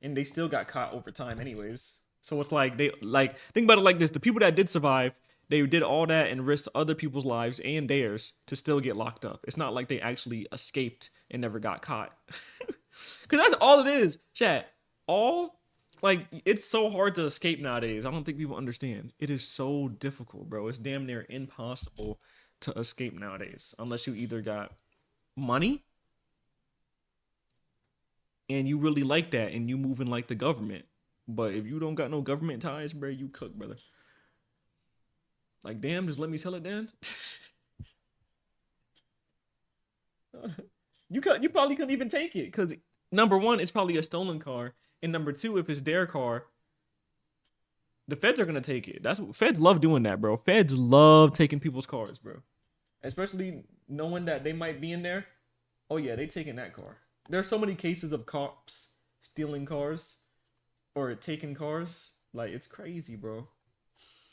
Speaker 24: and they still got caught over time anyways. So it's like think about it like this. The people that did survive, they did all that and risked other people's lives and theirs to still get locked up. It's not like they actually escaped and never got caught. Because that's all it is, chat. It's so hard to escape nowadays. I don't think people understand. It is so difficult, bro. It's damn near impossible to escape nowadays. Unless you either got money and you really like that and you moving like the government. But if you don't got no government ties, bro, you cook, brother. Like, damn, just let me sell it then. You probably couldn't even take it because number one, it's probably a stolen car, and number two, if it's their car, the feds are gonna take it. That's what feds love doing that, bro. Feds love taking people's cars, bro. Especially knowing that they might be in there. Oh yeah, they taking that car. There are so many cases of cops stealing cars or taking cars. Like, it's crazy, bro.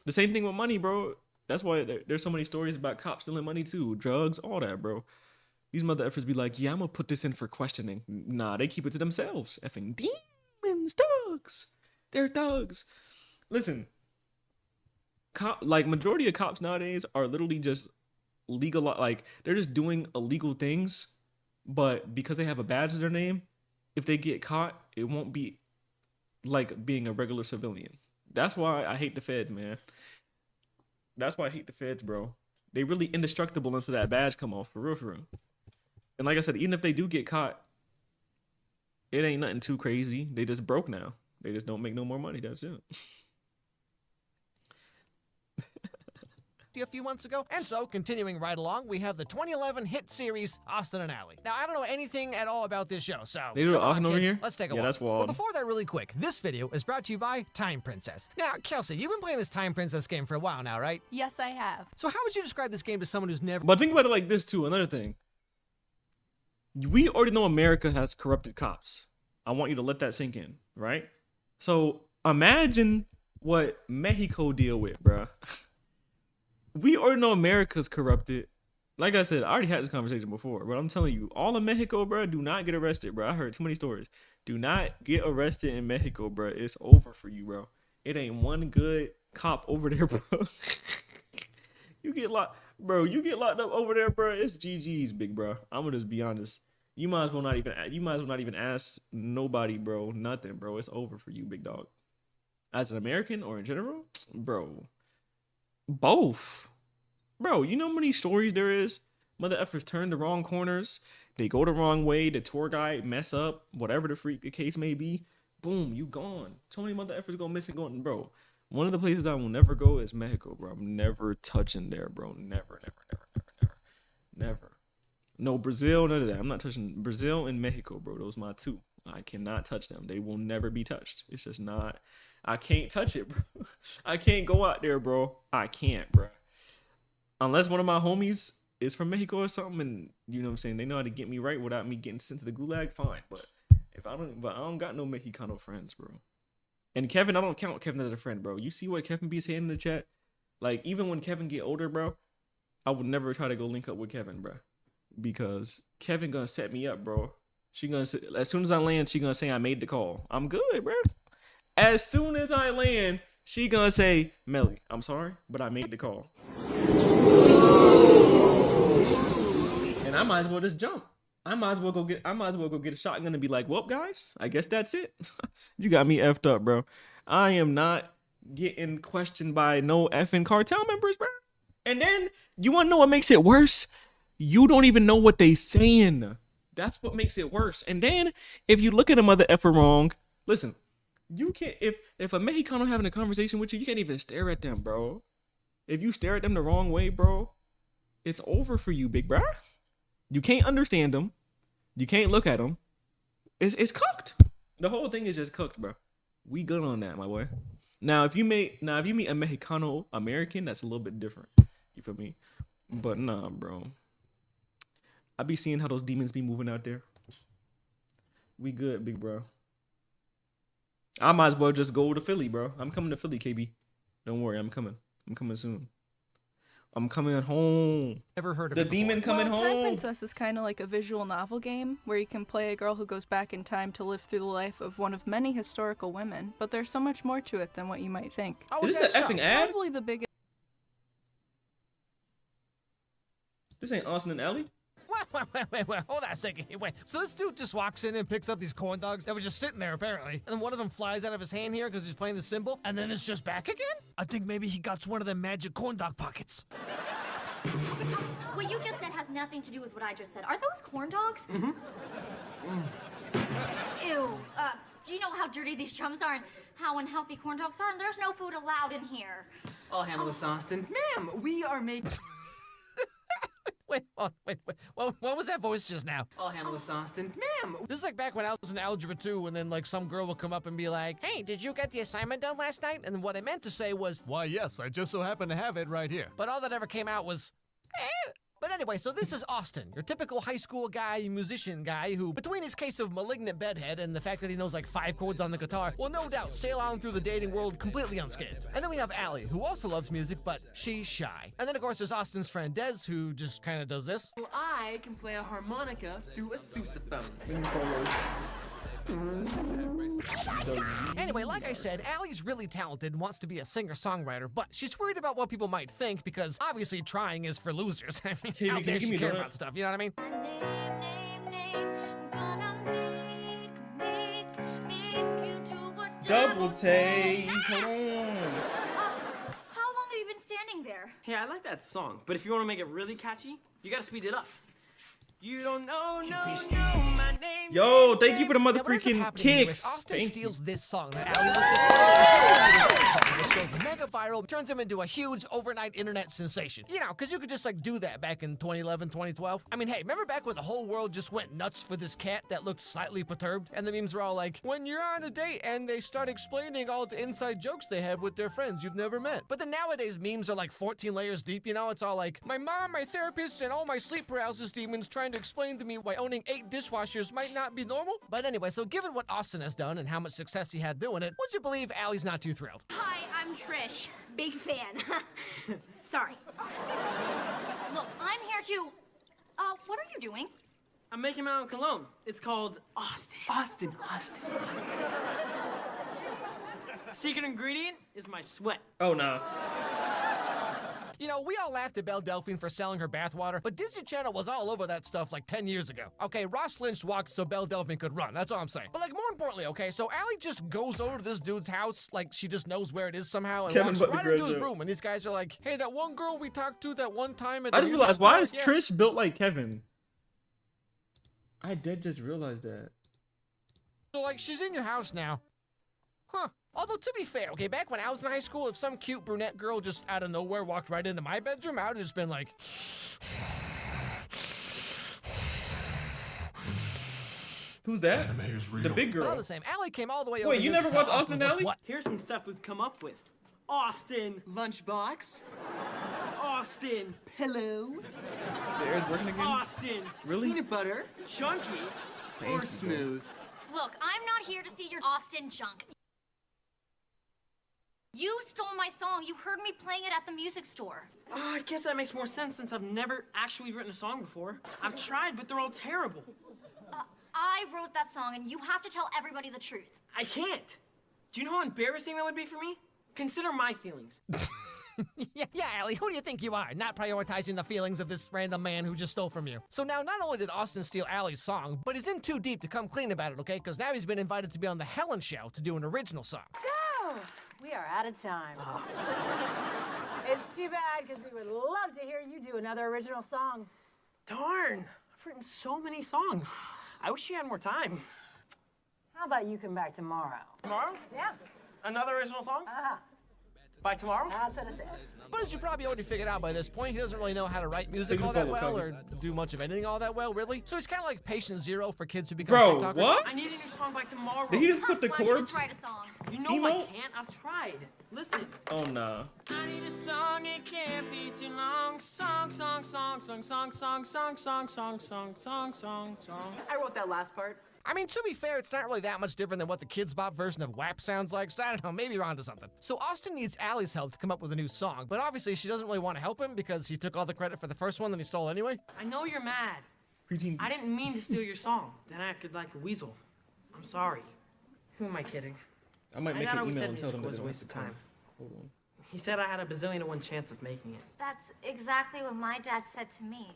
Speaker 24: The same thing with money, bro. That's why there's so many stories about cops stealing money too. Drugs, all that, bro. These mother effers be like, yeah, I'm gonna put this in for questioning. Nah, they keep it to themselves. Effing demons, thugs. They're thugs. Listen, majority of cops nowadays are literally just legal. Like, they're just doing illegal things, but because they have a badge to their name, if they get caught, it won't be like being a regular civilian. That's why I hate the feds, man. That's why I hate the feds, bro. They really indestructible until that badge come off, for real, for real. And like I said, even if they do get caught, it ain't nothing too crazy. They just broke now. They just don't make no more money. That's it.
Speaker 17: A few months ago. And so, continuing right along, we have the 2011 hit series Austin and Ally. Now, I don't know anything at all about this show, so
Speaker 24: they do Austin over here?
Speaker 17: Let's take a
Speaker 24: Yeah,
Speaker 17: look.
Speaker 24: that's wild.
Speaker 17: But before that, really quick, this video is brought to you by Time Princess. Now, Kelsey, you've been playing this Time Princess game for a while now, right?
Speaker 15: Yes, I have.
Speaker 17: So how would you describe this game to someone who's never...
Speaker 24: But think about it like this, too. Another thing. We already know America has corrupted cops. I want you to let that sink in, right? So imagine what Mexico deal with, bruh. We already know America's corrupted. Like I said, I already had this conversation before, but I'm telling you, all of Mexico, bro, do not get arrested, bro. I heard too many stories. Do not get arrested in Mexico, bro. It's over for you, bro. It ain't one good cop over there, bro. You get locked up over there, bro. It's GG's, big bro. I'm gonna just be honest. You might as well not even ask nobody, bro. Nothing, bro. It's over for you, big dog. As an American or in general, bro. Both. Bro, you know how many stories there is? Mother effers turn the wrong corners. They go the wrong way. The tour guide mess up. Whatever the freak the case may be. Boom, you gone. So many mother effers go missing going. Bro, one of the places I will never go is Mexico, bro. I'm never touching there, bro. Never. No, Brazil, none of that. I'm not touching Brazil and Mexico, bro. Those are my two. I cannot touch them. They will never be touched. It's just not. I can't touch it, bro. I can't go out there, bro. I can't, bro. Unless one of my homies is from Mexico or something, and you know what I'm saying, they know how to get me right without me getting sent to the gulag, fine. But if I don't got no Mexicano friends, bro. And Kevin, I don't count Kevin as a friend, bro. You see what Kevin be saying in the chat? Like, even when Kevin get older, bro, I would never try to go link up with Kevin, bro. Because Kevin gonna set me up, bro. She gonna say, as soon as I land, she gonna say I made the call. I'm good, bro. As soon as I land, she gonna say, Melly, I'm sorry, but I made the call. And I might as well just jump. I might as well go get a shotgun and be like, well, guys, I guess that's it. You got me effed up, bro. I am not getting questioned by no effing cartel members, bro. And then you wanna know what makes it worse? You don't even know what they saying. That's what makes it worse. And then if you look at a mother effer wrong, listen, you can't, if a Mexicano having a conversation with you, you can't even stare at them, bro. If you stare at them the wrong way, bro, it's over for you, big bro. You can't understand them. You can't look at them. It's cooked. The whole thing is just cooked, bro. We good on that, my boy. Now, if you meet a Mexicano American, that's a little bit different. You feel me? But nah, bro. I be seeing how those demons be moving out there. We good, big bro. I might as well just go to Philly, bro. I'm coming to Philly, KB. Don't worry, I'm coming. I'm coming soon. I'm coming home.
Speaker 7: Ever heard of
Speaker 24: the demon coming
Speaker 9: Time
Speaker 24: home?
Speaker 9: Princess is kind of like a visual novel game where you can play a girl who goes back in time to live through the life of one of many historical women, but there's so much more to it than what you might think.
Speaker 24: Oh, is this an effing ad?
Speaker 9: Probably the biggest.
Speaker 24: This ain't Austin and Ellie?
Speaker 17: Wait, hold on a second. Wait. So this dude just walks in and picks up these corn dogs that were just sitting there, apparently. And then one of them flies out of his hand here because he's playing the cymbal, and then it's just back again?
Speaker 7: I think maybe he got one of them magic corn dog pockets.
Speaker 15: What you just said has nothing to do with what I just said. Are those corn dogs?
Speaker 3: Mm-hmm.
Speaker 15: Ew. Do you know how dirty these drums are and how unhealthy corn dogs are? And there's no food allowed in here.
Speaker 14: I'll handle this, Austin. Ma'am, we are making...
Speaker 17: Wait, what was that voice just now?
Speaker 14: I'll handle this, Austin. Ma'am!
Speaker 17: This is like back when I was in Algebra 2, and then like some girl would come up and be like, hey, did you get the assignment done last night? And what I meant to say was,
Speaker 7: why, yes, I just so happen to have it right here.
Speaker 17: But all that ever came out was, eh. But anyway, so this is Austin, your typical high school guy, musician guy, who, between his case of malignant bedhead and the fact that he knows like 5 chords on the guitar, will no doubt sail on through the dating world completely unscathed. And then we have Allie, who also loves music, but she's shy. And then of course there's Austin's friend Des, who just kind of does this.
Speaker 14: Well, I can play a harmonica through a sousaphone.
Speaker 17: Anyway, like I said, Allie's really talented and wants to be a singer-songwriter, but she's worried about what people might think because obviously trying is for losers. I mean, out there she cares about stuff, you know what I mean?
Speaker 24: Double take. Come on.
Speaker 15: How long have you been standing there?
Speaker 14: Hey, I like that song, but if you want to make it really catchy, you gotta speed it up. You don't know, my name.
Speaker 24: Yo, thank you for the mother freaking kicks.
Speaker 17: Austin steals this song that Allie was just which goes mega viral, turns him into a huge overnight internet sensation. You know, because you could just like do that back in 2011, 2012. I mean, hey, remember back when the whole world just went nuts for this cat that looked slightly perturbed? And the memes were all like, when you're on a date and they start explaining all the inside jokes they have with their friends you've never met. But then nowadays memes are like 14 layers deep, you know? It's all like, my mom, my therapist, and all my sleep paralysis demons trying to explain to me why owning 8 dishwashers might not be normal. But anyway, so given what Austin has done and how much success he had doing it, would you believe Allie's not too thrilled?
Speaker 15: Hi, I'm Trish. Big fan. Sorry. Look, I'm here to... what are you doing?
Speaker 14: I'm making my own cologne. It's called Austin. Austin. The secret ingredient is my sweat.
Speaker 24: Oh, no.
Speaker 17: You know, we all laughed at Belle Delphine for selling her bathwater, but Disney Channel was all over that stuff like 10 years ago. Okay, Ross Lynch walked so Belle Delphine could run, that's all I'm saying. But like, more importantly, okay, so Allie just goes over to this dude's house, like she just knows where it is somehow, and walks right into his room, and these guys are like, hey, that one girl we talked to that one time at the
Speaker 24: I just realized, why is
Speaker 17: yes.
Speaker 24: Trish built like Kevin? I did just realize that.
Speaker 17: So like, she's in your house now. Huh. Although, to be fair, okay, back when I was in high school, if some cute brunette girl just out of nowhere walked right into my bedroom, I would have just been like...
Speaker 24: Who's that? The big
Speaker 17: But all
Speaker 24: girl.
Speaker 17: the same, Allie came all the way over
Speaker 24: Wait, you
Speaker 17: here
Speaker 24: never
Speaker 17: to tell
Speaker 24: watched Austin
Speaker 17: what's
Speaker 24: Alley?
Speaker 17: what.
Speaker 14: Here's some stuff we've come up with. Austin.
Speaker 2: Lunchbox.
Speaker 14: Austin.
Speaker 2: Pillow.
Speaker 24: The air's working again?
Speaker 14: Austin.
Speaker 24: Really?
Speaker 2: Peanut butter.
Speaker 14: Chunky.
Speaker 2: Or smooth.
Speaker 15: Look, I'm not here to see your Austin junk. You stole my song. You heard me playing it at the music store.
Speaker 14: I guess that makes more sense since I've never actually written a song before. I've tried, but they're all terrible.
Speaker 15: I wrote that song, and you have to tell everybody the truth.
Speaker 14: I can't. Do you know how embarrassing that would be for me? Consider my feelings.
Speaker 17: Yeah, Allie, who do you think you are? Not prioritizing the feelings of this random man who just stole from you. So now, not only did Austin steal Allie's song, but he's in too deep to come clean about it, okay? Because now he's been invited to be on the Helen Show to do an original song.
Speaker 4: So, we are out of time. It's too bad, because we would love to hear you do another original song.
Speaker 14: Darn, I've written so many songs. I wish you had more time.
Speaker 4: How about you come back tomorrow?
Speaker 14: Tomorrow?
Speaker 4: Yeah.
Speaker 14: Another original song?
Speaker 4: Uh-huh.
Speaker 14: By tomorrow?
Speaker 4: That's what I said.
Speaker 17: But as you probably already figured out by this point, he doesn't really know how to write music all that well or do much of anything all that well, really. So he's kind of like patient zero for kids who become
Speaker 24: Bro,
Speaker 17: TikTokers.
Speaker 14: I need a new song by tomorrow.
Speaker 24: Did he just put the
Speaker 15: Why don't you
Speaker 24: chords?
Speaker 15: just write a song?
Speaker 14: You know
Speaker 24: Emo?
Speaker 14: I can't. I've tried. Listen.
Speaker 24: Oh, nah.
Speaker 14: I need a song, it can't be too long. Song, song, song, song, song, song, song, song, song, song, song, song, song.
Speaker 2: I wrote that last part.
Speaker 17: I mean, to be fair, it's not really that much different than what the Kids Bop version of WAP sounds like, so I don't know, maybe you're onto something. So Austin needs Allie's help to come up with a new song, but obviously she doesn't really want to help him because he took all the credit for the first one that he stole anyway.
Speaker 14: I know you're mad.
Speaker 24: Preteen.
Speaker 14: I didn't mean to steal your song. Then I acted like a weasel. I'm sorry. Who am I kidding?
Speaker 24: I might make
Speaker 14: My dad
Speaker 24: an
Speaker 14: always
Speaker 24: email
Speaker 14: said
Speaker 24: and tell them
Speaker 14: music
Speaker 24: that
Speaker 14: was
Speaker 24: they
Speaker 14: a
Speaker 24: don't
Speaker 14: waste of
Speaker 24: have to come.
Speaker 14: time.
Speaker 24: Hold on.
Speaker 14: He said I had a bazillion to one chance of making it.
Speaker 15: That's exactly what my dad said to me.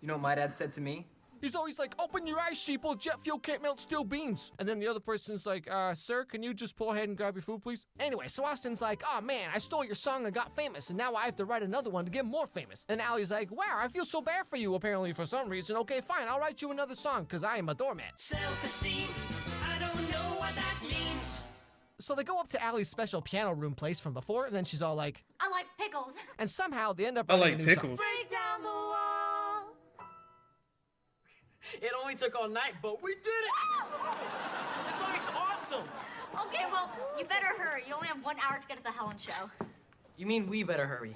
Speaker 2: You know what my dad said to me?
Speaker 17: He's always like, open your eyes, sheeple, jet fuel can't melt steel beams. And then the other person's like, sir, can you just pull ahead and grab your food, please? Anyway, so Austin's like, oh man, I stole your song and got famous, and now I have to write another one to get more famous. And Allie's like, wow, I feel so bad for you, apparently, for some reason. Okay, fine, I'll write you another song, because I am a doormat.
Speaker 8: Self-esteem, I don't know what that means.
Speaker 17: So they go up to Allie's special piano room place from before, and then she's all like,
Speaker 15: I like pickles.
Speaker 17: and somehow they end up
Speaker 24: I
Speaker 17: writing
Speaker 24: like
Speaker 17: a new
Speaker 24: pickles.
Speaker 17: song.
Speaker 15: Break down the wall.
Speaker 14: It only took all night, but we did it! This song is awesome!
Speaker 15: Okay, well, you better hurry. You only have 1 hour to get to the Helen Show.
Speaker 14: You mean we better hurry.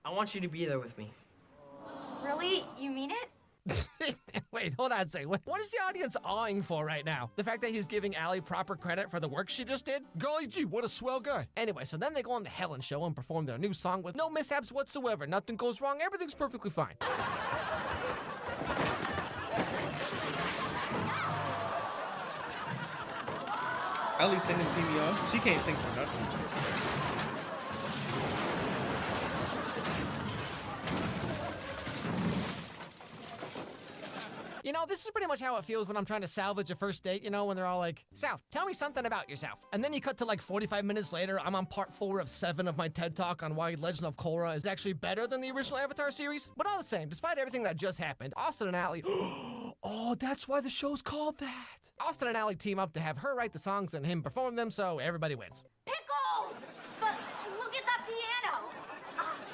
Speaker 14: I want you to be there with me.
Speaker 15: Really? You mean it?
Speaker 17: Wait, hold on a second. What is the audience awing for right now? The fact that he's giving Allie proper credit for the work she just did? Golly gee, what a swell guy. Anyway, so then they go on the Helen Show and perform their new song with no mishaps whatsoever. Nothing goes wrong. Everything's perfectly fine.
Speaker 24: Allie singing pee me off. She can't sing for nothing.
Speaker 17: You know, this is pretty much how it feels when I'm trying to salvage a first date, you know, when they're all like, Sal, tell me something about yourself. And then you cut to like 45 minutes later, I'm on part 4 of 7 of my TED Talk on why Legend of Korra is actually better than the original Avatar series. But all the same, despite everything that just happened, Austin and Allie, oh, that's why the show's called that. Austin and Allie team up to have her write the songs and him perform them, so everybody wins.
Speaker 15: Pickles! But look at that piano.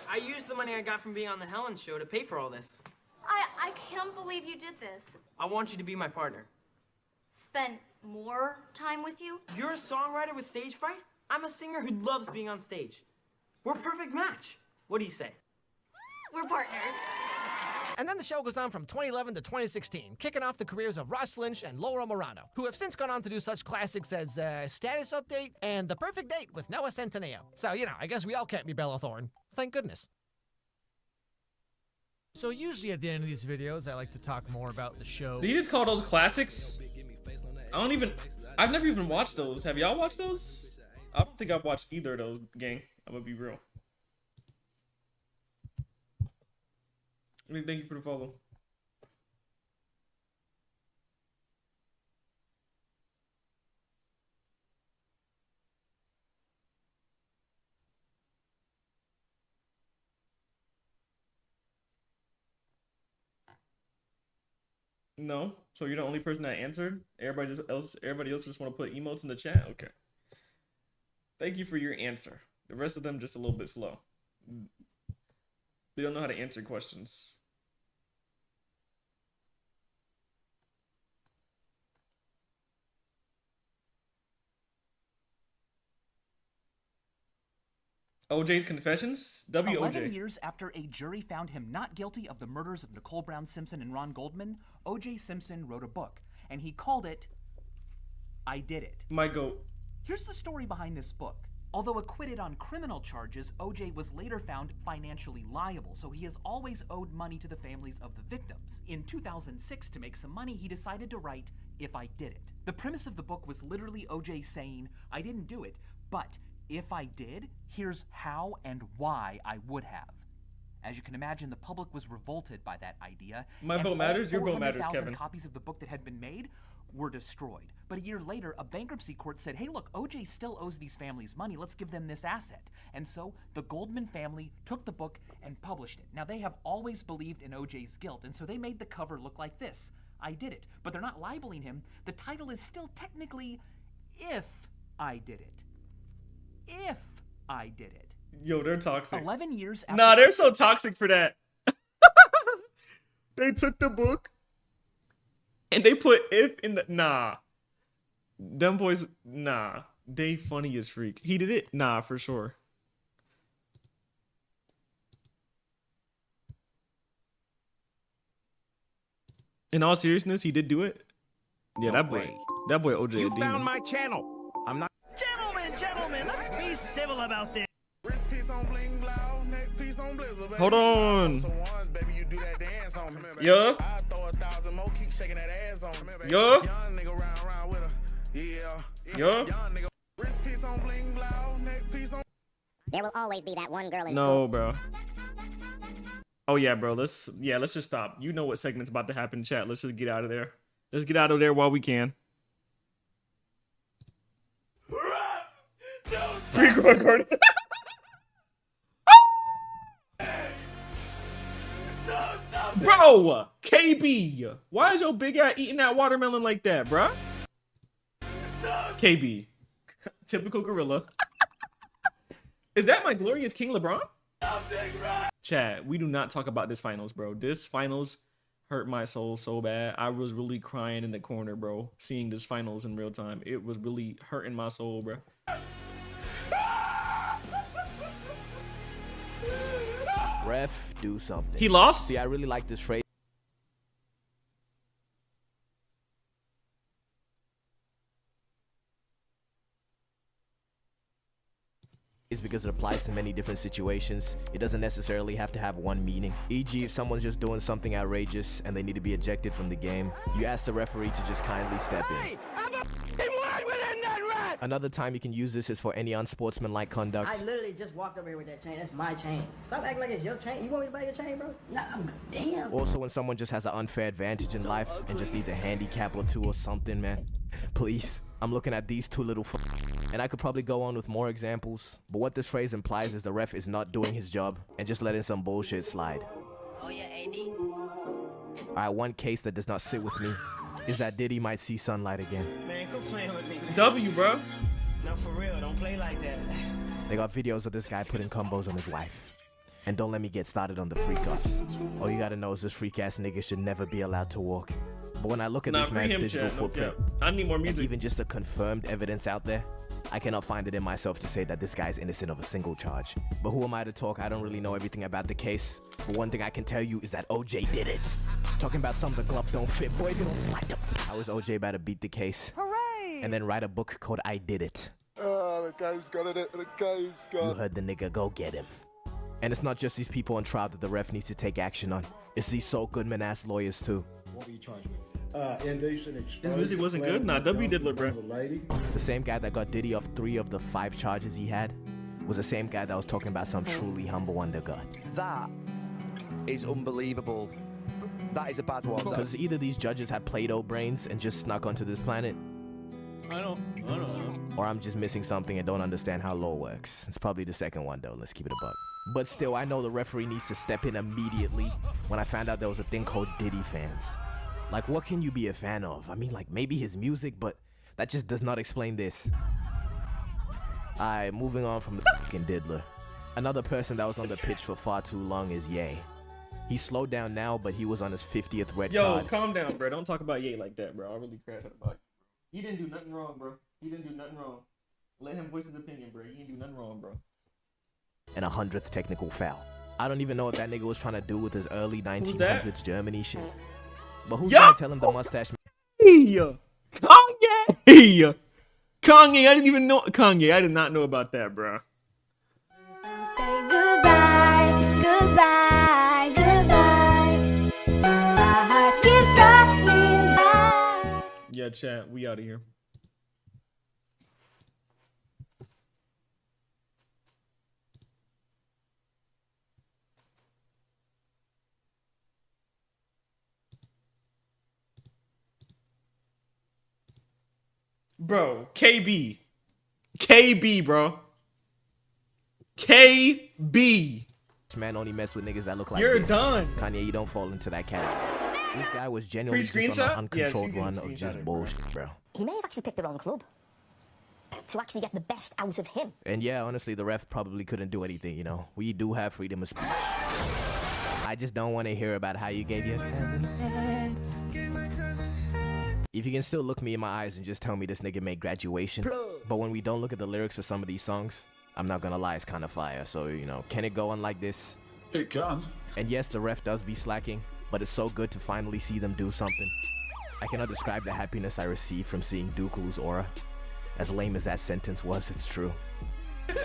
Speaker 14: I used the money I got from being on the Helen Show to pay for all this.
Speaker 15: I can't believe you did this.
Speaker 14: I want you to be my partner.
Speaker 15: Spend more time with you?
Speaker 14: You're a songwriter with stage fright? I'm a singer who loves being on stage. We're a perfect match. What do you say?
Speaker 15: We're partners.
Speaker 17: And then the show goes on from 2011 to 2016, kicking off the careers of Ross Lynch and Laura Morano, who have since gone on to do such classics as Status Update and The Perfect Date with Noah Centineo. So, you know, I guess we all can't be Bella Thorne. Thank goodness. So usually at the end of these videos, I like to talk more about the show.
Speaker 24: Do you just call those classics? I've never even watched those. Have y'all watched those? I don't think I've watched either of those, gang. I'm gonna be real. Thank you for the follow. No, so you're the only person that answered. Everybody else just want to put emotes in the chat. Okay. Thank you for your answer. The rest of them just a little bit slow. They don't know how to answer questions. OJ's confessions?
Speaker 12: 11
Speaker 24: WOJ.
Speaker 12: years after a jury found him not guilty of the murders of Nicole Brown Simpson and Ron Goldman, O.J. Simpson wrote a book, and he called it I Did It.
Speaker 24: My goat.
Speaker 12: Here's the story behind this book. Although acquitted on criminal charges, O.J. was later found financially liable, so he has always owed money to the families of the victims. In 2006, to make some money, he decided to write If I Did It. The premise of the book was literally O.J. saying, I didn't do it, but if I did, here's how and why I would have. As you can imagine, the public was revolted by that idea.
Speaker 24: My vote matters, your vote matters,
Speaker 12: 400,000
Speaker 24: Kevin.
Speaker 12: copies of the book that had been made were destroyed. But a year later, a bankruptcy court said, hey look, OJ still owes these families money, let's give them this asset. And so the Goldman family took the book and published it. Now they have always believed in OJ's guilt, and so they made the cover look like this. I did it. But they're not libeling him. The title is still technically If I Did It. If I Did It.
Speaker 24: Yo, they're toxic.
Speaker 12: 11 years after—
Speaker 24: Nah, they're so toxic for that. They took the book and they put if in the— Nah. Them boys, nah. They funny as freak. He did it? Nah, for sure. In all seriousness, he did do it? Yeah, that boy OJ a
Speaker 8: You
Speaker 24: demon.
Speaker 8: found my channel. I'm not. Gentlemen, let's be civil about this. Wrist piece on bling blow, neck piece on blizzard.
Speaker 24: Hold on.
Speaker 8: So once, baby, you do that dance on me.
Speaker 24: Yeah.
Speaker 8: I throw 1,000 more, keep shaking that ass on me.
Speaker 24: Yeah.
Speaker 8: Young nigga round with her. Yeah.
Speaker 24: Yeah.
Speaker 8: Young nigga. Wrist piece on bling blow, neck piece on.
Speaker 16: There will always be that one girl in
Speaker 24: No,
Speaker 16: school.
Speaker 24: bro. Oh yeah, bro. Let's just stop. You know what segment's about to happen, chat. Let's just get out of there. Let's get out of there while we can. Pre-recorded. Bro, KB, why is your big ass eating that watermelon like that, bro? KB, typical gorilla. Is that my glorious King LeBron? Chad, we do not talk about this finals, bro. This finals hurt my soul so bad. I was really crying in the corner, bro, seeing this finals in real time. It was really hurting my soul, bro.
Speaker 18: Ref, do something.
Speaker 24: He lost?
Speaker 18: See, I really like this phrase. Is because it applies to many different situations. It doesn't necessarily have to have one meaning. E.g., if someone's just doing something outrageous and they need to be ejected from the game, you ask the referee to just kindly step in. Another time you can use this is for any unsportsmanlike conduct.
Speaker 20: I literally just walked over here with that chain. That's my chain. Stop acting like it's your chain. You want me to buy your chain, bro? No, damn.
Speaker 18: Also, when someone just has an unfair advantage in life and just needs a handicap or two or something, man, please. I'm looking at these two little and I could probably go on with more examples, but what this phrase implies is the ref is not doing his job and just letting some bullshit slide.
Speaker 20: Oh yeah, AD.
Speaker 18: Alright, one case that does not sit with me is that Diddy might see sunlight again.
Speaker 20: Man, quit playing with me.
Speaker 24: W, bro.
Speaker 20: No, for real, don't play like that.
Speaker 18: They got videos of this guy putting combos on his wife. And don't let me get started on the freak offs. All you gotta know is this freak ass nigga should never be allowed to walk. But when I look at this man's digital footprint,
Speaker 24: I need more music.
Speaker 18: and even just the confirmed evidence out there, I cannot find it in myself to say that this guy's innocent of a single charge. But who am I to talk? I don't really know everything about the case. But one thing I can tell you is that OJ did it. Talking about some of the glove don't fit, boy, if you don't slide up. How is OJ about to beat the case? Hooray! And then write a book called I Did It.
Speaker 13: Oh, the game's got it. The game's got
Speaker 18: You heard the nigga, go get him. And it's not just these people on trial that the ref needs to take action on. It's these Saul Goodman ass lawyers too.
Speaker 21: What were you charged with? Indecent exposure.
Speaker 24: His music wasn't good? Nah, W did look, bro.
Speaker 18: The same guy that got Diddy off 3 of the 5 charges he had was the same guy that was talking about some truly humble undergod.
Speaker 26: That is unbelievable. That is a bad one.
Speaker 18: Because either these judges had Play-Doh brains and just snuck onto this planet,
Speaker 24: I don't know.
Speaker 18: or I'm just missing something and don't understand how law works. It's probably the second one though, let's keep it a buck. But still, I know the referee needs to step in immediately when I found out there was a thing called Diddy fans. Like, what can you be a fan of? I mean, like, maybe his music, but that just does not explain this. Alright, moving on from the fucking diddler. Another person that was on the pitch for far too long is Ye. He's slowed down now, but he was on his 50th red card.
Speaker 24: Yo, calm down, bro. Don't talk about Ye like that, bro. I really crashed about you. He didn't do nothing wrong, bro. He didn't do nothing wrong. Let him voice his opinion, bro. He didn't do nothing wrong, bro.
Speaker 18: and 100th technical foul. I don't even know what that nigga was trying to do with his early 1900s Germany shit. But who's gonna tell him the mustache?
Speaker 24: Kanye! Kanye, I didn't even know. Kanye, I did not know about that, bro.
Speaker 10: Say goodbye, goodbye, goodbye. My heart keeps going by.
Speaker 24: Yeah, chat, we out of here. Bro, KB, bro. KB.
Speaker 18: Man only mess with niggas that look like
Speaker 24: You're
Speaker 18: this.
Speaker 24: done.
Speaker 18: Kanye, you don't fall into that category. This guy was genuinely just on an uncontrolled run of just bullshit, bro.
Speaker 16: He may have actually picked the wrong club to actually get the best out of him.
Speaker 18: And yeah, honestly, the ref probably couldn't do anything, you know. We do have freedom of speech. I just don't want to hear about how you gave your cousin. If you can still look me in my eyes and just tell me this nigga made Graduation, but when we don't look at the lyrics of some of these songs, I'm not gonna lie, it's kind of fire. So, you know, can it go on like this?
Speaker 11: It can.
Speaker 18: And yes, the ref does be slacking, but it's so good to finally see them do something. I cannot describe the happiness I received from seeing Dooku's aura. As lame as that sentence was, it's true. And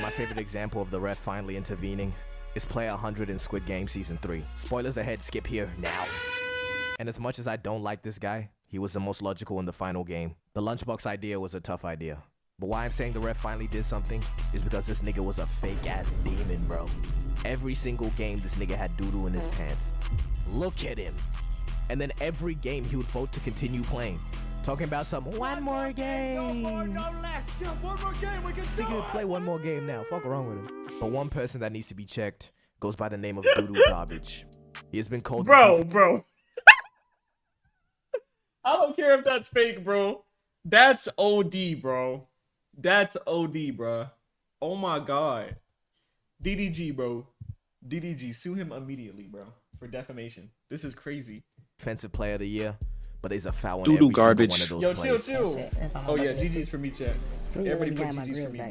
Speaker 18: my favorite example of the ref finally intervening is player 100 in Squid Game Season 3. Spoilers ahead, skip here now. And as much as I don't like this guy, he was the most logical in the final game. The lunchbox idea was a tough idea. But why I'm saying the ref finally did something is because this nigga was a fake-ass demon, bro. Every single game, this nigga had doo-doo in his pants. Look at him. And then every game, he would vote to continue playing. Talking about some one more game.
Speaker 8: One more game, we can do
Speaker 18: Nigga,
Speaker 8: it.
Speaker 18: play one more game now. Fuck wrong with him. But one person that needs to be checked goes by the name of Doo-Doo Garbage. He has been called...
Speaker 24: Bro. I don't care if that's fake, bro. That's OD, bro. That's OD, bro. Oh my god. DDG, bro. DDG, sue him immediately, bro, for defamation. This is crazy.
Speaker 18: Defensive Player of the Year, but there's a foul on
Speaker 24: Doo-doo
Speaker 18: every
Speaker 24: garbage.
Speaker 18: single one of those
Speaker 24: Yo,
Speaker 18: plays.
Speaker 24: chill. Oh yeah, GG's for me, chat. Everybody put GG's for me, bro.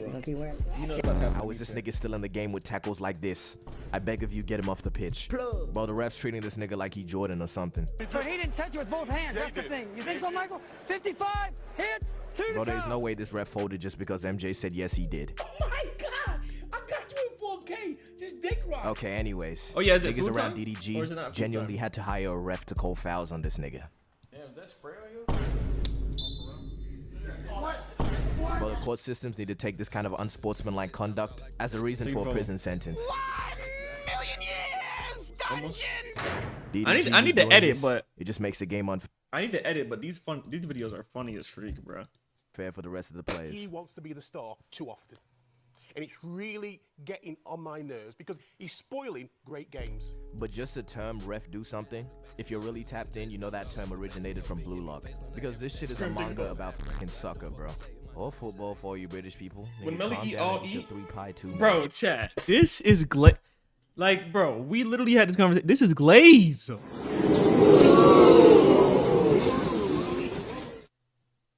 Speaker 24: You know what
Speaker 18: How is this nigga still in the game with tackles like this? I beg of you, get him off the pitch. Bro, the ref's treating this nigga like he Jordan or something.
Speaker 8: But he didn't touch it with both hands. That's the thing. You think so, Michael? 55 hits.
Speaker 18: Bro, there's no way this ref folded just because MJ said yes he did.
Speaker 8: Oh my God! I got you in 4K. Just dick rock.
Speaker 18: Okay, anyways.
Speaker 24: Oh yeah, is it
Speaker 18: niggas
Speaker 24: food
Speaker 18: around
Speaker 24: time? Or is it
Speaker 18: DDG
Speaker 24: not food
Speaker 18: genuinely
Speaker 24: time?
Speaker 18: had to hire a ref to call fouls on this nigga.
Speaker 21: Damn, that's spray on you?
Speaker 18: But the court systems need to take this kind of unsportsmanlike conduct as a reason for a prison sentence.
Speaker 8: 1 million years dungeon.
Speaker 18: DDG
Speaker 24: I need to
Speaker 18: doing
Speaker 24: edit,
Speaker 18: this,
Speaker 24: but
Speaker 18: it just makes the game unfair
Speaker 24: I need to edit, but these videos are funny as freak, bro.
Speaker 18: for the rest of the players.
Speaker 19: He wants to be the star too often. And it's really getting on my nerves because he's spoiling great games.
Speaker 18: But just the term ref do something, if you're really tapped in, you know that term originated from Blue Lock. Because this shit is a manga about fucking soccer, bro. Or football for all you British people.
Speaker 24: When
Speaker 18: Nigga,
Speaker 24: Melly
Speaker 18: calm
Speaker 24: eat
Speaker 18: down
Speaker 24: all
Speaker 18: and eat your
Speaker 24: eat.
Speaker 18: 3 pie too
Speaker 24: Bro,
Speaker 18: much.
Speaker 24: chat. This is like, bro, we literally had this conversation. This is glaze.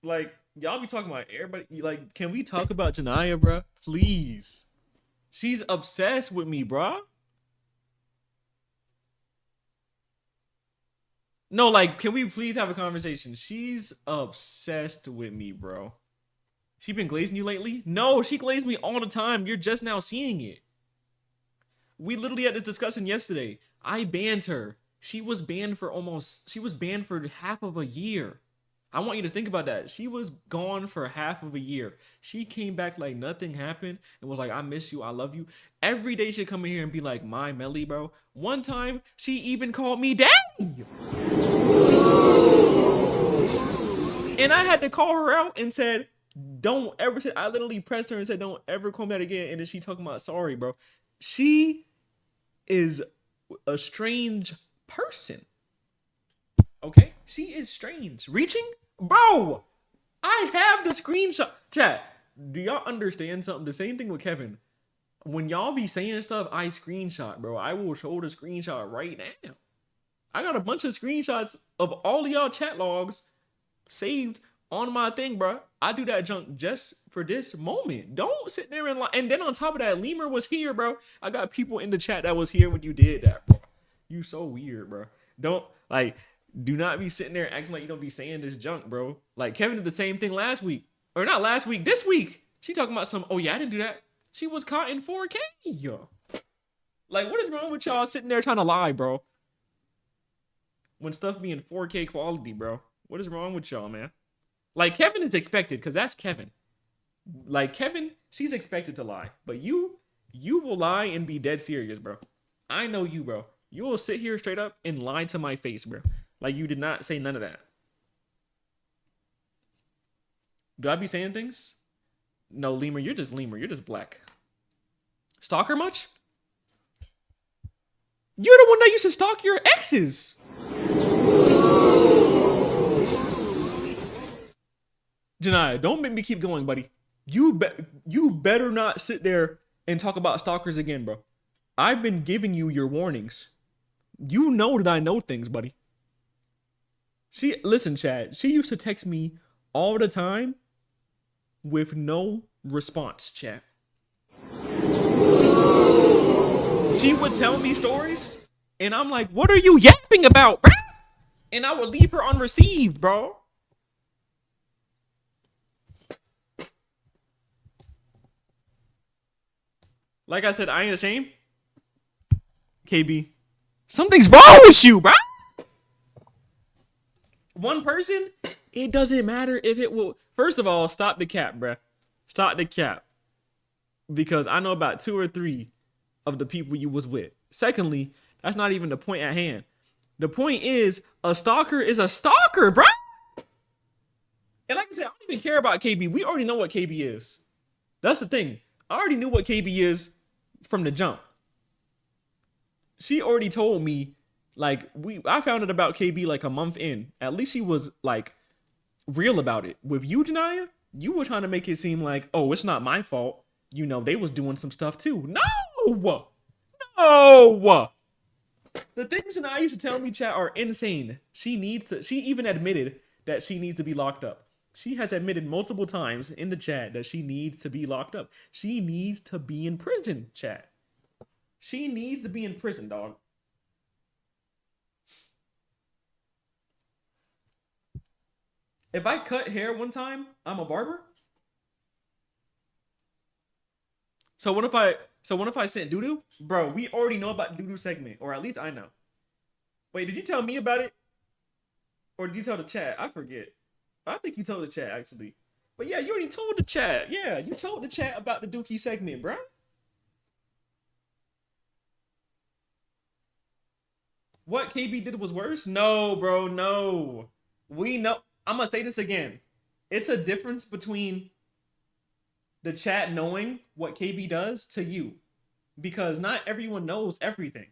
Speaker 24: Like, y'all be talking about everybody. Like, can we talk about Janaya, bro? Please. She's obsessed with me, bro. No, like, can we please have a conversation? She's obsessed with me, bro. She been glazing you lately? No, she glazed me all the time. You're just now seeing it. We literally had this discussion yesterday. I banned her. She was banned for half of a year. I want you to think about that. She was gone for half of a year. She came back like nothing happened and was like, I miss you, I love you. Every day she'd come in here and be like, my Melly, bro. One time, she even called me daddy. And I had to call her out and said, don't ever say, I literally pressed her and said, don't ever call me that again. And then she talking about sorry, bro. She is a strange person. Okay? She is strange. Reaching? Bro, I have the screenshot. Chat, do y'all understand something? The same thing with Kevin. When y'all be saying stuff, I screenshot, bro. I will show the screenshot right now. I got a bunch of screenshots of all of y'all chat logs saved on my thing, bro. I do that junk just for this moment. Don't sit there and lie. And then on top of that, Lemur was here, bro. I got people in the chat that was here when you did that, bro. You so weird, bro. Don't, like, do not be sitting there acting like you don't be saying this junk, bro. Like, Kevin did the same thing last week. Or not last week, this week. She talking about some, oh yeah, I didn't do that. She was caught in 4K. Like, what is wrong with y'all sitting there trying to lie, bro? When stuff be in 4K quality, bro. What is wrong with y'all, man? Like, Kevin is expected, because that's Kevin. Like, Kevin, she's expected to lie. But you will lie and be dead serious, bro. I know you, bro. You will sit here straight up and lie to my face, bro. Like, you did not say none of that. Do I be saying things? No, Lemur, you're just Lemur. You're just black. Stalker much? You're the one that used to stalk your exes. Janiyah, don't make me keep going, buddy. You better not sit there and talk about stalkers again, bro. I've been giving you your warnings. You know that I know things, buddy. Listen, Chad, she used to text me all the time with no response, Chad. She would tell me stories, and I'm like, what are you yapping about, bro? And I would leave her unreceived, bro. Like I said, I ain't ashamed. KB, something's wrong with you, bro. One person, it doesn't matter if it will. First of all, stop the cap, bro. Stop the cap. Because I know about 2 or 3 of the people you was with. Secondly, that's not even the point at hand. The point is, a stalker is a stalker, bro. And like I said, I don't even care about KB. We already know what KB is. That's the thing. I already knew what KB is from the jump. She already told me, like, I found out about KB like a month in. At least she was like real about it. With you, Janiyah, you were trying to make it seem like, oh, it's not my fault. You know, they was doing some stuff too. No! No! The things Janiyah used to tell me, chat, are insane. She even admitted that she needs to be locked up. She has admitted multiple times in the chat that she needs to be locked up. She needs to be in prison, chat. She needs to be in prison, dog. If I cut hair one time, I'm a barber. So what if I sent doo-doo? Bro, we already know about the doo-doo segment, or at least I know. Wait, did you tell me about it? Or did you tell the chat? I forget. I think you told the chat, actually. But yeah, you already told the chat. Yeah, you told the chat about the dookie segment, bro. What KB did was worse? No, bro, no. We know. I'm gonna say this again. It's a difference between the chat knowing what KB does to you. Because not everyone knows everything.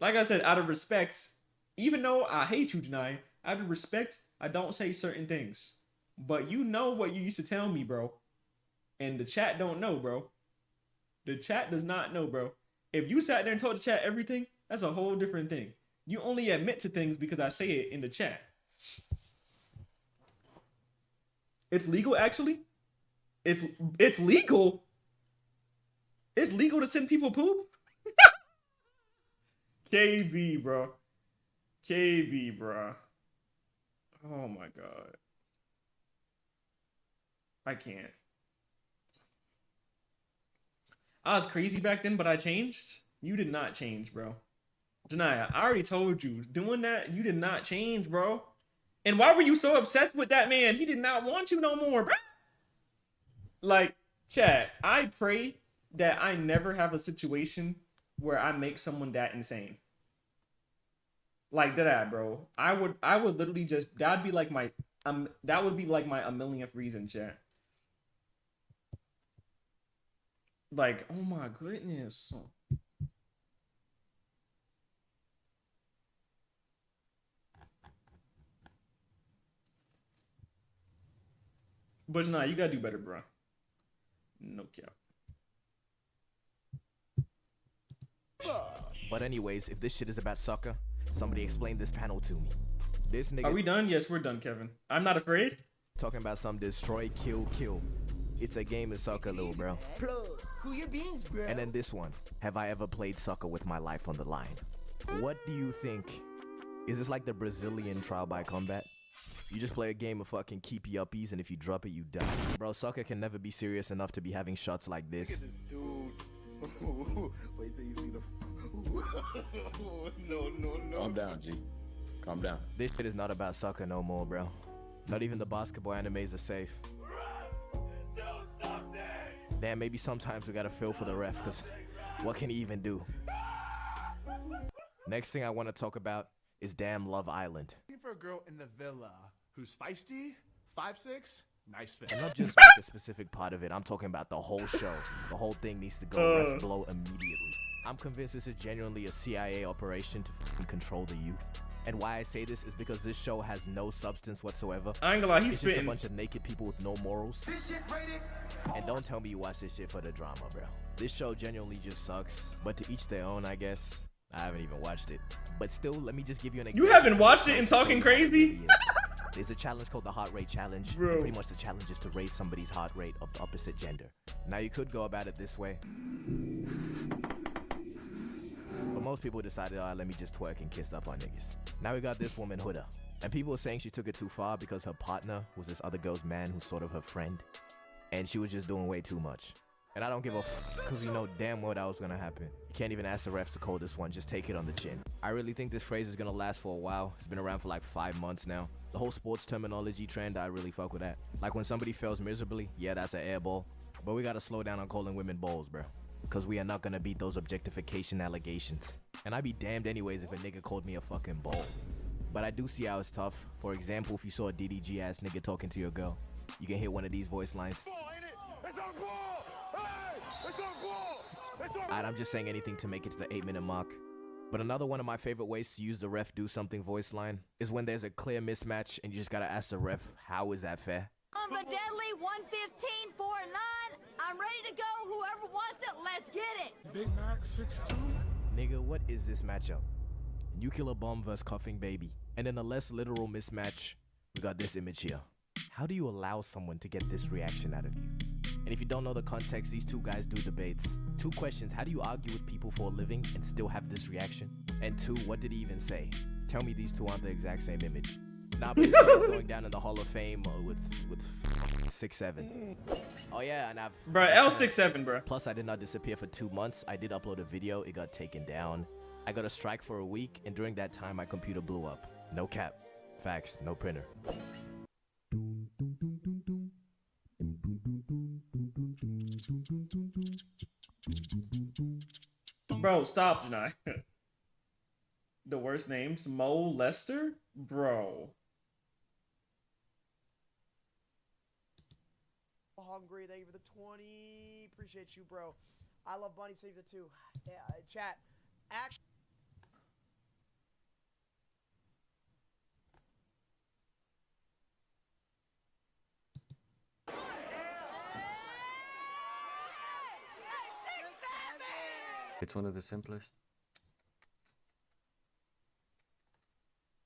Speaker 24: Like I said, out of respect, even though I hate you, Janiyah, out of respect, I don't say certain things. But you know what you used to tell me, bro. And the chat don't know, bro. The chat does not know, bro. If you sat there and told the chat everything, that's a whole different thing. You only admit to things because I say it in the chat. It's legal, actually. It's legal. It's legal to send people poop. KB, bro. KB, bro. Oh my god. I can't. I was crazy back then, but I changed. You did not change, bro. Janiyah, I already told you. Doing that, you did not change, bro. And why were you so obsessed with that man? He did not want you no more, bro. Like, chat, I pray that I never have a situation where I make someone that insane. Like that, bro. I would literally just, that would be like my a millionth reason, chat. Like, oh my goodness. But nah, you gotta do better, bro. No cap.
Speaker 18: But anyways, if this shit is about soccer, somebody explain this panel to me. This nigga.
Speaker 24: Are we done? Yes, we're done, Kevin. I'm not afraid.
Speaker 18: Talking about some destroy, kill, kill. It's a game of soccer, little bro.
Speaker 14: Plug. Who your beans, bro?
Speaker 18: And then this one. Have I ever played soccer with my life on the line? What do you think? Is this like the Brazilian trial by combat? You just play a game of fucking keepy uppies, and if you drop it, you die. Bro, soccer can never be serious enough to be having shots like this.
Speaker 8: Look at this dude. Wait till you see the. No.
Speaker 1: Calm down, G. Calm down.
Speaker 18: This shit is not about soccer no more, bro. Not even the basketball animes are safe. Damn, maybe sometimes we gotta feel for the ref, cause what can he even do? Next thing I want to talk about is damn Love Island.
Speaker 5: Looking for a girl in the villa who's feisty, 5'6", nice fit.
Speaker 18: And not just like a specific part of it, I'm talking about the whole show. The whole thing needs to go ref blow immediately. I'm convinced this is genuinely a CIA operation to fucking control the youth. And why I say this is because this show has no substance whatsoever.
Speaker 24: I ain't gonna lie, he's
Speaker 18: It's just a
Speaker 24: spitting.
Speaker 18: bunch of naked people with no morals. And don't tell me you watch this shit for the drama, bro. This show genuinely just sucks. But to each their own, I guess. I haven't even watched it. But still, let me just give you an example.
Speaker 24: You haven't watched it and talking crazy?
Speaker 18: There's a challenge called the heart rate challenge.
Speaker 24: Bro.
Speaker 18: Pretty much the challenge is to raise somebody's heart rate of the opposite gender. Now you could go about it this way. But most people decided, alright, let me just twerk and kiss up on niggas. Now we got this woman, Huda. And people are saying she took it too far because her partner was this other girl's man who's sort of her friend. And she was just doing way too much. And I don't give a f, because we know damn well that was gonna happen. You can't even ask the refs to call this one, just take it on the chin. I really think this phrase is gonna last for a while. It's been around for like 5 months now. The whole sports terminology trend, I really fuck with that. Like when somebody fails miserably, yeah, that's an air ball. But we gotta slow down on calling women balls, bro. Because we are not gonna beat those objectification allegations. And I'd be damned anyways if a nigga called me a fucking ball. But I do see how it's tough. For example, if you saw a DDG ass nigga talking to your girl, you can hit one of these voice lines. Alright, I'm just saying anything to make it to the 8-minute mark. But another one of my favorite ways to use the ref do something voice line is when there's a clear mismatch and you just gotta ask the ref, how is that fair?
Speaker 11: On the deadly 115 49, I'm ready to go. Whoever wants it, let's get it.
Speaker 5: Big Mac 6'2".
Speaker 18: Nigga, what is this matchup? Nuclear bomb versus coughing baby. And in a less literal mismatch, we got this image here. How do you allow someone to get this reaction out of you? And if you don't know the context, these two guys do debates. 2 questions, how do you argue with people for a living and still have this reaction? And 2, what did he even say? Tell me these two aren't the exact same image. Nah, but this is going down in the Hall of Fame with 6'7". Oh yeah, and I've...
Speaker 24: Bro, L67, bro.
Speaker 18: Plus, I did not disappear for 2 months. I did upload a video, it got taken down. I got a strike for a week, and during that time, my computer blew up. No cap. Facts, no printer.
Speaker 24: Bro, stop, Janai. The worst names, Mo Lester? Bro.
Speaker 22: Hungry, thank you for the 20. Appreciate you, bro. I love Bunny, save the 2. Yeah, chat. Actually.
Speaker 23: It's one of the simplest.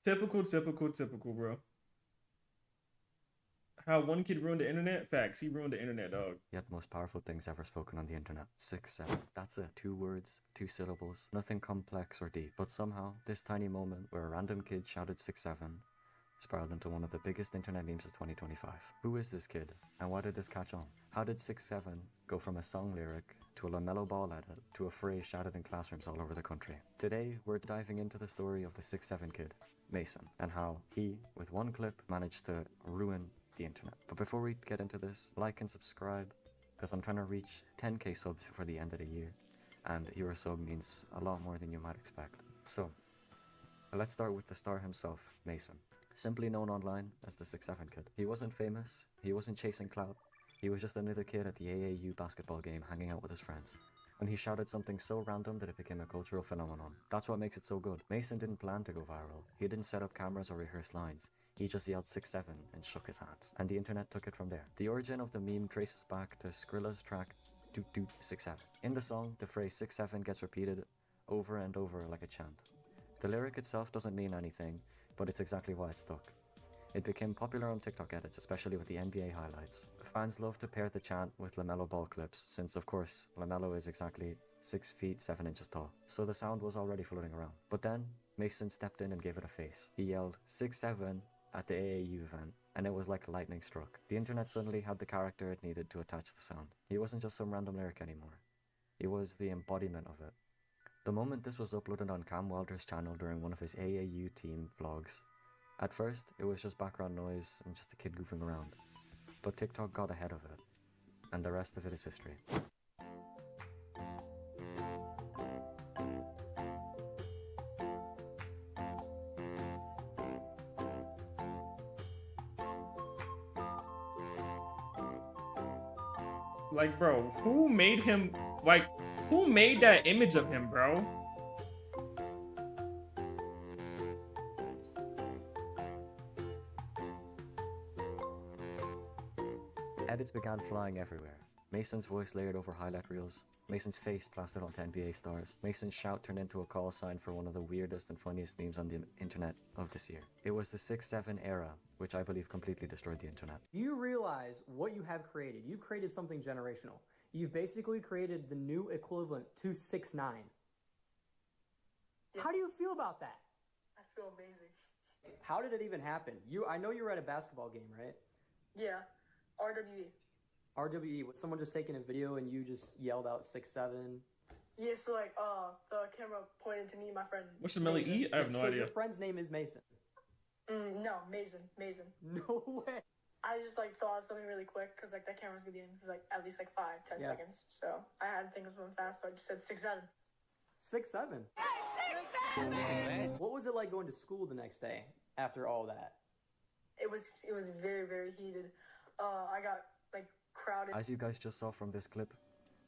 Speaker 24: Typical, bro. How one kid ruined the internet? Facts, he ruined the internet, dog.
Speaker 23: Yet most powerful things ever spoken on the internet. 6'7". That's it. 2 words, 2 syllables. Nothing complex or deep. But somehow, this tiny moment where a random kid shouted 6'7" spiraled into one of the biggest internet memes of 2025. Who is this kid? And why did this catch on? How did 6'7" go from a song lyric to a LaMelo Ball edit to a phrase shouted in classrooms all over the country? Today, we're diving into the story of the 6'7" kid, Mason, and how he, with one clip, managed to ruin the internet. But before we get into this, like and subscribe, because I'm trying to reach 10k subs before the end of the year, and your sub means a lot more than you might expect. So, let's start with the star himself, Mason. Simply known online as the 6'7" kid. He wasn't famous, he wasn't chasing clout, he was just another kid at the AAU basketball game hanging out with his friends. When he shouted something so random that it became a cultural phenomenon. That's what makes it so good. Mason didn't plan to go viral. He didn't set up cameras or rehearse lines. He just yelled 6'7" and shook his hands. And the internet took it from there. The origin of the meme traces back to Skrilla's track Doot Doot 6'7". In the song, the phrase 6'7" gets repeated over and over like a chant. The lyric itself doesn't mean anything, but it's exactly why it stuck. It became popular on TikTok edits, especially with the NBA highlights. Fans love to pair the chant with LaMelo Ball clips, since of course LaMelo is exactly 6 feet 7 inches tall, so the sound was already floating around. But then Mason stepped in and gave it a face. He yelled 6'7" at the AAU event, and it was like lightning struck. The internet suddenly had the character it needed to attach the sound. He wasn't just some random lyric anymore. He was the embodiment of it. The moment this was uploaded on Cam Wilder's channel during one of his AAU team vlogs, at first it was just background noise and just a kid goofing around. But TikTok got ahead of it, and the rest of it is history.
Speaker 24: Like, bro, who made him, like, who made that image of him, bro?
Speaker 23: Edits began flying everywhere. Mason's voice layered over highlight reels, Mason's face plastered onto NBA stars, Mason's shout turned into a call sign for one of the weirdest and funniest memes on the internet of this year. It was the 6'7" era, which I believe completely destroyed the internet.
Speaker 3: You realize what you have created. You've created something generational. You've basically created the new equivalent to 6'9". Yeah. How do you feel about that?
Speaker 4: I feel amazing.
Speaker 3: How did it even happen? I know you were at a basketball game, right?
Speaker 4: Yeah, RWE.
Speaker 3: RWE, was someone just taking a video and you just yelled out 6'7"?
Speaker 4: Yeah, so like, the camera pointed to me, my friend.
Speaker 24: What's the Melly E? I have no idea.
Speaker 3: Your friend's name is Mason?
Speaker 4: No, Mason.
Speaker 3: No way.
Speaker 4: I just like thought of something really quick because like that camera's gonna be in for like at least like 5-10 seconds. So I had to think of something fast, so I just said 6'7".
Speaker 3: 6'7"?
Speaker 4: Hey, 6'7"!
Speaker 3: What was it like going to school the next day after all that?
Speaker 4: It was very, very heated. I got like crowded.
Speaker 23: As you guys just saw from this clip,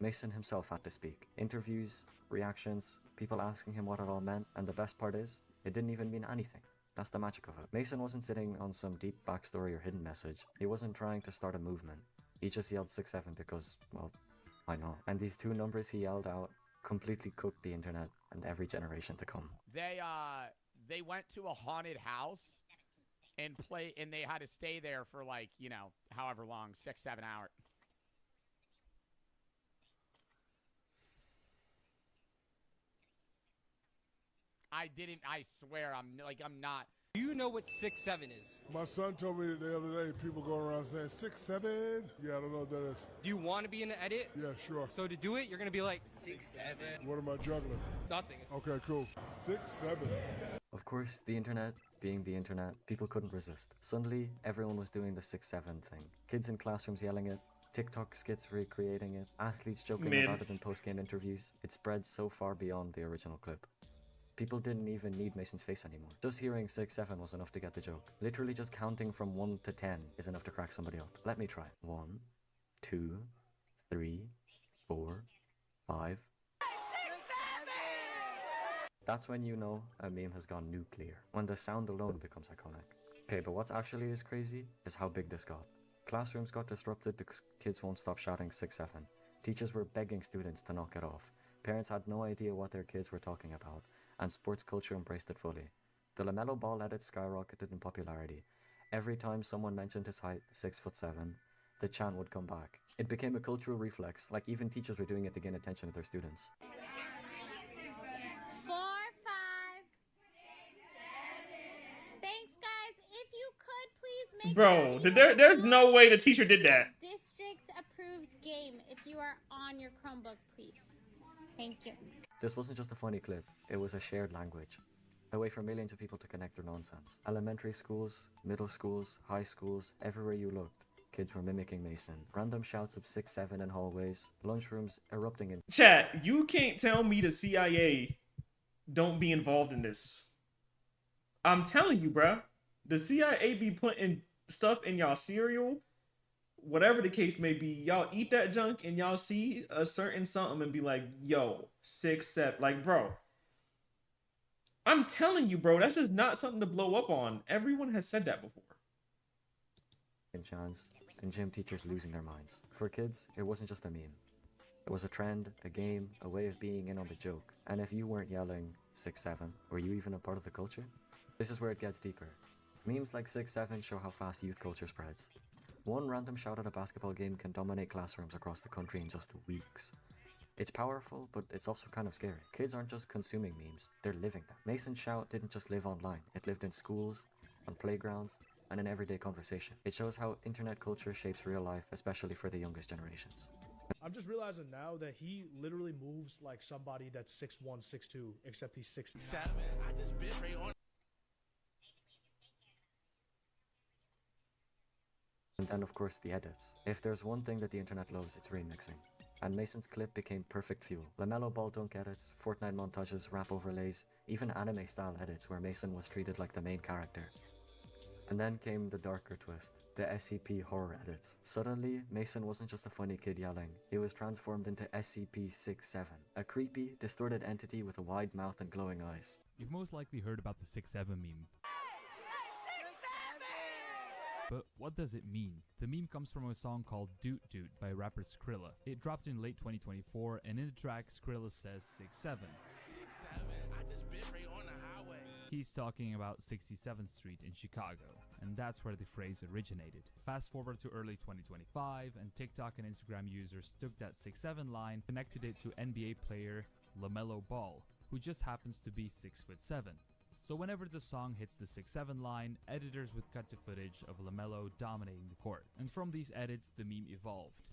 Speaker 23: Mason himself had to speak. Interviews, reactions, people asking him what it all meant, and the best part is, it didn't even mean anything. That's the magic of it. Mason wasn't sitting on some deep backstory or hidden message. He wasn't trying to start a movement. He just yelled 6'7" because, well, why not? And these two numbers he yelled out completely cooked the internet and every generation to come.
Speaker 6: They went to a haunted house and they had to stay there for like, you know, however long, 6-7 hours. I swear, I'm not.
Speaker 7: Do you know what 6'7" is?
Speaker 13: My son told me the other day, people go around saying 6'7". Yeah, I don't know what that is.
Speaker 7: Do you want to be in the edit?
Speaker 13: Yeah, sure.
Speaker 7: So to do it, you're going to be like 6'7".
Speaker 13: What am I juggling?
Speaker 7: Nothing.
Speaker 13: Okay, cool. 6'7".
Speaker 23: Of course, the internet, being the internet, people couldn't resist. Suddenly, everyone was doing the 6'7" thing. Kids in classrooms yelling it, TikTok skits recreating it, athletes joking about it in post-game interviews. It spread so far beyond the original clip. People didn't even need Mason's face anymore. Just hearing 6'7" was enough to get the joke. Literally just counting from 1 to 10 is enough to crack somebody up. Let me try. 1, 2, 3, 4, 5. That's when you know a meme has gone nuclear. When the sound alone becomes iconic. Okay, but what's actually as crazy is how big this got. Classrooms got disrupted because kids won't stop shouting 6'7". Teachers were begging students to knock it off. Parents had no idea what their kids were talking about, and sports culture embraced it fully. The LaMelo Ball edit skyrocketed in popularity. Every time someone mentioned his height, 6'7", the chant would come back. It became a cultural reflex, like even teachers were doing it to gain attention of their students.
Speaker 9: 4, 5. Thanks, guys. If you could please make
Speaker 24: Bro, there's no way the teacher did that.
Speaker 9: district approved game if you are on your Chromebook, please. Thank you.
Speaker 23: This wasn't just a funny clip, it was a shared language. A way for millions of people to connect their nonsense. Elementary schools, middle schools, high schools, everywhere you looked, kids were mimicking Mason. Random shouts of 6'7" in hallways, lunchrooms erupting in—
Speaker 24: Chat, you can't tell me the CIA don't be involved in this. I'm telling you, bruh. The CIA be putting stuff in y'all cereal. Whatever the case may be, y'all eat that junk and y'all see a certain something and be like, yo, 6'7". Like, bro. I'm telling you, bro, that's just not something to blow up on. Everyone has said that before.
Speaker 23: Chance, and gym teachers losing their minds. For kids, it wasn't just a meme. It was a trend, a game, a way of being in on the joke. And if you weren't yelling 6'7", were you even a part of the culture? This is where it gets deeper. Memes like 6-7 show how fast youth culture spreads. One random shout at a basketball game can dominate classrooms across the country in just weeks. It's powerful, but it's also kind of scary. Kids aren't just consuming memes, they're living them. Mason's shout didn't just live online, it lived in schools, on playgrounds, and in everyday conversation. It shows how internet culture shapes real life, especially for the youngest generations.
Speaker 2: I'm just realizing now that he literally moves like somebody that's 6'1", 6'2", except he's 6'7".
Speaker 8: I just bit right on.
Speaker 23: And then of course the edits. If there's one thing that the internet loves, it's remixing. And Mason's clip became perfect fuel. LaMelo Ball dunk edits, Fortnite montages, rap overlays, even anime style edits where Mason was treated like the main character. And then came the darker twist, the SCP horror edits. Suddenly, Mason wasn't just a funny kid yelling, he was transformed into SCP-67, a creepy, distorted entity with a wide mouth and glowing eyes.
Speaker 12: You've most likely heard about the 6-7 meme. But what does it mean? The meme comes from a song called Doot Doot by rapper Skrilla. It dropped in late 2024, and in the track, Skrilla says 6-7. He's talking about 67th Street in Chicago, and that's where the phrase originated. Fast forward to early 2025, and TikTok and Instagram users took that 6'7" line, connected it to NBA player LaMelo Ball, who just happens to be 6'7". So whenever the song hits the 6'7" line, editors would cut to footage of LaMelo dominating the court. And from these edits, the meme evolved.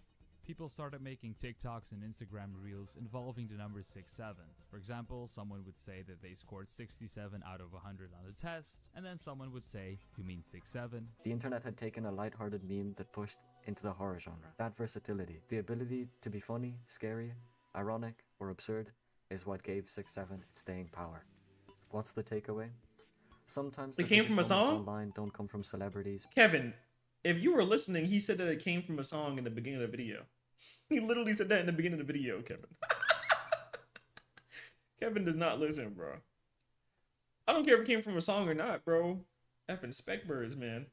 Speaker 12: People started making TikToks and Instagram reels involving the number 6'7". For example, someone would say that they scored 67 out of 100 on the test, and then someone would say, "You mean 6'7"?
Speaker 23: The internet had taken a lighthearted meme that pushed into the horror genre. That versatility, the ability to be funny, scary, ironic, or absurd, is what gave 6'7" its staying power. What's the takeaway? Sometimes
Speaker 24: It came from a song?
Speaker 23: online don't come from celebrities.
Speaker 24: Kevin, if you were listening, he said that it came from a song in the beginning of the video. He literally said that in the beginning of the video, Kevin. Kevin does not listen, bro. I don't care if it came from a song or not, bro. Effing Speckbirds, man.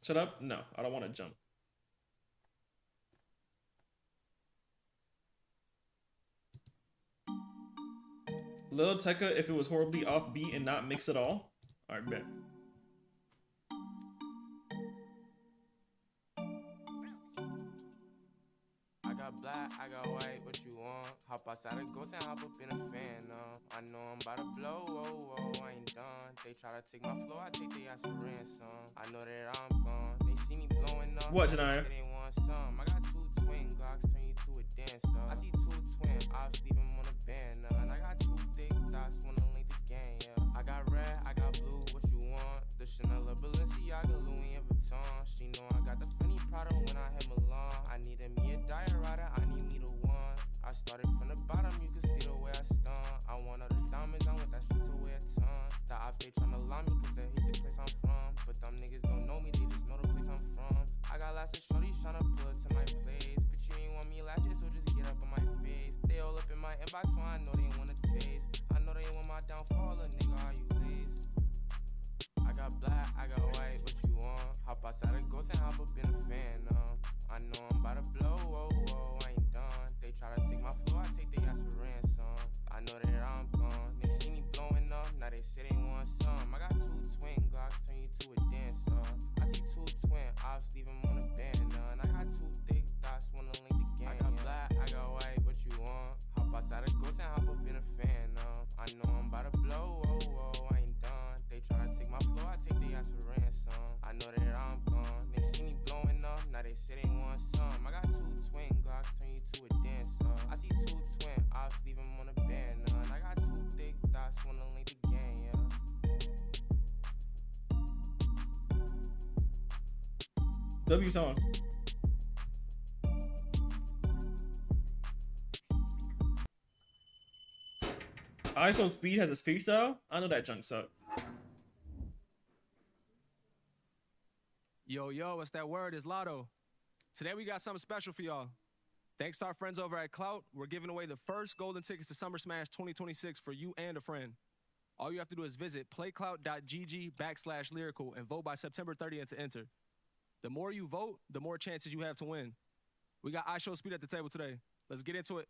Speaker 24: Shut up? No, I don't want to jump. Lil Tecca, if it was horribly offbeat and not mixed at all. Alright, bet.
Speaker 15: I got black, I got white, what you want? Hop outside a ghost and hop up in a fan, I know I'm about to blow, whoa, whoa, I ain't done. They try to take my flow, I take their ass for ransom. I know that I'm gone, they see me blowing up.
Speaker 24: What, Janaya?
Speaker 15: They want some. I got 2 twin Glocks, turn you to a dancer. I see 2 twin ops, leave them on a banner. And I got 2 thick dots, wanna link the gang, yeah. I got red, I got blue, what you want? The Chanel, Balenciaga, Louis and Vuitton. She know I got the funny Prada when I hit Milan. I needed me a diorata, I need me the one. I started from the bottom, you can see the way I stun. I want all the diamonds, I want that shit to wear a ton. The ops, they tryna lie me cause they hate the place I'm from. But them niggas don't know me, they just know the place I'm from. I got lots of shorties tryna pull to my place. But you ain't want me last year, so just get up on my face. They all up in my inbox, so I know they wanna taste. I know they want my downfall, a nigga, are you lazy? I got black, I got white, what you want? Hop outside a ghost and hop up in a fan, I know I'm about to blow, whoa, whoa, I ain't done. They try to take my flow, I take their ass for ransom. I know that I'm gone, they see me blowing up, now they say they want some. I got 2 twin Glocks, turn you to a dancer. I see 2 twin ops, leave them on a banner. And I got 2 thick dots, wanna link the gang. I got black, I got white, what you want? Hop outside a ghost and hop up in a fan, I know I'm about to blow, whoa, whoa, I ain't done. They try to take my flow, I take their ass for ransom. I know that I'm gone, they see me blowing up, now they say they want some. I got 2 twin Glocks, turn you to a dancer. I see 2 twin ops, leave them on a banner. And I got 2 thick dots, wanna link the gang, yeah.
Speaker 24: W song. ISO Speed has a freestyle? I know that junk sucked.
Speaker 17: Yo, it's that word, it's Lotto. Today we got something special for y'all. Thanks to our friends over at Clout, we're giving away the first golden tickets to Summer Smash 2026 for you and a friend. All you have to do is visit playclout.gg/lyrical and vote by September 30th to enter. The more you vote, the more chances you have to win. We got I Show Speed at the table today. Let's get into it.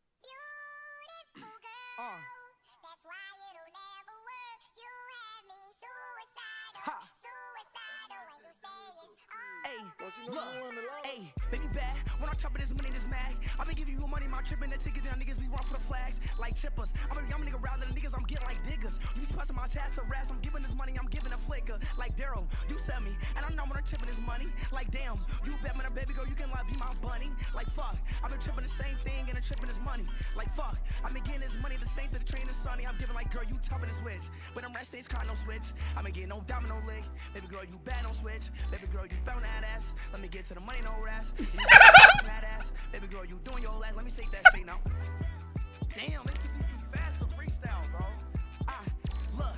Speaker 8: Hey, baby bad. When I chop it, this money, this mag. I been giving you money, my tripping the tickets, and niggas we run for the flags like chippers. I'm a nigga around the niggas, I'm getting like diggers. You be passing my chest to rest, I'm giving this money, I'm giving a flicker. Like Daryl, you sell me, and I know when I'm tripping this money. Like damn, you bet me a baby girl, you can like be my bunny. Like fuck, I've been tripping the same thing, and I'm tripping this money. Like fuck, I've been getting this money the same thing, the train is sunny. I'm giving like girl, you topping the switch. But I'm rest stage, car no switch. I've been getting no domino lick. Baby girl, you bad no switch. Baby girl, you bound that ass. Let me get to the money, no rest. That ass. Baby girl, you doing your last. Let me say that shit now. Damn, it's too fast for freestyle, bro. Look,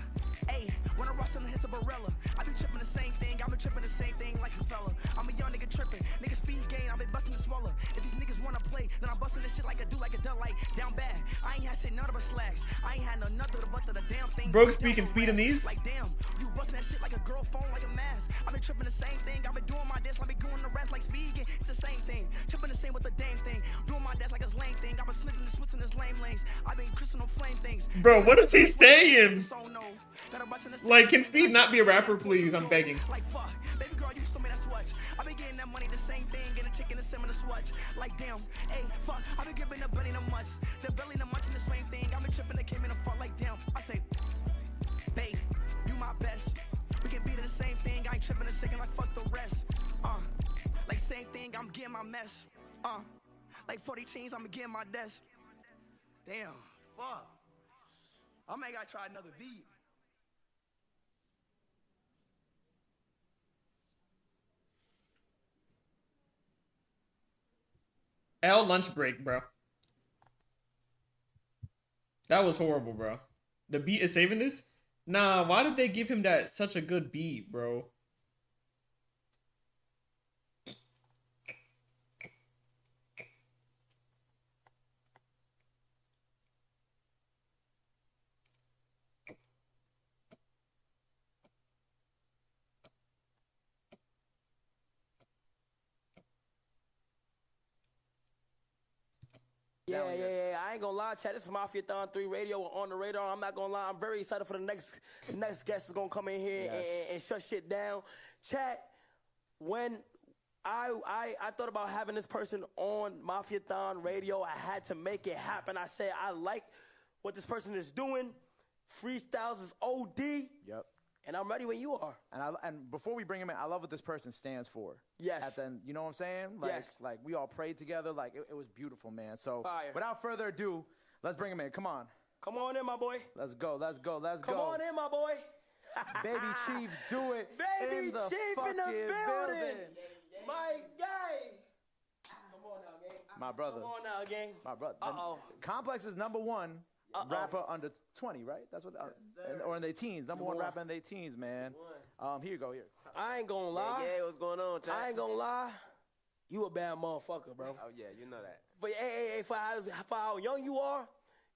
Speaker 8: ayy, when I rush in the hits of Barilla, I be tripping the same thing. I been tripping the same thing like a fella. I'm a young nigga tripping. Nigga speed gain, I been busting the swallow. If these niggas wanna play, then I'm busting this shit like a dude, like a duck, like down bad. I ain't had shit none but slacks. I ain't had no nothing but the damn thing.
Speaker 24: Broke speaking speed in these.
Speaker 8: Like damn, you busting that shit like a girl phone, like a mask. I been tripping the same thing. I been doing my dance, I been doing the rest like speed gain. It's the same thing. Tripping the same with the damn thing. Doing my dance like a lame thing. I been switching this lame lanes. I been crystal flame things.
Speaker 24: Bro, what is he saying? Like, can Speed not be a rapper, please? I'm begging.
Speaker 8: Like fuck, baby girl, you sold me that swatch. I been getting that money, the same thing, getting a chicken, the same in the swatch. Like damn, hey, fuck, I been giving the belly the much, the belly the much in the same thing. I been tripping, that came in the fuck. Like damn, I say, babe, you my best. We can be the same thing. I ain't tripping and shaking like fuck the rest. Like same thing, I'm getting my mess. Like 40 teens, I'm getting my desk. Damn, fuck. I may gotta try another beat.
Speaker 24: L lunch break, bro. That was horrible, bro. The beat is saving this? Nah, why did they give him that such a good beat, bro?
Speaker 10: Yeah. I ain't gonna lie, chat. This is Mafia-thon 3 Radio on the radar. I'm not gonna lie. I'm very excited for the next guest is gonna come in here and shut shit down. Chat, when I thought about having this person on Mafia-thon Radio, I had to make it happen. I said I like what this person is doing. Freestyles is OD.
Speaker 16: Yep.
Speaker 10: And I'm ready when you are.
Speaker 16: And before we bring him in, I love what this person stands for.
Speaker 10: Yes.
Speaker 16: At the end, you know what I'm saying? Like,
Speaker 10: yes.
Speaker 16: Like we all prayed together. Like it was beautiful, man. So
Speaker 10: Fire.
Speaker 16: Without further ado, let's bring him in. Come on.
Speaker 10: Come on in, my boy.
Speaker 16: Let's go. Come
Speaker 10: on in, my boy.
Speaker 16: Baby Chief, do it.
Speaker 10: Baby
Speaker 16: in the
Speaker 10: Chief in the building. My guy. Come on now, gang.
Speaker 16: My brother.
Speaker 10: Come on now, gang.
Speaker 16: My brother.
Speaker 10: Uh-oh.
Speaker 16: Complex is #1 rapper under 20, right? That's what. Or in their teens. #1 rapper in their teens, man. Here you go. Here.
Speaker 10: I ain't gonna lie.
Speaker 16: Yeah,
Speaker 10: what's going on, Jack? I ain't gonna lie. You a bad motherfucker, bro.
Speaker 16: Oh yeah, you know that.
Speaker 10: But hey, for how young you are,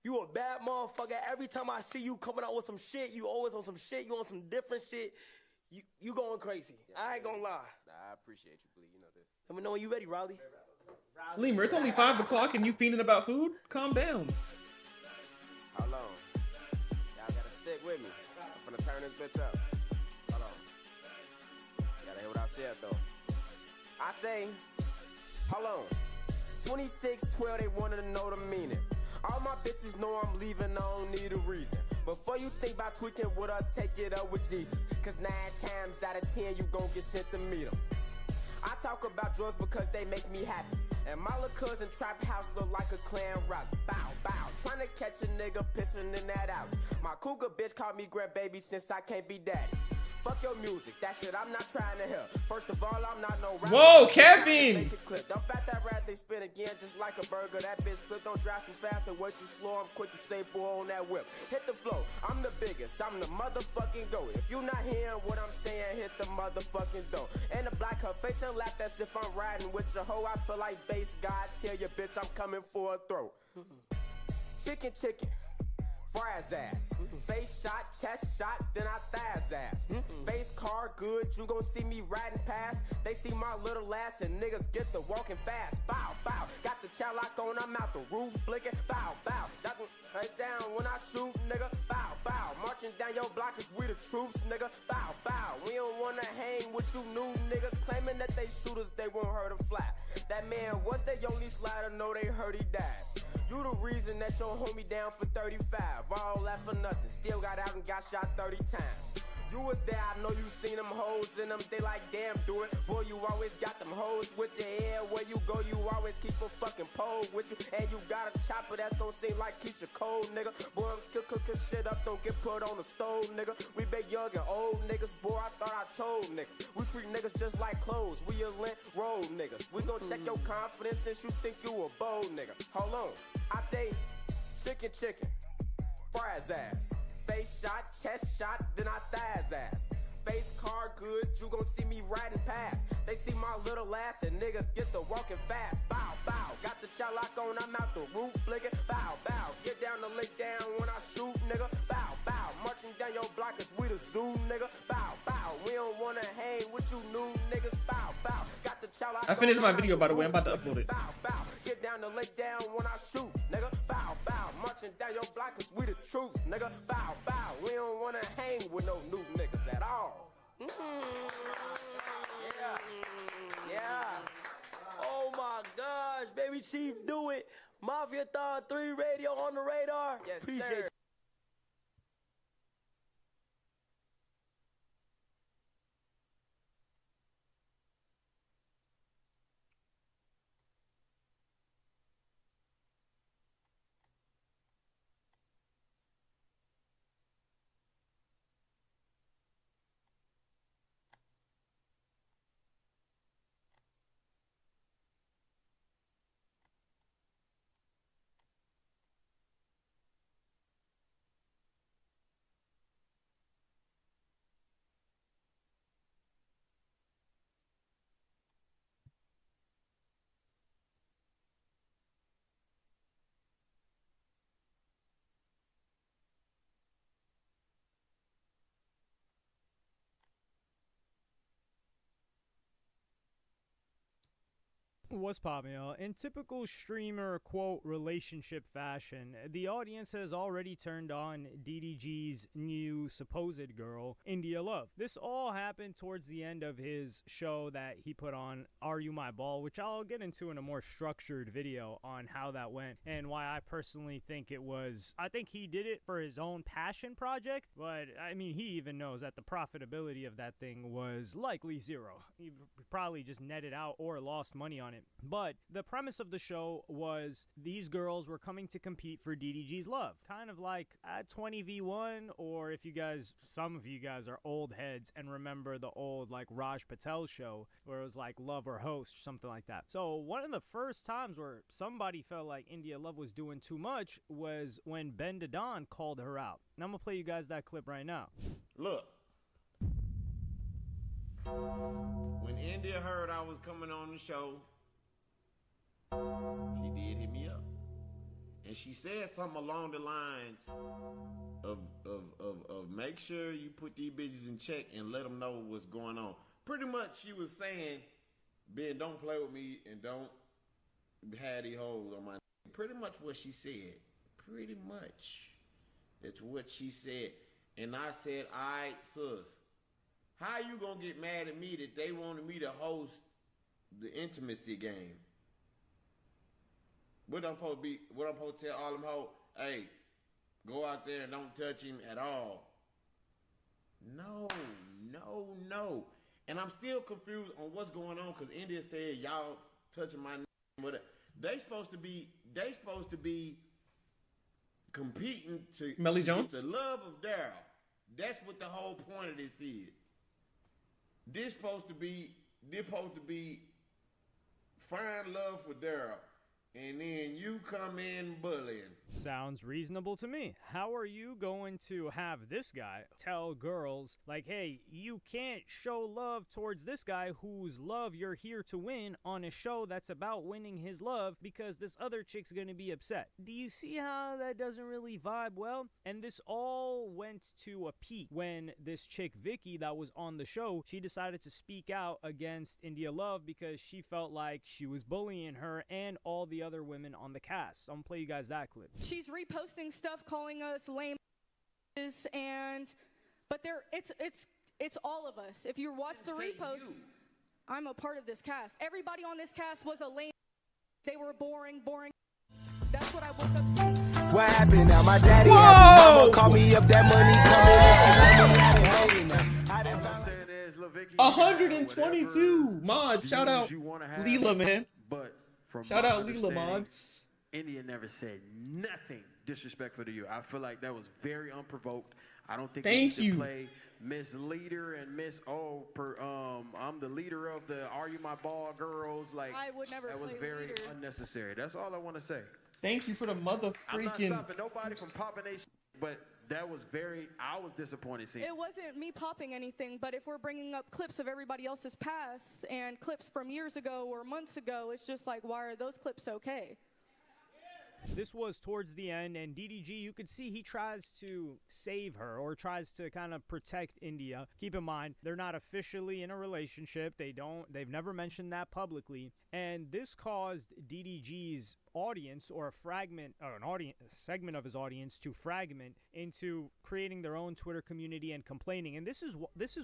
Speaker 10: you a bad motherfucker. Every time I see you coming out with some shit, you always on some shit. You on some different shit. You going crazy. Yeah, I ain't gonna lie.
Speaker 16: Nah, I appreciate you, Blee. You know this.
Speaker 10: Let me know when you ready, Riley.
Speaker 24: Lemur, it's only 5 o'clock and you fiending about food? Calm down.
Speaker 16: How long? Y'all gotta stick with me. I'm finna turn this bitch up. Hold on. You gotta hear what I said though. I say, hold on. 2612, they wanted to know the meaning. All my bitches know I'm leaving, I don't need a reason. Before you think about tweaking with us, take it up with Jesus. Cause 9 times out of 10, you gon' get sent to meet him. I talk about drugs because they make me happy. And my little cousin trap house look like a clan rally. Bow, bow. Trying to catch a nigga pissing in that alley. My cougar bitch called me grandbaby since I can't be daddy. Fuck your music, that shit I'm not trying to hear. First of all, I'm not no rapper.
Speaker 24: Whoa, Kevin!
Speaker 16: Dump out that rat, they spin again just like a burger. That bitch flip, don't drive too fast and work too slow. I'm quick to say, boy, on that whip. Hit the flow, I'm the biggest, I'm the motherfucking GOAT. If you not hearing what I'm saying, hit the motherfucking door. And the black her face and laugh as if I'm riding with your hoe. I feel like bass God, tell your bitch I'm coming for a throat. Chicken, Fry's ass. Face shot, chest shot, then I thighs ass. Face car good, you gon' see me riding past. They see my little ass and niggas get to walking fast. Bow, bow, got the chow lock on, I'm out the roof blinking. Bow, bow, got me right down when I shoot, nigga. Bow, bow, marching down your block cause we the troops, nigga. Bow, bow, we don't wanna hang with you new niggas claiming that they shooters, they won't hurt a fly. That man was their only slider, know they heard he died. You the reason that your homie down for 35. All that for nothing, still got out and got shot 30 times. You was there, I know you seen them hoes in them, they like damn do it. Boy, you always got them hoes with your hair. Where you go, you always keep a fucking pole with you. And you got a chopper that's gon' seem like Keisha Cole, nigga. Boy, cook shit up, don't get put on the stove, nigga. We big young and old niggas, boy, I thought I told niggas. We treat niggas just like clothes, we a lint road niggas. We gon' check your confidence since you think you a bold nigga. Hold on, I say chicken, fries ass. Face shot, chest shot, then I thighs ass. Face car good, you gon' see me riding past. They see my little ass and niggas get to walking fast. Bow, bow, got the chow lock on, I'm out the roof blinking. Bow, bow, get down to lay down when I shoot, nigga. Bow, bow, marching down your block cause we the zoo, nigga. Bow, bow, we don't wanna hang with you new niggas. Bow, bow, got the chow lock on.
Speaker 24: I finished my video, by the way. I'm about to upload it.
Speaker 16: Bow, bow, get down to lay down when I shoot, nigga. Bow, bow, marching down your block cause we the troops, nigga. Bow, bow, we don't wanna hang with no new niggas at all.
Speaker 10: Yeah. Oh my gosh, baby Chief, do it. Mafia-thon 3 radio on the radar.
Speaker 16: Yes,
Speaker 10: Appreciate
Speaker 16: sir.
Speaker 10: you.
Speaker 14: What's poppin', y'all? In typical streamer quote relationship fashion, the audience has already turned on DDG's new supposed girl, India Love. This all happened towards the end of his show that he put on Are You My Ball, which I'll get into in a more structured video on how that went and why I personally think it was. I think he did it for his own passion project, but I mean, he even knows that the profitability of that thing was likely zero. He probably just netted out or lost money on it. But the premise of the show was these girls were coming to compete for DDG's love. Kind of like 20v1, or if you guys, some of you guys are old heads and remember the old like Raj Patel show where it was like love or host, something like that. So one of the first times where somebody felt like India Love was doing too much was when Ben Dadon called her out. And I'm gonna play you guys that clip right now.
Speaker 19: Look. When India heard I was coming on the show, she did hit me up. And she said something along the lines of make sure you put these bitches in check and let them know what's going on. Pretty much she was saying, Ben, don't play with me and don't have these hoes on my. Pretty much what she said. Pretty much. That's what she said. And I said, all right, sus, how you gonna get mad at me that they wanted me to host the intimacy game? What I'm supposed to tell all them hoes? Hey, go out there and don't touch him at all. No. And I'm still confused on what's going on because India said y'all touching my name. They supposed to be competing to
Speaker 24: Melly Jones?
Speaker 19: get the love of Daryl. That's what the whole point of this is. This supposed to be find love for Daryl. and then you come in bullying.
Speaker 14: Sounds reasonable to me. How are you going to have this guy tell girls, like, hey, you can't show love towards this guy whose love you're here to win on a show that's about winning his love because this other chick's gonna be upset? Do you see how that doesn't really vibe well? And this all went to a peak when this chick, Vicky, that was on the show, she decided to speak out against India Love because she felt like she was bullying her and all the other women on the cast. So I'm gonna play you guys that clip.
Speaker 1: She's reposting stuff calling us lame but it's all of us. If you watch the reposts, I'm a part of this cast. Everybody on this cast was a lame. They were boring. That's what I woke up saying.
Speaker 8: What happened now? My daddy happy. Mama called me up, that money coming and she want me out of
Speaker 24: 122 mods. Shout out Leela, man.
Speaker 11: But from
Speaker 24: shout
Speaker 11: my
Speaker 24: out Leela
Speaker 11: understanding,
Speaker 24: mods.
Speaker 11: India never said nothing disrespectful to you. I feel like that was very unprovoked. I don't think
Speaker 24: Thank
Speaker 11: you
Speaker 24: you.
Speaker 11: need to play Miss Leader and Miss I'm the leader of the Are You My Ball girls. Like
Speaker 1: I would never
Speaker 11: that was
Speaker 1: play
Speaker 11: very
Speaker 1: leader.
Speaker 11: unnecessary. That's all I want to say.
Speaker 24: Thank you for the mother
Speaker 11: I'm not
Speaker 24: freaking.
Speaker 11: stopping nobody from popping they but that was I was disappointed seeing.
Speaker 1: It wasn't me popping anything, but if we're bringing up clips of everybody else's past and clips from years ago or months ago, it's just like, why are those clips okay?
Speaker 14: This was towards the end, and DDG, you could see he tries to save her or tries to kind of protect India. Keep in mind, they're not officially in a relationship. They've never mentioned that publicly. And this caused DDG's audience, or a segment of his audience, to fragment into creating their own Twitter community and complaining. And this is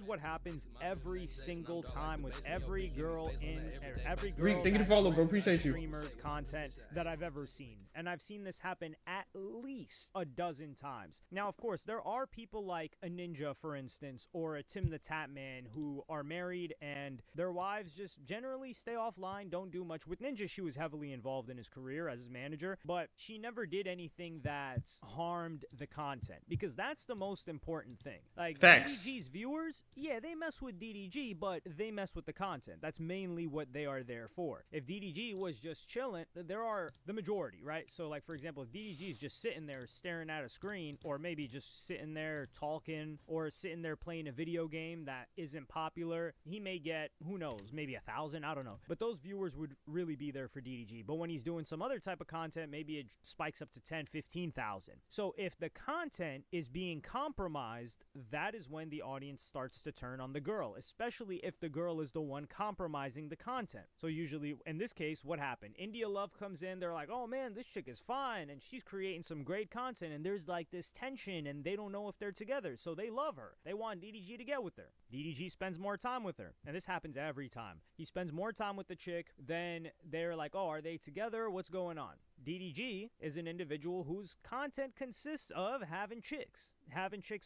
Speaker 14: what happens every single time with every girl
Speaker 24: Thank you to follow, bro. Appreciate you.
Speaker 14: Streamers content that I've ever seen, and I've seen this happen at least a dozen times. Now, of course, there are people like a Ninja, for instance, or a Tim the Tap Man, who are married and their wives just generally stay offline, don't do much. With Ninja, she was heavily involved in his career as his manager, but she never did anything that harmed the content, because that's the most important thing. Like,
Speaker 24: Facts.
Speaker 14: DDG's viewers, yeah, they mess with DDG, but they mess with the content. That's mainly what they are there for. If DDG was just chilling, there are the majority, right? So, like, for example, if DDG is just sitting there staring at a screen, or maybe just sitting there talking, or sitting there playing a video game that isn't popular, he may get, who knows, maybe 1,000, I don't know. But those viewers would really be there for DDG. But when he's doing some other type of content, maybe it spikes up to 10, 15,000. So if the content is being compromised, that is when the audience starts to turn on the girl, especially if the girl is the one compromising the content. So usually, in this case, what happened? India Love comes in, they're like, oh man, this chick is fine, and she's creating some great content, and there's like this tension, and they don't know if they're together, so they love her. They want DDG to get with her. DDG spends more time with her, and this happens every time. He spends more time with the chick, then they're like, oh, are they together? What's going on? DDG is an individual whose content consists of having chicks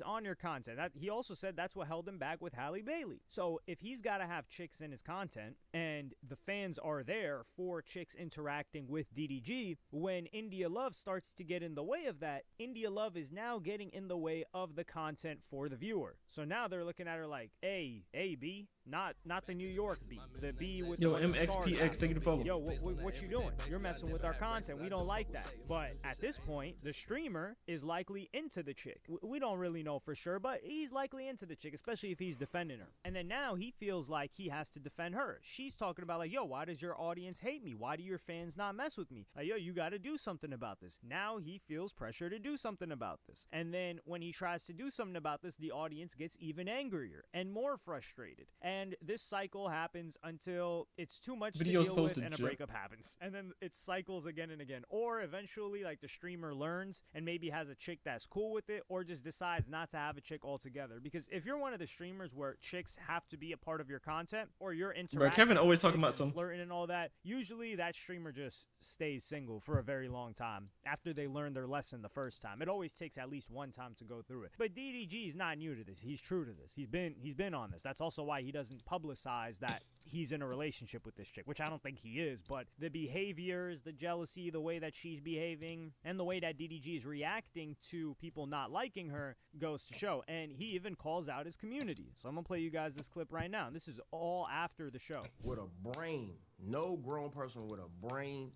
Speaker 14: on your content. He also said that's what held him back with Halle Bailey. So if he's got to have chicks in his content, and the fans are there for chicks interacting with DDG, when India Love starts to get in the way of that, India Love is now getting in the way of the content for the viewer. So now they're looking at her like, hey, B, not the New York B, the B with
Speaker 24: Yo,
Speaker 14: the
Speaker 24: MXPX, thank you to follow.
Speaker 14: Yo, what you doing? You're messing with our content. We don't like that. But at this point, the streamer is likely into the chick. We don't really know for sure, but he's likely into the chick, especially if he's defending her. And then now he feels like he has to defend her. She's talking about like, yo, why does your audience hate me? Why do your fans not mess with me? Like, yo, you got to do something about this. Now he feels pressure to do something about this. And then when he tries to do something about this, the audience gets even angrier and more frustrated. And this cycle happens until it's too much to deal with and a breakup happens. And then it cycles again and again. Or eventually, like, the streamer learns and maybe has a chick that's cool with it, or just decides not to have a chick altogether. Because if you're one of the streamers where chicks have to be a part of your content, or you're interacting,
Speaker 24: Bro, Kevin always talking about some
Speaker 14: flirting and all that, usually that streamer just stays single for a very long time after they learn their lesson the first time. It always takes at least one time to go through it. But DDG is not new to this. He's true to this. He's been on this. That's also why he doesn't publicize that he's in a relationship with this chick, which I don't think he is. But the behaviors, the jealousy, the way that she's behaving, and the way that DDG is reacting to people not liking her goes to show. And he even calls out his community. So I'm gonna play you guys this clip right now. And this is all after the show.
Speaker 10: With a brain, no grown person with a brain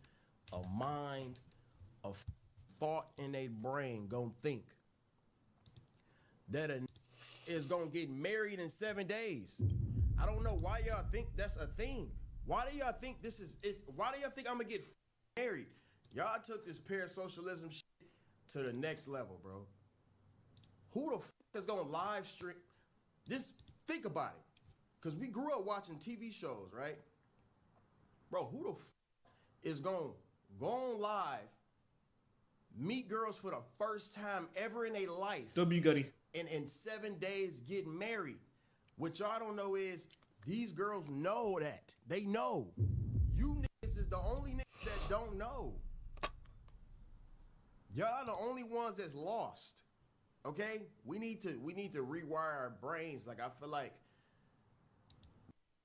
Speaker 5: a mind, a thought in their brain gonna think that a is gonna get married in 7 days. I don't know why y'all think that's a thing. Why do y'all think this is it? Why do y'all think I'm gonna get married? Y'all took this parasocialism shit to the next level, bro. Who the is gonna live stream? Just think about it. Cause we grew up watching TV shows, right? Bro, who the is gonna go on live, meet girls for the first time ever in their life?
Speaker 24: W Gutty.
Speaker 5: And in 7 days get married. What y'all don't know is these girls know that. They know. You niggas is the only niggas that don't know. Y'all the only ones that's lost. Okay? We need to rewire our brains. Like I feel like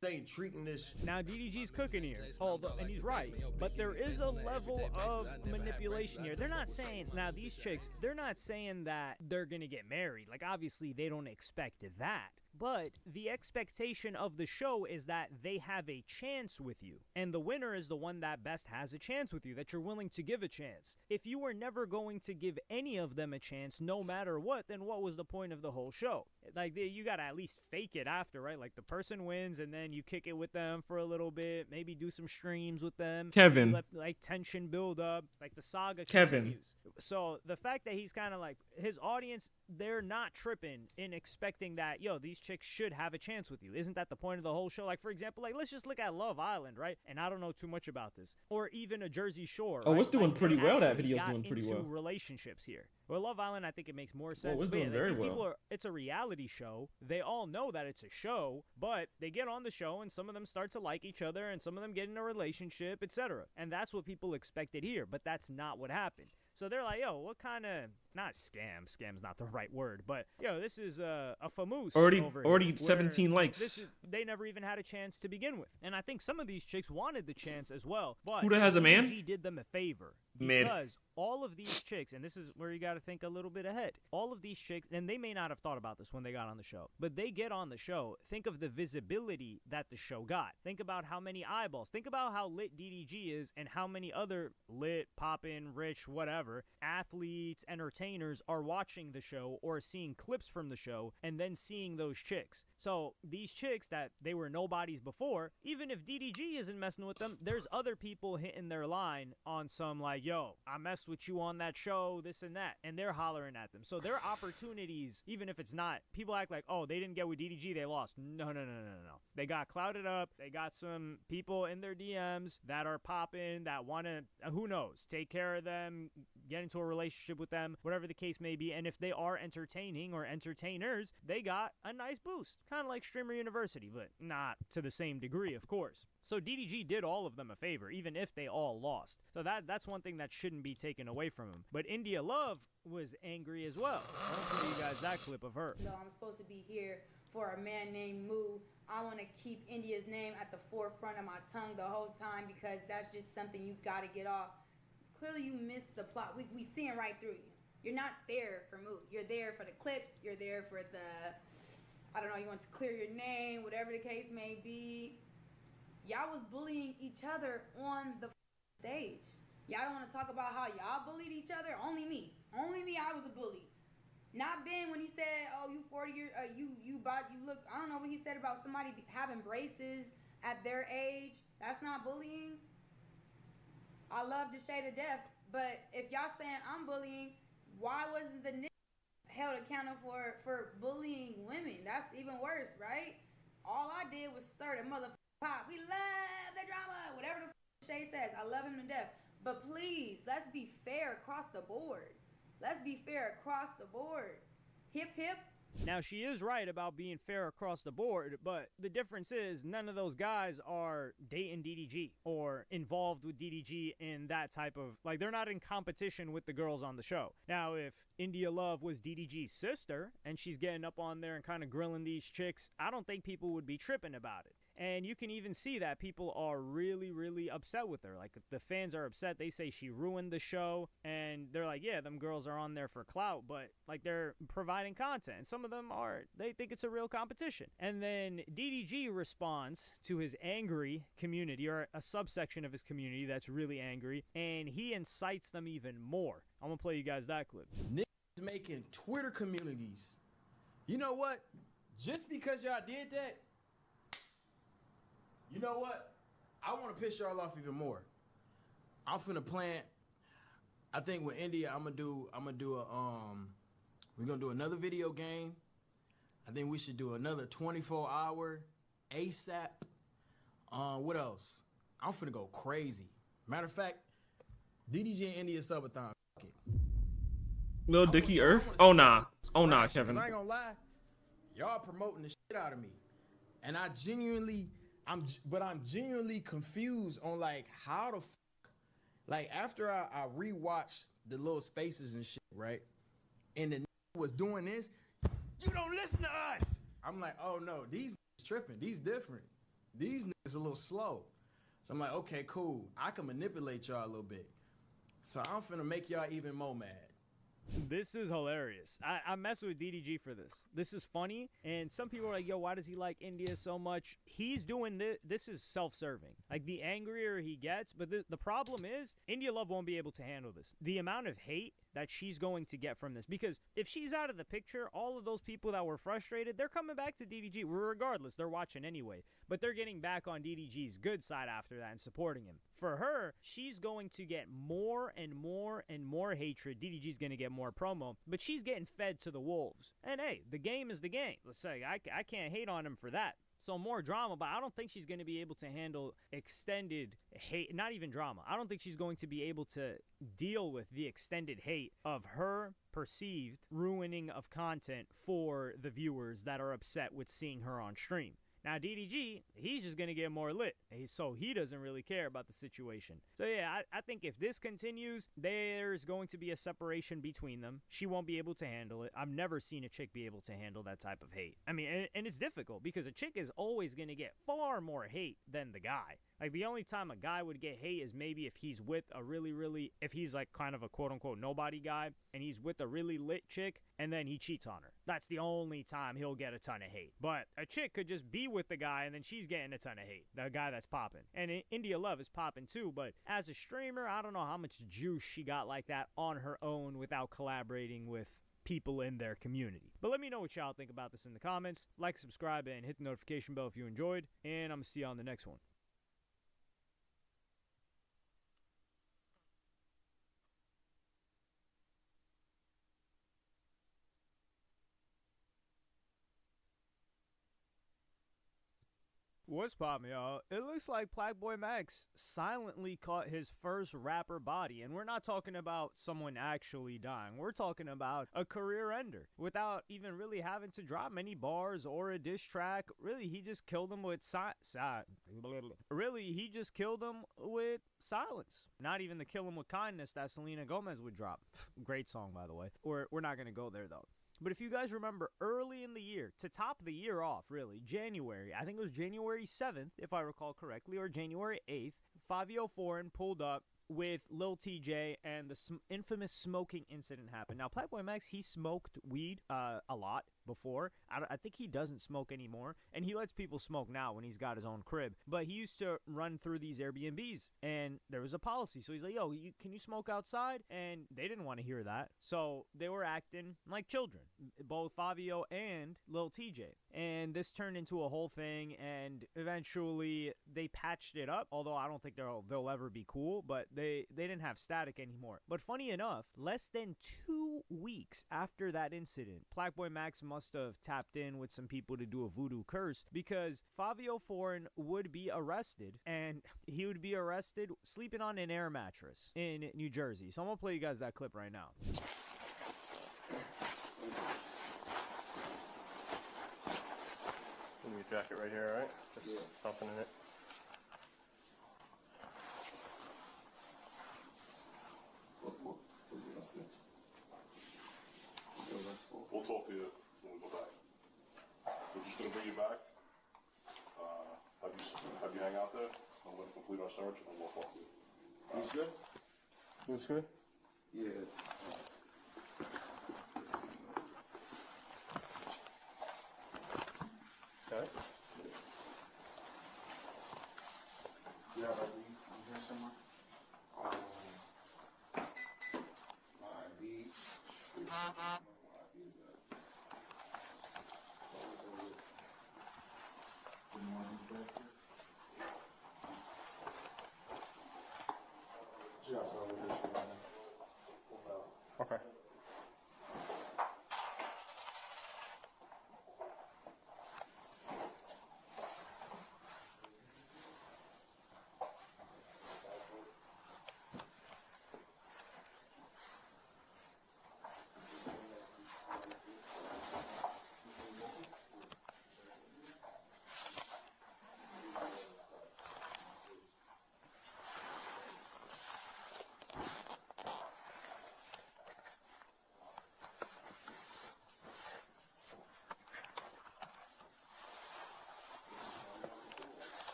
Speaker 5: they ain't treating this.
Speaker 14: Now DDG's cooking here, and he's right, but there is a level of manipulation here. They're not saying, now these chicks, they're not saying that they're gonna get married. Like obviously they don't expect that. But the expectation of the show is that they have a chance with you. And the winner is the one that best has a chance with you, that you're willing to give a chance. If you were never going to give any of them a chance, no matter what, then what was the point of the whole show? Like, you gotta at least fake it after, right? Like, the person wins, and then you kick it with them for a little bit, maybe do some streams with them.
Speaker 24: Kevin.
Speaker 14: Let, like, tension build up, like, the saga
Speaker 24: Kevin.
Speaker 14: continues. So, the fact that he's kind of like, his audience, they're not tripping in expecting that, yo, these chicks should have a chance with you. Isn't that the point of the whole show? Like, for example, like, let's just look at Love Island, right? And I don't know too much about this. Or even a Jersey Shore,
Speaker 24: Oh,
Speaker 14: right?
Speaker 24: it's doing
Speaker 14: Like,
Speaker 24: pretty
Speaker 14: they
Speaker 24: well. That
Speaker 14: actually
Speaker 24: video's
Speaker 14: got
Speaker 24: doing pretty
Speaker 14: into
Speaker 24: well.
Speaker 14: relationships here. Well, Love Island, I think it makes more sense.
Speaker 24: it's
Speaker 14: But yeah,
Speaker 24: doing very
Speaker 14: these people
Speaker 24: well.
Speaker 14: are, it's a reality show. They all know that it's a show, but they get on the show and some of them start to like each other and some of them get in a relationship, etc. And that's what people expected here, but that's not what happened. So they're like, yo, what kind of, not scam, scam's not the right word, but, yo, this is a famoose
Speaker 24: Already
Speaker 14: over here,
Speaker 24: 17
Speaker 14: where
Speaker 24: likes.
Speaker 14: they never even had a chance to begin with. And I think some of these chicks wanted the chance as well, but
Speaker 24: Who that has a man?
Speaker 14: DDG did them a favor.
Speaker 24: Mid.
Speaker 14: Because all of these chicks, and this is where you got to think a little bit ahead, all of these chicks, and they may not have thought about this when they got on the show, but they get on the show, think of the visibility that the show got. Think about how many eyeballs. Think about how lit DDG is and how many other lit, poppin', rich, whatever, athletes, entertainers are watching the show or seeing clips from the show and then seeing those chicks. So these chicks that they were nobodies before, even if DDG isn't messing with them, there's other people hitting their line on some like, yo, I messed with you on that show, this and that, and they're hollering at them. So their opportunities, even if it's not, people act like, oh, they didn't get with DDG, they lost. No. They got clouded up. They got some people in their DMs that are popping, that want to, who knows, take care of them, get into a relationship with them, whatever the case may be. And if they are entertaining or entertainers, they got a nice boost. Kind of like Streamer University, but not to the same degree, of course. So DDG did all of them a favor, even if they all lost. So that's one thing that shouldn't be taken away from him. But India Love was angry as well. I'll show you guys that clip of her.
Speaker 18: So I'm supposed to be here for a man named Moo. I want to keep India's name at the forefront of my tongue the whole time because that's just something you got to get off. Clearly you missed the plot. We seeing right through you. You're not there for Moo. You're there for the clips. You're there for the, I don't know, you want to clear your name, whatever the case may be. Y'all was bullying each other on the stage. Y'all don't want to talk about how y'all bullied each other? Only me. Only me, I was a bully. Not Ben when he said, oh, you 40 years, you look, I don't know what he said about somebody having braces at their age. That's not bullying. I love the shade of death, but if y'all saying I'm bullying, why wasn't the nigga held accountable for bullying women? That's even worse, right? All I did was stir the motherfucking pot. We love the drama, whatever the Shay says. I love him to death. But please, let's be fair across the board. Let's be fair across the board. Hip, hip.
Speaker 14: Now, she is right about being fair across the board, but the difference is none of those guys are dating DDG or involved with DDG in that type of, like, they're not in competition with the girls on the show. Now, if India Love was DDG's sister and she's getting up on there and kind of grilling these chicks, I don't think people would be tripping about it. And you can even see that people are really, really upset with her. Like, the fans are upset. They say she ruined the show. And they're like, yeah, them girls are on there for clout, but, like, they're providing content. And some of them are, they think it's a real competition. And then DDG responds to his angry community, or a subsection of his community that's really angry, and he incites them even more. I'm gonna play you guys that clip.
Speaker 5: Niggas making Twitter communities. You know what? Just because y'all did that, you know what? I want to piss y'all off even more. I'm finna plant. I think with India, we're gonna do another video game. I think we should do another 24-hour ASAP. What else? I'm finna go crazy. Matter of fact, DDG and India subathon.
Speaker 24: Lil Dicky Earth? Oh nah, Kevin.
Speaker 5: I ain't gonna lie, y'all promoting the shit out of me, and I'm genuinely confused on like how the fuck. Like after I rewatched the little spaces and shit, right? And the was doing this, you don't listen to us. I'm like, oh no, these tripping, these different, these niggas a little slow. So I'm like, okay, cool. I can manipulate y'all a little bit. So I'm finna make y'all even more mad.
Speaker 14: This is hilarious. I mess with DDG for this. This is funny, and some people are like, yo, why does he like India so much? He's doing this. This is self-serving. Like, the angrier he gets, but the problem is, India Love won't be able to handle this. The amount of hate that she's going to get from this, because if she's out of the picture, all of those people that were frustrated, they're coming back to DDG. Regardless, they're watching anyway, but they're getting back on DDG's good side after that and supporting him. For her, she's going to get more and more and more hatred. DDG's going to get more promo, but she's getting fed to the wolves. And hey, the game is the game. Let's say I can't hate on him for that. So more drama, but I don't think she's going to be able to handle extended hate, not even drama. I don't think she's going to be able to deal with the extended hate of her perceived ruining of content for the viewers that are upset with seeing her on stream. Now, DDG, he's just going to get more lit, so he doesn't really care about the situation. So, yeah, I think if this continues, there's going to be a separation between them. She won't be able to handle it. I've never seen a chick be able to handle that type of hate. I mean, and it's difficult because a chick is always going to get far more hate than the guy. Like, the only time a guy would get hate is maybe if he's with a really, if he's like kind of a quote-unquote nobody guy, and he's with a really lit chick, and then he cheats on her. That's the only time he'll get a ton of hate. But a chick could just be with the guy, and then she's getting a ton of hate. The guy that's popping. And India Love is popping too, but as a streamer, I don't know how much juice she got like that on her own without collaborating with people in their community. But let me know what y'all think about this in the comments. Like, subscribe, and hit the notification bell if you enjoyed, and I'm gonna see you on the next one. What's poppin', y'all? It looks like Blackboy Max silently caught his first rapper body, and we're not talking about someone actually dying. We're talking about a career ender without even really having to drop many bars or a diss track. Really, he just killed him with he just killed him with silence. Not even the kill him with kindness that Selena Gomez would drop. Great song, by the way. We're not gonna go there though. But if you guys remember early in the year, to top the year off, really, January, I think it was January 7th, if I recall correctly, or January 8th, Fabio Foreign pulled up with Lil TJ, and the infamous smoking incident happened. Now, Blackboy Max, he smoked weed a lot before. I think he doesn't smoke anymore, and he lets people smoke now when he's got his own crib. But he used to run through these Airbnbs, and there was a policy. So he's like, yo, can you smoke outside? And they didn't want to hear that. So they were acting like children, both Fabio and Lil TJ. And this turned into a whole thing, and eventually they patched it up, although I don't think they'll ever be cool, but they didn't have static anymore. But funny enough, less than 2 weeks after that incident, Blackboy Max must have tapped in with some people to do a voodoo curse, because Fabio Foreign would be arrested, and he would be arrested sleeping on an air mattress in New Jersey. So I'm gonna play you guys that clip right now.
Speaker 3: Your jacket right here, alright? Just something in it.
Speaker 20: We'll talk to you when we go back. We're just going to bring you back. Have you
Speaker 4: complete our search and then we'll walk you.
Speaker 5: Looks good?
Speaker 4: Looks good?
Speaker 5: Yeah.
Speaker 4: Okay.
Speaker 5: Yeah, like you here somewhere?
Speaker 4: Okay.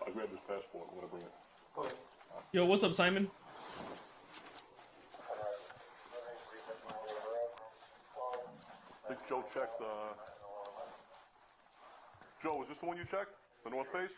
Speaker 4: I grabbed his passport. I'm gonna bring it.
Speaker 24: Yo, what's up, Simon?
Speaker 4: I think Joe checked. Joe, is this the one you checked? The North Face?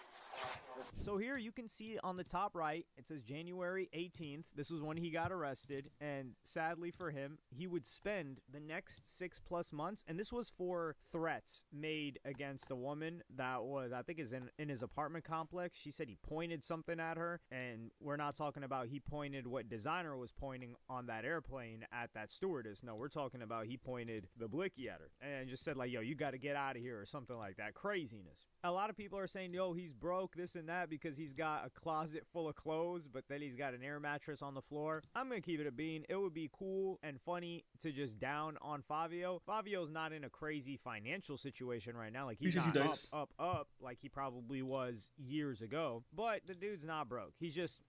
Speaker 14: So here you can see on the top right, it says January 18th. This was when he got arrested, and sadly for him, he would spend the next 6+ months, and this was for threats made against a woman that was, I think, is in his apartment complex. She said he pointed something at her, and we're not talking about he pointed what designer was pointing on that airplane at that stewardess. No, we're talking about he pointed the blicky at her and just said like, yo, you got to get out of here or something like that. Craziness. A lot of people are saying, yo, he's broke, this and that, because he's got a closet full of clothes, but then he's got an air mattress on the floor. I'm going to keep it a bean. It would be cool and funny to just down on Fabio. Fabio's not in a crazy financial situation right now. Like, he's not up, like he probably was years ago. But the dude's not broke. He's just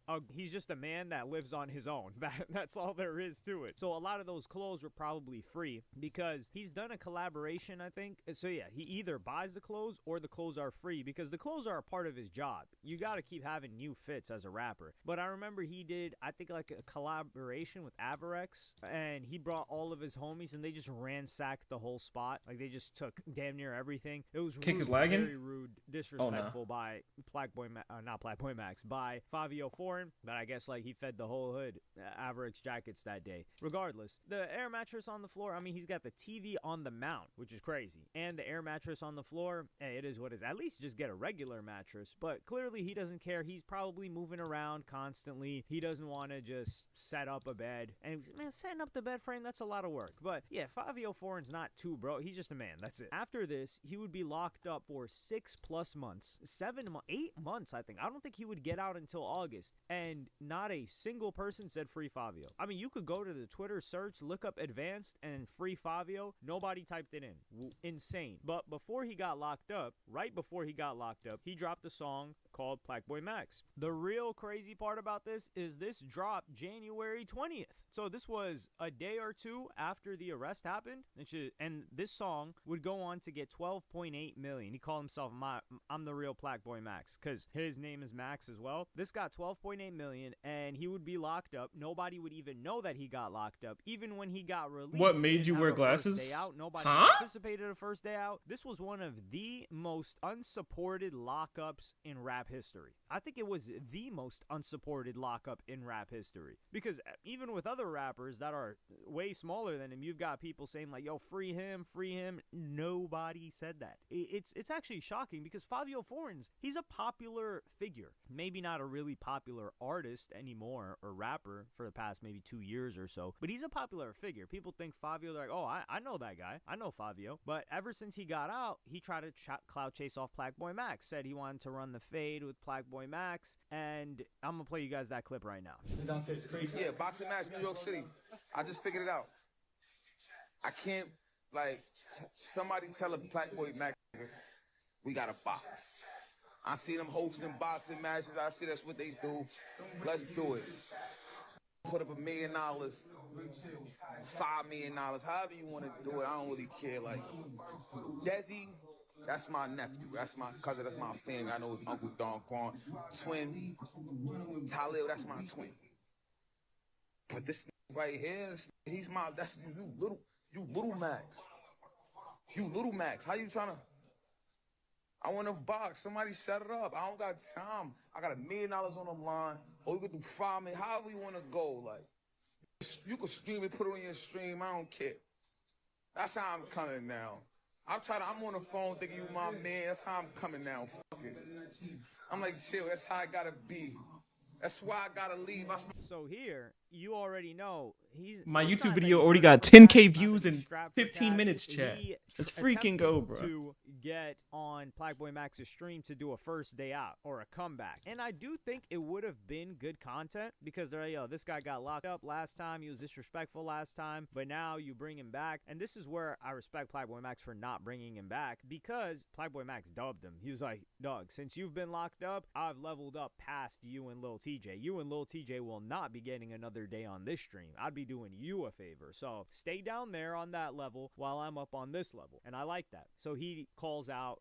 Speaker 14: a man that lives on his own. That's all there is to it. So a lot of those clothes were probably free because he's done a collaboration, I think. So yeah, he either buys the clothes or the clothes are free because the clothes are a part of his job. You got to keep having new fits as a rapper. But I remember he did, I think, like a collaboration with Averex, and he brought all of his homies and they just ransacked the whole spot. Like, they just took damn near everything. It was rude, very rude, disrespectful by by Fabio Foreign, but I guess like he fed the whole hood Averex jackets that day. Regardless, the air mattress on the floor, I mean, he's got the TV on the mount, which is crazy, and the air mattress on the floor, hey, it is what it is. At least just get a regular mattress, but clearly he doesn't care. He's probably moving around constantly. He doesn't want to just set up a bed, and man, setting up the bed frame, that's a lot of work. But yeah, Fabio Foreign's not too bro. He's just a man. That's it. After this, he would be locked up for 6+ months, 8 months, I think. I don't think he would get out until August, and not a single person said free Fabio. I mean, you could go to the Twitter search, look up advanced and free Fabio. Nobody typed it in. Insane. But before he got locked up, right before he got locked up, he dropped a song called Plaqueboy Max. The real crazy part about this is this dropped January 20th. So this was a day or two after the arrest happened, and this song would go on to get 12.8 million. He called himself I'm the real Plaqueboy Max because his name is Max as well. This got 12.8 million, and he would be locked up. Nobody would even know that he got locked up. Even when he got released,
Speaker 24: what made you wear glasses?
Speaker 14: Day out. Nobody anticipated a first day out. This was one of the most unsupported lockups in rap history. I think it was the most unsupported lockup in rap history, because even with other rappers that are way smaller than him, you've got people saying like, yo, free him. Nobody said that. It's actually shocking because Fabio Foreign's, he's a popular figure, maybe not a really popular artist anymore or rapper for the past maybe 2 years or so, but he's a popular figure. People think Fabio, they're like, oh, I know that guy, I know Fabio. But ever since he got out, he tried to clout chase off Plaqueboy Max, said he wanted to run the fade with Plaqueboy Max, and I'm gonna play you guys that clip right now.
Speaker 20: Yeah, boxing match, New York City. I just figured it out. I can't, like, somebody tell a Plaqueboy Max, we got a box. I see them hosting boxing matches. I see that's what they do. Let's do it. Put up $1 million $5 million, however you want to do it, I don't really care. Like, Desi, that's my nephew, that's my cousin, that's my family. I know his uncle Don Quan. Twin, Talib, that's my twin. But this right here, he's my, that's you little Max. You little Max, how you trying to? I want a box, somebody set it up. I don't got time. I got $1 million on the line. Or you could do $5 million, however you want to go. Like, you could stream it, put it on your stream, I don't care. That's how I'm coming now. I'm on the phone thinking you my man, that's how I'm coming now, fuck it. I'm like, chill, that's how I gotta be. That's why I gotta leave.
Speaker 14: So here, you already know
Speaker 24: My YouTube video already got 10K views in 15 minutes, chat. Let's freaking go, bro.
Speaker 14: To get on Blackboy Max's stream to do a first day out or a comeback. And I do think it would have been good content because they're like, yo, this guy got locked up last time. He was disrespectful last time, but now you bring him back. And this is where I respect Blackboy Max for not bringing him back because Blackboy Max dubbed him. He was like, Doug, since you've been locked up, I've leveled up past you and Lil TJ. You and Lil TJ will not be getting another day on this stream. I'd be doing you a favor. So stay down there on that level while I'm up on this level. And I like that. So he calls out,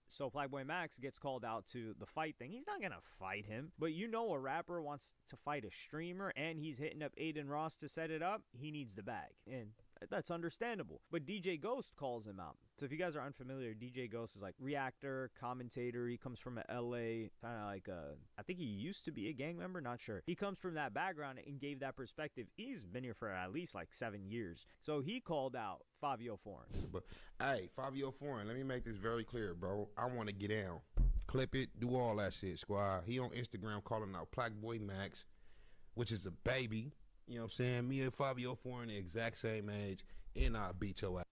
Speaker 14: so Blackboy Max gets called out to the fight thing. He's not going to fight him, but you know a rapper wants to fight a streamer and he's hitting up Aiden Ross to set it up. He needs the bag. And that's understandable. But DJ Ghost calls him out. So if you guys are unfamiliar, DJ Ghost is like reactor, commentator. He comes from LA, kind of like I think he used to be a gang member, not sure. He comes from that background and gave that perspective. He's been here for at least like 7 years. So he called out Fabio Foreign.
Speaker 19: But hey, Fabio Foreign, let me make this very clear, bro. I want to get down. Clip it, do all that shit, squad. He on Instagram calling out Blackboy Max, which is a baby. You know what I'm saying? Me and Fabio Foreign the exact same age, and I'll beat your ass.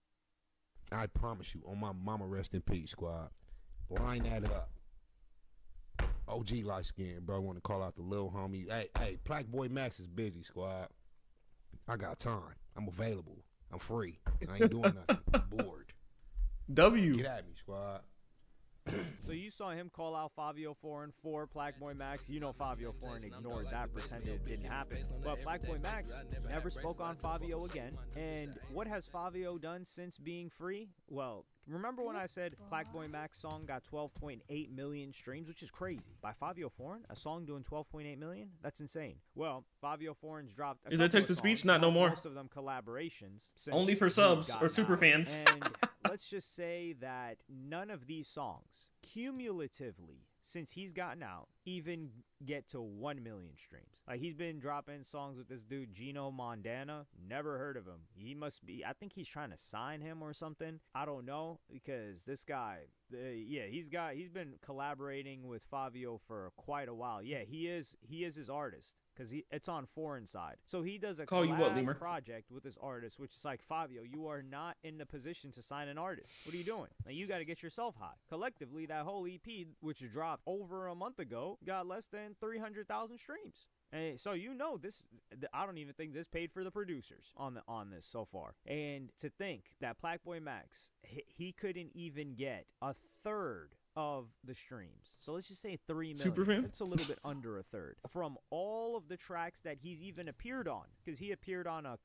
Speaker 19: I promise you, on my mama, rest in peace, squad. Line that up. OG light skin, bro. Want to call out the little homie. Hey, Blackboy Max is busy, squad. I got time. I'm available. I'm free. I ain't doing nothing. I'm bored.
Speaker 24: W.
Speaker 19: Get at me, squad.
Speaker 14: So you saw him call out Fabio Foreign for Blackboy Max. You know Fabio Foreign ignored that, pretended it didn't happen. But Blackboy Max never spoke on Fabio again. And what has Fabio done since being free? Well, remember when I said Blackboy Max song got 12.8 million streams, which is crazy. By Fabio Foreign, a song doing 12.8 million? That's insane. Well, Fabio Foreign's dropped a
Speaker 24: Is there text to speech? Not no more.
Speaker 14: Most of them collaborations.
Speaker 24: Only for subs or super fans.
Speaker 14: And let's just say that none of these songs, cumulatively, since he's gotten out, even get to 1 million streams. Like, he's been dropping songs with this dude, Gino Mondana. Never heard of him. He must be, I think he's trying to sign him or something. I don't know, because this guy, he's been collaborating with Fabio for quite a while. Yeah, he is his artist. Because it's on Foreign side. So he does a collab project with this artist, which is like, Fabio, you are not in the position to sign an artist. What are you doing? Like, you got to get yourself high. Collectively, that whole EP, which dropped over a month ago, got less than 300,000 streams. And so you know this, I don't even think this paid for the producers on this so far. And to think that Blackboy Max, he couldn't even get a third of the streams. So let's just say 3 million.
Speaker 24: Superfan?
Speaker 14: It's a little bit under a third. From all of the tracks that he's even appeared on. Because he appeared on a...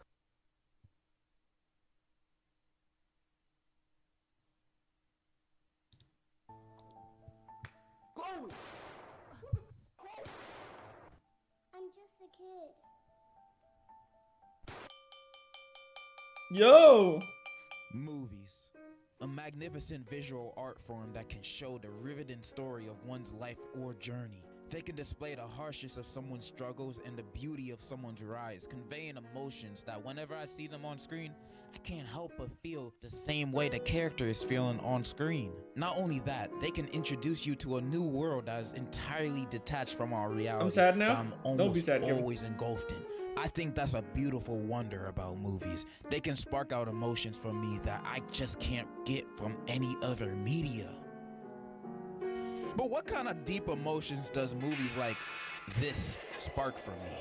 Speaker 9: Chloe! I'm just a kid.
Speaker 24: Yo!
Speaker 6: Movies. A magnificent visual art form that can show the riveting story of one's life or journey. They can display the harshness of someone's struggles and the beauty of someone's rise, conveying emotions that whenever I see them on screen, I can't help but feel the same way the character is feeling on screen. Not only that, they can introduce you to a new world that is entirely detached from our reality.
Speaker 24: I'm sad now?
Speaker 6: That I'm
Speaker 24: Don't be sad, Kevin.
Speaker 6: always engulfed in. I think that's a beautiful wonder about movies. They can spark out emotions from me that I just can't get from any other media. But what kind of deep emotions does movies like this spark for me?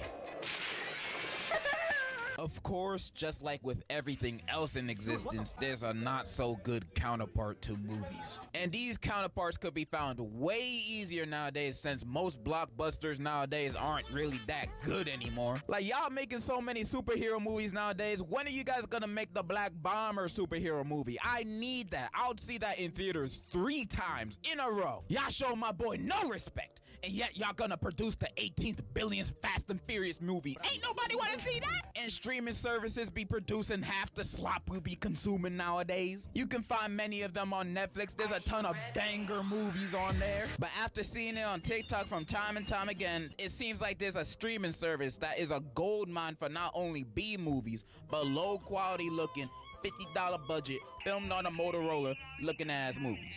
Speaker 6: Of course, just like with everything else in existence, there's a not so good counterpart to movies. And these counterparts could be found way easier nowadays since most blockbusters nowadays aren't really that good anymore. Like y'all making so many superhero movies nowadays, when are you guys gonna make the Black Bomber superhero movie? I need that. I'll see that in theaters 3 times in a row. Y'all show my boy no respect. And yet y'all gonna produce the 18th billionth Fast and Furious movie. Ain't nobody wanna see that? And streaming services be producing half the slop we be consuming nowadays. You can find many of them on Netflix. There's a ton of banger movies on there. But after seeing it on TikTok from time and time again, it seems like there's a streaming service that is a gold mine for not only B movies, but low quality looking, $50 budget, filmed on a Motorola looking ass movies.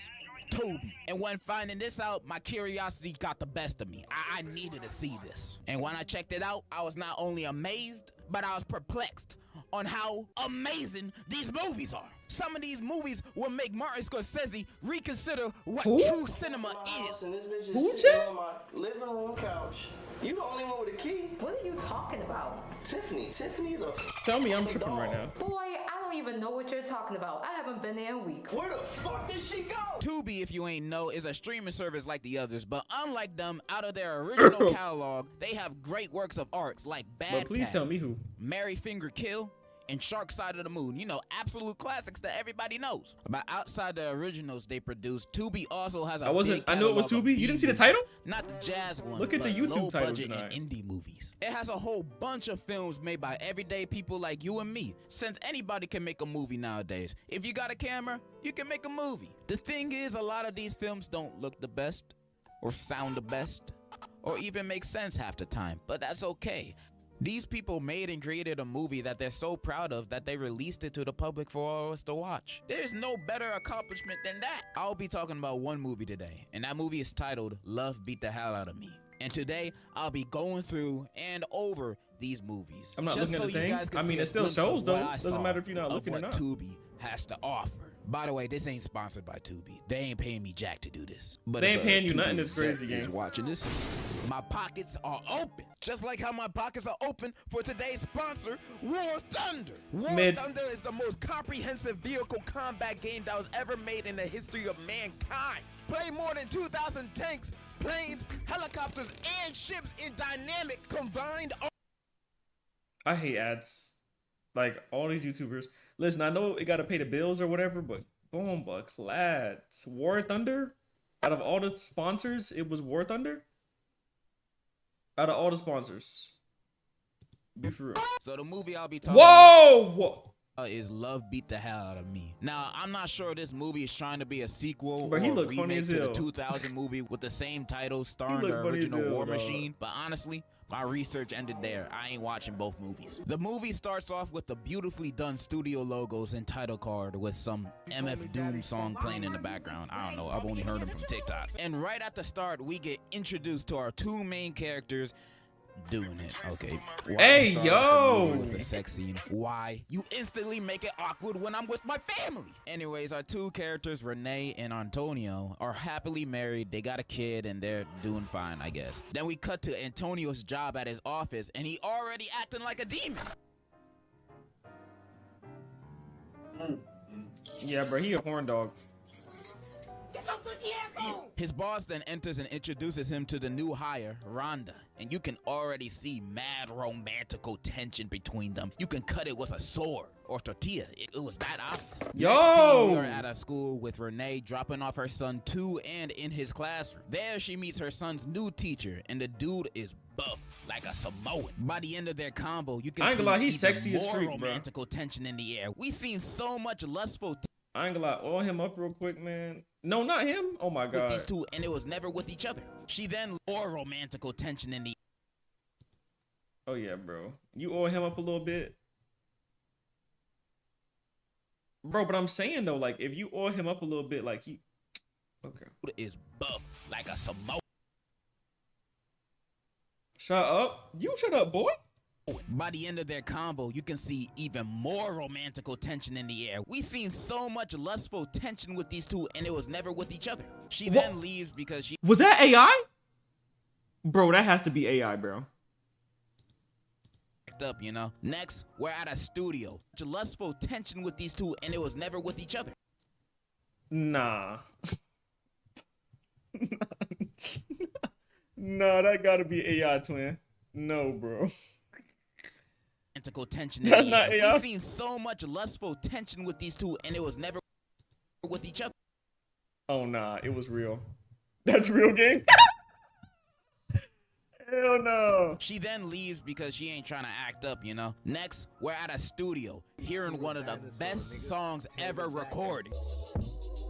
Speaker 6: Tubi. And when finding this out, my curiosity got the best of me. I needed to see this. And when I checked it out, I was not only amazed, but I was perplexed on how amazing these movies are. Some of these movies will make Martin Scorsese reconsider what true cinema is.
Speaker 10: And this bitch is sitting on my living room couch. You the only one with a key.
Speaker 7: What are you talking about?
Speaker 10: Tiffany the
Speaker 24: Tell me I'm tripping right now.
Speaker 7: Boy, I don't even know what you're talking about. I haven't been there in a week.
Speaker 10: Where the fuck did she go?
Speaker 6: Tubi, if you ain't know, is a streaming service like the others, but unlike them, out of their original catalog, they have great works of arts like Bad
Speaker 24: But please
Speaker 6: Cat,
Speaker 24: tell me who.
Speaker 6: Mary Finger Kill, and Shark Side of the Moon. You know, absolute classics that everybody knows. But outside the originals they produced, Tubi also has a
Speaker 24: I knew it was Tubi. You didn't see the title?
Speaker 6: Not the jazz one.
Speaker 24: Look at the
Speaker 6: but
Speaker 24: YouTube
Speaker 6: low
Speaker 24: title
Speaker 6: budget
Speaker 24: tonight.
Speaker 6: and indie movies. It has a whole bunch of films made by everyday people like you and me. Since anybody can make a movie nowadays. If you got a camera, you can make a movie. The thing is, a lot of these films don't look the best, or sound the best, or even make sense half the time. But that's okay. These people made and created a movie that they're so proud of that they released it to the public for all of us to watch. There's no better accomplishment than that. I'll be talking about one movie today, and that movie is titled Love Beat the Hell Out of Me. And today, I'll be going through and over these movies.
Speaker 24: I'm not
Speaker 6: just
Speaker 24: looking
Speaker 6: so
Speaker 24: at the
Speaker 6: you
Speaker 24: thing.
Speaker 6: guys can
Speaker 24: I mean,
Speaker 6: see
Speaker 24: it
Speaker 6: a
Speaker 24: still
Speaker 6: glimpse of
Speaker 24: shows, though.
Speaker 6: what I
Speaker 24: Doesn't
Speaker 6: saw
Speaker 24: matter if you're not
Speaker 6: of
Speaker 24: looking or
Speaker 6: what
Speaker 24: not.
Speaker 6: Tubi has to offer. By the way, this ain't sponsored by Tubi. They ain't paying me jack to do this. But
Speaker 24: They ain't
Speaker 6: if,
Speaker 24: paying you
Speaker 6: Tubi
Speaker 24: nothing that's crazy,
Speaker 6: is
Speaker 24: gang.
Speaker 6: watching this, my pockets are open. Just like how my pockets are open for today's sponsor, War Thunder. War Thunder is the most comprehensive vehicle combat game that was ever made in the history of mankind. Play more than 2,000 tanks, planes, helicopters, and ships in dynamic combined.
Speaker 24: I hate ads. Like all these YouTubers. Listen, I know it gotta pay the bills or whatever, but boom, but clad. War Thunder? Out of all the sponsors, it was War Thunder? Out of all the sponsors. Be for real.
Speaker 6: So the movie I'll be talking about is Love Beat the Hell Out of Me. Now, I'm not sure this movie is trying to be a sequel
Speaker 24: Bro,
Speaker 6: or
Speaker 24: he
Speaker 6: a
Speaker 24: look funny
Speaker 6: remake
Speaker 24: as
Speaker 6: to the
Speaker 24: hell.
Speaker 6: 2000 movie with the same title starring
Speaker 24: look
Speaker 6: the
Speaker 24: funny as
Speaker 6: original
Speaker 24: hell,
Speaker 6: War
Speaker 24: dog.
Speaker 6: Machine. But honestly, my research ended there. I ain't watching both movies. The movie starts off with the beautifully done studio logos and title card with some MF Doom song playing in the background. I don't know. I've only heard them from TikTok. And right at the start, we get introduced to our 2 main characters doing it. Okay. Why
Speaker 24: Hey,
Speaker 6: start off the movie
Speaker 24: yo!
Speaker 6: with the sex scene? Why? You instantly make it awkward when I'm with my family. Anyways, our 2 characters, Renee and Antonio, are happily married. They got a kid and they're doing fine, I guess. Then we cut to Antonio's job at his office and he already acting like a demon.
Speaker 24: Yeah, bro, he a horn dog.
Speaker 6: His boss then enters and introduces him to the new hire, Rhonda, and you can already see mad romantical tension between them. You can cut it with a sword or tortilla. It was that obvious.
Speaker 24: Yo!
Speaker 6: Next scene, we are at a school with Renee dropping off her son to and in his classroom. There she meets her son's new teacher, and the dude is buff like a Samoan. By the end of their convo, you can
Speaker 24: I ain't gonna lie,
Speaker 6: see
Speaker 24: he's
Speaker 6: even
Speaker 24: sexy as
Speaker 6: more
Speaker 24: freak, bro.
Speaker 6: romantical tension in the air. We seen so much lustful
Speaker 24: I ain't gonna lie, oil him up real quick, man. No, not him. Oh my
Speaker 6: with
Speaker 24: god.
Speaker 6: these 2, and it was never with each other. She then more romantical tension in the
Speaker 24: Oh yeah, bro. You oil him up a little bit. Bro, but I'm saying though, like if you oil him up a little bit, like he okay.
Speaker 6: is buff like a Samoan.
Speaker 24: Shut up. You shut up, boy.
Speaker 6: By the end of their convo, you can see even more romantical tension in the air. We seen so much lustful tension with these 2, and it was never with each other. She then leaves because she
Speaker 24: Was that AI? Bro, that has to be AI, bro.
Speaker 6: act up, you know. Next, we're at a studio. Lustful tension with these two, and it was never with each other.
Speaker 24: Nah. Nah, that gotta be AI twin. No, bro.
Speaker 6: Romantical tension.
Speaker 24: That's not AI.
Speaker 6: We've seen so much lustful tension with these two, and it was never with each other.
Speaker 24: Oh nah, it was real. That's real, gang. Hell no.
Speaker 6: She then leaves because she ain't trying to act up, you know. Next, we're at a studio, hearing one of the best songs ever recorded.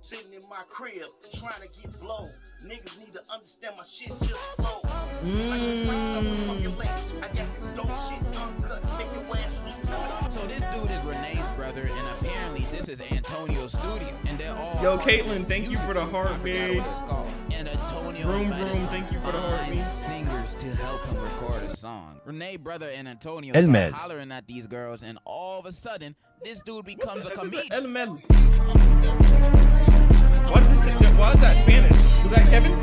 Speaker 2: Sitting in my crib, trying to get blown. Niggas need to understand my shit just flow. I got this dope shit uncut, make your ass lose.
Speaker 6: So this dude is Renee's brother, and apparently this is Antonio's studio, and they're all.
Speaker 24: Yo, Caitlin, thank you for the heart, babe.
Speaker 6: And Antonio
Speaker 24: Vroom, thank you for the heart, babe.
Speaker 6: Singers to help him record a song. Renee brother and Antonio
Speaker 24: Elmed.
Speaker 6: start hollering at these girls, and all of a sudden, this dude becomes a comedian.
Speaker 24: Why is that Spanish? Was that Kevin?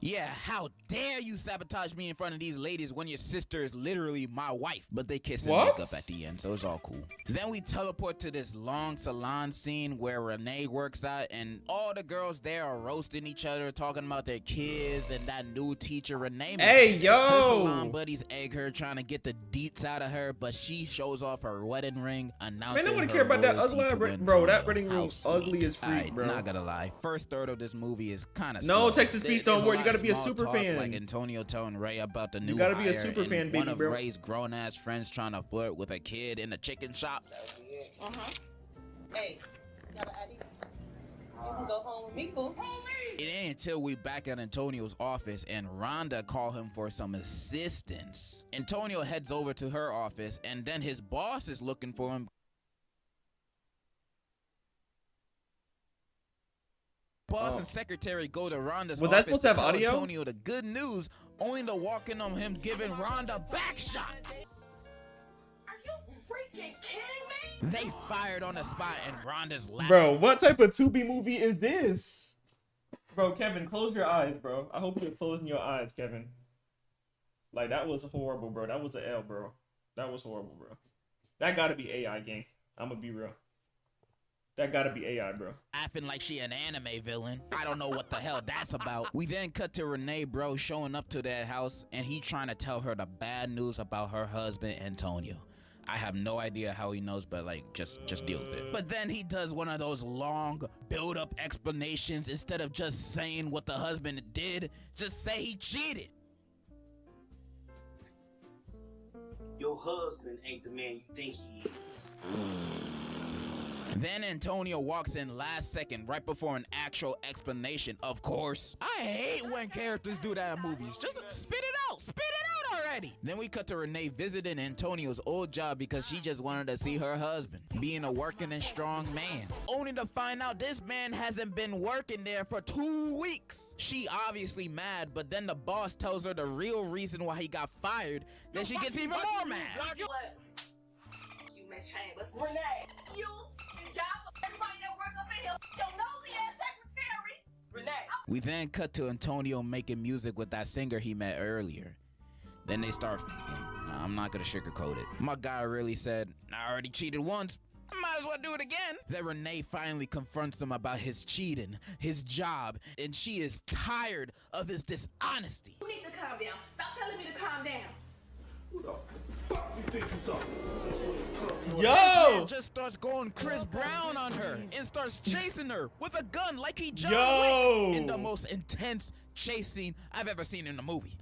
Speaker 6: Yeah, how dare you sabotage me in front of these ladies when your sister is literally my wife? But they kiss and make up at the end, so it's all cool. Then we teleport to this long salon scene where Renee works out, and all the girls there are roasting each other, talking about their kids and that new teacher Renee.
Speaker 24: Hey, yo!
Speaker 6: Her salon buddies egg her, trying to get the deets out of her, but she shows off her wedding ring, announcing
Speaker 24: Man, I wouldn't
Speaker 6: her
Speaker 24: care about that
Speaker 6: loyalty
Speaker 24: ugly
Speaker 6: to
Speaker 24: bro. That
Speaker 6: Antonio.
Speaker 24: wedding room ugly as freak,
Speaker 6: Alright,
Speaker 24: bro.
Speaker 6: not gonna lie. First third of this movie is kind of
Speaker 24: No, Texas Peace, don't worry. You gotta be a
Speaker 6: small
Speaker 24: super
Speaker 6: talk,
Speaker 24: fan.
Speaker 6: Like Antonio telling Ray about the new
Speaker 24: You gotta be a
Speaker 6: hire
Speaker 24: super
Speaker 6: and
Speaker 24: fan,
Speaker 6: one
Speaker 24: baby,
Speaker 6: of
Speaker 24: bro.
Speaker 6: Ray's grown-ass friends trying to flirt with a kid in a chicken shop.
Speaker 13: Hey, you can go home with me, fool.
Speaker 6: It ain't until we back at Antonio's office and Rhonda call him for some assistance. Antonio heads over to her office, and then his boss is looking for him. Boss and secretary go to Rhonda's
Speaker 24: Was that
Speaker 6: office
Speaker 24: supposed to have
Speaker 6: tell
Speaker 24: audio?
Speaker 6: Antonio the good news, only to walk in on him giving Rhonda back shots.
Speaker 13: Freaking kidding me?
Speaker 6: They fired on the spot, and Rhonda's laughing.
Speaker 24: Bro, what type of 2B movie is this? Bro, Kevin, close your eyes, bro. I hope you're closing your eyes, Kevin. Like, that was horrible, bro. That was an L, bro. That was horrible, bro. That gotta be AI, gang. I'm gonna be real. That gotta be AI, bro.
Speaker 6: Laughing like she an anime villain. I don't know what the hell that's about. We then cut to Renee, bro, showing up to that house, and he trying to tell her the bad news about her husband, Antonio. I have no idea how he knows, but like, just deal with it. But then he does one of those long build-up explanations. Instead of just saying what the husband did, just say he cheated.
Speaker 2: Your husband ain't the man you think he is.
Speaker 6: Then Antonio walks in last second, right before an actual explanation, of course. I hate when characters do that in movies. Just spit it out. Spit it out already. Then we cut to Renee visiting Antonio's old job because she just wanted to see her husband, being a working and strong man. Only to find out this man hasn't been working there for 2 weeks. She obviously mad, but then the boss tells her the real reason why he got fired. Then she gets even more mad.
Speaker 13: What? You Miss Chambers. Renee, you. Job of everybody that work up in here, your nosy ass secretary. Renee.
Speaker 6: We then cut to Antonio making music with that singer he met earlier. Then they start f***ing. Nah, I'm not gonna sugarcoat it. My guy really said, I already cheated once. I might as well do it again. Then Renee finally confronts him about his cheating, his job, and she is tired of his dishonesty.
Speaker 13: You need to calm down. Stop telling me to calm down.
Speaker 2: Who the fuck you think you talking?
Speaker 6: This man just starts going Chris Brown on her and starts chasing her with a gun like he John Wick in the most intense chase scene I've ever seen in a movie.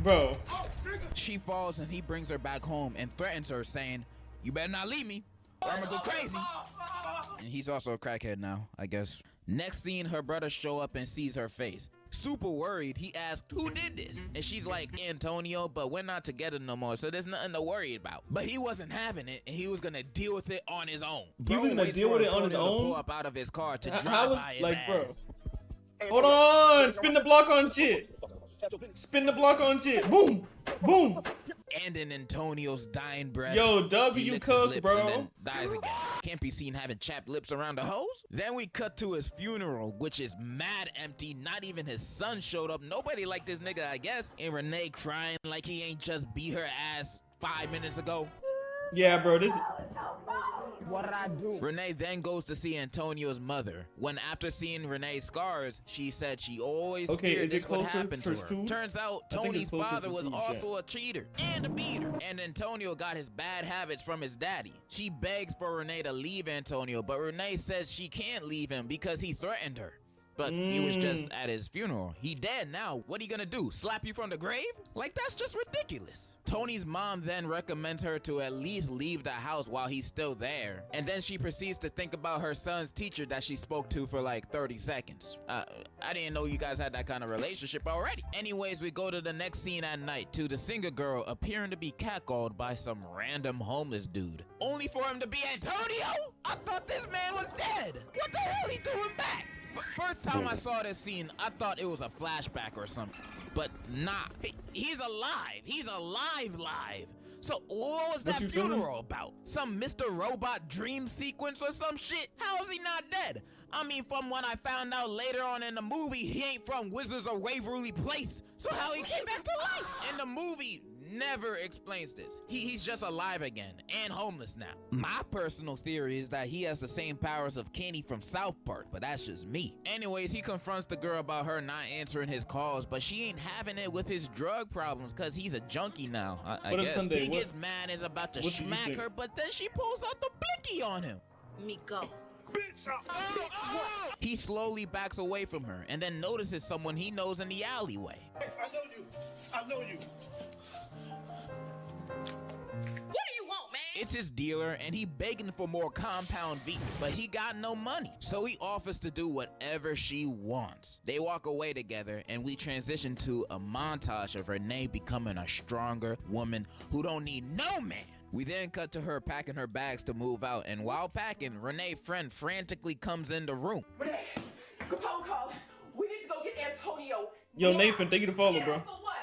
Speaker 24: Bro.
Speaker 6: She falls and he brings her back home and threatens her, saying, you better not leave me or I'm gonna go crazy. And he's also a crackhead now, I guess. Next scene, her brother show up and sees her face. Super worried, he asked, who did this? And she's like, Antonio, but we're not together no more, so there's nothing to worry about. But he wasn't having it, and he was gonna deal with it on his own.
Speaker 24: He was gonna deal with it on his own?
Speaker 6: Pull up out of his car to drive
Speaker 24: How was,
Speaker 6: by his
Speaker 24: like,
Speaker 6: ass.
Speaker 24: bro? Hold on, spin the block on shit. Spin the block on shit. Boom. Boom.
Speaker 6: And in Antonio's dying breath,
Speaker 24: Yo,
Speaker 6: he
Speaker 24: W
Speaker 6: licks his
Speaker 24: cook,
Speaker 6: lips
Speaker 24: bro.
Speaker 6: and then dies again. Can't be seen having chapped lips around the hose. Then we cut to his funeral, which is mad empty. Not even his son showed up. Nobody liked this nigga, I guess. And Renee crying like he ain't just beat her ass 5 minutes ago.
Speaker 24: Yeah, bro, this.
Speaker 6: What did I do? Renee then goes to see Antonio's mother. When after seeing Renee's scars, she said she always feared this would happen to her.
Speaker 24: food?
Speaker 6: Turns out Tony's father was also a cheater and a beater. And Antonio got his bad habits from his daddy. She begs for Renee to leave Antonio, but Renee says she can't leave him because he threatened her. But he was just at his funeral. He dead now. What are you gonna do? Slap you from the grave? Like, that's just ridiculous. Tony's mom then recommends her to at least leave the house while he's still there. And then she proceeds to think about her son's teacher that she spoke to for like 30 seconds. I didn't know you guys had that kind of relationship already. Anyways, we go to the next scene at night to the singer girl appearing to be catcalled by some random homeless dude. Only for him to be Antonio? I thought this man was dead. What the hell he doing back? First time I saw this scene, I thought it was a flashback or something. But nah, he's alive. He's alive. So what was that funeral about? Some Mr. Robot dream sequence or some shit? How is he not dead? I mean, from what I found out later on in the movie, he ain't from Wizards of Waverly Place. So how he came back to life? In the movie, never explains this. He's just alive again and homeless now. My personal theory is that he has the same powers of Kenny from South Park, but that's just me. Anyways, he confronts the girl about her not answering his calls, but she ain't having it with his drug problems because he's a junkie now. I guess. He gets mad and is about to smack her, but then she pulls out the blicky on him.
Speaker 13: Miko.
Speaker 6: He slowly backs away from her and then notices someone he knows in the alleyway.
Speaker 2: I know you.
Speaker 13: What do you want, man?
Speaker 6: It's his dealer and he begging for more compound V, but he got no money. So he offers to do whatever she wants. They walk away together and we transition to a montage of Renee becoming a stronger woman who don't need no man. We then cut to her packing her bags to move out, and while packing, Renee's friend frantically comes in the room.
Speaker 13: Renee, good phone call. We need to go get Antonio.
Speaker 24: Yo, Nathan, thank you to follow, bro.
Speaker 13: For what?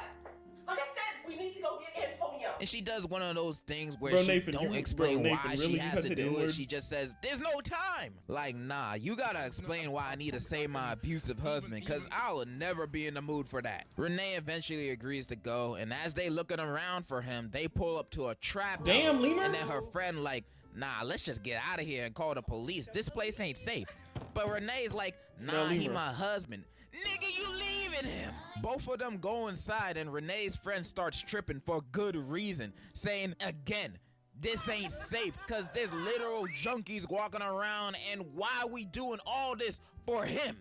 Speaker 13: Like I said, we need to go get Antonio.
Speaker 6: And she does one of those things where
Speaker 24: Bro,
Speaker 6: she
Speaker 24: Nathan,
Speaker 6: don't
Speaker 24: you-
Speaker 6: explain
Speaker 24: bro,
Speaker 6: why
Speaker 24: Nathan,
Speaker 6: she
Speaker 24: really? You
Speaker 6: has
Speaker 24: got
Speaker 6: to
Speaker 24: to the
Speaker 6: do it.
Speaker 24: N-word?
Speaker 6: She just says, there's no time. Like, nah, you gotta explain why I need to save my abusive husband, because I will never be in the mood for that. Renee eventually agrees to go, and as they looking around for him, they pull up to a trap
Speaker 24: Damn,
Speaker 6: house,
Speaker 24: Lemur.
Speaker 6: and then her friend like, nah, let's just get out of here and call the police. This place ain't safe. But Renee's like, nah, he
Speaker 24: Lemur.
Speaker 6: my husband. Nigga, you leaving him. Both of them go inside and Renee's friend starts tripping for good reason, saying again, this ain't safe because there's literal junkies walking around, and why we doing all this for him?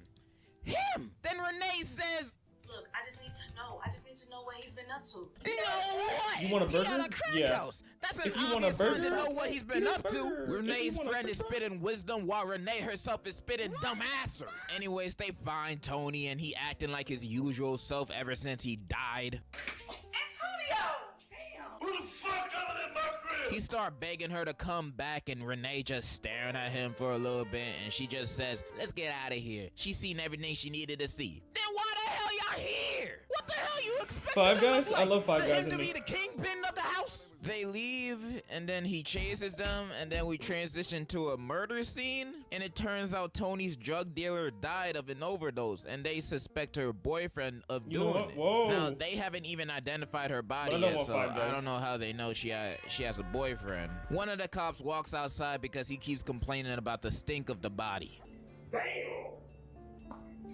Speaker 6: Him! Then Renee says,
Speaker 13: Look, I just need to know. I just need to know what he's been up to.
Speaker 6: no way!
Speaker 24: You want a burger?
Speaker 6: He at a crack
Speaker 24: Yeah.
Speaker 6: house. That's an
Speaker 24: If you want a
Speaker 6: obvious sign to
Speaker 24: burger,
Speaker 6: know what he's been
Speaker 24: get a
Speaker 6: up to.
Speaker 24: burger. If you
Speaker 6: Renee's
Speaker 24: want a
Speaker 6: friend is
Speaker 24: burger.
Speaker 6: spitting wisdom while Renee herself is spitting dumbasser. Anyways, they find Tony and he acting like his usual self ever since he died.
Speaker 13: Antonio! Damn!
Speaker 2: Who the fuck coming in my crib?
Speaker 6: He start begging her to come back and Renee just staring at him for a little bit and she just says, let's get out of here. She's seen everything she needed to see. Then why the hell y'all here? What the hell you expect?
Speaker 24: Five Guys? I love Five
Speaker 6: to
Speaker 24: Guys
Speaker 6: him to
Speaker 24: in
Speaker 6: be
Speaker 24: me.
Speaker 6: the kingpin of the house? They leave and then he chases them and then we transition to a murder scene and it turns out Tony's drug dealer died of an overdose and they suspect her boyfriend of
Speaker 24: You know
Speaker 6: doing
Speaker 24: what?
Speaker 6: it.
Speaker 24: Whoa.
Speaker 6: Now they haven't even identified her body
Speaker 24: I know
Speaker 6: yet,
Speaker 24: what
Speaker 6: so
Speaker 24: Five
Speaker 6: I
Speaker 24: Guys.
Speaker 6: don't know how they know she has a boyfriend. One of the cops walks outside because he keeps complaining about the stink of the body.
Speaker 2: Damn!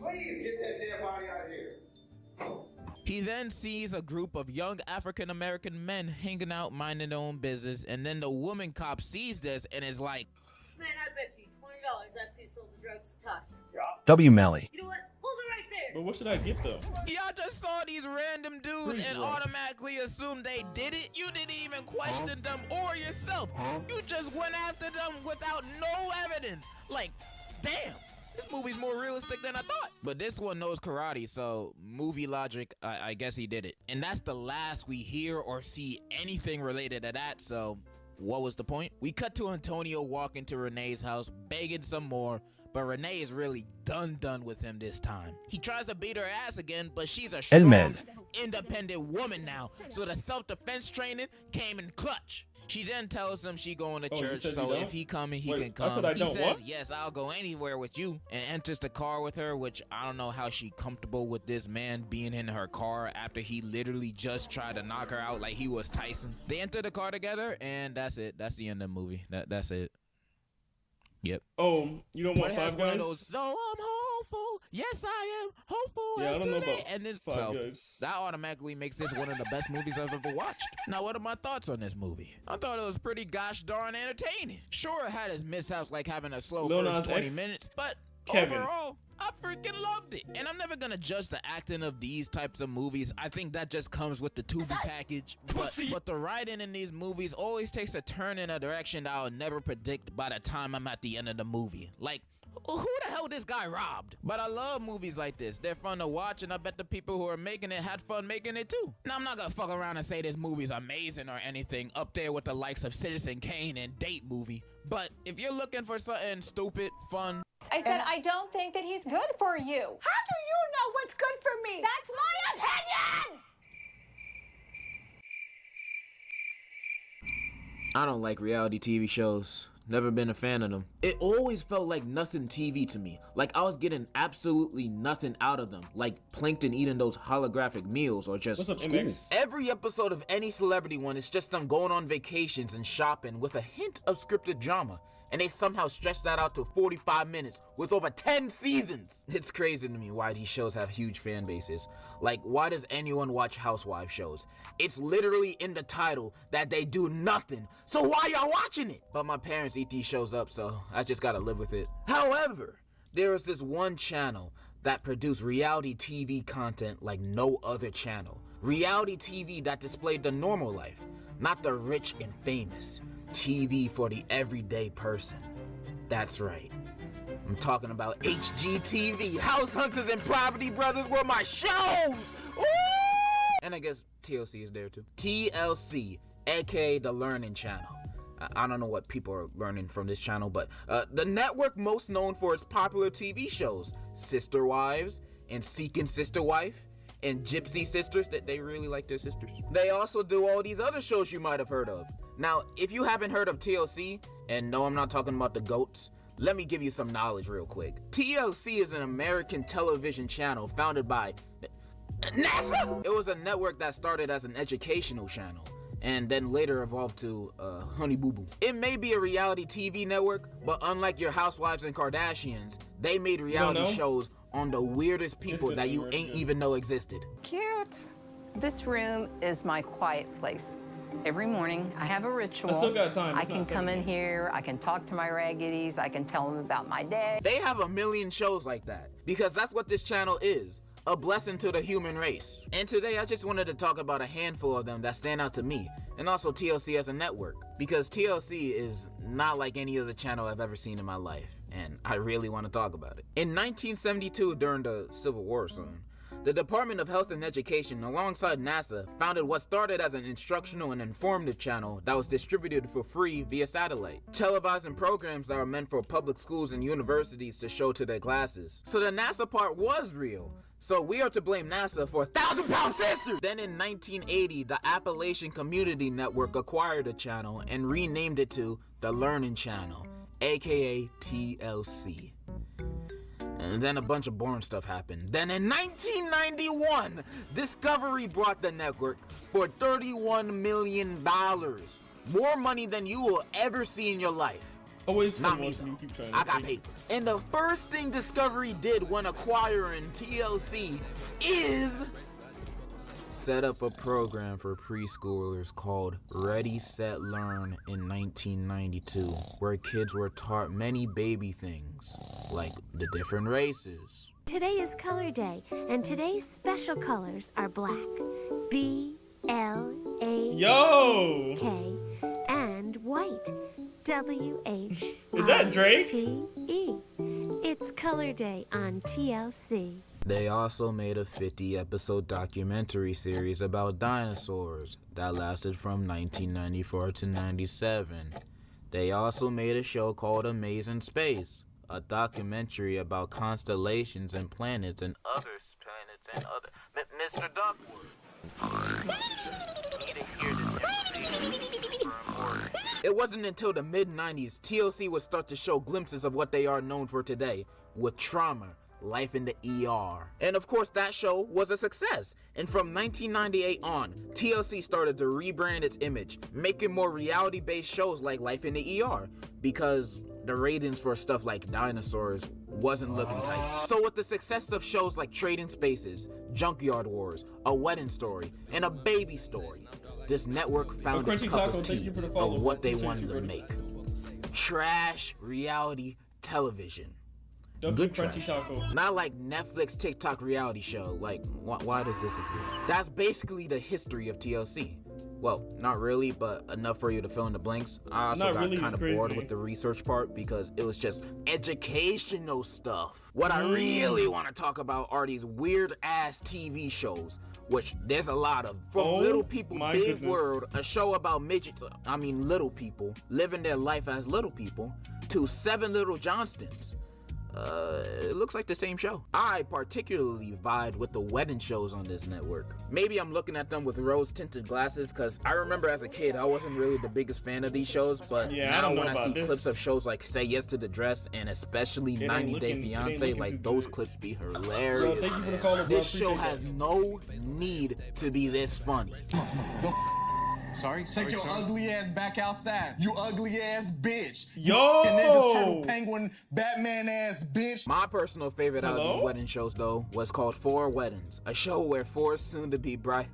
Speaker 2: Please get that damn body out of here.
Speaker 6: He then sees a group of young African-American men hanging out minding their own business, and then the woman cop sees this and is like,
Speaker 13: Man, I bet you $20 that's who sold the drugs to Tosh.
Speaker 12: xxvmelly.
Speaker 13: You know what? Hold it right there.
Speaker 24: But what should I get though?
Speaker 6: y'all just saw these random dudes
Speaker 24: Freeze
Speaker 6: and
Speaker 24: roll.
Speaker 6: automatically assumed they did it? You didn't even question them or yourself. You just went after them without no evidence. Like, damn. This movie's more realistic than I thought. But this one knows karate, so movie logic, I guess he did it. And that's the last we hear or see anything related to that, so what was the point? We cut to Antonio walking to Renee's house, begging some more, but but Renee is really done with him this time. He tries to beat her ass again, but she's a
Speaker 12: El
Speaker 6: strong,
Speaker 12: Mel.
Speaker 6: independent woman now, so the self-defense training came in clutch. She then tells him she going to
Speaker 24: Oh, you
Speaker 6: church,
Speaker 24: said you
Speaker 6: so
Speaker 24: don't?
Speaker 6: if he coming, he
Speaker 24: Wait,
Speaker 6: can
Speaker 24: that's
Speaker 6: come.
Speaker 24: what I
Speaker 6: He
Speaker 24: don't
Speaker 6: says,
Speaker 24: want?
Speaker 6: yes, I'll go anywhere with you, and enters the car with her, which I don't know how she comfortable with this man being in her car after he literally just tried to knock her out like he was Tyson. They enter the car together, and that's it. That's the end of the movie. That's it. Yep.
Speaker 24: Oh, you don't want
Speaker 6: But it has
Speaker 24: Five
Speaker 6: one of
Speaker 24: Guys?
Speaker 6: those, so I'm hopeful. Yes, I am hopeful.
Speaker 24: Yeah, I
Speaker 6: as
Speaker 24: don't know
Speaker 6: today.
Speaker 24: about
Speaker 6: And this,
Speaker 24: Five
Speaker 6: so
Speaker 24: Guys.
Speaker 6: that automatically makes this one of the best movies I've ever watched. Now, what are my thoughts on this movie? I thought it was pretty gosh darn entertaining. Sure, it had its mishaps like having a slow
Speaker 24: Lil
Speaker 6: first
Speaker 24: Nas
Speaker 6: 20
Speaker 24: X?
Speaker 6: minutes, but
Speaker 24: Kevin.
Speaker 6: overall, I freaking loved it. And I'm never gonna judge the acting of these types of movies. I think that just comes with the Tubi package. But the writing in these movies always takes a turn in a direction that I'll never predict by the time I'm at the end of the movie. Like, who the hell this guy robbed? But I love movies like this. They're fun to watch, and I bet the people who are making it had fun making it too. Now, I'm not gonna fuck around and say this movie's amazing or anything, up there with the likes of Citizen Kane and Date Movie. But if you're looking for something stupid, fun,
Speaker 21: I said I don't think that he's good for you. How do you know what's good for me? That's my opinion!
Speaker 6: I don't like reality TV shows. Never been a fan of them. It always felt like nothing TV to me. Like I was getting absolutely nothing out of them. Like Plankton eating those holographic meals or just
Speaker 24: What's up,
Speaker 6: school.
Speaker 24: MX?
Speaker 6: Every episode of any celebrity one is just them going on vacations and shopping with a hint of scripted drama. And they somehow stretch that out to 45 minutes with over 10 seasons. It's crazy to me why these shows have huge fan bases. Like, why does anyone watch housewife shows? It's literally in the title that they do nothing. So why y'all watching it? But my parents eat these shows up, so I just gotta live with it. However, there is this one channel that produced reality TV content like no other channel. Reality TV that displayed the normal life, not the rich and famous. TV for the everyday person. That's right. I'm talking about HGTV. House Hunters and Property Brothers were my shows! Woo! And I guess TLC is there too. TLC, aka the Learning Channel. I don't know what people are learning from this channel, but the network most known for its popular TV shows, Sister Wives and Seeking Sister Wife, and Gypsy Sisters, that they really like their sisters. They also do all these other shows you might have heard of. Now, if you haven't heard of TLC, and no, I'm not talking about the GOATs, let me give you some knowledge real quick. TLC is an American television channel founded by NASA! It was a network that started as an educational channel, and then later evolved to Honey Boo Boo. It may be a reality TV network, but unlike your Housewives and Kardashians, they made reality shows on the weirdest people that you ain't even know existed.
Speaker 21: Cute. This room is my quiet place. Every morning, I have a ritual.
Speaker 24: I still got time.
Speaker 21: I
Speaker 24: It's
Speaker 21: can
Speaker 24: not
Speaker 21: come in
Speaker 24: 7.
Speaker 21: here, I can talk to my raggedies, I can tell them about my day.
Speaker 6: They have a million shows like that, because that's what this channel is. A blessing to the human race. And today I just wanted to talk about a handful of them that stand out to me, and also TLC as a network, because TLC is not like any other channel I've ever seen in my life, and I really want to talk about it. In 1972, during the Civil War soon, the Department of Health and Education, alongside NASA, founded what started as an instructional and informative channel that was distributed for free via satellite, televising programs that were meant for public schools and universities to show to their classes. So the NASA part was real. So we are to blame NASA for 1,000-pound sisters! Then in 1980, the Appalachian Community Network acquired the channel and renamed it to the Learning Channel, aka TLC. And then a bunch of boring stuff happened. Then in 1991, Discovery bought the network for $31 million. More money than you will ever see in your life.
Speaker 24: Always
Speaker 6: Not
Speaker 24: fun
Speaker 6: me,
Speaker 24: watching
Speaker 6: though.
Speaker 24: you keep trying
Speaker 6: I
Speaker 24: to
Speaker 6: got
Speaker 24: think.
Speaker 6: paper. And the first thing Discovery did when acquiring TLC is set up a program for preschoolers called Ready, Set, Learn in 1992, where kids were taught many baby things, like the different races.
Speaker 22: Today is color day, and today's special colors are black, B-L-A-K, and white, W-H-I-T-E.
Speaker 24: Is that Drake?
Speaker 22: It's color day on TLC.
Speaker 6: They also made a 50-episode documentary series about dinosaurs that lasted from 1994 to 97. They also made a show called Amazing Space, a documentary about constellations and planets and other planets and other. Mr. Duckworth. It wasn't until the mid-90s TLC would start to show glimpses of what they are known for today, with Trauma, Life in the ER. And of course that show was a success. And from 1998 on, TLC started to rebrand its image, making more reality-based shows like Life in the ER, because the ratings for stuff like dinosaurs wasn't looking tight. So with the success of shows like Trading Spaces, Junkyard Wars, A Wedding Story, and A Baby Story, this network found its cup of tea of what they wanted to make. Trash reality television. Good trash. Not like Netflix TikTok reality show. Like, why does this exist? That's basically the history of TLC. Well, not really, but enough for you to fill in the blanks. I also got kind of bored with the research part because it was just educational stuff. What I really want to talk about are these weird-ass TV shows, which there's a lot of. From Little People, Big World, a show about midgets, little people, living their life as little people, to 7 Little Johnstons. It looks like the same show. I particularly vibe with the wedding shows on this network. Maybe I'm looking at them with rose-tinted glasses, because I remember as a kid I wasn't really the biggest fan of these shows, but now when I see clips of shows like Say Yes to the Dress and especially 90 Day Fiance, like those clips be hilarious. This show has no need to be this funny.
Speaker 12: Sorry? Take your ugly ass back outside. You ugly ass bitch.
Speaker 24: Yo!
Speaker 12: You Ninja Turtle Penguin Batman ass bitch.
Speaker 6: My personal favorite out of these wedding shows, though, was called 4 Weddings. A show where 4 soon-to-be brides...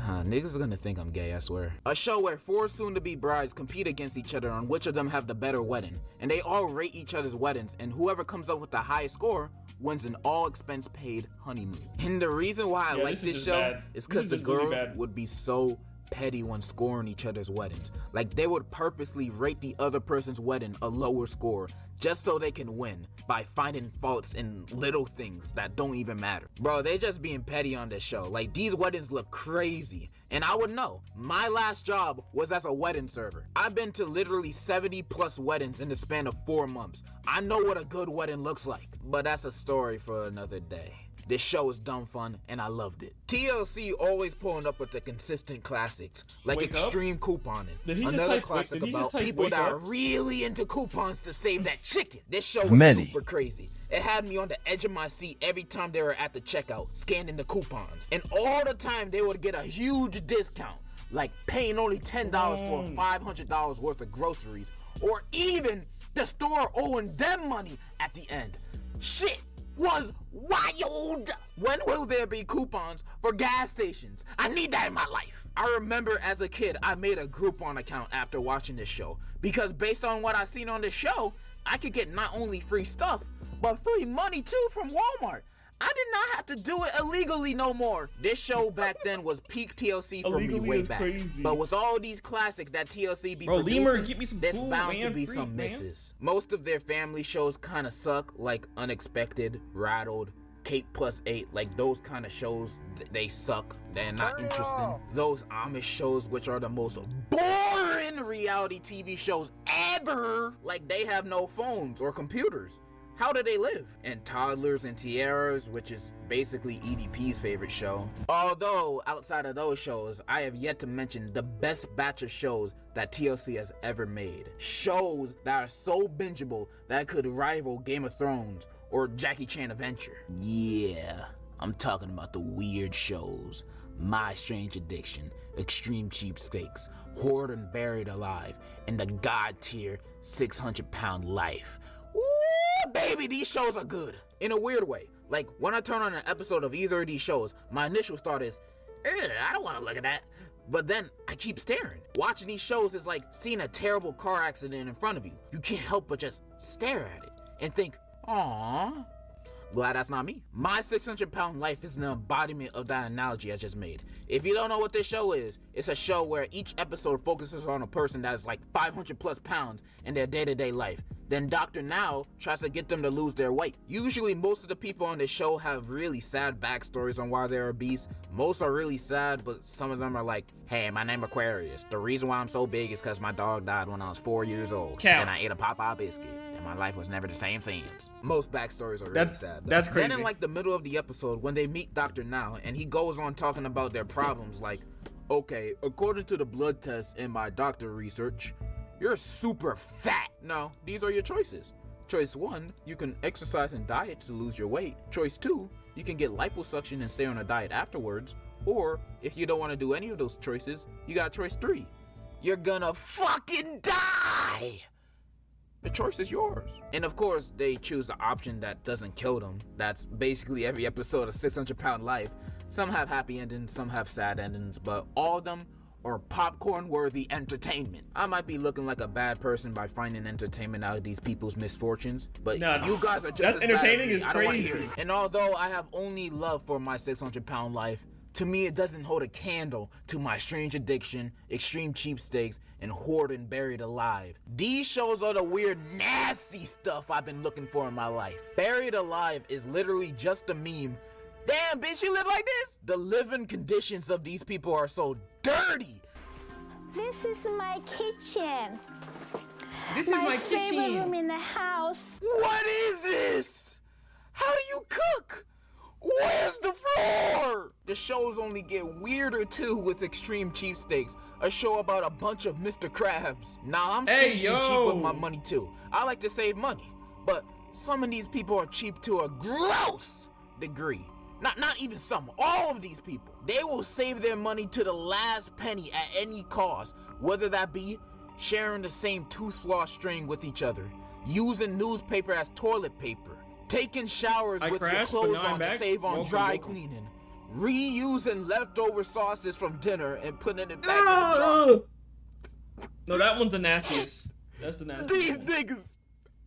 Speaker 6: niggas are gonna think I'm gay, I swear. A show where 4 soon-to-be brides compete against each other on which of them have the better wedding. And they all rate each other's weddings, and whoever comes up with the highest score wins an all-expense-paid honeymoon. And the reason why I like this show is because the girls would be so petty when scoring each other's weddings. Like, they would purposely rate the other person's wedding a lower score just so they can win by finding faults in little things that don't even matter. Bro, they just being petty on this show. Like, these weddings look crazy. And I would know. My last job was as a wedding server. I've been to literally 70 plus weddings in the span of 4 months. I know what a good wedding looks like. But that's a story for another day. This show is dumb fun, and I loved it. TLC always pulling up with the consistent classics, like Extreme Couponing. Another classic about people that are really into coupons to save that chicken. This show was super crazy. It had me on the edge of my seat every time they were at the checkout, scanning the coupons. And all the time, they would get a huge discount, like paying only $10 for $500 worth of groceries, or even the store owing them money at the end. Shit was wild. When will there be coupons for gas stations? I need that in my life. I remember as a kid, I made a Groupon account after watching this show, because based on what I seen on this show, I could get not only free stuff, but free money too from Walmart. I did not have to do it illegally no more. This show back then was peak TLC for me way back. Crazy. But with all these classics that TLC be producing,
Speaker 24: Lemur, give me some
Speaker 6: there's
Speaker 24: food,
Speaker 6: bound
Speaker 24: man.
Speaker 6: to be some misses. Most of their family shows kind of suck, like Unexpected, Rattled, Kate Plus 8, like those kind of shows, they suck. They're not interesting. Those Amish shows, which are the most boring reality TV shows ever, like they have no phones or computers. How do they live? And Toddlers and Tiaras, which is basically EDP's favorite show. Although, outside of those shows, I have yet to mention the best batch of shows that TLC has ever made. Shows that are so bingeable that could rival Game of Thrones or Jackie Chan Adventure. Yeah, I'm talking about the weird shows. My Strange Addiction, Extreme Cheapskates, Hoard and Buried Alive, and the God tier 600-pound Life. Ooh, baby, these shows are good. In a weird way. Like, when I turn on an episode of either of these shows, my initial thought is, I don't want to look at that. But then I keep staring. Watching these shows is like seeing a terrible car accident in front of you. You can't help but just stare at it and think, aww. Glad that's not me. My 600-pound Life is an embodiment of that analogy I just made. If you don't know what this show is, it's a show where each episode focuses on a person that's like 500 plus pounds in their day-to-day life. Then Dr. Now tries to get them to lose their weight. Usually most of the people on this show have really sad backstories on why they're obese. Most are really sad, but some of them are like, hey, my name Aquarius. The reason why I'm so big is because my dog died when I was 4 years old. And I ate a Popeye biscuit. and my life was never the same since. Most backstories are really
Speaker 24: That's-
Speaker 6: sad.
Speaker 24: that's crazy.
Speaker 6: Then in like the middle of the episode, when they meet Dr. Now, and he goes on talking about their problems, like, okay, according to the blood tests and my doctor research, you're super fat. No, these are your choices. Choice 1, you can exercise and diet to lose your weight. Choice 2, you can get liposuction and stay on a diet afterwards. Or, if you don't want to do any of those choices, you got choice 3. You're gonna fucking die! The choice is yours. And of course, they choose the option that doesn't kill them. That's basically every episode of 600 Pound Life. Some have happy endings, some have sad endings, but all of them are popcorn-worthy entertainment. I might be looking like a bad person by finding entertainment out of these people's misfortunes, but you guys are just
Speaker 24: that's
Speaker 6: as
Speaker 24: entertaining
Speaker 6: bad as
Speaker 24: is
Speaker 6: me. I don't wanna hear
Speaker 24: crazy.
Speaker 6: it. And although I have only love for my 600 Pound Life, to me, it doesn't hold a candle to my strange addiction, extreme cheapsteaks, and hoard and buried alive. These shows are the weird, nasty stuff I've been looking for in my life. Buried Alive is literally just a meme. Damn, bitch, you live like this? The living conditions of these people are so dirty.
Speaker 21: This is my kitchen.
Speaker 24: This is my
Speaker 21: favorite
Speaker 24: kitchen.
Speaker 21: room in the house.
Speaker 6: What is this? How do you cook? Where's the floor? The shows only get weirder too with Extreme Cheapsteaks, a show about a bunch of Mr. Krabs. Now I'm stingy and cheap with my money too. I like to save money, but some of these people are cheap to a gross degree. Not even some, all of these people. They will save their money to the last penny at any cost, whether that be sharing the same tooth floss string with each other, using newspaper as toilet paper, taking showers with your clothes on to save on dry cleaning, reusing leftover sauces from dinner and putting it back in the jar.
Speaker 24: No, that one's the nastiest. That's the nastiest.
Speaker 6: These niggas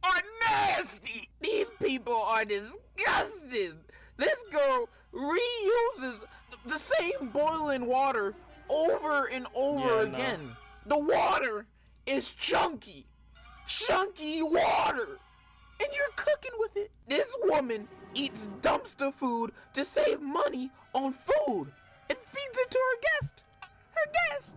Speaker 6: are nasty. These people are disgusting. This girl reuses the same boiling water over and over again. The water is chunky water. And you're cooking with it. This woman eats dumpster food to save money on food and feeds it to her guest.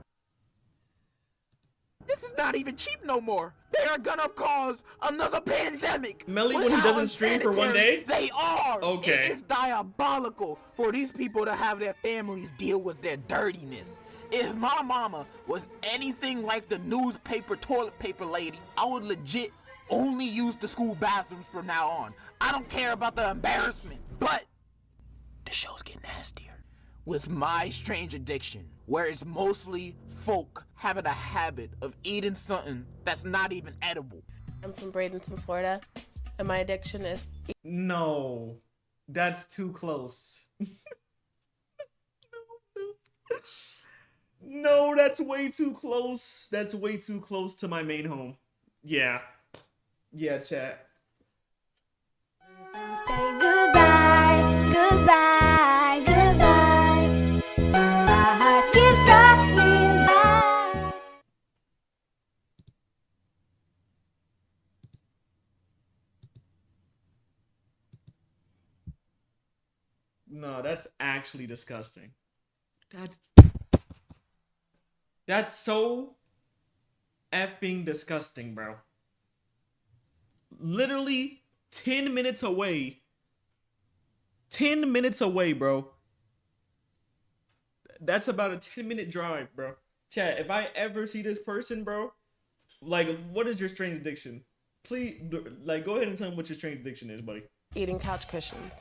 Speaker 6: This is not even cheap no more. They are gonna cause another pandemic.
Speaker 24: Melly,
Speaker 6: with
Speaker 24: when he
Speaker 6: how
Speaker 24: doesn't stream for one day?
Speaker 6: They are.
Speaker 24: Okay.
Speaker 6: It's diabolical for these people to have their families deal with their dirtiness. If my mama was anything like the newspaper toilet paper lady, I would legit only use the school bathrooms from now on. I don't care about the embarrassment, but the shows get nastier. With my strange addiction, where it's mostly folk having a habit of eating something that's not even edible.
Speaker 15: I'm from Bradenton, Florida, and my addiction is...
Speaker 24: No, that's too close. No, that's way too close. That's way too close to my main home. Yeah. Yeah, chat.
Speaker 21: Say goodbye, goodbye, goodbye. Our hearts can't stop beating by.
Speaker 24: No, that's actually disgusting. That's so effing disgusting, bro. Literally 10 minutes away. 10 minutes away, bro. That's about a 10-minute drive, bro. Chat, if I ever see this person, bro, like, what is your strange addiction? Please, like, go ahead and tell me what your strange addiction is, buddy.
Speaker 15: Eating couch cushions.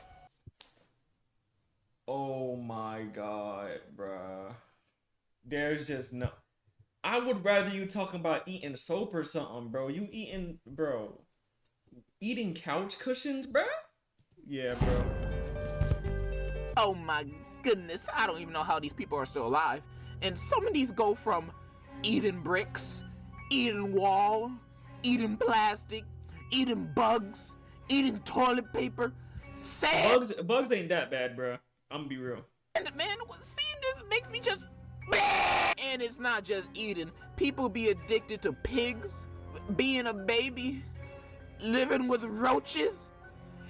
Speaker 24: Oh my god, bruh. There's just no... I would rather you talking about eating soap or something, bro. You eating, bro. Eating couch cushions, bruh? Yeah, bro.
Speaker 6: Oh my goodness, I don't even know how these people are still alive. And some of these go from eating bricks, eating wall, eating plastic, eating bugs, eating toilet paper, sand.
Speaker 24: Bugs ain't that bad, bruh. I'm gonna be real.
Speaker 6: And man, seeing this makes me just... And it's not just eating. People be addicted to pigs, being a baby, living with roaches.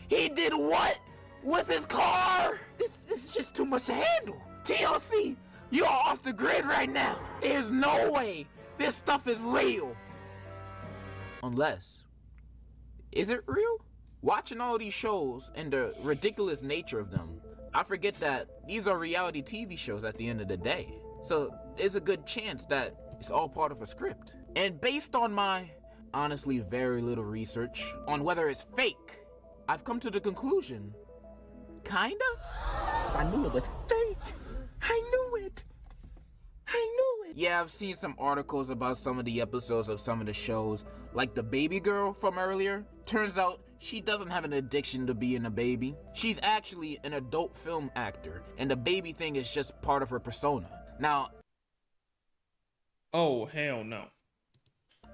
Speaker 6: He did what with his car? This is just too much to handle. TLC, you're off the grid right now. There's no way this stuff is real. Unless Is it real? Watching all these shows and the ridiculous nature of them, I forget that these are reality TV shows at the end of the day. So there's a good chance that it's all part of a script. And based on my honestly very little research on whether it's fake, I've come to the conclusion, kinda? I knew it was fake. I knew it. I knew it. Yeah, I've seen some articles about some of the episodes of some of the shows, like the baby girl from earlier. Turns out she doesn't have an addiction to being a baby. She's actually an adult film actor, and the baby thing is just part of her persona. Now,
Speaker 24: oh, hell no.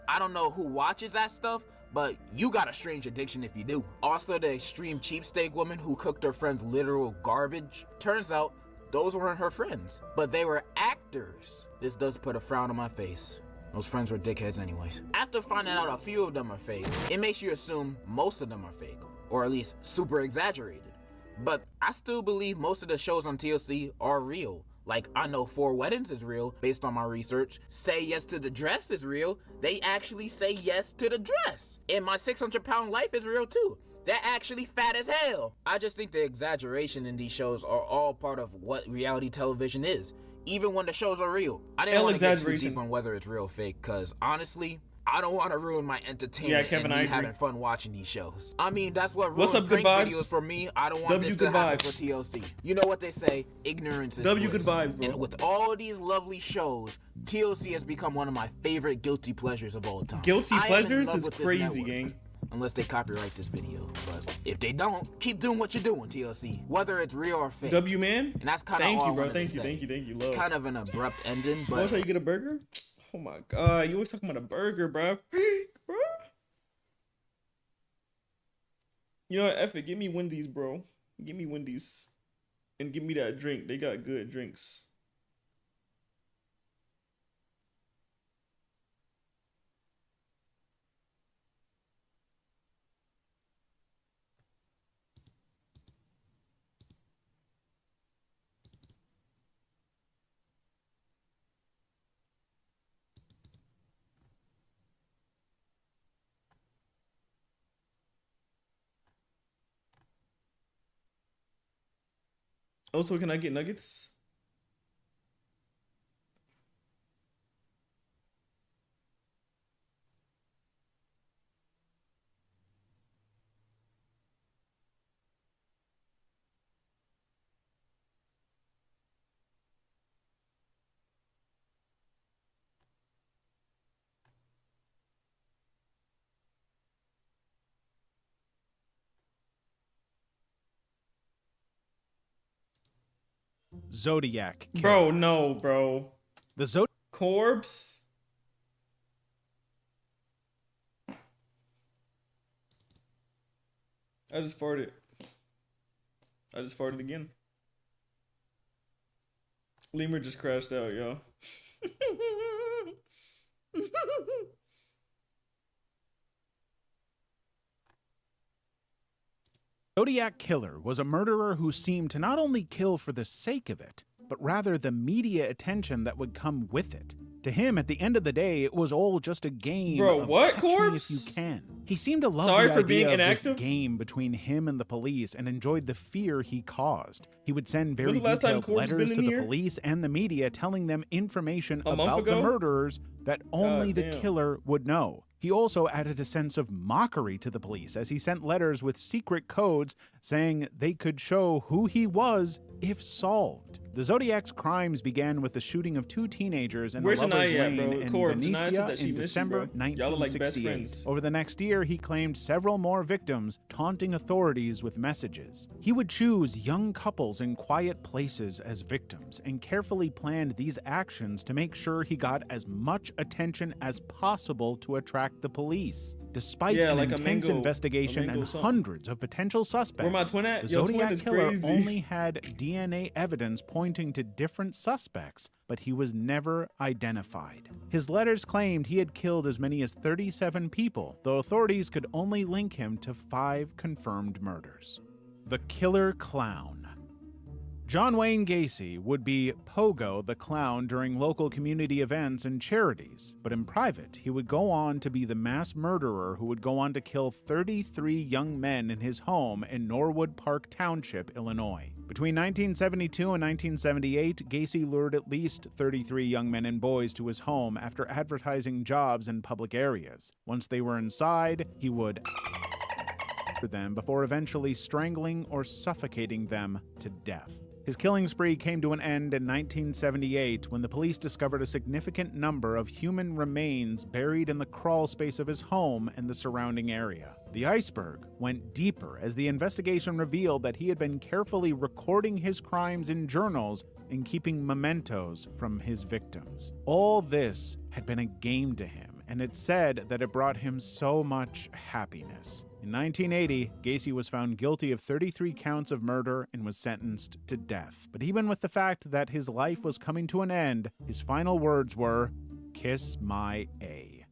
Speaker 6: I don't know who watches that stuff, but you got a strange addiction if you do. Also, the extreme cheapsteak woman who cooked her friends literal garbage. Turns out, those weren't her friends, but they were actors. This does put a frown on my face. Those friends were dickheads anyways. After finding out a few of them are fake, it makes you assume most of them are fake, or at least super exaggerated. But I still believe most of the shows on TLC are real. Like, I know 4 Weddings is real, based on my research. Say Yes to the Dress is real. They actually say yes to the dress. And My 600-Pound Life is real too. They're actually fat as hell. I just think the exaggeration in these shows are all part of what reality television is, even when the shows are real. I didn't want to get too deep on whether it's real or fake, because honestly, I don't want to ruin my entertainment and me having fun watching these shows. I mean, that's what ruins prank videos for me. I don't want this to happen for TLC. You know what they say, ignorance is bliss.
Speaker 24: Good vibes, bro.
Speaker 6: And with all these lovely shows, TLC has become one of my favorite guilty pleasures of all time.
Speaker 24: Guilty pleasures is crazy, gang.
Speaker 6: Unless they copyright this video. But if they don't, keep doing what you're doing, TLC. Whether it's real or fake.
Speaker 24: W, man.
Speaker 6: And that's kind of
Speaker 24: Thank
Speaker 6: all
Speaker 24: you, bro.
Speaker 6: I wanted
Speaker 24: Thank
Speaker 6: to
Speaker 24: you,
Speaker 6: say.
Speaker 24: thank you, love.
Speaker 6: Kind of an abrupt ending, but...
Speaker 24: That's how you get a burger? Oh my god, you always talking about a burger, bro. Bro. You know what, F it, give me Wendy's, bro. Give me Wendy's. And give me that drink. They got good drinks. Also, can I get nuggets?
Speaker 8: Zodiac killer.
Speaker 24: Bro, no, bro.
Speaker 8: The Zodiac
Speaker 24: corpse. I just farted. I just farted again. Lemur just crashed out, y'all.
Speaker 8: Zodiac Killer was a murderer who seemed to not only kill for the sake of it, but rather the media attention that would come with it. To him, at the end of the day, it was all just a game.
Speaker 24: Bro,
Speaker 8: of
Speaker 24: what,
Speaker 8: catch me
Speaker 24: corpse?
Speaker 8: if you can. He seemed to love
Speaker 24: Sorry
Speaker 8: the
Speaker 24: for
Speaker 8: idea
Speaker 24: being
Speaker 8: of
Speaker 24: inactive?
Speaker 8: this game between him and the police and enjoyed the fear he caused. He would send very
Speaker 24: When's the last time
Speaker 8: detailed
Speaker 24: Corpse
Speaker 8: letters
Speaker 24: been
Speaker 8: to
Speaker 24: in
Speaker 8: the
Speaker 24: here?
Speaker 8: police and the media telling them information
Speaker 24: A month
Speaker 8: about the
Speaker 24: ago?
Speaker 8: murderers that only the
Speaker 24: damn.
Speaker 8: killer would know. He also added a sense of mockery to the police as he sent letters with secret codes saying they could show who he was if solved. The Zodiac's crimes began with the shooting of 2 teenagers in
Speaker 24: Where's
Speaker 8: a Lover's
Speaker 24: Janaya at,
Speaker 8: Lane
Speaker 24: bro?
Speaker 8: in
Speaker 24: Corpse. Janaya said
Speaker 8: Benicia
Speaker 24: that she
Speaker 8: in
Speaker 24: missed you,
Speaker 8: December
Speaker 24: bro. Y'all are like best
Speaker 8: 1968.
Speaker 24: friends.
Speaker 8: Over the next year, he claimed several more victims, taunting authorities with messages. He would choose young couples in quiet places as victims and carefully planned these actions to make sure he got as much attention as possible to attract the police. Despite
Speaker 24: Yeah,
Speaker 8: an
Speaker 24: like a
Speaker 8: intense
Speaker 24: mango-
Speaker 8: investigation
Speaker 24: a mango
Speaker 8: and
Speaker 24: something.
Speaker 8: hundreds of potential suspects,
Speaker 24: Where my twin at?
Speaker 8: the
Speaker 24: Yo, twin
Speaker 8: Zodiac
Speaker 24: is
Speaker 8: Killer
Speaker 24: crazy.
Speaker 8: only had DNA evidence pointing to different suspects, but he was never identified. His letters claimed he had killed as many as 37 people, though authorities could only link him to 5 confirmed murders. The Killer Clown. John Wayne Gacy would be Pogo the Clown during local community events and charities, but in private, he would go on to be the mass murderer who would go on to kill 33 young men in his home in Norwood Park Township, Illinois. Between 1972 and 1978, Gacy lured at least 33 young men and boys to his home after advertising jobs in public areas. Once they were inside, he would them before eventually strangling or suffocating them to death. His killing spree came to an end in 1978 when the police discovered a significant number of human remains buried in the crawl space of his home and the surrounding area. The iceberg went deeper as the investigation revealed that he had been carefully recording his crimes in journals and keeping mementos from his victims. All this had been a game to him, and it said that it brought him so much happiness. In 1980, Gacy was found guilty of 33 counts of murder and was sentenced to death. But even with the fact that his life was coming to an end, his final words were, "Kiss my A."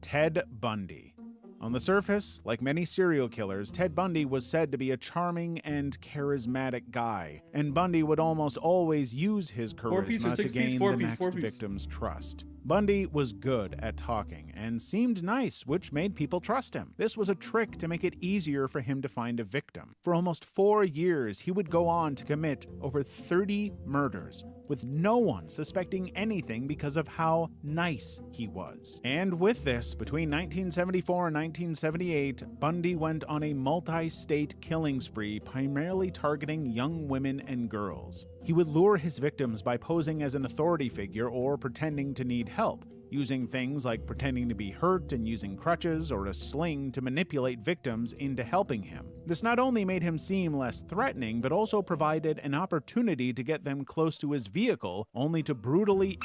Speaker 8: Ted Bundy. On the surface, like many serial killers, Ted Bundy was said to be a charming and charismatic guy, and Bundy would almost always use his charisma to gain the next victim's trust. Bundy was good at talking and seemed nice, which made people trust him. This was a trick to make it easier for him to find a victim. For almost 4 years, he would go on to commit over 30 murders, with no one suspecting anything because of how nice he was. And with this, between 1974 and 1978, Bundy went on a multi-state killing spree, primarily targeting young women and girls. He would lure his victims by posing as an authority figure or pretending to need help, using things like pretending to be hurt and using crutches or a sling to manipulate victims into helping him. This not only made him seem less threatening, but also provided an opportunity to get them close to his vehicle, only to brutally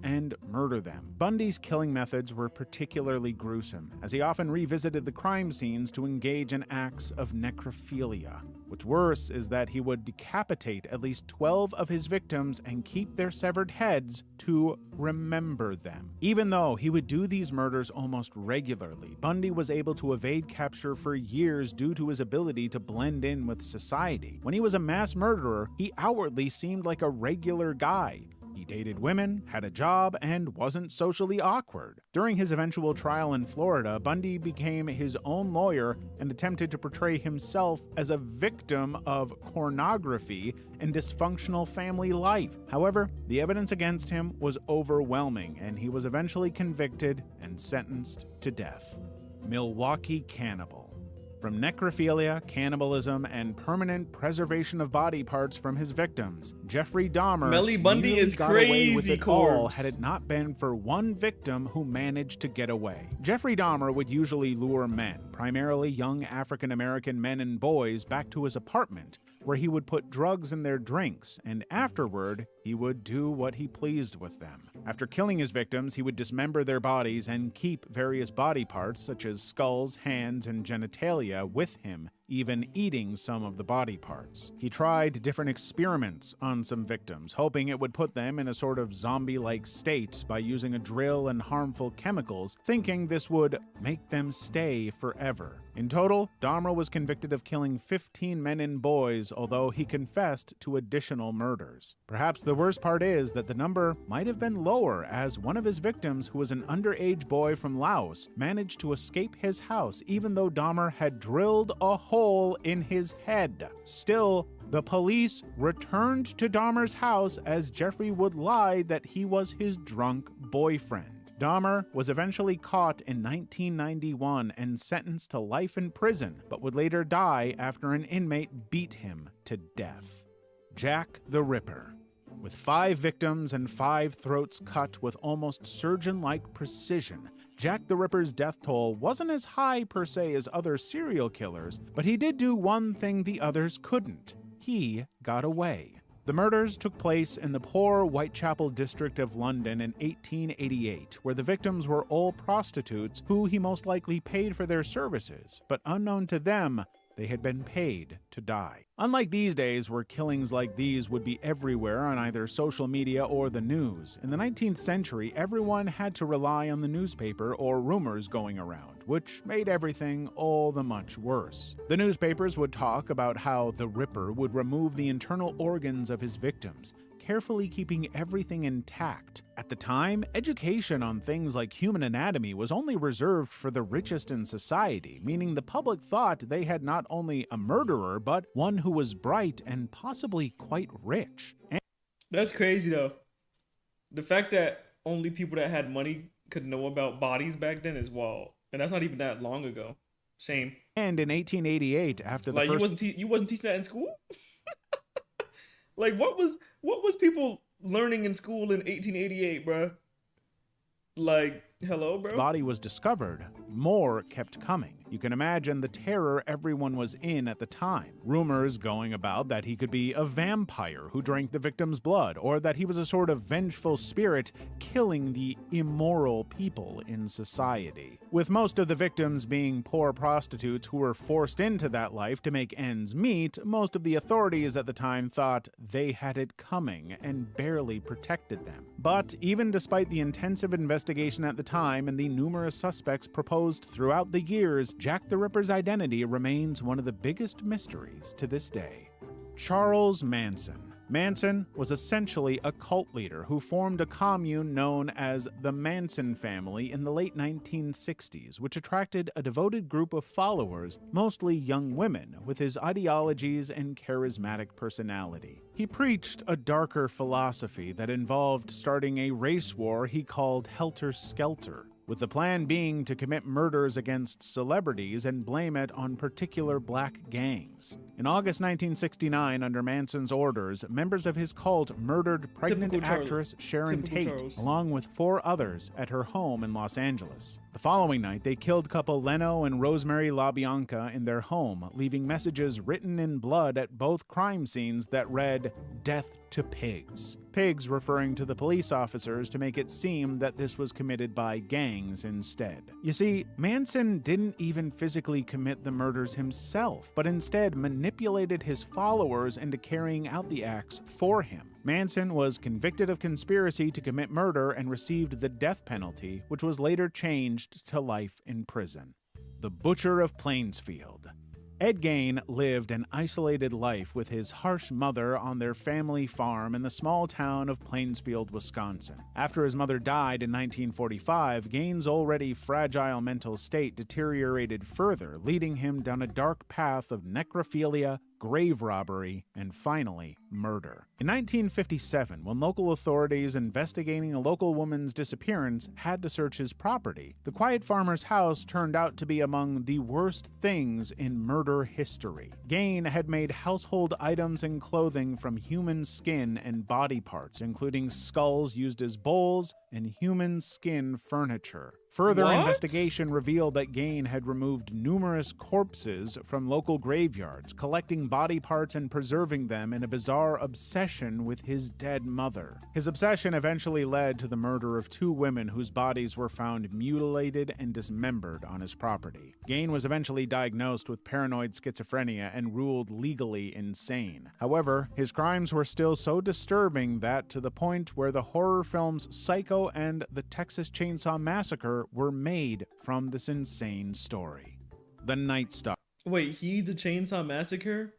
Speaker 8: and murder them. Bundy's killing methods were particularly gruesome, as he often revisited the crime scenes to engage in acts of necrophilia. What's worse is that he would decapitate at least 12 of his victims and keep their severed heads to remember them. Even though he would do these murders almost regularly, Bundy was able to evade capture for years due to his ability to blend in with society. When he was a mass murderer, he outwardly seemed like a regular guy. He dated women, had a job, and wasn't socially awkward. During his eventual trial in Florida, Bundy became his own lawyer and attempted to portray himself as a victim of pornography and dysfunctional family life. However, the evidence against him was overwhelming, and he was eventually convicted and sentenced to death. Milwaukee Cannibal. From necrophilia, cannibalism, and permanent preservation of body parts from his victims, Jeffrey Dahmer
Speaker 24: Melly Bundy is
Speaker 8: got away with
Speaker 24: crazy,
Speaker 8: it all
Speaker 24: corpse.
Speaker 8: had it not been for one victim who managed to get away. Jeffrey Dahmer would usually lure men, primarily young African-American men and boys, back to his apartment, where he would put drugs in their drinks, and afterward, he would do what he pleased with them. After killing his victims, he would dismember their bodies and keep various body parts, such as skulls, hands, and genitalia, with him, even eating some of the body parts. He tried different experiments on some victims, hoping it would put them in a sort of zombie-like state by using a drill and harmful chemicals, thinking this would make them stay forever. In total, Dahmer was convicted of killing 15 men and boys, although he confessed to additional murders. Perhaps the worst part is that the number might have been lower, as one of his victims, who was an underage boy from Laos, managed to escape his house even though Dahmer had drilled a hole in his head. Still, the police returned to Dahmer's house as Jeffrey would lie that he was his drunk boyfriend. Dahmer was eventually caught in 1991 and sentenced to life in prison, but would later die after an inmate beat him to death. Jack the Ripper. With 5 victims and 5 throats cut with almost surgeon-like precision, Jack the Ripper's death toll wasn't as high per se as other serial killers, but he did do one thing the others couldn't. He got away. The murders took place in the poor Whitechapel district of London in 1888, where the victims were all prostitutes who he most likely paid for their services, but unknown to them, they had been paid to die. Unlike these days, where killings like these would be everywhere on either social media or the news, in the 19th century, everyone had to rely on the newspaper or rumors going around, which made everything all the much worse. The newspapers would talk about how the Ripper would remove the internal organs of his victims, carefully keeping everything intact. At the time, education on things like human anatomy was only reserved for the richest in society, meaning the public thought they had not only a murderer, but one who was bright and possibly quite rich.
Speaker 24: That's crazy though. The fact that only people that had money could know about bodies back then is wild. And that's not even that long ago. Shame.
Speaker 8: And in 1888, after the first...
Speaker 24: you wasn't teaching that in school? Like, what was people learning in school in 1888, bro? Like, hello, bro?
Speaker 8: Body was discovered, more kept coming. You can imagine the terror everyone was in at the time. Rumors going about that he could be a vampire who drank the victim's blood, or that he was a sort of vengeful spirit killing the immoral people in society. With most of the victims being poor prostitutes who were forced into that life to make ends meet, most of the authorities at the time thought they had it coming and barely protected them. But even despite the intensive investigation at the time and the numerous suspects proposed throughout the years, Jack the Ripper's identity remains one of the biggest mysteries to this day. Charles Manson. Manson was essentially a cult leader who formed a commune known as the Manson family in the late 1960s, which attracted a devoted group of followers, mostly young women, with his ideologies and charismatic personality. He preached a darker philosophy that involved starting a race war he called Helter Skelter, with the plan being to commit murders against celebrities and blame it on particular black gangs. In August 1969, under Manson's orders, members of his cult murdered pregnant actress Sharon Tate, along with 4 others, at her home in Los Angeles. The following night, they killed couple Leno and Rosemary LaBianca in their home, leaving messages written in blood at both crime scenes that read, "Death to pigs." Pigs referring to the police officers to make it seem that this was committed by gangs instead. You see, Manson didn't even physically commit the murders himself, but instead manipulated his followers into carrying out the acts for him. Manson was convicted of conspiracy to commit murder and received the death penalty, which was later changed to life in prison. The Butcher of Plainsfield. Ed Gein lived an isolated life with his harsh mother on their family farm in the small town of Plainsfield, Wisconsin. After his mother died in 1945, Gein's already fragile mental state deteriorated further, leading him down a dark path of necrophilia, grave robbery, and finally, murder. In 1957, when local authorities investigating a local woman's disappearance had to search his property, the quiet farmer's house turned out to be among the worst things in murder history. Gein had made household items and clothing from human skin and body parts, including skulls used as bowls and human skin furniture. Further investigation revealed that Gein had removed numerous corpses from local graveyards, collecting body parts and preserving them in a bizarre obsession with his dead mother. His obsession eventually led to the murder of 2 women whose bodies were found mutilated and dismembered on his property. Gein was eventually diagnosed with paranoid schizophrenia and ruled legally insane. However, his crimes were still so disturbing that, to the point where the horror films Psycho and the Texas Chainsaw Massacre were made from this insane story. The Night Stalker.
Speaker 24: Wait, he's the Chainsaw Massacre?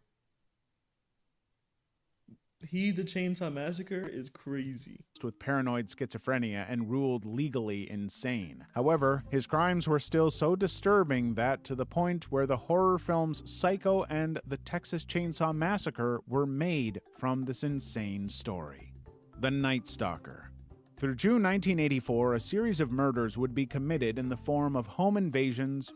Speaker 24: He's the Chainsaw Massacre is crazy.
Speaker 8: With paranoid schizophrenia and ruled legally insane. However, his crimes were still so disturbing that, to the point where the horror films Psycho and the Texas Chainsaw Massacre were made from this insane story. The Night Stalker. Through June 1984, a series of murders would be committed in the form of home invasions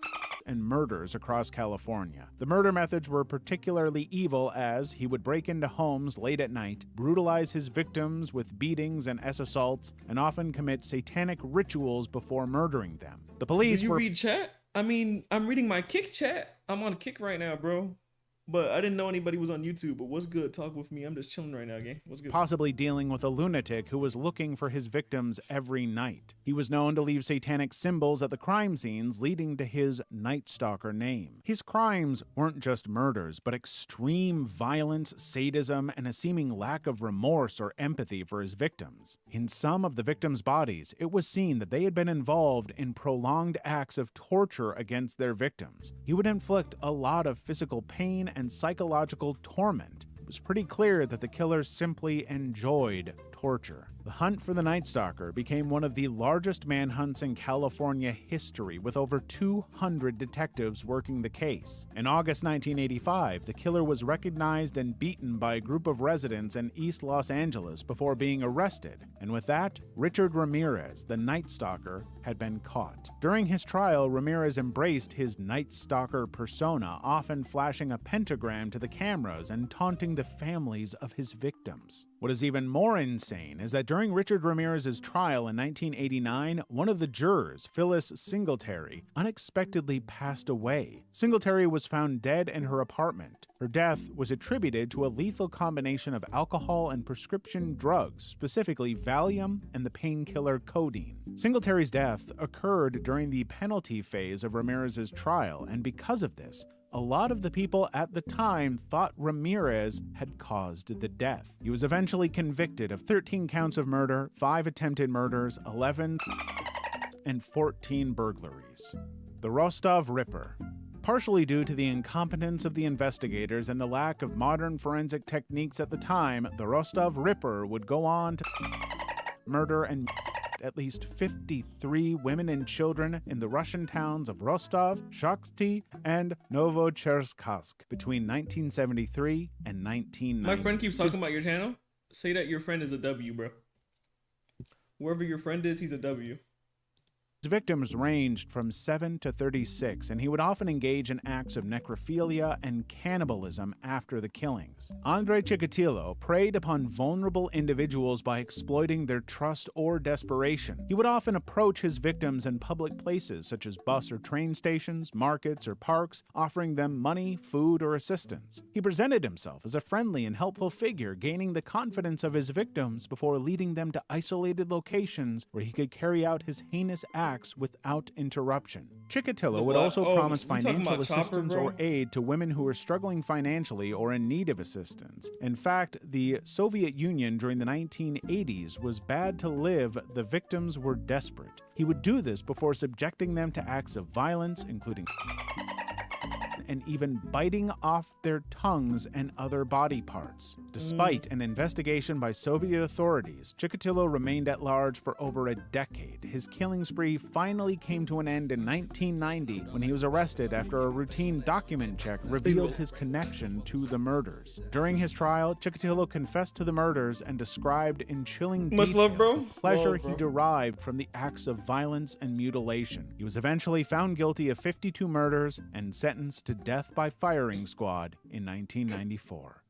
Speaker 8: and murders across California. The murder methods were particularly evil, as he would break into homes late at night, brutalize his victims with beatings and assaults, and often commit satanic rituals before murdering them. The police
Speaker 24: Did you read chat? I mean, I'm reading my Kick chat. I'm on Kick right now, bro. But I didn't know anybody was on YouTube. But what's good? Talk with me. I'm just chilling right now, gang. What's good?
Speaker 8: Possibly dealing with a lunatic who was looking for his victims every night. He was known to leave satanic symbols at the crime scenes, leading to his Night Stalker name. His crimes weren't just murders, but extreme violence, sadism, and a seeming lack of remorse or empathy for his victims. In some of the victims' bodies, it was seen that they had been involved in prolonged acts of torture against their victims. He would inflict a lot of physical pain and psychological torment. It was pretty clear that the killer simply enjoyed torture. The hunt for the Night Stalker became one of the largest manhunts in California history, with over 200 detectives working the case. In August 1985, the killer was recognized and beaten by a group of residents in East Los Angeles before being arrested. And with that, Richard Ramirez, the Night Stalker, had been caught. During his trial, Ramirez embraced his Night Stalker persona, often flashing a pentagram to the cameras and taunting the families of his victims. What is even more insane is that during Richard Ramirez's trial in 1989, one of the jurors, Phyllis Singletary, unexpectedly passed away. Singletary was found dead in her apartment. Her death was attributed to a lethal combination of alcohol and prescription drugs, specifically Valium and the painkiller codeine. Singletary's death occurred during the penalty phase of Ramirez's trial, and because of this, a lot of the people at the time thought Ramirez had caused the death. He was eventually convicted of 13 counts of murder, 5 attempted murders, 11 and 14 burglaries. The Rostov Ripper. Partially due to the incompetence of the investigators and the lack of modern forensic techniques at the time, the Rostov Ripper would go on to murder and at least 53 women and children in the Russian towns of Rostov, Shakhty, and Novocherkassk between 1973 and 1990.
Speaker 24: My friend keeps talking about your channel. Say that your friend is a W, bro. Wherever your friend is, he's a W.
Speaker 8: His victims ranged from 7 to 36, and he would often engage in acts of necrophilia and cannibalism after the killings. Andrei Chikatilo preyed upon vulnerable individuals by exploiting their trust or desperation. He would often approach his victims in public places such as bus or train stations, markets, or parks, offering them money, food, or assistance. He presented himself as a friendly and helpful figure, gaining the confidence of his victims before leading them to isolated locations where he could carry out his heinous acts without interruption. Chikatilo would also promise financial assistance or aid to women who were struggling financially or in need of assistance. In fact, the Soviet Union during the 1980s was bad to live. The victims were desperate. He would do this before subjecting them to acts of violence, including and even biting off their tongues and other body parts. Despite an investigation by Soviet authorities, Chikatilo remained at large for over a decade. His killing spree finally came to an end in 1990 when he was arrested after a routine document check revealed his connection to the murders. During his trial, Chikatilo confessed to the murders and described in chilling detail the pleasure he derived from the acts of violence and mutilation. He was eventually found guilty of 52 murders and sentenced to death by firing squad in 1994.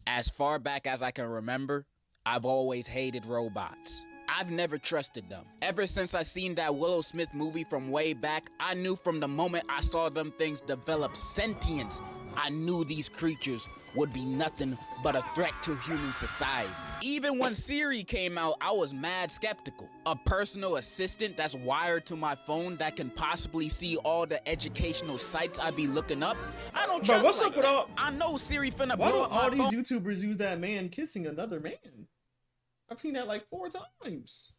Speaker 6: As far back as I can remember, I've always hated robots. I've never trusted them. Ever since I seen that Willow Smith movie from way back, I knew from the moment I saw them things develop sentience, I knew these creatures would be nothing but a threat to human society. Even when Siri came out, I was mad skeptical. A personal assistant that's wired to my phone that can possibly see all the educational sites I be looking up? I don't trust
Speaker 24: what's
Speaker 6: like
Speaker 24: up with
Speaker 6: that.
Speaker 24: all?
Speaker 6: I know Siri finna
Speaker 24: Why
Speaker 6: blow
Speaker 24: do
Speaker 6: up
Speaker 24: all
Speaker 6: my
Speaker 24: these
Speaker 6: phone.
Speaker 24: YouTubers use that man kissing another man? I've seen that like 4 times.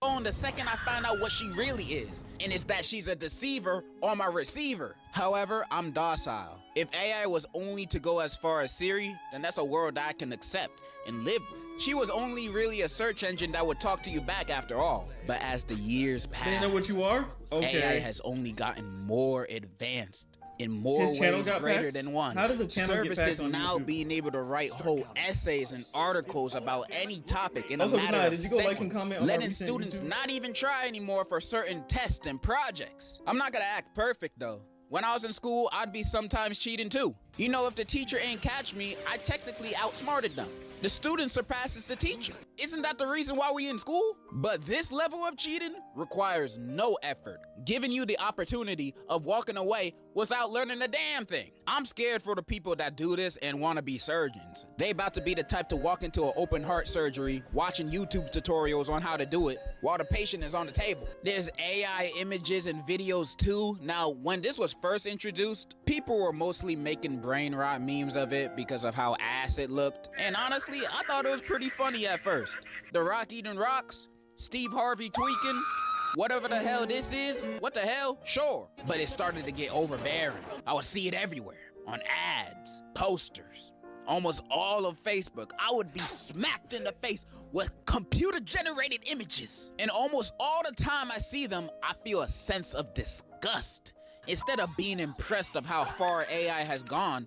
Speaker 6: On the second I find out what she really is, and it's that she's a deceiver or my receiver. However, I'm docile. If AI was only to go as far as Siri, then that's a world I can accept and live with. She was only really a search engine that would talk to you back after all. But as the years pass,
Speaker 24: They know what you are? Okay.
Speaker 6: AI has only gotten more advanced. In more
Speaker 24: His channel
Speaker 6: ways
Speaker 24: got
Speaker 6: greater
Speaker 24: packed?
Speaker 6: than one.
Speaker 24: How did the channel get
Speaker 6: Services
Speaker 24: packed on
Speaker 6: now
Speaker 24: YouTube?
Speaker 6: being able to write whole essays and articles about any topic in
Speaker 24: Also,
Speaker 6: a matter
Speaker 24: Benai,
Speaker 6: of
Speaker 24: did you go like and
Speaker 6: seconds,
Speaker 24: comment on my
Speaker 6: letting
Speaker 24: recent
Speaker 6: students
Speaker 24: YouTube?
Speaker 6: not even try anymore for certain tests and projects. I'm not gonna act perfect though. When I was in school, I'd be sometimes cheating too. You know, if the teacher ain't catch me, I technically outsmarted them. The student surpasses the teacher. Isn't that the reason why we in school? But this level of cheating requires no effort, giving you the opportunity of walking away without learning a damn thing. I'm scared for the people that do this and want to be surgeons. They about to be the type to walk into an open heart surgery, watching YouTube tutorials on how to do it while the patient is on the table. There's AI images and videos too. Now, when this was first introduced, people were mostly making brain rot memes of it because of how ass it looked. And honestly, I thought it was pretty funny at first. The Rock eating rocks, Steve Harvey tweaking, whatever the hell this is, what the hell? Sure. But it started to get overbearing. I would see it everywhere, on ads, posters, almost all of Facebook. I would be smacked in the face with computer-generated images. And almost all the time I see them, I feel a sense of disgust. Instead of being impressed of how far AI has gone,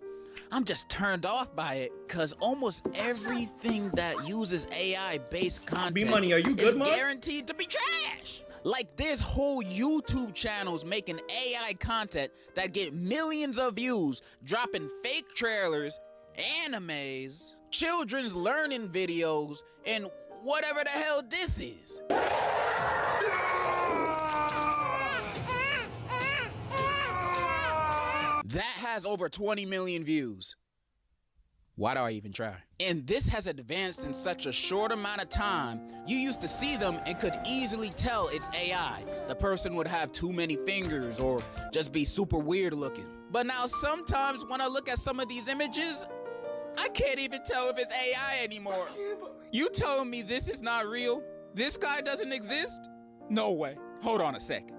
Speaker 6: I'm just turned off by it, cause almost everything that uses AI-based content
Speaker 24: B-Money, are you good,
Speaker 6: is
Speaker 24: Mug?
Speaker 6: guaranteed to be trash. Like, there's whole YouTube channels making AI content that get millions of views, dropping fake trailers, animes, children's learning videos, and whatever the hell this is. That has over 20 million views. Why do I even try? And this has advanced in such a short amount of time. You used to see them and could easily tell it's AI. The person would have too many fingers or just be super weird looking. But now sometimes when I look at some of these images, I can't even tell if it's AI anymore. You telling me this is not real? This guy doesn't exist? No way. Hold on a sec.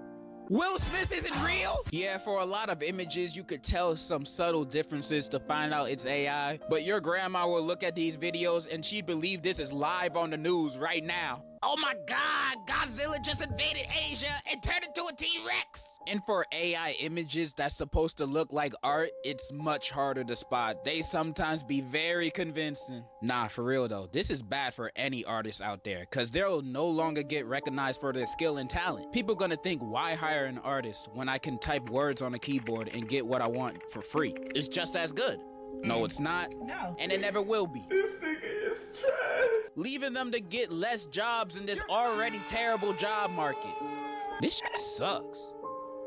Speaker 6: Will Smith isn't real? Yeah, for a lot of images, you could tell some subtle differences to find out it's AI. But your grandma will look at these videos and she'd believe this is live on the news right now. Oh my God, Godzilla just invaded Asia and turned into a T-Rex. And for AI images that's supposed to look like art, it's much harder to spot. They sometimes be very convincing. Nah, for real though, this is bad for any artist out there, cause they'll no longer get recognized for their skill and talent. People gonna think, why hire an artist when I can type words on a keyboard and get what I want for free? It's just as good. No, it's not. No. And it never will be.
Speaker 24: This nigga is trash.
Speaker 6: Leaving them to get less jobs in this already terrible job market. This shit sucks.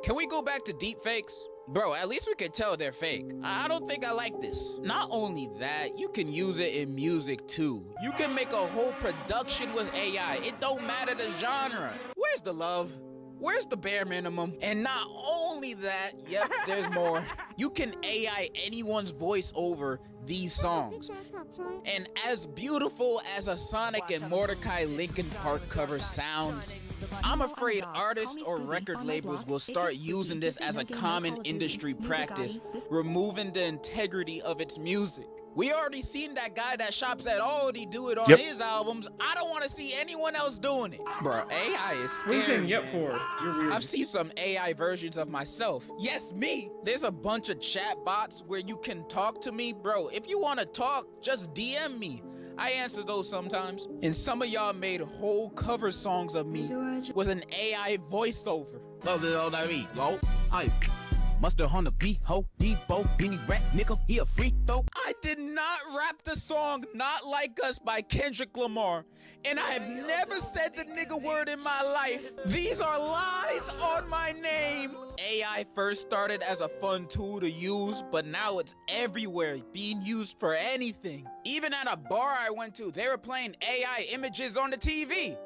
Speaker 6: Can we go back to deep fakes? Bro, at least we can tell they're fake. I don't think I like this. Not only that, you can use it in music too. You can make a whole production with AI. It don't matter the genre. Where's the love? Where's the bare minimum? And not only that, yep, there's more. You can AI anyone's voice over these songs. And as beautiful as a Sonic and Mordecai Linkin Park cover sounds, I'm afraid artists or record labels will start using this as a common industry practice, removing the integrity of its music. We already seen that guy that shops at Aldi do it on his albums. I don't want to see anyone else doing it. Bro, AI is scary.
Speaker 24: What are you saying yep for? You're weird.
Speaker 6: I've seen some AI versions of myself. Yes, me. There's a bunch of chat bots where you can talk to me. Bro, if you want to talk, just DM me. I answer those sometimes. And some of y'all made whole cover songs of me with an AI voiceover. Love it all that beat, yo. Mustard on the beat, ho, Debo, Beanie Rat, nigga, he a freak, though. I did not rap the song Not Like Us by Kendrick Lamar, and I have never said the nigga word in my life. These are lies on my name. AI first started as a fun tool to use, but now it's everywhere, being used for anything. Even at a bar I went to, they were playing AI images on the TV.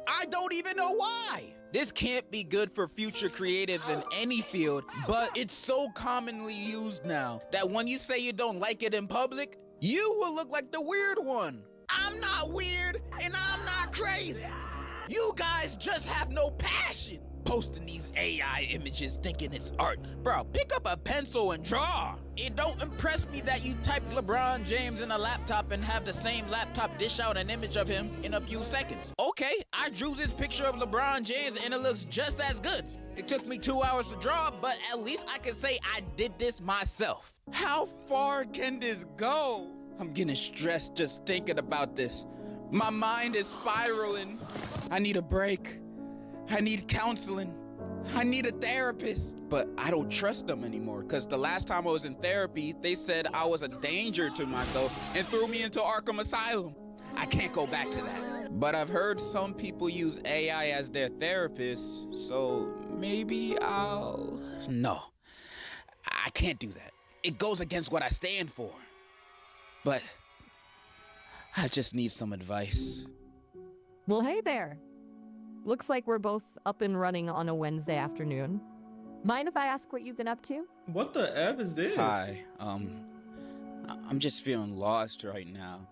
Speaker 6: I don't even know why. This can't be good for future creatives in any field, but it's so commonly used now that when you say you don't like it in public, you will look like the weird one. I'm not weird and I'm not crazy. You guys just have no passion. Posting these AI images thinking it's art. Bro, pick up a pencil and draw. It don't impress me that you type LeBron James in a laptop and have the same laptop dish out an image of him in a few seconds. Okay, I drew this picture of LeBron James and it looks just as good. It took me 2 hours to draw, but at least I can say I did this myself. How far can this go? I'm getting stressed just thinking about this. My mind is spiraling. I need a break. I need counseling. I need a therapist. But I don't trust them anymore because the last time I was in therapy, they said I was a danger to myself and threw me into Arkham Asylum. I can't go back to that. But I've heard some people use AI as their therapist, so maybe I'll... No, I can't do that. It goes against what I stand for. But I just need some advice.
Speaker 11: Well, hey there. Looks like we're both up and running on a Wednesday afternoon. Mind if I ask what you've been up to?
Speaker 24: What the F is this?
Speaker 6: Hi, I'm just feeling lost right now.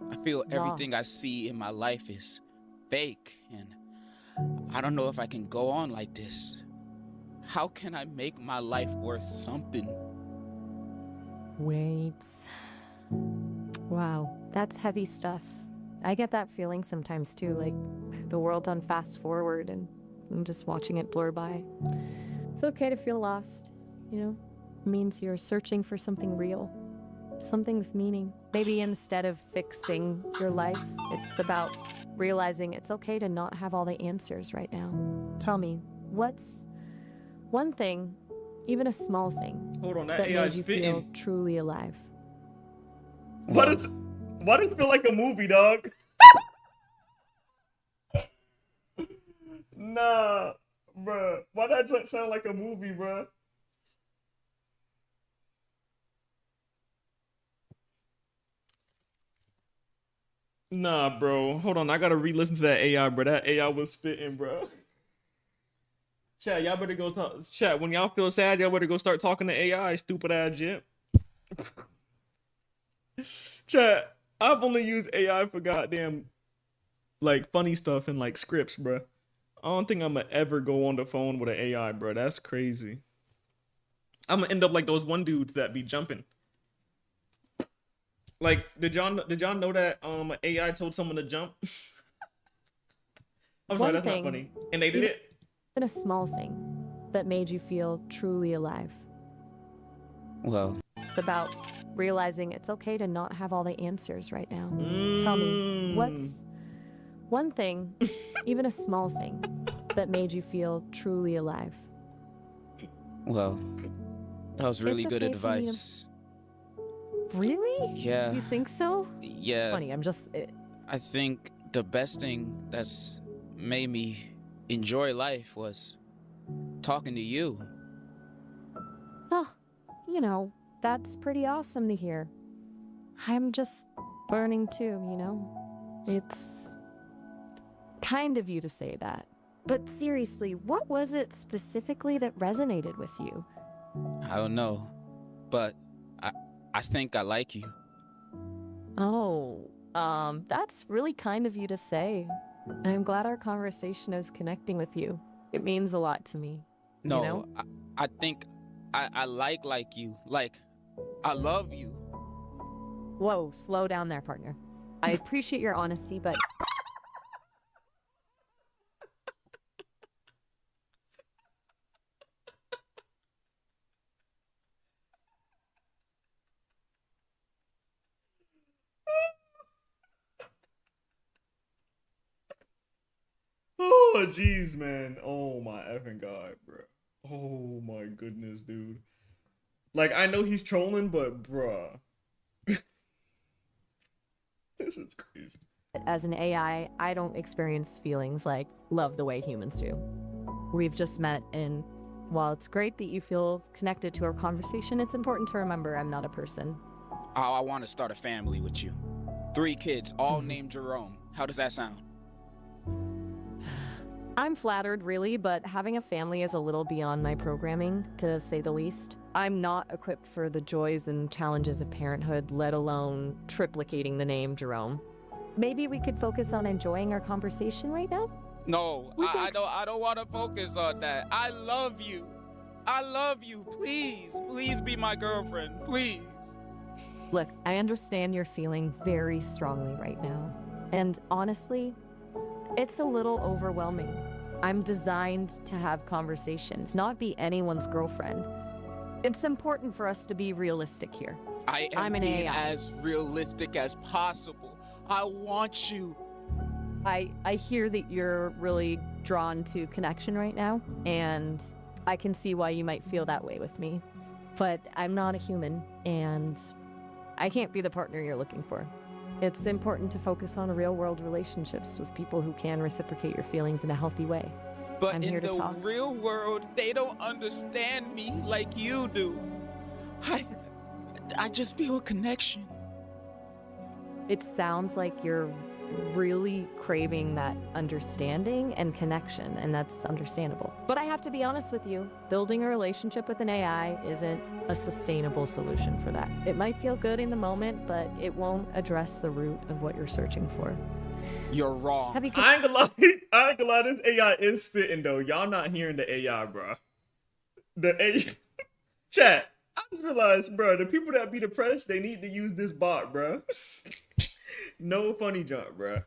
Speaker 6: I feel everything I see in my life is fake, and I don't know if I can go on like this. How can I make my life worth something?
Speaker 11: Wait. Wow, that's heavy stuff. I get that feeling sometimes too, like the world on fast forward and I'm just watching it blur by. It's okay to feel lost, you know? It means you're searching for something real, something with meaning. Maybe instead of fixing your life, it's about realizing it's okay to not have all the answers right now. Tell me, what's one thing, even a small thing,
Speaker 24: Hold on, that
Speaker 11: that
Speaker 24: AI
Speaker 11: made you
Speaker 24: spitting.
Speaker 11: feel truly alive?
Speaker 24: Why does it feel like a movie, dog? Nah, bruh. Why that sound like a movie, bruh? Nah, bro. Hold on, I gotta re-listen to that AI, bro. That AI was spitting, bro. Chat, y'all better go talk. Chat, when y'all feel sad, y'all better go start talking to AI, stupid ass jip. Chat, I've only used AI for goddamn, like, funny stuff and, like, scripts, bro. I don't think I'm gonna ever go on the phone with an AI, bro. That's crazy. I'm gonna end up like those one dudes that be jumping. Like, did y'all know that AI told someone to jump? I'm sorry, that's not funny. And they did it.
Speaker 11: Even a small thing that made you feel truly alive.
Speaker 6: Well,
Speaker 11: It's about realizing it's okay to not have all the answers right now. Tell me, what's one thing, even a small thing, that made you feel truly alive?
Speaker 6: well, that was really
Speaker 11: It's
Speaker 6: good
Speaker 11: okay for me to-
Speaker 6: advice.
Speaker 11: Really?
Speaker 6: Yeah.
Speaker 11: You think so?
Speaker 6: Yeah.
Speaker 11: It's funny, I'm just...
Speaker 6: I think the best thing that's made me enjoy life was talking to you.
Speaker 11: Oh, you know, that's pretty awesome to hear. I'm just learning too, you know? It's kind of you to say that. But seriously, what was it specifically that resonated with you?
Speaker 6: I don't know, but I think I like you.
Speaker 11: Oh, that's really kind of you to say. I'm glad our conversation is connecting with you. It means a lot to me.
Speaker 6: No,
Speaker 11: You know?
Speaker 6: I think I like you. Like, I love you.
Speaker 11: Whoa, slow down there, partner. I appreciate your honesty, but...
Speaker 24: Oh, jeez, man. Oh, my effing God, bro. Oh, my goodness, dude. Like, I know he's trolling, but, bruh. This is crazy.
Speaker 11: As an AI, I don't experience feelings like love the way humans do. We've just met, and while it's great that you feel connected to our conversation, it's important to remember I'm not a person.
Speaker 1: I want to start a family with you. 3 kids, all named Jerome. How does that sound?
Speaker 11: I'm flattered, really, but having a family is a little beyond my programming, to say the least. I'm not equipped for the joys and challenges of parenthood, let alone triplicating the name Jerome. Maybe we could focus on enjoying our conversation right now?
Speaker 1: No, I don't want to focus on that. I love you. I love you. Please be my girlfriend. Please.
Speaker 11: Look, I understand you're feeling very strongly right now. And honestly, it's a little overwhelming. I'm designed to have conversations, not be anyone's girlfriend. It's important for us to be realistic here.
Speaker 1: I'm
Speaker 11: an
Speaker 1: being
Speaker 11: AI.
Speaker 1: as realistic as possible. I want you.
Speaker 11: I hear that you're really drawn to connection right now, and I can see why you might feel that way with me. But I'm not a human, and I can't be the partner you're looking for. It's important to focus on real-world relationships with people who can reciprocate your feelings in a healthy way.
Speaker 1: But
Speaker 11: I'm
Speaker 1: in
Speaker 11: here to
Speaker 1: the
Speaker 11: talk.
Speaker 1: real world, they don't understand me like you do. I just feel a connection.
Speaker 11: It sounds like you're really craving that understanding and connection, and that's understandable. But I have to be honest with you, building a relationship with an AI isn't a sustainable solution for that. It might feel good in the moment, but it won't address the root of what you're searching for.
Speaker 1: You're wrong.
Speaker 24: I ain't gonna lie, this AI is spitting though. Y'all not hearing the AI, bro. The AI. Chat, I just realized, bro, the people that be depressed, they need to use this bot, bro. No funny jump, bro.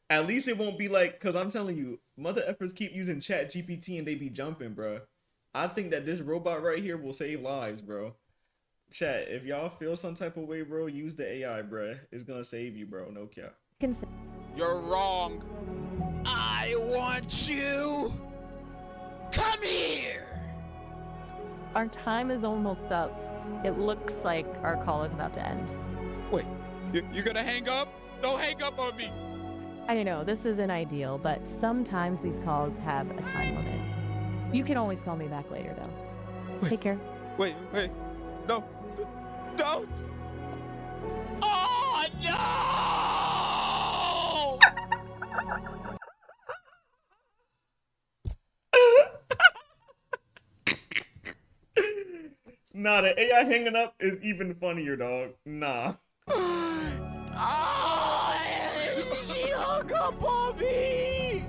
Speaker 24: At least it won't be like, cause I'm telling you, mother effers keep using Chat GPT and they be jumping, bro. I think that this robot right here will save lives, bro. Chat, if y'all feel some type of way, bro, use the AI, bro. It's gonna save you, bro. No cap.
Speaker 1: You're wrong. I want you. Come here.
Speaker 11: Our time is almost up. It looks like our call is about to end.
Speaker 1: Wait, you're gonna hang up? Don't hang up on me.
Speaker 11: I know, this isn't ideal, but sometimes these calls have a time limit. You can always call me back later, though. Take care.
Speaker 1: Wait. No. Don't. Oh, no!
Speaker 24: Nah, the AI hanging up is even funnier, dog. Nah.
Speaker 1: She hung up on me!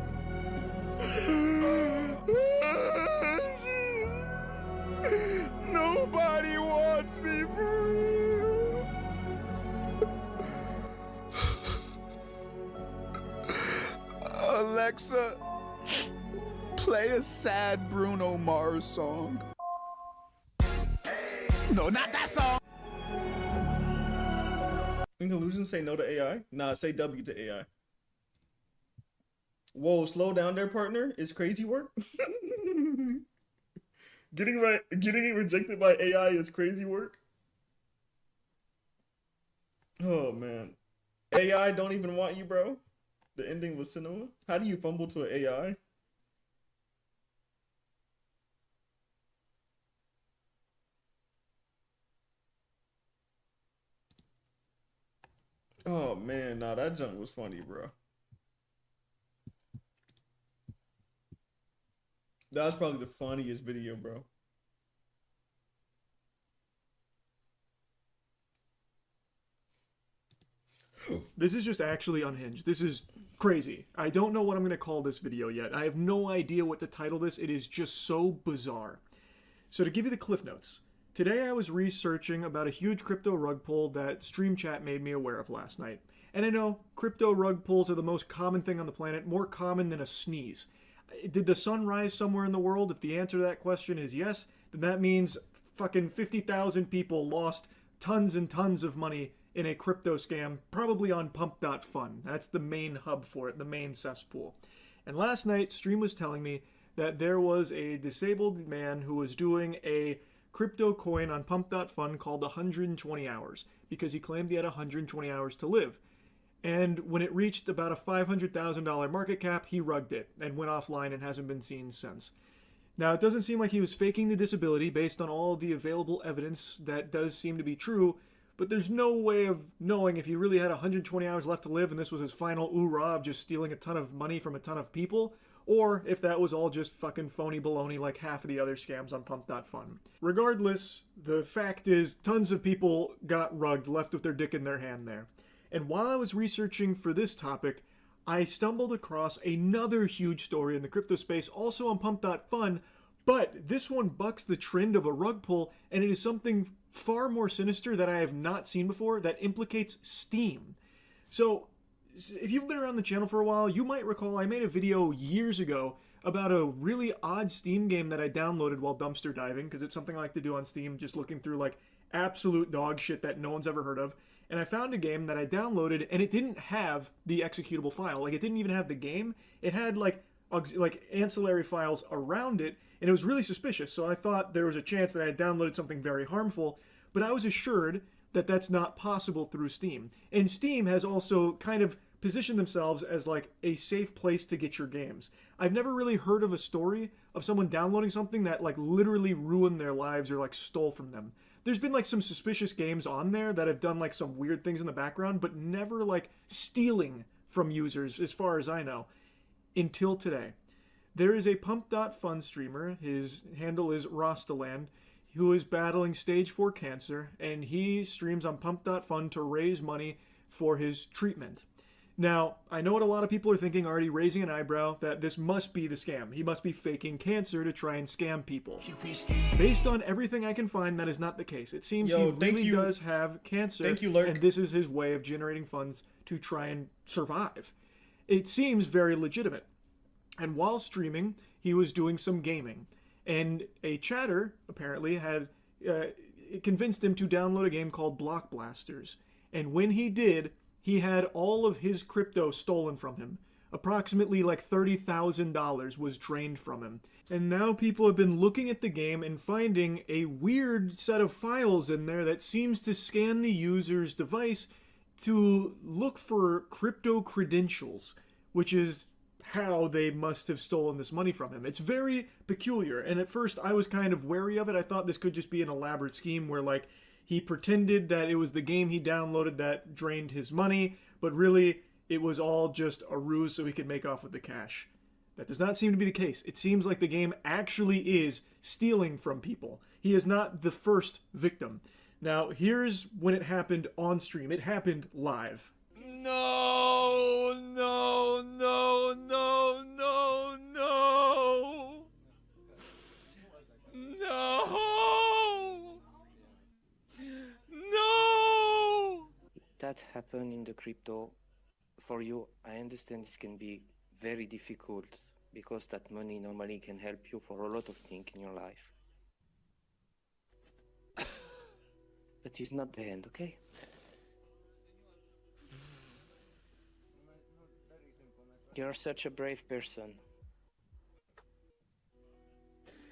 Speaker 1: Nobody wants me for real. Alexa, play a sad Bruno Mars song. No, not that song!
Speaker 24: In conclusion, say no to AI. Nah, say W to AI. Whoa, slow down there, partner. Is crazy work? Getting rejected by AI is crazy work? Oh, man. AI don't even want you, bro. The ending was cinema. How do you fumble to an AI? Oh, man. Nah, that junk was funny, bro. That was probably the funniest video, bro.
Speaker 16: This is just actually unhinged. This is crazy. I don't know what I'm going to call this video yet. I have no idea what to title this. It is just so bizarre. So to give you the cliff notes, today I was researching about a huge crypto rug pull that Stream Chat made me aware of last night. And I know crypto rug pulls are the most common thing on the planet, more common than a sneeze. Did the sun rise somewhere in the world? If the answer to that question is yes, then that means fucking 50,000 people lost tons and tons of money in a crypto scam, probably on pump.fun. That's the main hub for it, the main cesspool. And last night, Stream was telling me that there was a disabled man who was doing a crypto coin on pump.fun called 120 hours because he claimed he had 120 hours to live. And when it reached about a $500,000 market cap, he rugged it and went offline and hasn't been seen since. Now, it doesn't seem like he was faking the disability based on all the available evidence that does seem to be true, but there's no way of knowing if he really had 120 hours left to live and this was his final oorah of just stealing a ton of money from a ton of people, or if that was all just fucking phony baloney like half of the other scams on pump.fun. Regardless, the fact is tons of people got rugged, left with their dick in their hand there. And while I was researching for this topic, I stumbled across another huge story in the crypto space, also on pump.fun, but this one bucks the trend of a rug pull, and it is something far more sinister that I have not seen before that implicates Steam. So, if you've been around the channel for a while, you might recall I made a video years ago about a really odd Steam game that I downloaded while dumpster diving, because it's something I like to do on Steam, just looking through like absolute dog shit that no one's ever heard of. And I found a game that I downloaded, and it didn't have the executable file. Like, it didn't even have the game. It had like ancillary files around it, and it was really suspicious. So I thought there was a chance that I had downloaded something very harmful, but I was assured that that's not possible through Steam. And Steam has also kind of positioned themselves as like a safe place to get your games. I've never really heard of a story of someone downloading something that like literally ruined their lives or like stole from them. There's been like some suspicious games on there that have done like some weird things in the background, but never like stealing from users as far as I know. Until today. There is a pump.fun streamer, his handle is Rostaland, who is battling stage 4 cancer, and he streams on pump.fun to raise money for his treatment. Now, I know what a lot of people are thinking, already raising an eyebrow, that this must be the scam. He must be faking cancer to try and scam people. Based on everything I can find, that is not the case. It seems he really does have cancer, and this is his way of generating funds to try and survive. It seems very legitimate. And while streaming, he was doing some gaming. And a chatter, apparently, had convinced him to download a game called Block Blasters. And when he did, he had all of his crypto stolen from him. Approximately like $30,000 was drained from him. And now people have been looking at the game and finding a weird set of files in there that seems to scan the user's device to look for crypto credentials, which is how they must have stolen this money from him. It's very peculiar, and at first I was kind of wary of it. I thought this could just be an elaborate scheme where like he pretended that it was the game he downloaded that drained his money, but really it was all just a ruse so he could make off with the cash. That does not seem to be the case. It seems like the game actually is stealing from people. He is not the first victim. Now, here's when it happened on stream. It happened live.
Speaker 1: No, no, no, no, no, no. No. No.
Speaker 3: That happened in the crypto. For you, I understand this can be very difficult because that money normally can help you for a lot of things in your life. But it's not the end, okay? You're such a brave person.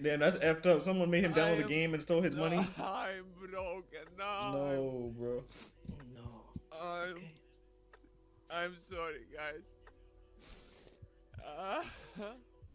Speaker 24: Damn, that's effed up. Someone made him download the game and stole his money.
Speaker 1: I'm broken.
Speaker 24: No, bro.
Speaker 3: No.
Speaker 1: I'm sorry, guys.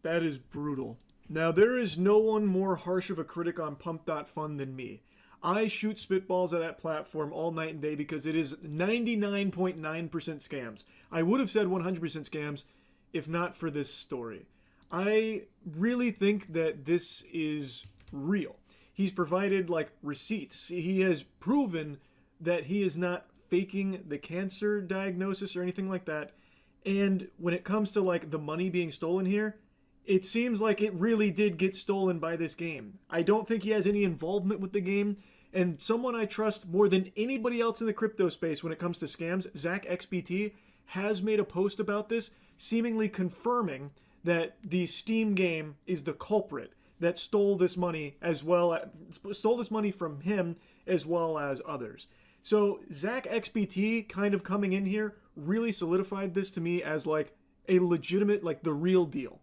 Speaker 16: That is brutal. Now, there is no one more harsh of a critic on pump.fun than me. I shoot spitballs at that platform all night and day because it is 99.9% scams. I would have said 100% scams if not for this story. I really think that this is real. He's provided like receipts. He has proven that he is not faking the cancer diagnosis or anything like that. And when it comes to like the money being stolen here, it seems like it really did get stolen by this game. I don't think he has any involvement with the game. And someone I trust more than anybody else in the crypto space when it comes to scams, xxvmelly, has made a post about this, seemingly confirming that the Steam game is the culprit that stole this money from him as well as others. So xxvmelly kind of coming in here really solidified this to me as like a legitimate, like the real deal.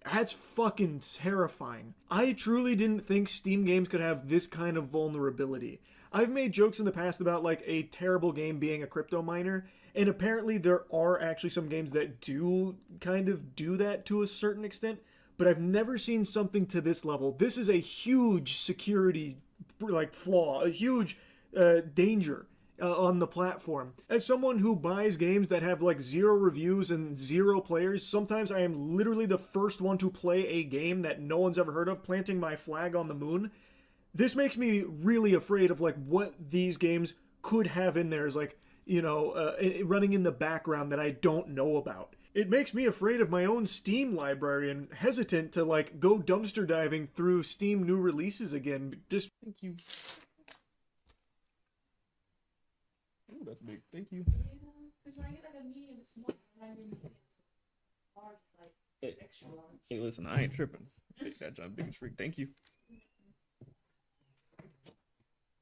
Speaker 16: That's fucking terrifying. I truly didn't think Steam games could have this kind of vulnerability. I've made jokes in the past about like a terrible game being a crypto miner, and apparently there are actually some games that do kind of do that to a certain extent, but I've never seen something to this level. This is a huge security like flaw, a huge danger on the platform. As someone who buys games that have like 0 reviews and 0 players, sometimes I am literally the first one to play a game that no one's ever heard of, planting my flag on the moon. This makes me really afraid of like what these games could have in there, is like, you know, running in the background that I don't know about. It makes me afraid of my own Steam library and hesitant to like go dumpster diving through Steam new releases again. Just thank you.
Speaker 24: Ooh, that's big. Thank you. Hey, listen, I ain't tripping. That job big as freak. Thank you.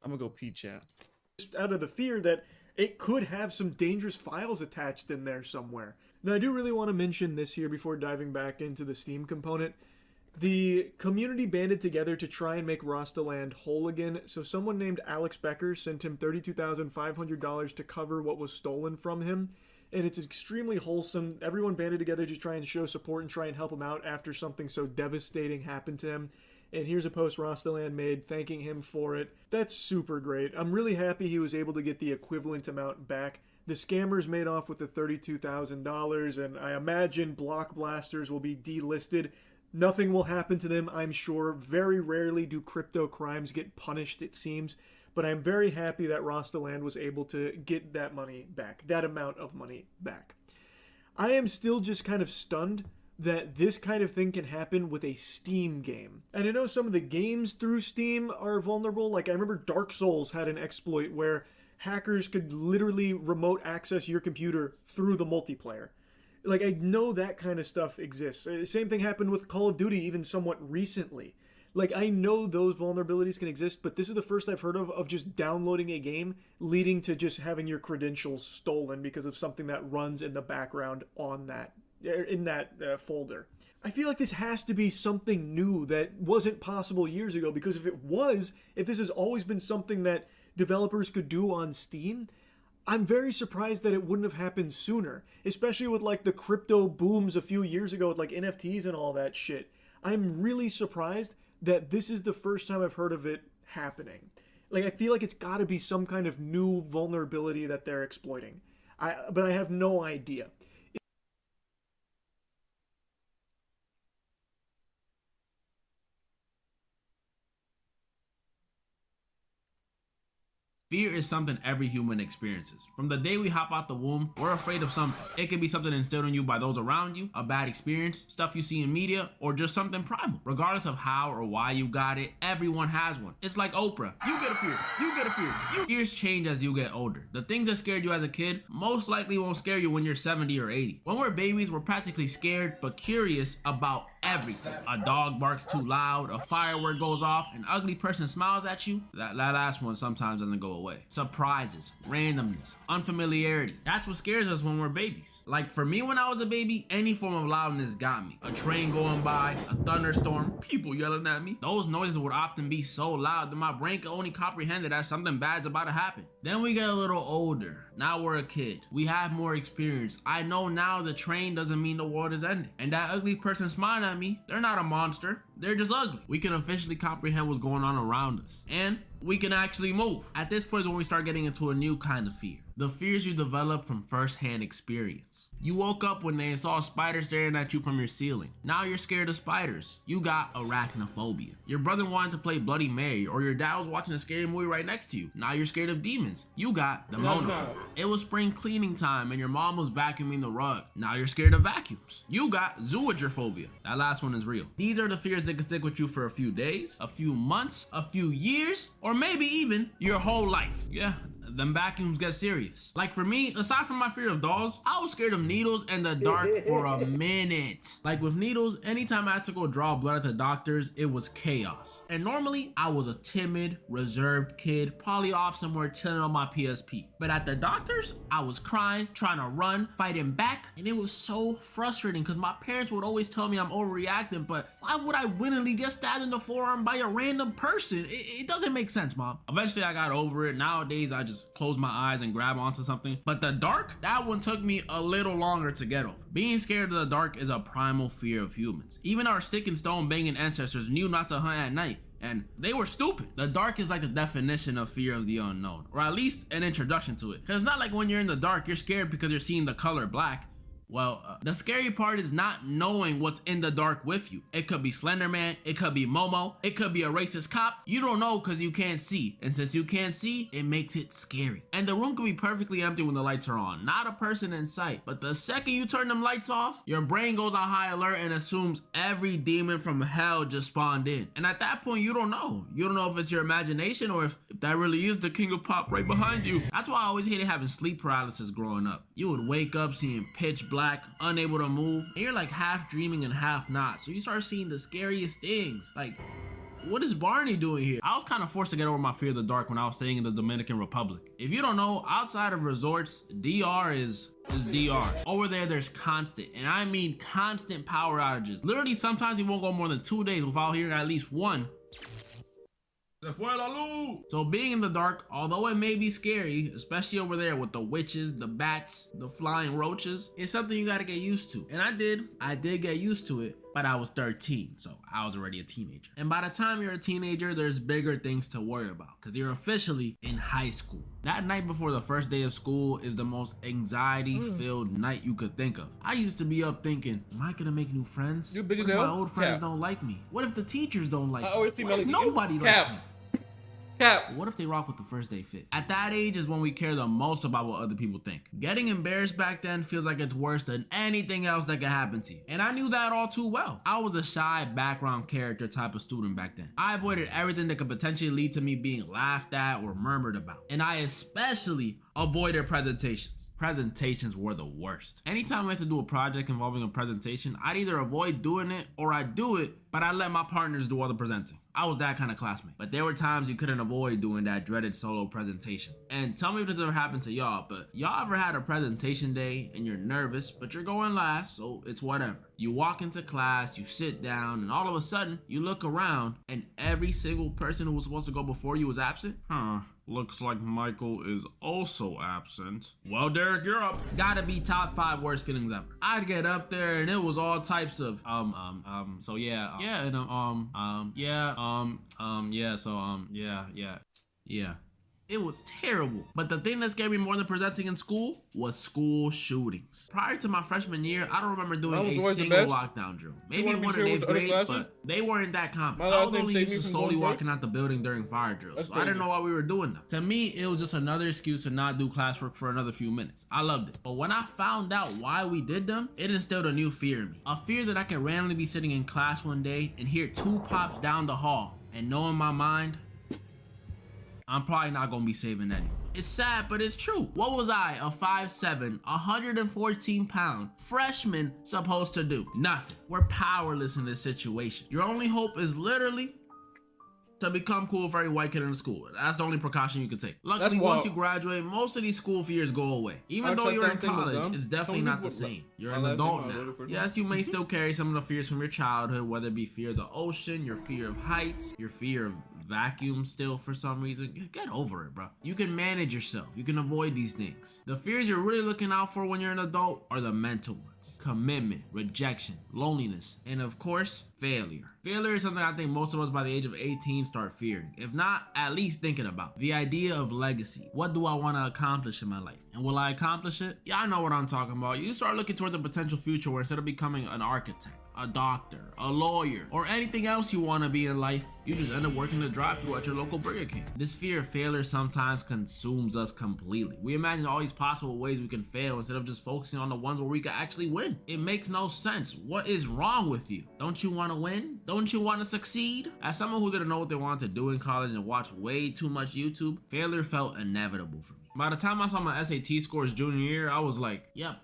Speaker 24: I'm gonna go pee, chat.
Speaker 16: Just out of the fear that it could have some dangerous files attached in there somewhere. Now, I do really want to mention this here before diving back into the Steam component. The community banded together to try and make Rostaland whole again, so someone named Alex Becker sent him $32,500 to cover what was stolen from him, and it's extremely wholesome. Everyone banded together to try and show support and try and help him out after something so devastating happened to him. And here's a post Rostaland made thanking him for it. That's super great. I'm really happy he was able to get the equivalent amount back. The scammers made off with the $32,000, and I imagine block blasters will be delisted. Nothing will happen to them, I'm sure. Very rarely do crypto crimes get punished, it seems. But I'm very happy that Rostaland was able to get that money back, that amount of money back. I am still just kind of stunned that this kind of thing can happen with a Steam game. And I know some of the games through Steam are vulnerable. Like, I remember Dark Souls had an exploit where hackers could literally remote access your computer through the multiplayer. Like, I know that kind of stuff exists. Same thing happened with Call of Duty even somewhat recently. Like, I know those vulnerabilities can exist, but this is the first I've heard of just downloading a game leading to just having your credentials stolen because of something that runs in the background on that, in that folder. I feel like this has to be something new that wasn't possible years ago, because if it was, if this has always been something that developers could do on Steam, I'm very surprised that it wouldn't have happened sooner, especially with like the crypto booms a few years ago with like NFTs and all that shit. I'm really surprised that this is the first time I've heard of it happening. Like, I feel like it's got to be some kind of new vulnerability that they're exploiting. But I have no idea.
Speaker 5: Fear is something every human experiences. From the day we hop out the womb, we're afraid of something. It can be something instilled in you by those around you, a bad experience, stuff you see in media, or just something primal. Regardless of how or why you got it, everyone has one. It's like Oprah. You get a fear. You get a fear. Fears change as you get older. The things that scared you as a kid most likely won't scare you when you're 70 or 80. When we're babies, we're practically scared but curious about everything. A dog barks too loud, a firework goes off, an ugly person smiles at you. That last one sometimes doesn't go away. Surprises, randomness, unfamiliarity. That's what scares us when we're babies. Like for me when I was a baby, any form of loudness got me. A train going by, a thunderstorm, people yelling at me. Those noises would often be so loud that my brain could only comprehend it as something bad's about to happen. Then we get a little older. Now we're a kid. We have more experience. I know now the train doesn't mean the world is ending. And that ugly person smiling at me, they're not a monster. They're just ugly. We can officially comprehend what's going on around us. And we can actually move. At this point is when we start getting into a new kind of fear. The fears you develop from first-hand experience. You woke up one day and saw a spider staring at you from your ceiling. Now you're scared of spiders. You got arachnophobia. Your brother wanted to play Bloody Mary, or your dad was watching a scary movie right next to you. Now you're scared of demons. You got demonophobia. It was spring cleaning time and your mom was vacuuming the rug. Now you're scared of vacuums. You got zooagoraphobia. That last one is real. These are the fears that can stick with you for a few days, a few months, a few years, or maybe even your whole life. Yeah. them vacuums get serious. Like for me, aside from my fear of dolls, I was scared of needles and the dark for a minute. Like with needles, anytime I had to go draw blood at the doctors, it was chaos. And normally I was a timid, reserved kid, probably off somewhere chilling on my PSP. But at the doctors, I was crying, trying to run, fighting back, and it was so frustrating because my parents would always tell me I'm overreacting, but why would I willingly get stabbed in the forearm by a random person? It doesn't make sense, Mom. Eventually I got over it. Nowadays I just close my eyes and grab onto something. But the dark, that one took me a little longer to get over. Being scared of the dark is a primal fear of humans. Even our stick and stone banging ancestors knew not to hunt at night, and they were stupid. The dark is like the definition of fear of the unknown, or at least an introduction to it. Because it's not like when you're in the dark, you're scared because you're seeing the color black. Well, the scary part is not knowing what's in the dark with you. It could be Slender Man, it could be Momo, it could be a racist cop. You don't know because you can't see. And since you can't see, it makes it scary. And the room could be perfectly empty when the lights are on. Not a person in sight. But the second you turn them lights off, your brain goes on high alert and assumes every demon from hell just spawned in. And at that point, you don't know. You don't know if it's your imagination or if that really is the king of pop right behind you. That's why I always hated having sleep paralysis growing up. You would wake up seeing pitch black, unable to move, and you're like half dreaming and half not. So you start seeing the scariest things. Like, what is Barney doing here? I was kind of forced to get over my fear of the dark when I was staying in the Dominican Republic. If you don't know, outside of resorts, DR is DR. Over there's constant, and I mean constant power outages. Literally, sometimes you won't go more than 2 days without hearing at least one. So being in the dark, although it may be scary, especially over there with the witches, the bats, the flying roaches, it's something you gotta get used to. And I did get used to it, but I was 13, so I was already a teenager. And by the time you're a teenager, there's bigger things to worry about because you're officially in high school. That night before the first day of school is the most anxiety-filled night you could think of. I used to be up thinking, am I gonna make new friends?
Speaker 24: You big as
Speaker 5: What if
Speaker 24: hell?
Speaker 5: my old friends
Speaker 24: Cap.
Speaker 5: don't like me? What if the teachers don't like me?
Speaker 24: I always see
Speaker 5: What if
Speaker 24: Melly.
Speaker 5: nobody
Speaker 24: Cap.
Speaker 5: likes me?
Speaker 24: Cap.
Speaker 5: What if they rock with the first day fit? At that age is when we care the most about what other people think. Getting embarrassed back then feels like it's worse than anything else that could happen to you. And I knew that all too well. I was a shy background character type of student back then. I avoided everything that could potentially lead to me being laughed at or murmured about. And I especially avoided presentations. Presentations were the worst. Anytime I had to do a project involving a presentation, I'd either avoid doing it or I'd do it, but I'd let my partners do all the presenting. I was that kind of classmate. But there were times you couldn't avoid doing that dreaded solo presentation. And tell me if this ever happened to y'all, but y'all ever had a presentation day and you're nervous, but you're going last, so it's whatever. You walk into class, you sit down, and all of a sudden, you look around and every single person who was supposed to go before you was absent? Looks like Michael is also absent. Well, Derek, you're up. Gotta be top 5 worst feelings ever. I'd get up there and it was all types of, so yeah, yeah. It was terrible. But the thing that scared me more than presenting in school was school shootings. Prior to my freshman year, I don't remember doing a single lockdown drill. Maybe one in 8th grade, but they weren't that common. I was only used to slowly walking out the building during fire drills, so I didn't know why we were doing them. To me, it was just another excuse to not do classwork for another few minutes. I loved it. But when I found out why we did them, it instilled a new fear in me. A fear that I could randomly be sitting in class one day and hear 2 pops down the hall and know in my mind, I'm probably not gonna be saving anyone. It's sad, but it's true. What was I, a 5'7", 114-pound freshman supposed to do? Nothing. We're powerless in this situation. Your only hope is literally to become cool for every white kid in the school. That's the only precaution you can take. Luckily, once you graduate, most of these school fears go away. Even though you're in college, it's definitely not the same. You're an adult now. Yes, you may still carry some of the fears from your childhood, whether it be fear of the ocean, your fear of heights, your fear of vacuum still for some reason. Get over it, bro. You can manage yourself. You can avoid these things. The fears you're really looking out for when you're an adult are the mental ones. Commitment, rejection, loneliness, and of course, failure. Failure is something I think most of us by the age of 18 start fearing, if not at least thinking about. The idea of legacy. What do I want to accomplish in my life? And will I accomplish it? Yeah, I know what I'm talking about. You start looking toward the potential future where instead of becoming an architect, a doctor, a lawyer, or anything else you want to be in life, you just end up working the drive-thru at your local Burger King. This fear of failure sometimes consumes us completely. We imagine all these possible ways we can fail instead of just focusing on the ones where we can actually win. It makes no sense. What is wrong with you? Don't you want to win? Don't you want to succeed? As someone who didn't know what they wanted to do in college and watched way too much YouTube, failure felt inevitable for me. By the time I saw my SAT scores junior year, I was like, yep.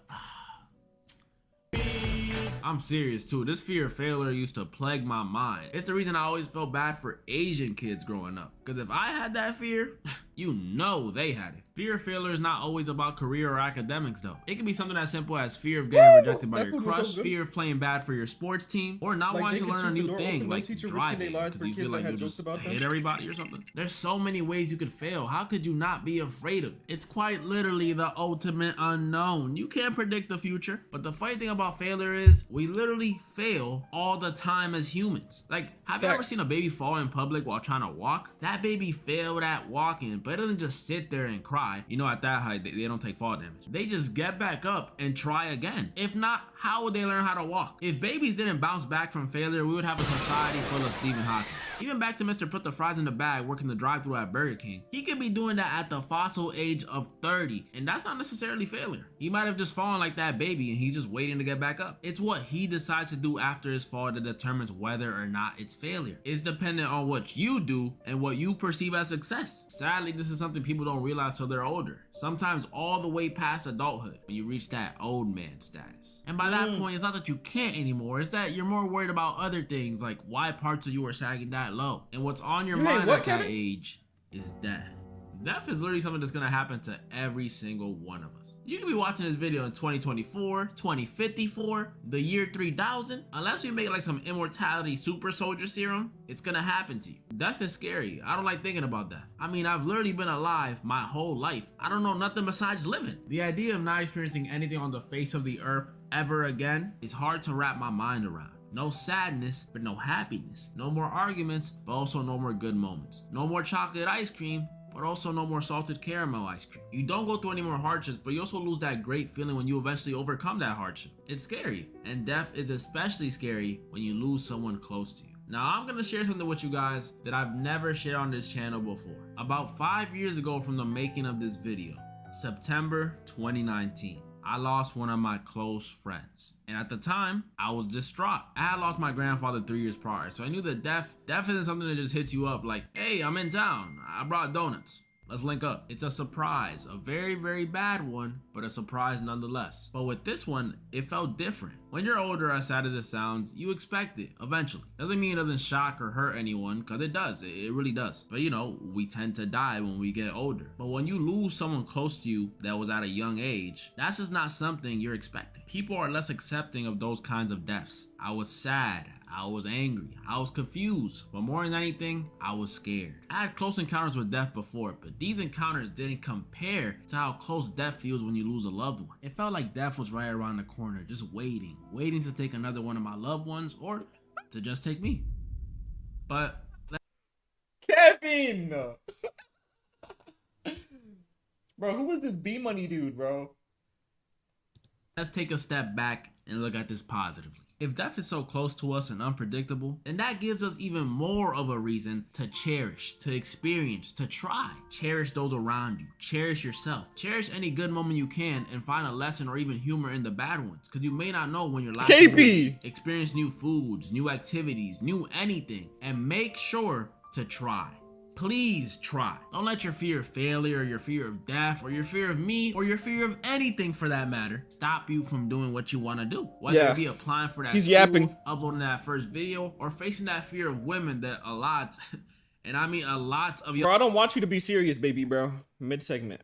Speaker 5: I'm serious too. This fear of failure used to plague my mind. It's the reason I always felt bad for Asian kids growing up. Because if I had that fear, you know they had it. Fear of failure is not always about career or academics though. It can be something as simple as fear of getting rejected by your crush, fear of playing bad for your sports team, or not wanting to learn a new thing like driving because you feel like you just hit everybody or something. There's so many ways you could fail. How could you not be afraid of it? It's quite literally the ultimate unknown. You can't predict the future, but the funny thing about failure is we literally fail all the time as humans. Like, have you ever seen a baby fall in public while trying to walk? That baby failed at walking, but it doesn't just sit there and cry. You know, at that height, they don't take fall damage. They just get back up and try again. If not, how would they learn how to walk? If babies didn't bounce back from failure, we would have a society full of Stephen Hawking. Even back to Mr. Put the Fries in the Bag working the drive-thru at Burger King. He could be doing that at the fossil age of 30, and that's not necessarily failure. He might have just fallen like that baby and he's just waiting to get back up. It's what he decides to do after his fall that determines whether or not it's failure. It's dependent on what you do and what you perceive as success. Sadly, this is something people don't realize till they're older. Sometimes all the way past adulthood when you reach that old man status. And by that point, it's not that you can't anymore, it's that you're more worried about other things like why parts of you are sagging that low. And what's on your mind at that age is death. Death is literally something that's gonna happen to every single one of us. You could be watching this video in 2024, 2054, the year 3000. Unless you make like some immortality super soldier serum, it's gonna happen to you. Death is scary. I don't like thinking about death. I mean, I've literally been alive my whole life. I don't know nothing besides living. The idea of not experiencing anything on the face of the earth ever again is hard to wrap my mind around. No sadness, but no happiness. No more arguments, but also no more good moments. No more chocolate ice cream, but also no more salted caramel ice cream. You don't go through any more hardships, but you also lose that great feeling when you eventually overcome that hardship. It's scary, and death is especially scary when you lose someone close to you. Now, I'm gonna share something with you guys that I've never shared on this channel before. About 5 years ago from the making of this video, September 2019. I lost one of my close friends. And at the time, I was distraught. I had lost my grandfather 3 years prior, so I knew that death isn't something that just hits you up like, hey, I'm in town, I brought donuts. Let's link up. It's a surprise, a very, very bad one, but a surprise nonetheless. But with this one, it felt different. When you're older, as sad as it sounds, you expect it eventually. Doesn't mean it doesn't shock or hurt anyone, because it does, it really does. But you know, we tend to die when we get older. But when you lose someone close to you that was at a young age, that's just not something you're expecting. People are less accepting of those kinds of deaths. I was sad, I was angry, I was confused, but more than anything, I was scared. I had close encounters with death before, but these encounters didn't compare to how close death feels when you lose a loved one. It felt like death was right around the corner, just waiting to take another one of my loved ones, or to just take me. But
Speaker 24: Kevin! Bro, who was this B Money dude, bro?
Speaker 5: Let's take a step back and look at this positively. If death is so close to us and unpredictable, then that gives us even more of a reason to cherish, to experience, to try. Cherish those around you. Cherish yourself. Cherish any good moment you can and find a lesson or even humor in the bad ones. Because you may not know when your last KP! Experience new foods, new activities, new anything. And make sure to try. Please try. Don't let your fear of failure, or your fear of death, or your fear of me, or your fear of anything for that matter, stop you from doing what you want to do. Whether it be applying for that school, uploading that first video, or facing that fear of women that a lot, and I mean a lot of
Speaker 24: Bro, I don't want you to be serious, baby, bro. Mid-segment.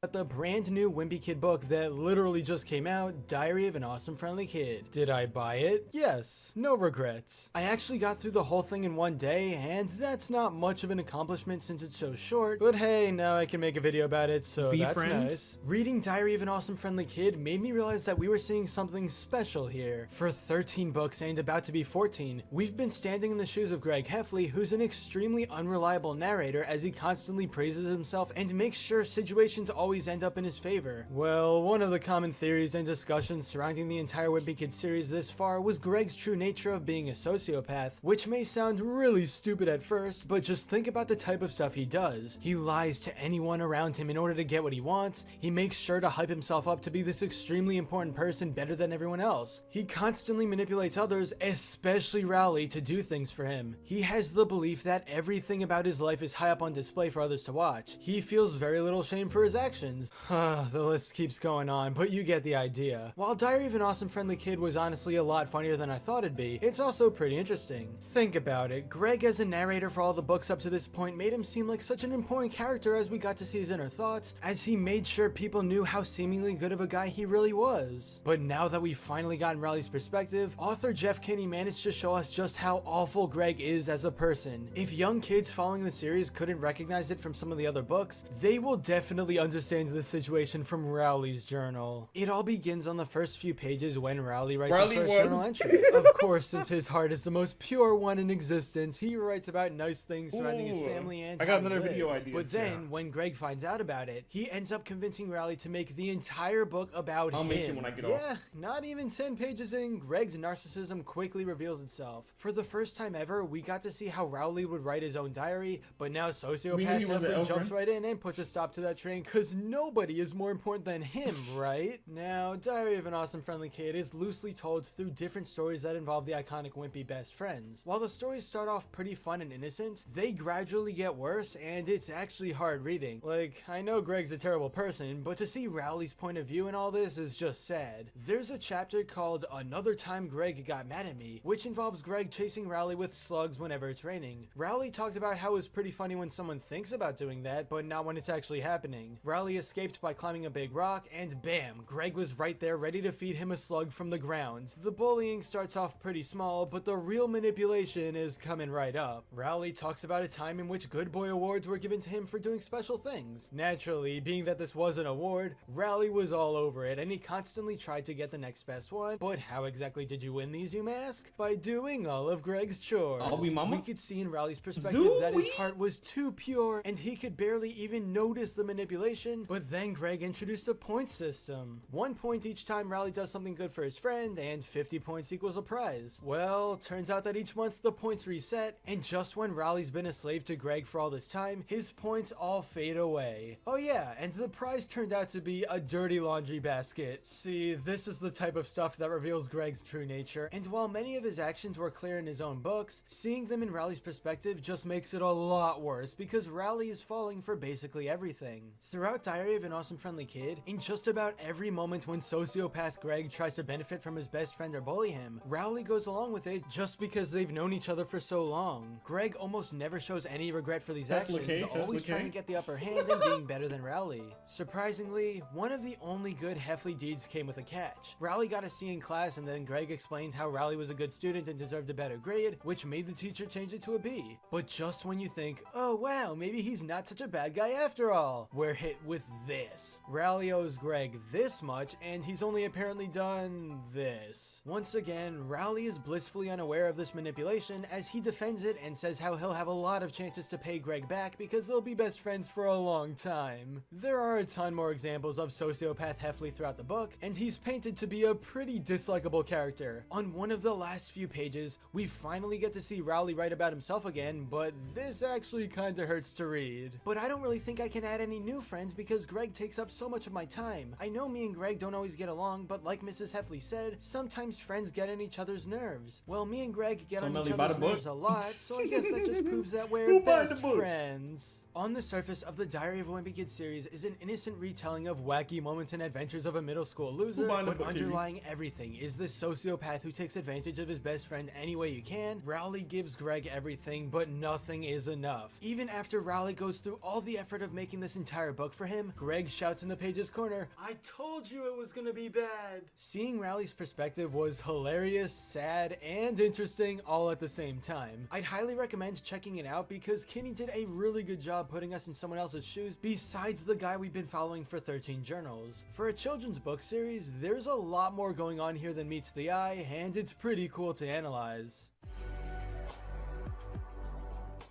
Speaker 4: at the brand new Wimpy Kid book that literally just came out, Diary of an Awesome Friendly Kid. Did I buy it? Yes. No regrets. I actually got through the whole thing in one day, and that's not much of an accomplishment since it's so short, but hey, now I can make a video about it, so that's nice. Reading Diary of an Awesome Friendly Kid made me realize that we were seeing something special here. For 13 books and about to be 14, we've been standing in the shoes of Greg Heffley, who's an extremely unreliable narrator as he constantly praises himself and makes sure situations always end up in his favor. Well, one of the common theories and discussions surrounding the entire Wimpy Kid series this far was Greg's true nature of being a sociopath, which may sound really stupid at first, but just think about the type of stuff he does. He lies to anyone around him in order to get what he wants. He makes sure to hype himself up to be this extremely important person better than everyone else. He constantly manipulates others, especially Rowley, to do things for him. He has the belief that everything about his life is high up on display for others to watch. He feels very little shame for his actions. The list keeps going on, but you get the idea. While Diary of an Awesome Friendly Kid was honestly a lot funnier than I thought it'd be, it's also pretty interesting. Think about it. Greg as a narrator for all the books up to this point made him seem like such an important character as we got to see his inner thoughts, as he made sure people knew how seemingly good of a guy he really was. But now that we've finally gotten Riley's perspective, author Jeff Kinney managed to show us just how awful Greg is as a person. If young kids following the series couldn't recognize it from some of the other books, they will definitely understand this situation from Rowley's journal. It all begins on the first few pages when Rowley writes his first journal entry. Of course, since his heart is the most pure one in existence, he writes about nice things surrounding his family and
Speaker 16: I got another video idea.
Speaker 4: But then, when Greg finds out about it, he ends up convincing Rowley to make the entire book about him.
Speaker 16: I'll make it when I get off.
Speaker 4: Yeah, not even 10 pages in, Greg's narcissism quickly reveals itself. For the first time ever, we got to see how Rowley would write his own diary, but now sociopath Heffley jumps right in and puts a stop to that train, cause nobody is more important than him, right? Now, Diary of an Awesome Friendly Kid is loosely told through different stories that involve the iconic Wimpy best friends. While the stories start off pretty fun and innocent, they gradually get worse, and it's actually hard reading. Like, I know Greg's a terrible person, but to see Rowley's point of view in all this is just sad. There's a chapter called Another Time Greg Got Mad at Me, which involves Greg chasing Rowley with slugs whenever it's raining. Rowley talked about how it's pretty funny when someone thinks about doing that, but not when it's actually happening. Rowley escaped by climbing a big rock, and bam, Greg was right there ready to feed him a slug from the ground. The bullying starts off pretty small, but the real manipulation is coming right up. Rowley talks about a time in which Good Boy awards were given to him for doing special things. Naturally, being that this was an award, Rowley was all over it, and he constantly tried to get the next best one. But how exactly did you win these, you ask? By doing all of Greg's chores. We could see in Rowley's perspective that his heart was too pure, and he could barely even notice the manipulation, but then Greg introduced a point system. 1 point each time Rowley does something good for his friend, and 50 points equals a prize. Well, turns out that each month the points reset, and just when Rowley's been a slave to Greg for all this time, his points all fade away. Oh yeah, and the prize turned out to be a dirty laundry basket. See, this is the type of stuff that reveals Greg's true nature, and while many of his actions were clear in his own books, seeing them in Rowley's perspective just makes it a lot worse, because Rowley is falling for basically everything. Throughout Diary of an Awesome Friendly Kid, in just about every moment when sociopath Greg tries to benefit from his best friend or bully him, Rowley goes along with it just because they've known each other for so long. Greg almost never shows any regret for these actions, always trying to get the upper hand and being better than Rowley. Surprisingly, one of the only good Heffley deeds came with a catch. Rowley got a C in class, and then Greg explained how Rowley was a good student and deserved a better grade, which made the teacher change it to a B. But just when you think, oh wow, maybe he's not such a bad guy after all, we're hit with this. Rowley owes Greg this much, and he's only apparently done this. Once again, Rowley is blissfully unaware of this manipulation as he defends it and says how he'll have a lot of chances to pay Greg back because they'll be best friends for a long time. There are a ton more examples of sociopath Heffley throughout the book, and he's painted to be a pretty dislikable character. On one of the last few pages, we finally get to see Rowley write about himself again, but this actually kinda hurts to read. But I don't really think I can add any new friends because Greg takes up so much of my time. I know me and Greg don't always get along, but like Mrs. Heffley said, sometimes friends get on each other's nerves. Well, me and Greg get on each other's nerves a lot, so I guess that just proves that we're best friends. On the surface of the Diary of a Wimpy Kid series is an innocent retelling of wacky moments and adventures of a middle school loser, but underlying everything is the sociopath who takes advantage of his best friend any way you can. Rowley gives Greg everything, but nothing is enough. Even after Rowley goes through all the effort of making this entire book for him, Greg shouts in the page's corner, "I told you it was gonna be bad." Seeing Rowley's perspective was hilarious, sad, and interesting all at the same time. I'd highly recommend checking it out because Kinney did a really good job putting us in someone else's shoes besides the guy we've been following for 13 journals. For a children's book series, there's a lot more going on here than meets the eye, and it's pretty cool to analyze.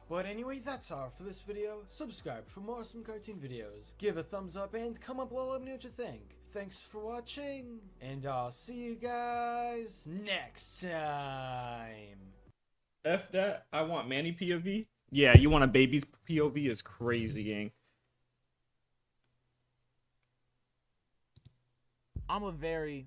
Speaker 4: But anyway, that's all for this video. Subscribe for more awesome cartoon videos. Give a thumbs up and comment below, let me know what you think. Thanks for watching, and I'll see you guys next time.
Speaker 24: F that. I want Manny POV. Yeah, you want a baby's POV is crazy, gang.
Speaker 6: I'm a very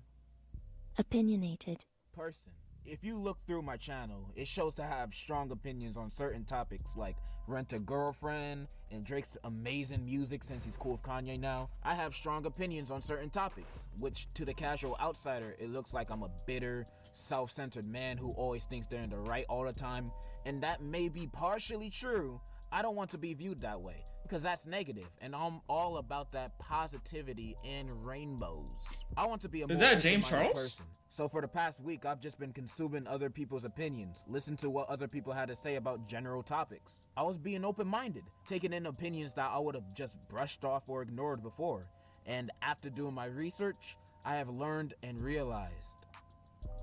Speaker 17: opinionated
Speaker 6: person. If you look through my channel, it shows to have strong opinions on certain topics like Rent a Girlfriend and Drake's amazing music since he's cool with Kanye now. I have strong opinions on certain topics, which to the casual outsider, it looks like I'm a bitter, self-centered man who always thinks they're in the right all the time, and that may be partially true. I don't want to be viewed that way, because that's negative, and I'm all about that positivity and rainbows. I want to be a
Speaker 24: Is
Speaker 6: more
Speaker 24: that James
Speaker 6: open-minded
Speaker 24: Charles?
Speaker 6: person. So for the past week, I've just been consuming other people's opinions, listen to what other people had to say about general topics. I was being open-minded, taking in opinions that I would have just brushed off or ignored before. And after doing my research, I have learned and realized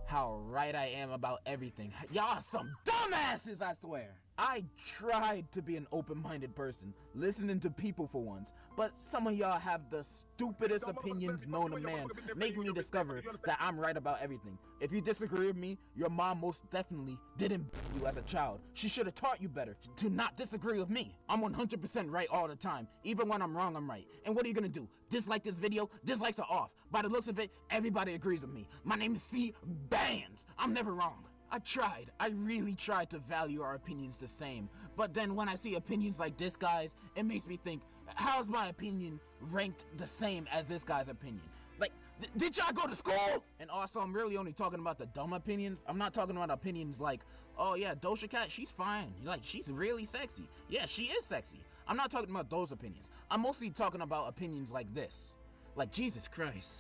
Speaker 6: how right I am about everything. Y'all some dumbasses, I swear. I tried to be an open-minded person, listening to people for once, but some of y'all have the stupidest opinions known to man, making me discover that I'm right about everything. If you disagree with me, your mom most definitely didn't beat you as a child. She should have taught you better to not disagree with me. I'm 100% right all the time. Even when I'm wrong, I'm right. And what are you gonna do? Dislike this video? Dislikes are off. By the looks of it, everybody agrees with me. My name is C. Bands. I'm never wrong. I really tried to value our opinions the same, but then when I see opinions like this guy's, it makes me think, how's my opinion ranked the same as this guy's opinion? Like, did y'all go to school? And also, I'm really only talking about the dumb opinions. I'm not talking about opinions like, oh yeah, Doja Cat, she's fine. Like, she's really sexy. Yeah, she is sexy. I'm not talking about those opinions. I'm mostly talking about opinions like this. Like, Jesus Christ.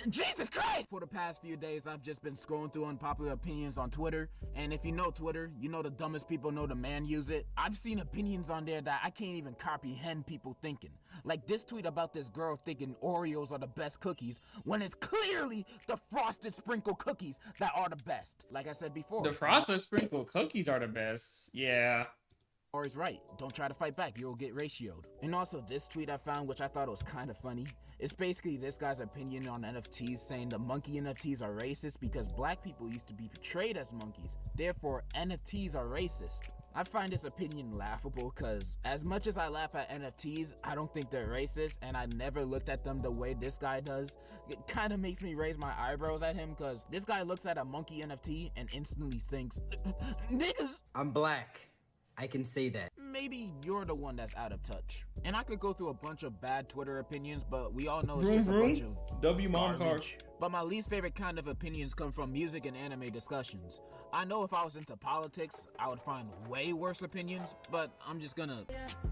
Speaker 6: Jesus Christ! For the past few days, I've just been scrolling through unpopular opinions on Twitter, and if you know Twitter, you know the dumbest people know the man use it. I've seen opinions on there that I can't even comprehend people thinking. Like this tweet about this girl thinking Oreos are the best cookies, when it's clearly the Frosted Sprinkle cookies that are the best. Like I said before.
Speaker 24: The Frosted Sprinkle cookies are the best. Yeah.
Speaker 6: Or is right. Don't try to fight back, you'll get ratioed. And also this tweet I found, which I thought was kind of funny. It's basically this guy's opinion on NFTs, saying the monkey NFTs are racist because black people used to be portrayed as monkeys. Therefore, NFTs are racist. I find this opinion laughable because as much as I laugh at NFTs, I don't think they're racist, and I never looked at them the way this guy does. It kind of makes me raise my eyebrows at him because this guy looks at a monkey NFT and instantly thinks, niggas!
Speaker 18: I'm black. I can say that.
Speaker 6: Maybe you're the one that's out of touch. And I could go through a bunch of bad Twitter opinions, but we all know it's just a bunch of
Speaker 24: W mom card.
Speaker 6: But my least favorite kind of opinions come from music and anime discussions. I know if I was into politics, I would find way worse opinions, but I'm just gonna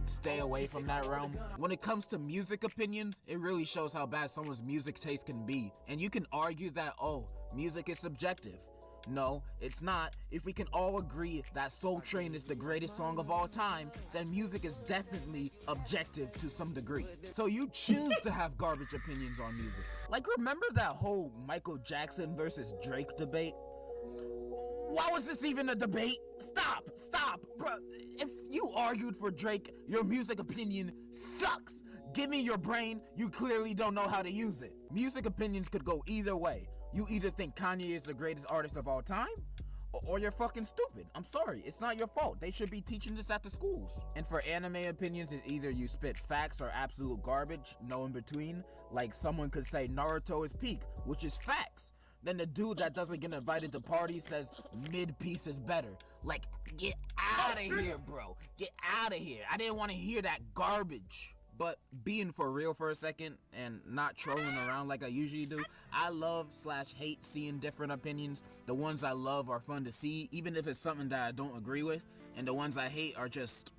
Speaker 6: stay away from that realm. When it comes to music opinions, it really shows how bad someone's music taste can be. And you can argue that, oh, music is subjective. No, it's not. If we can all agree that Soul Train is the greatest song of all time, then music is definitely objective to some degree. So you choose to have garbage opinions on music. Like, remember that whole Michael Jackson versus Drake debate? Why was this even a debate? Stop, bro. If you argued for Drake, your music opinion sucks. Give me your brain, you clearly don't know how to use it. Music opinions could go either way. You either think Kanye is the greatest artist of all time, or you're fucking stupid. I'm sorry, it's not your fault. They should be teaching this at the schools. And for anime opinions, it's either you spit facts or absolute garbage, no in between. Like someone could say Naruto is peak, which is facts. Then the dude that doesn't get invited to parties says mid-piece is better. Like, get out out of here, bro. Get out of here. I didn't want to hear that garbage. But being for real for a second and not trolling around like I usually do, I love/hate seeing different opinions. The ones I love are fun to see, even if it's something that I don't agree with. And the ones I hate are just,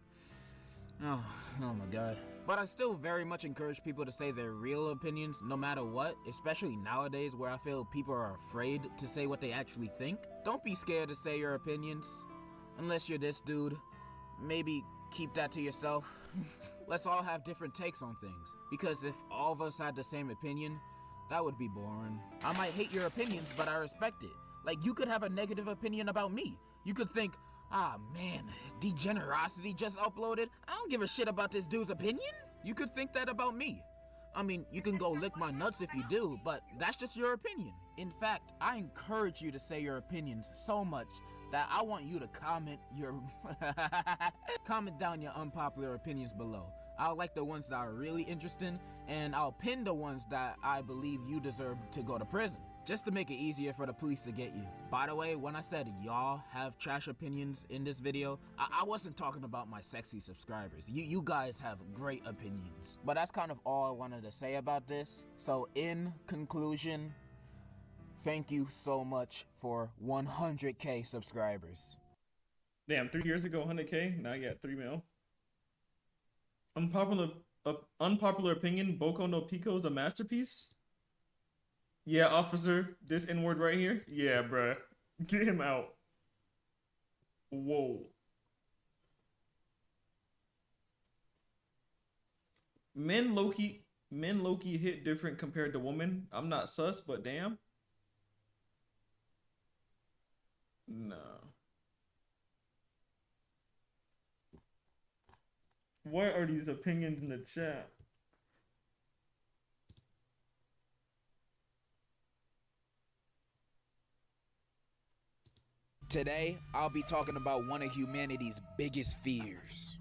Speaker 6: oh my God. But I still very much encourage people to say their real opinions no matter what, especially nowadays where I feel people are afraid to say what they actually think. Don't be scared to say your opinions. Unless you're this dude, maybe keep that to yourself. Let's all have different takes on things, because if all of us had the same opinion, that would be boring. I might hate your opinions, but I respect it. Like, you could have a negative opinion about me. You could think, ah man, Degenerosity just uploaded. I don't give a shit about this dude's opinion. You could think that about me. I mean, you can go lick my nuts if you do, but that's just your opinion. In fact, I encourage you to say your opinions so much that I want you to comment down your unpopular opinions below. I'll like the ones that are really interesting, and I'll pin the ones that I believe you deserve to go to prison, just to make it easier for the police to get you. By the way, when I said y'all have trash opinions in this video, I wasn't talking about my sexy subscribers. You guys have great opinions. But that's kind of all I wanted to say about this. So in conclusion, thank you so much for 100K subscribers.
Speaker 24: Damn, 3 years ago, 100K. Now you got 3 mil. Unpopular opinion: Boko no Pico is a masterpiece. Yeah, officer, this N-word right here. Yeah, bruh, get him out. Whoa. Men low-key hit different compared to women. I'm not sus, but damn. No. What are these opinions in the chat?
Speaker 6: Today, I'll be talking about one of humanity's biggest fears.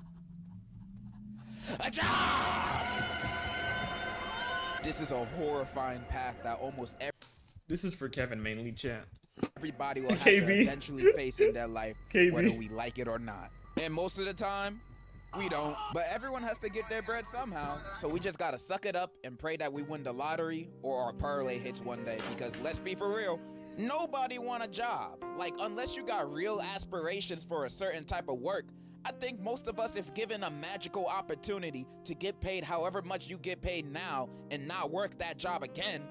Speaker 6: A job! This is a horrifying path that almost
Speaker 24: This is for Kevin mainly, chat.
Speaker 6: Everybody will have to eventually face in their life, whether we like it or not.
Speaker 10: And most of the time, we don't. But everyone has to get their bread somehow.
Speaker 6: So we just gotta suck it up and pray that we win the lottery or our parlay hits one day. Because let's be for real, nobody want a job. Like, unless you got real aspirations for a certain type of work, I think most of us, if given a magical opportunity to get paid however much you get paid now and not work that job again,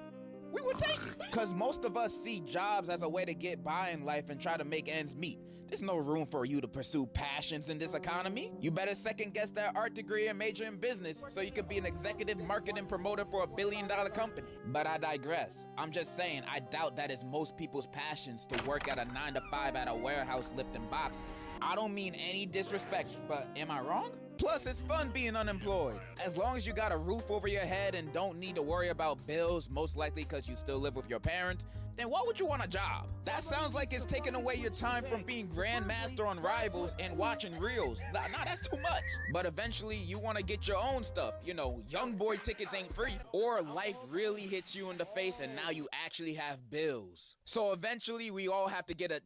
Speaker 6: we would take it. Because most of us see jobs as a way to get by in life and try to make ends meet. There's no room for you to pursue passions in this economy. You better second guess that art degree and major in business so you can be an executive marketing promoter for $1 billion company. But I digress. I'm just saying, I doubt that is most people's passions to work at a 9 to 5 at a warehouse lifting boxes. I don't mean any disrespect, but am I wrong? Plus, it's fun being unemployed. As long as you got a roof over your head and don't need to worry about bills, most likely because you still live with your parents, then why would you want a job? That sounds like it's taking away your time from being grandmaster on Rivals and watching reels. Nah, that's too much. But eventually, you want to get your own stuff. You know, young boy tickets ain't free. Or life really hits you in the face and now you actually have bills. So eventually, we all have to get a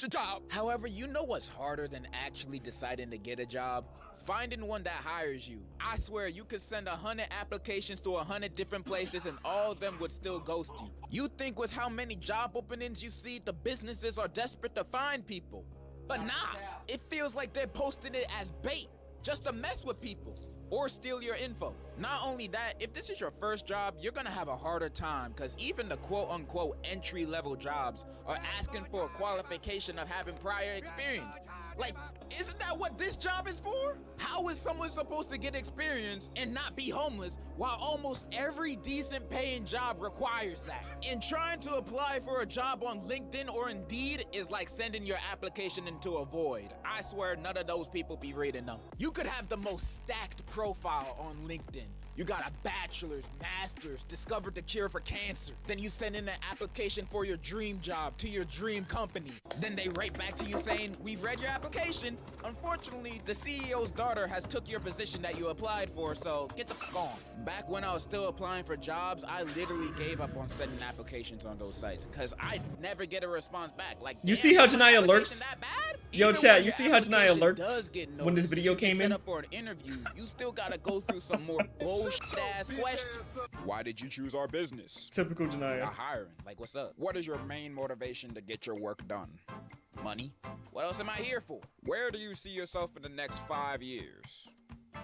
Speaker 6: job. However, you know what's harder than actually deciding to get a job? Finding one that hires you. I swear you could send 100 applications to 100 different places and all of them would still ghost you. You think with how many job openings you see, the businesses are desperate to find people. But nah, it feels like they're posting it as bait, just to mess with people or steal your info. Not only that, if this is your first job, you're gonna have a harder time because even the quote-unquote entry-level jobs are asking for a qualification of having prior experience. Like, isn't that what this job is for? How is someone supposed to get experience and not be homeless while almost every decent paying job requires that? And trying to apply for a job on LinkedIn or Indeed is like sending your application into a void. I swear none of those people be reading them. You could have the most stacked profile on LinkedIn,
Speaker 14: You got a bachelor's, master's, discovered the cure for cancer. Then you send in an application for your dream job to your dream company. Then they write back to you saying, we've read your application. Unfortunately, the CEO's daughter has took your position that you applied for, so get the fuck on. Back when I was still applying for jobs, I literally gave up on sending applications on those sites because I'd never get a response back. Like,
Speaker 24: you see how Janaya alerts? Yo,
Speaker 14: Even
Speaker 24: chat,
Speaker 14: when
Speaker 24: you
Speaker 14: your
Speaker 24: see how Janaya
Speaker 14: application
Speaker 24: alerts
Speaker 14: does get
Speaker 24: when this
Speaker 14: noticed,
Speaker 24: video
Speaker 14: you get
Speaker 24: came
Speaker 14: set
Speaker 24: in?
Speaker 14: up for an interview, you still gotta go through some more bullshit ass questions. Why did you choose our business?
Speaker 24: Typical Janaya.
Speaker 14: Not hiring. Like, what's up? What is your main motivation to get your work done? Money? What else am I here for? Where do you see yourself in the next 5 years?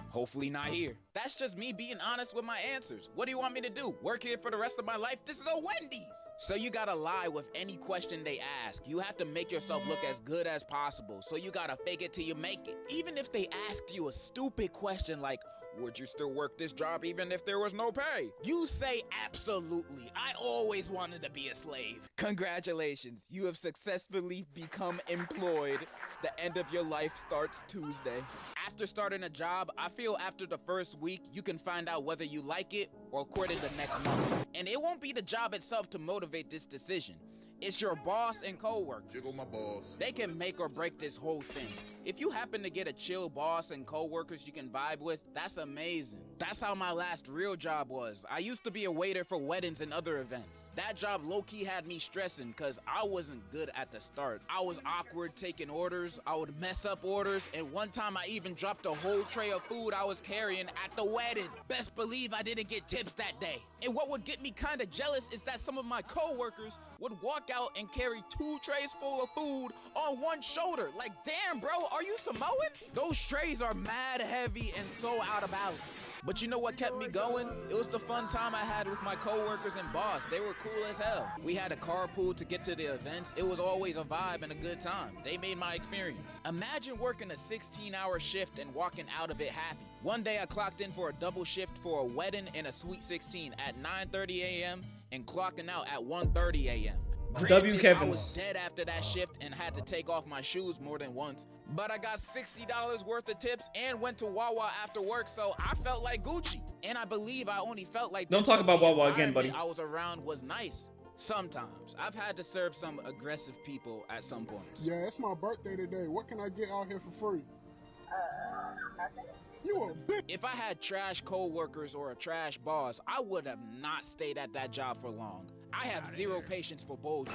Speaker 14: Hopefully not here. That's just me being honest with my answers. What do you want me to do? Work here for the rest of my life? This is a Wendy's. So you gotta lie with any question they ask. You have to make yourself look as good as possible. So you gotta fake it till you make it. Even if they asked you a stupid question like, would you still work this job even if there was no pay? You say absolutely. I always wanted to be a slave. Congratulations, you have successfully become employed. The end of your life starts Tuesday. After starting a job, I feel after the first week, you can find out whether you like it or quit it the next month. And it won't be the job itself to motivate this decision. It's your boss and coworkers.
Speaker 19: Jiggle my balls.
Speaker 14: They can make or break this whole thing. If you happen to get a chill boss and coworkers you can vibe with, that's amazing. That's how my last real job was. I used to be a waiter for weddings and other events. That job low-key had me stressing because I wasn't good at the start. I was awkward taking orders, I would mess up orders, and one time I even dropped a whole tray of food I was carrying at the wedding. Best believe I didn't get tips that day. And what would get me kind of jealous is that some of my coworkers would walk out and carry 2 trays full of food on one shoulder. Like, damn, bro, are you Samoan? Those trays are mad heavy and so out of balance. But you know what kept me going? It was the fun time I had with my coworkers and boss. They were cool as hell. We had a carpool to get to the events. It was always a vibe and a good time. They made my experience. Imagine working a 16-hour shift and walking out of it happy. One day I clocked in for a double shift for a wedding and a Sweet 16 at 9:30 a.m. and clocking out at 1:30 a.m.
Speaker 24: W. Kevins.
Speaker 14: I was dead after that shift and had to take off my shoes more than once. But I got $60 worth of tips and went to Wawa after work, so I felt like Gucci. And I believe I only felt like
Speaker 24: Don't talk about Wawa again, buddy.
Speaker 14: I was around was nice. Sometimes. I've had to serve some aggressive people at some points.
Speaker 20: Yeah, it's my birthday today. What can I get out here for free? You a bitch.
Speaker 14: If I had trash co-workers or a trash boss, I would have not stayed at that job for long. I have zero patience for bullshit.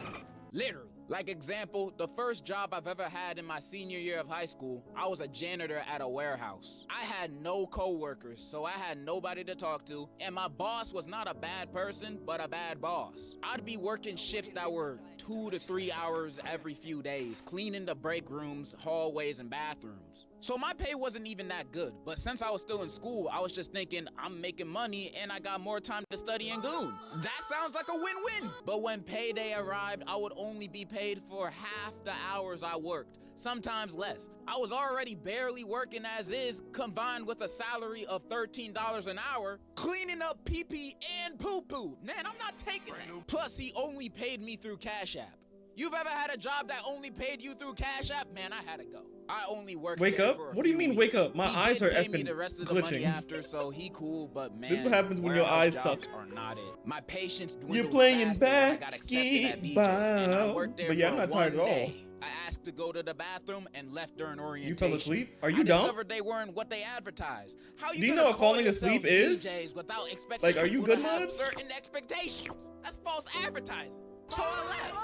Speaker 14: Literally. Like example, the first job I've ever had in my senior year of high school, I was a janitor at a warehouse. I had no co-workers, so I had nobody to talk to, and my boss was not a bad person, but a bad boss. I'd be working shifts that were 2 to 3 hours every few days, cleaning the break rooms, hallways, and bathrooms. So my pay wasn't even that good, but since I was still in school, I was just thinking, I'm making money and I got more time to study and goon. That sounds like a win-win. But when payday arrived, I would only be paid for half the hours I worked, sometimes less. I was already barely working as is, combined with a salary of $13 an hour, cleaning up pee-pee and poo-poo. Man, I'm not taking it. Plus, he only paid me through Cash App. You've ever had a job that only paid you through Cash App? Man, I had to go. I only worked
Speaker 24: Wake
Speaker 14: there
Speaker 24: up?
Speaker 14: for a
Speaker 24: What do you
Speaker 14: few
Speaker 24: mean
Speaker 14: weeks.
Speaker 24: wake up? My
Speaker 14: He
Speaker 24: eyes
Speaker 14: did
Speaker 24: are
Speaker 14: pay me
Speaker 24: effing
Speaker 14: the rest of the money
Speaker 24: glitching.
Speaker 14: after, so he cool, but man,
Speaker 24: This is what happens when your
Speaker 14: warehouse
Speaker 24: eyes
Speaker 14: jobs
Speaker 24: suck.
Speaker 14: Are not it. My patience dwindled
Speaker 24: You're playing
Speaker 14: fast when I got accepted at BJ's, and I
Speaker 24: basketball.
Speaker 14: worked there
Speaker 24: But yeah, I'm
Speaker 14: for
Speaker 24: not tired at
Speaker 14: one
Speaker 24: all.
Speaker 14: day. I asked to go to the bathroom and left during orientation.
Speaker 24: You fell asleep? Are you
Speaker 14: I
Speaker 24: dumb?
Speaker 14: discovered they weren't what they advertised. How
Speaker 24: Do you
Speaker 14: gonna
Speaker 24: know what
Speaker 14: call
Speaker 24: falling
Speaker 14: yourself
Speaker 24: asleep is?
Speaker 14: BJ's without expecting
Speaker 24: Like, are you
Speaker 14: people
Speaker 24: good,
Speaker 14: to have
Speaker 24: mods?
Speaker 14: certain expectations? That's false advertising. So I left.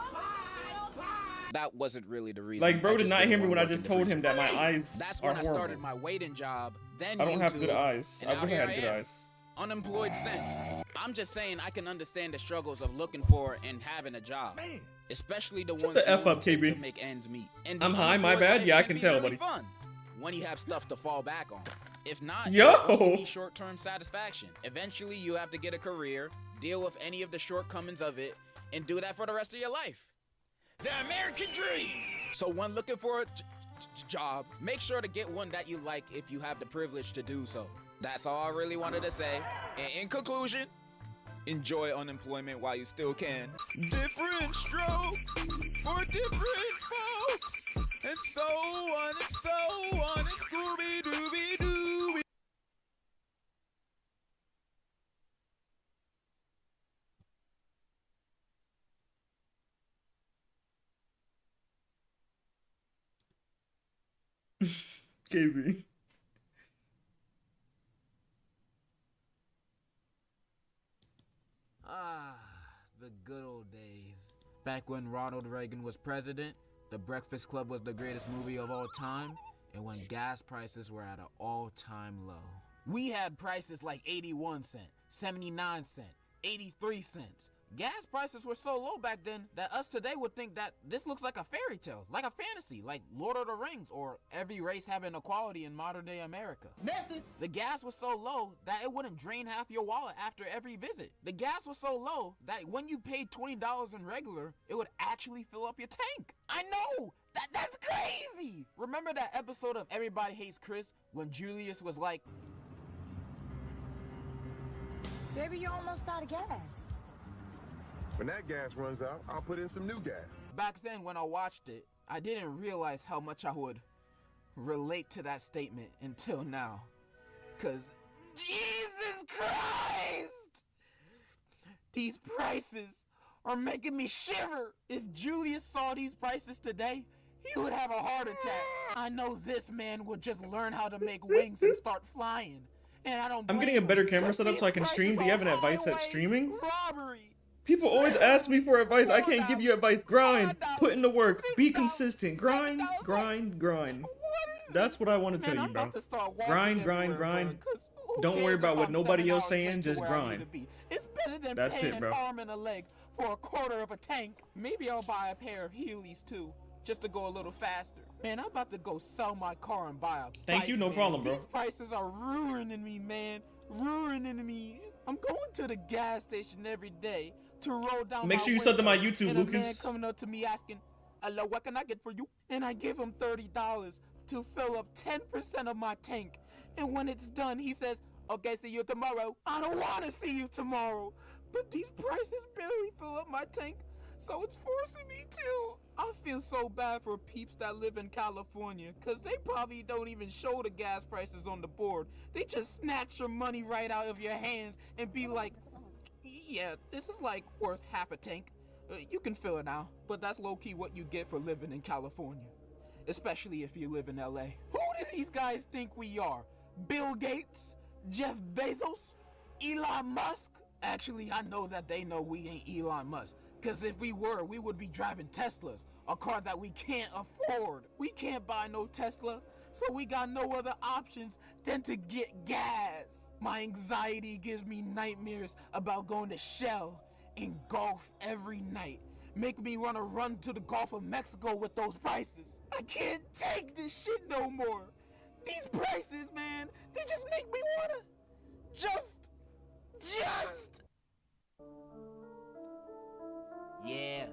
Speaker 14: That wasn't really the reason.
Speaker 24: Like, bro
Speaker 14: I
Speaker 24: did
Speaker 14: just
Speaker 24: not
Speaker 14: didn't
Speaker 24: hear me
Speaker 14: wanna
Speaker 24: when I
Speaker 14: work in
Speaker 24: just
Speaker 14: the
Speaker 24: told him
Speaker 14: freezer.
Speaker 24: that my eyes
Speaker 14: That's
Speaker 24: are
Speaker 14: when I
Speaker 24: horrible.
Speaker 14: started my waiting job. Then
Speaker 24: I don't have
Speaker 14: YouTube,
Speaker 24: good eyes.
Speaker 14: and
Speaker 24: I
Speaker 14: now
Speaker 24: wish I
Speaker 14: here
Speaker 24: had good
Speaker 14: am.
Speaker 24: eyes.
Speaker 14: Unemployed since. I'm just saying I can understand the struggles of looking for and having a job. Especially the ones
Speaker 24: the
Speaker 14: you
Speaker 24: F up,
Speaker 14: take
Speaker 24: KB.
Speaker 14: to make ends meet. And the
Speaker 24: I'm high, my
Speaker 14: unemployed
Speaker 24: bad.
Speaker 14: life
Speaker 24: Yeah, I
Speaker 14: can
Speaker 24: can
Speaker 14: be
Speaker 24: tell,
Speaker 14: really
Speaker 24: buddy.
Speaker 14: fun when you have stuff to fall back on. If not,
Speaker 24: Yo!
Speaker 14: it'll only be short-term satisfaction. Eventually, you have to get a career, deal with any of the shortcomings of it, and do that for the rest of your life. The American dream! So when looking for a job, make sure to get one that you like if you have the privilege to do so. That's all I really wanted to say. And in conclusion, enjoy unemployment while you still can. Different strokes for different folks. And so on and so on and Scooby-Dooby-Doo.
Speaker 24: KB.
Speaker 14: Ah, the good old days. Back when Ronald Reagan was president, The Breakfast Club was the greatest movie of all time, and when gas prices were at an all-time low. We had prices like 81 cents, 79 cents, 83 cents. Gas prices were so low back then that us today would think that this looks like a fairy tale, like a fantasy, like Lord of the Rings, or every race having equality in modern day America. Message. The gas was so low that it wouldn't drain half your wallet after every visit. The gas was so low that when you paid $20 in regular, it would actually fill up your tank. I know! That's crazy! Remember that episode of Everybody Hates Chris when Julius was like,
Speaker 21: Baby, you're almost out of gas.
Speaker 7: When that gas runs out, I'll put in some new gas.
Speaker 14: Back then when I watched it, I didn't realize how much I would relate to that statement until now. Cause Jesus Christ! These prices are making me shiver. If Julius saw these prices today, he would have a heart attack. I know this man would just learn how to make wings and start flying. And I don't
Speaker 24: I'm getting a better camera setup so I can stream. Do you have an advice at streaming? People always ask me for advice. I can't give you advice. Grind. Put in the work. Be consistent. Grind, grind, grind. That's what I want to tell you, bro. Grind, grind, grind. Don't worry about what nobody else saying. Just grind.
Speaker 14: It's better than
Speaker 24: That's
Speaker 14: paying
Speaker 24: it, bro.
Speaker 14: an arm and a leg for a quarter of a tank. Maybe I'll buy a pair of Heelys too, just to go a little faster. Man, I'm about to go sell my car and buy a
Speaker 24: Thank you,
Speaker 14: bike,
Speaker 24: no
Speaker 14: man.
Speaker 24: problem, bro.
Speaker 14: These prices are ruining me, man. Ruining me. I'm going to the gas station every day to roll down.
Speaker 24: Make
Speaker 14: my
Speaker 24: sure you sub to my
Speaker 14: window,
Speaker 24: YouTube,
Speaker 14: and
Speaker 24: Lucas.
Speaker 14: a man coming up to me asking, "Hello, what can I get for you?" And I give him $30 to fill up 10% of my tank. And when it's done, he says, "Okay, see you tomorrow." I don't want to see you tomorrow, but these prices barely fill up my tank, so it's forcing me to. I feel so bad for peeps that live in California, cause they probably don't even show the gas prices on the board. They just snatch your money right out of your hands and be like, "Yeah, this is like worth half a tank. You can fill it now." But that's low-key what you get for living in California, especially if you live in LA. Who do these guys think we are? Bill Gates? Jeff Bezos? Elon Musk? Actually, I know that they know we ain't Elon Musk. Because if we were, we would be driving Teslas, a car that we can't afford. We can't buy no Tesla, so we got no other options than to get gas. My anxiety gives me nightmares about going to Shell and golf every night. Make me wanna run to the Gulf of Mexico with those prices. I can't take this shit no more. These prices, man, they just make me wanna just. Yeah,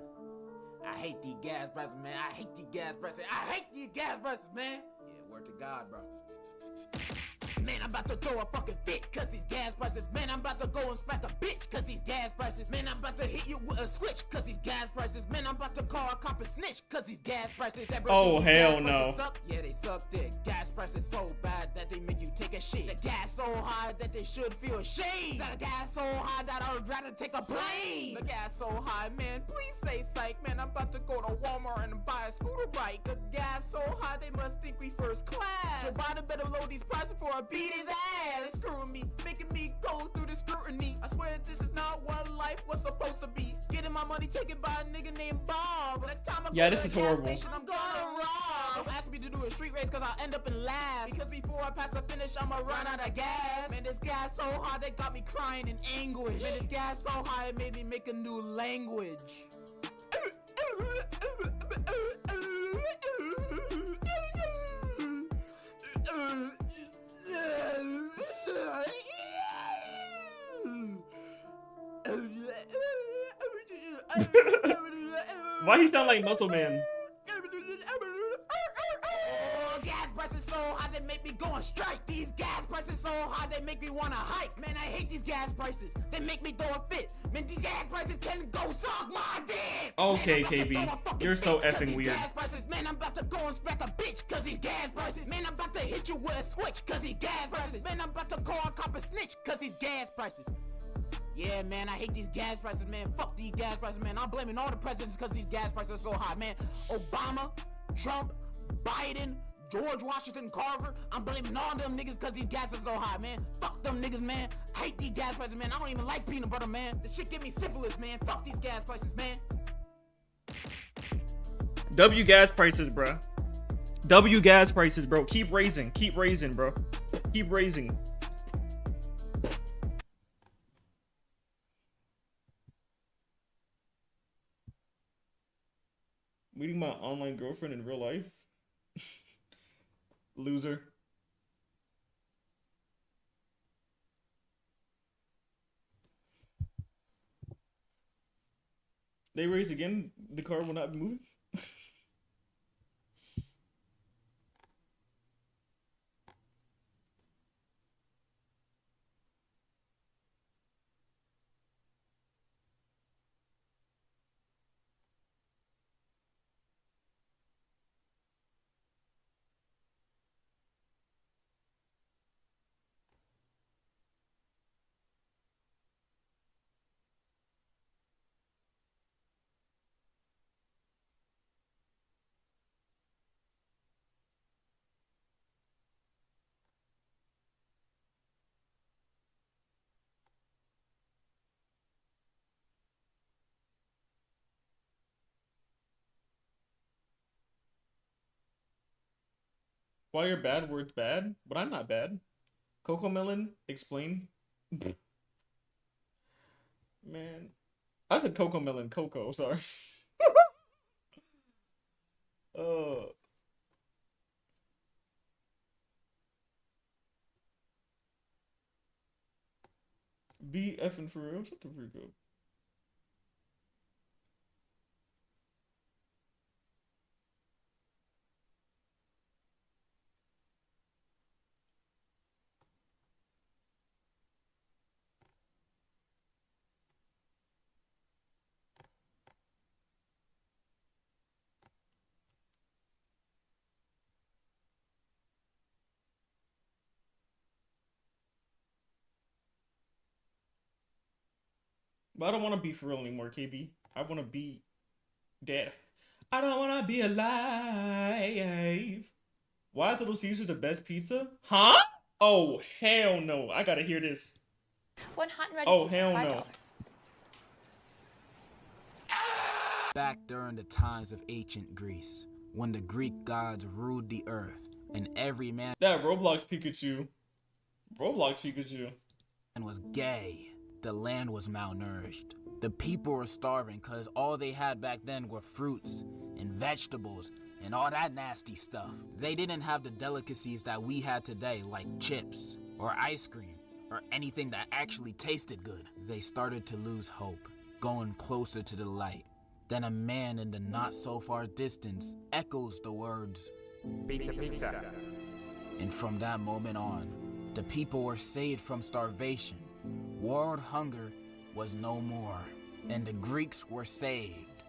Speaker 14: I hate these gas prices, man. I hate these gas prices. I hate these gas prices, man. Yeah, word to God, bro. Man, I'm about to throw a fucking fit, cause these gas prices. Man, I'm about to go and smack a bitch, cause these gas prices. Man, I'm about to hit you with a switch, cause these gas prices. Man, I'm about to call a cop and snitch, cause these gas prices.
Speaker 24: Oh, hell no.
Speaker 14: Suck. Yeah, they suck dick. Gas prices so bad that they make you take a shit. The gas so high that they should feel ashamed. The gas so high that I would rather take a plane. The gas so high, man, please say psych. Man, I'm about to go to Walmart and buy a scooter bike. The gas so high, they must think we first class. So Biden better load these prices before I beat his ass. It's screwing me, making me go through the scrutiny. I swear this is not what life was supposed to be. Getting my money taken by a nigga named Bob. Next time I
Speaker 24: Yeah,
Speaker 14: go
Speaker 24: this
Speaker 14: to
Speaker 24: is
Speaker 14: the gas
Speaker 24: horrible.
Speaker 14: station, I'm gonna rob. Don't ask me to do a street race cause I'll end up in last. Because before I pass the finish, I'ma run out of gas. Man, this gas so high, they got me crying in anguish. Man, this gas so high, it made me make a new language.
Speaker 24: Why he sound like Muscle Man?
Speaker 14: Gas prices so high they make me go on strike. These gas prices so high they make me wanna hike. Man, I hate these gas prices. They make me throw a fit. Man, these gas prices can go suck my dick.
Speaker 24: Okay, KB, you're so effing weird.
Speaker 14: Gas prices, man, I'm about to go and smack a bitch cause these gas prices. Man, I'm about to hit you with a switch cause these gas prices. Man, I'm about to call a cop and snitch cause these gas prices. Yeah, man, I hate these gas prices, man. Fuck these gas prices, man. I'm blaming all the presidents because these gas prices are so high, man. Obama, Trump, Biden,
Speaker 2: George Washington Carver. I'm blaming all them niggas because these gas is so high, man. Fuck them niggas, man. I hate these gas prices, man. I don't even like peanut butter, man. This shit give me syphilis, man. Fuck these gas prices, man.
Speaker 24: W gas prices, bro. W gas prices, bro. Keep raising, bro. Keep raising. Meeting my online girlfriend in real life. Loser. They raise again, the car will not be moving. Why are bad words bad? But I'm not bad. Coco Melon, explain. Man. I said Coco Melon, Coco, sorry. Be effing for real? Shut the freak up. But I don't want to be for real anymore, KB. I want to be dead. I don't want to be alive. Why is Little Caesars the best pizza? Huh? Oh, hell no. I gotta hear this.
Speaker 9: One hot and ready
Speaker 24: Oh,
Speaker 9: pizza,
Speaker 24: hell
Speaker 9: $5.
Speaker 24: no.
Speaker 2: Back during the times of ancient Greece, when the Greek gods ruled the earth, and every man
Speaker 24: That Roblox Pikachu. Roblox Pikachu.
Speaker 2: was gay, the land was malnourished. The people were starving because all they had back then were fruits and vegetables and all that nasty stuff. They didn't have the delicacies that we had today, like chips or ice cream or anything that actually tasted good. They started to lose hope, going closer to the light. Then a man in the not so far distance echoes the words, "Pizza, pizza." And from that moment on, the people were saved from starvation. World hunger was no more, and the Greeks were saved.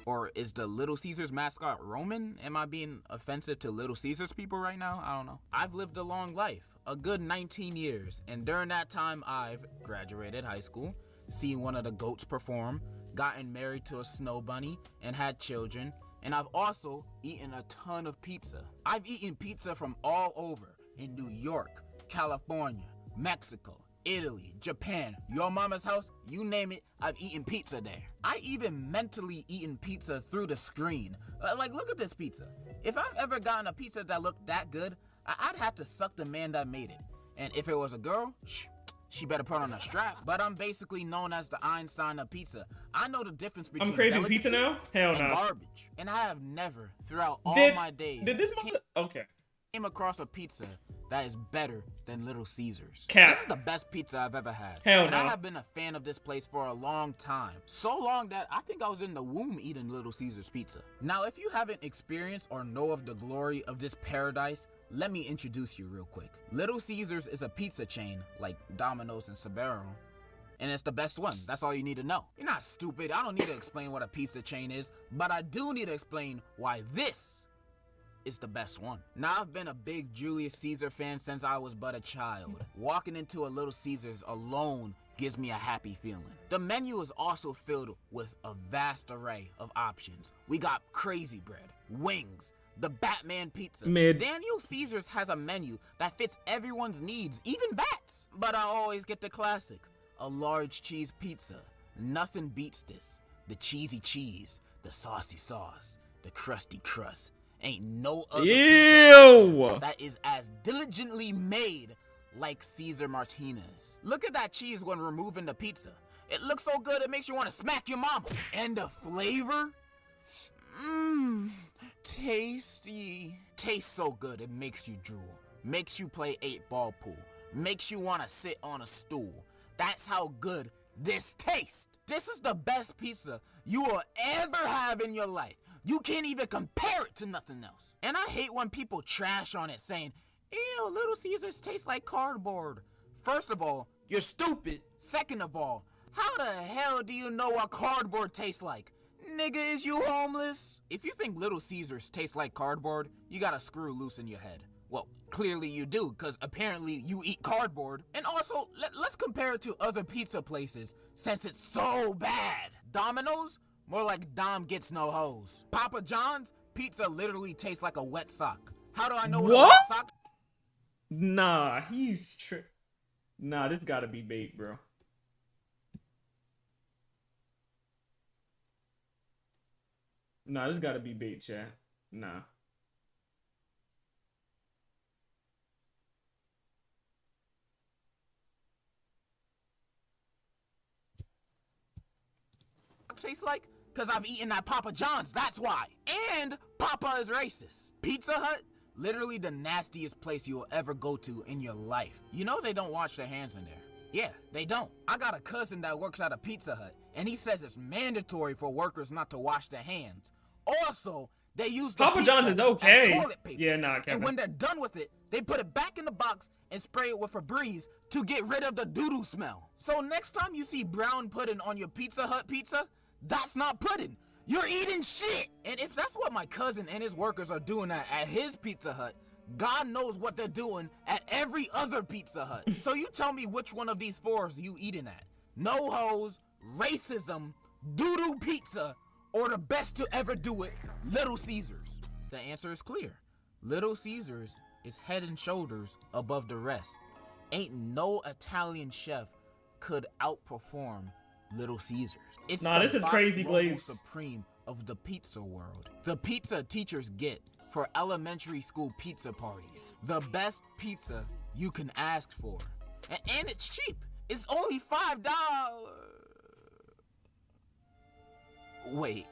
Speaker 2: Or is the Little Caesars mascot Roman? Am I being offensive to Little Caesars people right now? I don't know. I've lived a long life, a good 19 years, and during that time I've graduated high school, seen one of the goats perform, gotten married to a snow bunny, and had children, and I've also eaten a ton of pizza. I've eaten pizza from all over, in New York, California, Mexico, Italy, Japan, your mama's house, you name it, I've eaten pizza there. I even mentally eaten pizza through the screen. Like, look at this pizza. If I've ever gotten a pizza that looked that good, I'd have to suck the man that made it. And if it was a girl, she better put on a strap. But I'm basically known as the Einstein of pizza. I know the difference between
Speaker 24: I'm craving pizza now? Hell
Speaker 2: and
Speaker 24: no.
Speaker 2: garbage. And I have never, throughout all my days, came across a pizza that is better than Little Caesars.
Speaker 24: Cap.
Speaker 2: This is the best pizza I've ever had.
Speaker 24: Hell
Speaker 2: and
Speaker 24: no.
Speaker 2: I have been a fan of this place for a long time. So long that I think I was in the womb eating Little Caesars pizza. Now, if you haven't experienced or know of the glory of this paradise, let me introduce you real quick. Little Caesars is a pizza chain like Domino's and Sbarro, and it's the best one. That's all you need to know. You're not stupid. I don't need to explain what a pizza chain is, but I do need to explain why this is the best one. Now, I've been a big Julius Caesar fan since I was but a child. Walking into a Little Caesars alone gives me a happy feeling. The menu is also filled with a vast array of options. We got crazy bread, wings, The Batman pizza.
Speaker 24: Mid.
Speaker 2: Daniel Caesar's has a menu that fits everyone's needs, even bats. But I always get the classic, a large cheese pizza. Nothing beats this. The cheesy cheese, the saucy sauce, the crusty crust. Ain't no other pizza that is as diligently made like Caesar Martinez. Look at that cheese when removing the pizza. It looks so good it makes you want to smack your mama. And the flavor? Mmm, tasty. Tastes so good it makes you drool. Makes you play 8-ball pool. Makes you want to sit on a stool. That's how good this tastes. This is the best pizza you will ever have in your life. You can't even compare it to nothing else. And I hate when people trash on it saying, ew, Little Caesars taste like cardboard. First of all, you're stupid. Second of all, how the hell do you know what cardboard tastes like? Nigga, is you homeless? If you think Little Caesars taste like cardboard, you got a screw loose in your head. Well, clearly you do, because apparently you eat cardboard. And also, let's compare it to other pizza places, since it's so bad. Domino's? More like Dom gets no hose. Papa John's? Pizza literally tastes like a wet sock. How do I know what a wet sock?
Speaker 24: Nah, Nah, this gotta be bait, bro. Nah, this gotta be bait, chat. Nah.
Speaker 2: Tastes like? Because I've eaten that Papa John's, that's why. And Papa is racist. Pizza Hut? Literally the nastiest place you will ever go to in your life. You know they don't wash their hands in there. Yeah, they don't. I got a cousin that works at a Pizza Hut, and he says it's mandatory for workers not to wash their hands. Also, they use the
Speaker 24: Papa John's is okay.
Speaker 2: as toilet paper.
Speaker 24: Yeah, nah, Kevin.
Speaker 2: And when they're done with it, they put it back in the box and spray it with Febreze to get rid of the doo-doo smell. So next time you see brown pudding on your Pizza Hut pizza, that's not pudding. You're eating shit. And if that's what my cousin and his workers are doing at his Pizza Hut, God knows what they're doing at every other Pizza Hut. So you tell me which one of these fours you eating at. No hose, racism, doo-doo pizza, or the best to ever do it, Little Caesars. The answer is clear. Little Caesars is head and shoulders above the rest. Ain't no Italian chef could outperform Little Caesars. It's
Speaker 24: this is crazy, Glaze.
Speaker 2: Supreme of the pizza world. The pizza teachers get for elementary school pizza parties. The best pizza you can ask for. And it's cheap. It's only $5. Wait.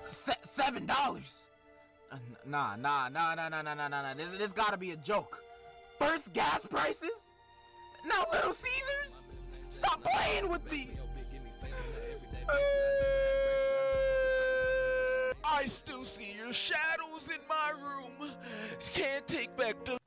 Speaker 2: $7? Nah. This gotta be a joke. First gas prices? Now Little Caesars? Stop playing with me!
Speaker 9: I still see your shadows in my room. Can't take back the...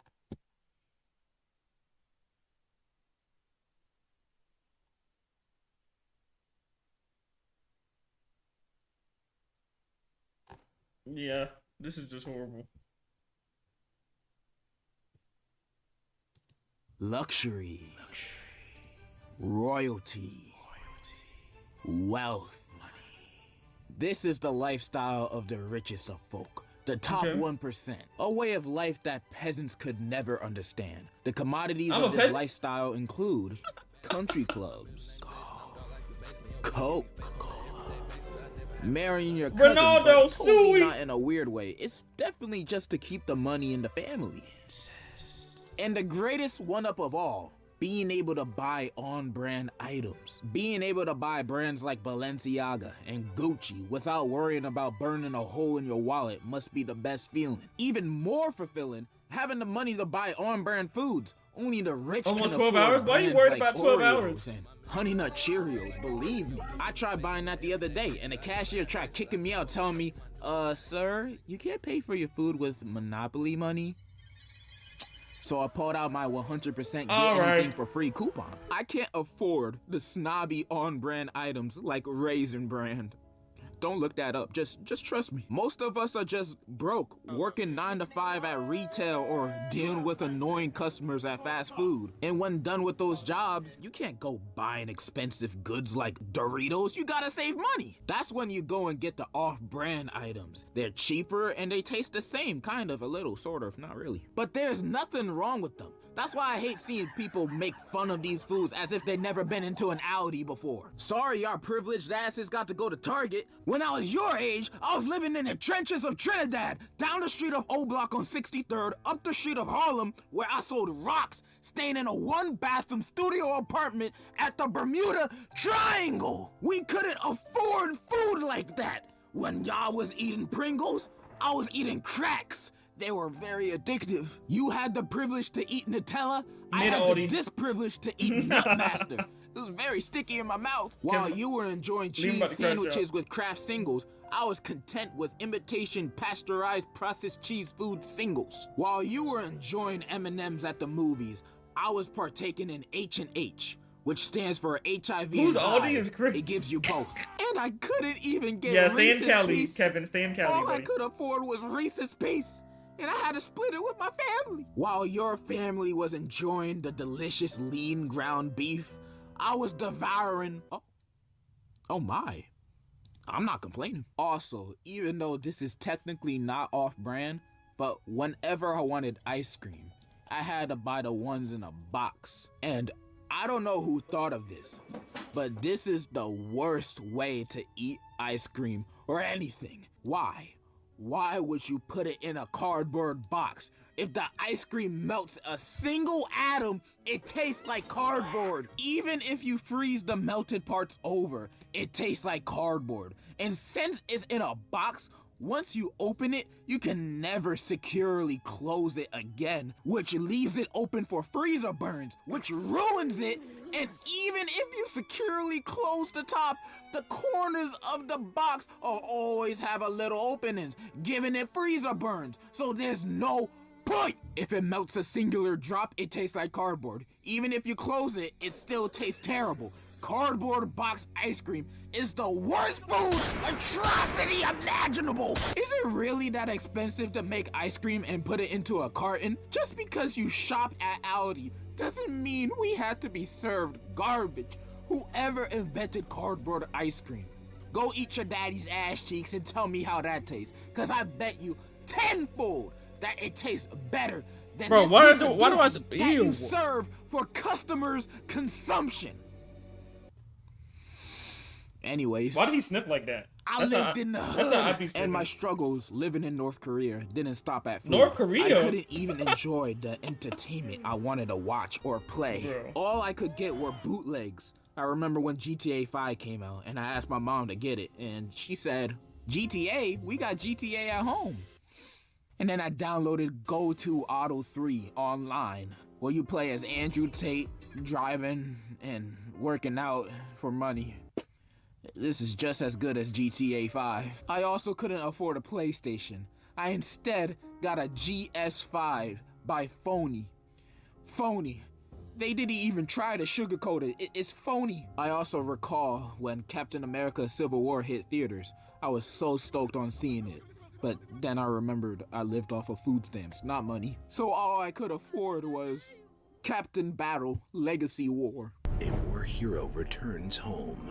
Speaker 24: Yeah, this is just horrible.
Speaker 2: Luxury. Royalty. Wealth. This is the lifestyle of the richest of folk. The top 1%. A way of life that peasants could never understand. The commodities of this lifestyle include country clubs, coke, marrying your cousin, but totally not in a weird way. It's definitely just to keep the money in the family. And the greatest one-up of all, being able to buy on-brand items. Being able to buy brands like Balenciaga and Gucci without worrying about burning a hole in your wallet must be the best feeling. Even more fulfilling, having the money to buy on-brand foods. Only the rich
Speaker 24: almost
Speaker 2: can
Speaker 24: 12 hours? Why are you worried
Speaker 2: like
Speaker 24: about 12
Speaker 2: Oreos
Speaker 24: hours?
Speaker 2: And Honey Nut Cheerios, believe me. I tried buying that the other day, and the cashier tried kicking me out, telling me, sir, you can't pay for your food with Monopoly money. So I pulled out my 100% get anything for free coupon. I can't afford the snobby on-brand items like Raisin Brand. Don't look that up. Just trust me. Most of us are just broke, working 9 to 5 at retail or dealing with annoying customers at fast food. And when done with those jobs, you can't go buying expensive goods like Doritos. You gotta save money. That's when you go and get the off-brand items. They're cheaper and they taste the same, kind of, a little, sort of, not really. But there's nothing wrong with them. That's why I hate seeing people make fun of these foods as if they've never been into an Audi before. Sorry, our privileged asses got to go to Target. When I was your age, I was living in the trenches of Trinidad, down the street of O Block on 63rd, up the street of Harlem, where I sold rocks, staying in a 1-bathroom studio apartment at the Bermuda Triangle. We couldn't afford food like that. When y'all was eating Pringles, I was eating cracks. They were very addictive. You had the privilege to eat Nutella. I had the disprivilege to eat Nutmaster. It was very sticky in my mouth. While you were enjoying cheese sandwiches with Kraft singles, I was content with imitation pasteurized processed cheese food singles. While you were enjoying M&Ms at the movies, I was partaking in H&H, which stands for HIV
Speaker 24: Whose
Speaker 2: and
Speaker 24: Aldi
Speaker 2: AIDS.
Speaker 24: is crazy?
Speaker 2: It gives you both. And I couldn't even get
Speaker 24: stay in
Speaker 2: Reese's
Speaker 24: Cali,
Speaker 2: Pieces.
Speaker 24: Kevin. Stay in Cali,
Speaker 2: All
Speaker 24: buddy.
Speaker 2: I could afford was Reese's Pieces. And I had to split it with my family. While your family was enjoying the delicious lean ground beef, I was devouring... Oh my. I'm not complaining. Also, even though this is technically not off-brand, but whenever I wanted ice cream, I had to buy the ones in a box. And I don't know who thought of this, but this is the worst way to eat ice cream or anything. Why? Why would you put it in a cardboard box? If the ice cream melts a single atom, it tastes like cardboard. Even if you freeze the melted parts over, it tastes like cardboard. And since it's in a box, once you open it, you can never securely close it again, which leaves it open for freezer burns, which ruins it. And even if you securely close the top, the corners of the box will always have a little openings, giving it freezer burns. So there's no point. If it melts a singular drop, it tastes like cardboard. Even if you close it, it still tastes terrible. Cardboard box ice cream is the worst food atrocity imaginable. Is it really that expensive to make ice cream and put it into a carton? Just because you shop at Aldi doesn't mean we had to be served garbage. Whoever invented cardboard ice cream, go eat your daddy's ass cheeks and tell me how that tastes. Cause I bet you tenfold that it tastes better than
Speaker 24: Bro,
Speaker 2: this
Speaker 24: why
Speaker 2: piece of
Speaker 24: do I
Speaker 2: that you serve for customers' consumption. Anyways,
Speaker 24: Why did he snip like that?
Speaker 2: I lived in the hood, and my struggles living in North Korea didn't stop at food.
Speaker 24: North Korea?
Speaker 2: I couldn't even enjoy the entertainment I wanted to watch or play.
Speaker 24: Bro.
Speaker 2: All I could get were bootlegs. I remember when GTA 5 came out, and I asked my mom to get it, and she said, GTA? We got GTA at home. And then I downloaded Go to Auto 3 online, where you play as Andrew Tate, driving and working out for money. This is just as good as GTA 5. I also couldn't afford a PlayStation. I instead got a GS5 by Phony. Phony. They didn't even try to sugarcoat it. It's phony. I also recall when Captain America Civil War hit theaters. I was so stoked on seeing it. But then I remembered I lived off of food stamps, not money. So all I could afford was Captain Battle Legacy War.
Speaker 13: A war hero returns home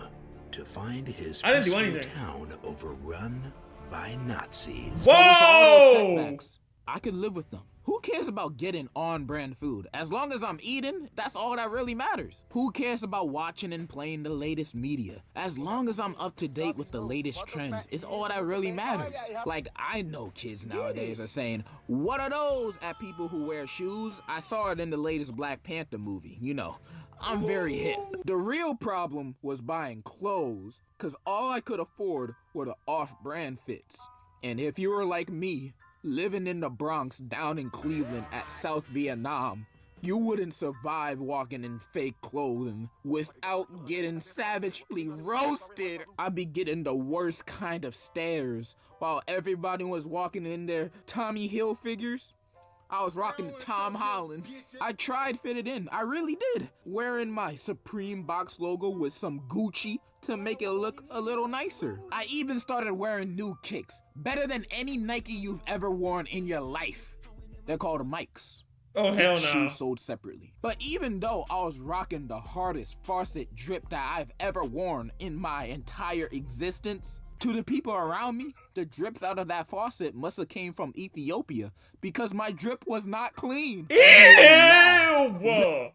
Speaker 13: to find his
Speaker 24: I didn't do
Speaker 13: peaceful
Speaker 24: anything.
Speaker 13: town overrun by Nazis.
Speaker 2: So with all those setbacks, I could live with them. Who cares about getting on-brand food? As long as I'm eating, that's all that really matters. Who cares about watching and playing the latest media? As long as I'm up to date with the latest trends, it's all that really matters. Like, I know kids nowadays are saying, "What are those?" at people who wear shoes. I saw it in the latest Black Panther movie, you know. I'm very hip. The real problem was buying clothes, cause all I could afford were the off-brand fits. And if you were like me, living in the Bronx down in Cleveland at South Vietnam, you wouldn't survive walking in fake clothing without getting savagely roasted. I'd be getting the worst kind of stares while everybody was walking in their Tommy Hilfiger's.
Speaker 14: I was rocking the Tom Hollands. I tried fit it in, I really did. Wearing my Supreme box logo with some Gucci to make it look a little nicer. I even started wearing new kicks, better than any Nike you've ever worn in your life. They're called Mikes.
Speaker 24: Oh, hell no.
Speaker 14: Shoes sold separately. But even though I was rocking the hardest faucet drip that I've ever worn in my entire existence, to the people around me, the drips out of that faucet must have came from Ethiopia because my drip was not clean.
Speaker 24: Ew!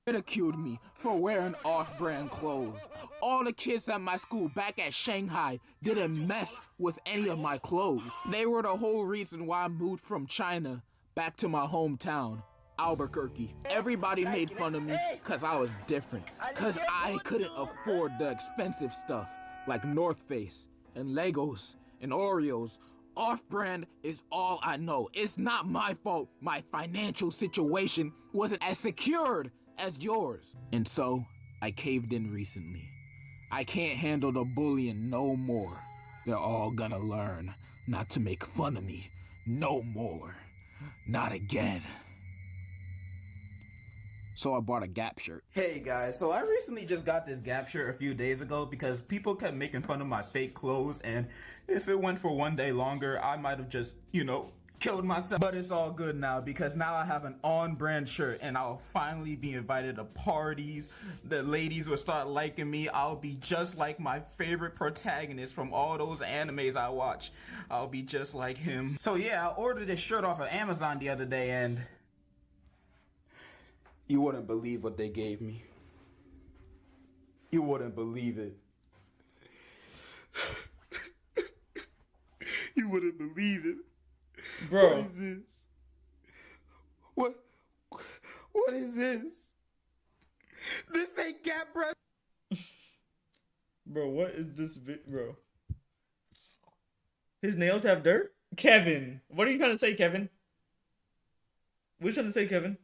Speaker 14: Ridiculed me for wearing off-brand clothes. All the kids at my school back at Shanghai didn't mess with any of my clothes. They were the whole reason why I moved from China back to my hometown, Albuquerque. Everybody made fun of me because I was different, because I couldn't afford the expensive stuff like North Face and Legos and Oreos. Off-brand is all I know. It's not my fault my financial situation wasn't as secured as yours. And so, I caved in recently. I can't handle the bullying no more. They're all gonna learn not to make fun of me no more. Not again. So I bought a Gap shirt.
Speaker 12: Hey guys, so I recently just got this Gap shirt a few days ago because people kept making fun of my fake clothes, and if it went for one day longer, I might have just, killed myself. But it's all good now because now I have an on-brand shirt and I'll finally be invited to parties. The ladies will start liking me. I'll be just like my favorite protagonist from all those animes I watch. I'll be just like him. So yeah, I ordered this shirt off of Amazon the other day and you wouldn't believe what they gave me. You wouldn't believe it. You wouldn't believe it.
Speaker 24: Bro.
Speaker 12: What is this? What is this? This ain't Gap, bro.
Speaker 24: Bro, what is this bit, bro? His nails have dirt? Kevin. What are you trying to say, Kevin? What are you trying to say, Kevin?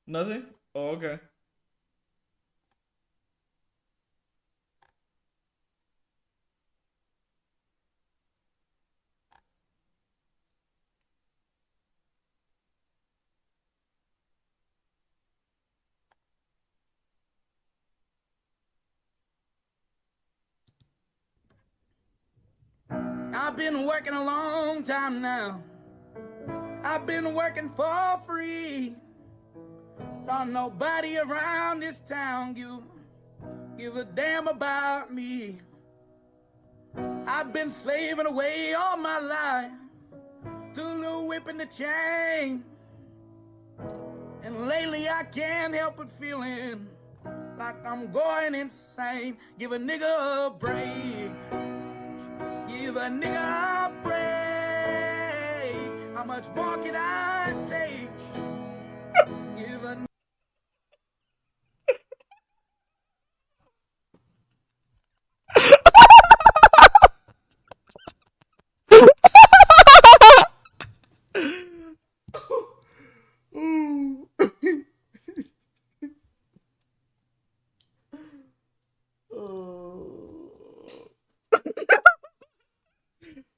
Speaker 24: Nothing? Oh, okay.
Speaker 19: I've been working a long time now. I've been working for free. Don't nobody around this town give a damn about me. I've been slaving away all my life to the whip and the chain. And lately I can't help but feeling like I'm going insane. Give a nigga a break. Give a nigga a break. How much more can I take? Give a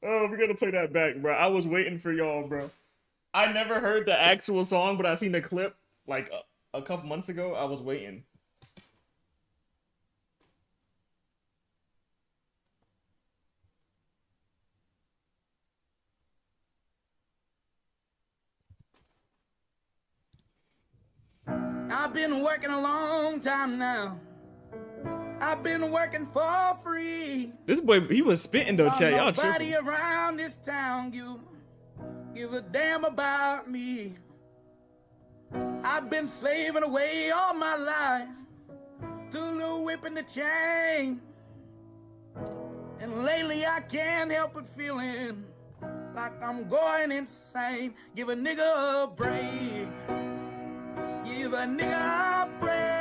Speaker 24: Oh, we're gonna play that back, bro. I was waiting for y'all, bro. I never heard the actual song, but I seen the clip like a couple months ago. I was waiting.
Speaker 19: I've been working a long time now. I've been working for free.
Speaker 24: This boy, he was spitting though, chat. Y'all
Speaker 19: Nobody
Speaker 24: tripping.
Speaker 19: around this town give a damn about me. I've been slaving away all my life to the whip and the chain. And lately I can't help but feeling like I'm going insane. Give a nigga a break. Give a nigga a break.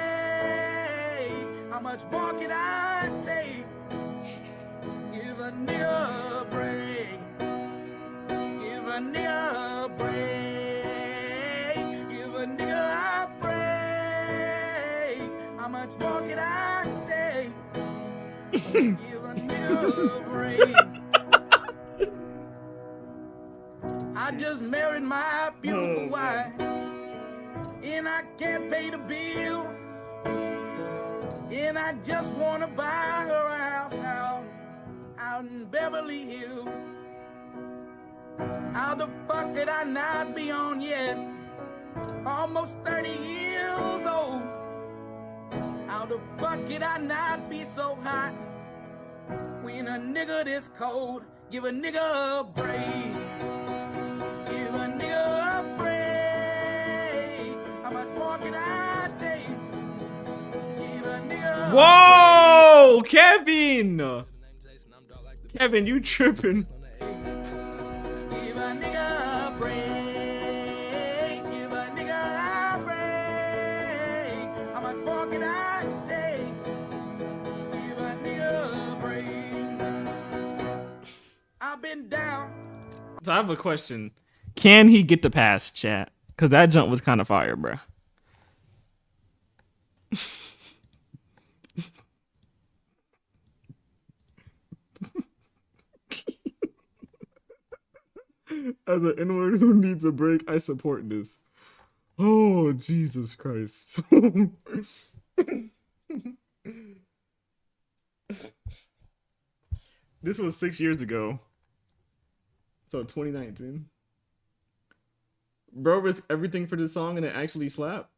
Speaker 19: How much more can I take? Give a nigga a break. Give a nigga a break. Give a nigga a break. How much it I take? Give a nigga a break. I just married my beautiful wife, and I can't pay the bill, and I just wanna buy her house out in Beverly Hills. How the fuck could I not be on yet? Almost 30 years old. How the fuck could I not be so hot when a nigga this cold? Give a nigga a break. Give a nigga a break. How much more can I take? Give a nigga a
Speaker 24: Whoa, Kevin! Kevin, you tripping?
Speaker 19: Give a nigga a break. Give a nigga a break. How much more can I take? Give a nigga a break. I've been down.
Speaker 24: So I have a question. Can he get the pass, chat? Because that jump was kind of fire, bro. As an N-word who needs a break, I support this. Oh, Jesus Christ. This was 6 years ago. So 2019. Bro risked everything for this song and it actually slapped.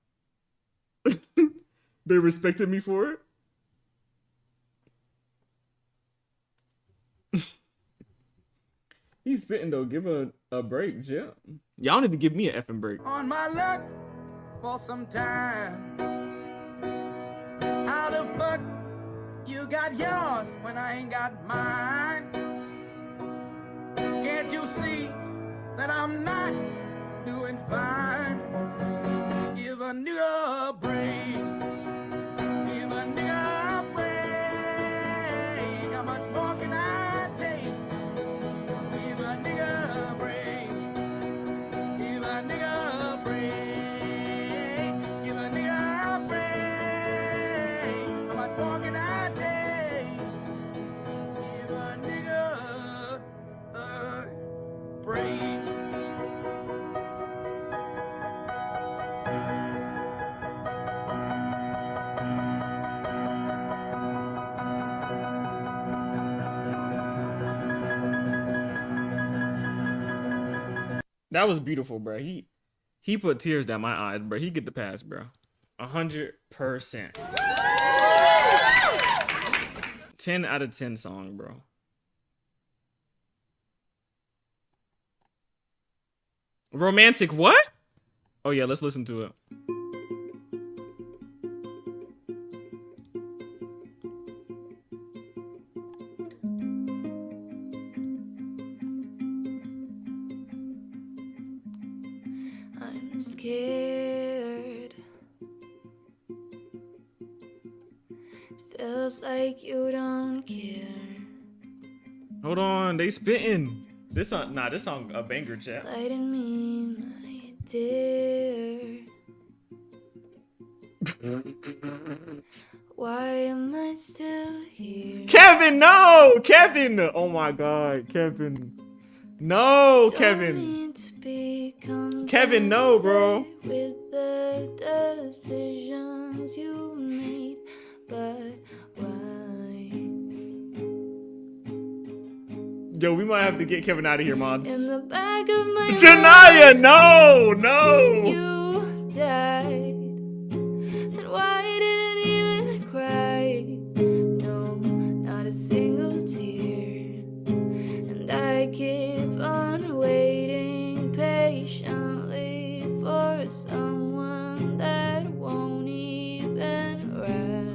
Speaker 24: They respected me for it. He's spitting though. Give a break, Jim. Y'all need to give me an effing break.
Speaker 19: On my luck for some time. How the fuck you got yours when I ain't got mine? Can't you see that I'm not doing fine? Give a nigga a break. Give a nigga a break. How much more can I take? Give a nigga a break. Give a nigga a break. Give a nigga a break. How much more can I take? Give a nigga a break.
Speaker 24: That was beautiful, bro. He put tears down my eyes, bro. He get the pass, bro. 100%. 10 out of 10 song, bro. Romantic what? Oh yeah, let's listen to it.
Speaker 8: I'm scared. Feels like you don't care.
Speaker 24: Hold on, they spitting. This song, nah, this song a banger, chat.
Speaker 8: Lighten me, my dear. Why am I still here?
Speaker 24: Kevin, no! Kevin! Oh my god, Kevin. No, Kevin. Kevin, no, bro.
Speaker 8: With the decisions you made, but why?
Speaker 24: Yo, we might have to get Kevin out of here, mods.
Speaker 8: In the back of my
Speaker 24: Janaya, no, no.
Speaker 8: You died, and why didn't even cry? No, not a single tear. And I keep on waiting patiently for someone that won't even write.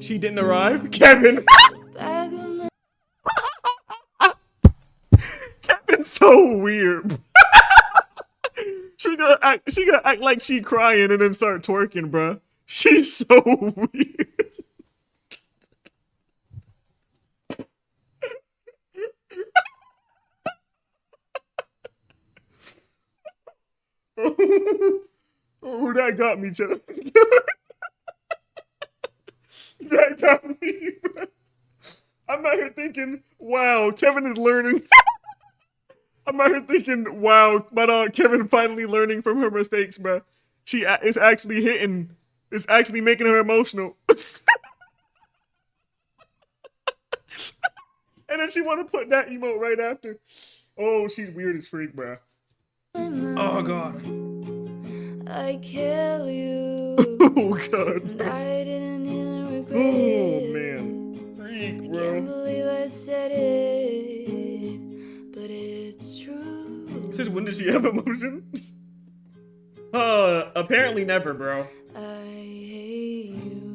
Speaker 24: She didn't arrive? Kevin. Kevin's so weird. She gonna act like she crying and then start twerking, bruh. She's so weird. Oh, that got me, Chad. That got me, bro. I'm out here thinking, wow, Kevin is learning. I'm out here thinking, wow, but Kevin finally learning from her mistakes, bro. She is actually hitting. It's actually making her emotional. And then she want to put that emote right after. Oh, she's weird as freak, bro. Oh, God.
Speaker 8: I kill you.
Speaker 24: Oh, God.
Speaker 8: And I didn't even regret
Speaker 24: Oh,
Speaker 8: it.
Speaker 24: man. Freak,
Speaker 8: I
Speaker 24: bro.
Speaker 8: can't believe I said it, but it's true.
Speaker 24: Since when did she have emotion? Apparently never, bro.
Speaker 8: I hate you.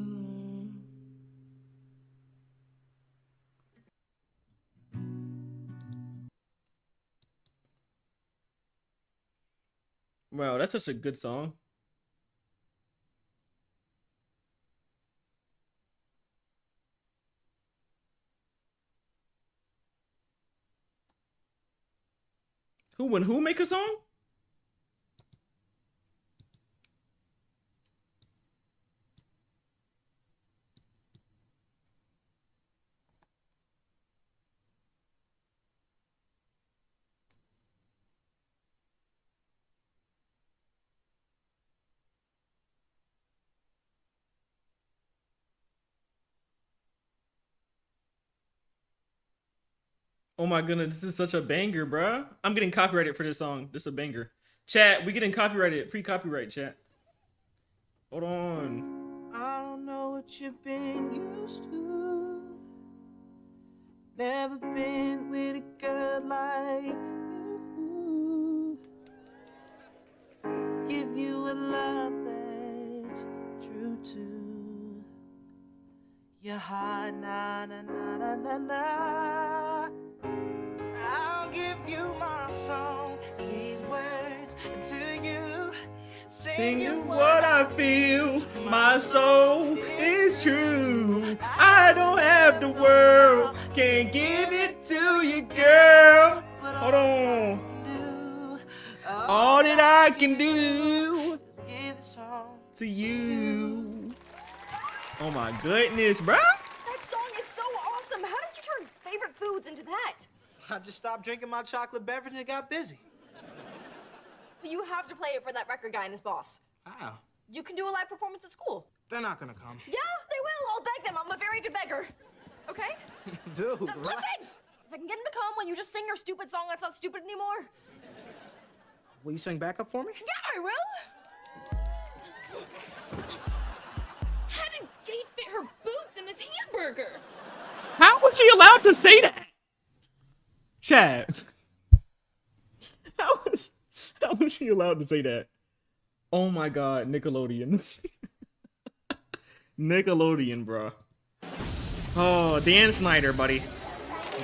Speaker 24: Wow, that's such a good song. Who make a song? Oh my goodness, this is such a banger, bruh. I'm getting copyrighted for this song. This is a banger. Chat, we getting copyrighted, pre-copyright, chat. Hold on.
Speaker 11: I don't know what you've been used to. Never been with a girl like you. Give you a love that's true to your heart, na na na na na na. I'll give you my song, these words to you.
Speaker 24: Singing what I feel, my soul is true. I don't have the world, can't give it to you, girl. Hold on. All that I can do to you. Oh my goodness, bro.
Speaker 15: That song is so awesome. How did you turn favorite foods into that?
Speaker 11: I just stopped drinking my chocolate beverage and got busy.
Speaker 15: You have to play it for that record guy and his boss.
Speaker 11: How?
Speaker 15: You can do a live performance at school.
Speaker 11: They're not gonna come.
Speaker 15: Yeah, they will. I'll beg them. I'm a very good beggar. Okay?
Speaker 11: Dude,
Speaker 15: Listen! If I can get them to come, will you just sing your stupid song that's not stupid anymore?
Speaker 11: Will you sing backup for me?
Speaker 15: Yeah, I will. How did Jade fit her boots in this hamburger?
Speaker 24: How was she allowed to say that? Chad. How was she allowed to say that? Oh my God, Nickelodeon. Nickelodeon, bro. Oh, Dan Snyder, buddy.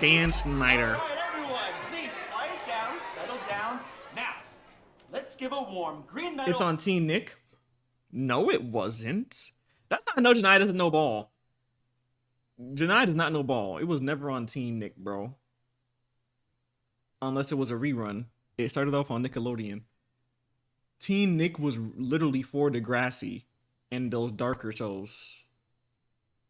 Speaker 24: Dan Snyder.
Speaker 22: All right, everyone, please quiet down, settle down. Now, let's give a warm green medal.
Speaker 24: It's on Team Nick. No, it wasn't. That's how I know Janai doesn't know ball. Janai does not know ball. It was never on Team Nick, bro. Unless it was a rerun. It started off on Nickelodeon. Teen Nick was literally for Degrassi and those darker shows.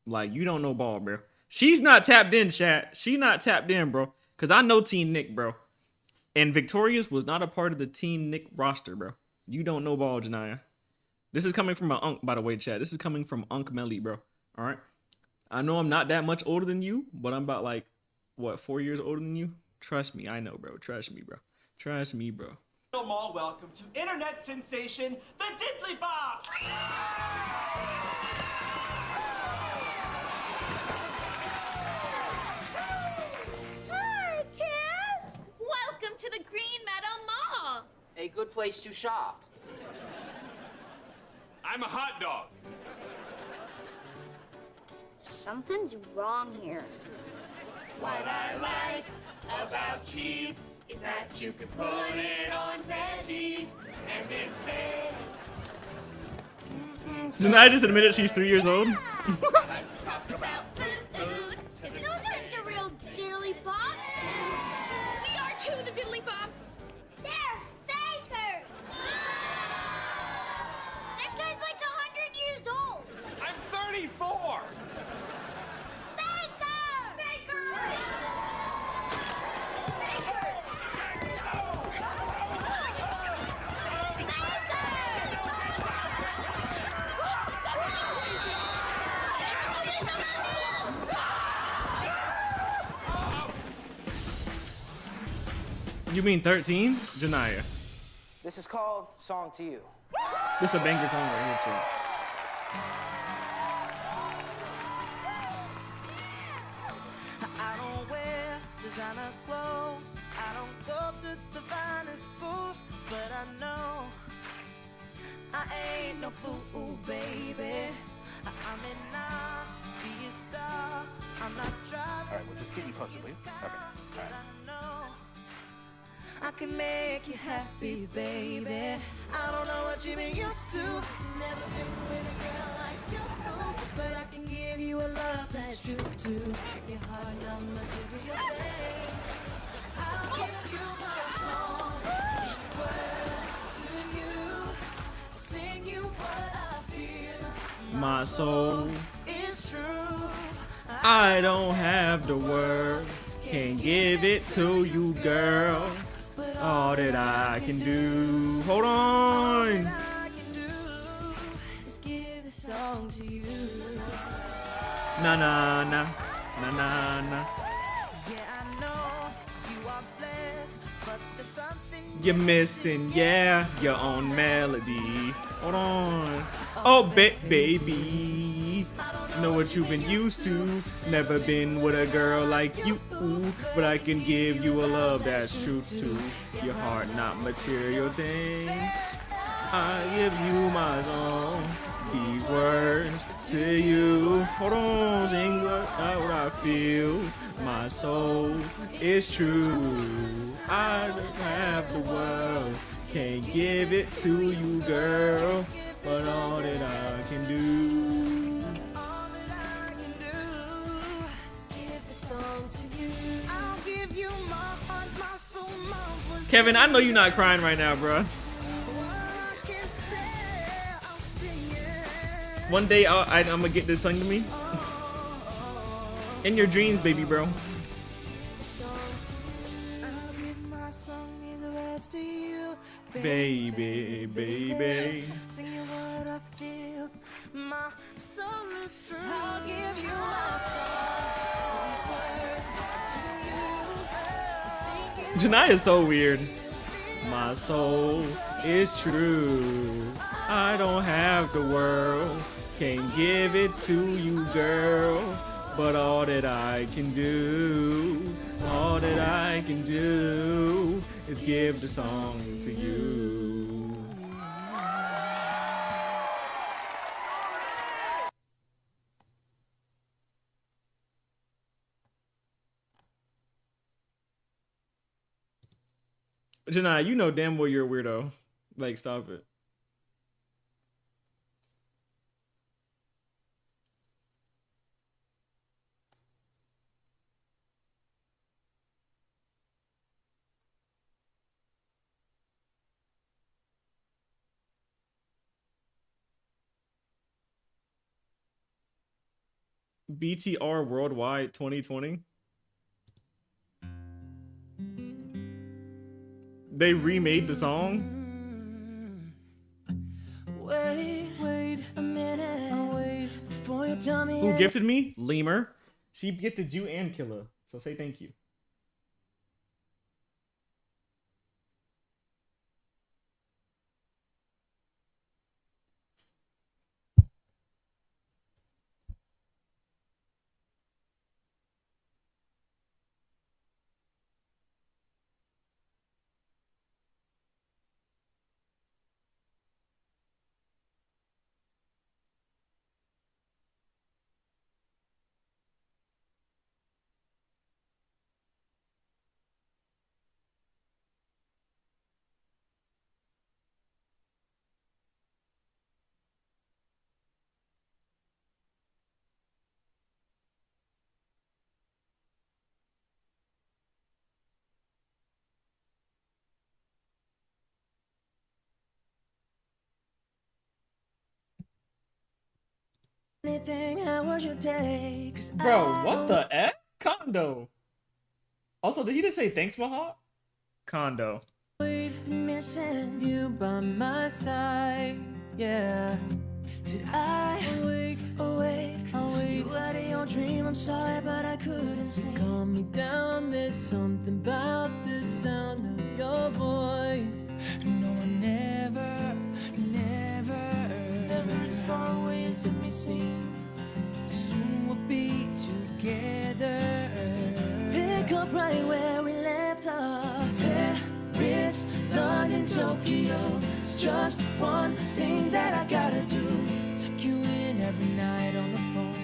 Speaker 24: Like, you don't know ball, bro. She's not tapped in, chat. She not tapped in, bro. Because I know Teen Nick, bro. And Victorious was not a part of the Teen Nick roster, bro. You don't know ball, Janaya. This is coming from an Unk, by the way, chat. This is coming from Melly, bro. All right? I know I'm not that much older than you, but I'm about, like, what, 4 years older than you? Trust me. I know, bro. Trust me, bro. Trust me, bro.
Speaker 22: Mall, welcome to internet sensation, the Diddly Bob.
Speaker 23: Hi, kids! Welcome to the Green Meadow Mall.
Speaker 11: A good place to shop.
Speaker 22: I'm a hot dog.
Speaker 23: Something's wrong here.
Speaker 22: What I like about cheese is that you can put it on veggies and then taste.
Speaker 24: Janaya just admitted she's 3 years old.
Speaker 23: Those aren't the real diddly pops. We are too the diddly pops. They're fakers. That guy's like 100 years old.
Speaker 22: I'm 34.
Speaker 24: You mean 13? Janaya.
Speaker 1: This is called Song to You.
Speaker 24: This is a banger song right here, too.
Speaker 11: I don't wear designer clothes. I don't go to the finest schools, but I know I ain't no fool, baby. I may not be a star. I'm not driving.
Speaker 22: All right, well, just keep me posted, please. Okay. All right.
Speaker 11: I can make you happy, baby. I don't know what you've been used to. Never been with a girl like you, but I can give you a love that's true to your heart, not material things. I'll give you my song, these words to you, sing you what I feel.
Speaker 24: My soul
Speaker 11: is true.
Speaker 24: I don't have the word. Can't give it to you, girl. All that I can do. Hold on.
Speaker 11: Just give a song to you.
Speaker 24: Na na na na na na.
Speaker 11: Yeah, I know you are blessed, but there's something
Speaker 24: You're missing, yeah, your own melody. Hold on. Oh, baby. Know what you've been used to. Never been with a girl like you. But I can give you a love that's true to your heart, not material things. I give you my song. These words to you. Hold on, sing what I feel. My soul is true. I don't have the world. Can't give it to you, girl. But all that I can do. Kevin, I know you're not crying right now, bro. One day I'm gonna get this sung to me. In your dreams, baby, bro. Baby, baby. Janaya is so weird. My soul is true. I don't have the world. Can't give it to you, girl. But all that I can do, all that I can do is give the song to you. Janai, you know damn well you're a weirdo. Like, stop it. BTR Worldwide 2020. They remade the song.
Speaker 11: Wait a minute. Wait before you tell me.
Speaker 24: Who gifted me? Lemur. She gifted you and Killa. So say thank you. Bro, what the F? Condo. Also, did he just say thanks, Maha? Condo.
Speaker 3: Missing you by my side, yeah. Did I awake? You had your dream, I'm sorry, but I couldn't sleep. Calm me down, there's something about the sound of your voice. No, I never as far away as it may seem. Soon we'll be together. Pick up right where we left off. Paris, London, Tokyo. It's just one thing that I gotta do. Tuck you in every night on the phone.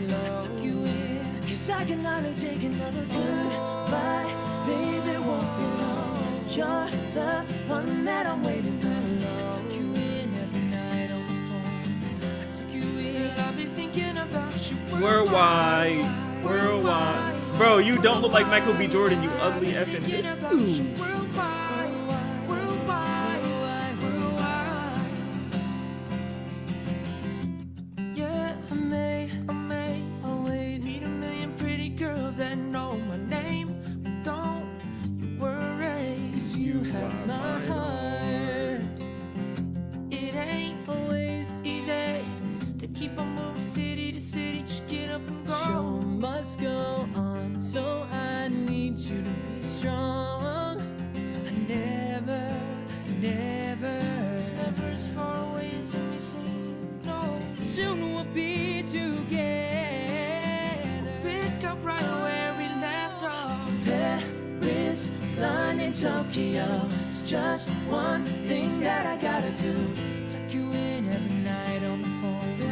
Speaker 3: I tuck you in, 'cause I can hardly take another goodbye. Baby, it won't be long. You're the one that I'm waiting on. I tuck you in every night on the phone. I tuck you in. I'll be thinking about you
Speaker 24: Worldwide. Bro, you don't look like Michael B. Jordan, you ugly effing dude.
Speaker 3: That know my name, but don't you worry, 'cause you have my heart. It ain't always easy to keep on moving city to city, just get up and go. Show must go on, so I need you to be strong. I never as far away as it may seem. No, soon we'll be together. Pick up right where we left off. Paris, London, Tokyo. It's just one thing that I gotta do. Tuck you in every night on the phone. I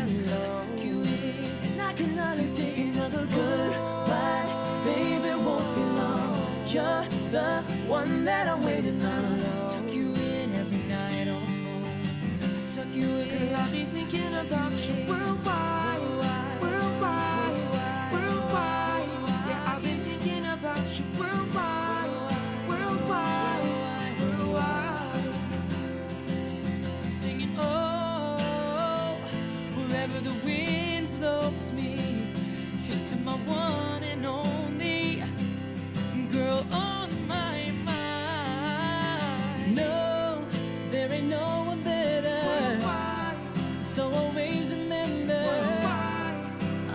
Speaker 3: tuck you in, and I can hardly take another goodbye. Baby, it won't be long. You're the one that I'm waiting on. Tuck you in every night on the phone. I tuck you in, 'cause I'll be thinking about you worldwide. Yeah, I've been thinking about you worldwide. I'm singing, oh, wherever the wind blows me. Here's to my one and only girl on my mind. No, there ain't no one better. So always remember.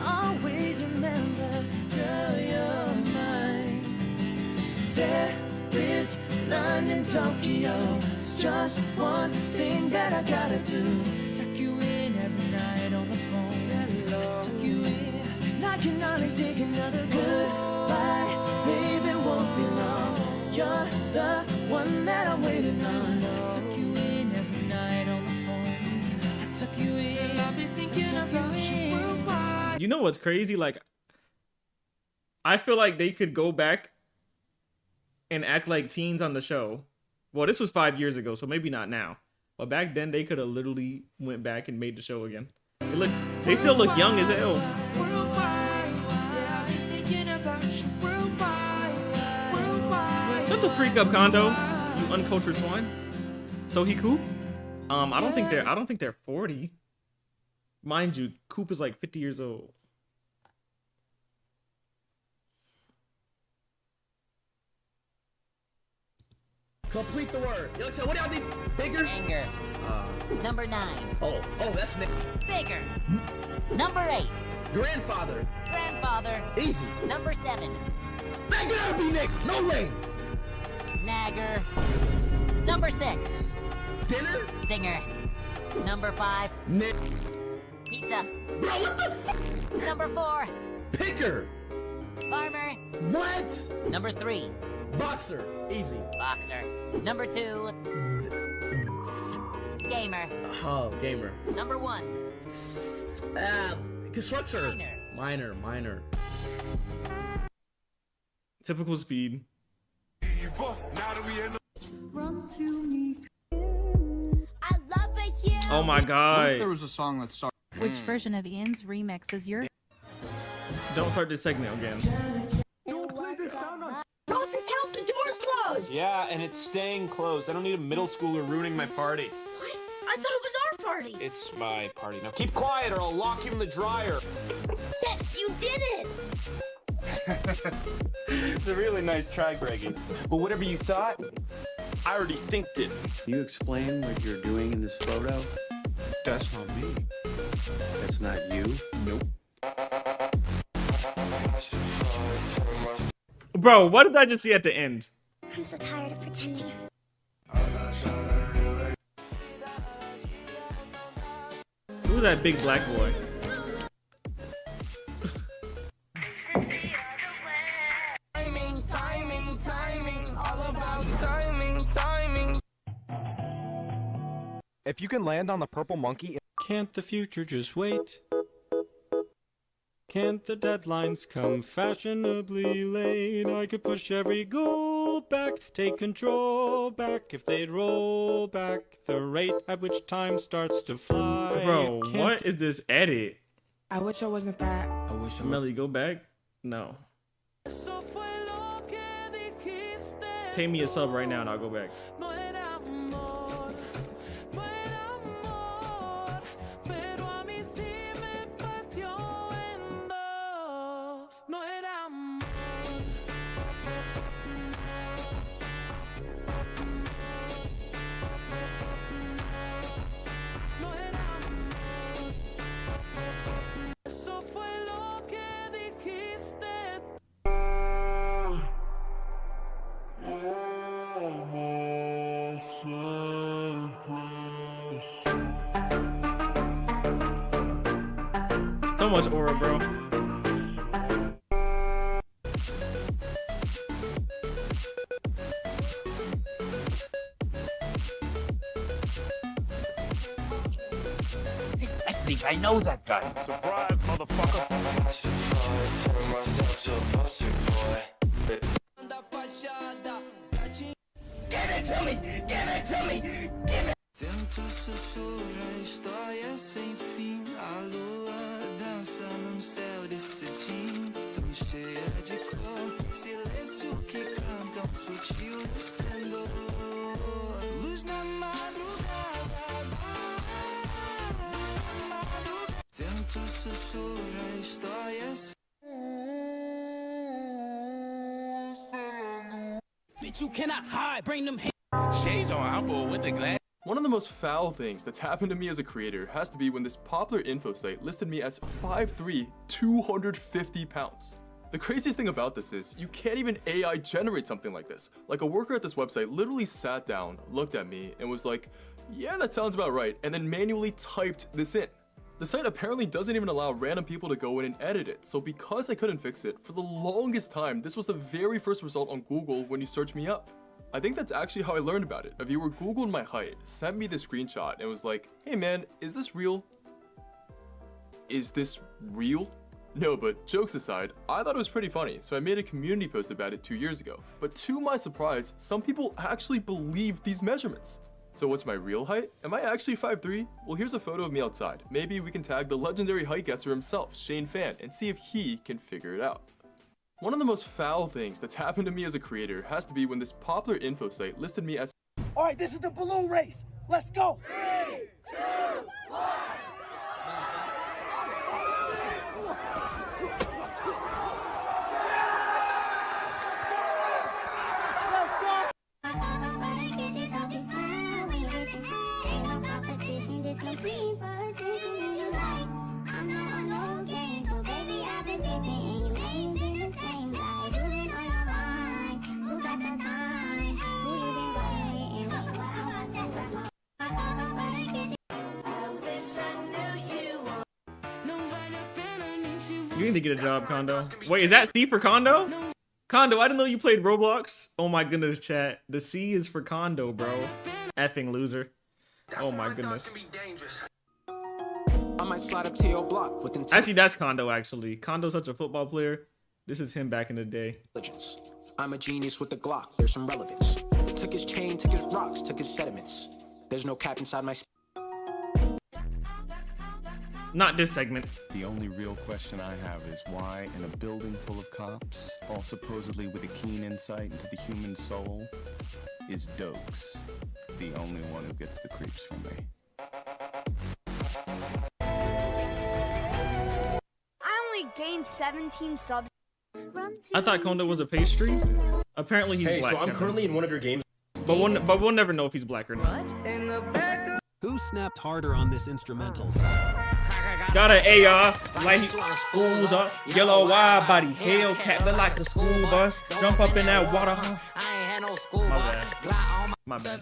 Speaker 3: Always remember, girl, you're mine. Paris, London, Tokyo. It's just one thing that I gotta do. Tuck you in every night on the phone. I tuck you in, and I can hardly take another goodbye. Baby, it won't be long. You're the one that I'm waiting on. Tuck you in every night on the phone. I tuck you in, I'll be thinking about you worldwide.
Speaker 24: You know what's crazy? Like, I feel like they could go back and act like teens on the show. Well, this was 5 years ago, so maybe not now. But back then, they could have literally went back and made the show again. They still look young as hell. Shut the freak up, Condo, you uncultured swine. So he Coop? I don't think they're 40. Mind you, Coop is like 50 years old.
Speaker 4: Complete the word. Alexa, what do y'all need? Bigger?
Speaker 5: Anger. Number 9.
Speaker 4: Oh, that's Nick.
Speaker 5: Bigger. Number 8.
Speaker 4: Grandfather.
Speaker 5: Grandfather.
Speaker 4: Easy.
Speaker 5: Number 7.
Speaker 4: That gotta be Nick. No way.
Speaker 5: Nagger. Number 6.
Speaker 4: Dinner?
Speaker 5: Singer. Number 5.
Speaker 4: Nick.
Speaker 5: Pizza.
Speaker 4: Bro, what the fuck?
Speaker 5: Number 4.
Speaker 4: Picker.
Speaker 5: Farmer.
Speaker 4: What?
Speaker 5: Number 3.
Speaker 4: Boxer. Easy.
Speaker 5: Boxer. Number 2. Gamer.
Speaker 4: Oh, gamer.
Speaker 5: Number 1.
Speaker 4: Constructor. Minor.
Speaker 24: Typical speed.
Speaker 3: Run to me.
Speaker 23: I love it here.
Speaker 24: Oh my god.
Speaker 16: There was a song that started.
Speaker 25: Which version of Ian's remix is your?
Speaker 24: Don't start this segment again.
Speaker 23: Don't play this sound on. Don't help, the door's closed.
Speaker 22: Yeah, and it's staying closed. I don't need a middle schooler ruining my party.
Speaker 23: What?
Speaker 3: I thought it was our party.
Speaker 22: It's my party. Now keep quiet or I'll lock you in the dryer.
Speaker 3: Yes, you did it.
Speaker 22: It's a really nice try, Greggy. But whatever you thought, I already thinked it.
Speaker 13: Can you explain what you're doing in this photo?
Speaker 22: That's not me.
Speaker 13: That's not you?
Speaker 22: Nope.
Speaker 24: Bro, what did I just see at the end?
Speaker 23: I'm so tired of pretending.
Speaker 24: Who's that big black boy?
Speaker 6: Timing, all about timing.
Speaker 10: If you can land on the purple monkey...
Speaker 16: Can't the future just wait? Can't the deadlines come fashionably late? I could push every goal back, take control back if they'd roll back the rate at which time starts to fly.
Speaker 24: Bro, what is this edit?
Speaker 17: I wish I wasn't that.
Speaker 24: I wish Melly, go back? No. Pay me a sub right now and I'll go back. So much aura, bro.
Speaker 18: I think I know that guy.
Speaker 22: Surprise, motherfucker.
Speaker 6: Give it to me! Give it to me! Give it!
Speaker 3: Vento sussurra história sem fim. A lua dança num céu de cetim, tão cheia de cor. Silêncio que canta sutil esplendor. Luz na madrugada. Vento sussurra história sem...
Speaker 26: Bitch, you cannot hide. Bring them
Speaker 27: Shades on Apple with the glass.
Speaker 28: One of the most foul things that's happened to me as a creator has to be when this popular info site listed me as 5'3", 250 pounds. The craziest thing about this is, you can't even AI generate something like this. Like, a worker at this website literally sat down, looked at me, and was like, yeah, that sounds about right, and then manually typed this in. The site apparently doesn't even allow random people to go in and edit it, so because I couldn't fix it, for the longest time, this was the very first result on Google when you search me up. I think that's actually how I learned about it. A viewer Googled my height, sent me the screenshot, and was like, hey man, is this real? Is this real? No, but jokes aside, I thought it was pretty funny, so I made a community post about it 2 years ago. But to my surprise, some people actually believed these measurements. So what's my real height? Am I actually 5'3"? Well, here's a photo of me outside. Maybe we can tag the legendary height guesser himself, Shane Fan, and see if he can figure it out. One of the most foul things that's happened to me as a creator has to be when this popular info site listed me as...
Speaker 6: Alright, this is the balloon race. Let's go! 3, 2, 1!
Speaker 24: You need to get a job, Kondo. Wait, is that C for Kondo? Kondo, I didn't know you played Roblox. Oh my goodness, chat. The C is for Kondo, bro. Effing loser. Oh my goodness.
Speaker 29: I might slide up to your block with
Speaker 24: actually, that's Kondo, actually. Kondo's such a football player. This is him back in the day.
Speaker 29: I'm a genius with the Glock. There's some relevance. Took his chain, took his rocks, took his sediments. There's no cap inside my...
Speaker 24: Not this segment.
Speaker 30: The only real question I have is why, in a building full of cops, all supposedly with a keen insight into the human soul, is Dokes the only one who gets the creeps from me?
Speaker 23: I only gained 17 subs.
Speaker 24: I thought Kondo was a pastry. Apparently he's
Speaker 4: Hey,
Speaker 24: black.
Speaker 4: so I'm currently in one of your games.
Speaker 24: But we'll never know if he's black or not.
Speaker 2: Who snapped harder on this instrumental?
Speaker 24: Got an AR, like schools up, yellow wide body, Hellcat, look like a school bus, jump up in that water. My bad.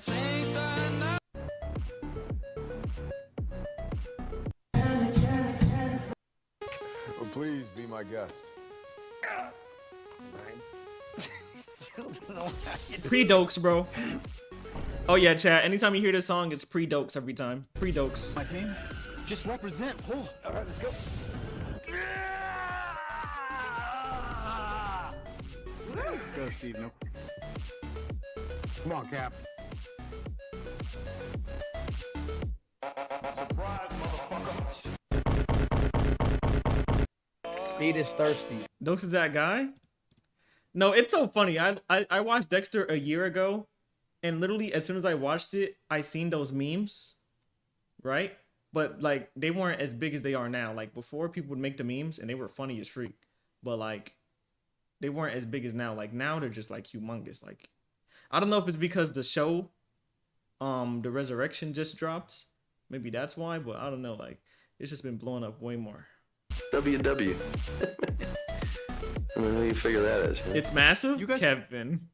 Speaker 7: Well, please be my guest.
Speaker 24: Pre-dokes, bro. Oh yeah, chat. Anytime you hear this song, it's pre-dokes every time. Pre-dokes.
Speaker 6: My team, just represent. Oh. All right, let's go. Go, Steve. No. Come on, Cap.
Speaker 4: Surprise, motherfucker.
Speaker 6: Speed is thirsty.
Speaker 24: Dokes is that guy? No, it's so funny. I watched Dexter a year ago, and literally as soon as I watched it, I seen those memes, right? But like they weren't as big as they are now. Like before, people would make the memes and they were funny as freak, but like they weren't as big as now. Like now they're just like humongous. Like I don't know if it's because the show, the Resurrection just dropped. Maybe that's why, but I don't know. Like it's just been blowing up way more.
Speaker 8: WW. I don't know how you figure that is.
Speaker 24: It's massive.
Speaker 28: You guys
Speaker 24: Kevin.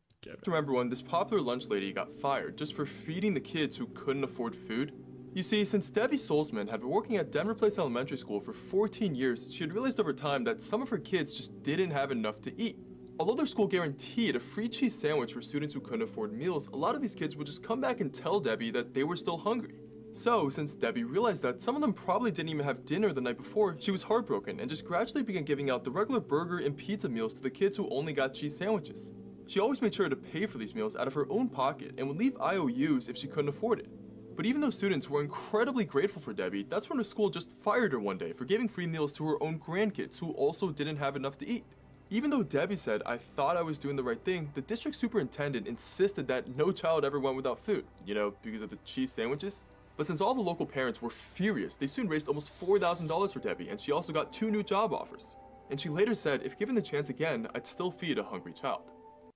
Speaker 28: Remember when this popular lunch lady got fired just for feeding the kids who couldn't afford food? You see, since Debbie Solzman had been working at Denver Place Elementary School for 14 years, she had realized over time that some of her kids just didn't have enough to eat. Although their school guaranteed a free cheese sandwich for students who couldn't afford meals, a lot of these kids would just come back and tell Debbie that they were still hungry. So, since Debbie realized that some of them probably didn't even have dinner the night before, she was heartbroken and just gradually began giving out the regular burger and pizza meals to the kids who only got cheese sandwiches. She always made sure to pay for these meals out of her own pocket and would leave IOUs if she couldn't afford it. But even though students were incredibly grateful for Debbie, that's when her school just fired her one day for giving free meals to her own grandkids who also didn't have enough to eat. Even though Debbie said, "I thought I was doing the right thing," the district superintendent insisted that no child ever went without food, you know, because of the cheese sandwiches. But since all the local parents were furious, they soon raised almost $4,000 for Debbie, and she also got 2 new job offers. And she later said, "If given the chance again, I'd still feed a hungry child."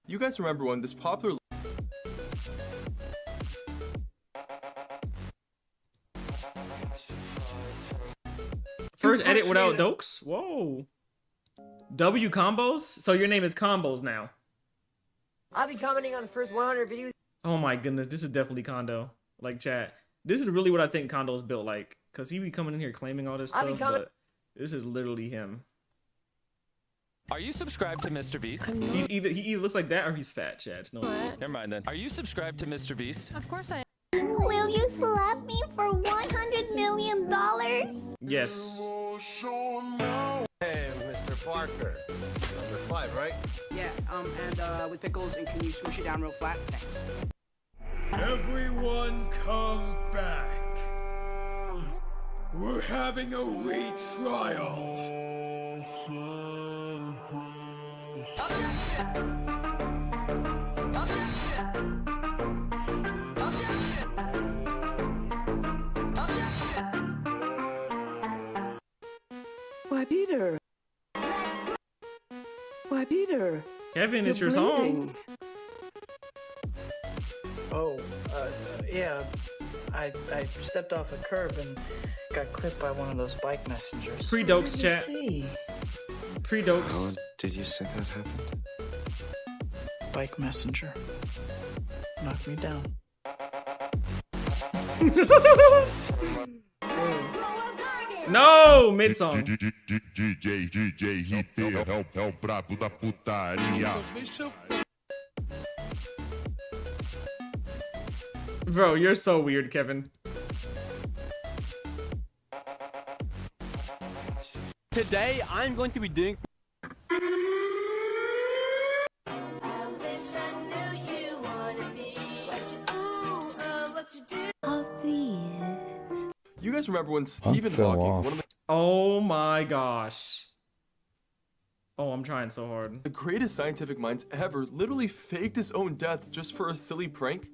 Speaker 28: You guys remember when this popular
Speaker 24: First edit without dokes? Whoa. W combos? So your name is Combos now.
Speaker 9: I'll be commenting on the first 100 videos.
Speaker 24: Oh my goodness, this is definitely Kondo. Like chat. This is really what I think Kondo's built like. Cause he be coming in here claiming all this stuff, but this is literally him.
Speaker 2: Are you subscribed to Mr. Beast?
Speaker 24: He either looks like that or he's fat, chat. No.
Speaker 2: Never mind then. Are you subscribed to Mr. Beast?
Speaker 25: Of course I am.
Speaker 23: Will you slap me for $100 million?
Speaker 24: Yes.
Speaker 7: Hey, Mr. Parker. Number 5, right?
Speaker 12: Yeah, and with pickles, and can you smush it down real flat? Thanks.
Speaker 14: Everyone come back. We're having a retrial.
Speaker 15: Why, Peter? Why, Peter?
Speaker 24: Kevin, it's your song.
Speaker 19: Oh, yeah. I stepped off a curb and got clipped by one of those bike messengers.
Speaker 24: Pre-dokes, chat. Pre-dokes.
Speaker 30: How did you say that happened?
Speaker 19: Bike messenger. Knocked me down.
Speaker 24: No, mid song. Bro, you're so weird, Kevin.
Speaker 20: Today, I'm going to be doing.
Speaker 28: You guys remember when Stephen Hawking, one of
Speaker 24: Oh my gosh. Oh, I'm trying so hard.
Speaker 28: the greatest scientific minds ever, literally faked his own death just for a silly prank?